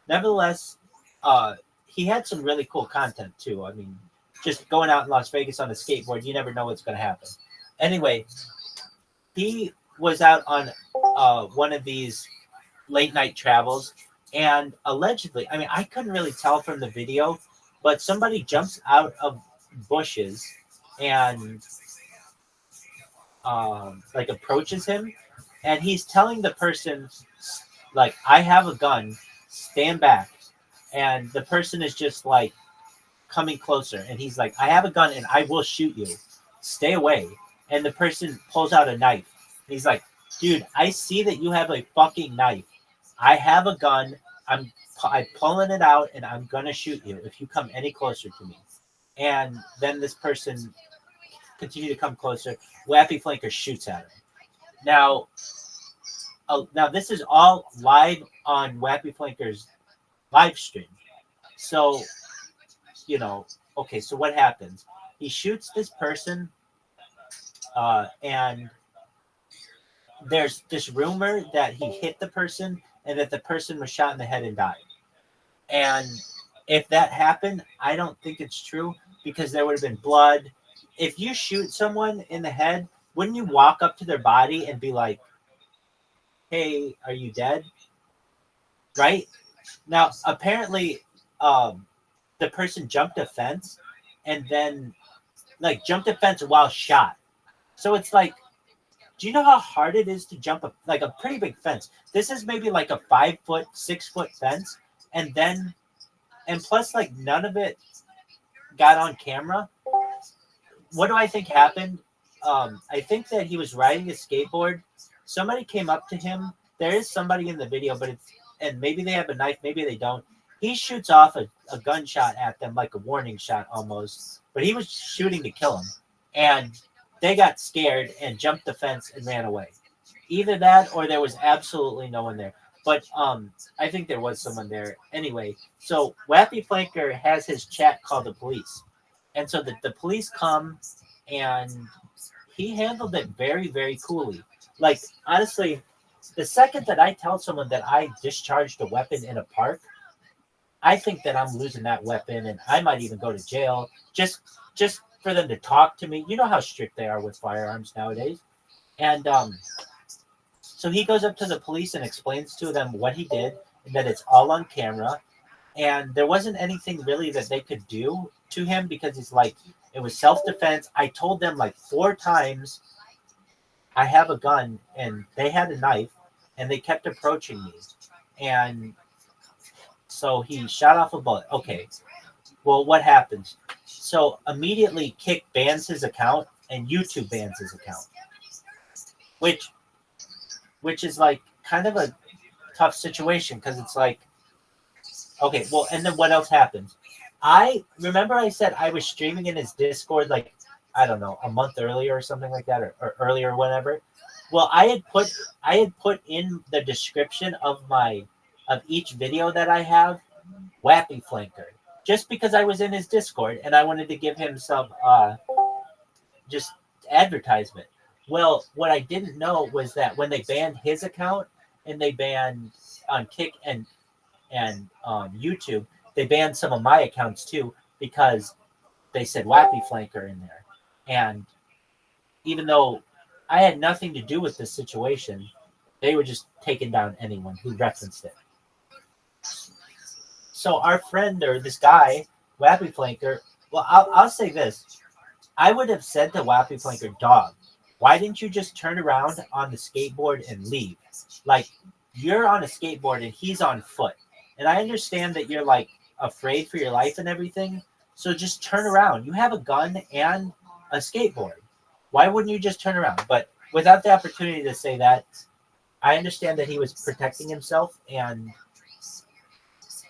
Nevertheless, he had some really cool content too. I mean, just going out in Las Vegas on a skateboard, you never know what's going to happen. Anyway, he was out on one of these late night travels, and allegedly, I mean, I couldn't really tell from the video, but somebody jumps out of bushes and like approaches him, and he's telling the person, like, I have a gun, stand back. And the person is just like coming closer, and he's like, I have a gun and I will shoot you. Stay away. And the person pulls out a knife. He's like, dude, I see that you have a fucking knife. I have a gun. I'm pulling it out and I'm going to shoot you if you come any closer to me. And then this person continued to come closer. Wappy Flanker shoots at him. Now this is all live on Wappy Flanker's live stream. So, you know, okay, so what happens? He shoots this person, and there's this rumor that he hit the person and that the person was shot in the head and died. And if that happened, I don't think it's true, because there would have been blood. If you shoot someone in the head, wouldn't you walk up to their body and be like, hey, are you dead? Right? Now, apparently, the person jumped a fence and then like jumped a fence while shot. So it's like, do you know how hard it is to jump a pretty big fence? This is maybe like a 5 foot, 6 foot fence, and plus like none of it got on camera. What do I think happened? I think that he was riding a skateboard. Somebody came up to him. There is somebody in the video, and maybe they have a knife, maybe they don't. He shoots off a gunshot at them, like a warning shot almost, but he was shooting to kill him. And they got scared and jumped the fence and ran away. Either that or there was absolutely no one there. But I think there was someone there. Anyway, so Wappy Flanker has his chat called the police. And so the police come, and he handled it very, very coolly. Like, honestly, the second that I tell someone that I discharged a weapon in a park, I think that I'm losing that weapon, and I might even go to jail just for them to talk to me. You know how strict they are with firearms nowadays. And so he goes up to the police and explains to them what he did, and that it's all on camera. And there wasn't anything really that they could do to him because he's like, it was self-defense. I told them like 4 times I have a gun, and they had a knife, and they kept approaching me. And so he shot off a bullet. Okay, well, what happens? So immediately Kick bans his account, and YouTube bans his account, which is like kind of a tough situation because it's like, okay, well, and then what else happens? I remember I said I was streaming in his Discord like, I don't know, a month earlier or something like that, or earlier or whatever. Well, I had put in the description of each video that I have, Wappy Flanker, just because I was in his Discord and I wanted to give him some just advertisement. Well, what I didn't know was that when they banned his account and they banned on Kick and YouTube, they banned some of my accounts too because they said Wappy Flanker in there. And even though I had nothing to do with this situation, they were just taking down anyone who referenced it. So our friend, or this guy, Wappy Flanker, well, I'll say this. I would have said to Wappy Flanker, dog, why didn't you just turn around on the skateboard and leave? Like, you're on a skateboard and he's on foot. And I understand that you're like afraid for your life and everything. So just turn around. You have a gun and a skateboard. Why wouldn't you just turn around? But without the opportunity to say that, I understand that he was protecting himself. And,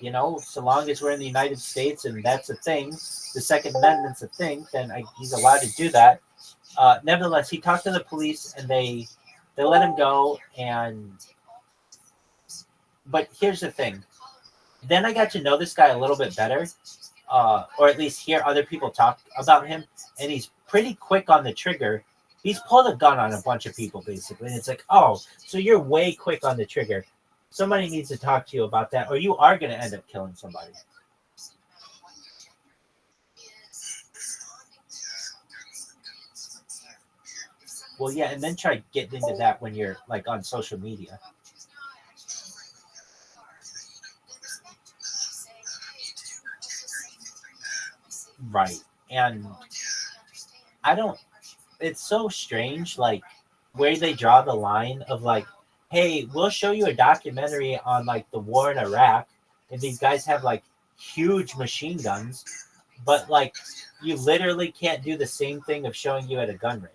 you know, so long as we're in the United States and that's a thing, the Second Amendment's a thing, then he's allowed to do that. Nevertheless, he talked to the police and they let him go. But here's the thing. Then I got to know this guy a little bit better, or at least hear other people talk about him, and he's pretty quick on the trigger. He's pulled a gun on a bunch of people, basically, and it's like, oh, so you're way quick on the trigger. Somebody needs to talk to you about that, or you are going to end up killing somebody. Well, yeah, and then try getting into that when you're, like, on social media. Right. And it's so strange, like, where they draw the line of, like, hey, we'll show you a documentary on, like, the war in Iraq, and these guys have, like, huge machine guns, but, like, you literally can't do the same thing of showing you at a gun range.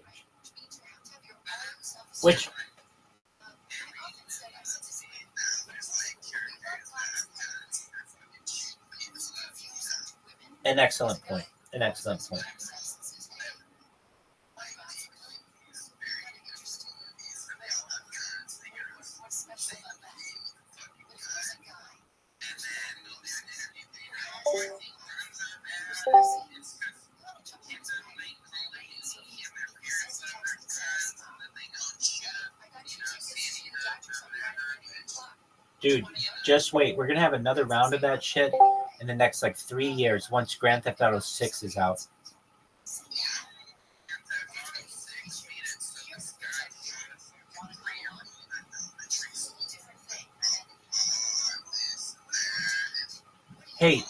Which... An excellent point. Dude, just wait. We're going to have another round of that shit in the next, like, 3 years once Grand Theft Auto 6 is out. Hey,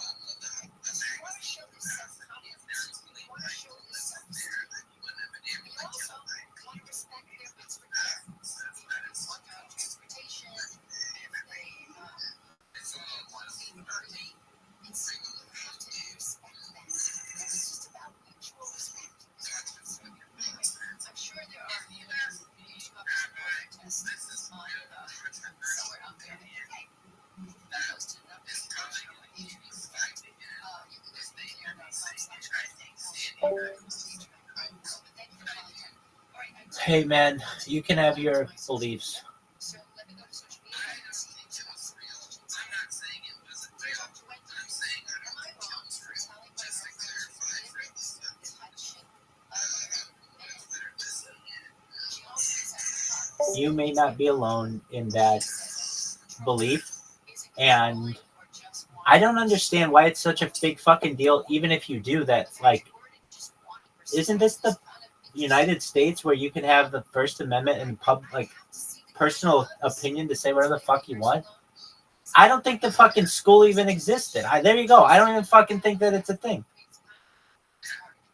Hey man, you can have your beliefs. You may not be alone in that belief, and I don't understand why it's such a big fucking deal, even if you do that. Like, isn't this the United States where you can have the First Amendment and personal opinion to say whatever the fuck you want? I don't think the fucking school even existed. There you go. I don't even fucking think that it's a thing.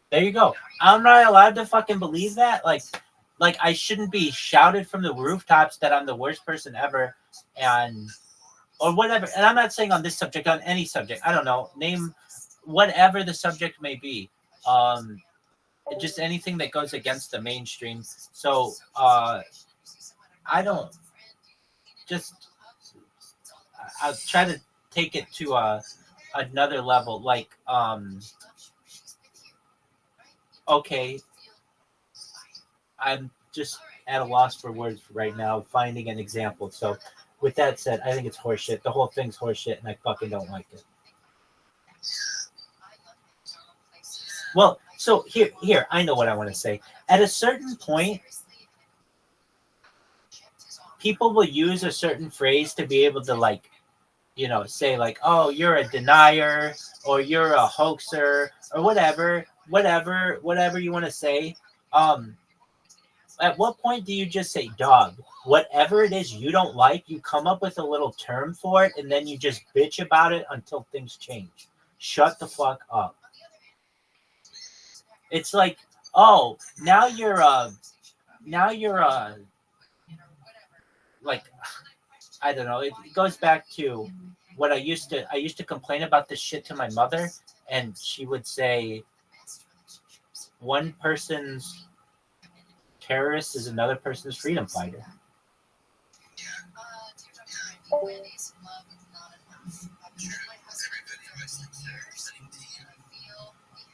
There you go. I'm not allowed to fucking believe that. Like I shouldn't be shouted from the rooftops that I'm the worst person ever, or whatever. And I'm not saying on this subject, on any subject. I don't know. Name whatever the subject may be. Just anything that goes against the mainstream. So I don't just. I'll try to take it to another level. Like okay, I'm just at a loss for words right now, finding an example. So, with that said, I think it's horseshit. The whole thing's horseshit, and I fucking don't like it. Well, so here, I know what I want to say. At a certain point, people will use a certain phrase to be able to say like, oh, you're a denier, or you're a hoaxer, or whatever you want to say. At what point do you just say, dog, whatever it is you don't like, you come up with a little term for it, and then you just bitch about it until things change? Shut the fuck up. It's like, oh, now you're like, I don't know. It goes back to what I used to complain about this shit to my mother, and she would say, one person's terrorist is another person's freedom fighter.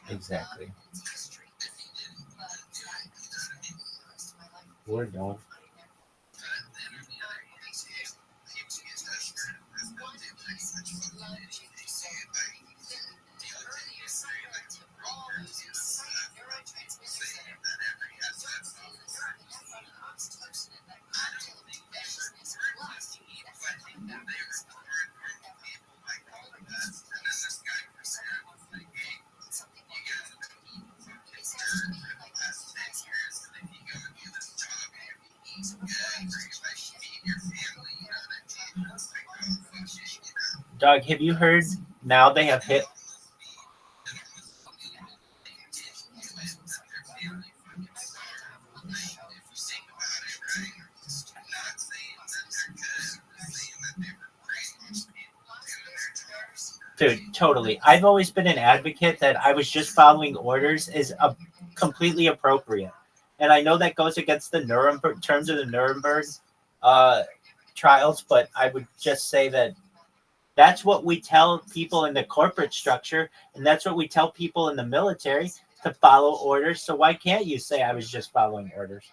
Exactly. We're done. Doug, have you heard now they have hit? Dude, totally. I've always been an advocate that I was just following orders is completely appropriate. And I know that goes against the Nuremberg terms of the Nuremberg trials, but I would just say that that's what we tell people in the corporate structure, and that's what we tell people in the military, to follow orders. So why can't you say I was just following orders?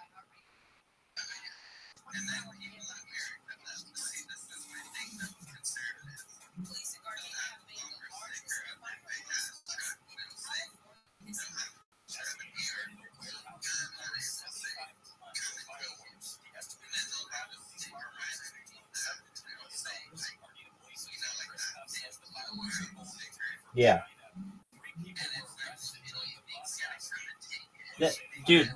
Yeah. Dude,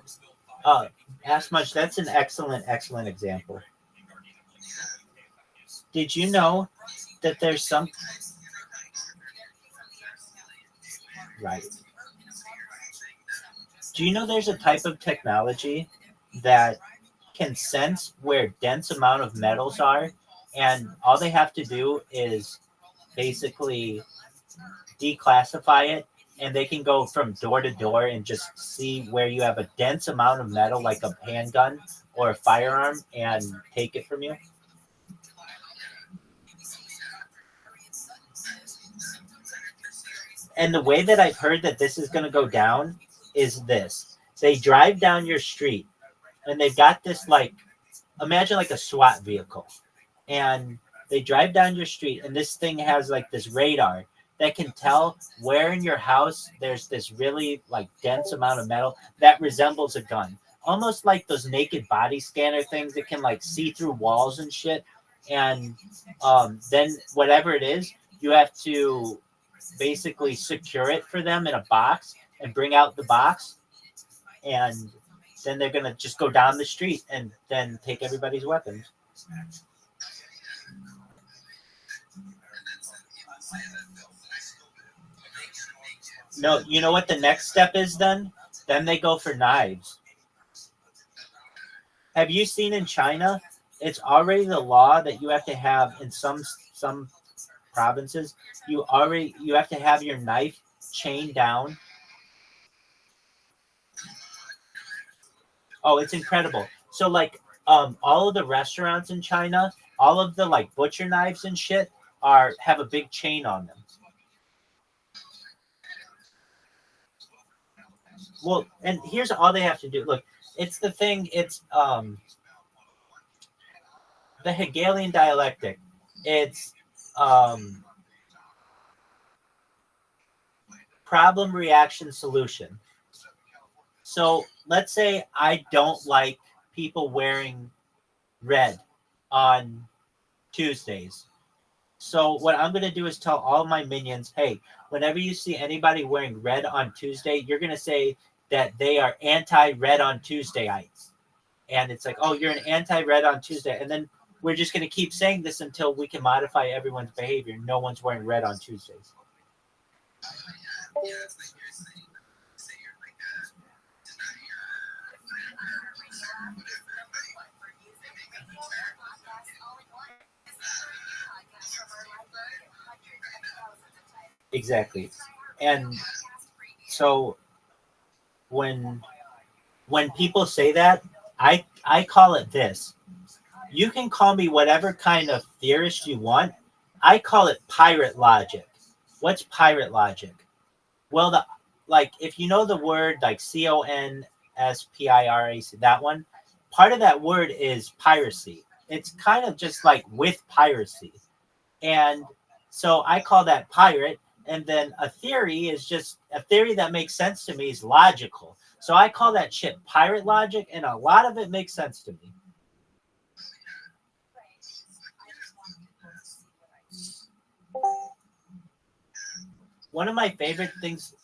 Ask Much, that's an excellent example. Did you know that there's some... Right. Do you know there's a type of technology that can sense where dense amount of metals are, and all they have to do is basically declassify it, and they can go from door to door and just see where you have a dense amount of metal, like a handgun or a firearm, and take it from you? And the way that I've heard that this is going to go down is this. They drive down your street and they've got this like, imagine like a SWAT vehicle, and they drive down your street, and this thing has like this radar that can tell where in your house there's this really like dense amount of metal that resembles a gun, almost like those naked body scanner things that can like see through walls and shit. And then whatever it is, you have to basically secure it for them in a box and bring out the box, and then they're gonna just go down the street and then take everybody's weapons. No, you know what the next step is then? Then they go for knives. Have you seen in China? It's already the law that you have to have in some provinces. You have to have your knife chained down. Oh, it's incredible. So like all of the restaurants in China, all of the like butcher knives and shit have a big chain on them. Well, and here's all they have to do. Look, it's the thing. It's the Hegelian dialectic. It's problem, reaction, solution. So let's say I don't like people wearing red on Tuesdays. So what I'm going to do is tell all my minions, hey, whenever you see anybody wearing red on Tuesday, you're going to say that they are anti-red on Tuesdayites. And it's like, oh, you're an anti-red on Tuesday. And then we're just going to keep saying this until we can modify everyone's behavior. No one's wearing red on Tuesdays. Exactly. And so when people say that, I call it this. You can call me whatever kind of theorist you want. I call it pirate logic. What's pirate logic? Well, if you know the word like CONSPIRAC, that one, part of that word is piracy. It's kind of just like with piracy. And so I call that pirate. And then a theory is just a theory that makes sense to me is logical. So I call that shit pirate logic, and a lot of it makes sense to me. One of my favorite things.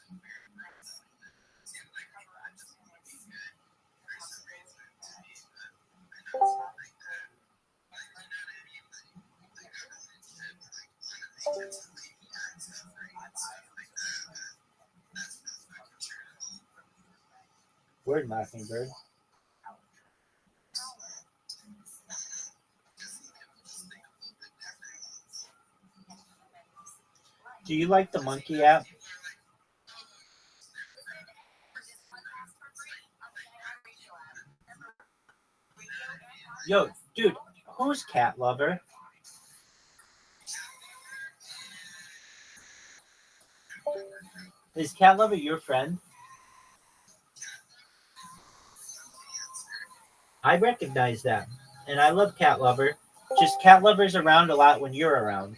Word, Mockingbird. Do you like the monkey app? Yo, dude, who's Cat Lover? Is Cat Lover your friend? I recognize that. And I love Cat Lover. Just Cat Lover's around a lot when you're around.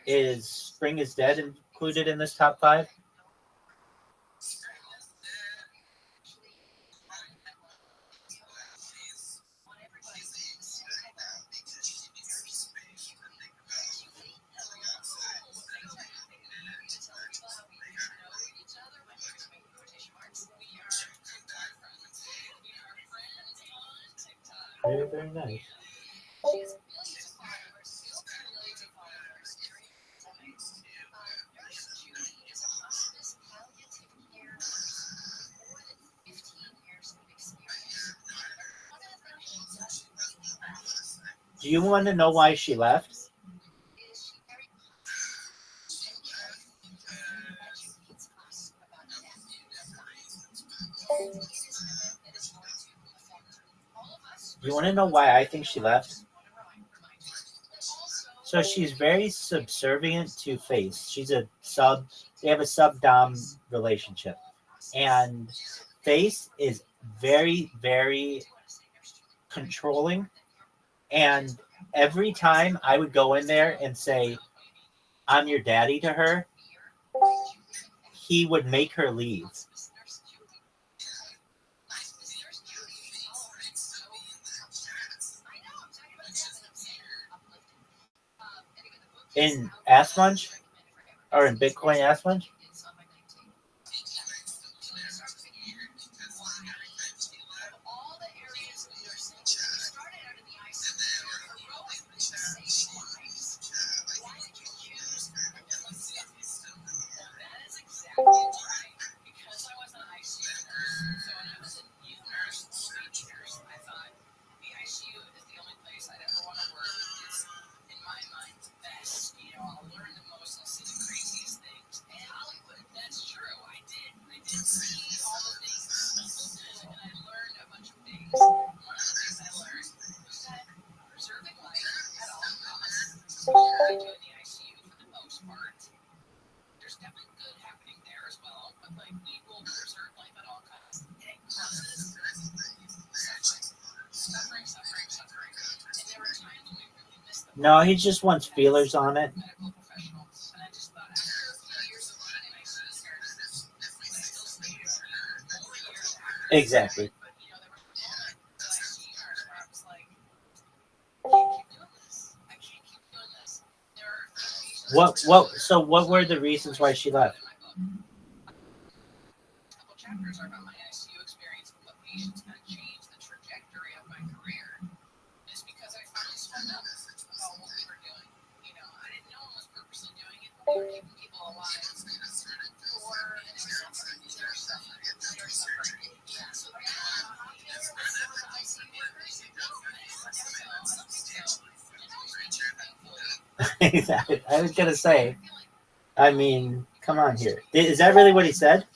Is Spring is Dead included in this top 5? Very, very nice. Do you want to know why she left? You want to know why I think she left? So she's very subservient to Face. She's a sub. They have a sub-dom relationship, and Face is very, very controlling. And every time I would go in there and say, "I'm your daddy" to her, he would make her leave. In Ass Munch? Or in Bitcoin Ass Munch? No, he just wants feelers on it. Exactly. What were the reasons why she left? I was gonna say, I mean, come on here. Is that really what he said?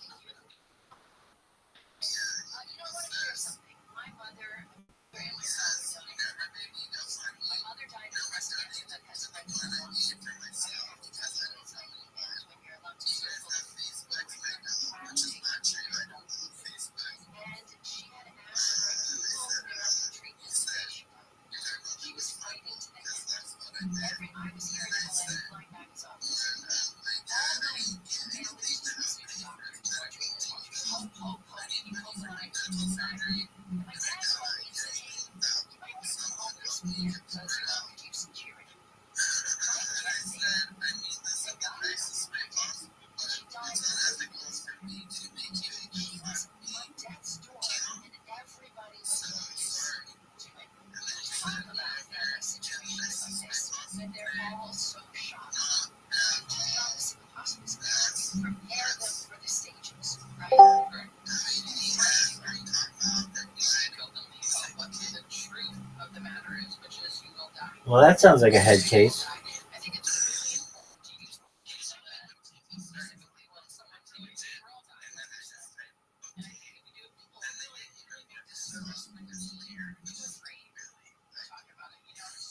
Well, that sounds like a head case.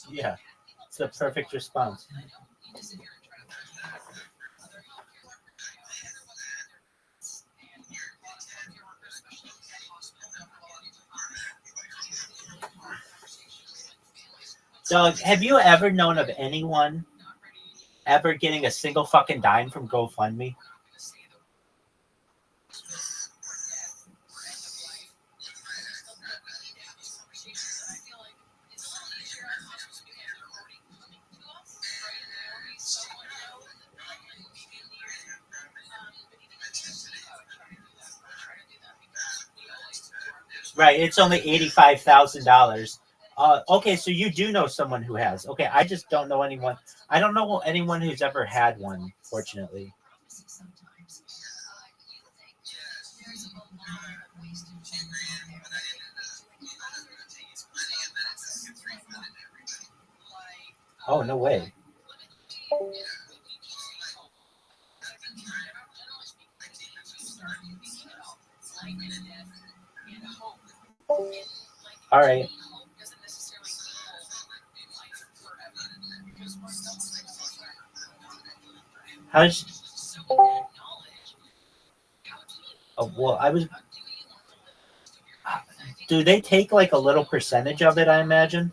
Yeah, it's a perfect response. Doug, have you ever known of anyone ever getting a single fucking dime from GoFundMe? Right, it's only $85,000. Okay, so you do know someone who has. Okay, I just don't know anyone. I don't know anyone who's ever had one, fortunately. Oh, no way. All right. How's? Oh, well, I was. Do they take like a little percentage of it? I imagine.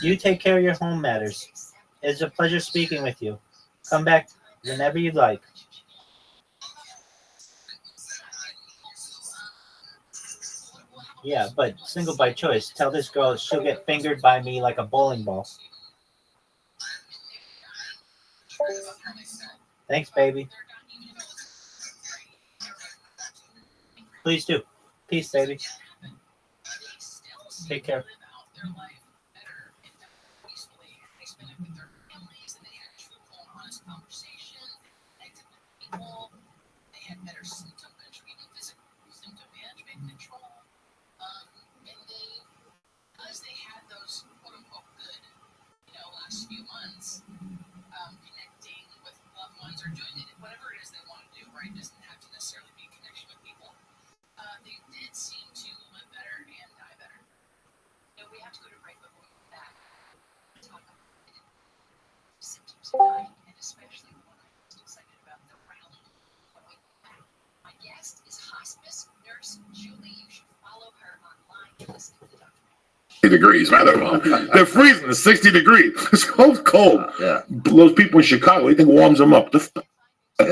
You take care of your home matters. It's a pleasure speaking with you. Come back whenever you'd like. Yeah, but single by choice. Tell this girl she'll get fingered by me like a bowling ball. Thanks, baby. Please do. Peace, baby. Take care. Degrees, right? They're freezing. It's 60 degrees. It's cold. Yeah. Those people in Chicago, what do you think warms them up? The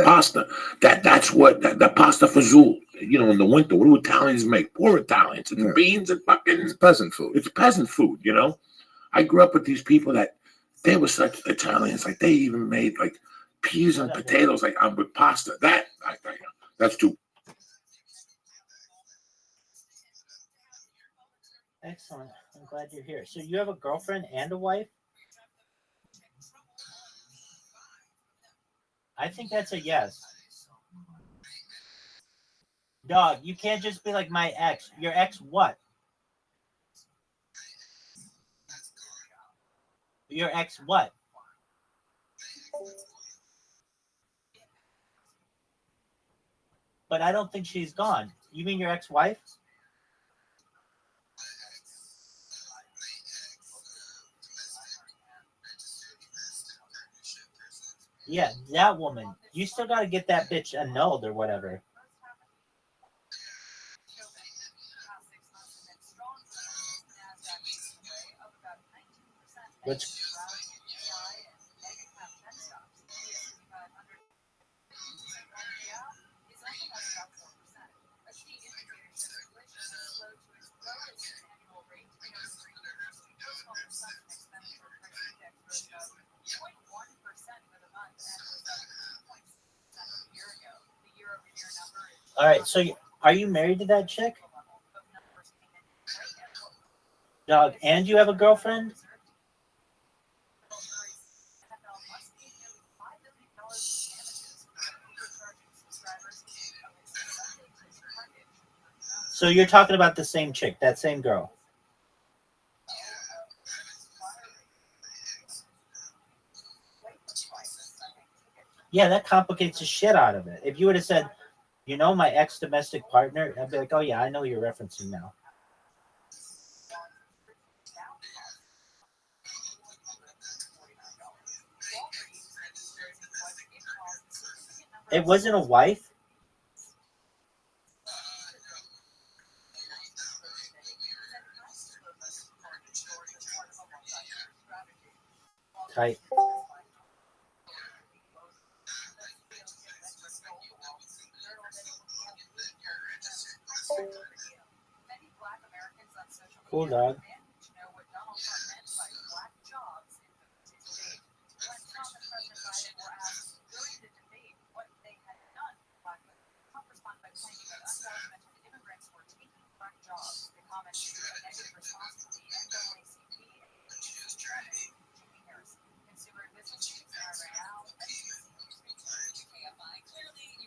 pasta. That's what the pasta fazool. You know, in the winter, what do Italians make? Poor Italians. It's beans and fucking. It's peasant food. It's peasant food. You know, I grew up with these people that they were such Italians. Like they even made like peas and potatoes like with pasta. That's too. Excellent. I'm glad you're here. So you have a girlfriend and a wife? I think that's a yes. Dog, you can't just be like my ex. Your ex what? Your ex what? But I don't think she's gone. You mean your ex-wife? Yeah, that woman. You still got to get that bitch annulled or whatever. Which? All right, so are you married to that chick? Dog, and you have a girlfriend? So you're talking about the same chick, that same girl? Yeah, that complicates the shit out of it. If you would have said, you know, my ex-domestic partner, I'd be like, oh yeah, I know you're referencing now. It wasn't a wife? Tight. Cool, dog.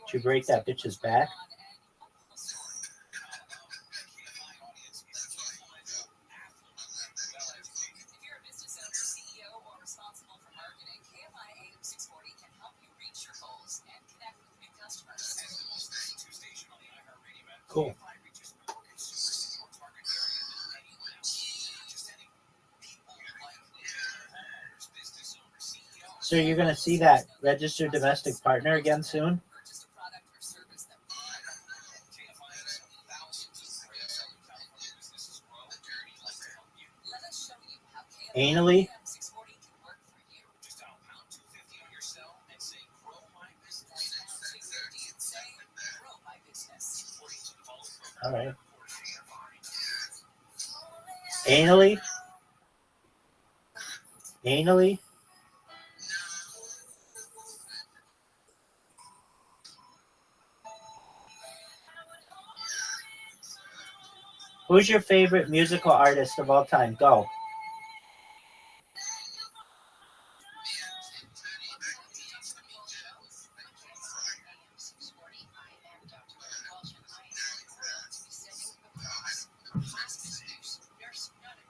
Did you break that bitch's back? Cool. So you're going to see that registered domestic partner again soon? Anally? All right. Anally? Anally? Who's your favorite musical artist of all time? Go.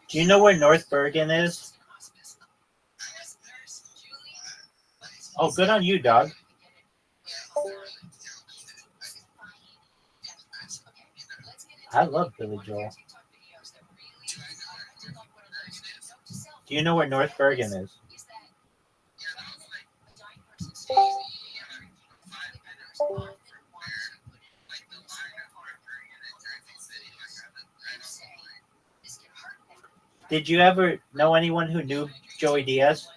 Do you know where North Bergen is? Oh, good on you, dog. I love Billy Joel. Do you know where North Bergen is? Did you ever know anyone who knew Joey Diaz?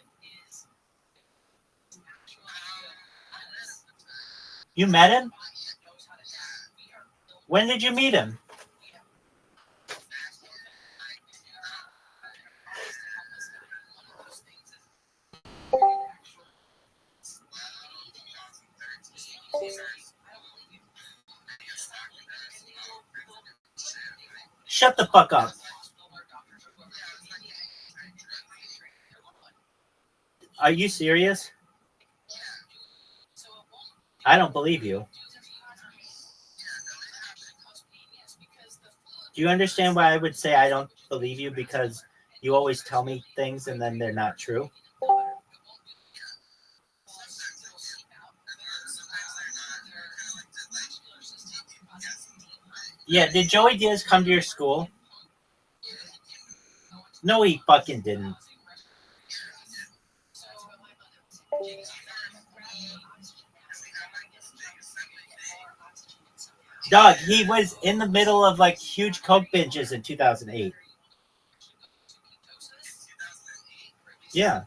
You met him? When did you meet him? Shut the fuck up. Are you serious? I don't believe you. Do you understand why I would say I don't believe you? Because you always tell me things and then they're not true. Yeah, did Joey Diaz come to your school? No, he fucking didn't. Dog, he was in the middle of like huge coke binges in 2008. Yeah.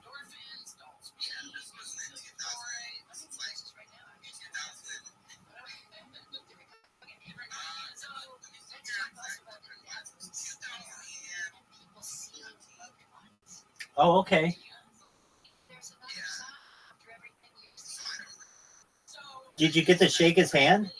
Oh, okay. Did you get to shake his hand?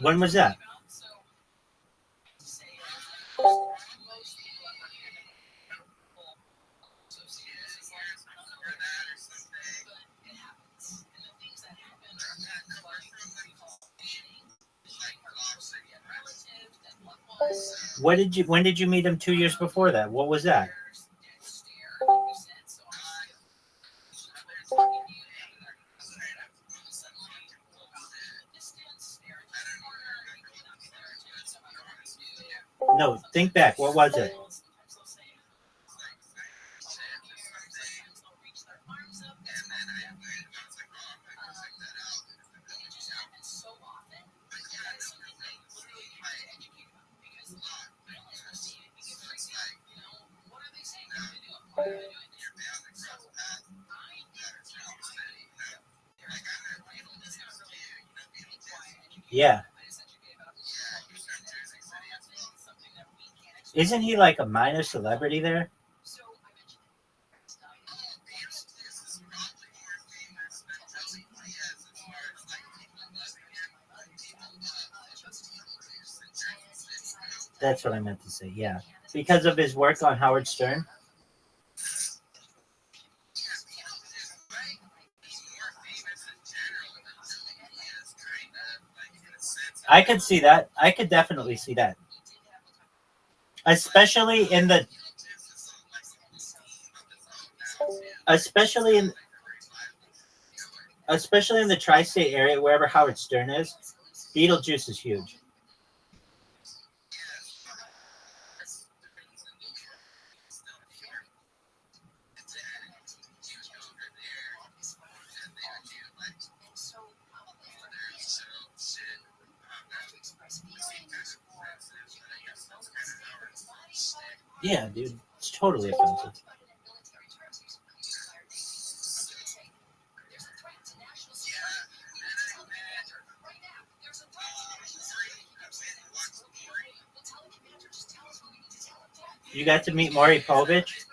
When was that? When did you meet him 2 years before that? What was that? No, think back. What was it? Yeah. Isn't he like a minor celebrity there? That's what I meant to say. Yeah, because of his work on Howard Stern. I could see that. I could definitely see that, especially in the especially in tri-state area, wherever Howard Stern is. Beetlejuice is huge. Yeah, dude, it's totally offensive. You got to meet Maury Povich?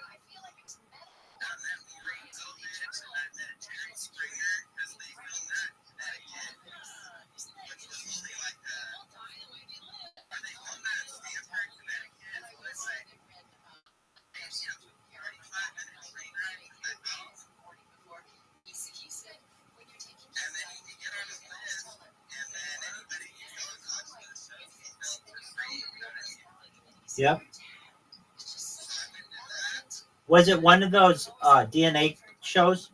Yep. Was it one of those DNA shows?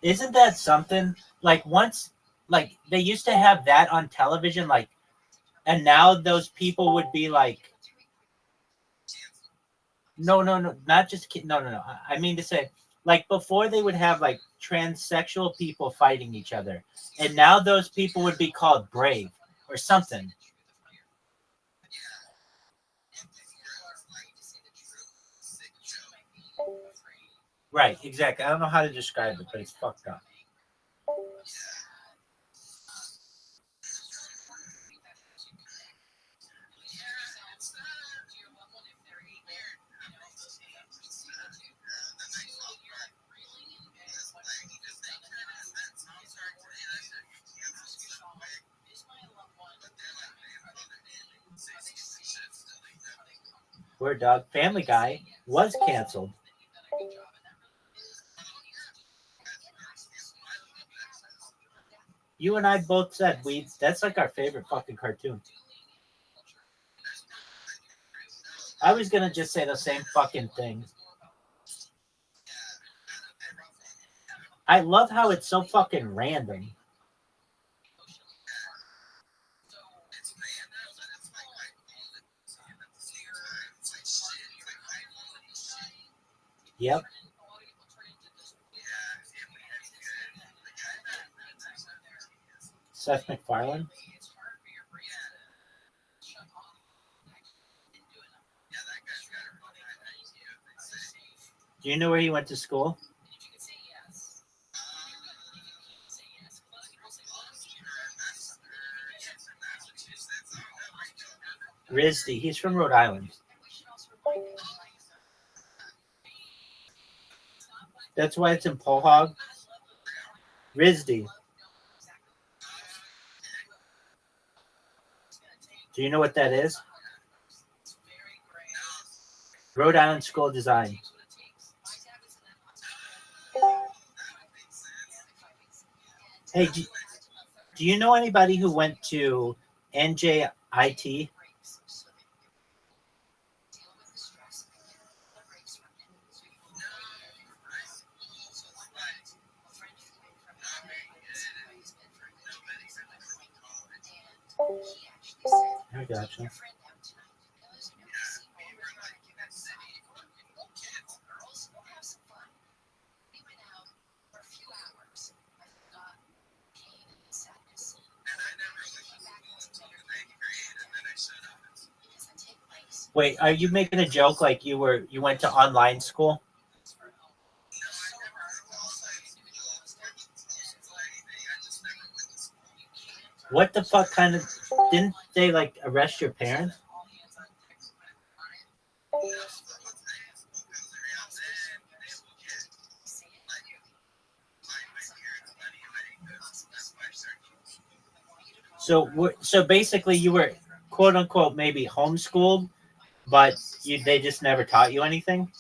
Isn't that something? Like once, like they used to have that on television, like, and now those people would be like, no, not just no. I mean to say, like before they would have like transsexual people fighting each other, and now those people would be called brave or something. Right, exactly. I don't know how to describe it, but it's fucked up. Word dog. Family Guy was canceled. You and I both said that's like our favorite fucking cartoon. I was gonna just say the same fucking thing. I love how it's so fucking random. Yep. Seth MacFarlane. Do you know where he went to school? RISD. He's from Rhode Island. That's why it's in Pohog. RISD. Do you know what that is? Rhode Island School of Design. Hey, do you know anybody who went to NJIT? I gotcha. Wait, are you making a joke like you went to online school? What the fuck kind of didn't they like arrest your parents? So basically you were quote unquote maybe homeschooled, but they just never taught you anything?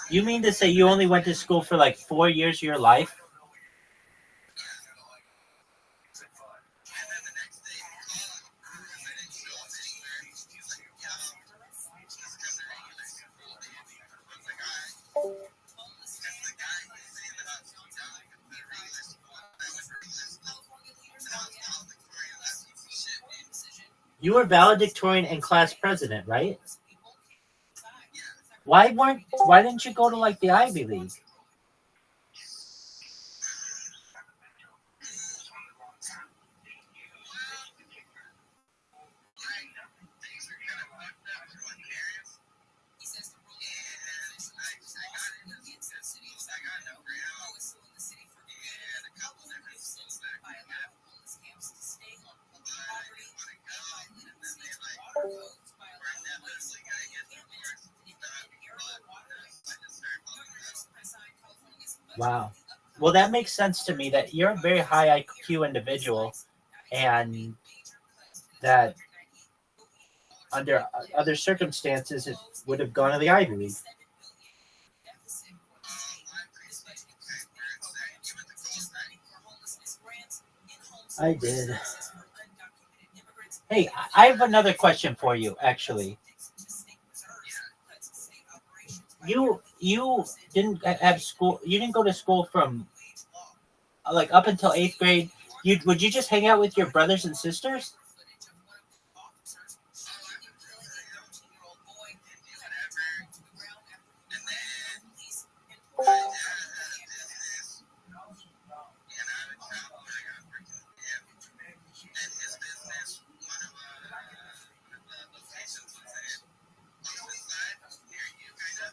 You mean to say you only went to school for like 4 years of your life? You were valedictorian and class president, right? Why didn't you go to like the Ivy League? Wow. Well, that makes sense to me that you're a very high IQ individual and that under other circumstances it would have gone to the Ivy League. I did. Hey, I have another question for you, actually. You didn't have school. You didn't go to school from like up until 8th grade. Would you just hang out with your brothers and sisters?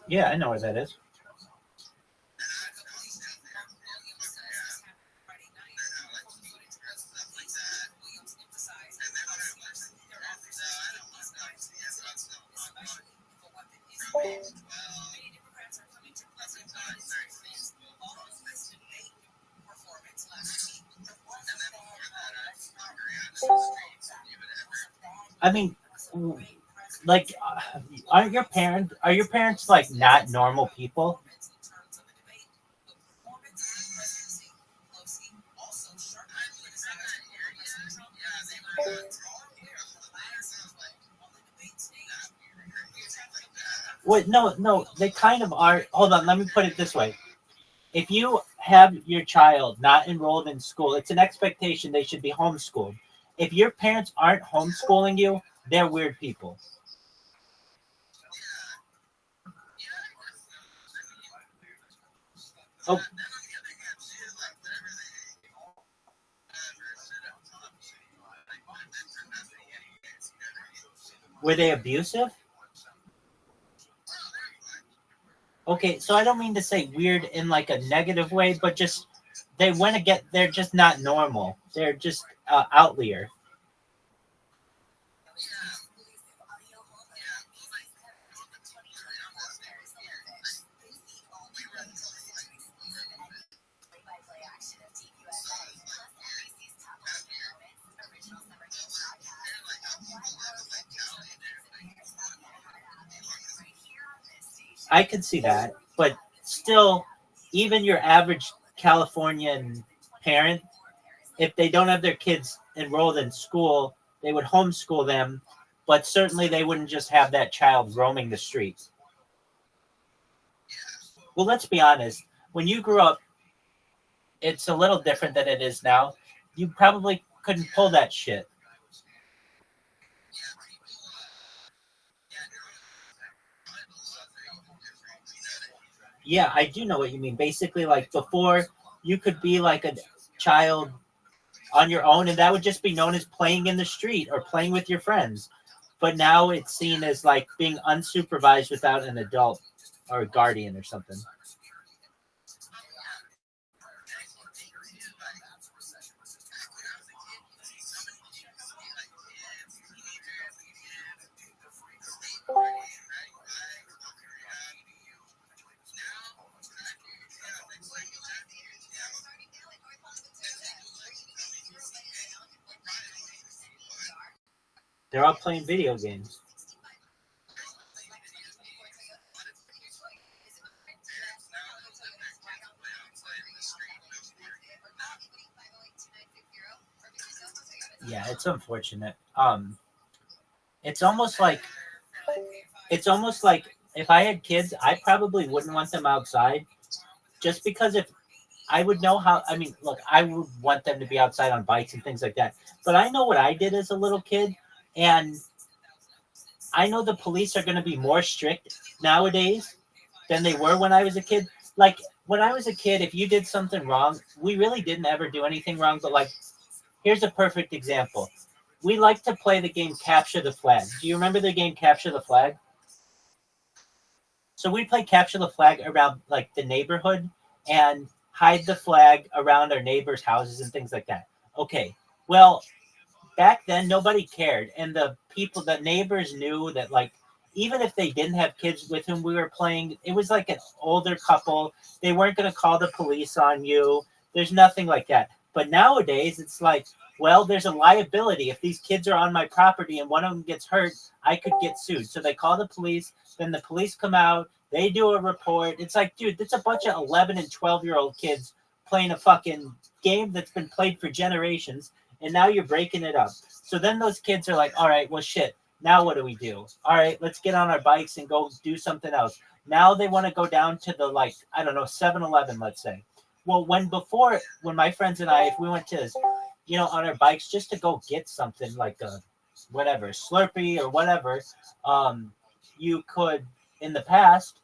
Yeah, I know where that is. I mean, like, are your parents like not normal people? Wait, no, they kind of are. Hold on, let me put it this way. If you have your child not enrolled in school, it's an expectation they should be homeschooled. If your parents aren't homeschooling you, they're weird people. Oh. Were they abusive? Okay, so I don't mean to say weird in like a negative way, but just they're just not normal. They're just outlier. I can see that, but still, even your average Californian parent, if they don't have their kids enrolled in school, they would homeschool them but certainly they wouldn't just have that child roaming the streets. Well, let's be honest. When you grew up, it's a little different than it is now. You probably couldn't pull that shit. Yeah, I do know what you mean. Basically, like before, you could be like a child on your own, and that would just be known as playing in the street or playing with your friends. But now it's seen as like being unsupervised without an adult or a guardian or something. They're all playing video games. Yeah, it's unfortunate. It's almost like if I had kids, I probably wouldn't want them outside, just because if I would know how. I mean, look, I would want them to be outside on bikes and things like that. But I know what I did as a little kid, and I know the police are going to be more strict nowadays than they were when I was a kid. Like when I was a kid, if you did something wrong, we really didn't ever do anything wrong. But like, here's a perfect example. We like to play the game Capture the Flag. Do you remember the game Capture the Flag? So we play Capture the Flag around like the neighborhood and hide the flag around our neighbors' houses and things like that. Okay, well, back then nobody cared, and the neighbors knew that, like, even if they didn't have kids with whom we were playing, it was like an older couple. They weren't going to call the police on you. There's nothing like that. But nowadays, it's like, well, there's a liability. If these kids are on my property and one of them gets hurt, I could get sued. So they call the police. Then the police come out. They do a report. It's like, dude, it's a bunch of 11 and 12-year-old kids playing a fucking game that's been played for generations, and now you're breaking it up. So then those kids are like, all right, well, shit, now what do we do? All right, let's get on our bikes and go do something else. Now they want to go down to the, like, I don't know, 7-Eleven, let's say. Well, when my friends and I, if we went to, you know, on our bikes just to go get something like a whatever, Slurpee or whatever, you could, in the past,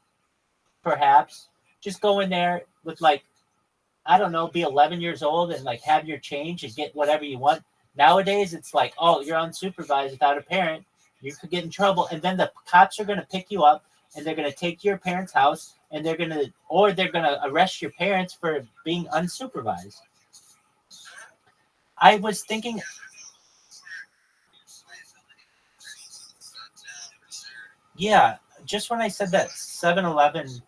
perhaps, just go in there with, like, I don't know, be 11 years old and like have your change and get whatever you want. Nowadays, it's like, oh, you're unsupervised without a parent. You could get in trouble. And then the cops are going to pick you up and they're going to take you to your parents' house and they're going to arrest your parents for being unsupervised. I was thinking, yeah, just when I said that 7-Eleven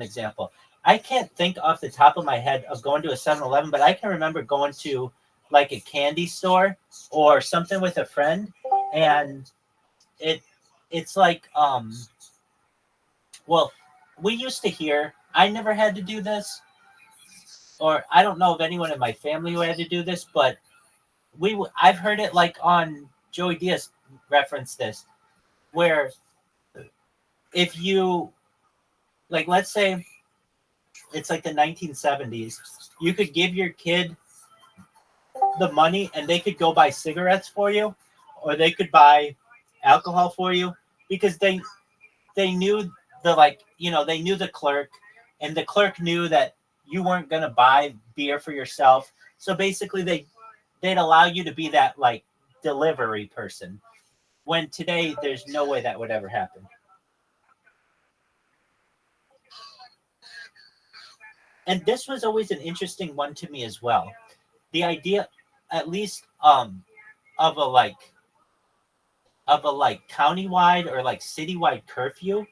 example, I can't think off the top of my head of going to a 7-Eleven, but I can remember going to like a candy store or something with a friend, and it's like well, we used to hear, I never had to do this, or I don't know of anyone in my family who had to do this, but I've heard it like on Joey Diaz referenced this, where if you, like, let's say it's like the 1970s, you could give your kid the money and they could go buy cigarettes for you, or they could buy alcohol for you, because they knew they knew the clerk, and the clerk knew that you weren't going to buy beer for yourself. So basically they'd allow you to be that like delivery person, when today there's no way that would ever happen. And this was always an interesting one to me as well. The idea, at least, of a countywide or like citywide curfew.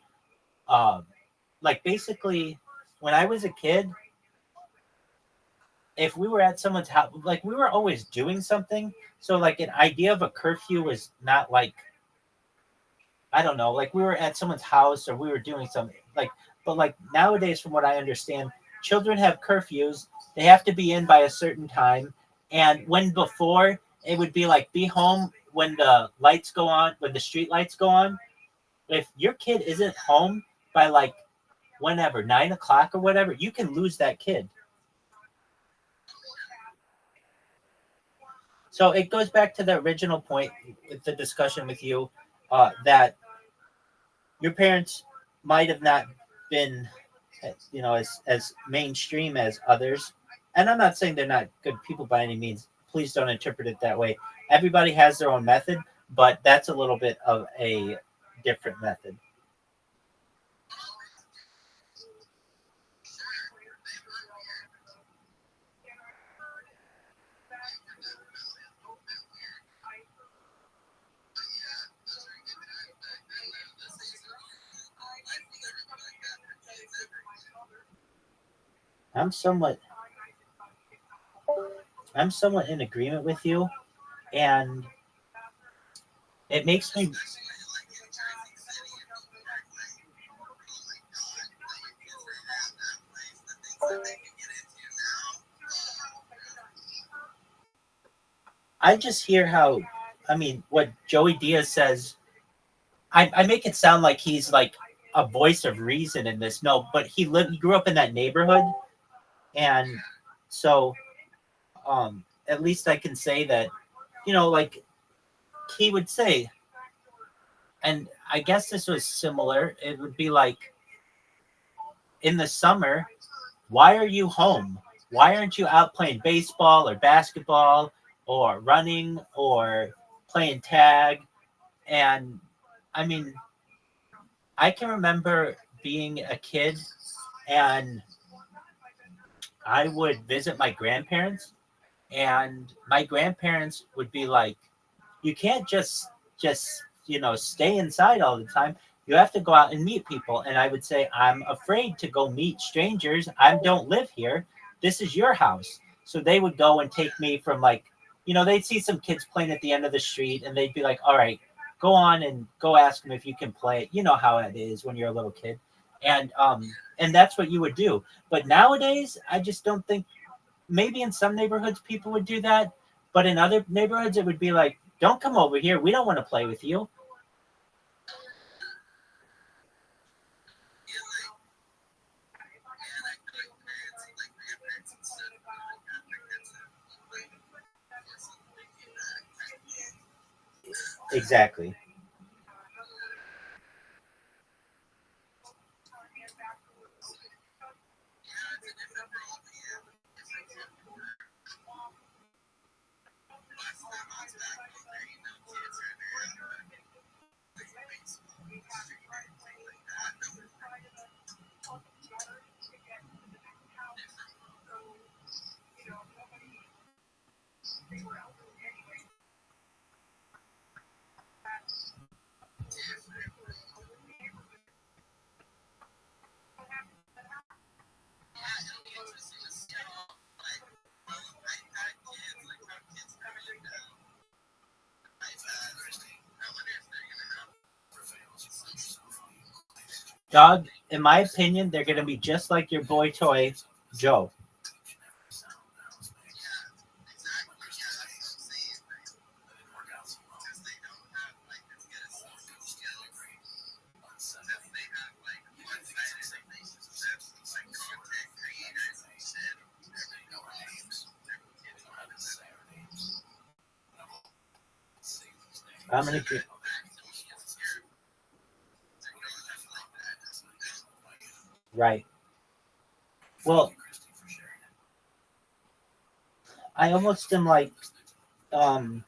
Like basically, when I was a kid, if we were at someone's house, like we were always doing something. So like an idea of a curfew was not like, I don't know, like we were at someone's house or we were doing something like, but like nowadays, from what I understand, children have curfews. They have to be in by a certain time. And when before, it would be like be home when the lights go on, when the street lights go on. If your kid isn't home by like whenever 9 o'clock or whatever, you can lose that kid. So it goes back to the original point with the discussion with you, that your parents might have not been, as mainstream as others. And I'm not saying they're not good people by any means. Please don't interpret it that way. Everybody has their own method, but that's a little bit of a different method. I'm somewhat in agreement with you, and it makes me I just hear how, what Joey Diaz says, I make it sound like he's like a voice of reason in this. No, but he grew up in that neighborhood, and so at least I can say that, like he would say, and I guess this was similar. It would be like, in the summer, why are you home? Why aren't you out playing baseball or basketball or running or playing tag? And I can remember being a kid and I would visit my grandparents, and my grandparents would be like, you can't just stay inside all the time. You have to go out and meet people. And I would say, I'm afraid to go meet strangers. I don't live here. This is your house. So they would go and take me from they'd see some kids playing at the end of the street and they'd be like, all right, go on and go ask them if you can play. You know how it is when you're a little kid. And that's what you would do. But nowadays, I just don't think, maybe in some neighborhoods people would do that. But in other neighborhoods, it would be like, don't come over here. We don't want to play with you. Exactly. Dog, in my opinion, they're going to be just like your boy toy, Joe. I'm going to... Right. Well, I almost am like, honestly,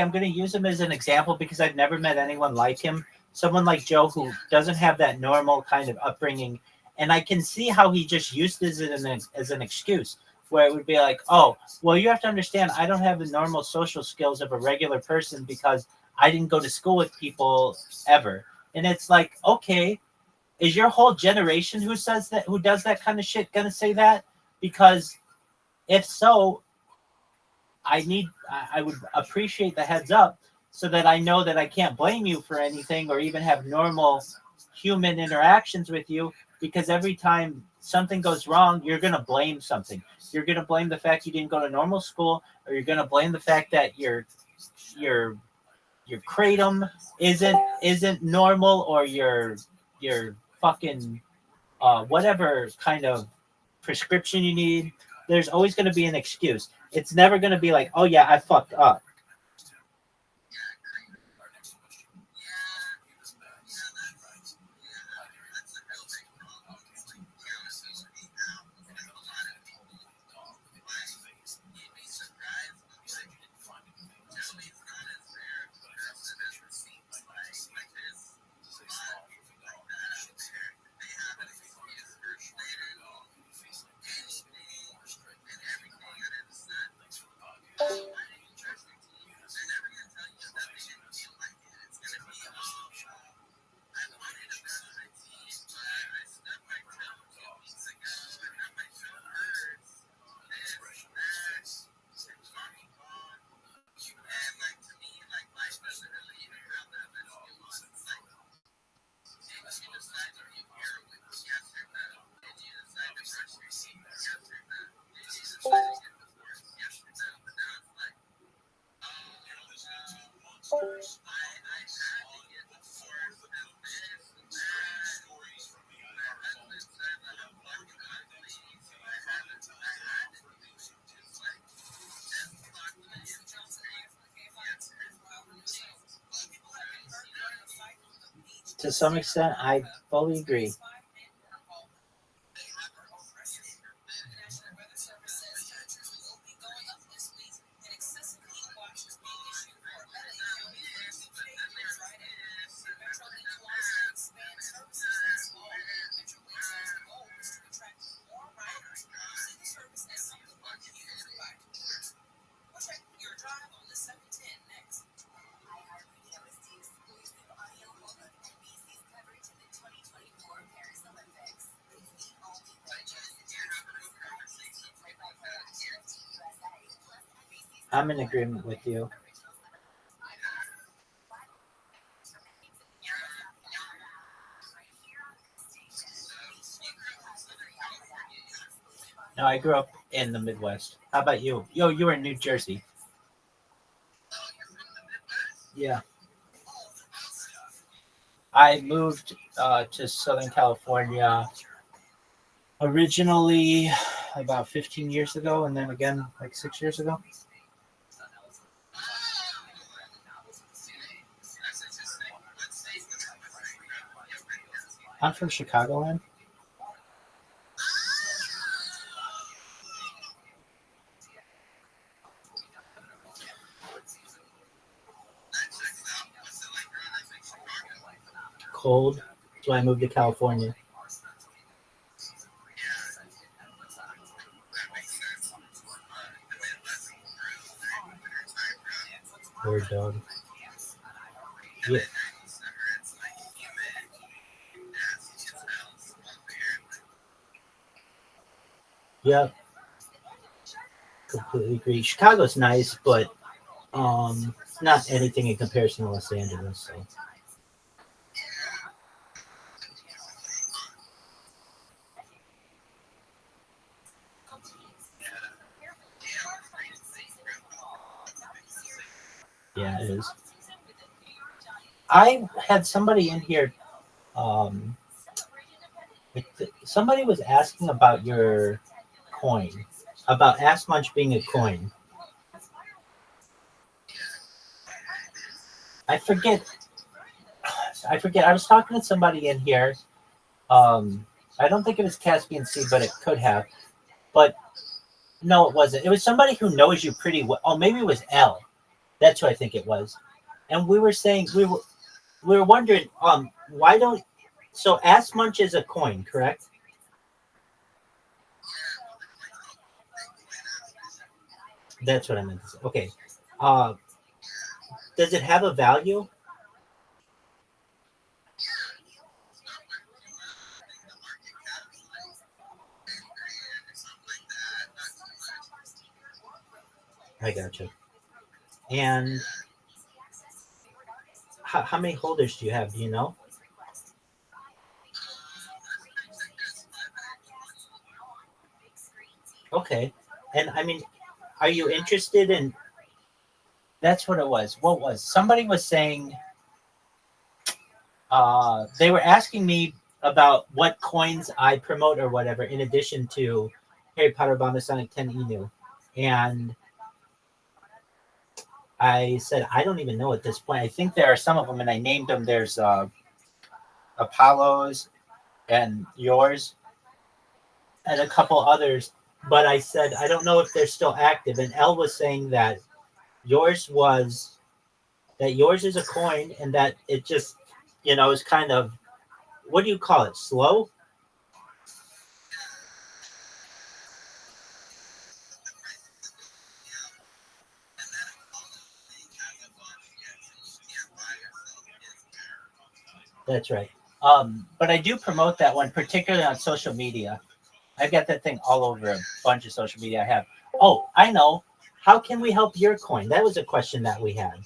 I'm going to use him as an example because I've never met anyone like him. Someone like Joe who doesn't have that normal kind of upbringing. And I can see how he just used it as an excuse, where it would be like, oh, well, you have to understand, I don't have the normal social skills of a regular person because I didn't go to school with people ever. And it's like, okay, is your whole generation who does that kind of shit going to say that? Because if so, I would appreciate the heads up so that I know that I can't blame you for anything or even have normal human interactions with you, because every time something goes wrong, you're going to blame something. You're going to blame the fact you didn't go to normal school, or you're going to blame the fact that your kratom isn't normal, or your fucking whatever kind of prescription you need. There's always going to be an excuse. It's never going to be like, oh yeah, I fucked up. To some extent, I fully agree. I'm in agreement with you. No, I grew up in the Midwest. How about you? Yo, you were in New Jersey. Yeah. I moved to Southern California originally about 15 years ago, and then again like 6 years ago. I'm from Chicagoland. Cold, so I moved to California. Word dog. Yeah. Yep. Completely agree. Chicago's nice, but not anything in comparison to Los Angeles. So. Yeah, it is. I had somebody in here. Somebody was asking about your coin, about Ass Munch being a coin. I forget. I was talking to somebody in here. I don't think it was Caspian Sea, but it could have. But no, it wasn't. It was somebody who knows you pretty well. Oh, maybe it was L. That's who I think it was. And we were saying we were wondering why don't so Ass Munch is a coin, correct? That's what I meant to say. Okay. Does it have a value? I gotcha. And how many holders do you have? Do you know? Okay. And I mean, are you interested in? That's what it was. What was somebody was saying? They were asking me about what coins I promote or whatever, in addition to Harry Potter Bomb Sonic 10 Inu, and I said I don't even know at this point. I think there are some of them, and I named them. There's Apollo's and yours, and a couple others. But I said I don't know if they're still active. And Elle was saying that yours was yours is a coin, and that it just is kind of, what do you call it? Slow. That's right. But I do promote that one, particularly on social media. I've got that thing all over a bunch of social media I have. Oh, I know. How can we help your coin? That was a question that we had.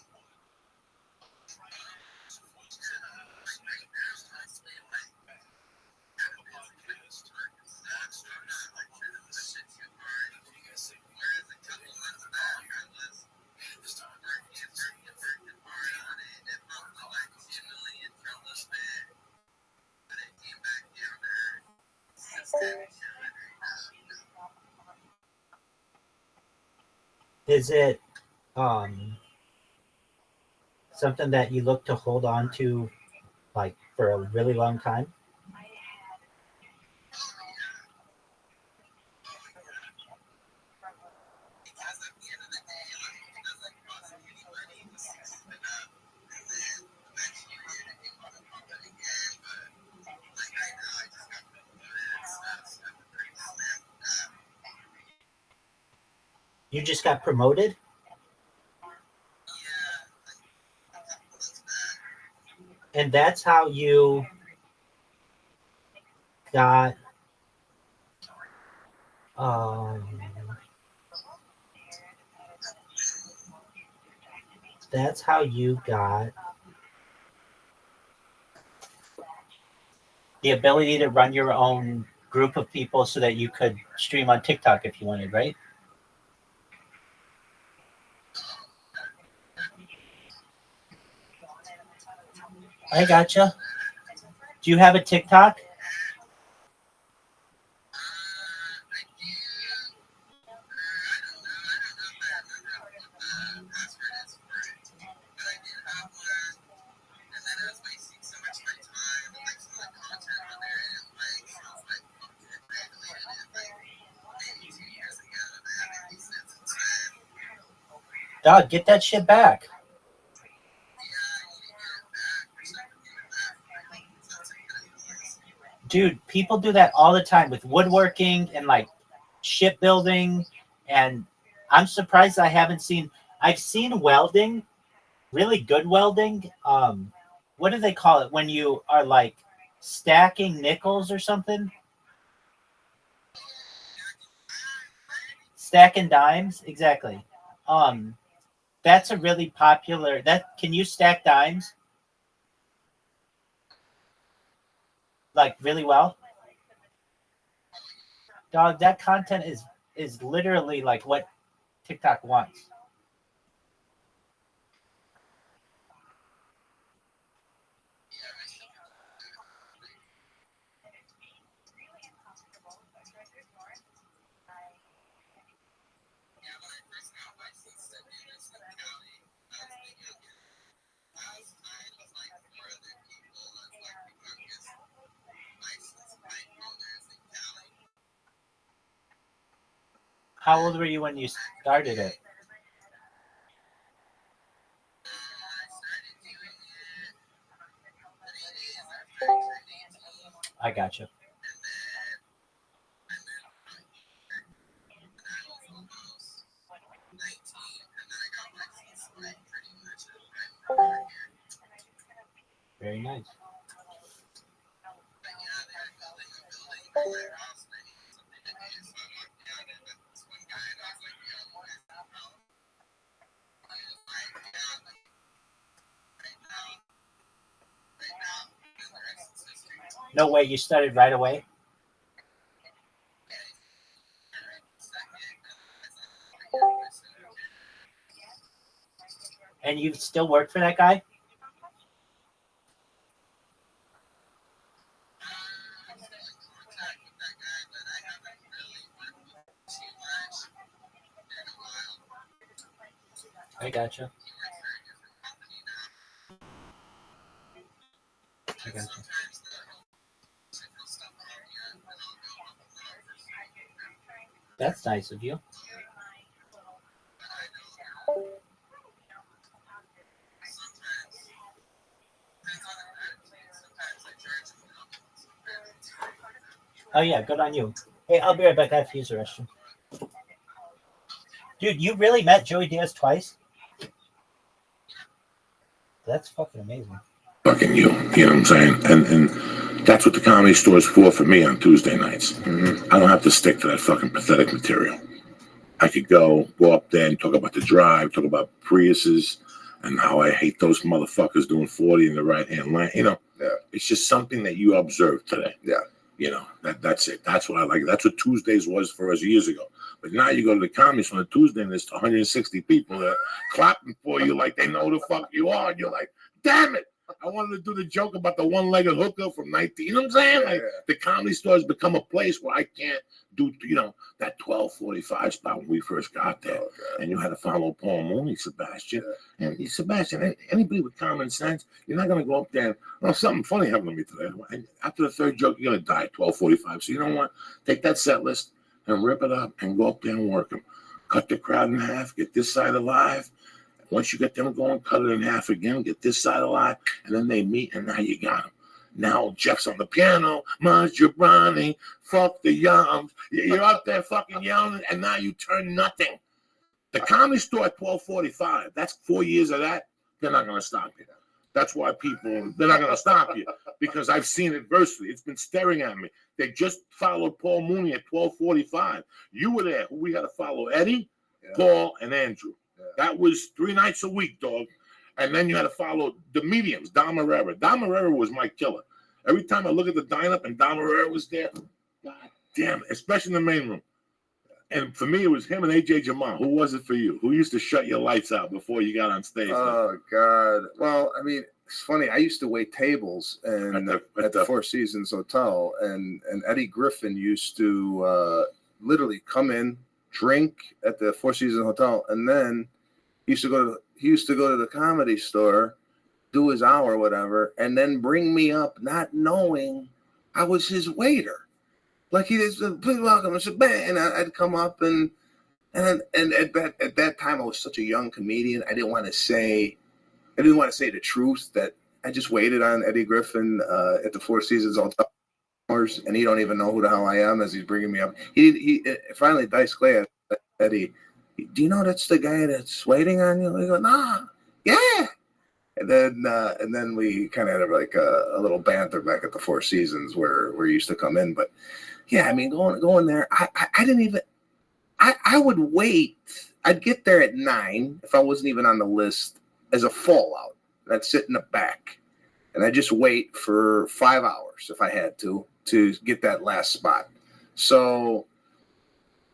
Is it something that you look to hold on to like for a really long time? You just got promoted? And that's how you got um that's how you got the ability to run your own group of people so that you could stream on TikTok if you wanted, right? I gotcha. Do you have a TikTok? Dog, get that shit back. Dude, people do that all the time with woodworking and like shipbuilding. And I'm surprised I've seen welding, really good welding. What do they call it when you are like stacking nickels or something? Stacking dimes, exactly. Um, that's a really popular. That can you stack dimes like really well? Dog, that content is literally like what TikTok wants. How old were you when you started it? I gotcha. Very nice. No way, you started right away? And you still work for that guy? I gotcha. I gotcha. That's nice of you. Oh yeah, good on you. Hey, I'll be right back. I have to use the restroom. Dude, you really met Joey Diaz twice? That's fucking amazing. Fucking you know what I'm saying? And that's what the Comedy Store is for me on Tuesday nights. Mm-hmm. I don't have to stick to that fucking pathetic material. I could go up there and talk about the drive, talk about Priuses, and how I hate those motherfuckers doing 40 in the right-hand lane. You know, It's just something that you observed today. Yeah. You know, that's it. That's what I like. That's what Tuesdays was for us years ago. But now you go to the Comedy Store on Tuesday and there's 160 people that are clapping for you like they know who the fuck you are. And you're like, damn it. I wanted to do the joke about the one-legged hooker from 19. You know what I'm saying? Like, the Comedy Store has become a place where I can't do, that 12:45 spot when we first got there. And you had to follow Paul Mooney, Sebastian. And Sebastian, anybody with common sense, you're not going to go up there. Something funny happened to me today. After the third joke, you're going to die at 12:45. So you know what? Take that set list and rip it up and go up there and work them. Cut the crowd in half, get this side alive. Once you get them going, cut it in half again, get this side alive, and then they meet, and now you got them. Now Jeff's on the piano, Maz Gibrani, fuck the yums. You're up there fucking yelling, and now you turn nothing. The Comedy Store at 12:45, that's 4 years of that, they're not going to stop you. That's why they're not going to stop you, because I've seen adversity. It's been staring at me. They just followed Paul Mooney at 12:45. You were there. We had to follow Eddie, Paul, and Andrew. That was 3 nights a week, dog. And then you had to follow the mediums, Dom Herrera. Dom Herrera was my killer. Every time I look at the lineup and Dom Herrera was there, God damn it, especially in the main room. And for me, it was him and AJ Jamal. Who was it for you? Who used to shut your lights out before you got on stage? Oh, God. Well, I mean, it's funny. I used to wait tables at the Four Seasons Hotel, and Eddie Griffin used to literally come in, drink at the Four Seasons Hotel, and then he used to go to the Comedy Store, do his hour, whatever, and then bring me up, not knowing I was his waiter. Like he just, please welcome, and I'd come up and at that time I was such a young comedian. I didn't want to say the truth that I just waited on Eddie Griffin at the Four Seasons Hotel, and he don't even know who the hell I am as he's bringing me up. He finally Dice Clay asked Eddie, do you know that's the guy that's waiting on you? I go, nah, yeah. And then we kind of had like a little banter back at the Four Seasons where he used to come in. But yeah, I mean, going there, I didn't even, I would wait. I'd get there at 9 if I wasn't even on the list as a fallout. And I'd sit in the back and I'd just wait for 5 hours if I had to get that last spot. So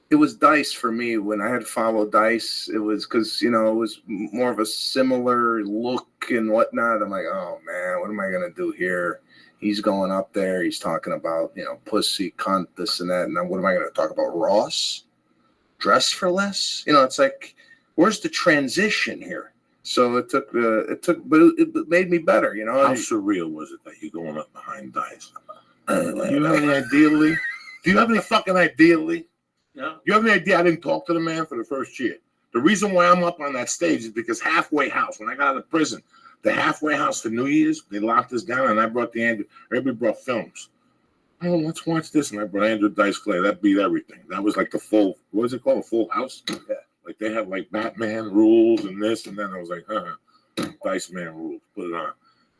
it was Dice for me. When I had followed Dice, it was because, it was more of a similar look and whatnot. I'm like, oh, man, what am I going to do here? He's going up there. He's talking about, pussy, cunt, this and that. And then what am I going to talk about? Ross? Dress for less? It's like, where's the transition here? So it took, but it made me better, How surreal was it that you're going up behind Dice? Do you have any idea, Lee? Do you have any fucking idea, Lee? No. You have any idea? I didn't talk to the man for the first year. The reason why I'm up on that stage is because Halfway House, when I got out of prison, the Halfway House for New Year's, they locked us down, and I brought everybody brought films. Oh, let's watch this. And I brought Andrew Dice Clay. That beat everything. That was like the full, what is it called? A full house? Yeah. Like they had like Batman rules and this, and then I was like, Dice Man rules, put it on.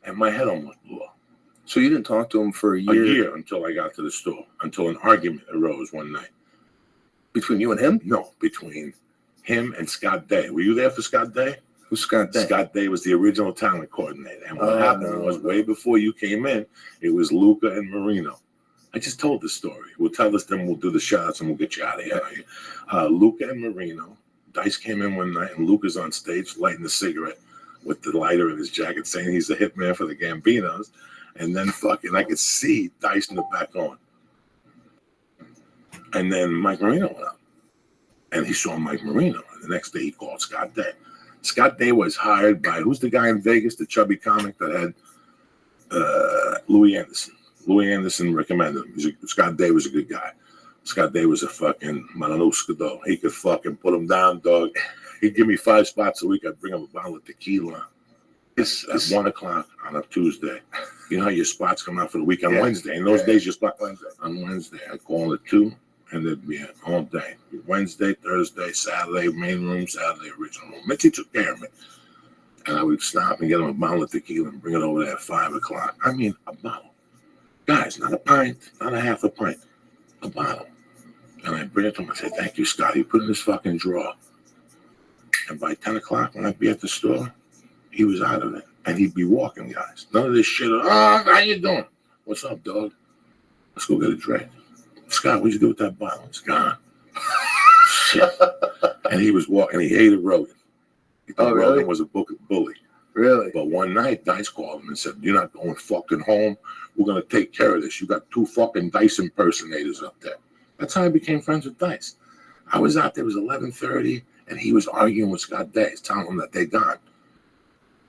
And my head almost blew off. So you didn't talk to him for a year? A year until I got to the store, until an argument arose one night. Between you and him? No, between him and Scott Day. Were you there for Scott Day? Who's Scott Day? Scott Day was the original talent coordinator. And what happened was, way before you came in, it was Luca and Marino. I just told the story. We'll tell us, then we'll do the shots, and we'll get you out of here. Luca and Marino. Dice came in one night, and Luca's on stage lighting a cigarette. with the lighter in his jacket saying he's the hitman for the Gambinos. And then fucking, I could see Dice in the back on. And then Mike Marino went up. And he saw Mike Marino. And the next day he called Scott Day. Scott Day was hired by, who's the guy in Vegas, the chubby comic that had Louis Anderson. Louis Anderson recommended him. Scott Day was a good guy. Scott Day was a fucking Manaluskado. He could fucking put him down, dog. He'd give me 5 spots a week. I'd bring him a bottle of tequila. It's at 1 o'clock on a Tuesday. You know how your spots come out for the week on Wednesday. In those days, your spot Wednesday. On Wednesday, I'd call at 2, and it'd be all day. Wednesday, Thursday, Saturday, main room, Saturday, original room. Mitzi took care of me. And I would stop and get him a bottle of tequila and bring it over there at 5 o'clock. I mean, a bottle. Guys, not a pint, not a half a pint. A bottle. And I bring it to him and say, thank you, Scott. He put it in his fucking drawer. And by 10 o'clock, when I'd be at the store, he was out of it. And he'd be walking, guys. None of this shit. Oh, how you doing? What's up, dog? Let's go get a drink. Scott, what'd you do with that bottle? It's gone. Shit. And he was walking. He hated Rogan. He thought Rogan was a bully. Really? But one night, Dice called him and said, you're not going fucking home. We're going to take care of this. You got 2 fucking Dice impersonators up there. That's how I became friends with Dice. I was out there, it was 11:30, and he was arguing with Scott Dice, telling him that they're gone.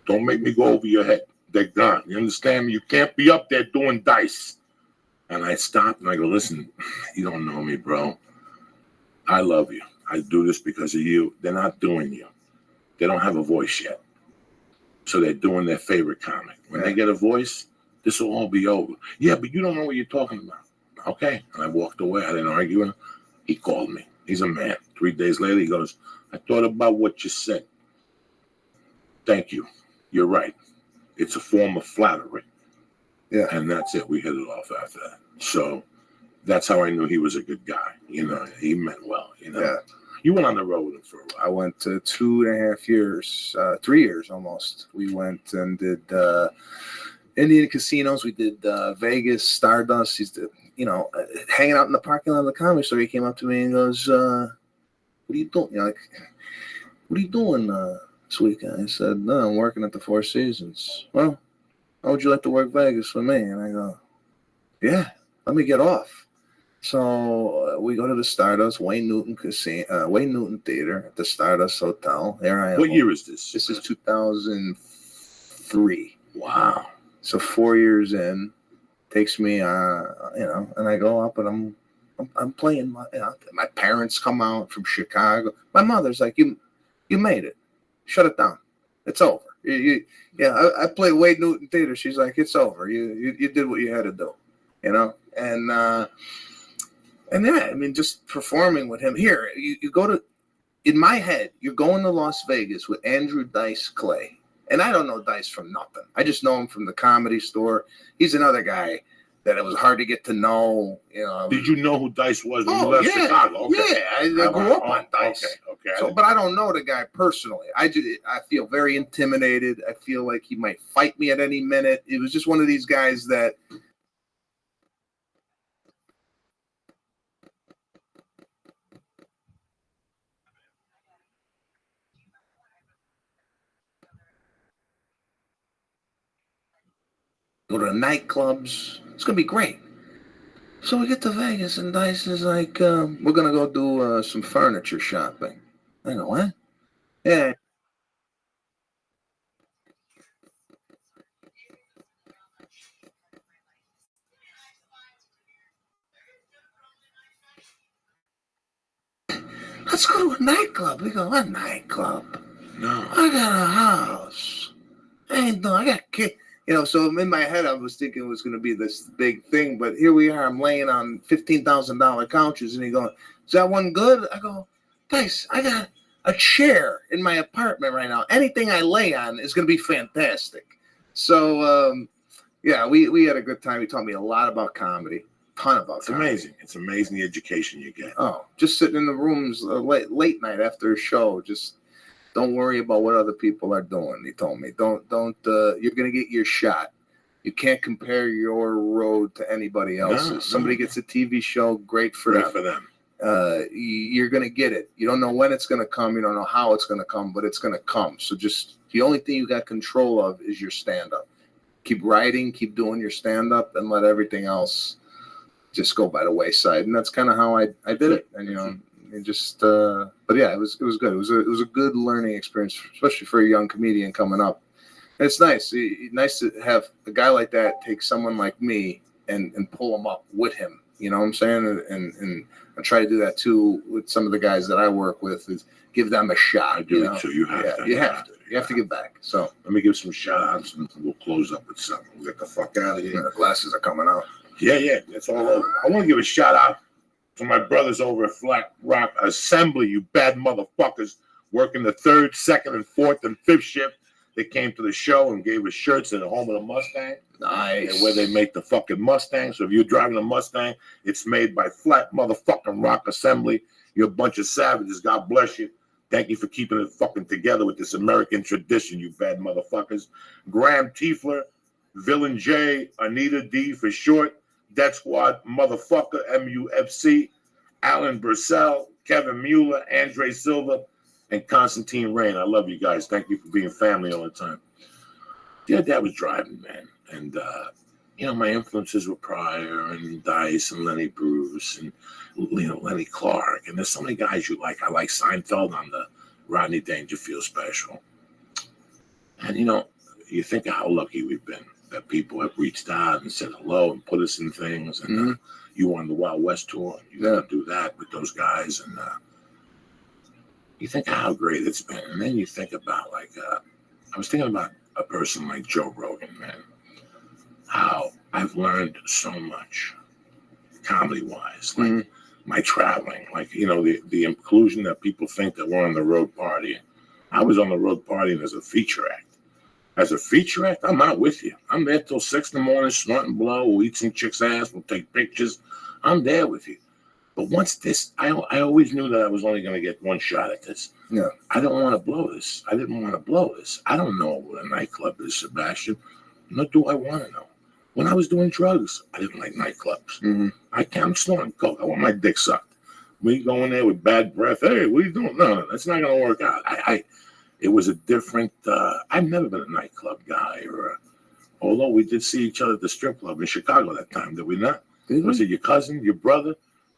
Don't make me go over your head. They're gone. You understand me? You can't be up there doing Dice. And I stopped and I go, listen, you don't know me, bro. I love you. I do this because of you. They're not doing you. They don't have a voice yet. So they're doing their favorite comic. When they get a voice, this will all be over. Yeah, but you don't know what you're talking about. Okay. And I walked away. I didn't argue with him. He called me. He's a man. 3 days later, he goes, I thought about what you said. Thank you. You're right. It's a form of flattery. Yeah. And that's it. We hit it off after that. So that's how I knew he was a good guy. You know, he meant well. You know, Yeah. You went on the road with him for a while. I went to 2.5 years, 3 years almost. We went and did Indian casinos. We did Vegas, Stardust. He's the, hanging out in the parking lot of the comedy store. He came up to me and goes, "What are you doing?" What are you doing this weekend? I said, "No, I'm working at the Four Seasons." Well, how would you like to work Vegas with me? And I go, "Yeah, let me get off." So we go to the Stardust, Wayne Newton Theater at the Stardust Hotel. There I am. What year is this? This is 2003. Wow. So 4 years in, takes me, and I go up and I'm playing. My parents come out from Chicago. My mother's like, "You made it. Shut it down. It's over." I play Wade Newton Theater. She's like, "It's over. You did what you had to do," And yeah, I mean, just performing with him here. You go to, in my head, you're going to Las Vegas with Andrew Dice Clay. And I don't know Dice from nothing. I just know him from the Comedy Store. He's another guy that it was hard to get to know. Did you know who Dice was when you left Chicago? Okay. Yeah, I grew up on Dice. Okay. So, but I don't know the guy personally. I feel very intimidated. I feel like he might fight me at any minute. It was just one of these guys that. Go to the nightclubs. It's going to be great. So we get to Vegas, and Dice is like, we're going to go do some furniture shopping. I go, what? Yeah. Let's go to a nightclub. We go, a nightclub? No. I got a house. I got kids. So in my head, I was thinking it was going to be this big thing, but here we are. I'm laying on $15,000 couches, and he going, "Is that one good?" I go, "Dice, I got a chair in my apartment right now. Anything I lay on is going to be fantastic." So, we had a good time. He taught me a lot about comedy, ton about comedy. Amazing. It's amazing the education you get. Oh, just sitting in the rooms late night after a show, just. Don't worry about what other people are doing. He told me, don't. You're gonna get your shot. You can't compare your road to anybody else's. Somebody gets a TV show, great for them. you're going to get it. You don't know when it's going to come. You don't know how it's going to come, but it's going to come. So just the only thing you got control of is your stand-up. Keep writing, keep doing your stand-up, and let everything else just go by the wayside. And that's kind of how I did it. And, you know, it just, but yeah, it was good. It was a good learning experience, especially for a young comedian coming up. And it's nice. Nice to have a guy like that take someone like me and pull him up with him. You know what I'm saying? And I try to do that too with some of the guys that I work with, is give them a shot. I do it too. You have to. You have to give back. So let me give some shout outs and we'll close up with something. We'll get the fuck out of here. the glasses are coming out. Yeah, it's all over. I want to give a shout out to my brothers over at Flat Rock Assembly, you bad motherfuckers, working the 3rd, 2nd, and 4th, and 5th shift. They came to the show and gave us shirts at the home of the Mustang. Nice. And where they make the fucking Mustang. So if you're driving a Mustang, it's made by Flat motherfucking Rock Assembly. You're a bunch of savages. God bless you. Thank you for keeping it fucking together with this American tradition, you bad motherfuckers. Graham Tiefler, Villain J, Anita D for short, Death Squad motherfucker, MUFC, Alan Bursell, Kevin Mueller, Andre Silva, and Constantine Rain. I love you guys. Thank you for being family all the time. The other day I was driving, man, and you know, my influences were Pryor and Dice and Lenny Bruce and Lenny Clark, and there's so many guys you like. I like Seinfeld on the Rodney Dangerfield special, and you know, you think of how lucky we've been that people have reached out and said hello and put us in things, and you won the Wild West tour, and you got to do that with those guys, and you think of how great it's been, and then you think about I was thinking about a person like Joe Rogan, man. How I've learned so much comedy-wise, like my traveling, like, you know, the inclusion that people think that we're on the road partying. I was on the road partying as a feature act. As a feature act, I'm out with you. I'm there till 6 in the morning, snorting blow. We'll eat some chick's ass. We'll take pictures. I'm there with you. But once this, I always knew that I was only going to get one shot at this. Yeah. I don't want to blow this. I didn't want to blow this. I don't know what a nightclub is, Sebastian. Nor do I want to know. When I was doing drugs, I didn't like nightclubs. I'm snorting coke. I want my dick sucked. We go in there with bad breath. Hey, what are you doing? No, that's not going to work out. It was a different. I've never been a nightclub guy, although we did see each other at the strip club in Chicago that time, did we not? Was it your cousin, your brother?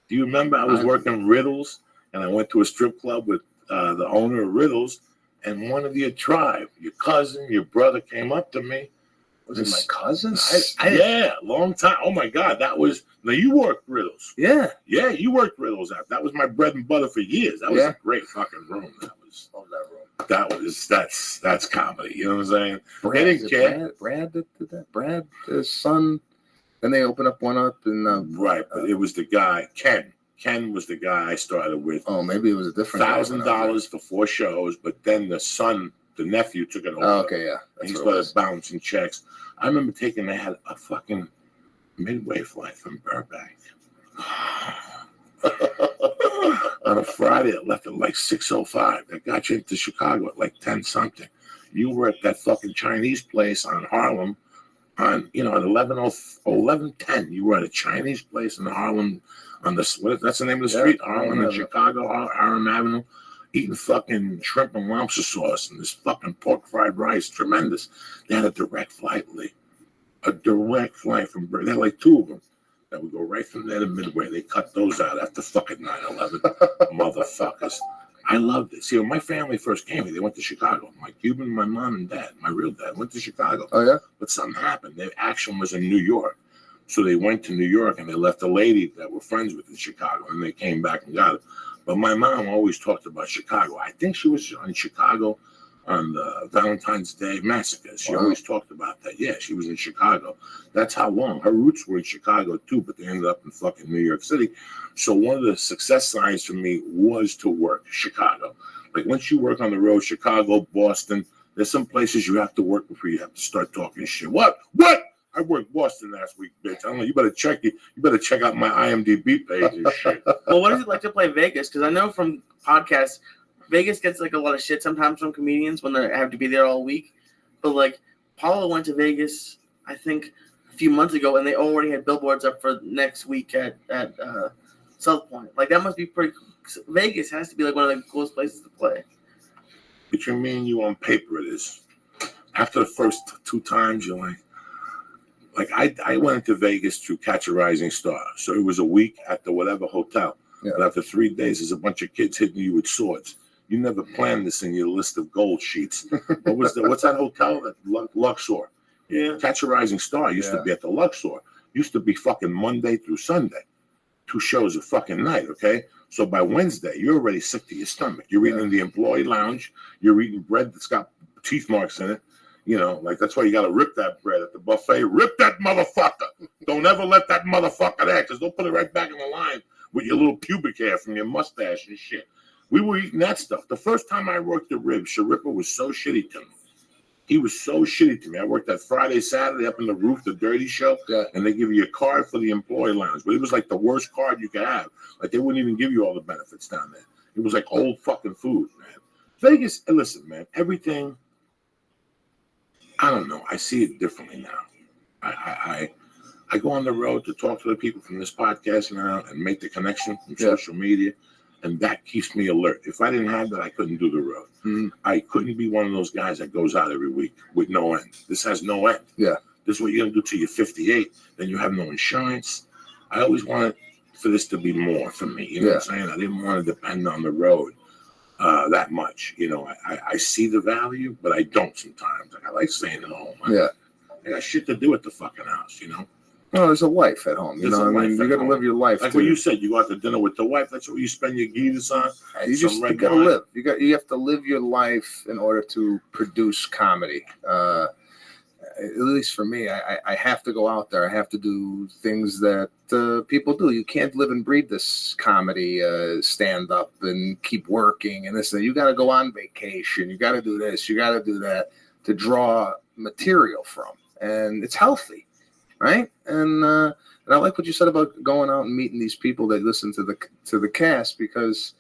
Do you remember? I was working Riddles, and I went to a strip club with the owner of Riddles, and one of your tribe, your cousin, your brother, came up to me. Was it my cousin? Yeah, long time. Oh my God, that was. Now you worked Riddles. Yeah, you worked Riddles out. That was my bread and butter for years. That was a great fucking room. That's comedy. You know what I'm saying? Brad did that. Brad, his son. Then they opened up one up in right, but it was the guy Ken. Ken was the guy I started with. Oh, maybe it was a different $1,000 for 4 shows, but then the son, the nephew, took it over. Oh, okay, yeah. And he started bouncing checks. I remember they had a fucking midway flight from Burbank. On a Friday, it left at like 6:05. That got you into Chicago at like 10 something. You were at that fucking Chinese place on Harlem at 11:10. You were at a Chinese place in Harlem that's the name of the street, Harlem in Chicago, Harlem Avenue, eating fucking shrimp and lobster sauce and this fucking pork fried rice, tremendous. They had a direct flight, Lee. A direct flight from Burbank. They had like 2 of them. That would go right from there to Midway. They cut those out after fucking 9/11. Motherfuckers. I loved it. See, when my family first came here, they went to Chicago. My Cuban, my mom and dad, my real dad, went to Chicago. Oh, yeah? But something happened. Their action was in New York. So they went to New York and they left a lady that we're friends with in Chicago, and they came back and got it. But my mom always talked about Chicago. I think she was in Chicago on the Valentine's Day massacre. She always talked about that. Yeah, she was in Chicago. That's how long. Her roots were in Chicago too, but they ended up in fucking New York City. So one of the success signs for me was to work Chicago. Like once you work on the road, Chicago, Boston, there's some places you have to work before you have to start talking shit. What? I worked Boston last week, bitch. I don't know. You better check out my IMDb page and shit. Well, what is it like to play Vegas? Because I know from podcasts, Vegas gets like a lot of shit sometimes from comedians when they have to be there all week. But like Paulo went to Vegas, I think a few months ago, and they already had billboards up for next week at South Point. Like that must be pretty. Vegas has to be like one of the coolest places to play. Between me and you, on paper, it is. After the first 2 times, you're like I went into Vegas to catch a rising star. So it was a week at the whatever hotel. Yeah. But after 3 days, there's a bunch of kids hitting you with swords. You never planned this in your list of gold sheets. What's that hotel? That Luxor. Yeah. Catch a Rising Star used to be at the Luxor. Used to be fucking Monday through Sunday. 2 shows a fucking night, okay? So by Wednesday, you're already sick to your stomach. You're eating in the employee lounge. You're eating bread that's got teeth marks in it. You know, like that's why you got to rip that bread at the buffet. Rip that motherfucker. Don't ever let that motherfucker there, because they'll put it right back in the line with your little pubic hair from your mustache and shit. We were eating that stuff. The first time I worked the ribs, Sharippa was so shitty to me. He was so shitty to me. I worked that Friday, Saturday up in the roof, the dirty show, and they give you a card for the employee lounge. But it was like the worst card you could have. Like they wouldn't even give you all the benefits down there. It was like old fucking food, man. Vegas, listen, man, everything, I don't know. I see it differently now. I go on the road to talk to the people from this podcast now and make the connection from social media. And that keeps me alert. If I didn't have that, I couldn't do the road. Mm-hmm. I couldn't be one of those guys that goes out every week with no end. This has no end. Yeah. This is what you're going to do till you're 58. Then you have no insurance. I always wanted for this to be more for me. You know what I'm saying? I didn't want to depend on the road that much. You know, I see the value, but I don't sometimes. Like, I like staying at home. I got shit to do at the fucking house, you know? No, there's a life at home. You know, I mean, you got to live your life. Like too. what you said, you go out to dinner with the wife. That's what you spend your Guinness on. You got to live. You have to live your life in order to produce comedy. At least for me, I have to go out there. I have to do things that people do. You can't live and breathe this comedy, stand up and keep working and this. And you got to go on vacation. You got to do this. You got to do that to draw material from, and it's healthy. Right, and I like what you said about going out and meeting these people that listen to the cast, because,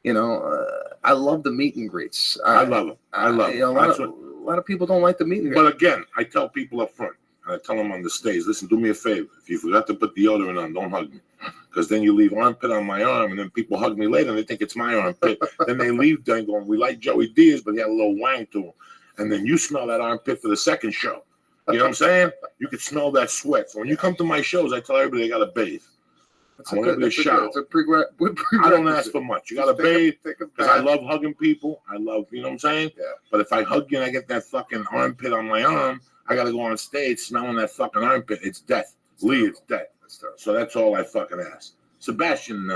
you know, I love the meet and greets. I love them. I love them. A lot of people don't like the meet and greets. But again, I tell people up front, and I tell them on the stage, listen, do me a favor. If you forgot to put deodorant on, don't hug me, because then you leave armpit on my arm, and then people hug me later, and they think it's my armpit. Then they leave done going, we like Joey Diaz, but he had a little wang to him, and then you smell that armpit for the second show. You know what I'm saying? You could smell that sweat. So when you come to my shows, I tell everybody they got to bathe. I want everybody to shower. I don't ask for much. You got to bathe, because I love hugging people. I love, you know what I'm saying? Yeah. But if I hug you and I get that fucking armpit on my arm, I got to go on stage smelling that fucking armpit. It's death. Lee, it's death. So that's all I fucking ask. Sebastian,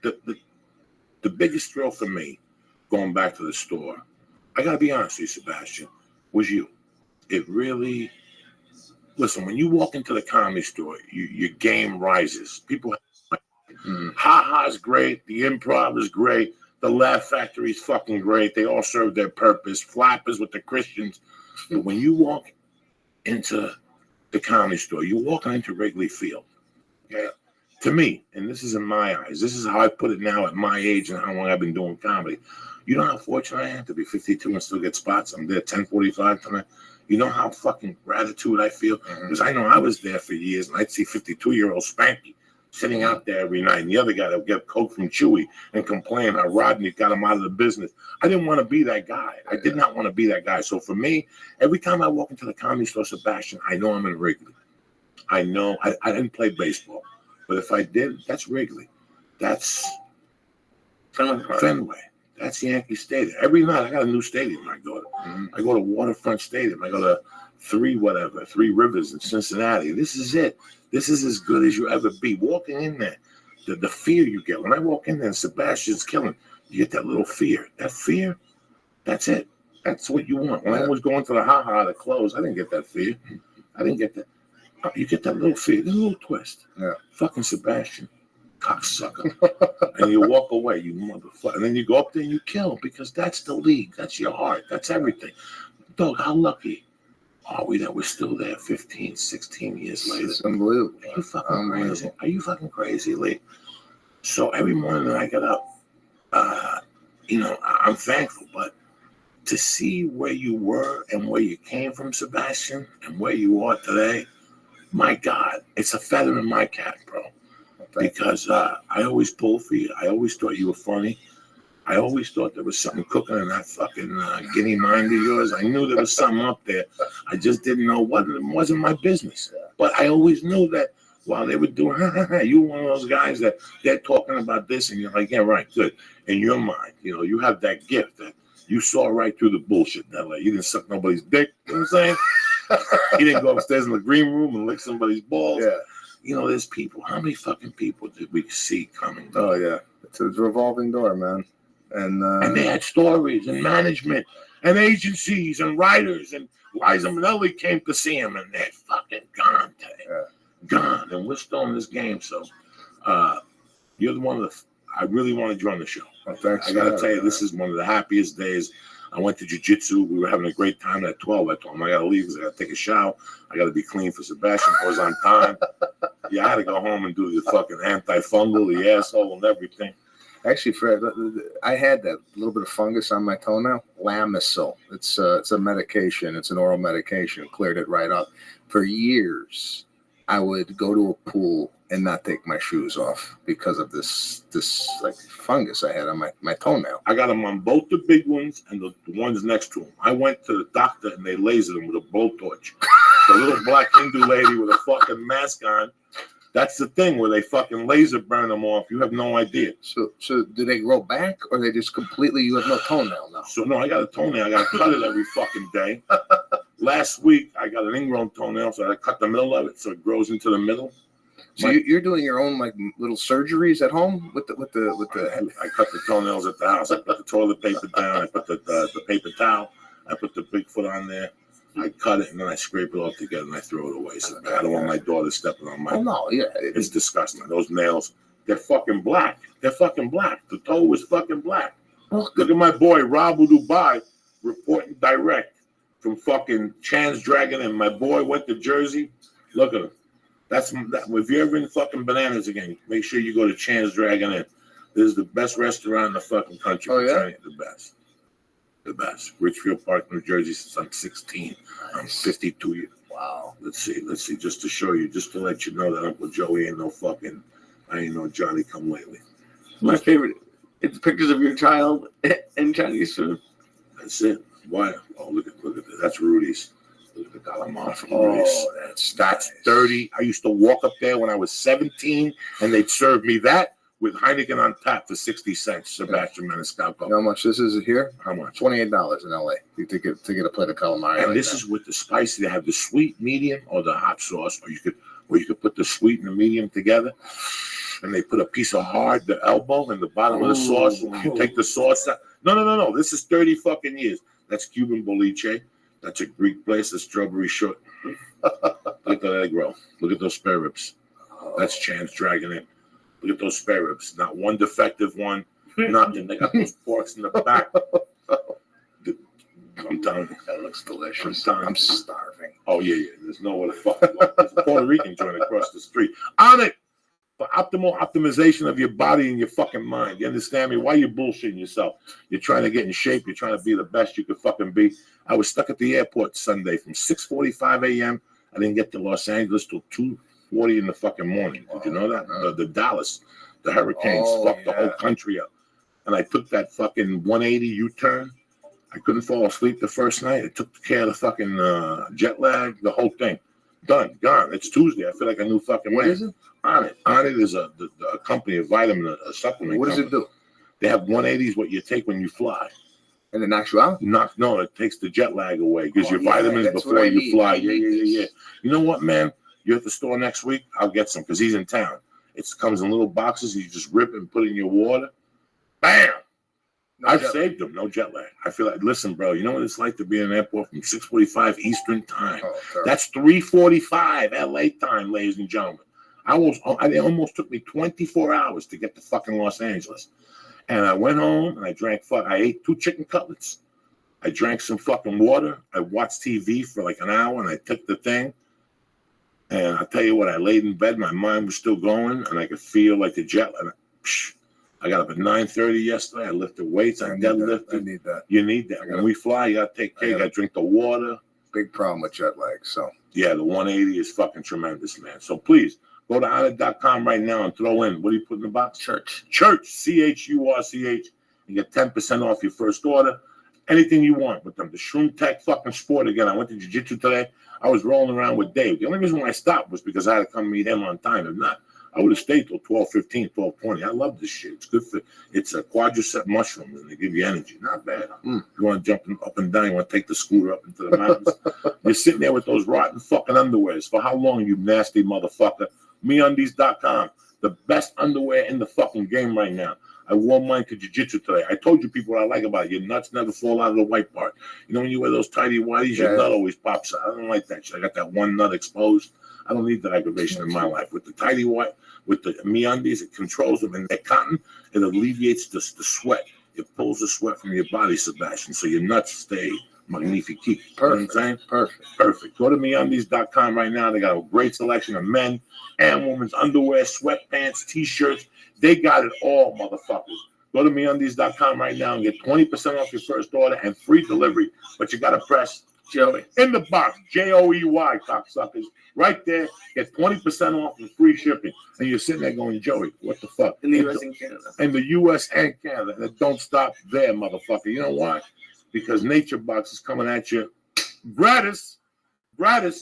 the biggest thrill for me, going back to the store, I got to be honest with you, Sebastian, was you. It really, listen, when you walk into the comedy store, your game rises. People, ha-ha is great. The improv is great. The Laugh Factory is fucking great. They all serve their purpose. Flappers with the Christians. But when you walk into the comedy store, you're walking into Wrigley Field. Okay? To me, and this is in my eyes, this is how I put it now at my age and how long I've been doing comedy. You know how fortunate I am to be 52 and still get spots? I'm there 10:45 tonight. You know how fucking gratitude I feel? Because I know I was there for years, and I'd see 52-year-old Spanky sitting out there every night, and the other guy that would get coke from Chewy and complain how Rodney got him out of the business. I didn't want to be that guy. I did not want to be that guy. So for me, every time I walk into the comedy store, Sebastian, I know I'm in Wrigley. I know I didn't play baseball, but if I did, that's Wrigley. That's Fenway. That's Yankee Stadium. Every night I got a new stadium I go to. I go to Waterfront Stadium. I go to Three Rivers in Cincinnati. This is it. This is as good as you ever be. Walking in there, the fear you get. When I walk in there and Sebastian's killing, you get that little fear. That fear, that's it. That's what you want. When I was going to the ha-ha to close, I didn't get that fear. I didn't get that. You get that little fear. There's a little twist. Yeah. Fucking Sebastian. Cocksucker. And you walk away, you motherfucker. And then you go up there and you kill, because that's the league. That's your heart. That's everything. Dog, how lucky are we that we're still there 15, 16 years later? It's unbelievable. Are you fucking crazy? Are you fucking crazy, Lee? So every morning that I get up, I'm thankful. But to see where you were and where you came from, Sebastian, and where you are today, my God, it's a feather in my cap, bro. because I always pulled for you. I always thought you were funny. I always thought there was something cooking in that fucking guinea mind of yours. I knew there was something up there. I just didn't know what. It wasn't my business. But I always knew that while they were doing, you were one of those guys that they're talking about this, and you're like, yeah, right, good. In your mind, you have that gift that you saw right through the bullshit. That like you didn't suck nobody's dick. You know what I'm saying? You didn't go upstairs in the green room and lick somebody's balls. Yeah. There's people. How many fucking people did we see coming? Oh yeah, it's a revolving door, man. And they had stories and management and agencies and writers, and Liza Minnelli came to see him, and they're fucking gone today. Gone. And we're still in this game. So you're the one that I really wanted you on the show. Oh, thanks. I got to tell you, this is one of the happiest days. I went to jiu-jitsu. We were having a great time at 12. I told him I got to leave because I got to take a shower. I got to be clean for Sebastian. I was on time. Yeah, I had to go home and do the fucking antifungal, the asshole, and everything. Actually, Fred, I had that little bit of fungus on my toenail. Lamisil. It's a medication. It's an oral medication. Cleared it right up. For years, I would go to a pool and not take my shoes off because of this like fungus I had on my toenail. I got them on both the big ones and the ones next to them. I went to the doctor and they lasered them with a blowtorch. The little black Hindu lady with a fucking mask on. That's the thing where they fucking laser burn them off. You have no idea. So do they grow back, or they just completely? You have no toenail now. So no, I got a toenail. I got to cut it every fucking day. Last week I got an ingrown toenail, so I cut the middle of it so it grows into the middle. So you're doing your own like little surgeries at home with the. I cut the toenails at the house. I put the toilet paper down. I put the paper towel. I put the Bigfoot on there. I cut it and then I scrape it all together and I throw it away. So I don't want my daughter stepping on my. Oh no, yeah, it's disgusting. Those nails, they're fucking black. They're fucking black. The toe was fucking black. Look at my boy Rob Dubai reporting direct from fucking Chan's Dragon Inn. My boy went to Jersey. Look at him. If you're ever in fucking Bananas again, make sure you go to Chan's Dragon Inn. This is the best restaurant in the fucking country. Oh yeah, the best. The best. Richfield Park, New Jersey, since I'm 16. I'm 52 years. Wow. Let's see. Just to show you, just to let you know that Uncle Joey ain't no fucking, I ain't no Johnny come lately. My favorite. It's pictures of your child and Chinese food. That's it. Why? Oh, look at that. That's Rudy's. Look at the calamari from Rudy's. That's 30. I used to walk up there when I was 17, and they'd serve me that with Heineken on tap for 60 cents. Sebastian Maniscalco. You know how much this is here? How much? $28 in LA. You to get a plate of calamari. And like this is with the spicy. They have the sweet, medium, or the hot sauce, or you could put the sweet and the medium together. And they put a piece of hard, the elbow, in the bottom of the sauce. When you take the sauce out. No. This is 30 fucking years. That's Cuban boliche. That's a Greek place. That's strawberry short. Look at that egg roll. Look at those spare ribs. That's Chan's Dragon Inn. Look at those spare ribs. Not one defective one. Nothing. They got those forks in the back. I'm telling you. That looks delicious. I'm starving. Oh, yeah. There's nowhere to fucking go. There's a Puerto Rican joint across the street. On it! For optimal optimization of your body and your fucking mind. You understand me? Why are you bullshitting yourself? You're trying to get in shape. You're trying to be the best you could fucking be. I was stuck at the airport Sunday from 6:45 a.m. I didn't get to Los Angeles till 2:40 in the fucking morning. Did you know that? The Dallas, the hurricanes fucked the whole country up. And I took that fucking 180 U-turn. I couldn't fall asleep the first night. It took care of the fucking jet lag, the whole thing. Done, gone. It's Tuesday. I feel like a new fucking What man. is it? On it is a company, a vitamin, a supplement. What does company. it do? They have 180s, what you take when you fly. And it knocks you out? No, it takes the jet lag away. Gives you yeah, vitamins that's before what I you need. fly. I need Yeah. this. You know what, man? You're at the store next week. I'll get some because he's in town. It comes in little boxes. You just rip and put in your water. Bam! I've saved them. No jet lag. I feel like, listen, bro, you know what it's like to be in an airport from 6:45 Eastern time? That's 3:45 LA time, ladies and gentlemen. It almost took me 24 hours to get to fucking Los Angeles. And I went home and I ate 2 chicken cutlets. I drank some fucking water. I watched TV for like an hour and I took the thing. And I'll tell you what, I laid in bed. My mind was still going and I could feel like the jet lag. I got up at 9:30 yesterday. I lifted weights. I deadlifted. I need that. You need that. When we fly, you got to take care. You got to drink the water. Big problem with jet lag. So yeah, the 180 is fucking tremendous, man. So please Go to honor.com right now and throw in, what do you put in the box? Church. Church, CHURCH, and get 10% off your first order. Anything you want with them. The Shroom Tech fucking sport again. I went to jiu-jitsu today. I was rolling around with Dave. The only reason why I stopped was because I had to come meet him on time. If not, I would have stayed till 12:15, 12:20. I love this shit. It's good for, it's a quadricep mushroom, and they give you energy. Not bad. You want to jump up and down, you want to take the scooter up into the mountains. You're sitting there with those rotten fucking underwears. For how long, you nasty motherfucker? MeUndies.com. The best underwear in the fucking game right now. I wore mine to jiu-jitsu today. I told you people what I like about it. Your nuts never fall out of the white part. You know when you wear those tighty whities, your nut always pops out. I don't like that shit. I got that one nut exposed. I don't need that aggravation in my life. With the tighty white, with the MeUndies, it controls them. And that cotton, it alleviates the sweat. It pulls the sweat from your body, Sebastian, so your nuts stay magnifique. You know what I'm saying? Perfect. Go to MeUndies.com right now. They got a great selection of men and women's underwear, sweatpants, T-shirts. They got it all, motherfuckers. Go to MeUndies.com right now and get 20% off your first order and free delivery. But you got to press Joey in the box, Joey, cocksuckers. Right there, get 20% off and free shipping. And you're sitting there going, Joey, what the fuck? In the U.S. and Canada. In the U.S. and Canada. And don't stop there, motherfucker. You know why? Because Nature Box is coming at you gratis,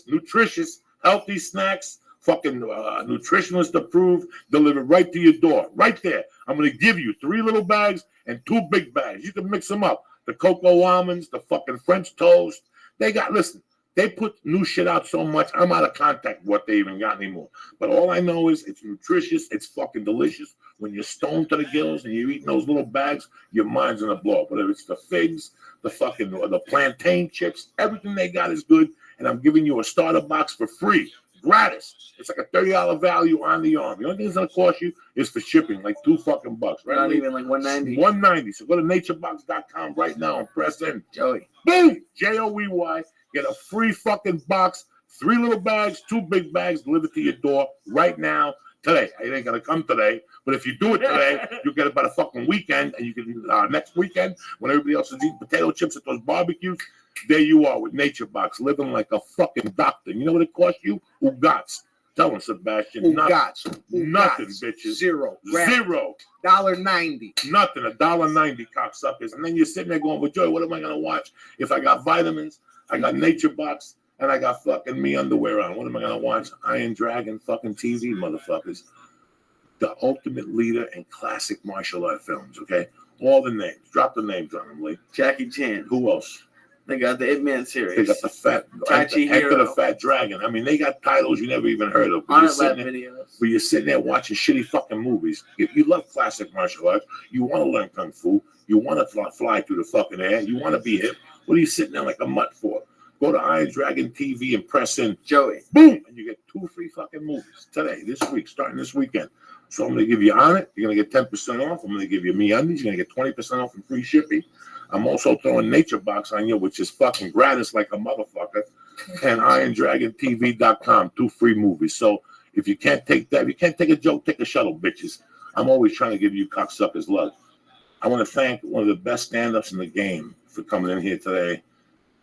nutritious, healthy snacks, fucking nutritionist approved, delivered right to your door. Right there. I'm going to give you 3 little bags and 2 big bags. You can mix them up. The cocoa almonds, the fucking French toast. Listen, they put new shit out so much, I'm out of contact with what they even got anymore. But all I know is it's nutritious, it's fucking delicious. When you're stoned to the gills and you're eating those little bags, your mind's gonna blow up. Whether it's the figs, the plantain chips, everything they got is good. And I'm giving you a starter box for free, gratis. It's like a $30 value on the arm. The only thing it's gonna cost you is for shipping, like $2 fucking bucks, right? Not even like $190. $190. So go to naturebox.com right now and press in. Joey. Boom! Joey. Get a free fucking box, 3 little bags, 2 big bags delivered to your door right now, today. It ain't gonna come today, but if you do it today, you'll get it by the fucking weekend, and you can next weekend when everybody else is eating potato chips at those barbecues. There you are with Nature Box, living like a fucking doctor. You know what it costs you? Ugats. Tell them, Sebastian. Nothing, bitches. Zero. $1.90. Nothing. $1.90, cocksuckers. And then you're sitting there going, well, Joy, what am I gonna watch if I got vitamins? I got Nature Box, and I got fucking Me underwear on. What am I going to watch? Iron Dragon fucking TV, motherfuckers. The ultimate leader in classic martial art films, okay? All the names. Drop the names on them, Lee. Jackie Chan. Who else? They got the Ip Man series. They got the Fat... Enter the Fat Dragon. I mean, they got titles you never even heard of. On it lab videos. Where you're sitting there watching shitty fucking movies. If you love classic martial arts, you want to learn Kung Fu, you want to fly through the fucking air, you want to be hip. What are you sitting there like a mutt for? Go to Iron Dragon TV and press in Joey. Boom! And you get 2 free fucking movies today, this week, starting this weekend. So I'm going to give you on it. You're going to get 10% off. I'm going to give you MeUndies. You're going to get 20% off and free shipping. I'm also throwing Nature Box on you, which is fucking gratis like a motherfucker. And IronDragonTV.com, 2 free movies. So if you can't take that, if you can't take a joke, take a shuttle, bitches. I'm always trying to give you cocksuckers love. I want to thank one of the best stand-ups in the game for coming in here today.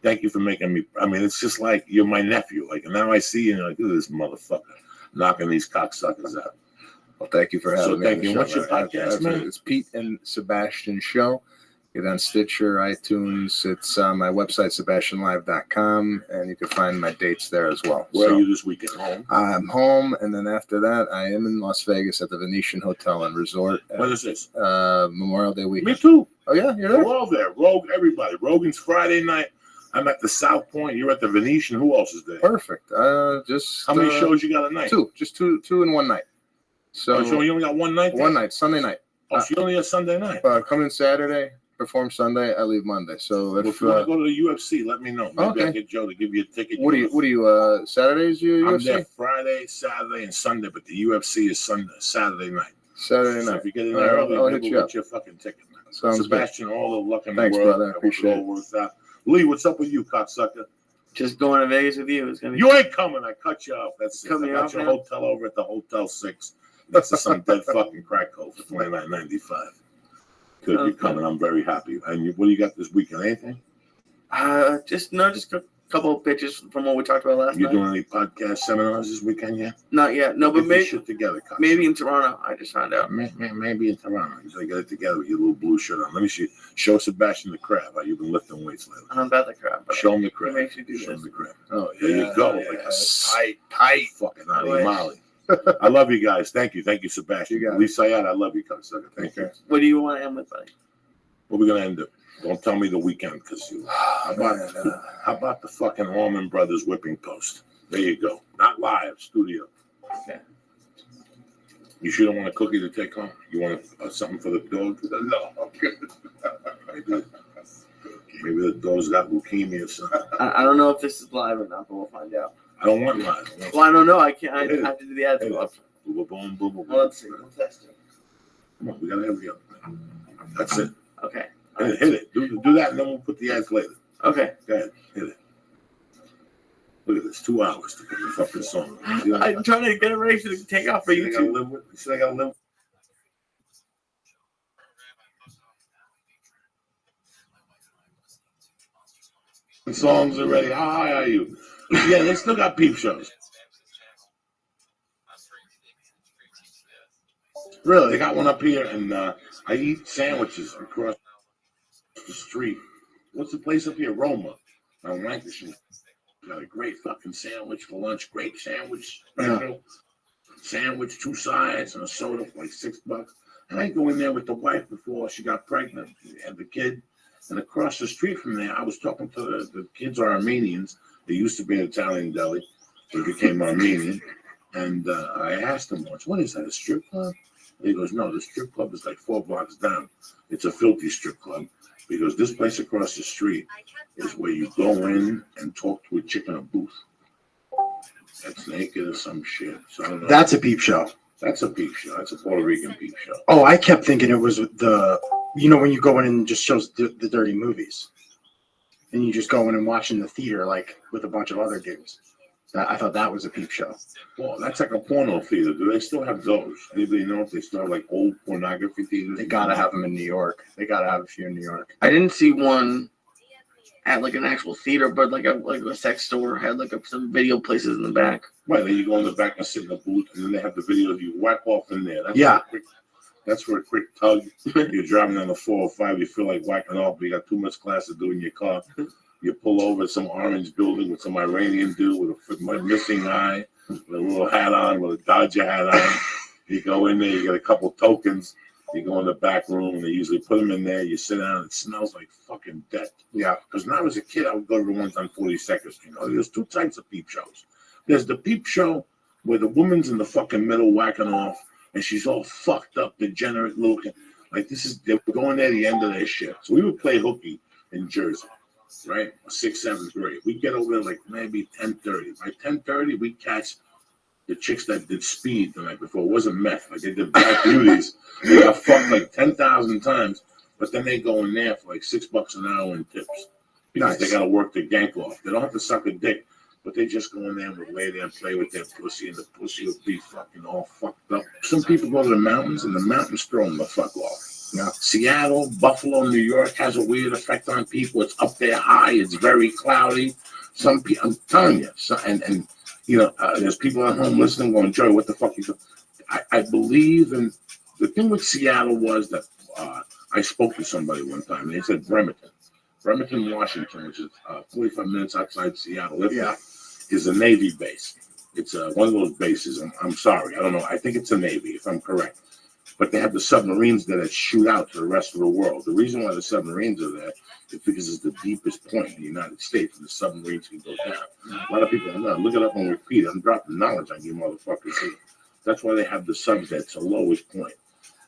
Thank you for making me. I mean, it's just like you're my nephew. Like, and now I see you, and like, look at this motherfucker knocking these cocksuckers out. Well, thank you for having me. Thank you. What's your podcast, man? It's Pete and Sebastian Show. Get on Stitcher, iTunes. It's my website, SebastianLive.com, and you can find my dates there as well. Where are you this weekend? Home? I'm home, and then after that, I am in Las Vegas at the Venetian Hotel and Resort. When is this? Memorial Day weekend. Me too. Oh, yeah? You're there? We're all there. Rogue, everybody. Rogan's Friday night. I'm at the South Point. You're at the Venetian. Who else is there? Perfect. Just how many shows you got a night? 2. Just two in one night. So you only got one night? One night, Sunday night. Oh, so you only have Sunday night? Come in Saturday, perform Sunday, I leave Monday. So if you want to go to the UFC, let me know. Maybe I'll get Joe to give you a ticket. What do you Saturdays you UFC? I'm there Friday, Saturday, and Sunday, but the UFC is Saturday night. Saturday night. So if you get in there early, I'll maybe we'll get your fucking ticket. Sebastian, all the luck in Thanks, the world. brother. I appreciate it. All works out. Lee, what's up with you, cocksucker? Just going to Vegas with you. It's gonna be. You ain't coming. I cut you off. That's it. I got your now? hotel over at the Hotel 6. That's some dead fucking crack hole for $29.95. Could be coming. I'm very happy. And what do you got this weekend? Anything? Just go couple of pitches from what we talked about last You night. doing any podcast seminars this weekend yet? Not yet. No, but Get this maybe shit together, Cox. maybe in Toronto. I just found out. Maybe in Toronto. You gotta get it together with your little blue shirt on. Let me see. Show Sebastian the crab. How you've been lifting weights lately. I'm about the crap. But Show him the it crab. makes you do Show him this. the crab. Oh, there you go. Like a Tight. fucking I Ali wish. Molly. I love you guys. Thank you, Sebastian. You got it. Lee Sayad, I love you, Cocksucker. Thank you. What do you want to end with, buddy? What we gonna end up? Don't tell me the weekend, because you. How about the fucking Allman Brothers whipping post? There you go. Not live, studio. Okay. You sure don't want a cookie to take home? You want something for the dog? No, I'm good. Maybe the dog's got leukemia or something. I don't know if this is live or not, but we'll find out. I don't want live. Well, I don't know. I can't. I have to do the ads. Hey, Well, boom, boom, boom, boom. let's see. We'll test it. Come on, we gotta have the other. That's it. Okay. Hit it. Do that, and then we'll put the ads later. Okay. Go ahead. Hit it. Look at this. 2 hours to put the fucking song. I'm trying to get it ready to take off for You gotta YouTube. live with. You said I gotta live. Songs already. How high are you? Yeah, they still got peep shows. Really, they got one up here, and I eat sandwiches across the street. What's the place up here? Roma on Lancashire. Got a great fucking sandwich for lunch. Great sandwich, special sandwich, 2 sides and a soda for like $6. And I go in there with the wife before she got pregnant and the kid. And across the street from there, I was talking to the kids are Armenians. They used to be an Italian deli, but became Armenian. And I asked him once, "What is that? A strip club?" And he goes, "No, the strip club is like 4 blocks down. It's a filthy strip club because this place across the street is where you go in and talk to a chick in a booth that's naked or some shit." So I don't know. That's a peep show. That's a peep show. That's a Puerto Rican peep show. Oh, I kept thinking it was when you go in and just shows the dirty movies. And you just go in and watch in the theater, like with a bunch of other dudes. I thought that was a peep show. Well, that's like a porno theater. Do they still have those? Anybody know if they still have like old pornography theaters? They gotta have them in New York. They gotta have a few in New York. I didn't see one at like an actual theater, but like a sex store had like some video places in the back. Right, then you go in the back and sit in the booth, and then they have the videos you whack off in there. That's for a quick tug. You're driving on the 405, you feel like whacking off, but you got too much class to do in your car. You pull over some orange building with some Iranian dude with a missing eye, with a little hat on, with a Dodger hat on. You go in there, you get a couple tokens. You go in the back room, and they usually put them in there. You sit down, and it smells like fucking death. Yeah. Because when I was a kid, I would go to the ones on 42nd Street. There's 2 types of peep shows. There's the peep show where the woman's in the fucking middle whacking off, and she's all fucked up, degenerate little kid. Like they're going there at the end of their shift. So we would play hooky in Jersey, right? 6th, 7th grade. We'd get over there like maybe 10:30. By 10:30, we'd catch the chicks that did speed the night before. It wasn't meth. Like they did black beauties. They got fucked like 10,000 times, but then they go in there for like $6 an hour in tips because they got to work their gank off. They don't have to suck a dick. But they just go in there and would lay there and play with their pussy, and the pussy would be fucking all fucked up. Some people go to the mountains, and the mountains throw them the fuck off. Yeah. Seattle, Buffalo, New York has a weird effect on people. It's up there high. It's very cloudy. Some people, I'm telling you, and there's people at home listening going, "Joey, what the fuck you doing?" I believe in the thing with Seattle was that I spoke to somebody one time, and they said Bremerton, Washington, which is 45 minutes outside Seattle. Yeah. Is a Navy base. It's one of those bases. I'm sorry. I don't know. I think it's a Navy, if I'm correct. But they have the submarines there that shoot out to the rest of the world. The reason why the submarines are there is because it's the deepest point in the United States, and the submarines can go down. A lot of people don't know. Look it up on Wikipedia. I'm dropping knowledge on you motherfuckers here. That's why they have the subs at the lowest point.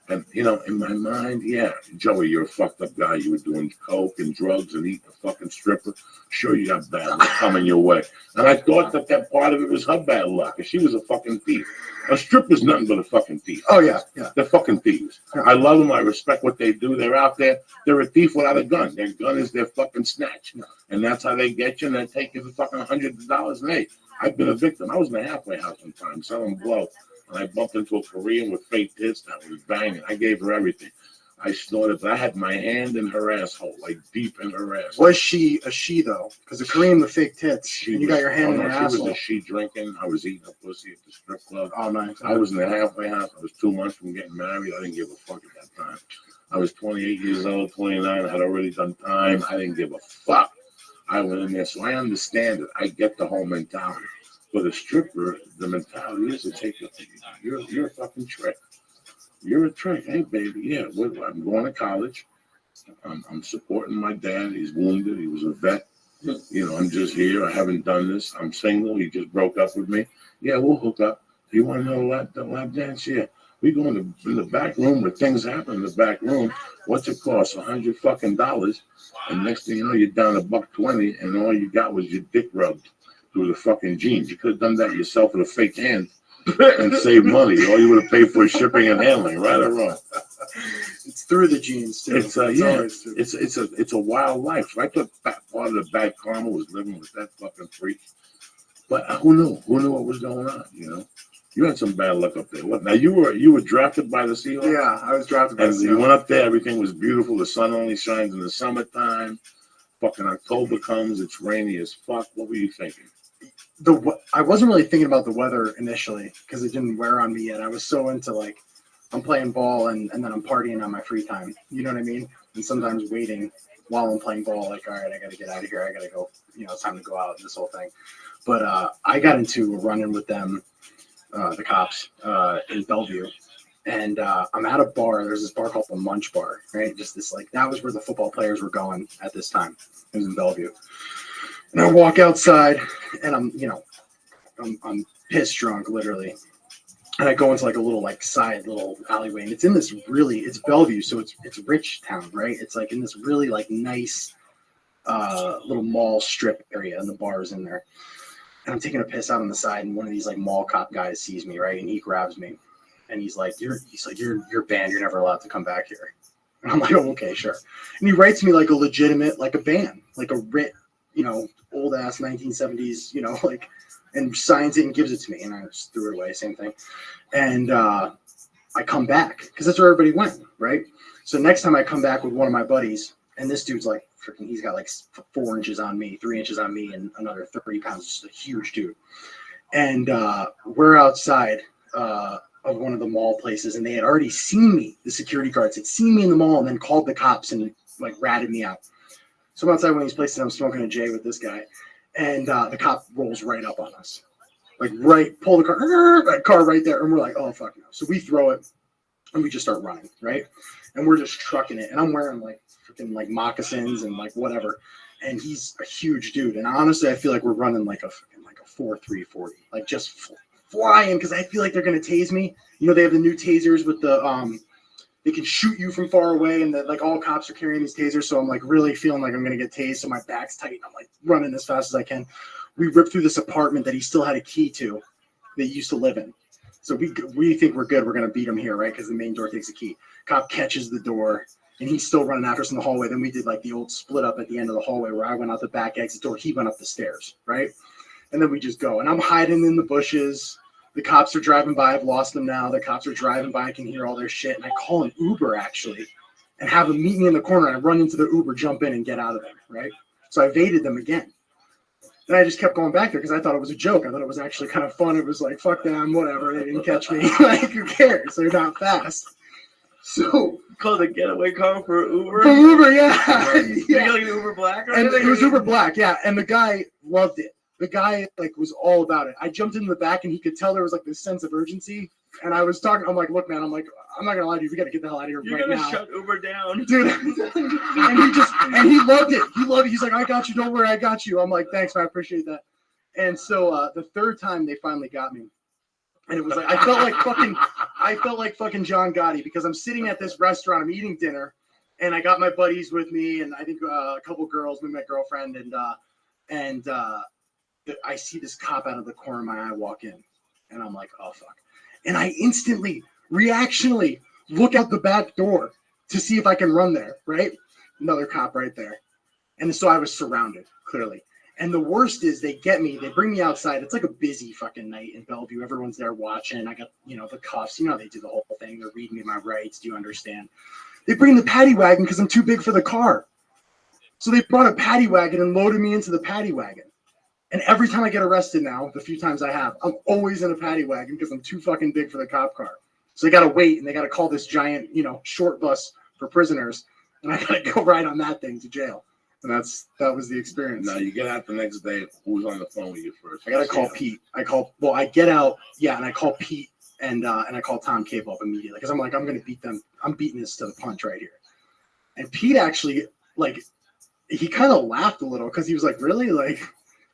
And, in my mind, yeah, Joey, you're a fucked up guy. You were doing coke and drugs and eating a fucking stripper. Sure, you got bad luck coming your way. And I thought that part of it was her bad luck, and she was a fucking thief. A stripper's nothing but a fucking thief. Oh, yeah. They're fucking thieves. I love them. I respect what they do. They're out there. They're a thief without a gun. Their gun is their fucking snatch. And that's how they get you, and they take you for fucking $100 an day. I've been a victim. I was in a halfway house one time selling blow. And I bumped into a Korean with fake tits that was banging. I gave her everything. I snorted, but I had my hand in her asshole, like deep in her asshole. Was she a she though? Because the Kareem with fake tits, and you got your hand in her She was asshole. a she drinking. I was eating a pussy at the strip club. Oh, nice. I was in the halfway house. I was 2 months from getting married. I didn't give a fuck at that time. I was 28 years old, 29. I had already done time. I didn't give a fuck. I went in there, so I understand it. I get the whole mentality. For the stripper, the mentality is to take it. You're a fucking trick. You're a trick. Hey, baby, yeah, I'm going to college. I'm supporting my dad. He's wounded. He was a vet. You know, I'm just here. I haven't done this. I'm single. He just broke up with me. Yeah, we'll hook up. Do you want to know the lap dance? Yeah. We go in the back room where things happen in the back room. What's it cost? $100 fucking. And next thing you know, you're down $1.20, and all you got was your dick rubbed through the fucking jeans. You could have done that yourself with a fake hand and saved money. All you would have paid for is shipping and handling, right or wrong. It's through the jeans too. It's a wild life. I thought part of the bad karma was living with that fucking freak. But who knew? Who knew what was going on? You know, you had some bad luck up there. What? Now you were drafted by the Seahawks. Yeah, I was drafted by the And Seahawks. you went up there. Everything was beautiful. The sun only shines in the summertime. Fucking October comes. It's rainy as fuck. What were you thinking? I wasn't really thinking about the weather initially because it didn't wear on me yet. I was so into like I'm playing ball and then I'm partying on my free time. You know what I mean? And sometimes waiting while I'm playing ball, like, all right, I got to get out of here. I got to go. You know, it's time to go out. This whole thing. But I got into a run-in with them, the cops in Bellevue. And I'm at a bar. There's this bar called the Munch Bar, right? Just this, like, that was where the football players were going at this time. It was in Bellevue. And I walk outside, and I'm pissed drunk, literally. And I go into like a little like side little alleyway, and it's in this it's Bellevue, so it's rich town, right? It's like in this really like nice little mall strip area, and the bar is in there. And I'm taking a piss out on the side, and one of these like mall cop guys sees me, right? And he grabs me, and he's like, you're banned. You're never allowed to come back here. And I'm like, oh, okay, sure. And he writes me like a legitimate, like a ban, like a writ, old ass 1970s, like, and signs it and gives it to me. And I just threw it away, same thing. And I come back because that's where everybody went, right? So next time I come back with one of my buddies, and this dude's like, freaking, he's got like 4 inches on me, 3 inches on me, and another 30 pounds, just a huge dude. And we're outside of one of the mall places, and they had already seen me. The security guards had seen me in the mall and then called the cops and like ratted me out. So I'm outside one of these places, and I'm smoking a J with this guy, and the cop rolls right up on us. Like pull the car right there, and we're like, oh, fuck no. So we throw it, and we just start running, right? And we're just trucking it, and I'm wearing like freaking like moccasins and like whatever, and he's a huge dude. And honestly, I feel like we're running like a 4.340, like just flying, because I feel like they're gonna tase me. They have the new tasers with the they can shoot you from far away, and that like all cops are carrying these tasers. So I'm like really feeling like I'm gonna get tased. So my back's tight, and I'm like running as fast as I can. We ripped through this apartment that he still had a key to, that he used to live in. So we think we're good. We're gonna beat him here, right? Because the main door takes a key. Cop catches the door, and he's still running after us in the hallway. Then we did like the old split up at the end of the hallway where I went out the back exit door, he went up the stairs, right? And then we just go. And I'm hiding in the bushes. The cops are driving by. I've lost them now. The cops are driving by. I can hear all their shit. And I call an Uber, actually, and have them meet me in the corner. I run into the Uber, jump in, and get out of there, right? So I evaded them again. And I just kept going back there because I thought it was a joke. I thought it was actually kind of fun. It was like, fuck them, whatever. They didn't catch me. Like, who cares? They're not fast. So Called a getaway car for Uber. for Uber, yeah. Yeah. Like Uber Black or And anything? it was Uber Black, yeah. And the guy loved it. The guy like was all about it. I jumped into the back, and he could tell there was like this sense of urgency. And I was talking. I'm like, look, man. I'm not gonna lie to you. We got to get the hell out of here You're right gonna now, shut Uber down, dude. and he loved it. He loved it. He's like, I got you. Don't worry, I got you. I'm like, thanks, man. I appreciate that. And so the third time they finally got me, and it was like I felt like fucking John Gotti, because I'm sitting at this restaurant. I'm eating dinner, and I got my buddies with me, and I think a couple girls with my girlfriend, and I see this cop out of the corner of my eye walk in, and I'm like, oh fuck. And I instantly, reactionally look out the back door to see if I can run there, right? Another cop right there. And so I was surrounded, clearly. And the worst is they get me, they bring me outside. It's like a busy fucking night in Bellevue. Everyone's there watching. I got, the cuffs. They do the whole thing. They're reading me my rights. Do you understand? They bring the paddy wagon because I'm too big for the car. So they brought a paddy wagon and loaded me into the paddy wagon. And every time I get arrested now, the few times I have, I'm always in a paddy wagon because I'm too fucking big for the cop car. So they got to wait and they got to call this giant, short bus for prisoners. And I got to go right on that thing to jail. And that was the experience. Now you get out the next day. Who's on the phone with you first? I got to call Pete. I get out. Yeah. And I call Pete and I call Tom Cape up immediately because I'm like, I'm going to beat them. I'm beating this to the punch right here. And Pete actually, he kind of laughed a little because he was like, really?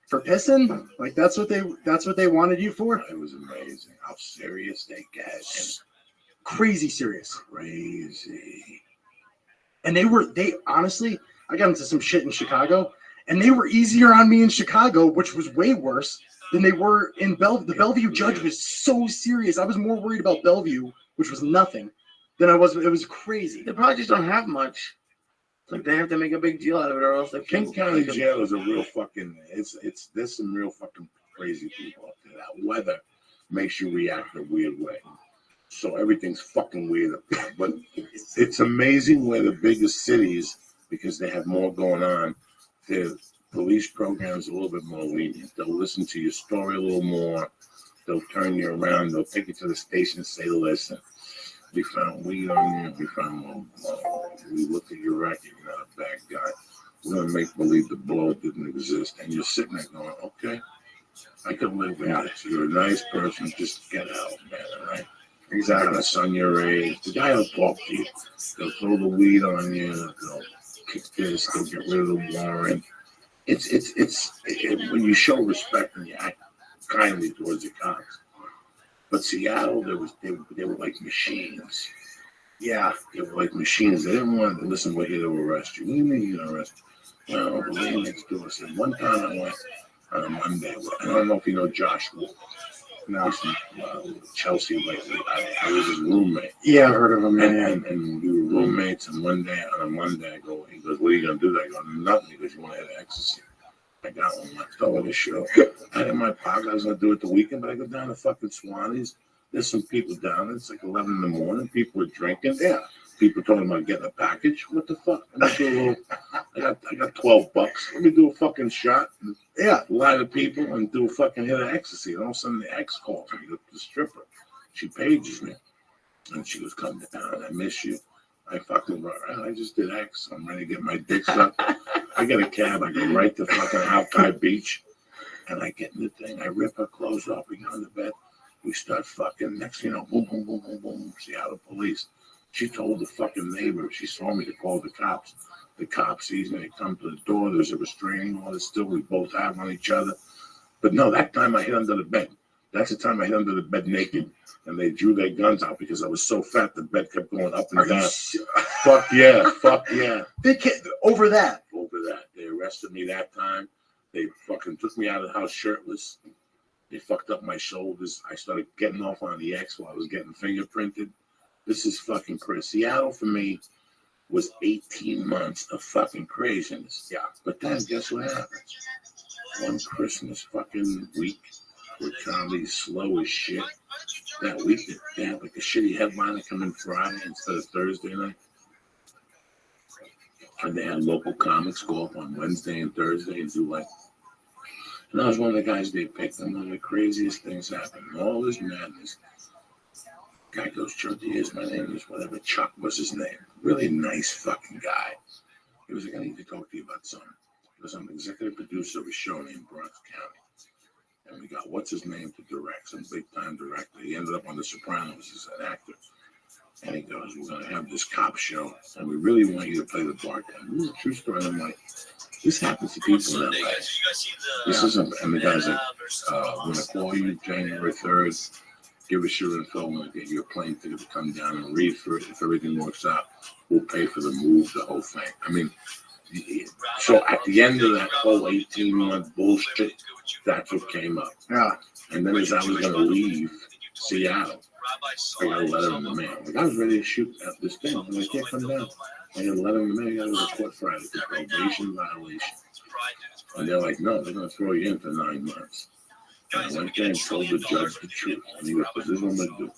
For pissing? That's what they wanted you for? It was amazing how serious they get. Crazy serious. Crazy. And they honestly, I got into some shit in Chicago, and they were easier on me in Chicago, which was way worse than they were in Bellevue. The Bellevue judge was so serious. I was more worried about Bellevue, which was nothing, than I was. It was crazy. They probably just don't have much. They have to make a big deal out of it, or else they King County Jail is a real fucking. There's some real fucking crazy people up there. That weather makes you react in a weird way. So everything's fucking weird up there. But it's amazing where the biggest cities, because they have more going on, their police programs a little bit more lenient. They'll listen to your story a little more. They'll turn you around. They'll take you to the station and say, listen, we found weed on you. We found more. We looked at your record. You're not a bad guy. We're going to make believe the blow didn't exist. And you're sitting there going, okay, I can live with this. You're a nice person. Just get out, man. All right? Exactly. Got a son your age. The guy will talk to you. They'll throw the weed on you. They'll kick this. They'll get rid of the warrant. It's when you show respect and you act kindly towards the cops. But Seattle, they were like machines. Yeah. They were like machines. They didn't want to listen, we're here to arrest you. What do you mean you're going to arrest you? Well, the lady next door said, one time I went on a Monday. I don't know if you know Josh Wolf. No. He's from Chelsea lately. I was his roommate. Yeah, I've heard of him. And we were roommates. And one day, on a Monday, he goes, what are you going to do? I go, nothing. He goes, you want to hit ecstasy? I got one left over the show. I had in my pocket. I was going to do it the weekend, but I go down to fucking Swanee's. There's some people down there. It's like 11 in the morning. People are drinking. Yeah. People talking about getting a package. What the fuck? Let me do a little. I got $12. Let me do a fucking shot. Yeah. Lie to people and do a fucking hit of ecstasy. And all of a sudden the ex calls me, the stripper. She pages me. And she goes, come down. I miss you. I fucking I just did X. I'm ready to get my dick sucked. I get a cab. I go right to fucking Alki Beach. And I get in the thing. I rip her clothes off. We get on the bed. We start fucking. Next thing you know, boom, boom, boom, boom, boom. Seattle police. She told the fucking neighbor. She saw me to call the cops. The cops sees me. They come to the door. There's a restraining order still. We both have on each other. But no, that time I hid under the bed. That's the time I hid under the bed naked. And they drew their guns out because I was so fat the bed kept going up and down. Fuck yeah, fuck yeah. They can't, over that. Over that. They arrested me that time. They fucking took me out of the house shirtless. They fucked up my shoulders. I started getting off on the X while I was getting fingerprinted. This is fucking crazy. Seattle for me was 18 months of fucking craziness. Yeah. But then guess what happened? One Christmas fucking week where Charlie's slow as shit. That week they had like a shitty headliner come in Friday instead of Thursday night. And they had local comics go up on Wednesday and Thursday and do like. And I was one of the guys they picked, and one of the craziest things happened. All this madness. Guy goes, Chunky, my name is whatever. Chuck was his name. Really nice fucking guy. He was like, I need to talk to you about something. Because I'm executive producer of a show named Bronx County. And we got what's his name to direct, some big time director. He ended up on The Sopranos as an actor. And he goes, we're going to have this cop show, and we really want you to play the bartender. This is a true story. And I'm like, this happens to people in LA. This isn't, and the guy's like, we're going to call you January 3rd. Give us your info. We'll get you a plane ticket to come down and read for it. If everything works out, we'll pay for the move, the whole thing. I mean, so at the end of that whole 18-month bullshit, that's what came up. Yeah. And then as I was going to leave Seattle, I got a letter in the mail. Like, I was ready to shoot at this thing. I'm like, yeah, come down. I got a letter in the mail. I got to go to court Friday for probation violation. And they're like, no, they're going to throw you in for 9 months. And I went there and told the judge the truth. And he goes, this is what I'm going to do.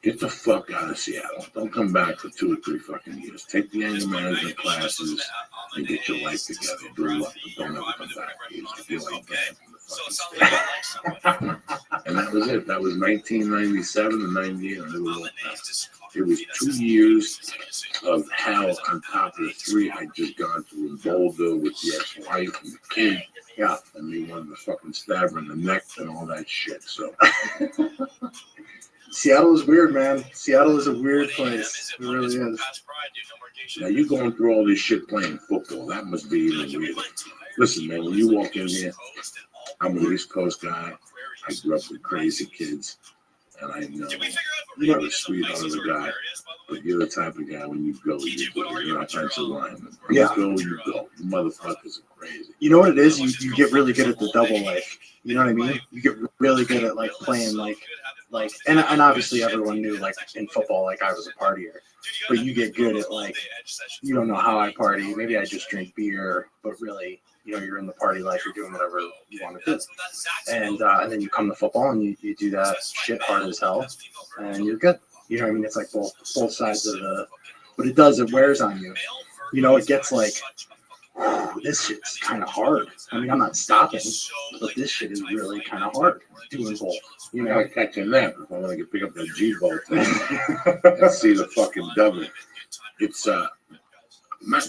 Get the fuck out of Seattle. Don't come back for 2 or 3 fucking years. Take the anger management classes and get your life together. Good luck, but don't ever come back. Please. I feel like banned from the fucking state. And that was it. That was 1997 and 98. It was 2 years of hell on top of the 3 I'd just gone through in Boulder with the ex-wife and the kid. Yeah, and they wanted to fucking stab her in the neck and all that shit. So. Seattle is weird, man. Seattle is a weird place. It really is. Now you're going through all this shit playing football. That must be even weird. Listen, man, when you walk in here, I'm an East Coast guy. I grew up with crazy kids, and I know you're a sweetheart of a guy. But you're the type of guy when you go, you go. You're an offensive lineman. When you go, you go. You motherfuckers are crazy. You know what it is? You get really good at the double life. You know what I mean? You get really good at like playing like, and obviously everyone knew like in football, like I was a partier, but you get good at like, you don't know how I party. Maybe I just drink beer, but really, you know, you're in the party life. You're doing whatever you want to do, and then you come to football and you do that shit hard as hell, and you're good. You know what I mean? It's like both sides of the. What it does, it wears on you. You know, it gets like, this shit's kind of hard. I mean, I'm not stopping, but this shit is really kind of hard doing both. You know, catching that if I want to pick up that G-bolt and see the fucking W. It's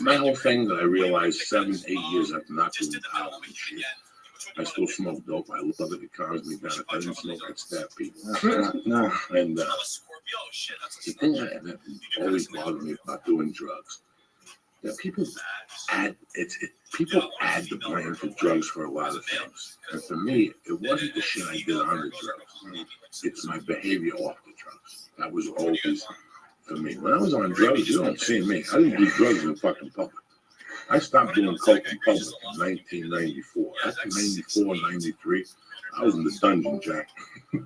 my whole thing that I realized 7, 8 years after not doing power and shit. I still smoke dope. I love it. It calms me down. If I didn't smoke, I'd stab people. No. And the thing that always bothered me about doing drugs, that people add the blame for drugs for a lot of things. And for me, it wasn't the shit I did on the drugs. It's my behavior off the drugs. That was always for me. When I was on drugs, you don't see me. I didn't do drugs in fucking public. I stopped doing coke in public in 1994. After 94, 93, I was in the dungeon, Jack.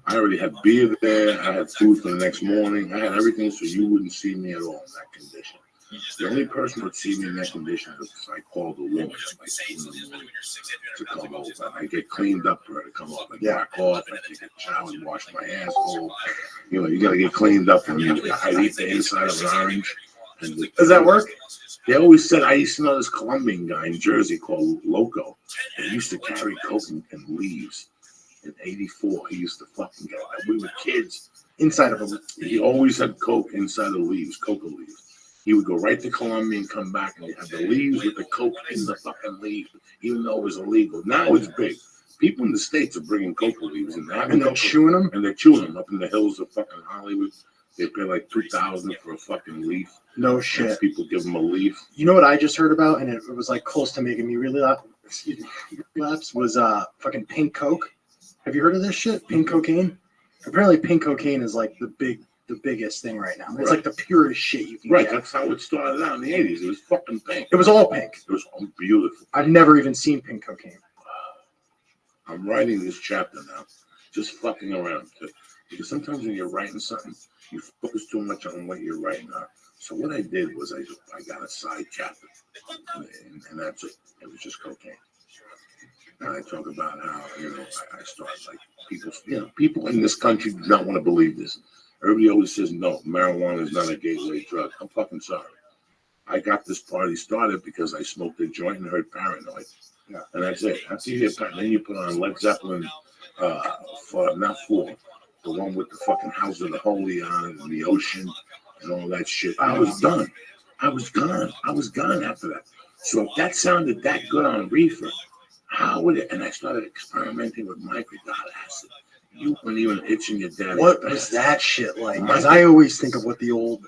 I already had beer there. I had food for the next morning. I had everything so you wouldn't see me at all in that condition. The only person that would see me in that condition is if I called a woman at like 2 in the morning to come over. I get cleaned up for her to come over. I back off. I take a shower and wash my asshole. You know, you got to get cleaned up. And I eat the inside of an orange. Does that work? They always said, I used to know this Colombian guy in Jersey called Loco. He used to carry coke and leaves. In 84, he used to fucking get that. We were kids. Inside of them. He always had coke inside the leaves, coca leaves. He would go right to Colombia and come back, and he'd have the leaves with the coke in the fucking leaf, even though it was illegal. Now it's big. People in the States are bringing coca leaves in there. And they're chewing them? And they're chewing them up in the hills of fucking Hollywood. They pay like $2,000 for a fucking leaf. No shit. And people give them a leaf. You know what I just heard about, and it was like close to making me really relapse, was fucking pink coke. Have you heard of this shit? Pink cocaine? Apparently pink cocaine is like the biggest thing right now. It's like the purest shit you can get. That's how it started out in the 80s. It was fucking pink. It was all pink. It was all beautiful. I've never even seen pink cocaine. I'm writing this chapter now, just fucking around. Because sometimes when you're writing something, you focus too much on what you're writing on. So what I did was I got a side chapter, and that's it. It was just cocaine. And I talk about how, you know, I started like people in this country do not want to believe this. Everybody always says, no, marijuana is not a gateway drug. I'm fucking sorry. I got this party started because I smoked a joint and heard Paranoid. Yeah. And that's it. After you hear Paranoid, then you put on Led Zeppelin, the one with the fucking House of the Holy on it and the ocean and all that shit. I was done. I was gone. I was gone after that. So if that sounded that good on reefer, how would it? And I started experimenting with microdot acid. You weren't even itching your daddy. What was that shit like? Because I always think of what the old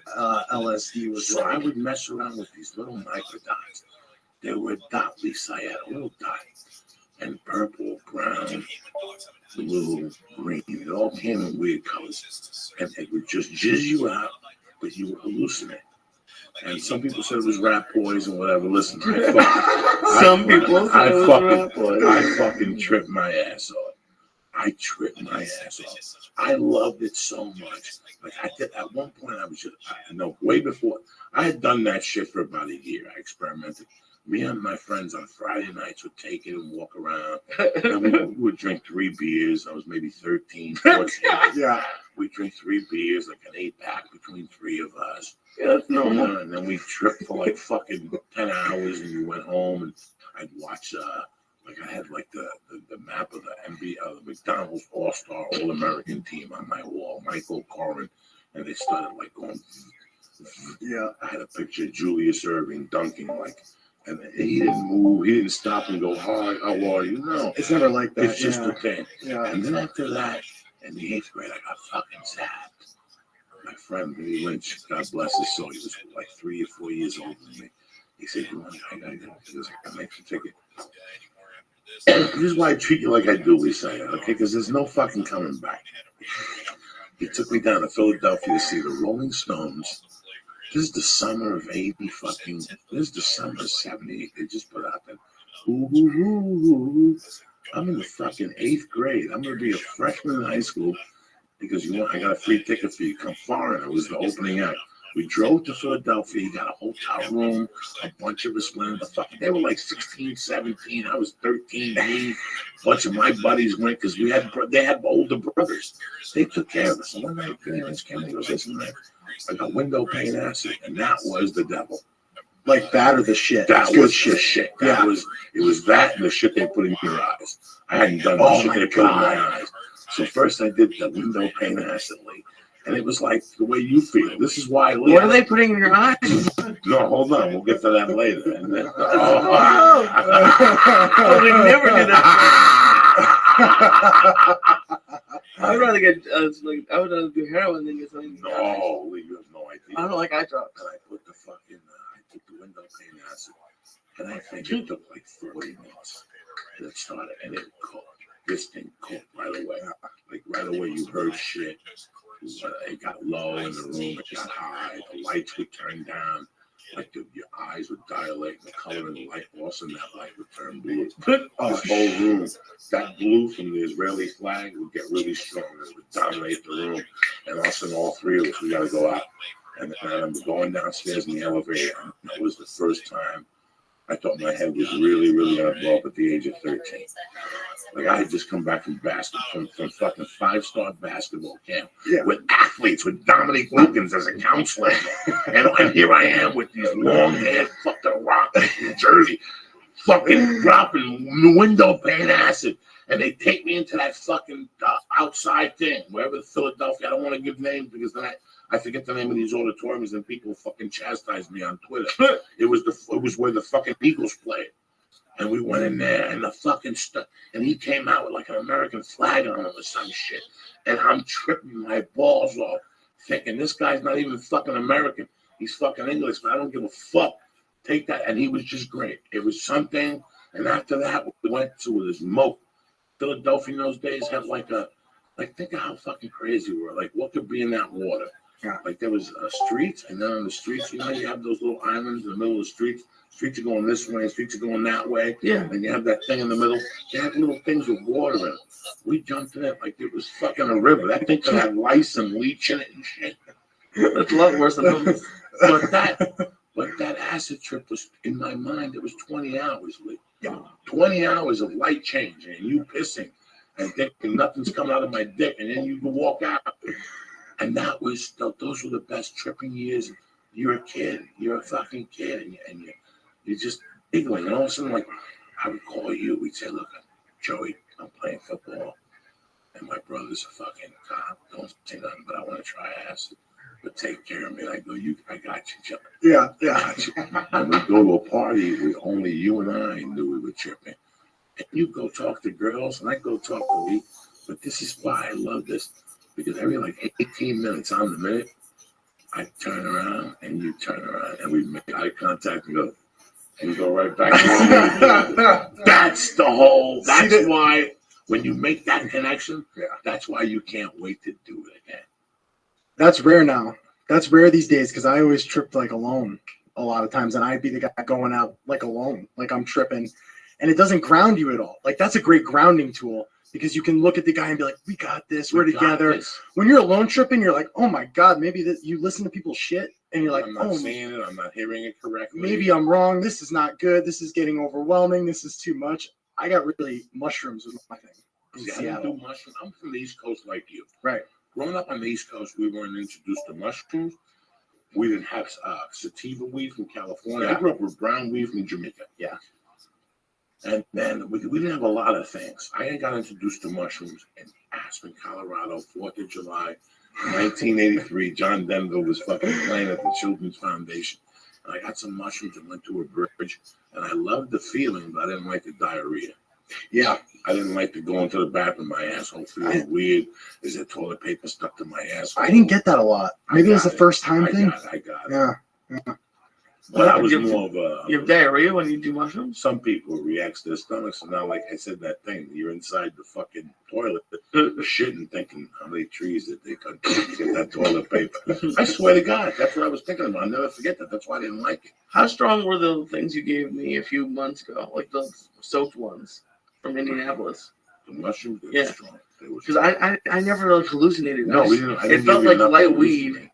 LSD was so like. I would mess around with these little microdots. They were dot, Lisa. I had a little dot. And purple, brown, blue, green. It all came in weird colors. And it would just jizz you out, but you would hallucinate. And some people said it was rat poison, whatever. Listen, I fucking tripped my ass off. I tripped my ass off. I loved it so much. Like I did at one point, I was just, way before I had done that shit for about a year. I experimented. Me and my friends on Friday nights would take it and walk around. And we would drink 3 beers. I was maybe 13, 14. Yeah. We drink 3 beers, like an 8-pack between 3 of us. Yeah, that's normal. And then we tripped for like fucking 10 hours, and we went home, and I'd watch. Like I had like the map of the NBA, the McDonald's All-Star All-American team on my wall, Michael Corrin, and they started like going. Yeah. I had a picture of Julius Erving dunking, like, and he didn't move, he didn't stop and go, "Hi, how are you?" No, It's never like that. it's just a thing. Yeah. And then after that, in the 8th grade, I got fucking zapped. My friend Billy Lynch, God bless his soul, he was like 3 or 4 years older than me. He said, "You want? I gotta get an extra ticket." This is why I treat you like I do, we say, okay? Because there's no fucking coming back. He took me down to Philadelphia to see the Rolling Stones. This is the summer of 80 fucking, this is the summer of 78. They just put out that, ooh, ooh, ooh, ooh. I'm in the fucking 8th grade. I'm going to be a freshman in high school because I got a free ticket for you. Come Foreigner. It was the opening act. We drove to Philadelphia. He got a hotel room. A bunch of us went. They were like 16, 17. I was 13. A bunch of my buddies went because they had older brothers. They took care of us. And one night, parents came and goes, "Listen, man, I got window pane acid," and that was the devil. Like that or the shit. That was shit. Yeah. It was that and the shit they put in your eyes. I hadn't done the shit they put in my eyes. So first I did the window pane acid leak. And it was like the way you feel. This is why I live. What are they putting in your eyes? No, hold on. We'll get to that later. And then, I would never do that. I'd rather get I would rather do heroin than get something. No, you have no idea. I don't like eye drops. And I put the window pane acid, and I think it took like 40 minutes. And it started, and it cooked. This thing cooked right away. Like right away, you heard shit. It got low in the room. It got high. The lights would turn down. Like your eyes would dilate. The color in the light, also that light would turn blue. This whole room, that blue from the Israeli flag would get really strong. It would dominate the room. And also, all 3 of us, we got to go out. And I remember going downstairs in the elevator. And it was the first time I thought my head was really, really going to blow up at the age of 13. Like I had just come back from basketball, from fucking 5-star basketball camp with athletes, with Dominique Wilkins as a counselor. And here I am with these long-haired fucking rockers from Jersey, fucking dropping window pane acid. And they take me into that fucking outside thing, wherever Philadelphia. I don't want to give names because then I forget the name of these auditoriums and people fucking chastise me on Twitter. It was where the fucking Eagles played. And we went in there and the fucking stuff. And he came out with like an American flag on him or some shit. And I'm tripping my balls off, thinking this guy's not even fucking American. He's fucking English, but I don't give a fuck. Take that. And he was just great. It was something. And after that, we went to this moat. Philadelphia in those days had like think of how fucking crazy we were. Like, what could be in that water? Yeah. Like, there was streets, and then on the streets, you have those little islands in the middle of the streets. Streets are going this way, streets are going that way. Yeah. And you have that thing in the middle. They had little things with water in it. We jumped in it like it was fucking a river. That thing could have lice and leech in it and shit. That's a lot worse than those. But that acid trip was, in my mind, it was 20 hours, Lee. 20 hours of light changing and you pissing and thinking nothing's coming out of my dick, and then you can walk out. And those were the best tripping years. You're a kid. You're a fucking kid. And you're just giggling. And all of a sudden, like, I would call you. We'd say, "Look, Joey, I'm playing football. And my brother's a fucking cop. Don't say nothing, but I want to try acid. But take care of me." And I go, I got you, Joey. Yeah. And we go to a party where only you and I knew we were tripping. And you go talk to girls, and I go talk to Lee. But this is why I love this. Because every like 18 minutes on the minute, I turn around and you turn around and we make eye contact and go right back. That's why when you make that connection, that's why you can't wait to do it again. That's rare now. That's rare these days because I always tripped like alone a lot of times, and I'd be the guy going out like alone, like I'm tripping, and it doesn't ground you at all. Like that's a great grounding tool. Because you can look at the guy and be like, "We got this. We're together." When you're alone tripping, you're like, "Oh my God, maybe you listen to people's shit and you're like, I'm not seeing it. I'm not hearing it correctly. Maybe I'm wrong. This is not good. This is getting overwhelming. This is too much." I got really mushrooms with my thing. See, I don't do mushrooms. I'm from the East Coast like you. Right. growing up on the East Coast, we weren't introduced to mushrooms. We didn't have sativa weed from California. I grew up with brown weed from Jamaica. Yeah. And then we didn't have a lot of things. I got introduced to mushrooms in Aspen, Colorado, 4th of July, 1983. John Denver was fucking playing at the Children's Foundation. And I got some mushrooms and went to a bridge. And I loved the feeling, but I didn't like the diarrhea. Yeah. I didn't like to go into the bathroom, my asshole feeling weird. Is there toilet paper stuck to my asshole? I didn't get that a lot. Maybe it was the first time thing. I got it. Yeah. But I was more of a. You have diarrhea when you do mushrooms? Some people react to their stomachs, and now, like I said, that thing, you're inside the fucking toilet, shitting, thinking how many trees did they cut to get that toilet paper. I swear to God, that's what I was thinking about. I'll never forget that. That's why I didn't like it. How strong were the things you gave me a few months ago, like the soaked ones from Indianapolis? The mushrooms, they Yeah. were strong. Because I never like hallucinated. No, I we just- didn't. I It didn't felt give you like enough light to weed. hallucinate.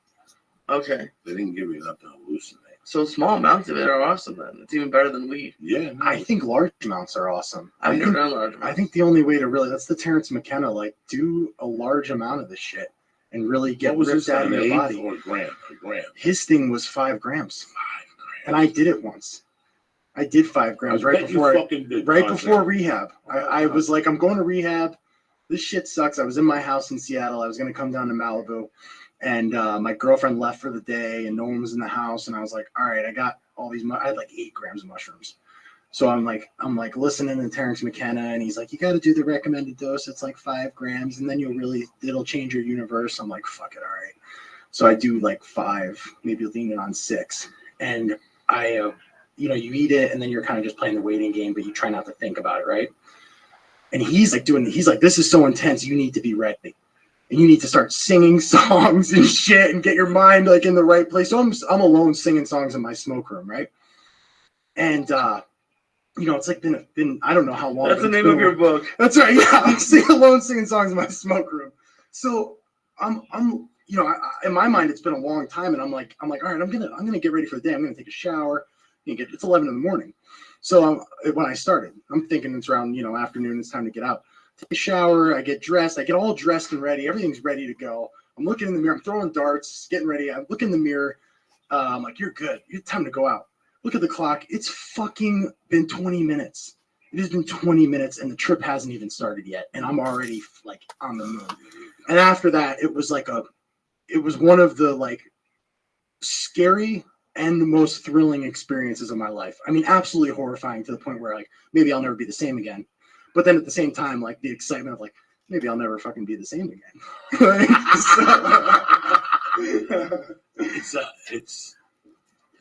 Okay. They didn't give you enough to hallucinate. So small amounts of it are awesome then. It's even better than weed. Yeah, no. I think large amounts are awesome. I've I never think, done large amounts. I think the only way to really, that's the Terrence McKenna, like do a large amount of this shit and really get What was ripped this, out of an your eighth body. or a gram? A gram. His thing was 5 grams. 5 grams. And I did it once. I did 5 grams I right bet you before fucking did, right Tarzan. before rehab. I was like, I'm going to rehab. This shit sucks. I was in my house in Seattle. I was going to come down to Malibu. And my girlfriend left for the day and no one was in the house. And I was like, all right, I got all these, I had like 8 grams of mushrooms. So I'm like listening to Terrence McKenna and he's like, you got to do the recommended dose. It's like 5 grams. And then it'll change your universe. I'm like, fuck it. All right. So I do like 5, maybe leaning on 6. And I, you eat it and then you're kind of just playing the waiting game, but you try not to think about it. Right. And he's like, this is so intense. You need to be ready. And you need to start singing songs and shit and get your mind like in the right place. So I'm alone singing songs in my smoke room, right? And it's like been I don't know how long. That's the name of your book. That's right. Yeah, I'm alone singing songs in my smoke room. So I'm in my mind it's been a long time, and I'm like, all right, I'm gonna get ready for the day. I'm gonna take a shower. It's 11 in the morning. So when I started, I'm thinking it's around afternoon. It's time to get out. Take a shower, I get dressed, I get all dressed and ready. Everything's ready to go. I'm looking in the mirror, I'm throwing darts, getting ready. I look in the mirror. I'm like, you're good. It's time to go out. Look at the clock. It's fucking been 20 minutes. It has been 20 minutes and the trip hasn't even started yet. And I'm already like on the moon. And after that, it was one of the like scary and the most thrilling experiences of my life. I mean, absolutely horrifying to the point where like, maybe I'll never be the same again. But then at the same time, like the excitement of like, maybe I'll never fucking be the same again.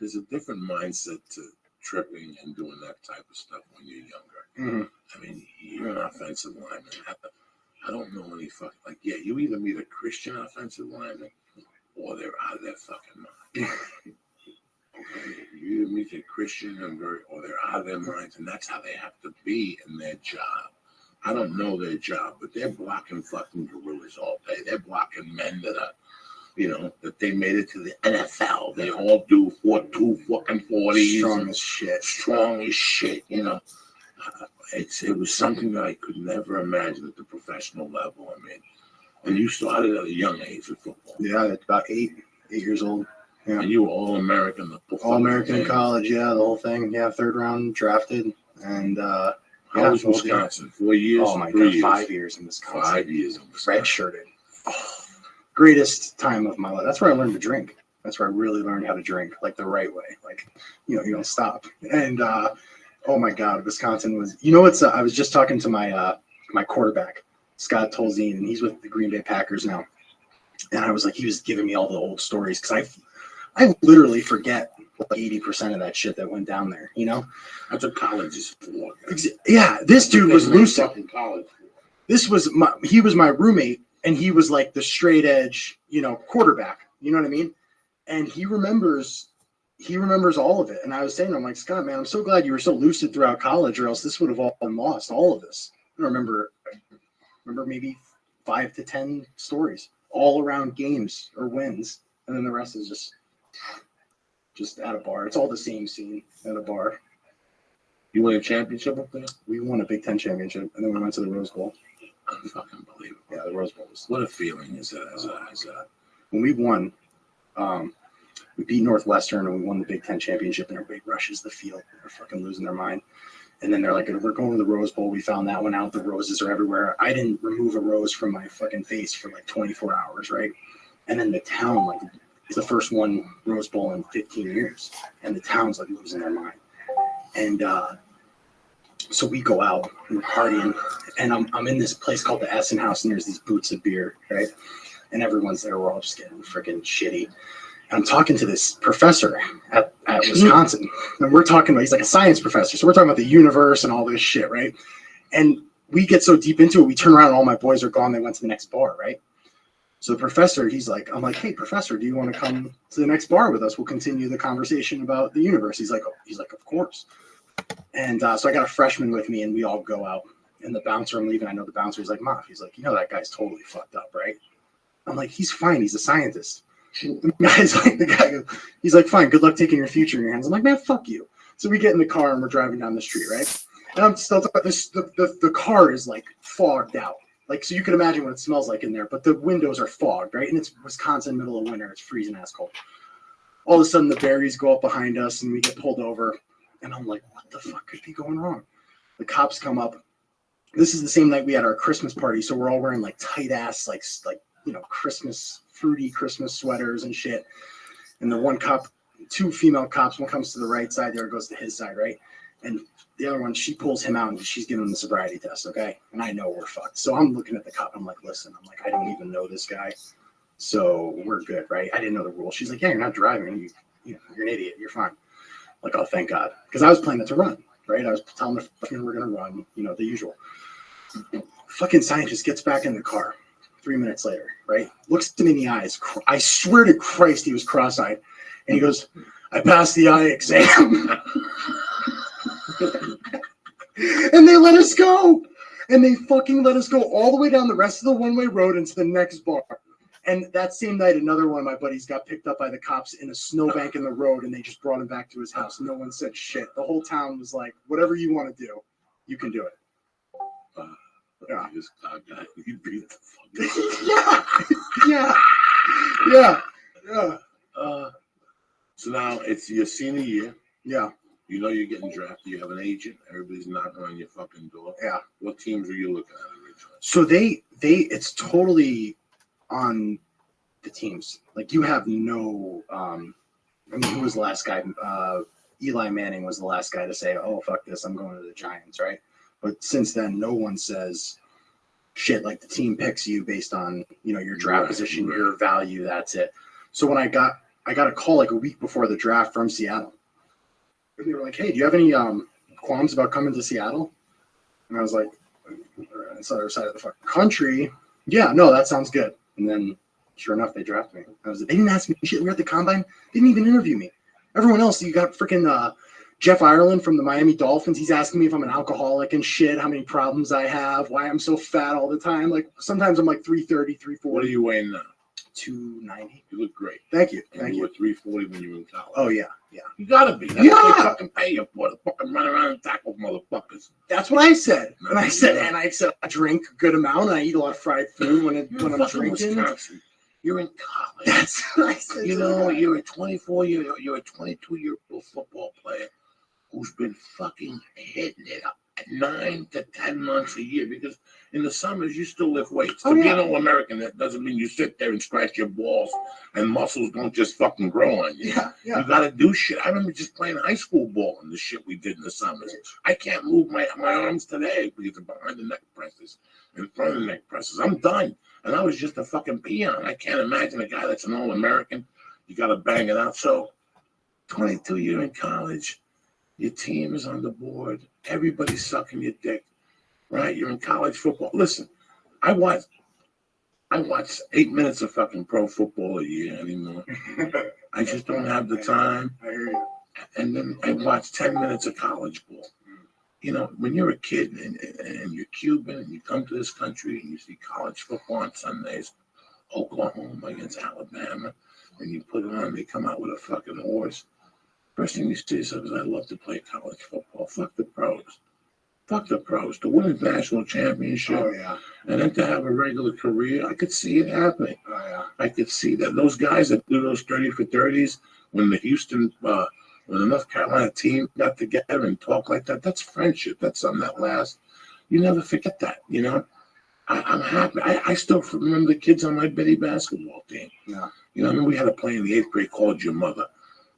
There's a different mindset to tripping and doing that type of stuff when you're younger. Mm-hmm. I mean, you're an offensive lineman. I don't know any fucking, like, yeah, you either meet a Christian offensive lineman or they're out of their fucking mind. Okay, you either meet a Christian or they're out of their minds, and that's how they have to be in their job. I don't know their job, but they're blocking fucking gorillas all day. They're blocking men that are, that they made it to the NFL. They all do 4.2 fucking 40s. Strong as shit, It was something that I could never imagine at the professional level. I mean, and you started at a young age with football. Yeah, at about 8 years old. Yeah. And you were All-American. All-American in college, yeah, the whole thing. Yeah, 3rd round drafted. And how was Wisconsin? 4 years? Oh my 3 God, years? 5 years in Wisconsin. 5 years in Wisconsin. Redshirted. Greatest time of my life. That's where I learned to drink. That's where I really learned how to drink, like the right way. Like, you don't stop. And oh my God, Wisconsin was. I was just talking to my my quarterback, Scott Tolzien, and he's with the Green Bay Packers now. And I was like, he was giving me all the old stories because I literally forget like 80% of that shit that went down there. That's what college is for. Yeah, this dude was lucid. College. He was my roommate, and he was like the straight edge, quarterback. You know what I mean? And he remembers all of it. And I was saying, I'm like, Scott, man, I'm so glad you were so lucid throughout college, or else this would have all been lost. All of this. I remember maybe 5 to 10 stories all around games or wins, and then the rest is just at a bar. It's all the same scene at a bar. You won a championship up there? We won a Big Ten championship, and then we went to the Rose Bowl. Unfucking believable. Yeah, the Rose Bowl was. What a feeling is that? When we won, we beat Northwestern and we won the Big Ten championship, and everybody rushes the field. They're fucking losing their mind. And then they're like, we're going to the Rose Bowl. We found that one out. The roses are everywhere. I didn't remove a rose from my fucking face for like 24 hours, right? And then the town, like, it's the first one Rose Bowl in 15 years. And the town's like losing their mind. And so we go out and we're partying. And I'm in this place called the Essen House, and there's these booths of beer, right? And everyone's there. We're all just getting freaking shitty. And I'm talking to this professor at Wisconsin, and we're talking about, he's like a science professor. So we're talking about the universe and all this shit, right? And we get so deep into it, we turn around and all my boys are gone. They went to the next bar, right? So the professor, I'm like, hey, professor, do you want to come to the next bar with us? We'll continue the conversation about the universe. He's like, of course. And so I got a freshman with me, and we all go out. And the bouncer, I'm leaving. I know the bouncer. He's like, Maf. He's like, that guy's totally fucked up, right? I'm like, he's fine. He's a scientist. The guy goes, he's like, fine, good luck taking your future in your hands. I'm like, man, fuck you. So we get in the car and we're driving down the street, right? And I'm still talking, the car is like fogged out. Like, so you can imagine what it smells like in there, but the windows are fogged, right? And it's Wisconsin, middle of winter. It's freezing ass cold. All of a sudden the berries go up behind us and we get pulled over. And I'm like, what the fuck could be going wrong? The cops come up. This is the same night we had our Christmas party. So we're all wearing like tight ass, like fruity Christmas sweaters and shit. And the one cop, two female cops, one comes to the right side, the other goes to his side, right? And the other one, she pulls him out and she's giving him the sobriety test, okay? And I know we're fucked. So I'm looking at the cop. I'm like, listen, I don't even know this guy. So we're good, right? I didn't know the rules. She's like, yeah, you're not driving. You're an idiot. You're fine. I'm like, oh, thank God. Because I was planning to run, right? I was telling the freshmen we're going to run, the usual. Fucking scientist gets back in the car 3 minutes later, right? Looks at me in the eyes. I swear to Christ, he was cross-eyed. And he goes, I passed the eye exam. And they let us go. And they fucking let us go all the way down the rest of the one-way road into the next bar. And that same night, another one of my buddies got picked up by the cops in a snowbank in the road, and they just brought him back to his house. No one said shit. The whole town was like, whatever you want to do, you can do it. Yeah. This guy, he beat the fuck Yeah. So now it's your senior year. Yeah. You're getting drafted. You have an agent. Everybody's knocking on your fucking door. Yeah. What teams are you looking at originally? So it's totally on the teams. Like, you have no, who was the last guy? Eli Manning was the last guy to say, oh, fuck this, I'm going to the Giants, right? But since then, no one says shit. Like, the team picks you based on, your draft position, your value. That's it. So when I got a call like a week before the draft from Seattle, and they were like, hey, do you have any qualms about coming to Seattle? And I was like, it's the other side of the fucking country. Yeah, no, that sounds good. And then, sure enough, they drafted me. They didn't ask me shit. We were at the combine. They didn't even interview me. Everyone else, you got freaking Jeff Ireland from the Miami Dolphins. He's asking me if I'm an alcoholic and shit, how many problems I have, why I'm so fat all the time. Like, sometimes I'm like 330, 340. What are you weighing now? 290. You look great. Thank you. You were 340 when you were in college. Oh, yeah. You gotta be. That's what they fucking pay you for, to fucking run around and tackle motherfuckers. That's what I said. And I said I drink a good amount, and I eat a lot of fried food when I'm drinking. Wisconsin. You're in college. That's what I said. You're a 22-year-old football player who's been fucking hitting it up 9 to 10 months a year, because in the summers you still lift weights. To be an All-American, that doesn't mean you sit there and scratch your balls and muscles don't just fucking grow on you. Yeah. You got to do shit. I remember just playing high school ball and the shit we did in the summers. I can't move my arms today because of behind the neck presses and front of the neck presses. I'm done. And I was just a fucking peon. I can't imagine a guy that's an All-American. You got to bang it out. So 22, you're in college. Your team is on the board. Everybody's sucking your dick, right? You're in college football. Listen, I watch 8 minutes of fucking pro football a year anymore. I just don't have the time. I hear you. And then I watch 10 minutes of college ball. When you're a kid and you're Cuban and you come to this country and you see college football on Sundays, Oklahoma against Alabama, and you put it on, they come out with a fucking horse. First thing you say is, I love to play college football. Fuck the pros. Fuck the pros. To win a national championship Oh yeah. and then to have a regular career, I could see it happening. Oh yeah. I could see that those guys that do those 30 for 30s when the when the North Carolina team got together and talked like that, that's friendship. That's something that lasts. You never forget that, you know? I'm happy. I still remember the kids on my Betty basketball team. Yeah. You know, I mean, we had a play in the 8th grade called Your Mother.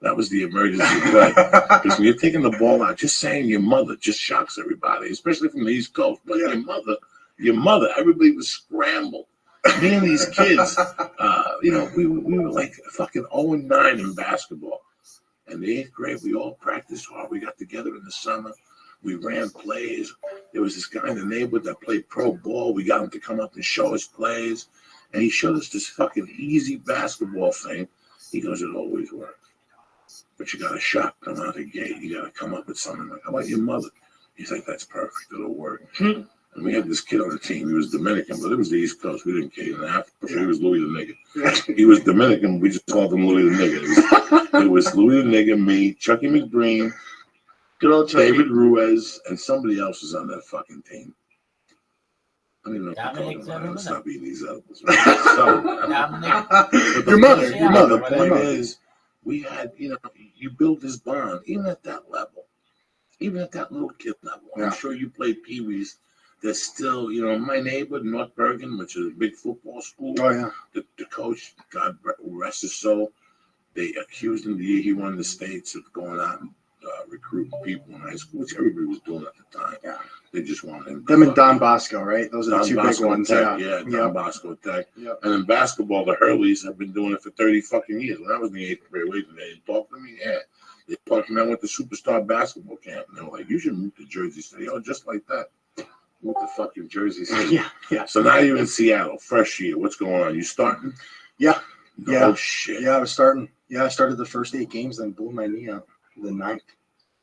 That was the emergency play. Because when you're taking the ball out, just saying your mother just shocks everybody, especially from the East Coast. But your mother, everybody was scrambled. Me and these kids, you know, we were like fucking 0-9 in basketball. In the 8th grade, we all practiced hard. We got together in the summer. We ran plays. There was this guy in the neighborhood that played pro ball. We got him to come up and show us plays. And he showed us this fucking easy basketball thing. He goes, it always works. But you got a shot come out the gate. You got to come up with something like, how about your mother? He's like, that's perfect. It'll work. And we had this kid on the team. He was Dominican, but it was the East Coast. We didn't care. In Africa, he was Louis the Nigger. He was Dominican. We just called him Louis the Nigger. It was Louis the Nigger, me, Chucky McBreen, Good old Chucky. David Ruiz, and somebody else was on that fucking team. I don't even know if Dominic I'm talking about. Let's not beat these up. Dominic. Your mother. The Yeah, point is, we had, you know, you build this bond, even at that level, even at that little kid level. Yeah. I'm sure you played Pee-wees. There's still, you know, my neighbor, North Bergen, which is a big football school. Oh yeah. The coach, God rest his soul, they accused him the year he won the states of going out and recruiting people in high school, which everybody was doing at the time. Yeah. They just wanted him. Them and Don Bosco, right? Those are the Don two Bosco big ones. Tech, Yeah. Don Bosco Tech. Yep. And in basketball, the Hurleys have been doing it for 30 fucking years. When I was in the 8th grade, they didn't talk to me. Yeah. They talked to me. I went to Superstar basketball camp. And they were like, you should move to Jersey City. Oh, just like that. Move to fucking Jersey City. Yeah. So now you're in Seattle, fresh year. What's going on? You starting? Yeah. Oh, shit. Yeah, I was starting. Yeah, I started the first 8 games, then blew my knee out the 9th.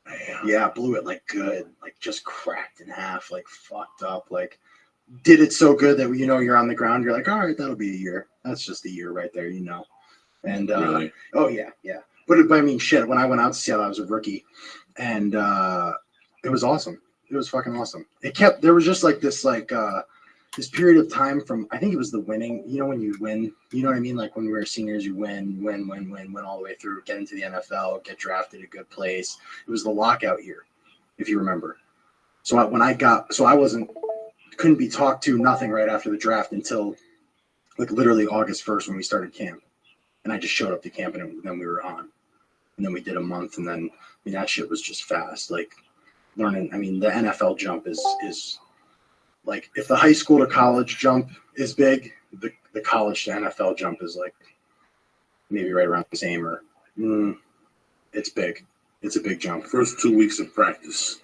Damn. Yeah, blew it like good, like just cracked in half, like fucked up, like did it so good that you know you're on the ground, you're like, all right, that'll be a year. That's just a year right there, you know. And Really? oh yeah. But I mean, shit. When I went out to Seattle, I was a rookie, and it was awesome. It was fucking awesome. There was just like this period of time from, I think it was the winning, you know, when you win, you know what I mean? Like when we were seniors, you win all the way through, get into the NFL, get drafted a good place. It was the lockout year, if you remember. So I couldn't be talked to, nothing right after the draft until like literally August 1st when we started camp. And I just showed up to camp and then we were on. And then we did a month, and then, I mean, that shit was just fast. Like learning, I mean, the NFL jump is like, if the high school to college jump is big, the college to NFL jump is like maybe right around the same, or it's big. It's a big jump. First 2 weeks of practice.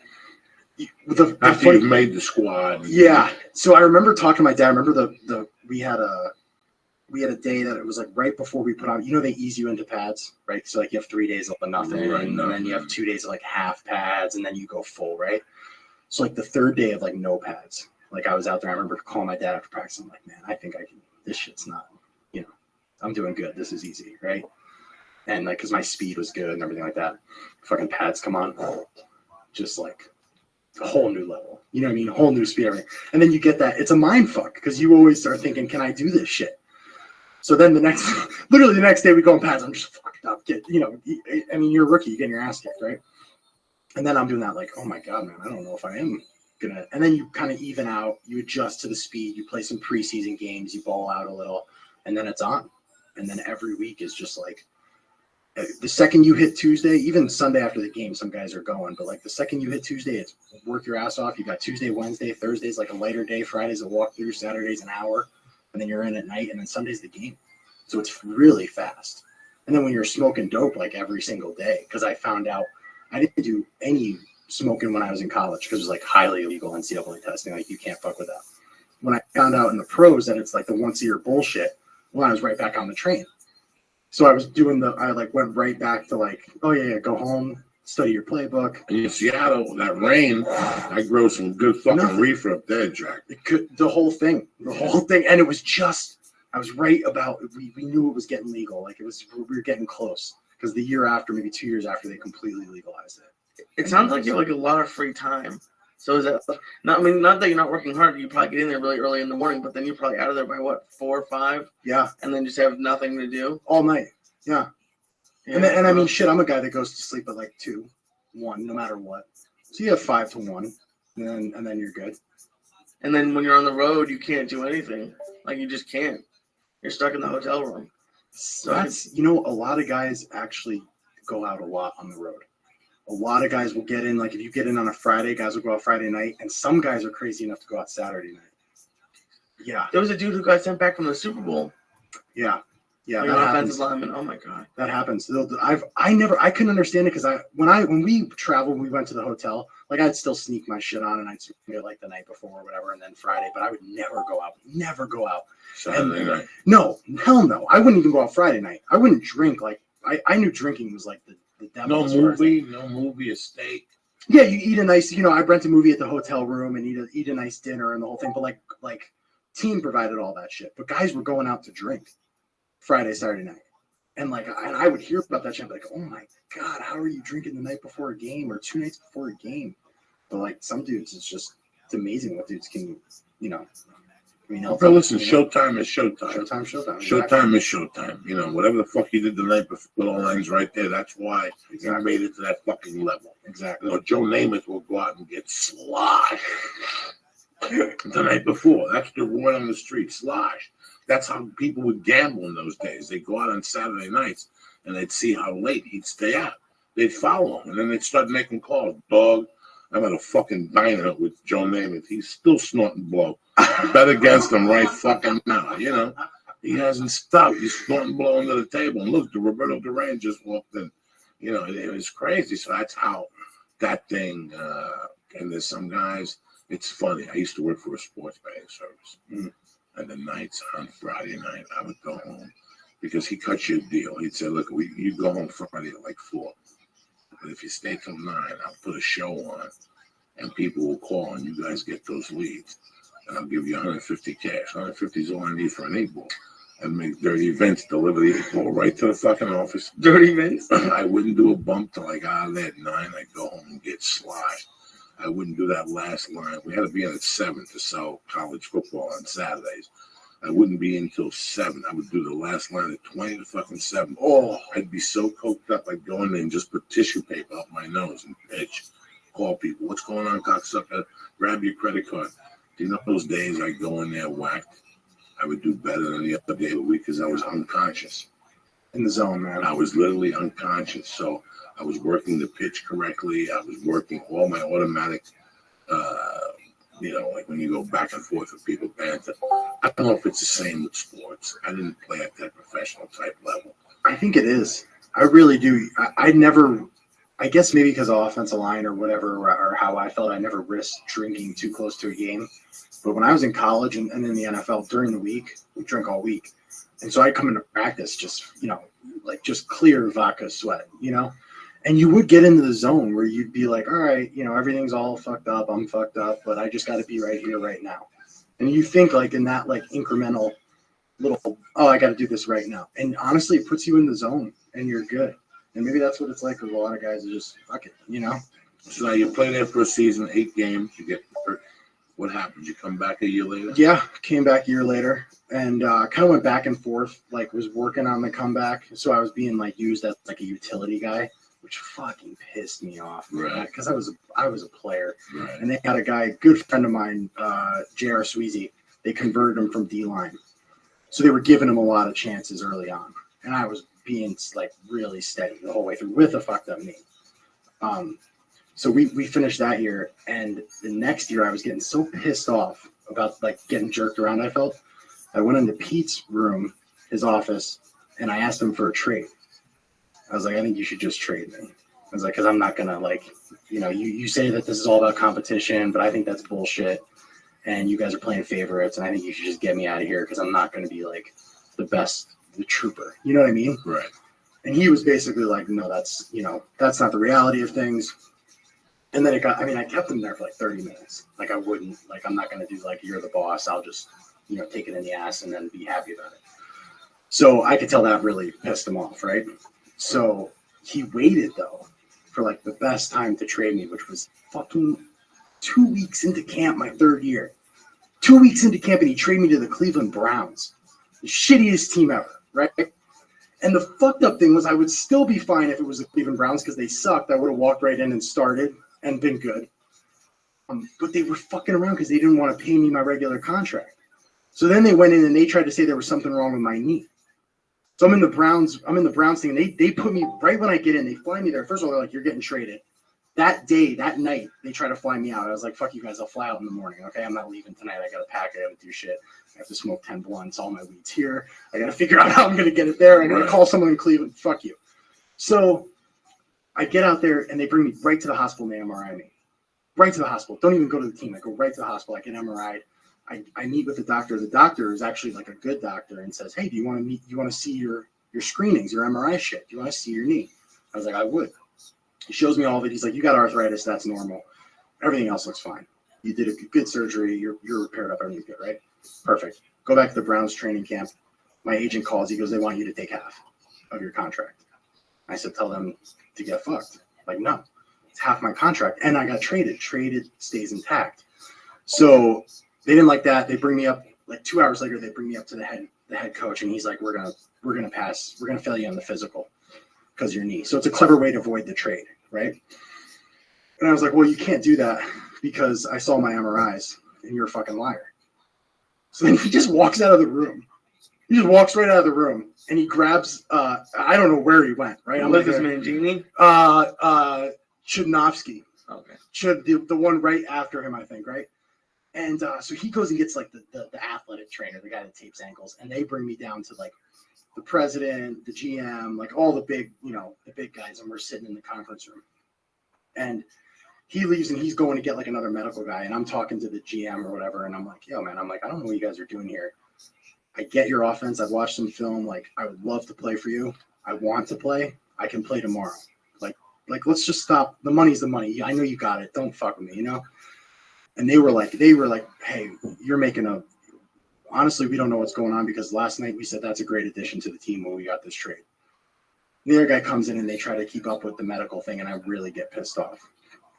After you've made the squad. Yeah. So I remember talking to my dad. I remember we had a day that it was like right before we put on, you know, they ease you into pads, right? So like you have 3 days of nothing, Right, and then you have 2 days of like half pads, and then you go full, right? So like the third day of like no pads, like I was out there. I remember calling my dad after practice. I'm like, man, I think I can. This shit's not, you know, I'm doing good. This is easy, right? And like, cause my speed was good and everything like that. Fucking pads come on, just like a whole new level. You know what I mean? A whole new speed, everything. And then you get that. It's a mind fuck because you always start thinking, can I do this shit? So then literally the next day we go on pads. I'm just fucked up. I mean, you're a rookie. You're getting your ass kicked, right? And then I'm doing that like, oh my God, man, I don't know if I am gonna. And then you kind of even out. You adjust to the speed. You play some preseason games. You ball out a little, and then it's on. And then every week is just like, the second you hit Tuesday, even Sunday after the game, some guys are going. But like the second you hit Tuesday, it's work your ass off. You got Tuesday, Wednesday, Thursday's like a lighter day. Friday's a walkthrough. Saturday's an hour. And then you're in at night, and then Sunday's the game. So it's really fast. And then when you're smoking dope like every single day, because I found out I didn't do any smoking when I was in college because it was like highly illegal NCAA testing. Like you can't fuck with that. When I found out in the pros that it's like the once a year bullshit, well, I was right back on the train. So I was doing I like went right back to like, oh yeah, go home, study your playbook. And in Seattle, that rain, I grow some good fucking reefer up there, Jack. The whole thing. And it was just, I was right about, we knew it was getting legal. Like we were getting close because the year after, maybe 2 years after, they completely legalized it. It sounds like you have like a lot of free time. So is that not? I mean, not that you're not working hard. You probably get in there really early in the morning, but then you're probably out of there by what, 4 or 5, Yeah, and then just have nothing to do. all night. Yeah. Yeah, And I mean, shit, I'm a guy that goes to sleep at like 2, 1, no matter what. So you have 5 to 1, and then you're good. and then when you're on the road, you can't do anything. Like you just can't. You're stuck in the hotel room. So that's, you know, a lot of guys actually go out a lot on the road. A lot of guys will get in, like if you get in on a Friday, guys will go out Friday night, and some guys are crazy enough to go out Saturday night. Yeah, There was a dude who got sent back from the Super Bowl. yeah, Like that an happens. offensive lineman. Oh my god. That happens. I couldn't understand it because when we traveled, we went to the hotel. Like I'd still sneak my shit on, and I'd swing it like the night before or whatever, and then Friday. But I would never go out. Never go out. Saturday night. No, hell no. I wouldn't even go out Friday night. I wouldn't drink. Like I knew drinking was like the devil. No as far as, like- movie, a steak. Yeah, you eat a nice. You know, I rent a movie at the hotel room and eat a nice dinner and the whole thing. But like team provided all that shit. But guys were going out to drink Friday, Saturday night. And I would hear about that shit, like, oh my god, how are you drinking the night before a game or 2 nights before a game? But like some dudes, it's amazing what dudes can, you know. I mean, But listen, showtime is showtime. Showtime. Showtime is showtime. You know, whatever the fuck you did the night before, all ends right there. That's why you made it to that fucking level. Exactly. You know, Joe Namath will go out and get sloshed the night before. That's the word on the street, slosh. That's how people would gamble in those days. They'd go out on Saturday nights and they'd see how late he'd stay out. They'd follow him, and then they'd start making calls. Dog, I'm at a fucking diner with Joe Namath. He's still snorting blow. Bet against him right fucking now. You know, he hasn't stopped. He's snorting blow under the table. And look, the Roberto Duran just walked in. You know, it was crazy. So that's how that thing. And there's some guys. It's funny. I used to work for a sports betting service. And the nights on Friday night, I would go home because he cut you a deal. He'd say, look, you go home Friday at like 4. But if you stay till 9, I'll put a show on and people will call and you guys get those leads. And I'll give you 150 cash. 150 is all I need for an 8 ball. And make dirty events, deliver the 8 ball right to the fucking office. Dirty events? I wouldn't do a bump till I got out there at 9. I'd go home and get slide. I wouldn't do that last line. We had to be in at 7 to sell college football on Saturdays. I wouldn't be in until 7. I would do the last line at 20 to fucking 7. Oh, I'd be so coked up. I'd go in there and just put tissue paper up my nose and pitch. Call people. What's going on, cocksucker? Grab your credit card. Do you know those days I'd go in there whacked? I would do better than the other day of the week because I was unconscious. In the zone, man. I was literally unconscious. So I was working the pitch correctly. I was working all my automatic, you know, like when you go back and forth with people banter. I don't know if it's the same with sports. I didn't play at that professional type level. I think it is. I really do. I never, I guess maybe because of offensive line or whatever, or how I felt, I never risked drinking too close to a game. But when I was in college and in the NFL during the week, we drink all week. And so I'd come into practice just, you know, like just clear vodka sweat, you know? And you would get into the zone where you'd be like, all right, you know, everything's all fucked up. I'm fucked up, but I just got to be right here, right now. And you think like in that like incremental little, oh, I got to do this right now. And honestly, it puts you in the zone and you're good. And maybe that's what it's like with a lot of guys who just fuck it, you know? So now you play there for a season, 8 games, you get hurt. What happened? You come back a year later? Yeah, came back a year later and kind of went back and forth, like was working on the comeback. So I was being like used as like a utility guy, which fucking pissed me off. Right. Because I was a player. Right. And they had a guy, good friend of mine, J.R. Sweezy. They converted him from D-line. So they were giving him a lot of chances early on. And I was being like really steady the whole way through with a fucked up knee. So we finished that year, and the next year I was getting so pissed off about like getting jerked around. I felt I went into Pete's room, his office, and I asked him for a trade. I was like, I think you should just trade me. I was like, because I'm not gonna like, you know, you say that this is all about competition, but I think that's bullshit. And you guys are playing favorites, and I think you should just get me out of here because I'm not gonna be like the best, the trooper. You know what I mean? Right. And he was basically like, no, that's, you know, that's not the reality of things. And then I kept him there for like 30 minutes. Like I wouldn't, like, I'm not going to do like, you're the boss. I'll just, you know, take it in the ass and then be happy about it. So I could tell that really pissed him off. Right. So he waited though for like the best time to trade me, which was fucking 2 weeks into camp, my third year. 2 weeks into camp, and he traded me to the Cleveland Browns, the shittiest team ever, right? And the fucked up thing was I would still be fine if it was the Cleveland Browns because they sucked. I would have walked right in and started and been good. But they were fucking around because they didn't want to pay me my regular contract. So then they went in and they tried to say there was something wrong with my knee. So I'm in the Browns thing, and they put me right when I get in. They fly me there. First of all, they're like, "You're getting traded." That day, that night, they try to fly me out. I was like, "Fuck you guys, I'll fly out in the morning. Okay, I'm not leaving tonight. I got to pack. I got to do shit. I have to smoke 10 blunts. All my weed's here. I got to figure out how I'm going to get it there. I got to call someone in Cleveland. Fuck you." So I get out there, and they bring me right to the hospital and they MRI me. Right to the hospital. Don't even go to the team. I go right to the hospital. I get MRI'd. I meet with the doctor. The doctor is actually like a good doctor and says, "Hey, do you want to meet? You want to see your screenings, your MRI shit? Do you want to see your knee?" I was like, "I would." He shows me all of it. He's like, "You got arthritis. That's normal. Everything else looks fine. You did a good surgery. You're repaired up. Everything's good, right? Perfect. Go back to the Browns training camp." My agent calls. He goes, "They want you to take half of your contract." I said, "Tell them to get fucked." Like, no, it's half my contract, and I got traded. Traded stays intact. So they didn't like that. They bring me up like 2 hours later. They bring me up to the head coach, and he's like, "We're gonna pass. We're gonna fail you on the physical because of your knee." So it's a clever way to avoid the trade, right? And I was like, "Well, you can't do that because I saw my MRIs, and you're a fucking liar." So then he just walks out of the room. He just walks right out of the room, and he grabs. I don't know where he went. Right? I'm What like, is Mangini? Chudnovsky. Okay. The one right after him, I think, right? And so he goes and gets like the athletic trainer, the guy that tapes ankles, and they bring me down to like the president, the GM, like all the big guys, and we're sitting in the conference room. And he leaves and he's going to get like another medical guy, and I'm talking to the GM or whatever, and I'm like, "Yo, man," I'm like, "I don't know what you guys are doing here. I get your offense. I've watched some film. Like, I would love to play for you. I want to play. I can play tomorrow. Like let's just stop. The money's the money. I know you got it. Don't fuck with me, you know?" And they were like, "Hey, you're making honestly, we don't know what's going on because last night we said that's a great addition to the team when we got this trade." The other guy comes in and they try to keep up with the medical thing, and I really get pissed off.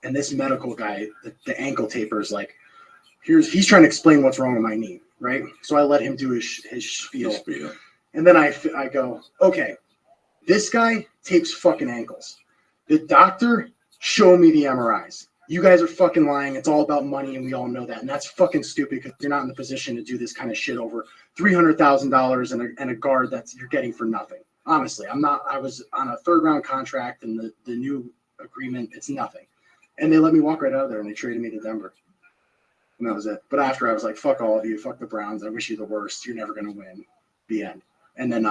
And this medical guy, the ankle taper is like, he's trying to explain what's wrong with my knee, right? So I let him do his spiel. And then I go, "Okay, this guy tapes fucking ankles. The doctor showed me the MRIs. You guys are fucking lying. It's all about money, and we all know that. And that's fucking stupid because you're not in the position to do this kind of shit over $300,000 and a guard that you're getting for nothing. Honestly, I'm not. I was on a third-round contract, and the new agreement, it's nothing." And they let me walk right out of there, and they traded me to Denver. And that was it. But after, I was like, "Fuck all of you. Fuck the Browns. I wish you the worst. You're never going to win." The end. And then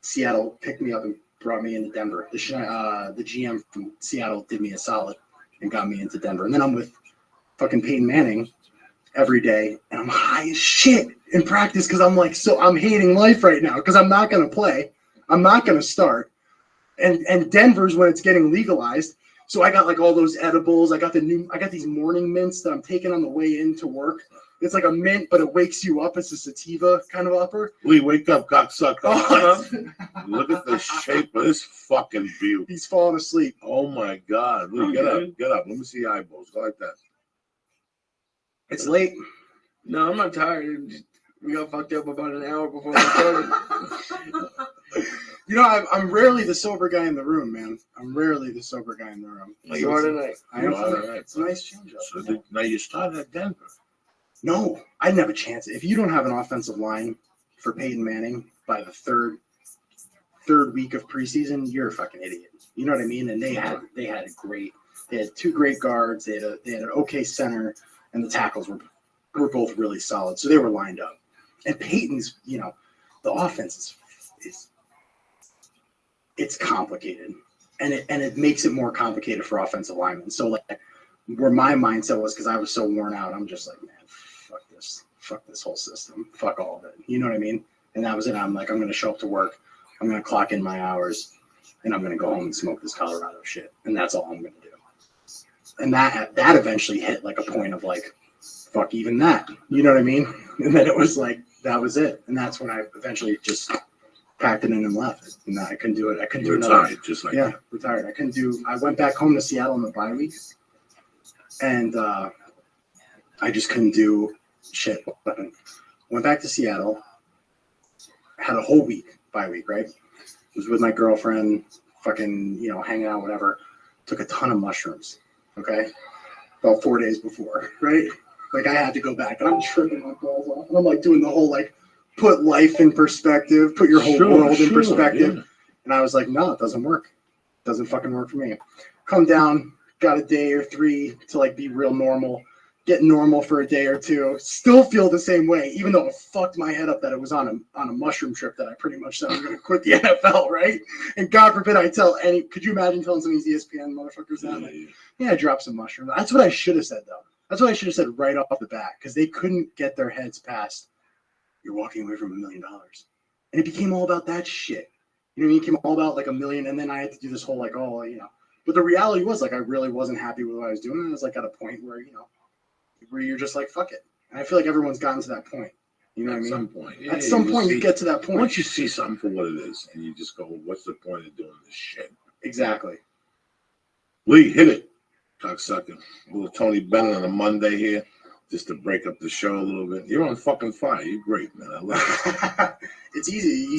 Seattle picked me up and brought me into Denver. The GM from Seattle did me a solid and got me into Denver. And then I'm with fucking Peyton Manning every day, and I'm high as shit in practice because I'm like, I'm hating life right now because I'm not going to play. I'm not going to start. And Denver's when it's getting legalized. So I got like all those edibles. I got these morning mints that I'm taking on the way into work. It's like a mint, but it wakes you up. It's a sativa kind of upper. Lee, wake up, cocksucker. Oh, Look at the shape of this fucking view. he's falling asleep. Oh my God. Lee, get up. Let me see your eyeballs. Go like that. It's late. No, I'm not tired. We got fucked up about an hour before we started. You know, I'm rarely the sober guy in the room, man. I'm rarely the sober guy in the room. You are tonight. I am You are tonight. tonight. It's a nice change up. So now you started at Denver. No, I'd never chance it. If you don't have an offensive line for Peyton Manning by the third week of preseason, you're a fucking idiot. You know what I mean? And they had two great guards. They had an okay center, and the tackles were both really solid. So they were lined up. And Peyton's, the offense is it's complicated, and it makes it more complicated for offensive linemen. So like where my mindset was, because I was so worn out, I'm just like, man, fuck this whole system, fuck all of it. You know what I mean? And that was it. I'm like, I'm going to show up to work, I'm going to clock in my hours, and I'm going to go home and smoke this Colorado shit, and that's all I'm going to do. And that eventually hit like a point of like, fuck even that. You know what I mean? And then it was like, that was it. And that's when I eventually just packed it in and left. And I couldn't do it. Retired, just like retired. I went back home to Seattle in the bye week. and I just couldn't do shit. Went back to Seattle. Had a whole bye week, right? Was with my girlfriend, fucking, hanging out, whatever. Took a ton of mushrooms. Okay, about 4 days before, right? Like I had to go back, and I'm tripping my balls off. And I'm like doing the whole put life in perspective, put your whole world in perspective. Yeah. And I was like, no, it doesn't work. It doesn't fucking work for me. Come down, got a day or 3 to be real normal. Get normal for a day or 2. Still feel the same way, even though it fucked my head up that it was on a mushroom trip that I pretty much said I'm going to quit the NFL, right? And God forbid I tell any. Could you imagine telling some of these ESPN motherfuckers that? Yeah, drop some mushrooms. That's what I should have said though. That's what I should have said right off the bat, because they couldn't get their heads past. You're walking away from $1 million, and it became all about that shit. You know what I mean? It became all about $1 million, and then I had to do this whole But the reality was I really wasn't happy with what I was doing. And I was at a point where where you're just fuck it. And I feel like everyone's gotten to that point. You know what I mean? Some point. Yeah, at some point, you get to that point. Once you see something for what it is, and you just go, what's the point of doing this shit? Exactly. Lee, hit it. Cocksucker. A little Tony Bennett on a Monday here, just to break up the show a little bit. You're on fucking fire. You're great, man. I love it. It's easy.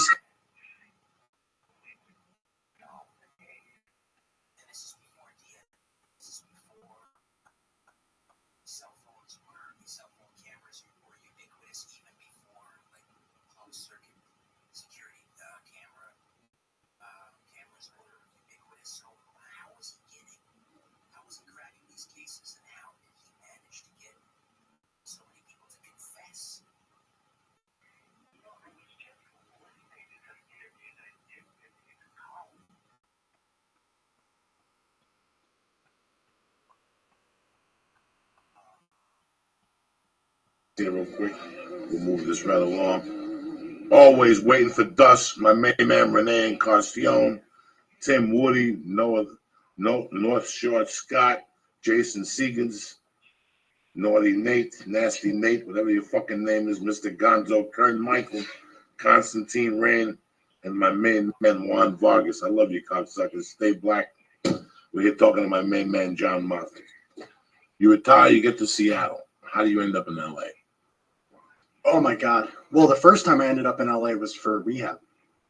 Here real quick. We'll move this right along. Always waiting for Dust, my main man Renee Encarnacion, Tim Woody, North Shore Scott, Jason Seegans, Naughty Nate, Nasty Nate, whatever your fucking name is, Mr. Gonzo, Kern Michael, Constantine Rain, and my main man Juan Vargas. I love you, cocksuckers. Stay black. We're here talking to my main man John Moffat. You retire, you get to Seattle. How do you end up in LA? Oh my God. Well, the first time I ended up in LA was for rehab.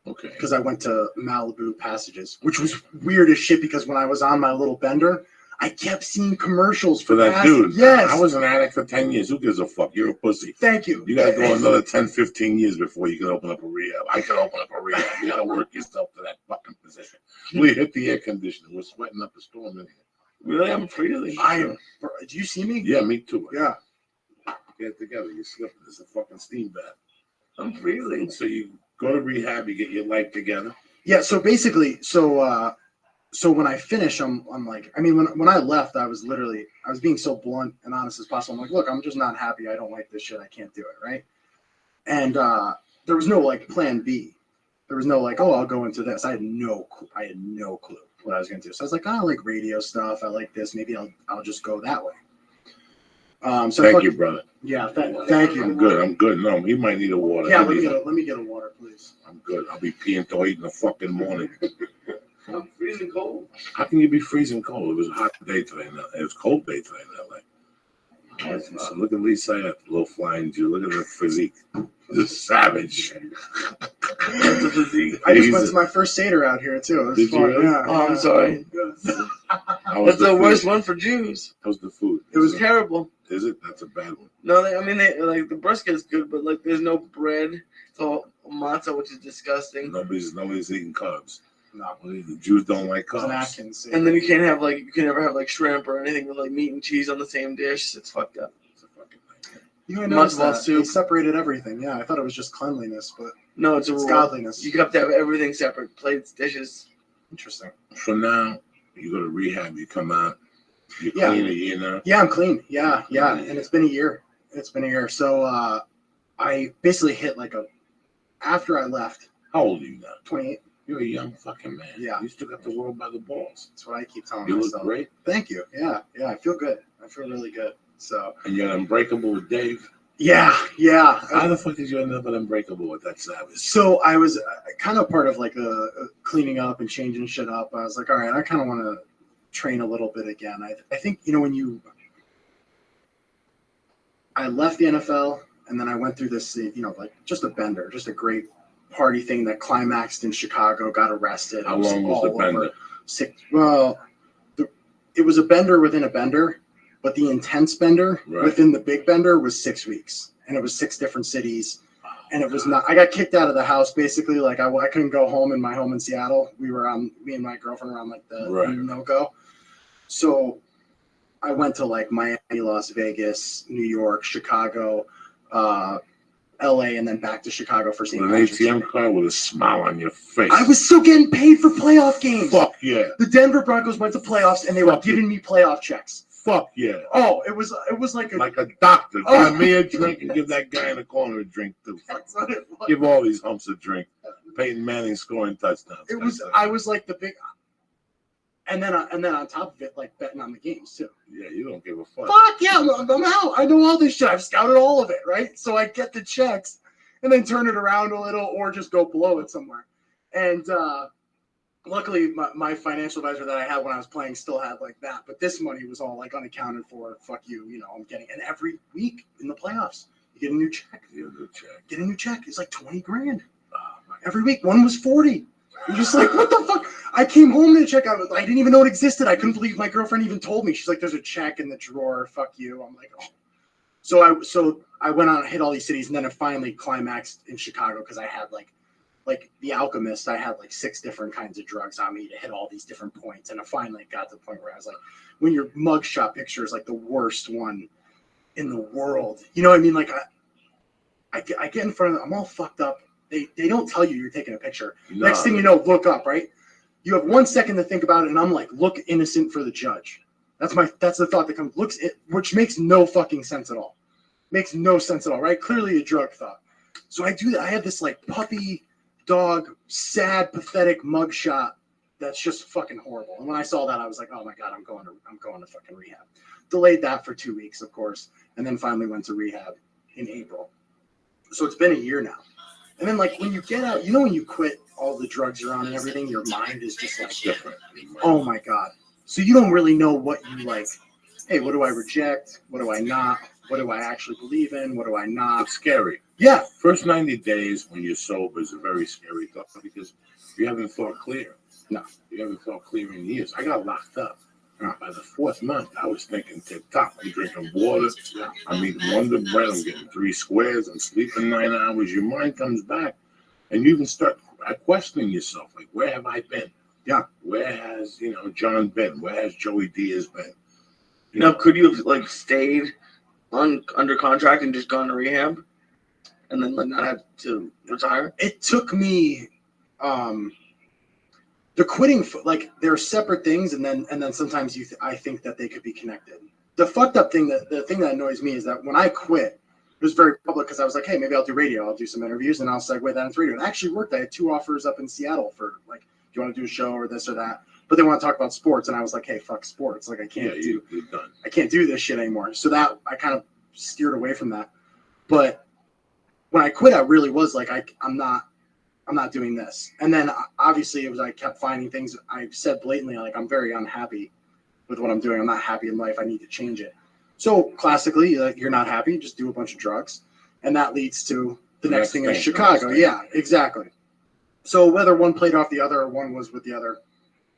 Okay. Because I went to Malibu Passages, which was weird as shit because when I was on my little bender, I kept seeing commercials for that dude. Yes. I was an addict for 10 years. Who gives a fuck? You're a pussy. Thank you. You got to go another 10, 15 years before you can open up a rehab. I can open up a rehab. You got to work yourself to that fucking position. We hit the air conditioner. We're sweating up a storm in here. Really? I'm freezing. Do you see me? Yeah, me too. Yeah. Get it together. You're slipping. It's a fucking steam bath. I'm freezing. So you go to rehab. You get your life together. Yeah. So basically, so when I finish, I'm like, I mean, when I left, I was being so blunt and honest as possible. I'm like, look, I'm just not happy. I don't like this shit. I can't do it. Right. And there was no plan B. There was no oh, I'll go into this. I had no clue what I was going to do. So I was like, I like radio stuff. I like this. Maybe I'll just go that way. So thank you, brother. Yeah, thank you. I'm good. No, he might need a water. Yeah, let me get a water, please. I'm good. I'll be peeing till 8 in the fucking morning. I'm freezing cold. How can you be freezing cold? It was a hot day today. It was a cold day today in LA. So look at Lisa, a little flying Jew. Look at her physique. Just savage. The physique. I just went to my first Seder out here too. It was Did fun. you really? Yeah. Oh, I'm sorry. That's the worst one for Jews. How's the food? It was terrible. Is it? That's a bad one. No, they the brisket is good, but there's no bread. It's all matzah, which is disgusting. Nobody's eating carbs. No, the Jews don't like carbs. And then you can't have you can never have shrimp or anything with meat and cheese on the same dish. It's fucked up. It's a fucking nightmare. You know, I noticed that. They separated everything. Yeah, I thought it was just cleanliness, but no, it's godliness. You have to have everything separate: plates, dishes. Interesting. For now, you go to rehab. You come out. You're clean a year now. Yeah, I'm clean. Yeah, and it's been a year. So I basically hit after I left. How old are you now? 28. You're a young fucking man. Yeah. You still got the world by the balls. That's what I keep telling myself. myself. You look great. Thank you. Yeah. I feel good. I feel really good. So. And you're unbreakable with Dave. Yeah. How the fuck did you end up unbreakable with that savage? So I was kind of part of a cleaning up and changing shit up. I was like, all right, I kind of want to train a little bit again. I think when you I left the NFL, and then I went through this, like just a bender, just a great party thing that climaxed in Chicago. Got arrested. How long was the bender? It was a bender within a bender, but the intense bender within the big bender was 6 weeks, and it was 6 different cities. And it was not. I got kicked out of the house basically. Like I couldn't go home in my home in Seattle. We were me and my girlfriend were on like the no go. So I went to like Miami, Las Vegas, New York, Chicago, LA, and then back to Chicago for St. With an ATM card with a smile on your face. I was still getting paid for playoff games. Fuck yeah. The Denver Broncos went to playoffs and they were giving me playoff checks. Fuck yeah. Oh, it was like a doctor. Buy me a drink and give that guy in the corner a drink too. That's what it was. Give all these humps a drink. Peyton Manning scoring touchdowns. I was like the big, and then on top of it, like betting on the games too. Yeah, you don't give a fuck. Fuck yeah, I'm out. I know all this shit. I've scouted all of it, right? So I get the checks and then turn it around a little or just go blow it somewhere. And luckily, my financial advisor that I had when I was playing still had like that. But this money was all like unaccounted for. Fuck you, I'm getting. And every week in the playoffs, you get a new check. Get a new check. It's like $20,000 every week. One was 40. You're just like, what the fuck? I came home to check out. I didn't even know it existed. I couldn't believe my girlfriend even told me. She's like, there's a check in the drawer. Fuck you. I'm like, oh. So I went on and hit all these cities, and then it finally climaxed in Chicago because I had like the Alchemist. I had like 6 different kinds of drugs on me to hit all these different points, and I finally got to the point where I was like, when your mugshot picture is like the worst one in the world, you know what I mean? Like I get in front of them, I'm all fucked up. They don't tell you you're taking a picture. No. Next thing you know, look up, right? You have 1 second to think about it, and I'm like, look innocent for the judge. That's the thought that comes. Which makes no fucking sense at all. Makes no sense at all, right? Clearly a drug thought. So I do that. I had this like puppy dog, sad, pathetic mugshot that's just fucking horrible. And when I saw that, I was like, oh my God, I'm going to fucking rehab. Delayed that for 2 weeks, of course, and then finally went to rehab in April. So it's been a year now. And then like when you get out, when you quit all the drugs you're on and everything, your mind is just like different. Oh my God. So you don't really know what you like. Hey, what do I reject? What do I not? What do I actually believe in? What do I not? It's scary. Yeah. First 90 days when you're sober is a very scary thought because you haven't thought clear. No. You haven't thought clear in years. I got locked up. By the 4th month, I was thinking tip-top. I'm drinking water. I'm eating Wonder Bread. I'm getting 3 squares. I'm sleeping 9 hours. Your mind comes back, and you even start questioning yourself. Like, where have I been? Yeah. Where has, John been? Where has Joey Diaz been? Now, could you have, like, stayed under contract and just gone to rehab and then, like, not have to retire? It took me the quitting, like they're separate things, and then sometimes I think that they could be connected. The fucked up thing the thing that annoys me is that when I quit, it was very public because I was like, hey, maybe I'll do radio. I'll do some interviews, and I'll segue that into radio. And it actually worked. I had 2 offers up in Seattle for like, do you want to do a show or this or that? But they want to talk about sports, and I was like, hey, fuck sports. Like I can't I can't do this shit anymore. So that I kind of steered away from that. But when I quit, I really was like, I'm not doing this. And then obviously it was, I kept finding things. I said blatantly, like, I'm very unhappy with what I'm doing. I'm not happy in life. I need to change it. So classically, you're not happy, just do a bunch of drugs. And that leads to the next thing is Chicago. Yeah, exactly. So whether one played off the other or one was with the other,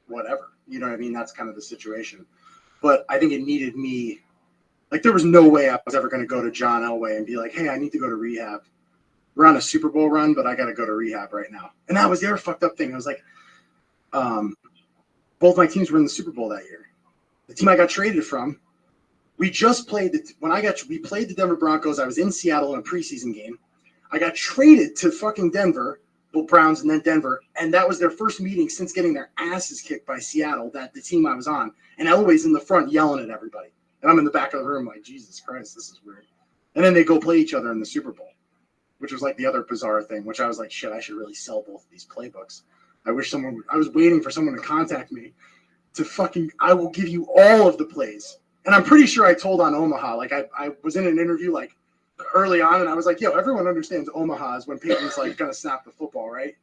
whatever, you know what I mean? That's kind of the situation. But I think it needed me. Like there was no way I was ever going to go to John Elway and be like, hey, I need to go to rehab. We're on a Super Bowl run, but I got to go to rehab right now. And that was the other fucked up thing. I was like, both my teams were in the Super Bowl that year. The team I got traded from, we just played we played the Denver Broncos. I was in Seattle in a preseason game. I got traded to fucking Denver, Browns, and then Denver. And that was their first meeting since getting their asses kicked by Seattle, that the team I was on. And Elway's in the front yelling at everybody. And I'm in the back of the room like, Jesus Christ, this is weird. And then they go play each other in the Super Bowl, which was like the other bizarre thing, which I was like, shit, I should really sell both of these playbooks. I was waiting for someone to contact me I will give you all of the plays. And I'm pretty sure I told on Omaha, like I was in an interview like early on and I was like, yo, everyone understands Omaha is when Peyton's like going to snap the football, right?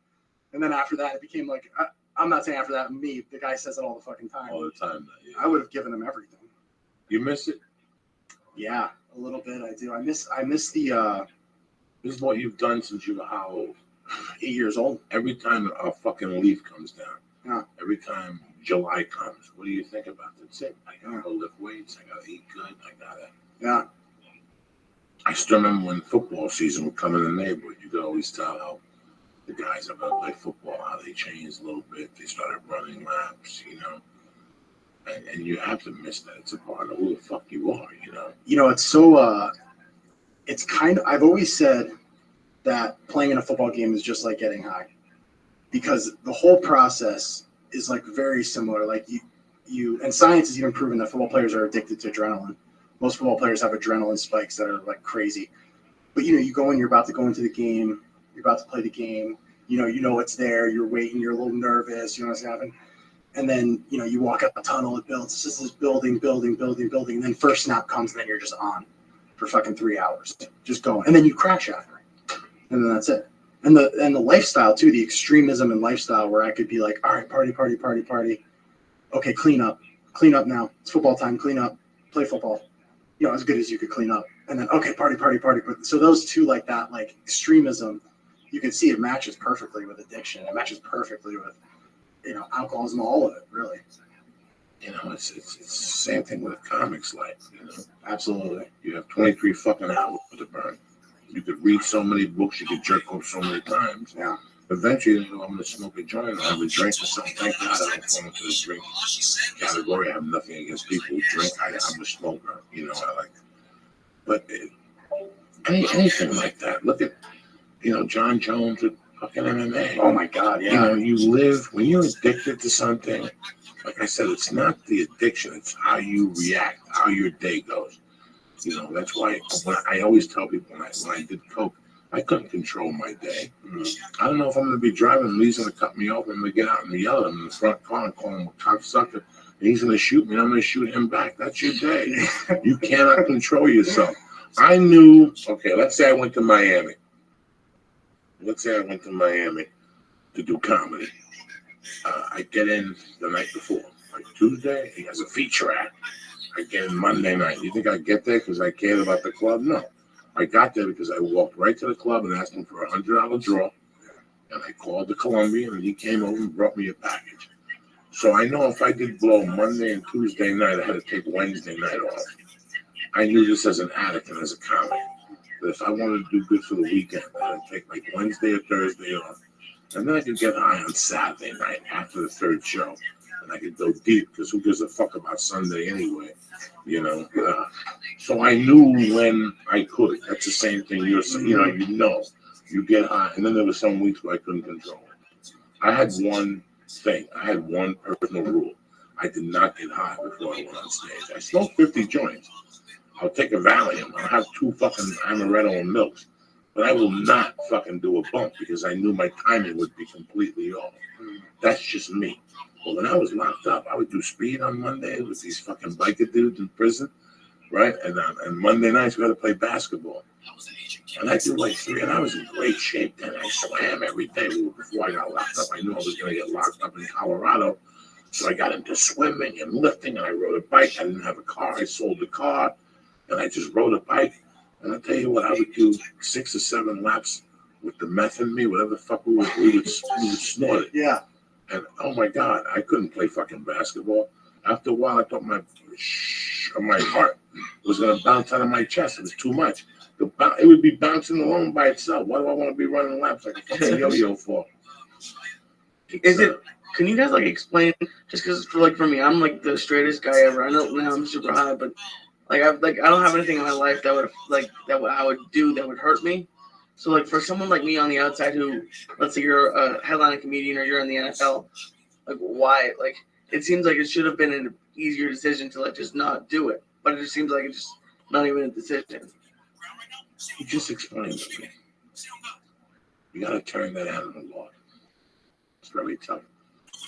And then after that, it became like, I'm not saying after that, me, the guy says it all the fucking time. All the time. Yeah. I would have given him everything. You miss it? Yeah, A little bit, I do. I miss the This is what you've done since you were how old? 8 years old. Every time a fucking leaf comes down, Yeah. every time July comes, what do you think about? That's it. I gotta go lift weights. I gotta eat good. Yeah. I still remember when football season would come in the neighborhood. You could always tell how the guys that play football, how they changed a little bit. They started running laps, and you have to miss that. It's a part of who the fuck you are, It's so it's kind of, I've always said that playing in a football game is just like getting high, because the whole process is like very similar. Like you and science has even proven that football players are addicted to adrenaline. Most football players have adrenaline spikes that are like crazy. But you go in, you're about to go into the game, you're about to play the game, you know it's there, you're waiting, you're a little nervous, you know what's happening. And then, you walk up a tunnel, it builds, it's just this building, and then first snap comes, and then you're just on for fucking 3 hours, just going. And then you crash after. And then that's it. And the lifestyle too, the extremism and lifestyle where I could be like, all right, party. Okay, clean up now. It's football time, clean up, play football. As good as you could clean up. And then, okay, party. So those two, like that, like extremism, you can see it matches perfectly with addiction. It matches perfectly with, alcoholism, all of it, really. It's the same thing with comics life, Absolutely. You have 23 fucking hours to burn. You could read so many books, you could jerk off so many times. Yeah. Eventually, I'm going to smoke a joint, I have a drink or something. Thank God I don't fall into the drink category. I have nothing against people who drink. I'm a smoker, but anything like that. Look at, John Jones with fucking MMA. Oh my God, yeah. You live, when you're addicted to something, like I said, it's not the addiction, it's how you react, how your day goes. That's why I always tell people when I did coke, I couldn't control my day. I don't know if I'm going to be driving and he's going to cut me off. I'm going to get out and yell at him in the front car and call him a cocksucker. And he's going to shoot me and I'm going to shoot him back. That's your day. You cannot control yourself. I knew, okay, let's say I went to Miami. To do comedy. I get in the night before. Like Tuesday, he has a feature act. I get in Monday night. You think I get there because I cared about the club? No. I got there because I walked right to the club and asked him for a $100 draw. And I called the Colombian and he came over and brought me a package. So I know if I did blow Monday and Tuesday night, I had to take Wednesday night off. I knew this as an addict and as a comic. That if I wanted to do good for the weekend, I'd take like Wednesday or Thursday off. And then I could get high on Saturday night after the third show. And I could go deep because who gives a fuck about Sunday anyway, So I knew when I could. That's the same thing you're saying. You get high. And then there were some weeks where I couldn't control it. I had one thing. I had one personal rule. I did not get high before I went on stage. I smoked 50 joints. I'll take a Valium. I'll have 2 fucking amaretto and milks. But I will not fucking do a bump because I knew my timing would be completely off. That's just me. Well, when I was locked up, I would do speed on Monday with these fucking biker dudes in prison, right? And Monday nights we had to play basketball. And I did like 3, and I was in great shape then. I swam every day before I got locked up. I knew I was going to get locked up in Colorado. So I got into swimming and lifting, and I rode a bike. I didn't have a car. I sold the car, and I just rode a bike. And I'll tell you what, I would do 6 or 7 laps with the meth in me, whatever the fuck we would snort it. Yeah. And oh my God, I couldn't play fucking basketball. After a while, I thought my heart was going to bounce out of my chest. It was too much. It would be bouncing alone by itself. Why do I want to be running laps like a fucking yo-yo for? Can you guys explain? Just because for me, I'm the straightest guy ever. I know now I'm super high, but I don't have anything in my life that would I would do that would hurt me. So for someone like me on the outside who, let's say you're a headlining comedian or you're in the NFL, why? It seems like it should have been an easier decision to just not do it, but it just seems like it's just not even a decision. You just explained to me. You got to turn that animal log. It's very tough.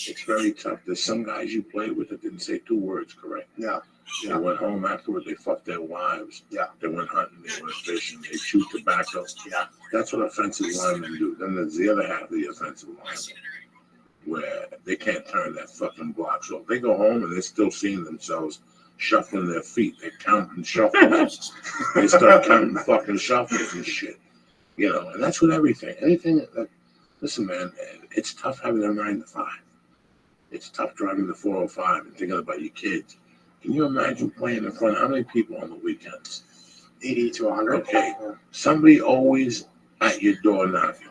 It's very tough. There's some guys you played with that didn't say 2 words correct. Yeah. They went home afterward, they fucked their wives. Yeah. They went hunting, they went fishing, they chewed tobacco. Yeah. That's what offensive linemen do. Then there's the other half of the offensive linemen where they can't turn that fucking block. So if they go home and they're still seeing themselves shuffling their feet. They're counting shuffles. They start counting fucking shuffles and shit. You know, and that's with everything. Anything that, listen, man, it's tough having a 9 to 5. It's tough driving the 405 and thinking about your kids. Can you imagine playing in front of how many people on the weekends? 80 to 100. Okay. Somebody always at your door knocking.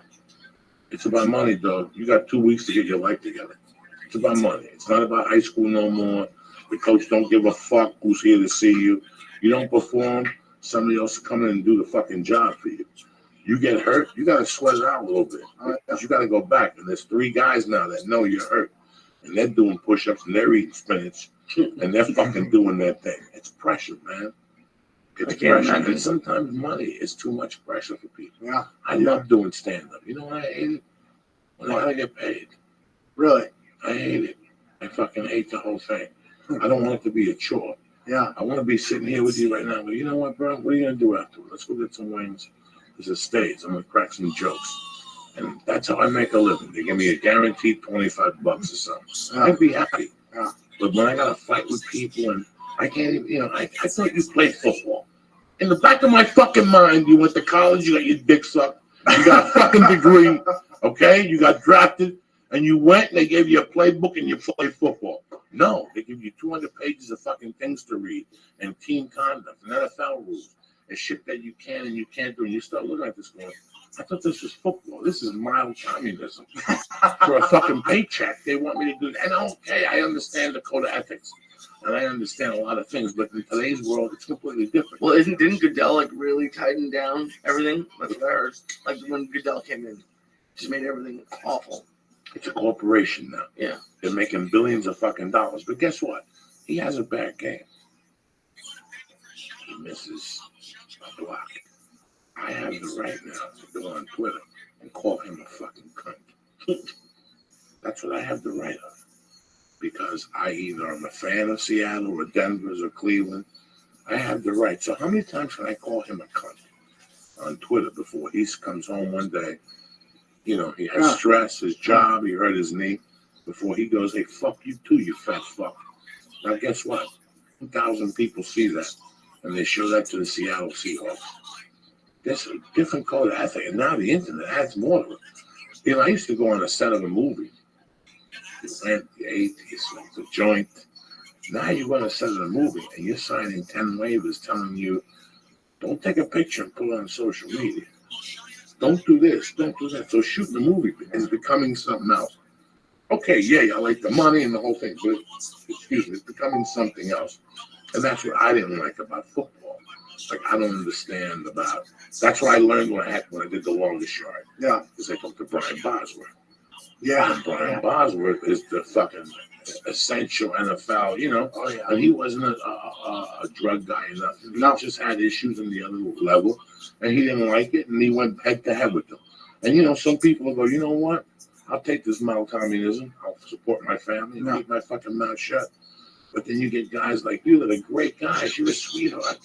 It's about money, dog. You got 2 weeks to get your life together. It's about money. It's not about high school no more. The coach don't give a fuck who's here to see you. You don't perform, somebody else will come in and do the fucking job for you. You get hurt, you got to sweat it out a little bit. Because you got to go back. And there's 3 guys now that know you're hurt. And they're doing push-ups and they're eating spinach. And they're fucking doing their thing. It's pressure, man. It's pressure. And sometimes money is too much pressure for people. Yeah. I love doing stand-up. You know what I hate it? When I gotta get paid. Really? I hate it. I fucking hate the whole thing. I don't want it to be a chore. Yeah. I want to be sitting here with you right now. But you know what, bro? What are you gonna do afterwards? Let's go get some wings. There's a stage. I'm gonna crack some jokes. And that's how I make a living. They give me a guaranteed $25 or something. I'd be happy. Yeah. But when I gotta fight with people and I can't even, you know, I thought you played football. In the back of my fucking mind, you went to college, you got your dick sucked, you got a fucking degree, okay? You got drafted, and you went and they gave you a playbook and you played football. No, they give you 200 pages of fucking things to read and team conduct and NFL rules and shit that you can and you can't do. And you start looking at this going, I thought this was football. This is mild communism. For a fucking paycheck, they want me to do that. And okay, I understand the code of ethics. And I understand a lot of things, but in today's world, it's completely different. Well, didn't Goodell like really tighten down everything? That's what I heard. Like when Goodell came in, just made everything awful. It's a corporation now. Yeah. They're making billions of fucking dollars. But guess what? He has a bad game. He misses a block. I have the right now to go on Twitter and call him a fucking cunt. That's what I have the right of. Because I either am a fan of Seattle or Denver's or Cleveland. I have the right. So how many times can I call him a cunt on Twitter before he comes home one day? You know, he has stress, his job, he hurt his knee. Before he goes, hey, fuck you too, you fat fuck. Now guess what? 2,000 people see that. And they show that to the Seattle Seahawks. There's a different code of ethic. And now the internet adds more to it. You know, I used to go on a set of a movie. You went, you ate, you smoked a joint. Now you're going to set of a movie and you're signing 10 waivers telling you, don't take a picture and put it on social media. Don't do this, don't do that. So shooting a movie is becoming something else. Okay, yeah, I like the money and the whole thing, but excuse me, it's becoming something else. And that's what I didn't like about football. Like, I don't understand about, that's what I learned when I did the longest yard. Yeah. Because I come to Brian Bosworth. Yeah. And Brian Bosworth is the fucking essential NFL, you know. Oh, yeah. And he wasn't a drug guy or nothing. He just had issues in the other level. And he didn't like it, and he went head to head with them. And, you know, some people will go, you know what? I'll take this mild communism. I'll support my family and keep my fucking mouth shut. But then you get guys like you that are great guys. You're a sweetheart.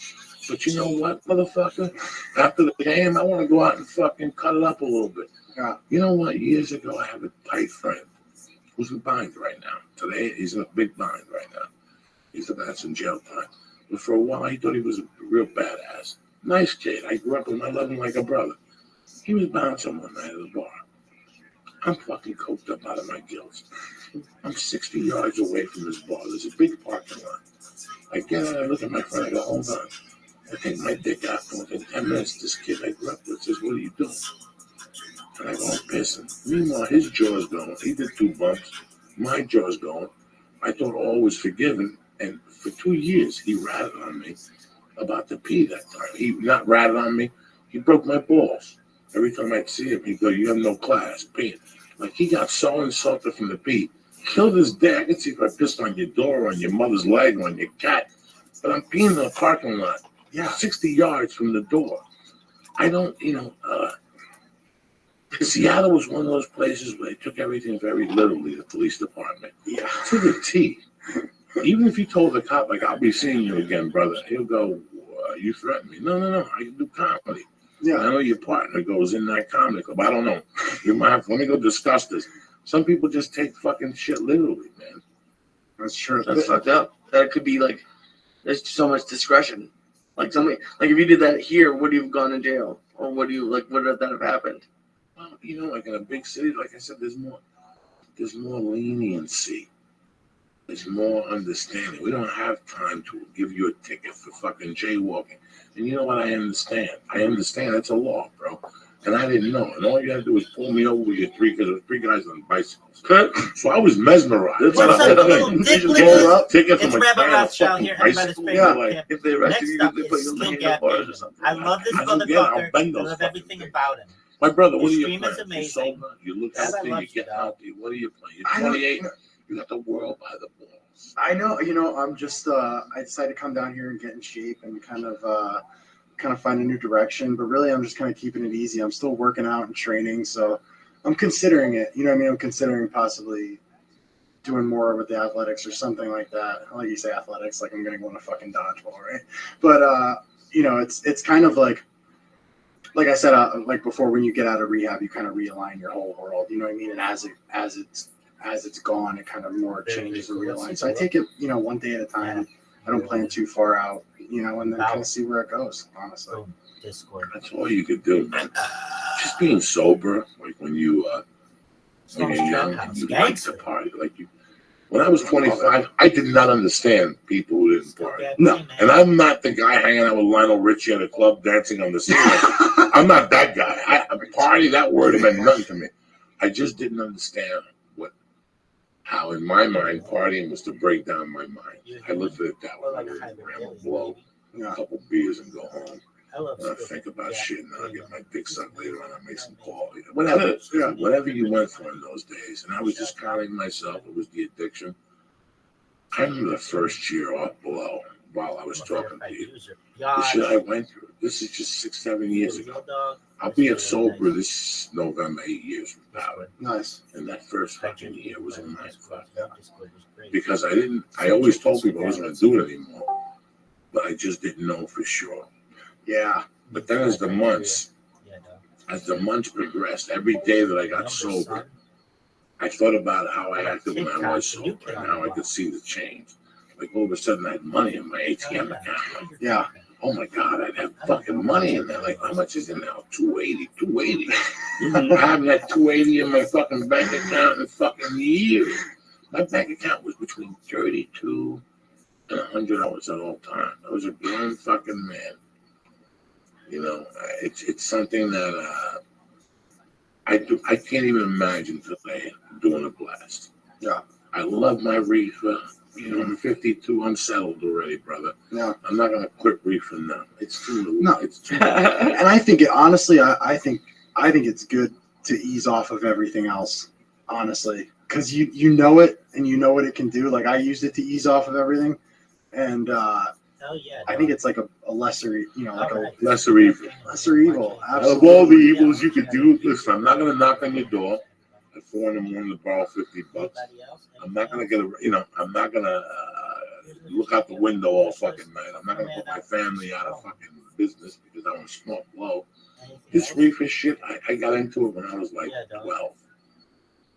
But you know what, motherfucker? After the game, I want to go out and fucking cut it up a little bit. Yeah. You know what? Years ago, I have a tight friend who's in bind right now. Today, he's in a big bind right now. He's the that's in jail time. But for a while, he thought he was a real badass. Nice kid. I grew up with him. I love him like a brother. He was bouncing one night at the bar. I'm fucking coked up out of my gills. I'm 60 yards away from this bar. There's a big parking lot. I get out, I look at my friend, I go, hold on. I take my dick out, and within 10 minutes, this kid I grew up with says, what are you doing? And I go, I'm pissing. Meanwhile, his jaw's going. He did 2 bumps. My jaw's going. I thought all was forgiven. And for 2 years, he ratted on me about the pee that time. He not ratted on me. He broke my balls. Every time I'd see him, he'd go, you have no class, peeing. Like, he got so insulted from the pee. Killed his dad. I could see if I pissed on your door, on your mother's leg, on your cat. But I'm peeing in the parking lot. Yeah, 60 yards from the door. I don't, Seattle was one of those places where they took everything very literally, the police department. Yeah. To the T. Even if you told the cop, like, I'll be seeing you again, brother, he'll go, you threatened me. No, I can do comedy. Yeah. I know your partner goes in that comedy club. I don't know. You might have, let me go discuss this. Some people just take fucking shit literally, man. That's true. That's fucked up. That could be like there's so much discretion. Like somebody, like if you did that here, would you have gone to jail, or would you like would that have happened? Well, like in a big city, like I said, there's more leniency. There's more understanding. We don't have time to give you a ticket for fucking jaywalking. And you know what? I understand. It's a law, bro. And I didn't know. And all you had to do was pull me over with your three, because there were three guys on bicycles. So I was mesmerized. What's by the up, whole little thing. dick Roll up, lickers? ticket It's from a Rabbi guy on a Rothschild fucking here, everybody's bicycle. favorite Yeah, camp. if they arrested Next you, up they put is you in the Skill handlebars or Gap something. I love this I don't get it. I'll motherfucker. bend I those love fucking everything things. about him. My brother, what His are you stream playing? is You amazing. sober? You look Dad, I healthy. love You're you, getting dog. healthy. What are you playing? You're I don't- 28. You got the world by the balls. I know, I'm just I decided to come down here and get in shape and kind of find a new direction, but really I'm just kind of keeping it easy. I'm still working out and training, so I'm considering it. You know what I mean? I'm considering possibly doing more with the athletics or something like that. I like you say athletics, like I'm gonna go on a fucking dodgeball, right? But it's kind of like I said, like before, when you get out of rehab, you kind of realign your whole world. You know what I mean? And as it's gone, it kind of more changes and realigns. So I take it, one day at a time. I don't plan too far out, and then kind of see where it goes, honestly. Discord. That's all you could do, man. Just being sober, like when you're young and you like to party. When I was 25, I did not understand people who didn't party. No. And I'm not the guy hanging out with Lionel Richie at a club dancing on the ceiling. I'm not that guy. Party, that word meant nothing to me. I just didn't understand how in my mind partying was to break down my mind. I looked at it that way. I would grab a blow, a couple beers, and go home. And I think about shit, and I'll get my dick sucked later on. I make some call. Whatever you went through in those days. And I was just counting myself. It was the addiction. I remember the first year off below while I was talking to you. The shit I went through. This is just 6-7 years ago. I'll be sober this November, 8 years from now. Nice. And that first fucking year was a mind fuck. Because I always told people I wasn't going to do it anymore. But I just didn't know for sure. Yeah. But then as the months progressed, every day that I got sober, I thought about how I acted when I was sober and how I could see the change. Like all of a sudden I had money in my ATM account. Yeah. Oh my God, I'd have fucking money in there. Like, how much is it now? 280. I haven't had 280 in my fucking bank account in fucking years. My bank account was between 32 and $100 at all times. I was a grown fucking man. It's something that I can't even imagine today doing a blast. Yeah. I love my reefer. I'm 52. I'm settled already, brother. Yeah. I'm not gonna quit reefer now. It's too. No. It's too. And I think honestly, I think it's good to ease off of everything else, honestly, because you know it and you know what it can do. Like I used it to ease off of everything, and I think it's like a lesser, Lesser evil. lesser evil. Out of all the evils you could do, listen, I'm not gonna knock on your door at 4 in the morning to borrow $50. I'm not gonna I'm not gonna look out the window all fucking night. I'm not gonna put my family out of fucking business because I want to smoke low. This reefer shit, I got into it when I was like 12.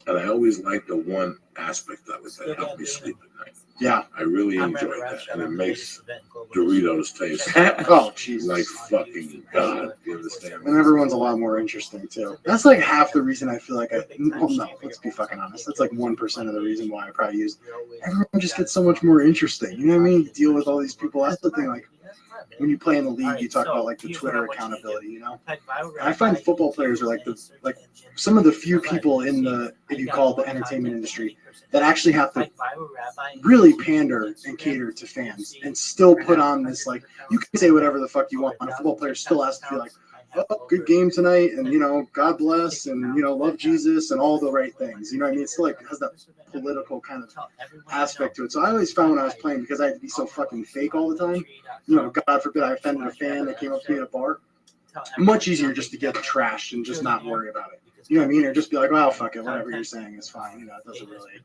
And I always liked the one aspect of it that helped me sleep at night. Yeah. I really enjoyed that. And it makes Doritos taste Oh, Jesus. like fucking God. You understand? And everyone's a lot more interesting too. That's like half the reason I feel like no, let's be fucking honest. That's like 1% of the reason why I probably use. Everyone just gets so much more interesting. You know what I mean? You deal with all these people. That's the thing. Like when you play in the league, you talk about like the Twitter accountability. I find football players are like some of the few people in the, if you call it the entertainment industry, that actually have to really pander and cater to fans and still put on this, like, you can say whatever the fuck you want. A football player still has to be like, oh, good game tonight, and, God bless, and, love Jesus, and all the right things. You know what I mean? It still, like, has that political kind of aspect to it. So I always found when I was playing, because I had to be so fucking fake all the time, God forbid I offended a fan that came up to me at a bar, much easier just to get trashed and just not worry about it. You know what I mean? Or just be like, well, fuck it, whatever you're saying is fine. It doesn't really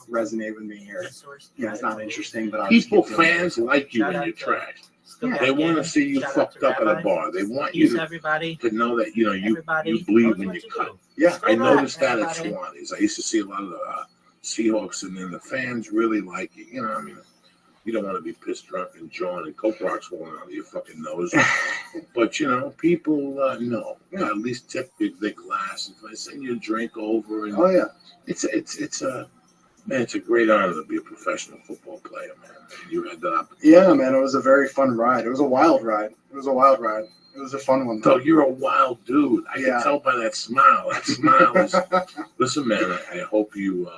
resonate with me, or it's not interesting. But fans like you when you're trash. Yeah. They want to see you fucked up at a bar. They want you to know that you bleed when you cut. Yeah, I noticed that at Swannies. I used to see a lot of the Seahawks, and then the fans really like it. You don't want to be pissed drunk and John and Coke rocks falling out of your fucking nose. But you know, people know. Yeah. At least tip the glass. If I send you a drink over, and Oh yeah. it's a great honor to be a professional football player, man. And you had that opportunity. Yeah, man. It was a very fun ride. It was a wild ride. It was a fun one. So you're a wild dude. I Yeah. can tell by that smile. That smile is. Listen, man. I hope you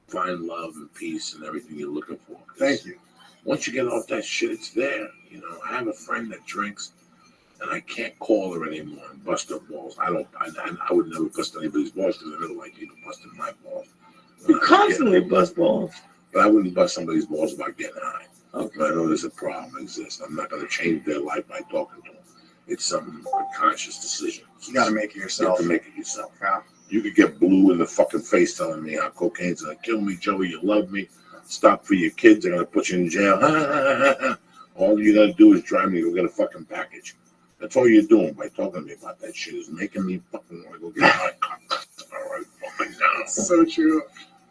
find love and peace and everything you're looking for. Thank you. Once you get off that shit, it's there. You know, I have a friend that drinks, and I can't call her anymore and bust her balls. I would never bust anybody's balls because I never like people busting my balls. You constantly bust balls. But I wouldn't bust somebody's balls about getting high. Okay. But I know there's a problem exists. I'm not going to change their life by talking to them. It's a conscious decision. You got to make it You have yourself. to make it yourself. Yeah. You could get blue in the fucking face telling me how cocaine's going to kill me, Joey. You love me. Stop for your kids. They're going to put you in jail. All you got to do is drive me to go get a fucking package. That's all you're doing by talking to me about that shit is making me fucking want to go get high. All right, fucking now. So true.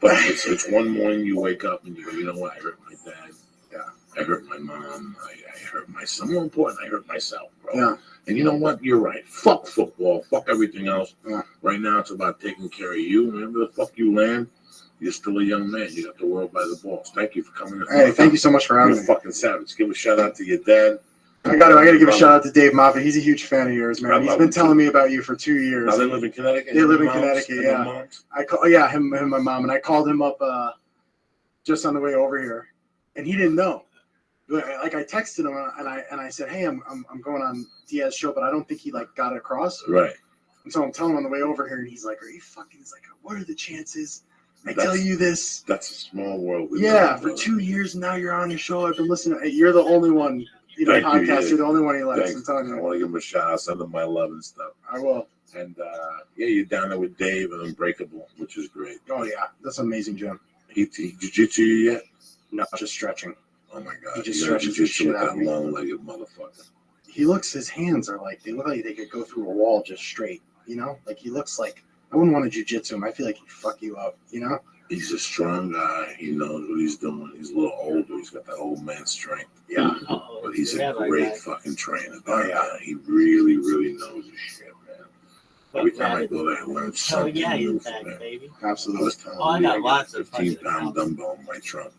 But it's one morning you wake up and you go, you know what? I hurt my dad. Yeah. I hurt my mom. I hurt myself. More important, I hurt myself, bro. Yeah. And you know what? You're right. Fuck football. Fuck everything else. Yeah. Right now, it's about taking care of you. Whenever the fuck you land, you're still a young man. You got the world by the balls. Thank you for coming in. Hey, thank you so much for having You're me. fucking savage. Give a shout out to your dad. I gotta give a shout out to Dave Moffitt. He's a huge fan of yours, I man. He's love been him, telling too. me about you for 2 years. Now they live in Connecticut. They live in Moms, Connecticut, and yeah. moms. Him and my mom, and I called him up just on the way over here, and he didn't know. Like I texted him and I said, hey, I'm going on Diaz's show, but I don't think he like got it across. Right. And so I'm telling him on the way over here, and he's like, are you fucking? He's like, what are the chances? I That's- tell you this. That's a small world. we live Yeah, in, for brother. 2 years now you're on your show. I've been listening. You're the only one. Thank you, Podcast. yeah. You're the only one he likes. Thanks. I'm telling I you. want to give him a shout out, send him my love and stuff. I will. And yeah, you're down there with Dave and Unbreakable, which is great. Oh yeah, that's amazing, Jim. He jiu-jitsu you yet? No, just stretching. Oh my god. He just You got stretches the jiu-jitsu shit with out that of me. long-legged motherfucker. His hands are like, they look like they could go through a wall just straight, you know? Like he looks like, I wouldn't want to jujitsu him. I feel like he'd fuck you up, you know? He's a strong guy. He knows what he's doing. He's a little older. He's got that old man strength. Yeah. But he's a great fucking trainer. Oh, yeah. He really, really knows his shit, man. Every time I go there, I learn Oh something yeah, new you're from back, him. baby. I Absolutely. was telling Oh, I you, got I lots got a of fucking 15-pound dumbbell in my trunk.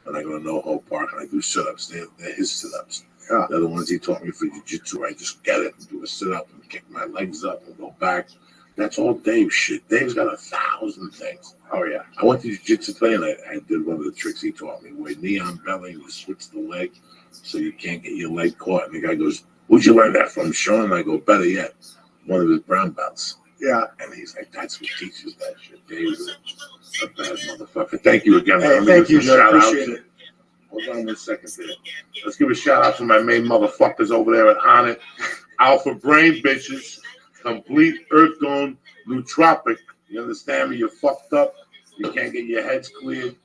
And I go to NoHo Park and I do sit-ups. They're his sit-ups. Yeah. They're the ones he taught me for jiu-jitsu. I just get it and do a sit-up and kick my legs up and go back. That's all Dave's shit. Dave's got 1,000 things. Oh yeah. I went to jiu-jitsu today and I did one of the tricks he taught me. Where knee on belly, you switch the leg so you can't get your leg caught. And the guy goes, where'd you learn that from, Sean? And I go, better yet, one of his brown belts. Yeah. And he's like, that's what teaches that shit. Dave's a bad motherfucker. Thank you again. Hey, Let me thank give you, some Joe. shout-outs. Appreciate it. Hold on 1 second there. Let's give a shout out to my main motherfuckers over there at On It. Alpha Brain Bitches. Complete Earth Gone Nootropic. You understand me? You're fucked up. You can't get your heads cleared.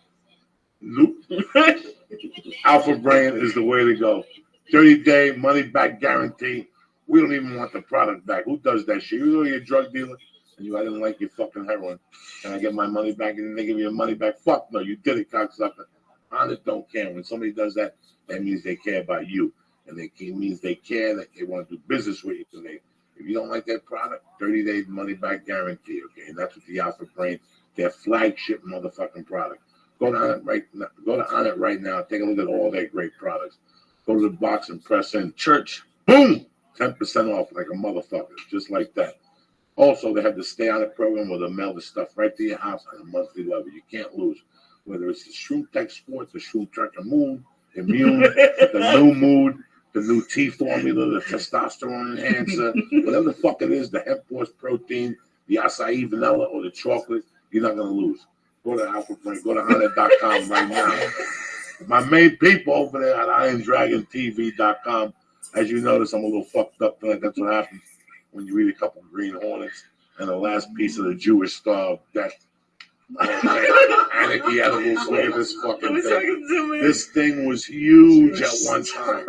Alpha Brain is the way to go. 30-day money back guarantee. We don't even want the product back. Who does that shit? You know you're a drug dealer and I didn't like your fucking heroin. Can I get my money back? And then they give you your money back. Fuck no, you did it, cocksucker. On It don't care. When somebody does that, that means they care about you. And it means they care that they want to do business with you. So if you don't like that product, 30-day money back guarantee, okay? And that's what the Alpha Brain, their flagship motherfucking product. Go to On It right now. Take a look at all their great products. Go to the box and press in church. Boom! 10% off like a motherfucker. Just like that. Also, they have the Stay On It program where they'll mail the stuff right to your house on a monthly level. You can't lose. Whether it's the Shroom Tech Sports, the Shroom Tracker Moon, Immune, the new mood, the new T formula, the testosterone enhancer, whatever the fuck it is, the hemp force protein, the acai vanilla, or the chocolate, you're not going to lose. Go to Alpha Brain, go to Honor.com right now. My main people over there at IronDragonTV.com. As you notice, I'm a little fucked up tonight. That's what happens when you eat a couple of Green Hornets and the last piece of the Jewish Star of Death. Anarchy edibles. Look at this fucking thing. This thing was huge at one time.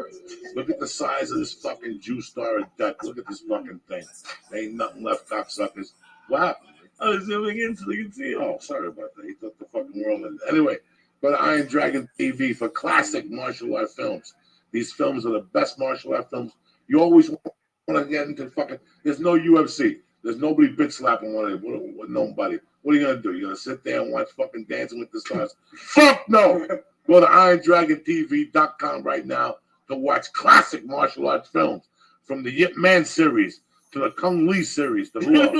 Look at the size of this fucking Jew Star of Death. Look at this fucking thing. There ain't nothing left, cocksuckers. What happened? I was zooming in so you can see it. Oh, sorry about that. He thought the fucking world ended. Anyway, Go to Iron Dragon TV for classic martial art films. These films are the best martial art films. You always want to get into fucking. There's no UFC. There's nobody bitch slapping with nobody. What are you gonna do? You gonna sit there and watch fucking Dancing with the Stars? Fuck no! Go to IronDragonTV.com right now to watch classic martial arts films, from the Yip Man series to the Kung Lee series to who else?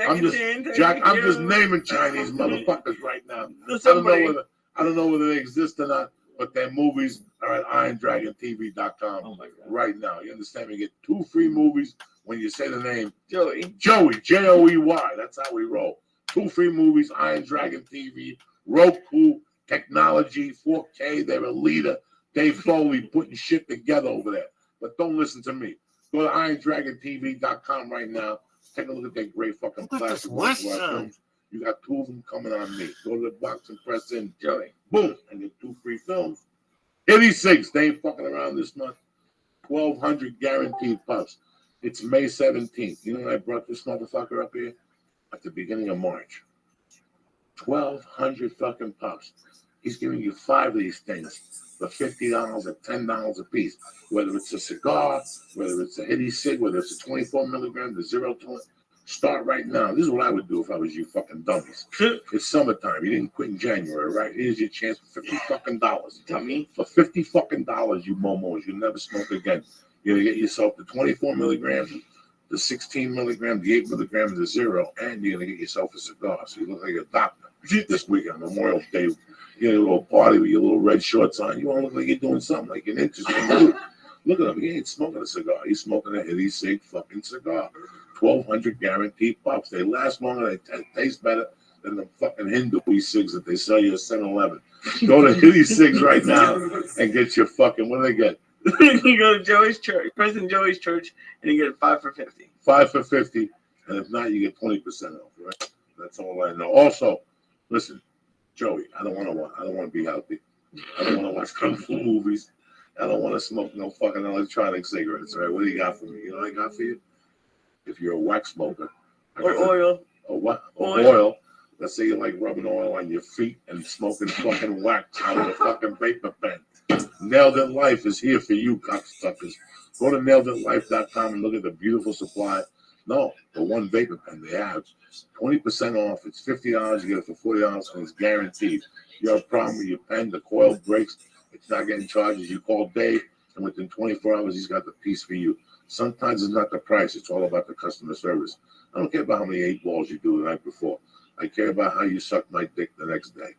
I'm just naming Chinese motherfuckers right now. I don't know whether they exist or not, but their movies are at IronDragonTV.com right now. You understand? You get 2 free movies when you say the name Joey, Joey. That's how we roll. 2 free movies, Iron Dragon TV, Roku, technology, 4K. They're a leader. Dave Foley putting shit together over there. But don't listen to me. Go to IronDragonTV.com right now. Take a look at that great fucking classic films. You got 2 of them coming on me. Go to the box and press in Joey. Boom. And get 2 free films. 86. They ain't fucking around this month. 1,200 guaranteed puffs. It's May 17th. You know when I brought this motherfucker up here? At the beginning of March. 1,200 fucking puffs. He's giving you 5 of these things for $50 or $10 a piece. Whether it's a cigar, whether it's a hitty cig, whether it's a 24 milligram, the 0.20. Start right now. This is what I would do if I was you fucking dummies. It's summertime. You didn't quit in January, right? Here's your chance for $50 fucking dollars. Dummy. For $50 fucking dollars, you momos, you'll never smoke again. You're gonna get yourself the 24 milligrams, the 16 milligrams, the 8 milligrams, the 0, and you're gonna get yourself a cigar. So you look like a doctor this weekend, Memorial Day. You get a little party with your little red shorts on. You want to look like you're doing something like an interesting dude. Look at him. He ain't smoking a cigar. He's smoking a hitty cig fucking cigar. 1,200 guaranteed puffs. They last longer. They taste better than the fucking Hindu cigs that they sell you at 7-Eleven. Go to hitty cigs right now and get your fucking. What do they get? You go to Joey's church, President Joey's church, and you get 5 for $50. 5 for $50, and if not, you get 20% off. Right? That's all I know. Also, listen, Joey, I don't want to be healthy. I don't want to watch kung fu movies. I don't want to smoke no fucking electronic cigarettes. Right? What do you got for me? You know what I got for you? If you're a wax smoker, or oil, or what? Or oil. Let's say you like rubbing oil on your feet and smoking fucking wax out of a fucking vapor pen. Nailed It Life is here for you, cocksuckers. Go to naileditlife.com and look at the beautiful supply. No, the one vapor pen they have, 20% off. It's $50. You get it for $40, and it's guaranteed. You have a problem with your pen, the coil breaks, it's not getting charges. You call Dave, and within 24 hours, he's got the piece for you. Sometimes it's not the price. It's all about the customer service. I don't care about how many 8 balls you do the night before. I care about how you suck my dick the next day.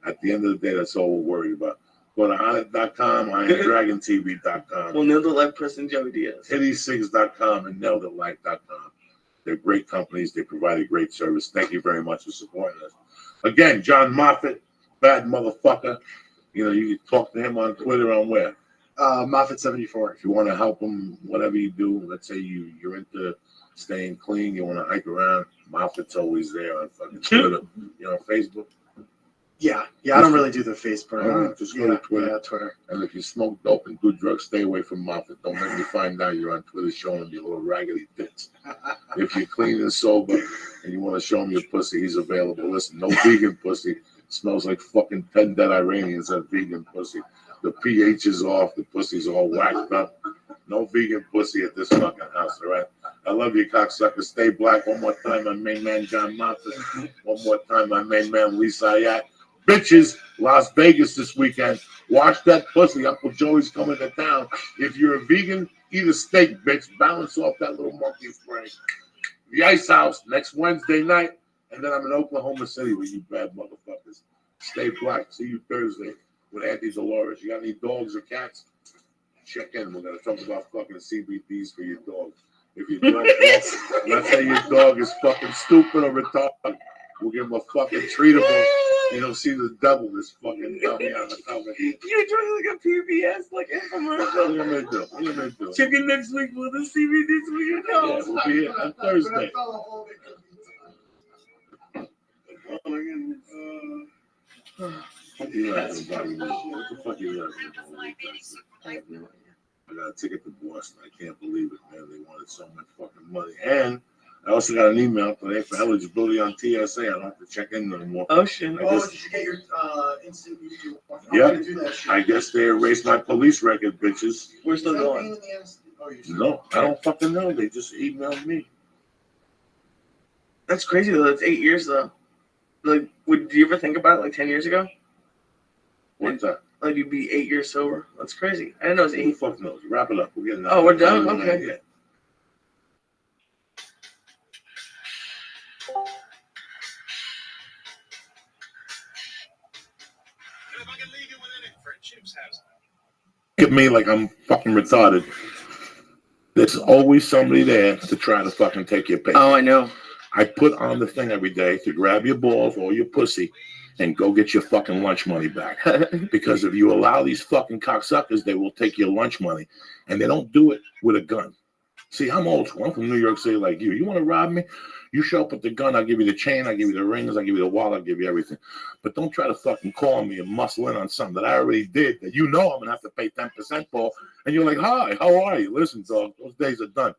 At the end of the day, that's all we're worried about. Go to Onnit.com, IronDragonTV.com. Well, Nailed It Life President Joey Diaz. Hitty6.com and NailedItLife.com. They're great companies. They provide a great service. Thank you very much for supporting us. Again, John Moffitt, bad motherfucker. You know, you can talk to him on Twitter on where? Moffitt74. If you want to help him, whatever you do, let's say you're into staying clean, you want to hike around, Moffitt's always there on fucking Twitter. You know, Facebook. Yeah, I don't really do the Facebook. Just go to Twitter. Yeah, Twitter. And if you smoke dope and do drugs, stay away from Moffitt. Don't make me find out you're on Twitter showing me little raggedy tits. If you're clean and sober and you want to show him your pussy, he's available. Listen, no vegan pussy. Smells like fucking 10 dead Iranians at vegan pussy. The pH is off. The pussy's all whacked up. No vegan pussy at this fucking house, all right? I love you, cocksucker. Stay black. One more time, my main man, John Moffitt. One more time, my main man, Lisa Ayat. Bitches, Las Vegas this weekend. Wash that pussy. Uncle Joey's coming to town. If you're a vegan, eat a steak, bitch. Balance off that little monkey spray. The Ice House next Wednesday night. And then I'm in Oklahoma City with you bad motherfuckers. Stay black. See you Thursday with Auntie Dolores. You got any dogs or cats? Check in. We're going to talk about fucking CBDs for your dog. If your dog, let's say your dog is fucking stupid or retarded, we'll give him a fucking treatable. You don't see the devil, this fucking dummy on the cover. You're doing like a PBS, like infomercial. What are you gonna do? Check in next week with the CBDs for your dog. Yeah, we'll be here on Thursday. Oh my goodness. What the fuck you laughing about? I got a ticket to Boston. I can't believe it, man. They wanted so much fucking money. And I also got an email today for eligibility on TSA. I don't have to check in no more. Oh shit. I guess, did you get your instant? Yeah. I guess they erased my police record, bitches. We're still going. No, I don't fucking know. They just emailed me. That's crazy though. That's 8 years though. Like, would you ever think about it like 10 years ago? What's that? Like you'd be 8 years sober. That's crazy. I didn't know it was Who 8. the fuck knows? Wrap it up. We're getting Oh, we're done? Okay. Yeah. Look at me like I'm fucking retarded. There's always somebody there to try to fucking take your pay. Oh, I know. I put on the thing every day to grab your balls or your pussy and go get your fucking lunch money back. Because if you allow these fucking cocksuckers, they will take your lunch money. And they don't do it with a gun. See, I'm old school. I'm from New York City like you. You want to rob me? You show up with the gun, I'll give you the chain, I'll give you the rings, I'll give you the wallet, I'll give you everything. But don't try to fucking call me and muscle in on something that I already did that you know I'm going to have to pay 10% for. And you're like, hi, how are you? Listen, dog, those days are done.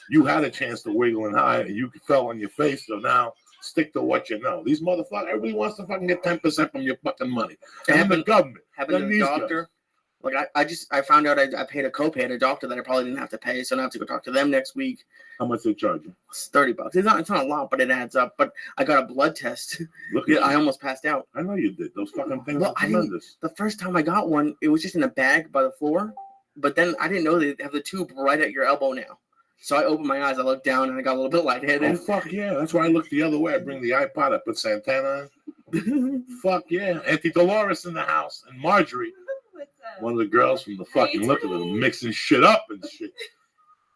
You had a chance to wiggle and hide, and you fell on your face, so now stick to what you know. These motherfuckers, everybody wants to fucking get 10% from your fucking money. And the government. Happened to a doctor. Like I found out I paid a copay at a doctor that I probably didn't have to pay, so now I have to go talk to them next week. How much they charge you? It's $30. It's not a lot, but it adds up. But I got a blood test. Look Yeah, at I you. almost passed out. I know you did. Those fucking things Well, are tremendous. The first time I got one, it was just in a bag by the floor. But then I didn't know they have the tube right at your elbow now. So I opened my eyes, I looked down, and I got a little bit lightheaded. Oh, fuck yeah. That's why I look the other way. I bring the iPod, I put Santana on. Fuck yeah. Auntie Dolores in the house. And Marjorie, one of the girls from the fucking, look at them mixing shit up and shit.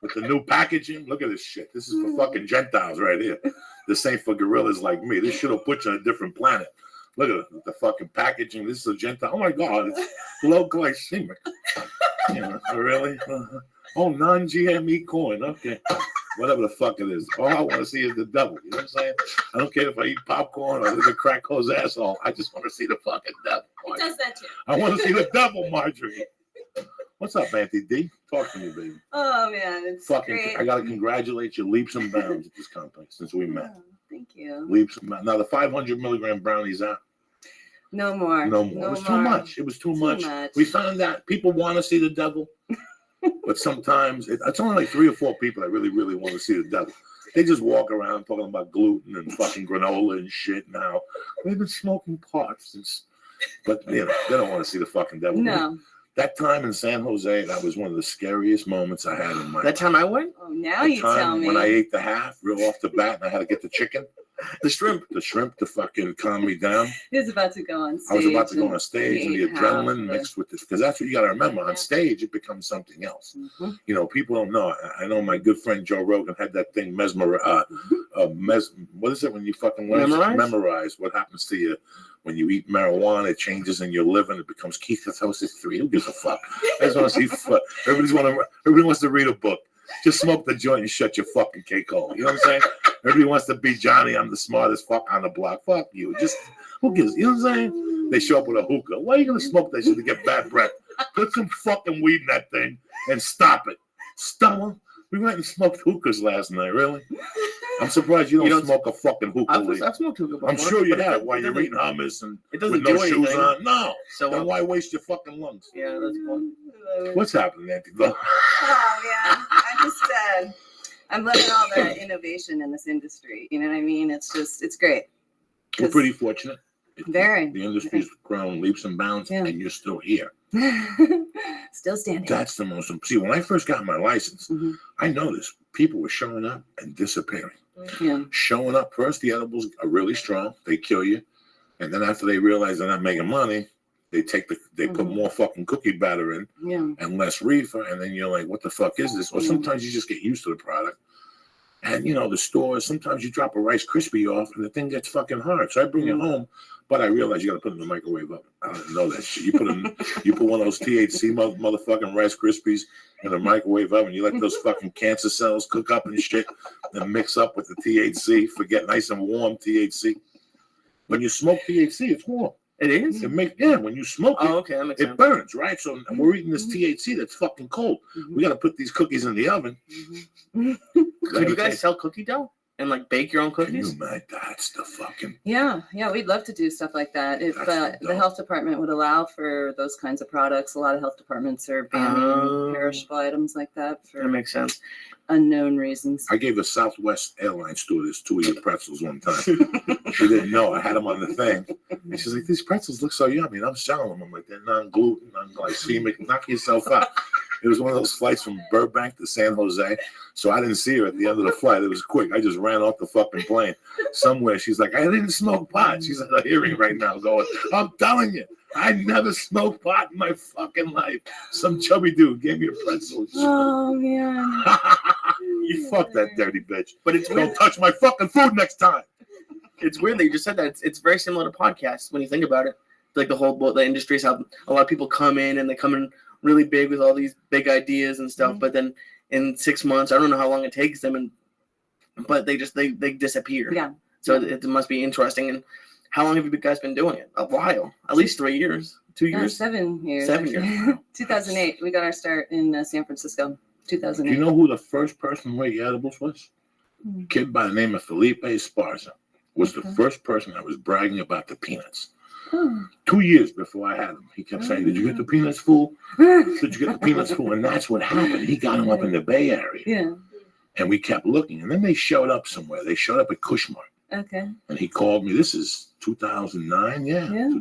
With the new packaging, look at this shit. This is for fucking Gentiles right here. This ain't for gorillas like me. This shit will put you on a different planet. Look at it, the fucking packaging. This is a Gentile. Oh my God, it's low glycemic. Really? Oh, non-GME corn. Okay. Whatever the fuck it is. All I want to see is the devil. You know what I'm saying? I don't care if I eat popcorn or look at crack hoe's asshole. I just want to see the fucking devil. It does that too. I want to see the devil, Marjorie. What's up, Auntie D? Talk to me, baby. Oh man, it's Fucking, great. I gotta congratulate you leaps and bounds at this company since we met. Oh, thank you. Leaps and bounds. Now the 500 milligram brownies out. No more. No more. It was too much. It was too much. We found that people want to see the devil, but sometimes it's only like 3 or 4 people that really, really want to see the devil. They just walk around talking about gluten and fucking granola and shit. Now they've been smoking pot since, but you know they don't want to see the fucking devil. No. That time in San Jose, that was one of the scariest moments I had in my life. That time I went? Oh, now you tell me. When I ate the half real off the bat and I had to get the chicken. The shrimp to fucking calm me down. He was about to go on stage. I was about to go on stage and the adrenaline mixed with this, because that's what you got to remember. On stage, it becomes something else. Mm-hmm. You know, people don't know. I know my good friend Joe Rogan had that thing what is it when you fucking memorize what happens to you when you eat marijuana? It changes in your liver and it becomes ketosis 3. Who gives a fuck? I just want to see. Everybody wants to read a book. Just smoke the joint and shut your fucking cake hole. You know what I'm saying? Everybody wants to be Johnny. I'm the smartest fuck on the block. Fuck you. Just who gives? You know what I'm saying? They show up with a hookah. Why are you gonna smoke that shit to get bad breath? Put some fucking weed in that thing and stop it. Stop. We went and smoked hookahs last night. Really? I'm surprised you don't smoke a fucking hookah. I've smoked hookah before. I'm sure you have while you're eating hummus and it doesn't with no do shoes anything. on. No. So then why waste your fucking lungs? Yeah, that's fun. What's happening, Auntie? Oh yeah, I just I'm loving all the innovation in this industry. You know what I mean? It's great. We're pretty fortunate. Very. The industry's grown leaps and bounds, and you're still here. Still standing. That's the most. See, when I first got my license, I noticed people were showing up and disappearing. Yeah. Showing up first, the edibles are really strong. They kill you, and then after they realize they're not making money, they put more fucking cookie batter in and less reefer, and then you're like, what the fuck is this? Or sometimes you just get used to the product. And, you know, the stores, sometimes you drop a Rice Krispie off and the thing gets fucking hard. So I bring it home, but I realize you got to put it in the microwave oven. I don't know that shit. You put one of those THC motherfucking Rice Krispies in a microwave oven. You let those fucking cancer cells cook up and shit and mix up with the THC. Forget nice and warm THC. When you smoke THC, it's warm. It is? When you smoke it, okay, that makes sense. It burns, right? So we're eating this THC that's fucking cold. We got to put these cookies in the oven. Could you guys sell cookie dough? and like bake your own Can cookies? you imagine? That's the fucking. Yeah, we'd love to do stuff like that. If That's the dope. health department would allow for those kinds of products, a lot of health departments are banning perishable items like that That for makes sense. unknown reasons. I gave a Southwest Airlines stewardess 2 of your pretzels one time. She didn't know I had them on the thing. And she's like, these pretzels look so yummy. And I'm selling them. I'm like, they're non-gluten, non-glycemic. Knock yourself out. It was one of those flights from Burbank to San Jose. So I didn't see her at the end of the flight. It was quick. I just ran off the fucking plane. Somewhere she's like, I didn't smoke pot. She's at a hearing right now going, I'm telling you, I never smoked pot in my fucking life. Some chubby dude gave me a pretzel. Oh man. You fuck that dirty bitch. But it's weird. Don't touch my fucking food next time. It's weird that you just said that. It's very similar to podcasts when you think about it. Like the industry is how a lot of people come in and they come in really big with all these big ideas and stuff. But then in 6 months, I don't know how long it takes them, but they disappear. Yeah. So it must be interesting. And how long have you guys been doing it? A while, at least 3 years, 2 years. 7 years. 7 years. 2008. We got our start in San Francisco. Do 2008. you know who the first person who ate edibles was? A kid by the name of Felipe Esparza was the first person that was bragging about the peanuts. Oh. 2 years before I had him, he kept saying, did you get the peanuts, fool? Did you get the peanuts, fool? And that's what happened. He got them up in the Bay Area. Yeah. And we kept looking. And then they showed up somewhere. They showed up at Cushmark. Okay. And he called me. This is 2009,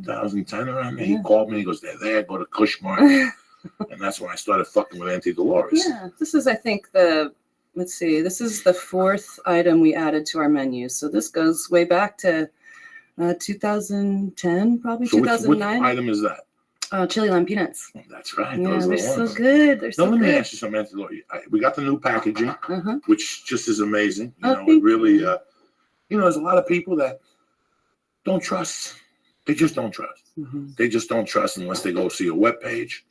2010 around there. He called me. He goes, they're there. Go to Cushmark. And that's when I started fucking with Auntie Dolores. Yeah. This is, I think, this is the 4th item we added to our menu. So this goes way back to 2010, probably So which 2009. item is that? Chili lime peanuts. That's right. Yeah, Those are they're the so ones. good. They're so Now, let me good. ask you something, Auntie Dolores. We got the new packaging, Uh-huh. which just is amazing. You Oh, know, it thank really, you. there's a lot of people that don't trust. They just don't trust. They just don't trust unless they go see a webpage.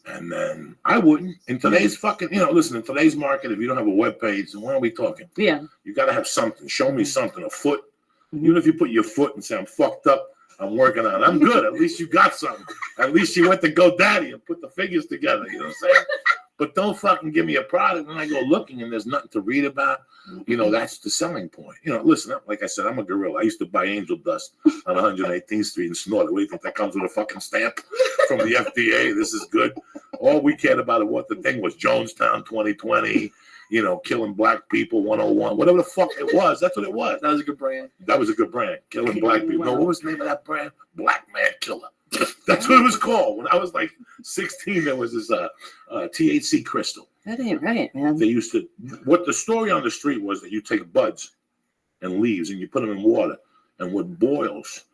And then I wouldn't. In today's fucking, listen, in today's market, if you don't have a webpage, then when are we talking? Yeah. You got to have something. Show me something, a foot. Even if you put your foot and say, I'm fucked up, I'm working on it. I'm good. At least you got something. At least you went to GoDaddy and put the figures together. You know what I'm saying? But don't fucking give me a product and I go looking and there's nothing to read about. That's the selling point. Listen, like I said, I'm a gorilla. I used to buy angel dust on 118th Street and snort it. What do you think? That comes with a fucking stamp from the FDA. This is good. All we cared about what the thing was, Jonestown 2020, killing black people 101, whatever the fuck it was. That's what it was. That was a good brand. That was a good brand, killing black people. No, what was the name of that brand? Black Man Killer. That's what it was called. When I was like 16, there was this THC crystal. That ain't right, man. They used to, what the story on the street was that you take buds and leaves and you put them in water, and what boils,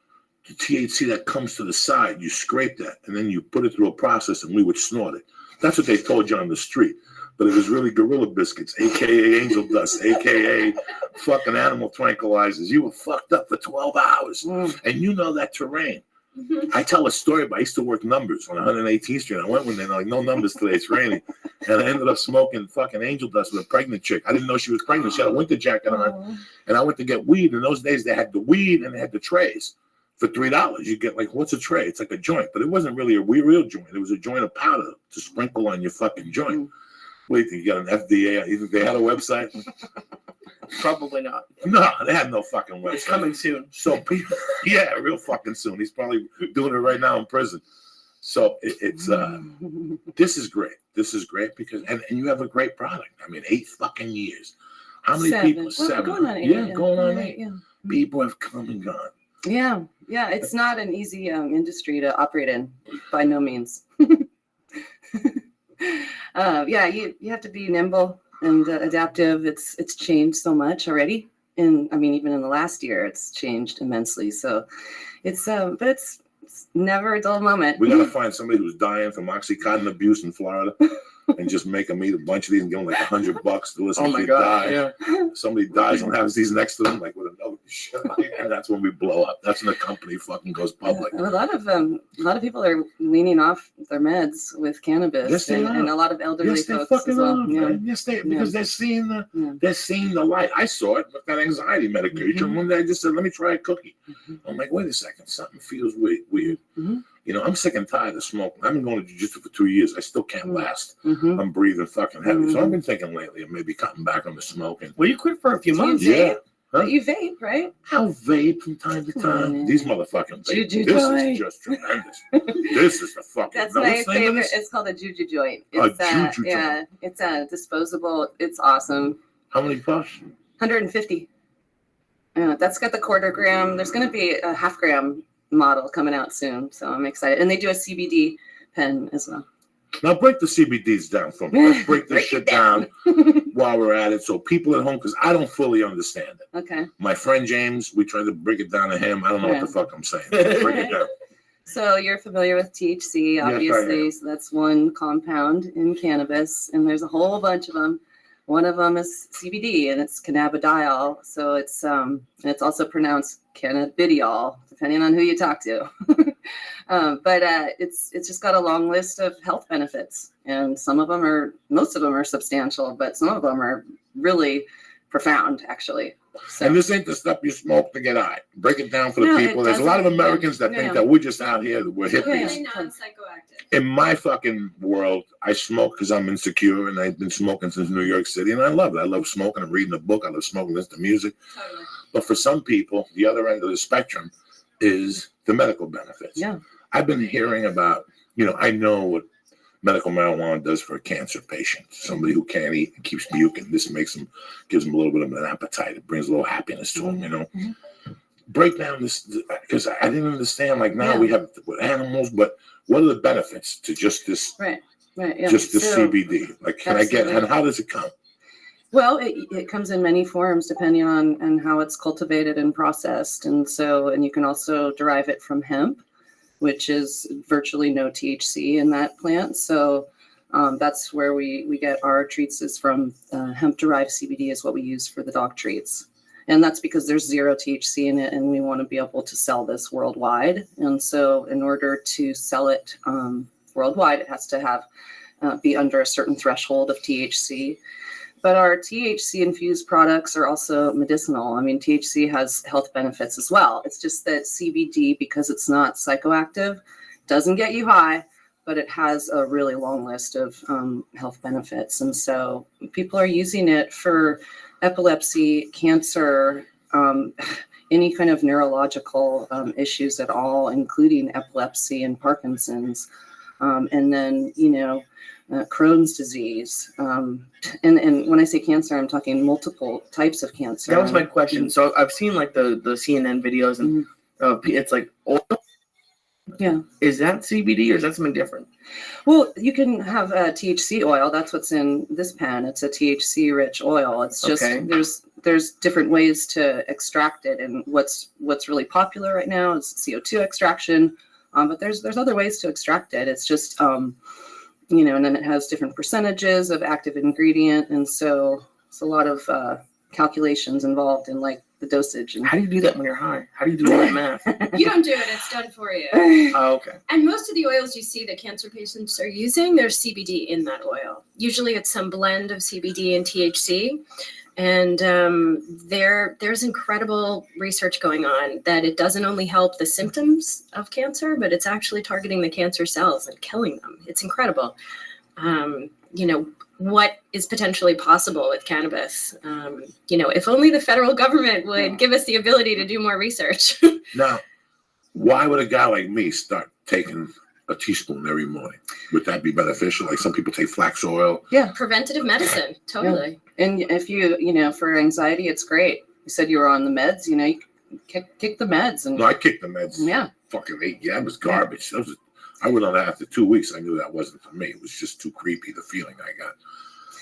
the THC that comes to the side, you scrape that and then you put it through a process and we would snort it. That's what they told you on the street. But it was really gorilla biscuits, aka angel dust, aka fucking animal tranquilizers. You were fucked up for 12 hours. And you know that terrain. I tell a story about I used to work numbers on 118th Street. I went one day, like, no numbers today, it's raining. And I ended up smoking fucking angel dust with a pregnant chick. I didn't know she was pregnant. She had a winter jacket on. And I went to get weed. In those days, they had the weed and they had the trays for $3. You get like, what's a tray? It's like a joint. But it wasn't really a real joint. It was a joint of powder to sprinkle on your fucking joint. What do you think? You got an FDA? You think they had a website? Probably not. No, they had no fucking website. It's coming soon. So people, yeah, real fucking soon. He's probably doing it right now in prison. So it's this is great. This is great because and you have a great product. I mean, 8 fucking years. How many 7. people? Well, 7. going on 8. Yeah, going on 8. Yeah. People have come and gone. Yeah. It's not an easy industry to operate in, by no means. You have to be nimble and adaptive. It's changed so much already, and I mean even in the last year, it's changed immensely. So it's but it's never a dull moment. We gotta find somebody who's dying from Oxycontin abuse in Florida, and just make them eat a bunch of these and give them like $100 to listen to you die. Yeah. Somebody dies and has these next to them, like with a note, and that's when we blow up. That's when the company fucking goes public. A lot of people are weaning off their meds with cannabis, Yes, they are. and a lot of elderly Yes, they folks fucking as well. are, man. Yes, because they're seeing the light. I saw it with that anxiety medication. One day I just said, "Let me try a cookie." I'm like, "Wait a second, something feels weird." I'm sick and tired of smoking. I've been going to jiu-jitsu for 2 years. I still can't last. Mhm. I'm breathing fucking heavy. So I've been thinking lately of maybe cutting back on the smoking. Well, you quit for a few Do you months. vape? Yeah. Huh? But you vape, right? I'll vape from time to time. Mm. These motherfucking vape. Juju This joint. is just tremendous. This is the fucking. That's now, my what's the name of favorite. this? It's called a juju joint. A It's juju joint. yeah, it's a disposable. It's awesome. How many puffs? 150. That's got the 1/4 gram. There's going to be a 1/2 gram model coming out soon, so I'm excited. And they do a CBD pen as well. Now break the CBDs down for me. Let's break this Break shit it down. while we're at it, so people at home, because I don't fully understand it. Okay. My friend James, we tried to break it down to him. I don't know what the fuck I'm saying. Break it down. So you're familiar with THC, Yes, I obviously. am. So that's one compound in cannabis, and there's a whole bunch of them. One of them is CBD, and it's cannabidiol. So it's also pronounced cannabidiol, depending on who you talk to. But it's just got a long list of health benefits, and most of them are substantial, but some of them are really profound, actually. So. And this ain't the stuff you smoke to get high. Break it down for the No, it people. There's a lot of doesn't. Americans that Yeah. think that we're just out here, that we're hippies. Yeah. Really non-psychoactive. In my fucking world, I smoke because I'm insecure, and I've been smoking since New York City, and I love it. I love smoking and reading a book. I love smoking, listening to music. Totally. But for some people, the other end of the spectrum is the medical benefits. Yeah. I've been hearing about, I know what medical marijuana does for a cancer patient, somebody who can't eat and keeps puking. This gives them a little bit of an appetite. It brings a little happiness to them, Mhm. Break down this, because I didn't understand. Like now Yeah. we have it with animals, but what are the benefits to just this, Right. Yeah. just this So- CBD? Like, can I get, Absolutely. and how does it come? Well, it comes in many forms depending on how it's cultivated and processed. And you can also derive it from hemp, which is virtually no THC in that plant. So that's where we get our treats is from. Hemp-derived CBD is what we use for the dog treats. And that's because there's 0 THC in it, and we want to be able to sell this worldwide. And so in order to sell it worldwide, it has to have be under a certain threshold of THC. But our THC-infused products are also medicinal. I mean, THC has health benefits as well. It's just that CBD, because it's not psychoactive, doesn't get you high, but it has a really long list of health benefits. And so people are using it for epilepsy, cancer, any kind of neurological issues at all, including epilepsy and Parkinson's. And then, Crohn's disease. And when I say cancer, I'm talking multiple types of cancer. That was my question. So I've seen like the CNN videos, and it's like oil. Yeah. Is that CBD or is that something different? Well, you can have THC oil. That's what's in this pen. It's a THC-rich oil. It's just Okay. there's different ways to extract it, and what's really popular right now is CO2 extraction. But there's other ways to extract it. It's just and then it has different percentages of active ingredient, and so it's a lot of calculations involved in like the dosage. And How do you do that when you're high? How do you do all that math? You don't do it, it's done for you. Oh, okay. And most of the oils you see that cancer patients are using, there's CBD in that oil. Usually it's some blend of CBD and THC. And there's incredible research going on that it doesn't only help the symptoms of cancer, but it's actually targeting the cancer cells and killing them. It's incredible. What is potentially possible with cannabis. If only the federal government would give us the ability to do more research. Now, why would a guy like me start taking a teaspoon every morning? Would that be beneficial? Like some people take flax oil. yeah. Preventative medicine, totally. And if you, for anxiety, it's great. You said you were on the meds, you kick the meds. And No, I kicked the meds. yeah. Fucking 8. Yeah, it was garbage. I went on that after 2 weeks. I knew that wasn't for me. It was just too creepy, the feeling I got.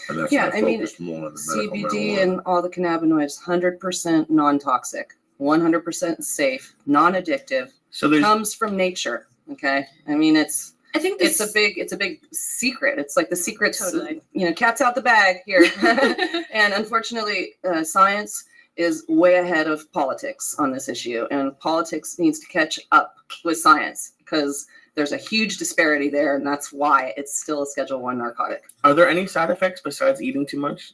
And that's Yeah, why I I mean, focused more on the medical CBD marijuana. and all the cannabinoids, 100% non-toxic, 100% safe, non-addictive, So there's comes from nature. Okay. I mean, it's I think it's a big secret. It's like the secrets, Totally. cat's out the bag here. And unfortunately, science is way ahead of politics on this issue, and politics needs to catch up with science because there's a huge disparity there, and that's why it's still a Schedule I narcotic. Are there any side effects besides eating too much?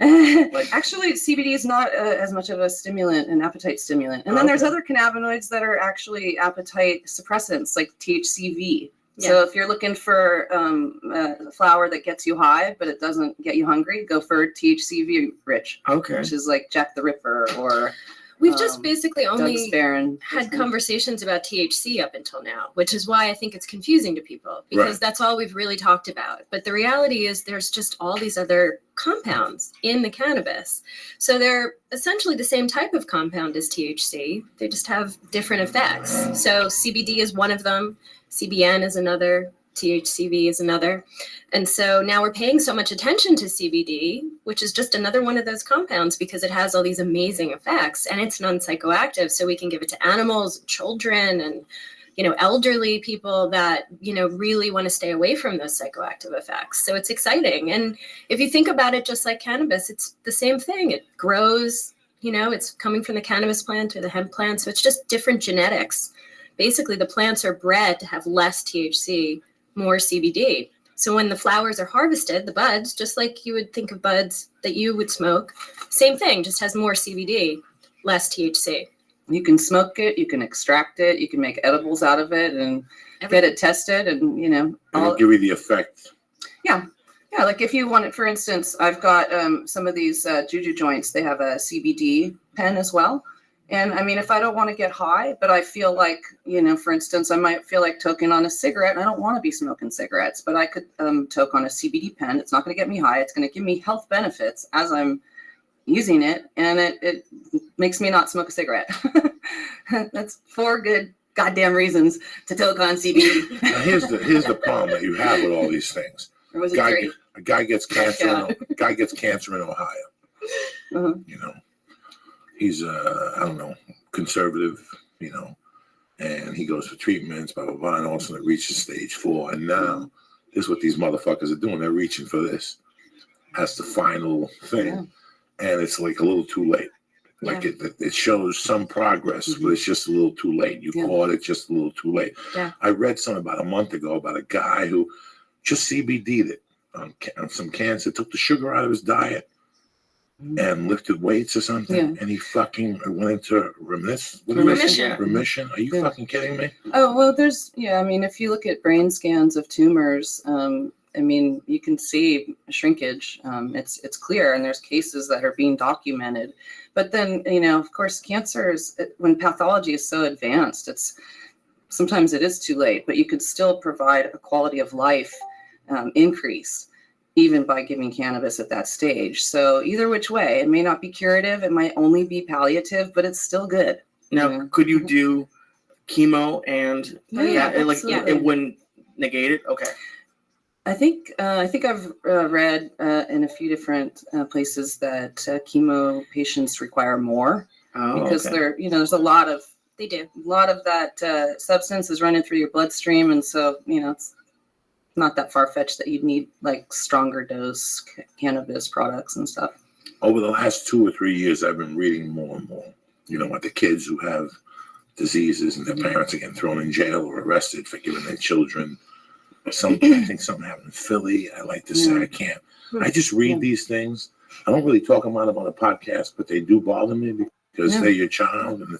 Actually, CBD is not as much of a stimulant, an appetite stimulant. And then there's Okay. other cannabinoids that are actually appetite suppressants, like THCV. So if you're looking for a flower that gets you high, but it doesn't get you hungry, go for THC rich, Okay. which is like Jack the Ripper or We've just basically Doug's only Baron. had conversations about THC up until now, which is why I think it's confusing to people because Right. that's all we've really talked about. But the reality is there's just all these other compounds in the cannabis. So they're essentially the same type of compound as THC. They just have different effects. So CBD is one of them, CBN is another, THCV is another. And so now we're paying so much attention to CBD, which is just another one of those compounds because it has all these amazing effects and it's non-psychoactive. So we can give it to animals, children, and elderly people that, really want to stay away from those psychoactive effects. So it's exciting. And if you think about it, just like cannabis, it's the same thing. It grows, it's coming from the cannabis plant or the hemp plant. So it's just different genetics. Basically, the plants are bred to have less THC, more CBD. So when the flowers are harvested, the buds, just like you would think of buds that you would smoke, same thing, just has more CBD, less THC. You can smoke it, you can extract it, you can make edibles out of it and get it tested and, It'll give you the effect. Yeah, like if you want it, for instance, I've got some of these juju joints, they have a CBD pen as well. And I mean, if I don't want to get high, but I feel like, for instance, I might feel like toking on a cigarette and I don't want to be smoking cigarettes, but I could toke on a CBD pen. It's not going to get me high. It's going to give me health benefits as I'm using it. And it makes me not smoke a cigarette. That's 4 good goddamn reasons to toke on CBD. Now here's the problem that you have with all these things. Or was it 3? A guy gets cancer. Guy gets cancer in Ohio. Uh-huh. He's conservative, and he goes for treatments, blah blah blah, and all of a sudden it reaches stage 4, and now this is what these motherfuckers are doing. They're reaching for this as the final thing, and it's like a little too late. Like it shows some progress, but it's just a little too late. You caught it just a little too late. Yeah. I read something about a month ago about a guy who just CBD'd it on some cancer, took the sugar out of his diet, and lifted weights or something, and he fucking went into remission. Are you fucking kidding me? Oh, well, if you look at brain scans of tumors, you can see shrinkage. It's clear, and there's cases that are being documented. But then, of course, cancer when pathology is so advanced, sometimes it is too late, but you could still provide a quality of life increase even by giving cannabis at that stage. So either which way, it may not be curative, it might only be palliative, but it's still good. Now, could you do chemo and it wouldn't negate it? Okay. I think I've read in a few different places that chemo patients require more because there's a lot of that substance is running through your bloodstream, and so it's not that far-fetched that you'd need like stronger dose cannabis products and stuff. Over the last 2 or 3 years, I've been reading more and more, about the kids who have diseases and their parents are getting thrown in jail or arrested for giving their children something. I think something happened in Philly. I like to say I can't. I just read these things. I don't really talk about them on a podcast, but they do bother me because they're your child, and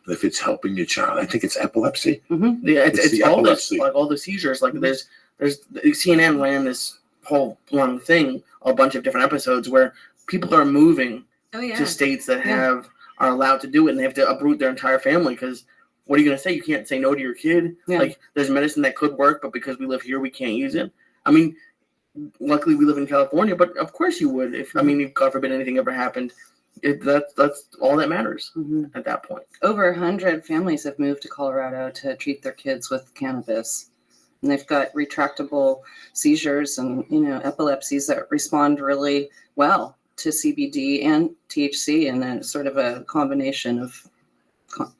if it's helping your child, I think it's epilepsy. Mm-hmm. Yeah, it's all this, like all the seizures. Like there's CNN ran this whole long thing, a bunch of different episodes where people are moving to states that are allowed to do it, and they have to uproot their entire family because what are you going to say? You can't say no to your kid. Like there's medicine that could work, but because we live here, we can't use it. I mean, luckily we live in California, but of course you would. If God forbid anything ever happened, that's all that matters at that point. Over 100 families have moved to Colorado to treat their kids with cannabis. And they've got retractable seizures and, epilepsies that respond really well to CBD and THC, and then sort of a combination of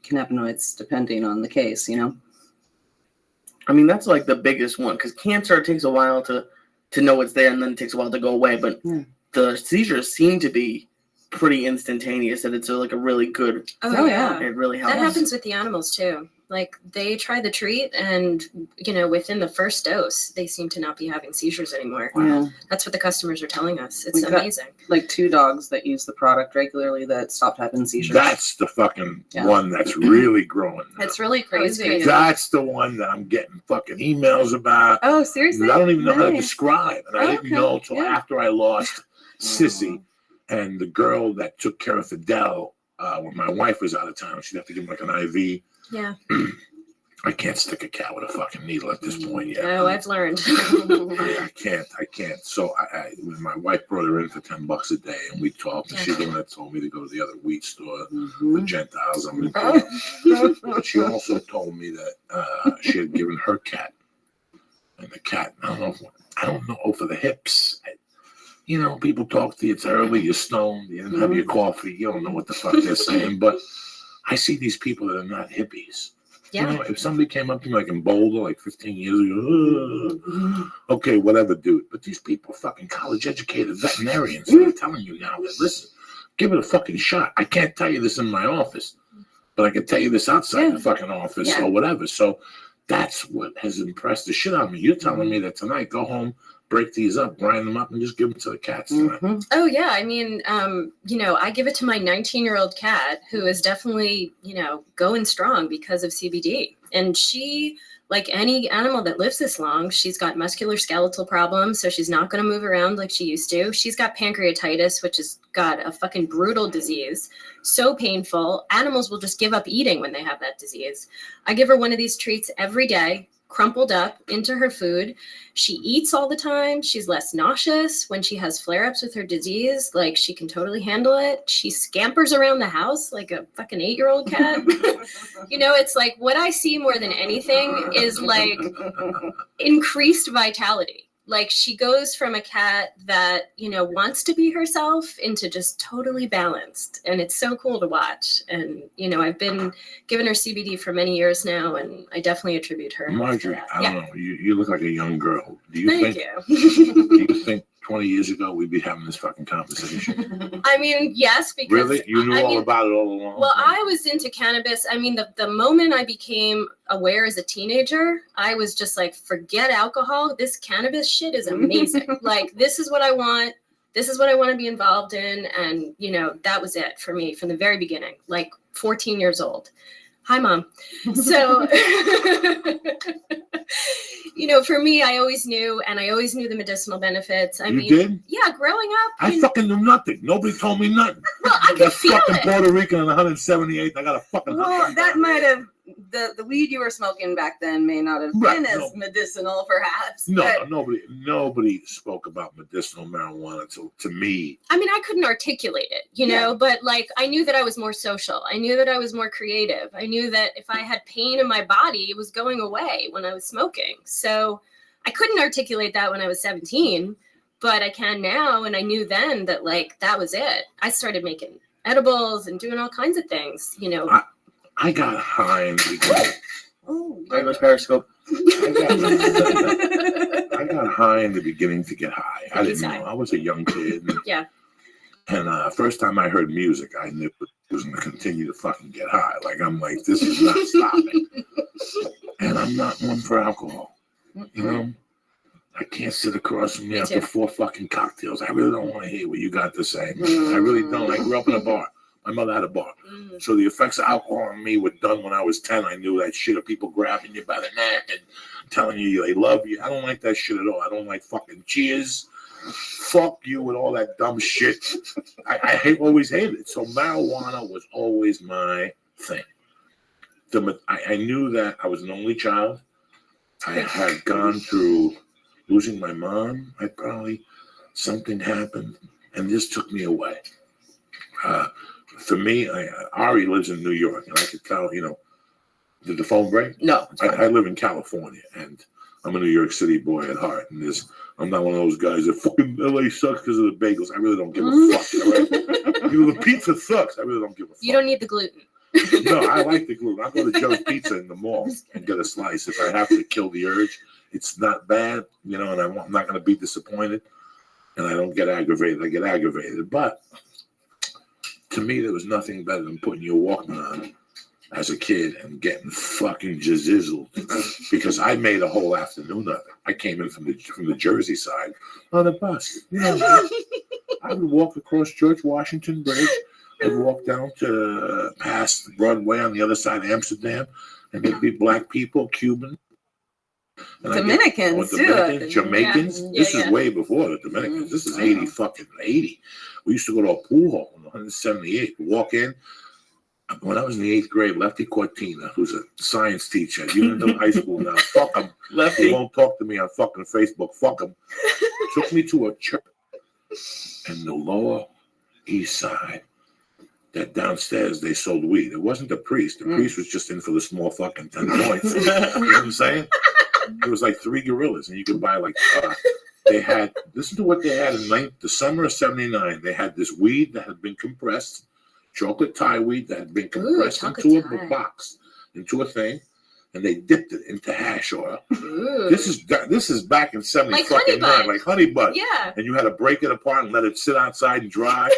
cannabinoids depending on the case, I mean, that's like the biggest one because cancer takes a while to know it's there, and then it takes a while to go away. But the seizures seem to be pretty instantaneous, and it's like a really good. Oh yeah, it really helps. That happens with the animals too. Like they try the treat and, within the first dose, they seem to not be having seizures anymore. Yeah. That's what the customers are telling us. It's We've got, amazing. like 2 dogs that use the product regularly that stopped having seizures. That's the fucking Yeah. one that's really growing now. It's really crazy. crazy. That's the one that I'm getting fucking emails about. Oh, seriously? I don't even know how to Nice. describe. And I didn't Okay. know till Yeah. after I lost Sissy and the girl that took care of Fidel when my wife was out of town. She'd have to give him like an IV. Yeah. I can't stick a cat with a fucking needle at this point yet. Oh, I've learned. I can't. So when my wife brought her in for $10 a day, and we talked, and she's the one that told me to go to the other wheat store for Gentiles. I'm gonna do. But she also told me that she had given her cat, and the cat, I don't know for the hips. People talk to you. It's early. You're stoned. You didn't have your coffee. You don't know what the fuck they're saying. But I see these people that are not hippies. Yeah. If somebody came up to me like in Boulder like 15 years ago, okay, whatever, dude. But these people are fucking college educated veterinarians. They're telling you now that, listen, give it a fucking shot. I can't tell you this in my office, but I can tell you this outside the fucking office or whatever. So that's what has impressed the shit out of me. You're telling me that tonight, go home, break these up, grind them up, and just give them to the cats tonight. Oh yeah, I mean, I give it to my 19-year-old cat who is definitely, going strong because of CBD. And she, like any animal that lives this long, she's got musculoskeletal problems, so she's not going to move around like she used to. She's got pancreatitis, which has got a fucking brutal disease, so painful. Animals will just give up eating when they have that disease. I give her one of these treats every day, crumpled up into her food. She eats all the time. She's less nauseous. When she has flare-ups with her disease, like she can totally handle it. She scampers around the house like a fucking 8-year-old cat. It's like what I see more than anything is like increased vitality. Like she goes from a cat that, wants to be herself into just totally balanced. And it's so cool to watch. And, I've been giving her CBD for many years now, and I definitely attribute her. Marjorie, I don't know. You look like a young girl. Do you Thank think? you. Do you think 20 years ago we'd be having this fucking conversation? I mean, yes, because Really? You knew all about it all along? Well, I was into cannabis. I mean, the moment I became aware as a teenager, I was just like, forget alcohol. This cannabis shit is amazing. Like, this is what I want. This is what I want to be involved in. And, that was it for me from the very beginning, like 14 years old. Hi, Mom. So, for me, I always knew, and I always knew the medicinal benefits. I mean, did? Yeah, growing up. I fucking knew nothing. Nobody told me nothing. Well, I could That feel fucking it. Puerto Rican on 178th, I got a fucking. Well, that might have the weed you were smoking back then may not have Right, been as no. medicinal, perhaps. No, but nobody spoke about medicinal marijuana to me. I mean, I couldn't articulate it, but like I knew that I was more social. I knew that I was more creative. I knew that if I had pain in my body, it was going away when I was smoking. So I couldn't articulate that when I was 17, but I can now. And I knew then that like that was it. I started making edibles and doing all kinds of things, I got high in the beginning. oh, There goes Periscope. I got high in the beginning to get high. I didn't High. know. I was a young kid. And, Yeah. And first time I heard music, I knew it was going to continue to fucking get high. Like, I'm like, this is not stopping. And I'm not one for alcohol. I can't sit across from you Me after too. 4 fucking cocktails. I really don't want to hear what you got to say. I really don't. I grew up in a bar. My mother had a bar. Mm. So the effects of alcohol on me were done when I was 10. I knew that shit of people grabbing you by the neck and telling you they love you. I don't like that shit at all. I don't like fucking cheers. Fuck you with all that dumb shit. I always hated it. So marijuana was always my thing. I knew that I was an only child. I had gone through losing my mom. Something happened and this took me away. For me, Ari lives in New York, and I could tell, did the phone break? No, it's fine. I live in California, and I'm a New York City boy at heart. And I'm not one of those guys that fucking LA sucks because of the bagels. I really don't give a fuck. All right? The pizza sucks. I really don't give a fuck. You don't need the gluten. No, I like the gluten. I'll go to Joe's Pizza in the mall and get a slice if I have to kill the urge. It's not bad, and I'm not going to be disappointed. And I don't get aggravated. I get aggravated. But to me, there was nothing better than putting your Walkman on as a kid and getting fucking jizzled because I made a whole afternoon of it. I came in from the Jersey side on a bus. You know, I would walk across George Washington Bridge and walk down to past Broadway on the other side of Amsterdam, and there'd be black people, Cuban. And Dominicans, Dominicans, Jamaicans. Yeah, This is yeah. way before the Dominicans. This is 80 fucking 80. We used to go to a pool hall in 178. Walk in. When I was in the 8th grade, Lefty Cortina, who's a science teacher at Unionville High School now, fuck him. He Lefty. won't talk to me on fucking Facebook. Fuck him. Took me to a church in the Lower East Side. That downstairs they sold weed. It wasn't the priest. The priest was just in for the small fucking 10 points. You know what I'm saying? It was like 3 gorillas, and you could buy like. They had. Listen to what they had in the summer of '79. They had this weed that had been compressed, chocolate Thai weed that had been compressed into a box, into a thing, and they dipped it into hash oil. Ooh. This is back in '79, Like honey bud. like honey bud. Yeah. And you had to break it apart and let it sit outside and dry.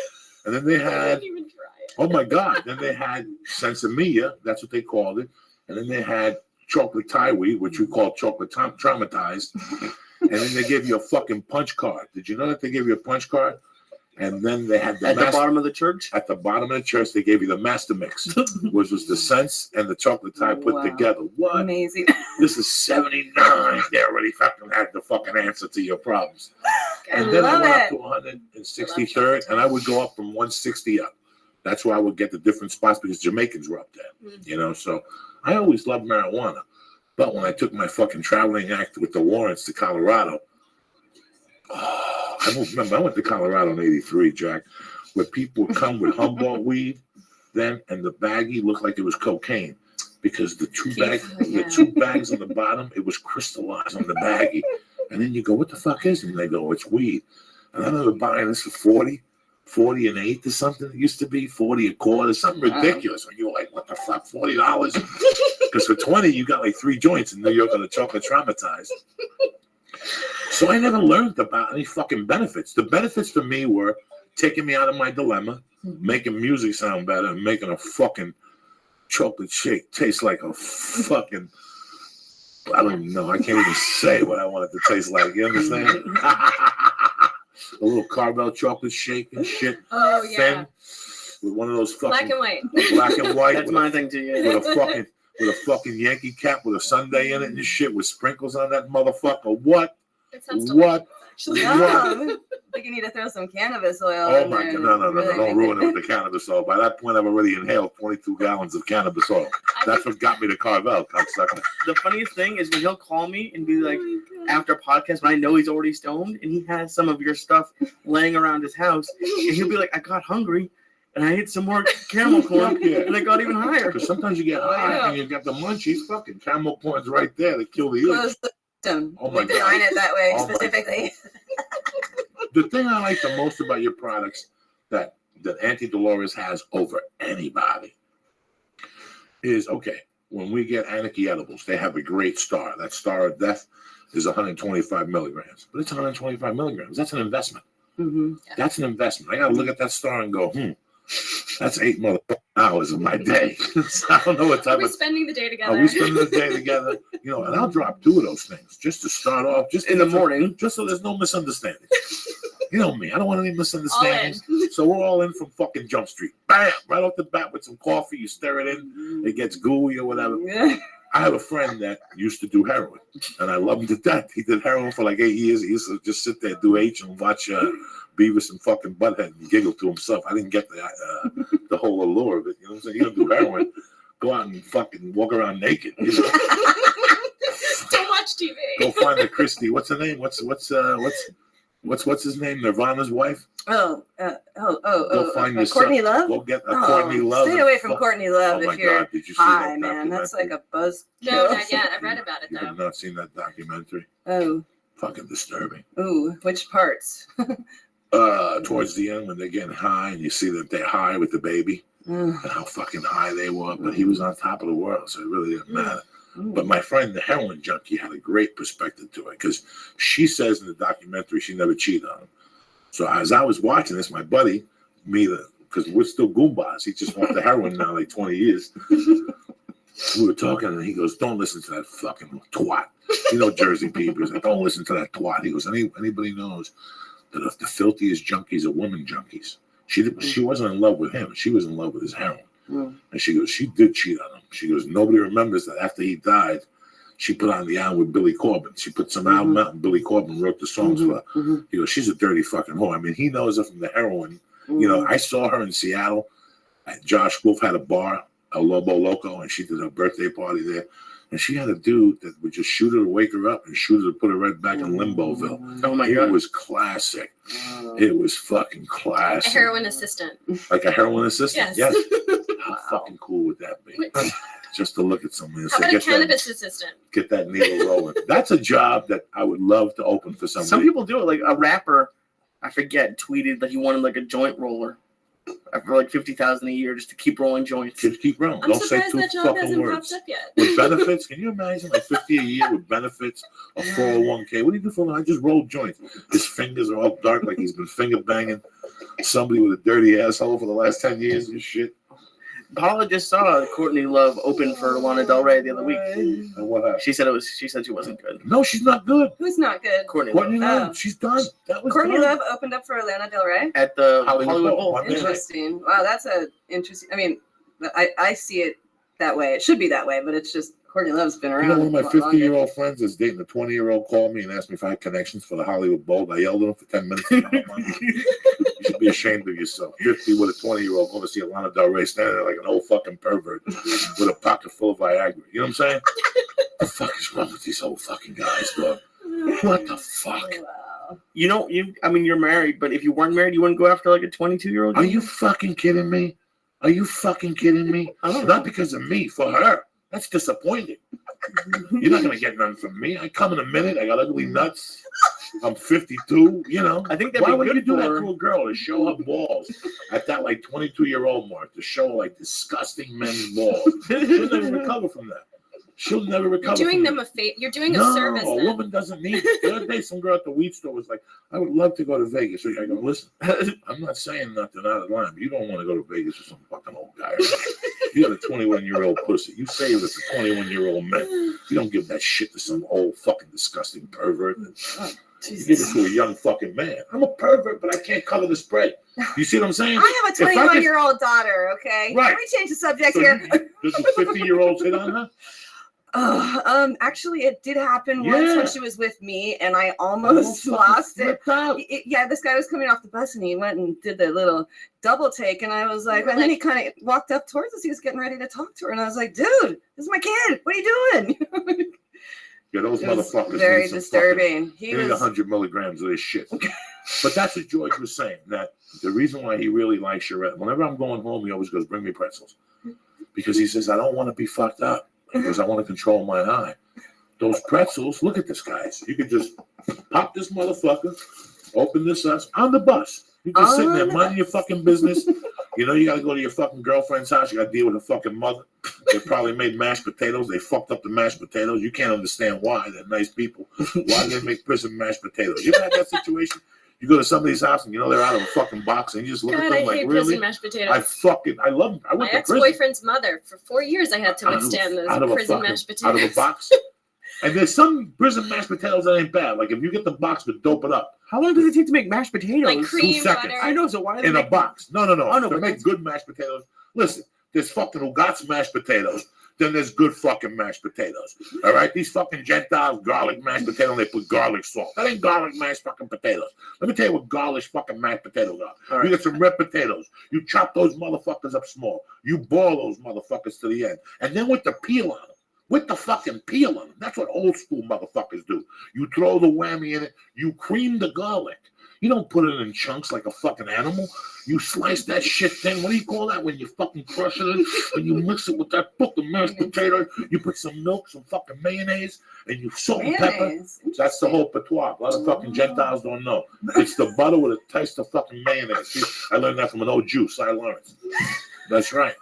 And then they had. Didn't even try it. Oh my God! Then they had Sensimilla, that's what they called it, and then they had chocolate Thai weed, which we call chocolate traumatized, and then they gave you a fucking punch card. Did you know that they gave you a punch card? And then they had At the bottom of the church? At the bottom of the church, they gave you the master mix, which was the sense and the chocolate Thai put Wow. together. What? Amazing. This is '79. They already fucking had the fucking answer to your problems. I And then I love went it. up to 163rd, and I would go up from 160 up. That's where I would get the different spots because Jamaicans were up there, you know. So I always loved marijuana. But when I took my fucking traveling act with the Warrants to Colorado, I don't remember. I went to Colorado in '83, Jack, where people would come with Humboldt weed then, and the baggie looked like it was cocaine because the two bags on the bottom, it was crystallized on the baggie. And then you go, what the fuck is it? And they go, it's weed. And I remember buying this for 40 an eighth or something. It used to be 40 a quarter, something ridiculous. And you were like, what the fuck, $40? Because for 20, you got like 3 joints in New York on the chocolate traumatized. So I never learned about any fucking benefits. The benefits for me were taking me out of my dilemma, making music sound better, and making a fucking chocolate shake taste like a fucking, I don't even know. I can't even say what I want it to taste like. You understand? A little Carvel chocolate shake and shit. Oh, yeah. Thin, with one of those fucking Black and white. black and white. That's with my a- thing too. Yeah. with a fucking Yankee cap with a sundae in it and shit with sprinkles on that motherfucker. What? It sounds What? actually. What? No, I think you need to throw some cannabis oil Oh in my there. God! No! Really Don't make ruin it with the cannabis oil. By that point, I've already inhaled 22 gallons of cannabis oil. That's what got me to Carvel, cocksucker. The funniest thing is when he'll call me and be like, after a podcast, when I know he's already stoned and he has some of your stuff laying around his house, and he'll be like, I got hungry and I ate some more caramel corn Yeah. and I got even higher. Because sometimes you get high and you got the munchies. Fucking caramel corn's right there to kill the itch. Close the system. Oh my We design God. it that way Oh my specifically. The thing I like the most about your products that Auntie Dolores has over anybody is, okay, when we get Anarchy edibles, they have a great star. That star of death is 125 milligrams. But it's 125 milligrams. That's an investment. Mm-hmm. That's an investment. I got to look at that star and go, that's 8 motherfucking hours of my day. So I don't know what Are type we of. spending the day together? Are we spending the day together? You know, and I'll drop 2 of those things just to start off, just In the morning. just so there's no misunderstanding. You know me, I don't want any All misunderstandings. in. So we're all in from fucking Jump Street. Bam! Right off the bat with some coffee, you stir it in, it gets gooey or whatever. Yeah. I have a friend that used to do heroin, and I love him to death. He did heroin for like 8 years. He used to just sit there, do H, and watch Beavis and fucking Butthead and giggle to himself. I didn't get the whole allure of it. You know what I'm saying? You don't do heroin, go out and fucking walk around naked. You know? Don't watch TV. Go find the Christie. What's her name? What's his name? Nirvana's wife. Go find yourself. Courtney Love? Go get a Oh, Courtney Love. stay away from Fuck. Courtney Love Oh my if you're God! Did you see high, that man. That's like documentary? a buzz. No, not yet. I read about it You though. have not seen that documentary? Oh, Fucking disturbing. ooh, which parts? Towards the end when they're getting high and you see that they're high with the baby Ugh. and how fucking high they were, but he was on top of the world, so it really didn't matter. Ooh. But my friend, the heroin junkie, had a great perspective to it because she says in the documentary she never cheated on him. So as I was watching this, my buddy, because we're still goombas, he just wants the heroin now like 20 years. we were talking, and he goes, "Don't listen to that fucking twat." You know, Jersey people. He's like, "Don't listen to that twat." He goes, "Anybody knows that if the filthiest junkies are women junkies." She wasn't in love with him. She was in love with his heroin. And she goes, she did cheat on him. She goes, nobody remembers that after he died, she put on the album with Billy Corben. She put some album out, and Billy Corben wrote the songs for her. He goes, she's a dirty fucking whore. I mean, he knows her from the heroin. You know, I saw her in Seattle. Josh Wolf had a bar, El Lobo Loco, and she did her birthday party there. And she had a dude that would just shoot her to wake her up and shoot her to put her right back in Limboville. Oh my God. It was classic. It was fucking classic. A heroin assistant. Like a heroin assistant? Yes. How fucking cool would that be? Just to look at someone and How say, about a get cannabis assistant? get that needle rolling. That's a job that I would love to open for somebody. Some people do it. Like a rapper, I forget, tweeted that he wanted like a joint roller for like $50,000 a year just to keep rolling joints. Just keep rolling. I'm Don't say surprised two that job fucking hasn't words. popped up yet. With benefits, can you imagine like 50 a year with benefits, a 401k? What do you do for? I just roll joints. His fingers are all dark, like he's been finger banging somebody with a dirty asshole for the last 10 years and shit. Paula just saw Courtney Love open for Lana Del Rey the other week. And what happened? She said she wasn't good. No, she's not good. Who's not good? Courtney Courtney Love Love, she's done. That was Courtney done. Love opened up for Lana Del Rey. at the Hollywood Hollywood Bowl. Bowl. Yeah. Interesting. Wow, that's a interesting. I mean, I see it that way. It should be that way, but it's just Courtney Love's been around. You know, one of my a lot longer. 50-year-old friends is dating a 20-year-old called me and asked me if I had connections for the Hollywood Bowl. I yelled at him for 10 minutes. You should be ashamed of yourself. 50 with a 20-year-old going to see Lana Del Rey standing there like an old fucking pervert with a pocket full of Viagra. You know what I'm saying? What the fuck is wrong with these old fucking guys, dog? What the fuck? Wow. You know, you're married, but if you weren't married, you wouldn't go after like a 22-year-old. Are you fucking kidding me? Are you fucking kidding me? I don't know. Not because of me, for her. That's disappointing. You're not gonna get none from me. I come in a minute. I got ugly nuts. I'm 52. You know. I think that'd Why be would good you do for that her. to a girl to show her balls at that like 22-year-old mark? To show like disgusting men's balls. She'll never recover from that. She'll never You're recover. doing from them a favor. You're doing no, a service. a Then. woman doesn't need it. The other day, some girl at the weed store was like, I would love to go to Vegas. So I go, listen, I'm not saying nothing out of line, but you don't want to go to Vegas with some fucking old guy. Right? You got a 21-year-old pussy. You say it's a 21-year-old man. You don't give that shit to some old fucking disgusting pervert. You give it to a young fucking man. I'm a pervert, but I can't color the spread. You see what I'm saying? I have a If I could- 21-year-old daughter. Okay, Right. Can we change the subject So here? does the 50-year-olds hit on her? Actually, it did happen once Yeah. when she was with me, and I almost lost it. Flipped out. Yeah, this guy was coming off the bus, and he went and did the little double take, and I was like, and then he kind of walked up towards us. He was getting ready to talk to her, and I was like, dude, this is my kid. What are you doing? Yeah, those It was motherfuckers. very need some disturbing. He They need was 100 milligrams of this shit. But that's what George was saying. That the reason why he really likes Charette, whenever I'm going home, he always goes, bring me pretzels. Because he says, I don't want to be fucked up. Because I want to control my eye. Those pretzels, look at this, guys. You could just pop this motherfucker, open this up on the bus. You're just sitting there minding your fucking business. You know, you got to go to your fucking girlfriend's house. You got to deal with her fucking mother. They probably made mashed potatoes. They fucked up the mashed potatoes. You can't understand why. They're nice people. Why do they make prison mashed potatoes? You ever had that situation? You go to somebody's house and you know they're out of a fucking box and you just look God, at I them like, hate really? prison mashed potatoes. I love them. I My went to prison. ex-boyfriend's mother, for 4 years, I had to withstand those Out of a prison fucking- mashed potatoes. Out of a box. And there's some prison mashed potatoes that ain't bad. Like if you get the box but dope it up. How long does it take to make mashed potatoes? Like cream, 2 seconds. butter. I know. So why do they In a make box. No. Oh, no, To but make that's- good mashed potatoes. Listen, there's fucking Ugats mashed potatoes. Then there's good fucking mashed potatoes. All right? These fucking Gentiles garlic mashed potatoes, they put garlic salt. That ain't garlic mashed fucking potatoes. Let me tell you what garlic fucking mashed potatoes are. All right. You get some red potatoes. You chop those motherfuckers up small. You boil those motherfuckers to the end. And then with the peel on them. With the fucking peel on them. That's what old school motherfuckers do. You throw the whammy in it. You cream the garlic. You don't put it in chunks like a fucking animal. You slice that shit thin. What do you call that when you fucking crush it and you mix it with that fucking mashed potato? You put some milk, some fucking mayonnaise, and you salt and pepper. mayonnaise. That's the whole patois. A lot of fucking Gentiles don't know. It's the butter with a taste of fucking mayonnaise. See, I learned that from an old Jew, Cy Lawrence. That's right.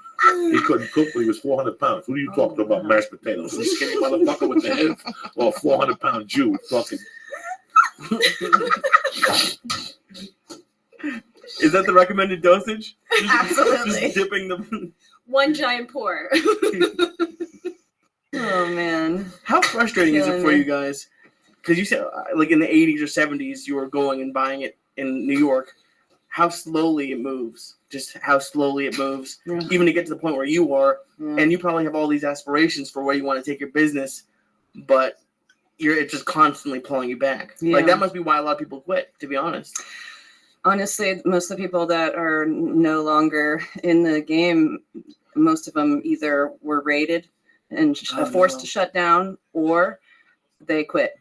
He couldn't cook, but he was 400 pounds. Who are you talking about mashed potatoes? A skinny motherfucker with the head or a 400-pound Jew with fucking... Is that the recommended dosage? Absolutely. Just dipping the. One giant pour. Oh man. How frustrating is it Killing for me. you guys? Because you said, like in the 80s or 70s, you were going and buying it in New York. How slowly it moves. Just how slowly it moves. Yeah. Even to get to the point where you are. Yeah. And you probably have all these aspirations for where you want to take your business, but it's just constantly pulling you back. Like, Yeah. that must be why a lot of people quit, to be honest. Honestly, most of the people that are no longer in the game, most of them either were raided and forced to shut down, or they quit.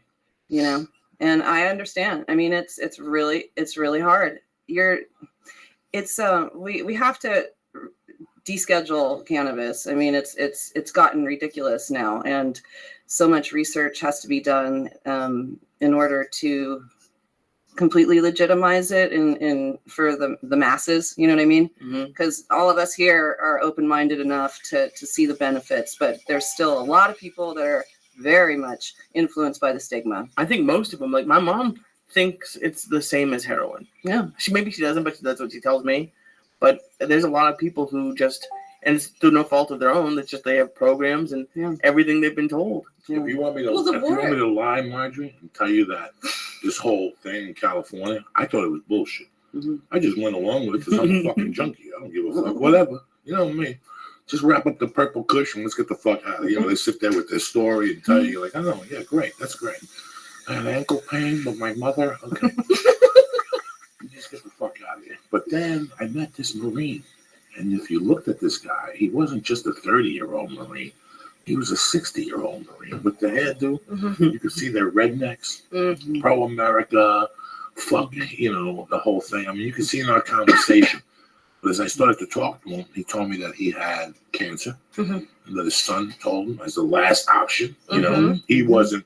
You know, and I understand. I mean, it's really hard. We have to deschedule cannabis. I mean, it's gotten ridiculous now, and so much research has to be done in order to completely legitimize it in for the masses. You know what I mean? Because all of us here are open-minded enough to see the benefits, but there's still a lot of people that are very much influenced by the stigma. I think most of them, like my mom, thinks it's the same as heroin. Yeah. Maybe she doesn't, but that's what she tells me. But there's a lot of people who just, and it's through no fault of their own, it's just they have programs and everything they've been told. Yeah. If you want me to, Well, the if you want me to lie, Marjorie, and tell you that this whole thing in California, I thought it was bullshit. I just went along with it because I'm a fucking junkie. I don't give a fuck. Whatever. You know me. Just wrap up the purple cushion. Let's get the fuck out of here. You know, they sit there with their story and tell you, like, I know, yeah, great. That's great. I had ankle pain, but my mother, okay. You just get the fuck out of here. But then I met this Marine. And if you looked at this guy, he wasn't just a 30-year-old Marine. He was a 60-year-old Marine with the hairdo. You could see their rednecks, pro-America, fuck, you know, the whole thing. I mean, you can see in our conversation. But as I started to talk to him, he told me that he had cancer, and that his son told him as the last option. You know, he wasn't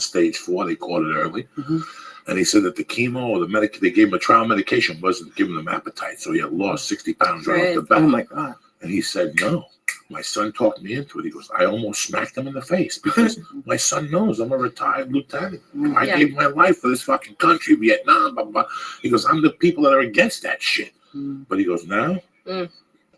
stage 4. They caught it early, and he said that the chemo or they gave him a trial medication wasn't giving him appetite, so he had lost 60 pounds right off the bat. Oh my God! And he said, no, my son talked me into it. He goes, I almost smacked him in the face because my son knows I'm a retired lieutenant. I gave my life for this fucking country, Vietnam. Blah, blah. He goes, I'm the people that are against that shit. But he goes, now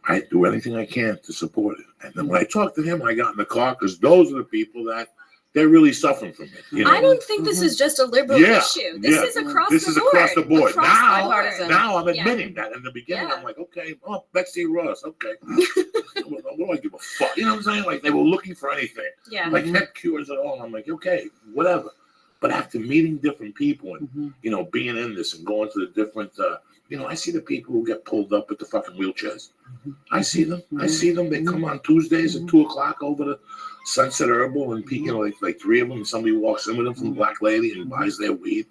I do anything I can to support it. And then when I talked to him, I got in the car because those are the people that they're really suffering from it. You know? I don't think this is just a liberal issue. This is across the board. This is across the board. Across Now I'm admitting that. In the beginning, I'm like, okay, oh, Betsy Ross, okay. What do I give a fuck? You know what I'm saying? Like, they were looking for anything. Yeah. Like, that cures it all. And I'm like, okay, whatever. But after meeting different people and, you know, being in this and going to the different, you know, I see the people who get pulled up with the fucking wheelchairs. I see them. They come on Tuesdays at 2:00 over to Sunset Herbal, and you know, like 3 of them. And somebody walks in with them from Black Lady and buys their weed.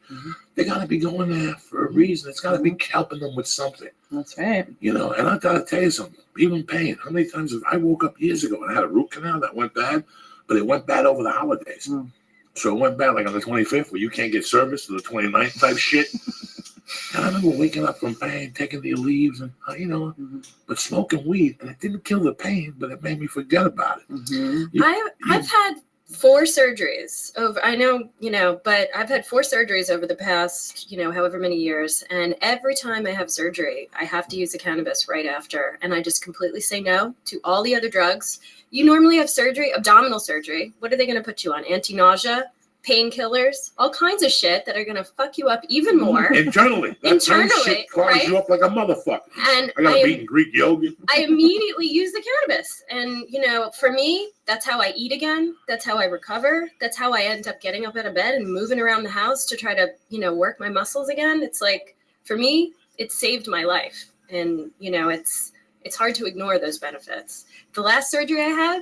They gotta be going there for a reason. It's gotta be helping them with something. That's right. You know, and I gotta tell you something. Even pain. How many times I woke up years ago and I had a root canal that went bad, but it went bad over the holidays. So it went bad like on the 25th, where you can't get service, to the 29th type shit. And I remember waking up from pain, taking the leaves, and you know, but smoking weed, and it didn't kill the pain, but it made me forget about it. I've had 4 surgeries over. I know, you know, but I've had 4 surgeries over the past, you know, however many years, and every time I have surgery, I have to use the cannabis right after, and I just completely say no to all the other drugs. You normally have surgery, abdominal surgery. What are they going to put you on? Anti-nausea, painkillers, all kinds of shit that are going to fuck you up even more. Internally. That shit fires you up like a motherfucker. And I got to eat Greek yogurt. I immediately use the cannabis. And, you know, for me, that's how I eat again. That's how I recover. That's how I end up getting up out of bed and moving around the house to try to, you know, work my muscles again. It's like, for me, it saved my life. And, you know, it's hard to ignore those benefits. The last surgery I had,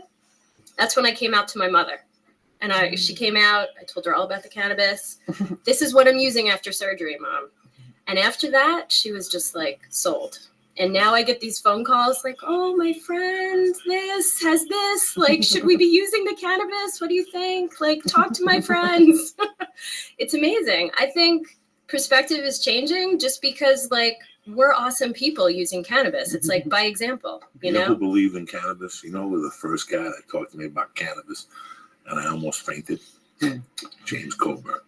that's when I came out to my mother. And she came out, I told her all about the cannabis. This is what I'm using after surgery, Mom. And after that, she was just like sold. And now I get these phone calls like, oh, my friend, this has this. Like, should we be using the cannabis? What do you think? Like, talk to my friends. It's amazing. I think perspective is changing just because, like, we're awesome people using cannabis. It's like by example, you know? Who believe in cannabis? You know, who the first guy that talked to me about cannabis, and I almost fainted? James Colbert.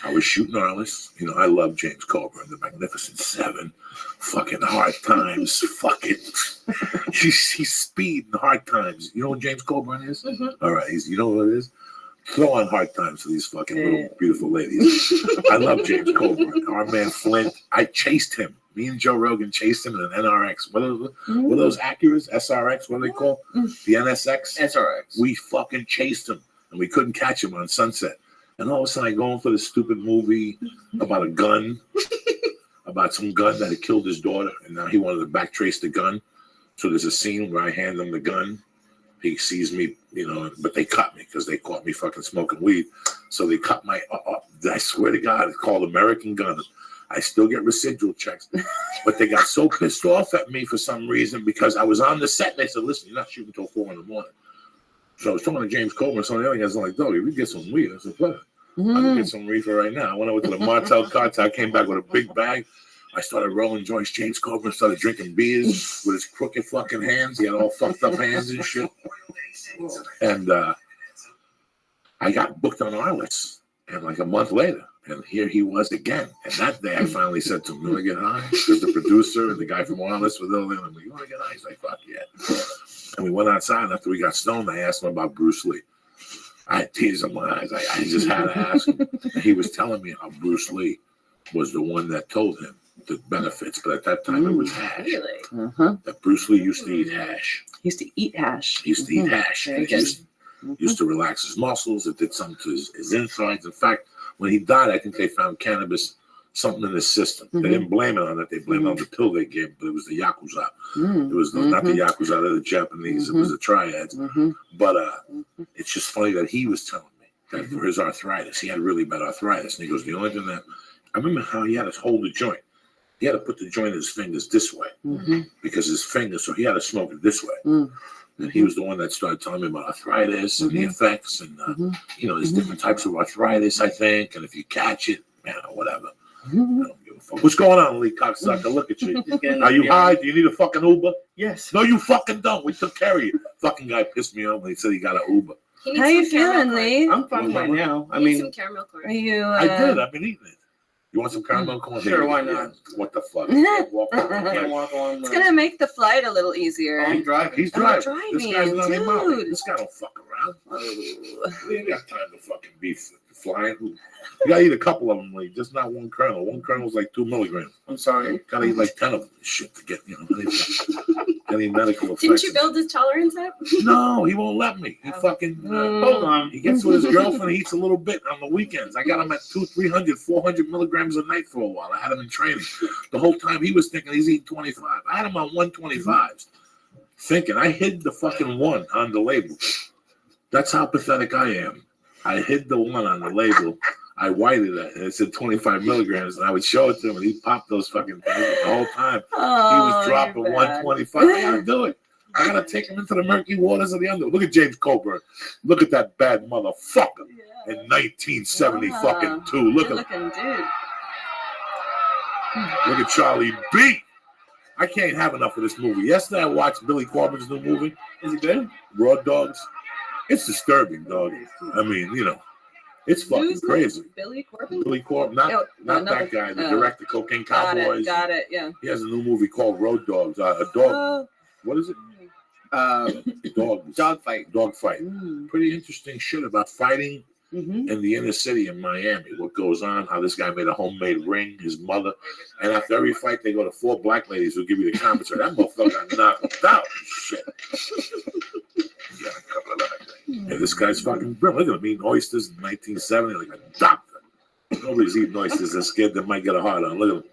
I we're shooting Arliss. You know, I love James Coburn, the Magnificent Seven, fucking Hard Times, fucking. He's Speed in Hard Times. You know what James Coburn is? All right, you know what it is? Throw on Hard Times for these fucking little beautiful ladies. I love James Coburn. Our man Flint. I chased him. Me and Joe Rogan chased him in an NRX. What are those Acuras? SRX? What are they called? The NSX? SRX. We fucking chased him, and we couldn't catch him on Sunset. And all of a sudden, I go in for this stupid movie about a gun, about some gun that had killed his daughter, and now he wanted to backtrace the gun. So there's a scene where I hand him the gun. He sees me, you know, but they cut me because they caught me fucking smoking weed. So they cut my, I swear to God, it's called American Gun. I still get residual checks. But they got so pissed off at me for some reason because I was on the set. And they said, listen, you're not shooting until 4 in the morning. So I was talking to James Coburn, some of the other guys. I'm like, dog, if we get some weed, I said, what? I'm going to get some reefer right now. I went over to the Martel Cartel. I came back with a big bag. I started rolling joints. James Coburn started drinking beers with his crooked fucking hands. He had all fucked up hands and shit. And I got booked on Arliss. And like a month later, and here he was again. And that day I finally said to him, you want to get high? Because the producer and the guy from Arliss were there. And I'm like, you want to get high? He's like, fuck yeah. And we went outside. After we got stoned, I asked him about Bruce Lee. I had tears in my eyes. I just had to ask him. And he was telling me how Bruce Lee was the one that told him the benefits. But at that time, it was hash. Really? That Bruce Lee used to eat hash. He used to eat hash. He used to eat hash. Very And he good. used to relax his muscles. It did something to his insides. In fact, when he died, I think they found cannabis, something in his system. They didn't blame it on it. They blamed it on the pill they gave, but it was the Yakuza. It was not the Yakuza, they're the Japanese. It was the triads. But it's just funny that he was telling me that for his arthritis, he had really bad arthritis. And he goes, the only thing that, I remember how he had to hold the joint. He had to put the joint in his fingers this way because his fingers, so he had to smoke it this way. And he was the one that started telling me about arthritis and the effects. And, you know, there's different types of arthritis, I think. And if you catch it, man, or whatever. I don't give a fuck. What's going on, Lee Cocksucker? Look at you. Are you high? Do you need a fucking Uber? Yes. No, you fucking don't. We took care of you. Fucking guy pissed me off when he said he got an Uber. He needs How you some caramel feeling, corn. Lee? I'm fine right now. I He needs mean, some caramel corn. Are you? I did. I've been eating it. You want some caramel corn? Sure, why Yeah. not? What the fuck? I can't walk along. It's gonna make the flight a little easier. I'm driving. He's Oh, driving. driving, This guy's not even out. dude. This guy don't fuck around. Oh. We ain't got time to fucking be flying. You gotta eat a couple of them, like just not one kernel. One kernel's like 2 milligrams. I'm sorry. Gotta eat like 10 of them. Shit to get, you know, any medical effects. Didn't you build his tolerance up? No, he won't let me. He fucking Hold on. he gets with his girlfriend. He eats a little bit on the weekends. I got him at 200, 300, 400 milligrams a night for a while. I had him in training. The whole time he was thinking he's eating 25. I had him on 125s. Thinking I hid the fucking one on the label. That's how pathetic I am. I hid the one on the label. I whited it and it said 25 milligrams, and I would show it to him, and he popped those fucking things the whole time. He was dropping 125. I gotta do it. I gotta take him into the murky waters of the under. Look at James Coburn. Look at that bad motherfucker in 1970 fucking 2. Look Good at looking dude. look at Charlie B. I can't have enough of this movie. Yesterday I watched Billy Corbin's new movie. Is it good? Raw Dogs. It's disturbing, dog. I mean, you know, it's fucking Who's crazy. Billy Corbin? Billy Corbin, not another- that guy, the oh. director, Cocaine Got Cowboys. it, yeah. He has a new movie called Road Dogs. A dog. What is it? Dogfight. Dogfight. Pretty interesting shit about fighting in the inner city in Miami. What goes on? How this guy made a homemade ring. His mother, and after every fight, they go to 4 black ladies who give you the commentary. That motherfucker got knocked out. Shit. Yeah, a couple of that. And this guy's fucking brilliant. Look at him eating oysters in 1970 like a doctor. Nobody's eating oysters. They're scared they might get a heart on. Look at him.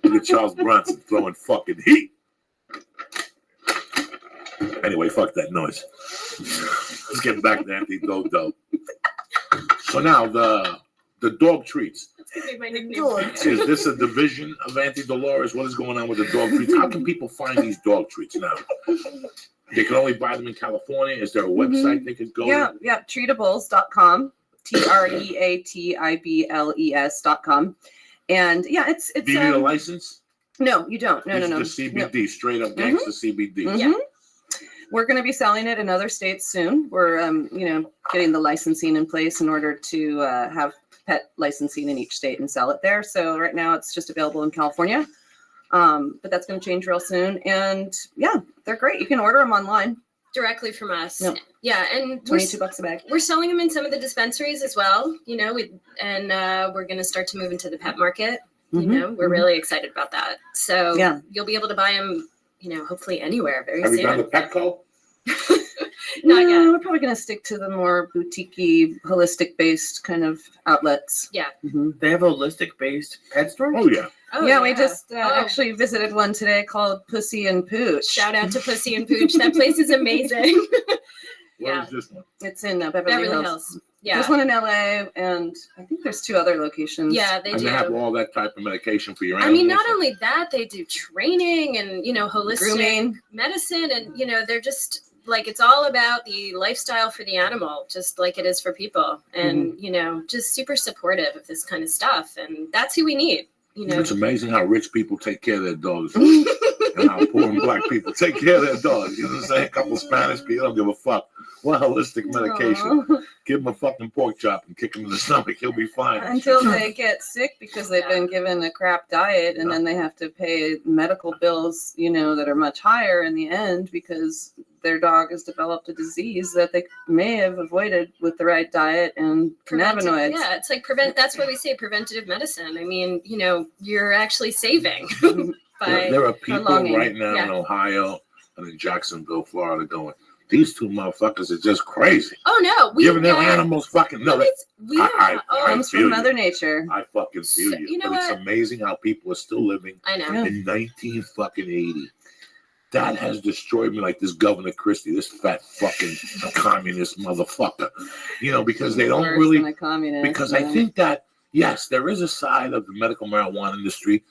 Look at Charles Bronson throwing fucking heat. Anyway, fuck that noise. Let's get back to anti-dodo. So now the dog treats. That's gonna be my nickname. Is this a division of Anti-Dolores? What is going on with the dog treats? How can people find these dog treats now? They can only buy them in California. Is there a website they could go to? Yeah, treatables.com. treatables.com. And yeah, it's Do you need a license? No, you don't. No. Just CBD, straight up gangster CBD. Mhm. We're going to be selling it in other states soon. We're, getting the licensing in place in order to have pet licensing in each state and sell it there. So right now it's just available in California. But that's going to change real soon. And yeah, they're great. You can order them online. Directly from us. Yep. Yeah, and $22 a bag. we're selling them in some of the dispensaries as well, you know, we're going to start to move into the pet market. You know, we're really excited about that. So Yeah. you'll be able to buy them, you know, hopefully anywhere very Have you done the soon. Petco? Not No, yet. we're probably going to stick to the more boutique-y, holistic-based kind of outlets. Yeah. They have a holistic-based pet store? Oh yeah. Oh, yeah, we just Oh. actually visited one today called Pussy and Pooch. Shout out to Pussy and Pooch. That place is amazing. Where Yeah. is this one? It's in Beverly Beverly Hills. Hills. Yeah. There's one in LA, and I think there's 2 other locations. Yeah, they And do. they have all that type of medication for your I animals. mean, not only that, they do training and, you know, holistic Grooming. medicine. And, you know, they're just like, it's all about the lifestyle for the animal, just like it is for people. And, you know, just super supportive of this kind of stuff. And that's who we need, you know. It's amazing how rich people take care of their dogs and how poor and black people take care of their dogs. You know what I'm saying? A couple Spanish people don't give a fuck. What holistic medication? Aw. Give him a fucking pork chop and kick him in the stomach. He'll be fine. Until they get sick because they've been given a crap diet, and then they have to pay medical bills, you know, that are much higher in the end because their dog has developed a disease that they may have avoided with the right diet and cannabinoids. Yeah, it's like that's why we say preventative medicine. I mean, you know, you're actually saving by There are people prolonging. right now in Yeah. Ohio and in Jacksonville, Florida, going, these 2 motherfuckers are just crazy. Oh no, we Giving their animals fucking no. we I Comes feel from you. Mother Nature. I fucking feel you. You know But it's what? amazing how people are still living I know. Yeah. in 1980. That has destroyed me, like this Governor Christie, this fat fucking communist motherfucker. You know, because they don't Worse really. than a communist, Because I yeah. think that yes, there is a side of the medical marijuana industry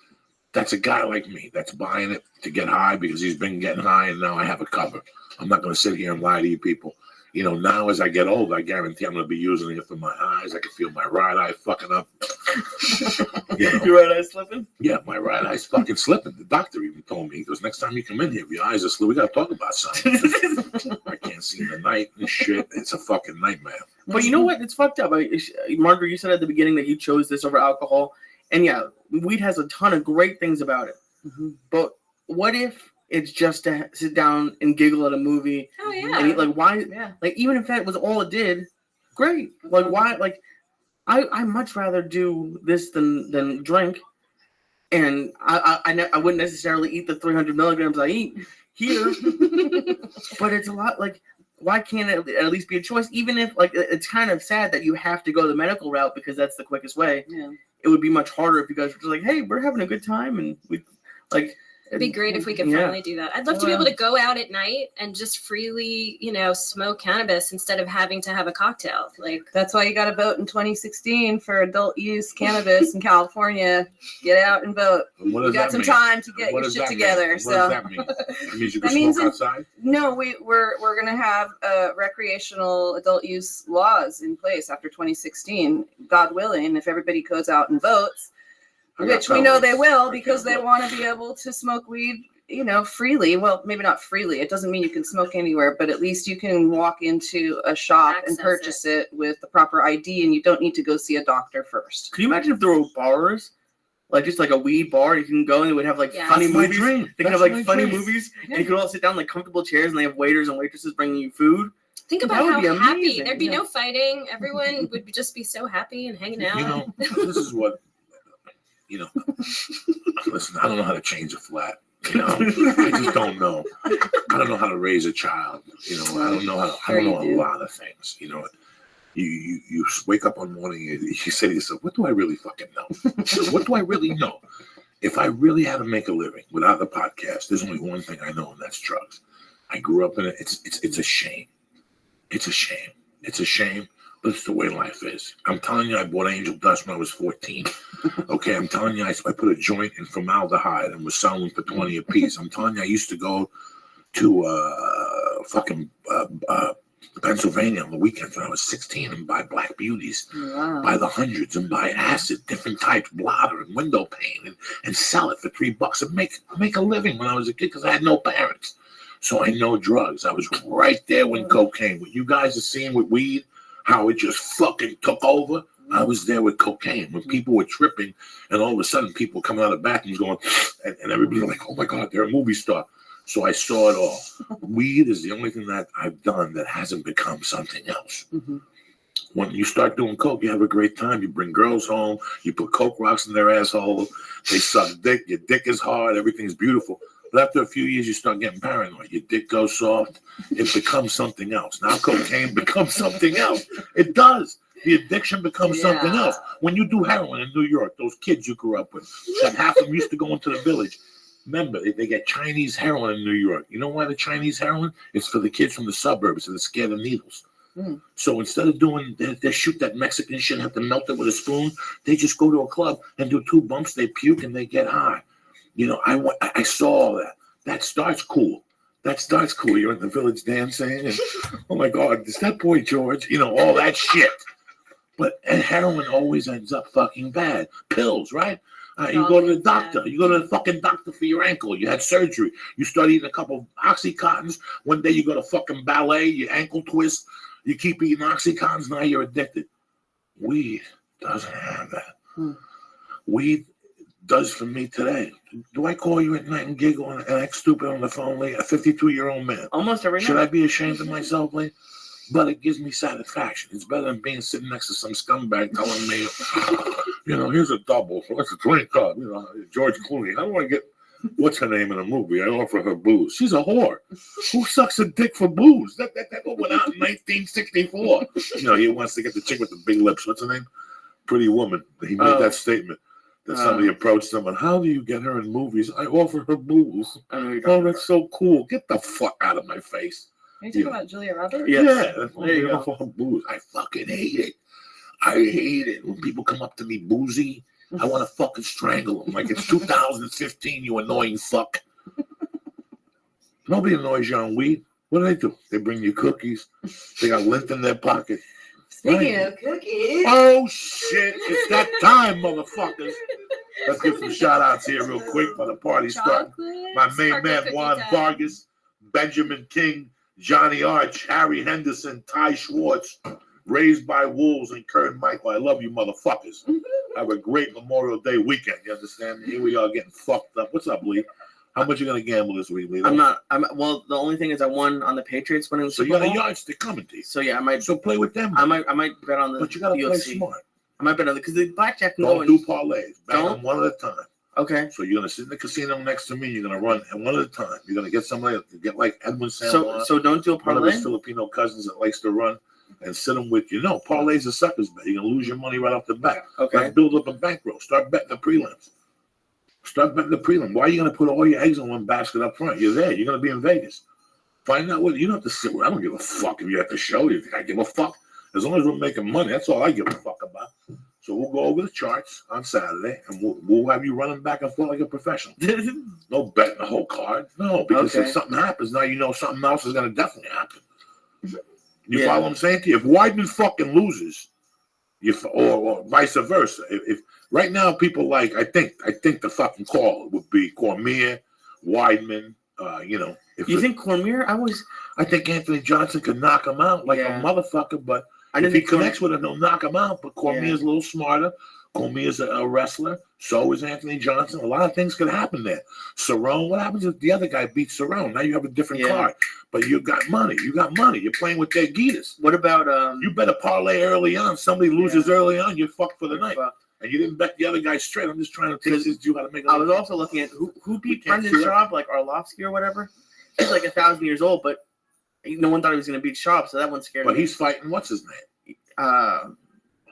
that's a guy like me that's buying it to get high because he's been getting high and now I have a cover. I'm not going to sit here and lie to you people. You know, now as I get older, I guarantee I'm going to be using it for my eyes. I can feel my right eye fucking up. You know? Your right eye slipping? Yeah, my right eye's fucking slipping. The doctor even told me, he goes, next time you come in here, if your eyes are slipping, we got to talk about something. I can't see in the night and shit. It's a fucking nightmare. But you know what? It's fucked up. Margaret, you said at the beginning that you chose this over alcohol. And yeah, weed has a ton of great things about it. But what if it's just to sit down and giggle at a movie? Oh yeah. And eat, like, why? Yeah. Like, even if that was all it did, great. Like, why? Like, I much rather do this than drink. And I wouldn't necessarily eat the 300 milligrams I eat here. But it's a lot, like, why can't it at least be a choice? Even if, like, it's kind of sad that you have to go the medical route because that's the quickest way. Yeah. It would be much harder if you guys were just like, hey, we're having a good time. And we, like, It'd be great if we could Yeah. finally do that. I'd love to be able to go out at night and just freely, you know, smoke cannabis instead of having to have a cocktail. Like, That's why you got to vote in 2016 for adult use cannabis in California. Get out and vote. And what You does got that some mean? time to get What your does shit that mean? together. What So does that mean? It means you can That means smoke it- outside? no, we're gonna have recreational adult use laws in place after 2016, God willing, if everybody goes out and votes, I got which we know covered. they will I because can't they vote. want to be able to smoke weed, you know, freely. Well, maybe not freely. It doesn't mean you can smoke anywhere, but at least you can walk into a shop Access and purchase it with the proper ID, and you don't need to go see a doctor first. could you imagine if there were bars? Like, just like a weed bar, you can go and they would have like Yeah. funny That's my movies. dream. They could That's have my like funny dream. movies, Yeah. and you could all sit down like comfortable chairs, and they have waiters and waitresses bringing you food. think That about would how be happy amazing, there'd be yeah. no fighting. Everyone would just be so happy and hanging out. You know, this is what, you know, listen, I don't know how to change a flat. You know, I just don't know. I don't know how to raise a child. You know, I don't know how. I don't know a lot of things. You know, you wake up one morning and you say to yourself, "What do I really fucking know? What do I really know? If I really had to make a living without the podcast, there's only one thing I know, and that's drugs. I grew up in it. It's a shame. It's a shame. It's a shame." But it's the way life is. I'm telling you, I bought Angel Dust when I was 14. Okay, I'm telling you, I put a joint in formaldehyde and was selling for 20 a piece. I'm telling you, I used to go to Pennsylvania on the weekends when I was 16 and buy Black Beauties Wow. by the hundreds and buy acid, different types, blotter and window pane, and sell it for $3 and make a living when I was a kid because I had no parents. So I know drugs. I was right there when cocaine, what you guys are seeing with weed, how it just fucking took over. I was there with cocaine when people were tripping, and all of a sudden people coming out of bathrooms going, and everybody's like, "Oh my God, they're a movie star." So I saw it all. Weed is the only thing that I've done that hasn't become something else. Mhm. When you start doing coke, you have a great time. You bring girls home. You put coke rocks in their asshole. They suck dick. Your dick is hard. Everything's beautiful. But after a few years, you start getting paranoid. Your dick goes soft. It becomes something else. Now cocaine becomes something else. It does. The addiction becomes something else. When you do heroin in New York, those kids you grew up with, that half of them used to go into the village. Remember, they get Chinese heroin in New York. You know why the Chinese heroin? It's for the kids from the suburbs that are scared of needles. So instead of doing, they shoot that Mexican shit, have to melt it with a spoon. They just go to a club and do 2 bumps. They puke and they get high. You know, I saw all that. That starts cool. You're in the village dancing, and oh my God, is that boy George? You know, all that shit. But heroin always ends up fucking bad. Pills, right? You go to the doctor. You go to the fucking doctor for your ankle. You had surgery. You start eating a couple Oxycontins. One day you go to fucking ballet. Your ankle twist. You keep eating Oxycontins. Now you're addicted. Weed doesn't have that. Weed does for me today. Do I call you at night and giggle and act stupid on the phone, Lee? A 52-year-old man. Almost every night. Should I be ashamed of myself, Lee? But it gives me satisfaction. It's better than being sitting next to some scumbag telling me, you know, here's a double. So let's drink up. You know, George Clooney. I don't want to get, what's her name in a movie? I offer her booze. She's a whore. Who sucks a dick for booze? That went out in 1964. You know, he wants to get the chick with the big lips. What's her name? Pretty Woman. He made that statement. That somebody approached someone. How do you get her in movies? I offer her booze. Oh, that's so cool. Get the fuck out of my face. Are you talking about Julia Roberts? Yeah, that's there you go. Booze. I fucking hate it. I hate it when people come up to me boozy. I want to fucking strangle them. Like it's 2015, you annoying fuck. Nobody annoys you on weed. What do? They bring you cookies. They got lint in their pocket. Speaking of cookies. Oh shit! It's that time, motherfuckers. Let's give some shout outs here real quick for the party starting. My main man Juan Vargas, Benjamin King, Johnny Arch, Harry Henderson, Ty Schwartz, Raised by Wolves, and Kurt Michael. I love you, motherfuckers. Have a great Memorial Day weekend. You understand? Here we are getting fucked up. What's up, Lee? How much you gonna gamble this week, Lee? Well, the only thing is I won on the Patriots winning the So Super you Bowl. got a yardstick coming to you. So yeah, I might. So play with them. I might bet on the. But you gotta UFC. play smart. I might bet on because the blackjack. Don't do parlays. Bet Don't? them one at a time. Okay. So you're gonna sit in the casino next to me. You're gonna run and one at a time. You're gonna get somebody to get like Edwin San. So don't do a one of parlay. his Filipino cousins that likes to run and sit them with you. No, parlays are suckers bet. You're gonna lose your money right off the bat. Okay. Let's build up a bankroll. Start betting the prelims. Why are you gonna put all your eggs in one basket up front? You're there. You're gonna be in Vegas. Find out what you don't have to sit with. I don't give a fuck if you have to show. You think I give a fuck? As long as we're making money, that's all I give a fuck about. So we'll go over the charts on Saturday, and we'll have you running back and forth like a professional. No betting the whole card. No, because if something happens, now you know something else is going to definitely happen. You follow what I'm saying to you? If Weidman fucking loses, or vice versa. If right now people like, I think the fucking call would be Cormier, Weidman. You know, You think Cormier? I think Anthony Johnson could knock him out like a motherfucker, but if he connects with him, he'll knock him out. But Cormier's a little smarter. Cormier's a wrestler. So is Anthony Johnson. A lot of things could happen there. Cerrone, what happens if the other guy beats Cerrone? Now you have a different card. But you got money. You're playing with their Guinness. What about you bet a parlay early on. Somebody loses early on, you're fucked for the night. And you didn't bet the other guy straight. I'm just trying to teach you how to make. I was also looking at who beat Brendan Schaub, like Arlovsky or whatever. He's like 1,000 years old, but no one thought he was going to beat Schaub, so that one scared me. But he's fighting. What's his name?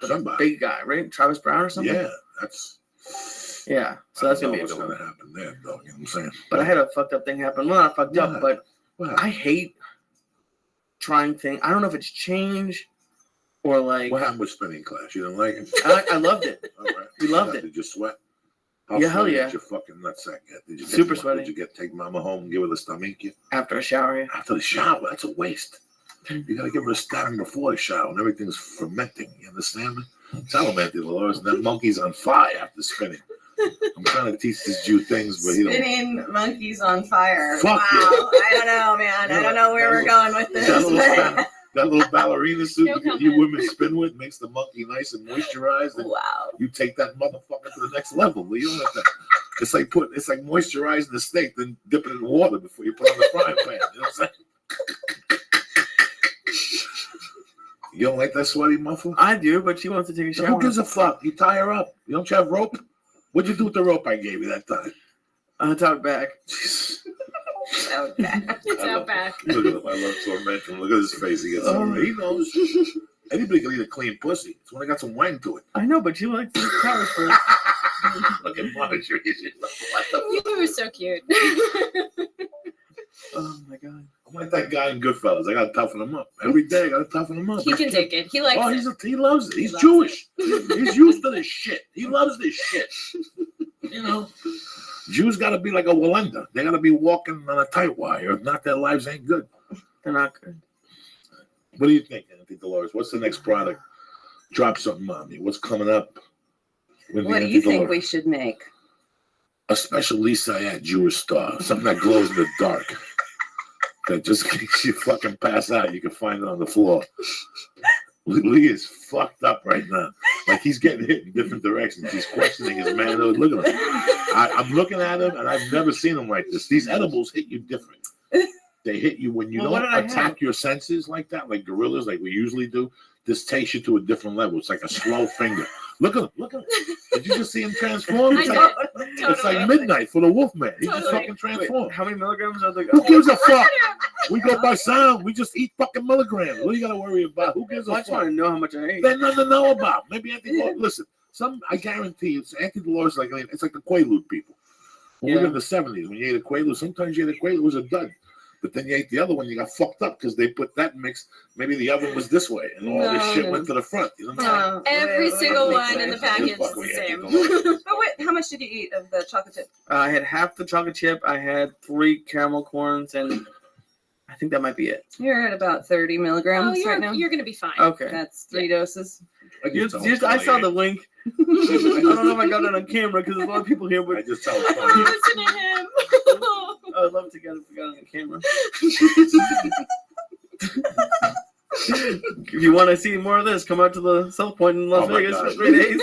The big guy, right? Travis Brown or something. Yeah, that's. Yeah, so that's gonna be what's gonna happen there, though. You know what I'm saying? But I had a fucked up thing happen. Well, not fucked up, but I hate trying things. I don't know if it's change or like. What happened with spinning class? You didn't like it? I loved it. All right. We loved it. Did you sweat? Yeah, hell yeah. Did you fucking nutsack get? Did you get Super sweaty. Did you take mama home and give her the stomach? After a shower, yeah. After the shower, that's a waste. You gotta give her a stabbing before the shower, and everything's fermenting. You understand me? Tell him, Auntie Dolores, and that monkey's on fire after spinning. I'm trying to teach this Jew things, but he don't. Spinning monkeys on fire. Fuck wow. I don't know, man. I don't know where we're going with this. That little ballerina suit No you comment. women spin with makes the monkey nice and moisturized. And Wow. you take that motherfucker to the next level. You don't have to. It's like moisturizing the steak, then dip it in water before you put it on the frying pan. You know what I'm saying? You don't like that sweaty muffler? I do, but she wants to take a shower. Who gives a fuck? You tie her up. You don't have rope? What'd you do with the rope I gave you that time? I'll talk back. Out back. It's out back. Look at him. I love tormenting him. Look at his face. He gets over. He knows. Anybody can eat a clean pussy. It's when I got some wang to it. I know, but she likes to shower first. Look at Marjorie. What the You were so cute. Oh my god. I'm like that guy in Goodfellas. I gotta toughen him up. Every day I gotta toughen him up. He can take it. He likes it. He loves it. He's loves Jewish. He's used to this shit. He loves this shit. You know, Jews gotta be like a Walenda. They gotta be walking on a tight wire. If not, their lives ain't good. They're not good. What do you think, Auntie Dolores? What's the next product? Drop something on me. What's coming up? with What do Auntie you think Dolores? we should make? A special Lisa Jewish star. Something that glows in the dark. That just makes you fucking pass out. You can find it on the floor. Lee is fucked up right now. Like he's getting hit in different directions. He's questioning his manhood. Look at him. I'm looking at him, and I've never seen him like this. These edibles hit you different. They hit you when you Well, what don't did I attack have? your senses like that, like gorillas, like we usually do. This takes you to a different level. It's like a slow finger. Look at him. Look at him. Did you just see him transform? I It's did. like, Totally. it's like midnight for the Wolfman. He just Totally. fucking transformed. How many milligrams are the? Who gives a fuck? We go by sound. We just eat fucking milligrams. What do you got to worry about? Who gives a I just fuck? want to know how much I ate. There's nothing to know about. Maybe Auntie Dolores. Listen, I guarantee you, Auntie Dolores it's like the Quaalude people. When we were Yeah. in the 70s, when you ate a Quaalude, sometimes you ate a Quaalude, it was a dud. But then you ate the other one, you got fucked up because they put that mix. Maybe the oven was this way, and all this shit went to the front. You know what I'm saying? Every single wait, one in the wait. package is Fuck the with Auntie same. Dolores. But wait, how much did you eat of the chocolate chip? I had half the chocolate chip. I had 3 caramel corns, and I think that might be it. You're at about 30 Oh, milligrams you're right now. you're gonna be fine. Okay. That's 3 doses. I You just tell just, them I saw it's the funny. link. I don't know if I got it on camera because there's a lot of people here, I but just tell them it's funny. Listen to him. I would love to get it if we got it on camera. If you want to see more of this, come out to the South Point in Las Oh my Vegas God. for 3 days.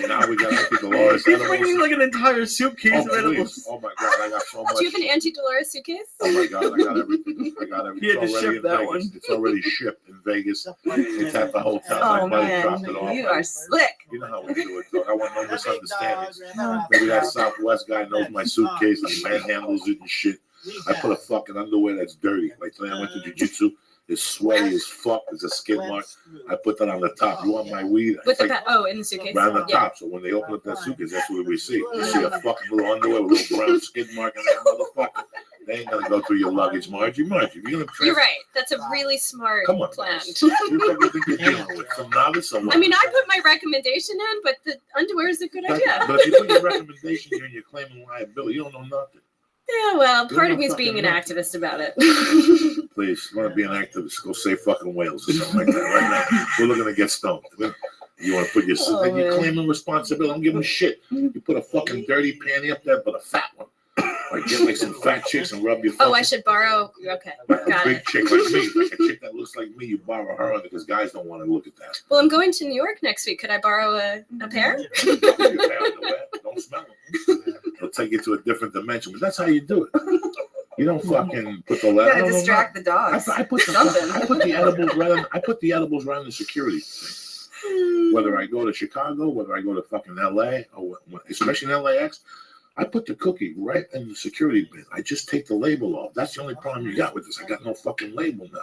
Now we got Auntie Dolores. He's bringing edibles. like an entire suitcase Oh, of please. edibles. Oh my God, I got so much. Do you have an Auntie Dolores suitcase? Oh my God, I got everything. I got everything. He had to It's already ship in that Vegas. one. It's already shipped in Vegas. It's at the hotel. Oh My buddy man, dropped it off. you are slick. You know how we do it, though. I want no misunderstandings. Maybe that Southwest guy knows my suitcase and manhandles it and shit. I put a fucking underwear that's dirty. Like today I went to jiu-jitsu. It's sweaty as fuck. There's a skid mark. I put that on the top. You want my weed? With the It's like in the suitcase. right on the Yeah. top. So when they open up that suitcase, that's what we see. You see a fucking little underwear with a little brown skid mark on that motherfucker. They ain't gonna go through your luggage, Margie. If you're gonna You're right. That's a really smart Come on, plan. Who the fuck you think you're dealing with? Some novice or what? I mean, I put my recommendation in, but the underwear is a good idea. But if you put your recommendation here and you're claiming liability, you don't know nothing. Yeah, well, You're part of not me is being an fucking activist about it. Please, you want to be an activist, go save fucking whales or something like that right now. We're looking to get stoned. You want to put your, Oh, and you're man. claiming responsibility. Don't give them shit. You put a fucking dirty panty up there, but a fat one. Like get like some fat chicks and rub your Oh, I fucking, should borrow. Okay, like a got big it. chick like me, like a chick that looks like me. You borrow her on because guys don't want to look at that. Well, I'm going to New York next week. Could I borrow a pair? Don't put your hair underwear. Don't smell them. It'll take you to a different dimension. But that's how you do it. You don't fucking put the You letter. gotta distract the dogs. I put Something. the edibles right on. I put the edibles right on the security thing. Whether I go to Chicago, whether I go to fucking LA, or especially in LAX, I put the cookie right in the security bin. I just take the label off. That's the only problem you got with this. I got no fucking label now.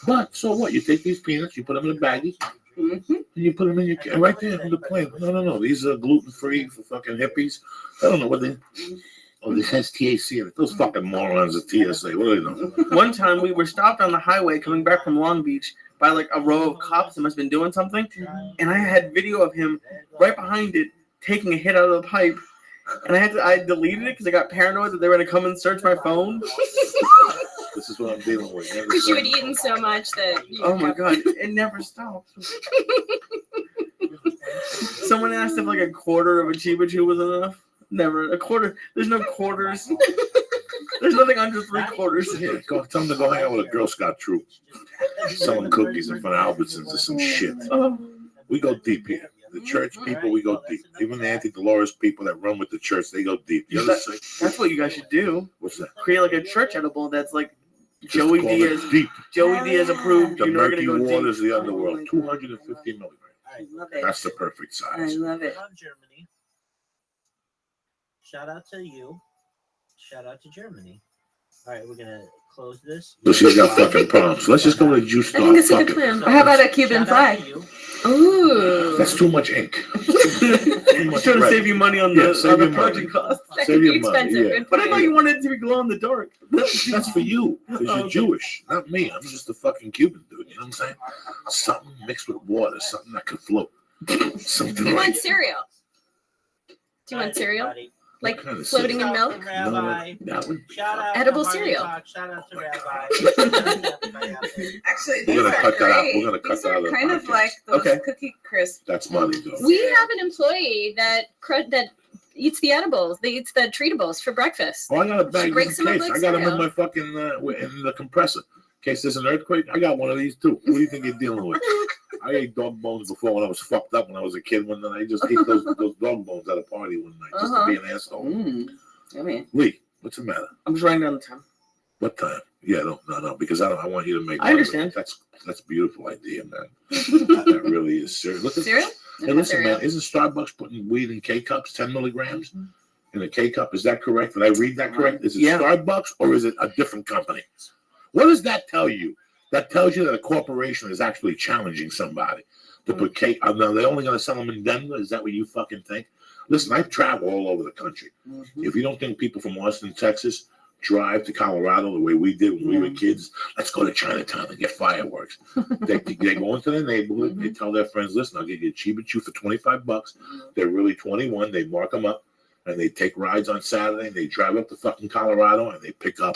But so what? You take these peanuts, you put them in a baggie, and you put them in your right there on the plane. No. These are gluten free for fucking hippies. I don't know what they. Oh, this has THC in it. Those fucking morons at TSA. What do they know? One time we were stopped on the highway coming back from Long Beach by like a row of cops that must have been doing something, and I had video of him right behind it taking a hit out of the pipe, and I deleted it because I got paranoid that they were gonna come and search my phone. This is what I'm dealing with. Never Because you said- had eaten so much that. You Oh my god, it never stops. Someone asked if like a quarter of a Chiba Chew was enough. Never. A quarter. There's no quarters. There's nothing under 3/4. Yeah, go tell them to go hang out with a Girl Scout troop, selling cookies in front of Albertsons or some shit. We go deep here. The church people, we go deep. Even the anti-Dolores people that run with the church, they go deep. The other side, That's what you guys should do. what's that? Create like a church edible that's like Just Joey call it Diaz. deep. Joey Diaz approved. The You know we're gonna murky go deep. waters of the underworld, 250 milligrams. I love it. That's the perfect I size. love it. Love Germany. Shout out to you. Shout out to Germany. All right, we're gonna close this. So she's got fucking problems. Let's just go with a juice I think that's a Fuck good it. plan. How about a Cuban Shout out flag? to you. Ooh. That's too much ink. Trying much to red. save you money on Yeah, the save your project money. cost. That Save could be your money, expensive. yeah. Good But I for thought you. you wanted it to be glow in the dark. That's for you, because you're Okay. Jewish, not me. I'm just a fucking Cuban dude. You know what I'm saying? Something mixed with water, something that could float. Something Do you like want cereal? Do you want cereal? Everybody. Like kind of floating in Shout out milk? to Rabbi. that would be Shout fun. out Edible to Hardy cereal. Talk. Shout out to Rabbi. Actually, We're these gonna are cut that out. great. We're gonna cut These that out are of the kind of podcast. like those Okay. Cookie Crisp. That's money, though. We have an employee that eats the edibles. They eats the treatables for breakfast. Oh, I got a bag break just in some of case. like I got them in cereal. my fucking in the compressor. In case there's an earthquake, I got one of these too. What do you think you're dealing with? I ate dog bones before when I was fucked up when I was a kid. One night I just ate those dog bones at a party one night just to be an asshole. Mm. Yummy. Lee, what's the matter? I'm just writing down the time. What time? Yeah, no, because I want you to make. I understand. That's a beautiful idea, man. That really is serious. Look at Cereal? Hey, listen, Cereal. man, isn't Starbucks putting weed in K cups, 10 milligrams in a K cup? Is that correct? Did I read that correct? Is it Yeah. Starbucks or is it a different company? What does that tell you? That tells you that a corporation is actually challenging somebody to put K. Now they're only going to sell them in Denver. Is that what you fucking think? Listen, I've traveled all over the country. If you don't think people from Austin, Texas, drive to Colorado the way we did when we were kids, let's go to Chinatown and get fireworks. They go into their neighborhood, they tell their friends, listen, I'll get you a Chiba Chew for $25. They're really 21. They mark them up and they take rides on Saturday and they drive up to fucking Colorado and they pick up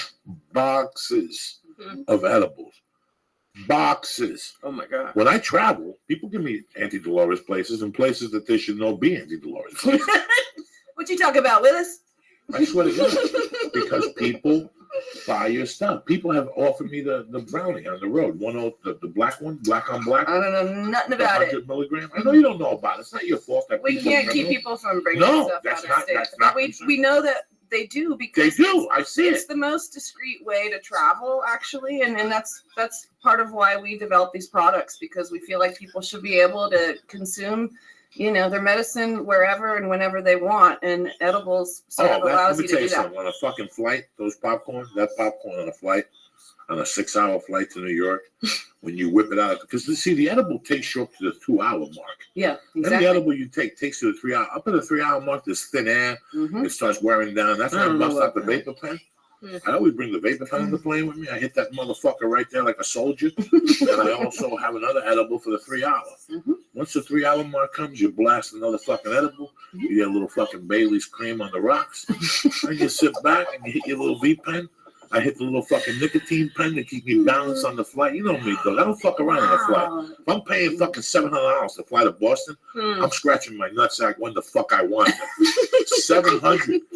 boxes of edibles. Boxes. Oh my god. When I travel, people give me anti-Dolores places and places that they should know be anti-Dolores places. What you talk about, Willis? I swear to God, because people buy your stuff. People have offered me the brownie on the road, the black one, black on black, I don't know nothing the about it. 100 milligram. I know you don't know about it. It's not your fault that We people can't don't keep know. people from bringing No, stuff that's out not- of state. that's not we concerned. know that they do They because do. I see it's it. the most discreet way to travel, actually, and that's part of why we develop these products, because we feel like people should be able to consume, their medicine wherever and whenever they want, and edibles sort of Let allows me you tell to you do that. something. On a fucking flight, that popcorn on a flight, on a 6-hour flight to New York, when you whip it out, because see, the edible takes you up to the 2-hour mark. Yeah, And the exactly. edible you take takes you to 3 hours. Up at the 3-hour mark, there's thin air. Mhm. It starts wearing down. That's when I I don't know bust out about the that. vapor pen. Hmm. I always bring the vapor pen on the plane with me. I hit that motherfucker right there like a soldier. And I also have another edible for the 3 hour. Mhm. Once the 3-hour mark comes, you blast another fucking edible. You get a little fucking Bailey's cream on the rocks. And you sit back and you hit your little V pen. I hit the little fucking nicotine pen to keep me balanced on the flight. You know me, dog. I don't fuck around on a flight. Wow. If I'm paying fucking $700 to fly to Boston, Hmm. I'm scratching my nutsack when the fuck I want them.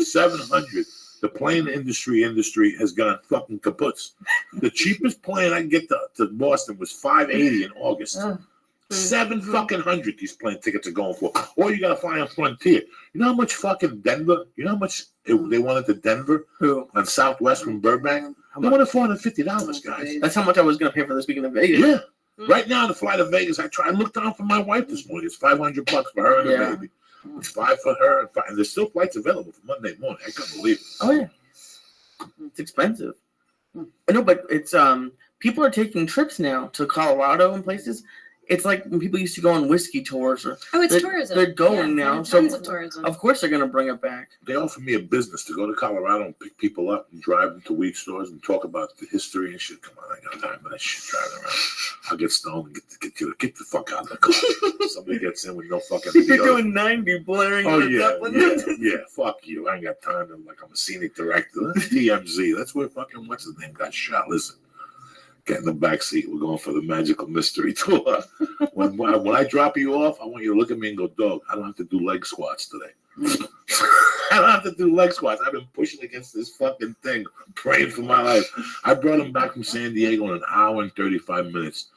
700. The plane industry has gone fucking kaputs. The cheapest plane I can get to Boston was $580 in August. Ugh. 700 these plane tickets are going for. Or you gotta fly on Frontier. You know how much fucking Denver? You know how much they wanted to Denver Who? on Southwest from Burbank? How They much? wanted $450, guys. That's how much I was gonna pay for this weekend in Vegas. Yeah. Mm. Right now, to fly to Vegas, I looked out for my wife this morning. It's $500 for her and Yeah. the baby. It's $5 for her, and there's still flights available for Monday morning. I can't believe it. Oh yeah. It's expensive. I know, but it's people are taking trips now to Colorado and places. It's like when people used to go on whiskey tours. Or Oh, it's they're, tourism. They're going Yeah, now, so tons of tourism. of course they're gonna bring it back. They offered me a business to go to Colorado and pick people up and drive them to weed stores and talk about the history and shit. Come on, I got time for that shit driving around. I'll get stoned and get the fuck out of the car. Somebody gets in with no fucking You're deodorant. doing 90 blaring. Oh Led yeah, Zeppelin. yeah. Fuck you. I ain't got time to like I'm a scenic director. That's TMZ. That's where fucking what's his name got shot. Listen, get in the back seat. We're going for the magical mystery tour. When I drop you off, I want you to look at me and go, dog, I don't have to do leg squats today. I don't have to do leg squats. I've been pushing against this fucking thing, praying for my life. I brought him back from San Diego in an hour and 35 minutes.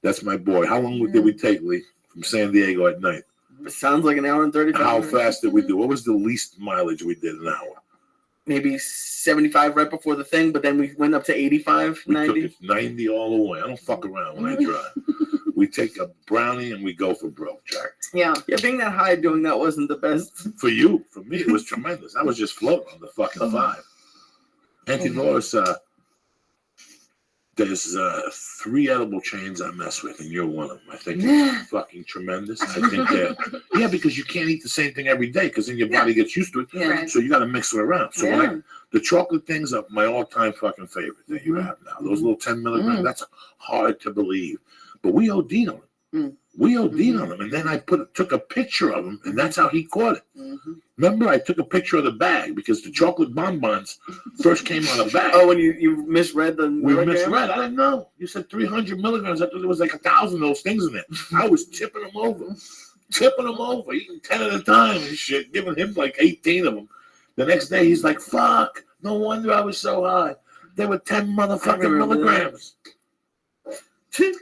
That's my boy. How long did we take, Lee, from San Diego at night? It sounds like an hour and 35 How minutes. fast did we do? What was the least mileage we did an hour? Maybe 75 right before the thing, but then we went up to 85, We 90. took it 90 all the way. I don't fuck around when I drive. We take a brownie and we go for broke, Jack. Yeah. Yeah, being that high doing that wasn't the best. For you, for me, it was tremendous. I was just floating on the fucking 5. Auntie Lois, there's 3 edible chains I mess with, and you're one of them. I think it's fucking tremendous. I think that, yeah, because you can't eat the same thing every day because then your body gets used to it. Yeah. Right. So you got to mix it around. So Yeah. the chocolate things are my all-time fucking favorite that you have now. Those little 10 milligrams, that's hard to believe. But we OD'd on them. We OD'd on them. And then I took a picture of them, and that's how he caught it. Remember, I took a picture of the bag because the chocolate bonbons first came on a bag. Oh, when you misread the We milligram? misread. I didn't know. You said 300 milligrams. I thought there was like 1,000 of those things in it. I was tipping them over. Eating 10 at a time and shit, giving him like 18 of them. The next day, he's like, fuck, no wonder I was so high. There were 10 motherfucking milligrams.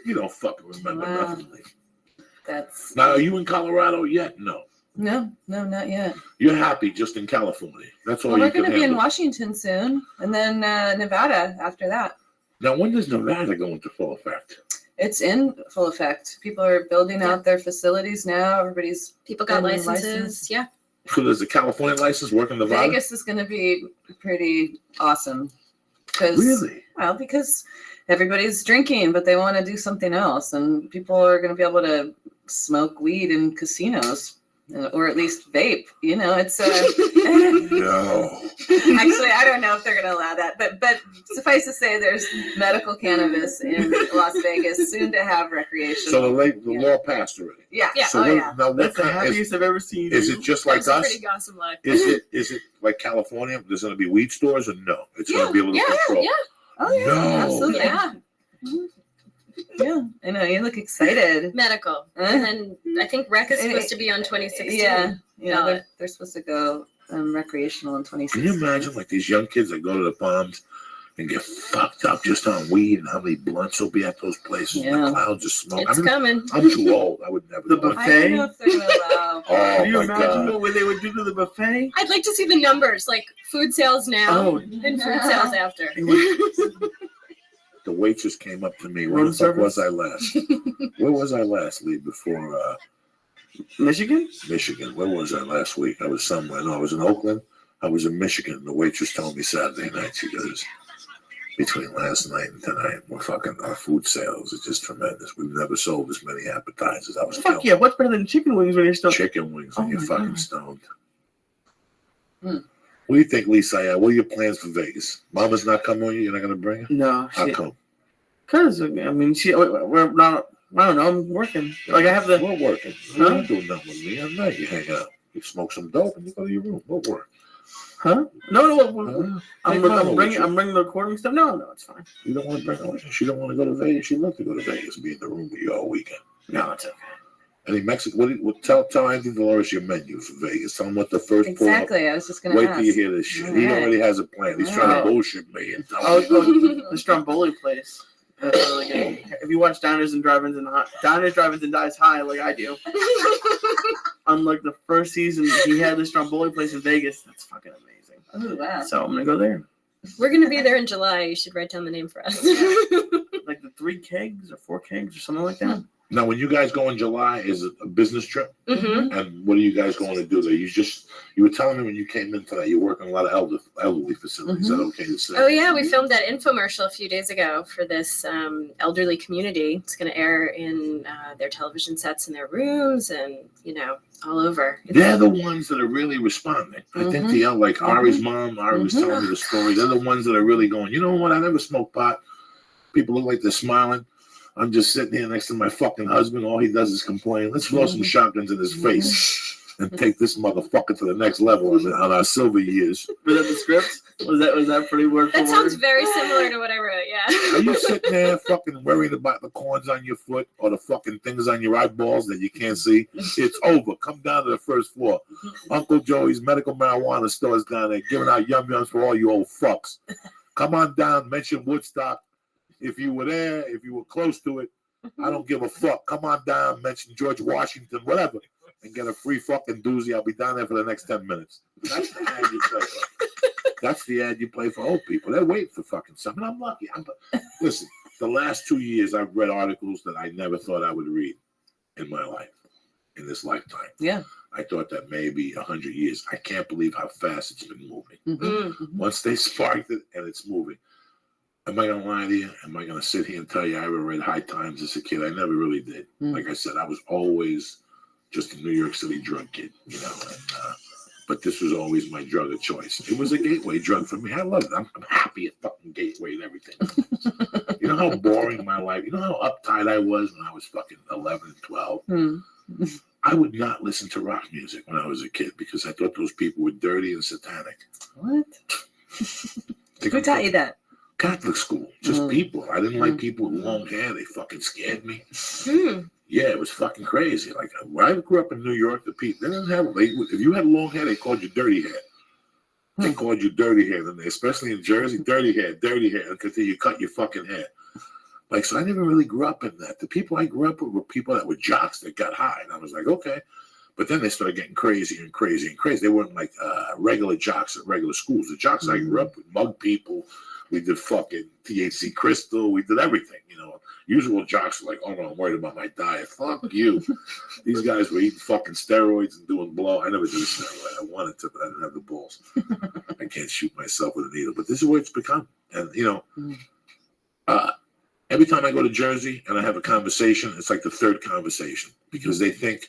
You don't fucking remember nothing. That's Now, are you in Colorado yet? No. No, not yet. You're happy just in California. That's all Well, you we're can going to be in handle. Washington soon, and then Nevada after that. Now, when does Nevada go into full effect? It's in full effect. People are building out their facilities now. Everybody's People got getting licenses. Yeah. So there's a California license working Nevada? Vegas is going to be pretty awesome. Really? Well, because everybody's drinking, but they want to do something else, and people are going to be able to smoke weed in casinos, or at least vape. You know, it's No. actually, I don't know if they're going to allow that, but suffice to say, there's medical cannabis in Las Vegas, soon to have recreational. So the law passed already. Yeah. So now what That's the kind- happiest I've ever seen. is it just like That's us? a pretty awesome luck. Is it like California? There's going to be weed stores, or no? It's going to be a little control. Yeah. Oh yeah, No. absolutely. Yeah. Yeah, I know. You look excited. Medical. And then I think rec is supposed to be on 2016. Yeah, No. they're supposed to go recreational in 2016. Can you imagine like these young kids that go to the Palms and get fucked up just on weed, and how many blunts will be at those places? And the clouds of smoke. It's coming. I'm too old. I would never. The do it. I don't know if they're going to allow. Oh Can you my imagine God. what they would do to the buffet? I'd like to see the numbers, like food sales now Oh. and food sales after. The waitress came up to me. Where Room the fuck service? was I last? Where was I last, Lee? Before Michigan? Michigan. Where was I last week? I was somewhere. No, I was in Oakland. I was in Michigan. The waitress told me Saturday night. She goes, between last night and tonight, our food sales is just tremendous. We've never sold as many appetizers. I was Fuck yeah, what's better than chicken wings when you're still... chicken wings when Oh you're my fucking God. stoned. Hmm. What do you think, Lisa? What are your plans for Vegas? Mama's not coming with you? You're not going to bring her? No, How come? because, I mean, we're not... I don't know, I'm working. Like, I have the... We're working. Huh? You're not doing nothing with me. I'm not. You hang out. You smoke some dope and you go to your room. We'll work. Huh? No, I'm Mama with bringing you. the recording stuff. No, it's fine. You don't want to bring her with you. She don't want to go to Vegas. She'd love to go to Vegas and be in the room with you all weekend. No, it's okay. Any Mexican? Tell Anthony Dolores your menu for Vegas. Tell him what the first Exactly. I was just pull going up. to Wait till you ask. hear this shit. All He right. already has a plan. He's trying to Oh. bullshit me and tell Oh, me. the Stromboli place. That's really good. If you watch Diners, Drive-Ins, and Dives High like I do, unlike the first season, he had the Stromboli place in Vegas. That's fucking amazing. Oh, wow. So I'm gonna go there. We're going to be there in July. You should write down the name for us. Like the 3 kegs or 4 kegs or something like that. Now, when you guys go in July, is it a business trip? Mm-hmm. And what are you guys going to do there? You were telling me when you came in tonight, you work in a lot of elderly facilities. Is that okay to say? Oh, yeah. We filmed that infomercial a few days ago for this elderly community. It's going to air in their television sets in their rooms and, all over. They're the ones that are really responding. I think like Ari's mom, Ari was telling me the story. They're the ones that are really going, you know what? I never smoked pot. People look like they're smiling. I'm just sitting here next to my fucking husband. All he does is complain. Let's blow some shotguns in his face. and take this motherfucker to the next level on our silver years. Was that the script? Was that pretty word for That word? sounds very similar to what I wrote. Yeah. Are you sitting there fucking worried about the corns on your foot or the fucking things on your eyeballs that you can't see? It's over. Come down to the first floor. Uncle Joey's medical marijuana store is down there giving out yum-yums for all you old fucks. Come on down, mention Woodstock. If you were there, if you were close to it, I don't give a fuck. Come on down, mention George Washington, whatever, and get a free fucking doozy. I'll be down there for the next 10 minutes. That's the ad you play for. That's the ad you play for old people. They're waiting for fucking something. I'm lucky. Listen, the last 2 years, I've read articles that I never thought I would read in my life, in this lifetime. Yeah. I thought that maybe 100 years. I can't believe how fast it's been moving. Mm-hmm. Once they sparked it and it's moving. Am I going to lie to you? Am I going to sit here and tell you I ever read High Times as a kid? I never really did. Like I said, I was always just a New York City drug kid, you know. But this was always my drug of choice. It was a gateway drug for me. I love it. I'm happy at fucking gateway and everything. You know how boring my life, you know how uptight I was when I was fucking 11 and 12? I would not listen to rock music when I was a kid because I thought those people were dirty and satanic. What? Who taught you that? Catholic school, just people. I didn't like people with long hair. They fucking scared me. Hmm. Yeah, it was fucking crazy. Like when I grew up in New York, the people they didn't have. If you had long hair, they called you dirty hair. They called you dirty hair, and especially in Jersey, dirty hair, because you cut your fucking hair. Like so, I never really grew up in that. The people I grew up with were people that were jocks that got high, and I was like, okay. But then they started getting crazy and crazy and crazy. They weren't like regular jocks at regular schools. The jocks I grew up with, mug people. We did fucking THC crystal. We did everything, you know. Usual jocks are like, oh no, I'm worried about my diet. Fuck you. These guys were eating fucking steroids and doing blow. I never did a steroid. I wanted to, but I didn't have the balls. I can't shoot myself with a needle. But this is what it's become. And, you know, every time I go to Jersey and I have a conversation, it's like the third conversation because they think,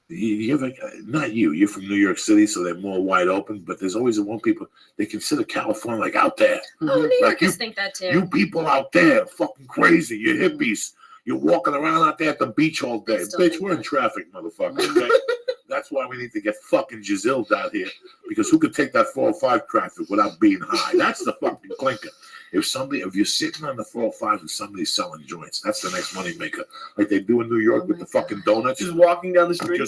you have not you're from New York City, so they're more wide open, but there's always one people, they consider California like out there. Oh, New Like Yorkers think that too. You people out there, fucking crazy. You're hippies. You're walking around out there at the beach all day. Bitch, we're in traffic, motherfucker. Okay? That's why we need to get fucking Giselle down here because who could take that 405 traffic without being high? That's the fucking clinker. If you're sitting on the 405 and somebody's selling joints, that's the next money maker. Like they do in New York with the fucking donuts. Just walking down the street.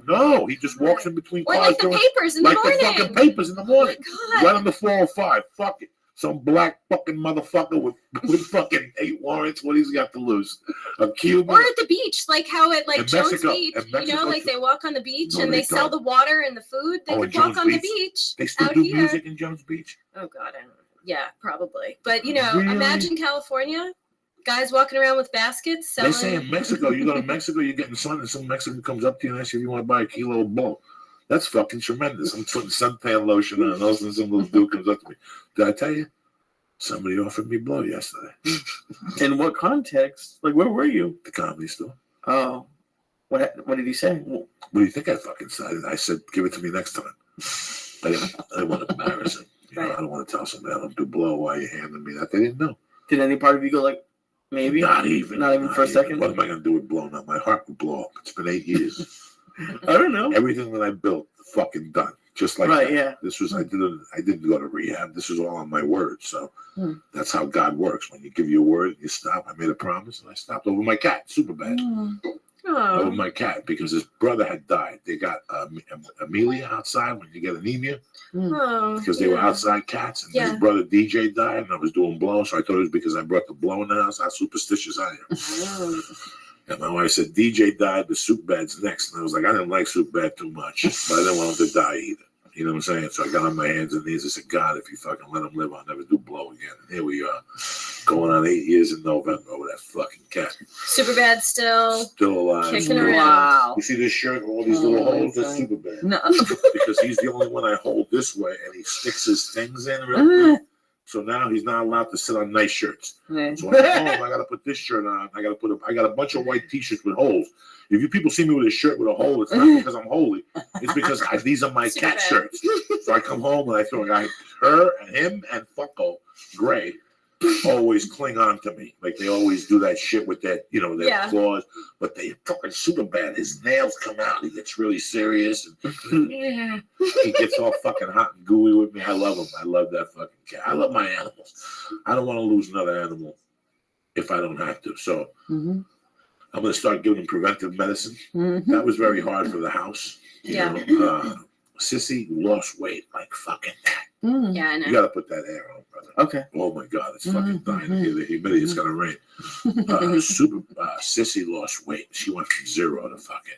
No, he just walks in between Or cars. like the papers in the morning. Like the fucking papers in the morning. God. Right on the 405. Fuck it. Some black fucking motherfucker with fucking 8 warrants. What he's got to lose? A Cuban. Or at the beach, like how at like In Jones Mexico- Beach, in you Mexico know, like they walk on the beach No, and they they sell don't. the water and the food. They Oh, could in walk Jones on the Beach? beach. They still out do here. music in Jones Beach? Oh God, I don't know. Yeah, probably. But you know, Really? imagine California, guys walking around with baskets selling. They say in Mexico, you go to Mexico, you're getting sun, and some Mexican comes up to you and asks you if you want to buy a kilo of blow. That's fucking tremendous. I'm putting suntan lotion on, and all of a sudden some little dude comes up to me. Did I tell you? Somebody offered me blow yesterday. In what context? Like, where were you? The Comedy Store. Oh, what did he say? What do you think I fucking said? I said, give it to me next time. I didn't want to embarrass him. You know, I don't want to tell somebody I don't do blow while you're handing me that. They didn't know. Did any part of you go like, maybe? Not even for a second? What am I going to do with blow now? My heart would blow up. It's been 8 years. I don't know. Everything that I built, fucking done. Just like Right, that. yeah. This was, I didn't go to rehab. This was all on my word. So that's how God works. When you give you a word, you stop. I made a promise and I stopped over my cat. Super bad. Over my cat because his brother had died. They got Amelia outside when you get anemia Oh, because they were outside cats. And his brother DJ died and I was doing blow. So I thought it was because I brought the blow in the house. How superstitious I am. And my wife said, DJ died, the soup bad's next. And I was like, I didn't like soup bad too much, but I didn't want him to die either. You know what I'm saying? So I got on my hands and knees. I said, God, if you fucking let him live, I'll never do blow again. And here we are, going on 8 years in November over that fucking cat. super bad still. Still alive. Kicking Still around. alive. Wow. You see this shirt, all these little holes? That's super bad. No. Because he's the only one I hold this way, and he sticks his things in real quick. So now he's not allowed to sit on nice shirts. Yeah. So when I'm home, I got to put this shirt on. I got a bunch of white T-shirts with holes. If you people see me with a shirt with a hole, it's not because I'm holy. It's because these are my cat shirts. So I come home and I throw her and him and Fucko Gray always cling on to me. Like they always do that shit with their, their Yeah. claws. But they fucking super bad. His nails come out. He gets really serious. And he gets all fucking hot and gooey with me. I love him. I love that fucking cat. I love my animals. I don't want to lose another animal if I don't have to. So I'm going to start giving him preventive medicine. That was very hard for the house. Yeah. Sissy lost weight like fucking that. Yeah, I know. You got to put that air on, brother. Okay. Oh my God, it's fucking dying here. The humidity, it's gonna rain. Sissy lost weight. She went from 0 to fucking.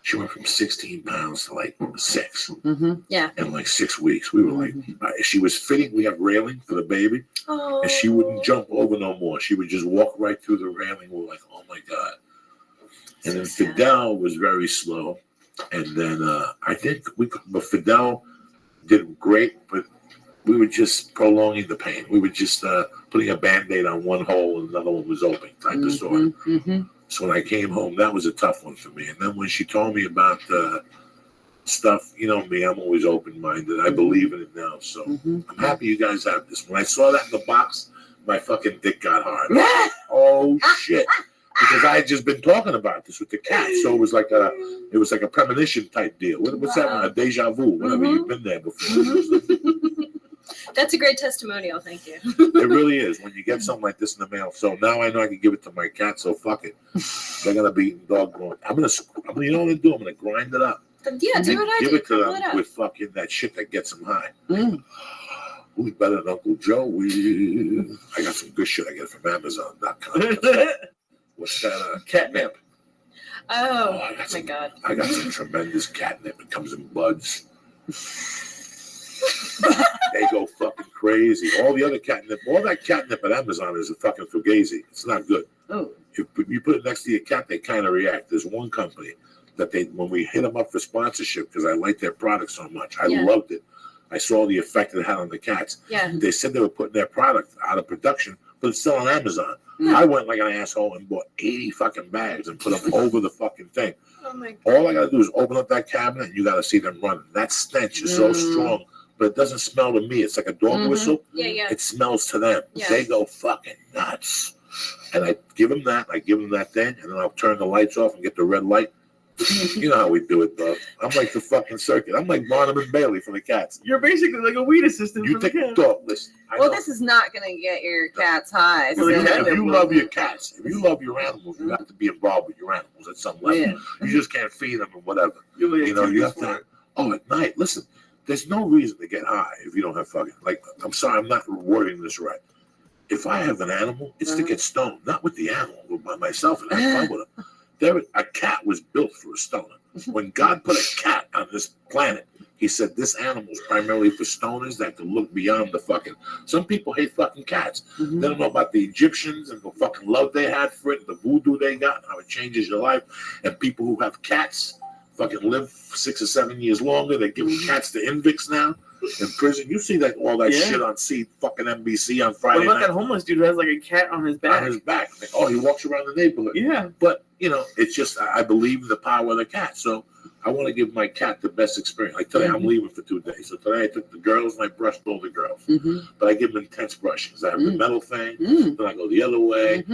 She went from 16 pounds to like 6. Yeah. In like 6 weeks, we were like, she was fitting. We have railing for the baby, and she wouldn't jump over no more. She would just walk right through the railing. We're like, oh my God. And then Fidel was very slow, and then I think but Fidel did great, but we were just prolonging the pain. We were just putting a Band-Aid on one hole and another one was open type of sort. So when I came home, that was a tough one for me. And then when she told me about stuff, you know me, I'm always open-minded. I believe in it now. So I'm happy you guys have this. When I saw that in the box, my fucking dick got hard. Oh, shit. Because I had just been talking about this with the cat. So it was like a premonition type deal. What's that one? A deja vu. Whatever, you've been there before. That's a great testimonial. Thank you. It really is when you get something like this in the mail. So now I know I can give it to my cat. So fuck it. They're gonna be doggone. You know what I'm gonna do? I'm gonna grind it up. Yeah, do what I do. Give it to Crumble them with fucking that shit that gets them high. Who's better than Uncle Joe? I got some good shit I get from Amazon.com. What's that? Catnip. Oh my God. I got some tremendous catnip. It comes in buds. They go fucking crazy. All that catnip at Amazon is a fucking fugazi. It's not good. Oh. If you put it next to your cat, they kind of react. There's one company that when we hit them up for sponsorship, because I like their product so much, I loved it. I saw the effect it had on the cats. Yeah. They said they were putting their product out of production, but it's still on Amazon. I went like an asshole and bought 80 fucking bags and put them over the fucking thing. Oh my God. All I got to do is open up that cabinet and you got to see them running. That stench is so strong, but it doesn't smell to me. It's like a dog whistle. Yeah, yeah. It smells to them. Yeah. They go fucking nuts. And I give them that. I give them that thing, and then I'll turn the lights off and get the red light. You know how we do it, bro. I'm like the fucking circuit. I'm like Barnum and Bailey for the cats. You're basically like a weed assistant. You for the take cat. the dog. Listen. Well, this is not going to get your cats high. If you love your cats, if you love your animals, you have to be involved with your animals at some level. Yeah. You just can't feed them or whatever. You You have to. Oh, at night. Listen, there's no reason to get high if you don't have fucking. Like, I'm sorry, I'm not wording this right. If I have an animal, it's to get stoned, not with the animal, but by myself and have fun with them. A cat was built for a stoner. When God put a cat on this planet, he said this animal is primarily for stoners that can look beyond the fucking. Some people hate fucking cats. They don't know about the Egyptians and the fucking love they had for it, the voodoo they got, and how it changes your life. And people who have cats fucking live 6 or 7 years longer. They're giving cats to Invicts now in prison. You see that all that shit on fucking NBC on Friday What about night. that homeless dude who has like a cat on his back? On his back. Like, oh, he walks around the neighborhood. Yeah. But, it's just, I believe in the power of the cat. So I want to give my cat the best experience. Like today, I'm leaving for 2 days. So today I took the girls and I brushed all the girls. But I give them intense brushings. I have the metal thing. Then I go the other way.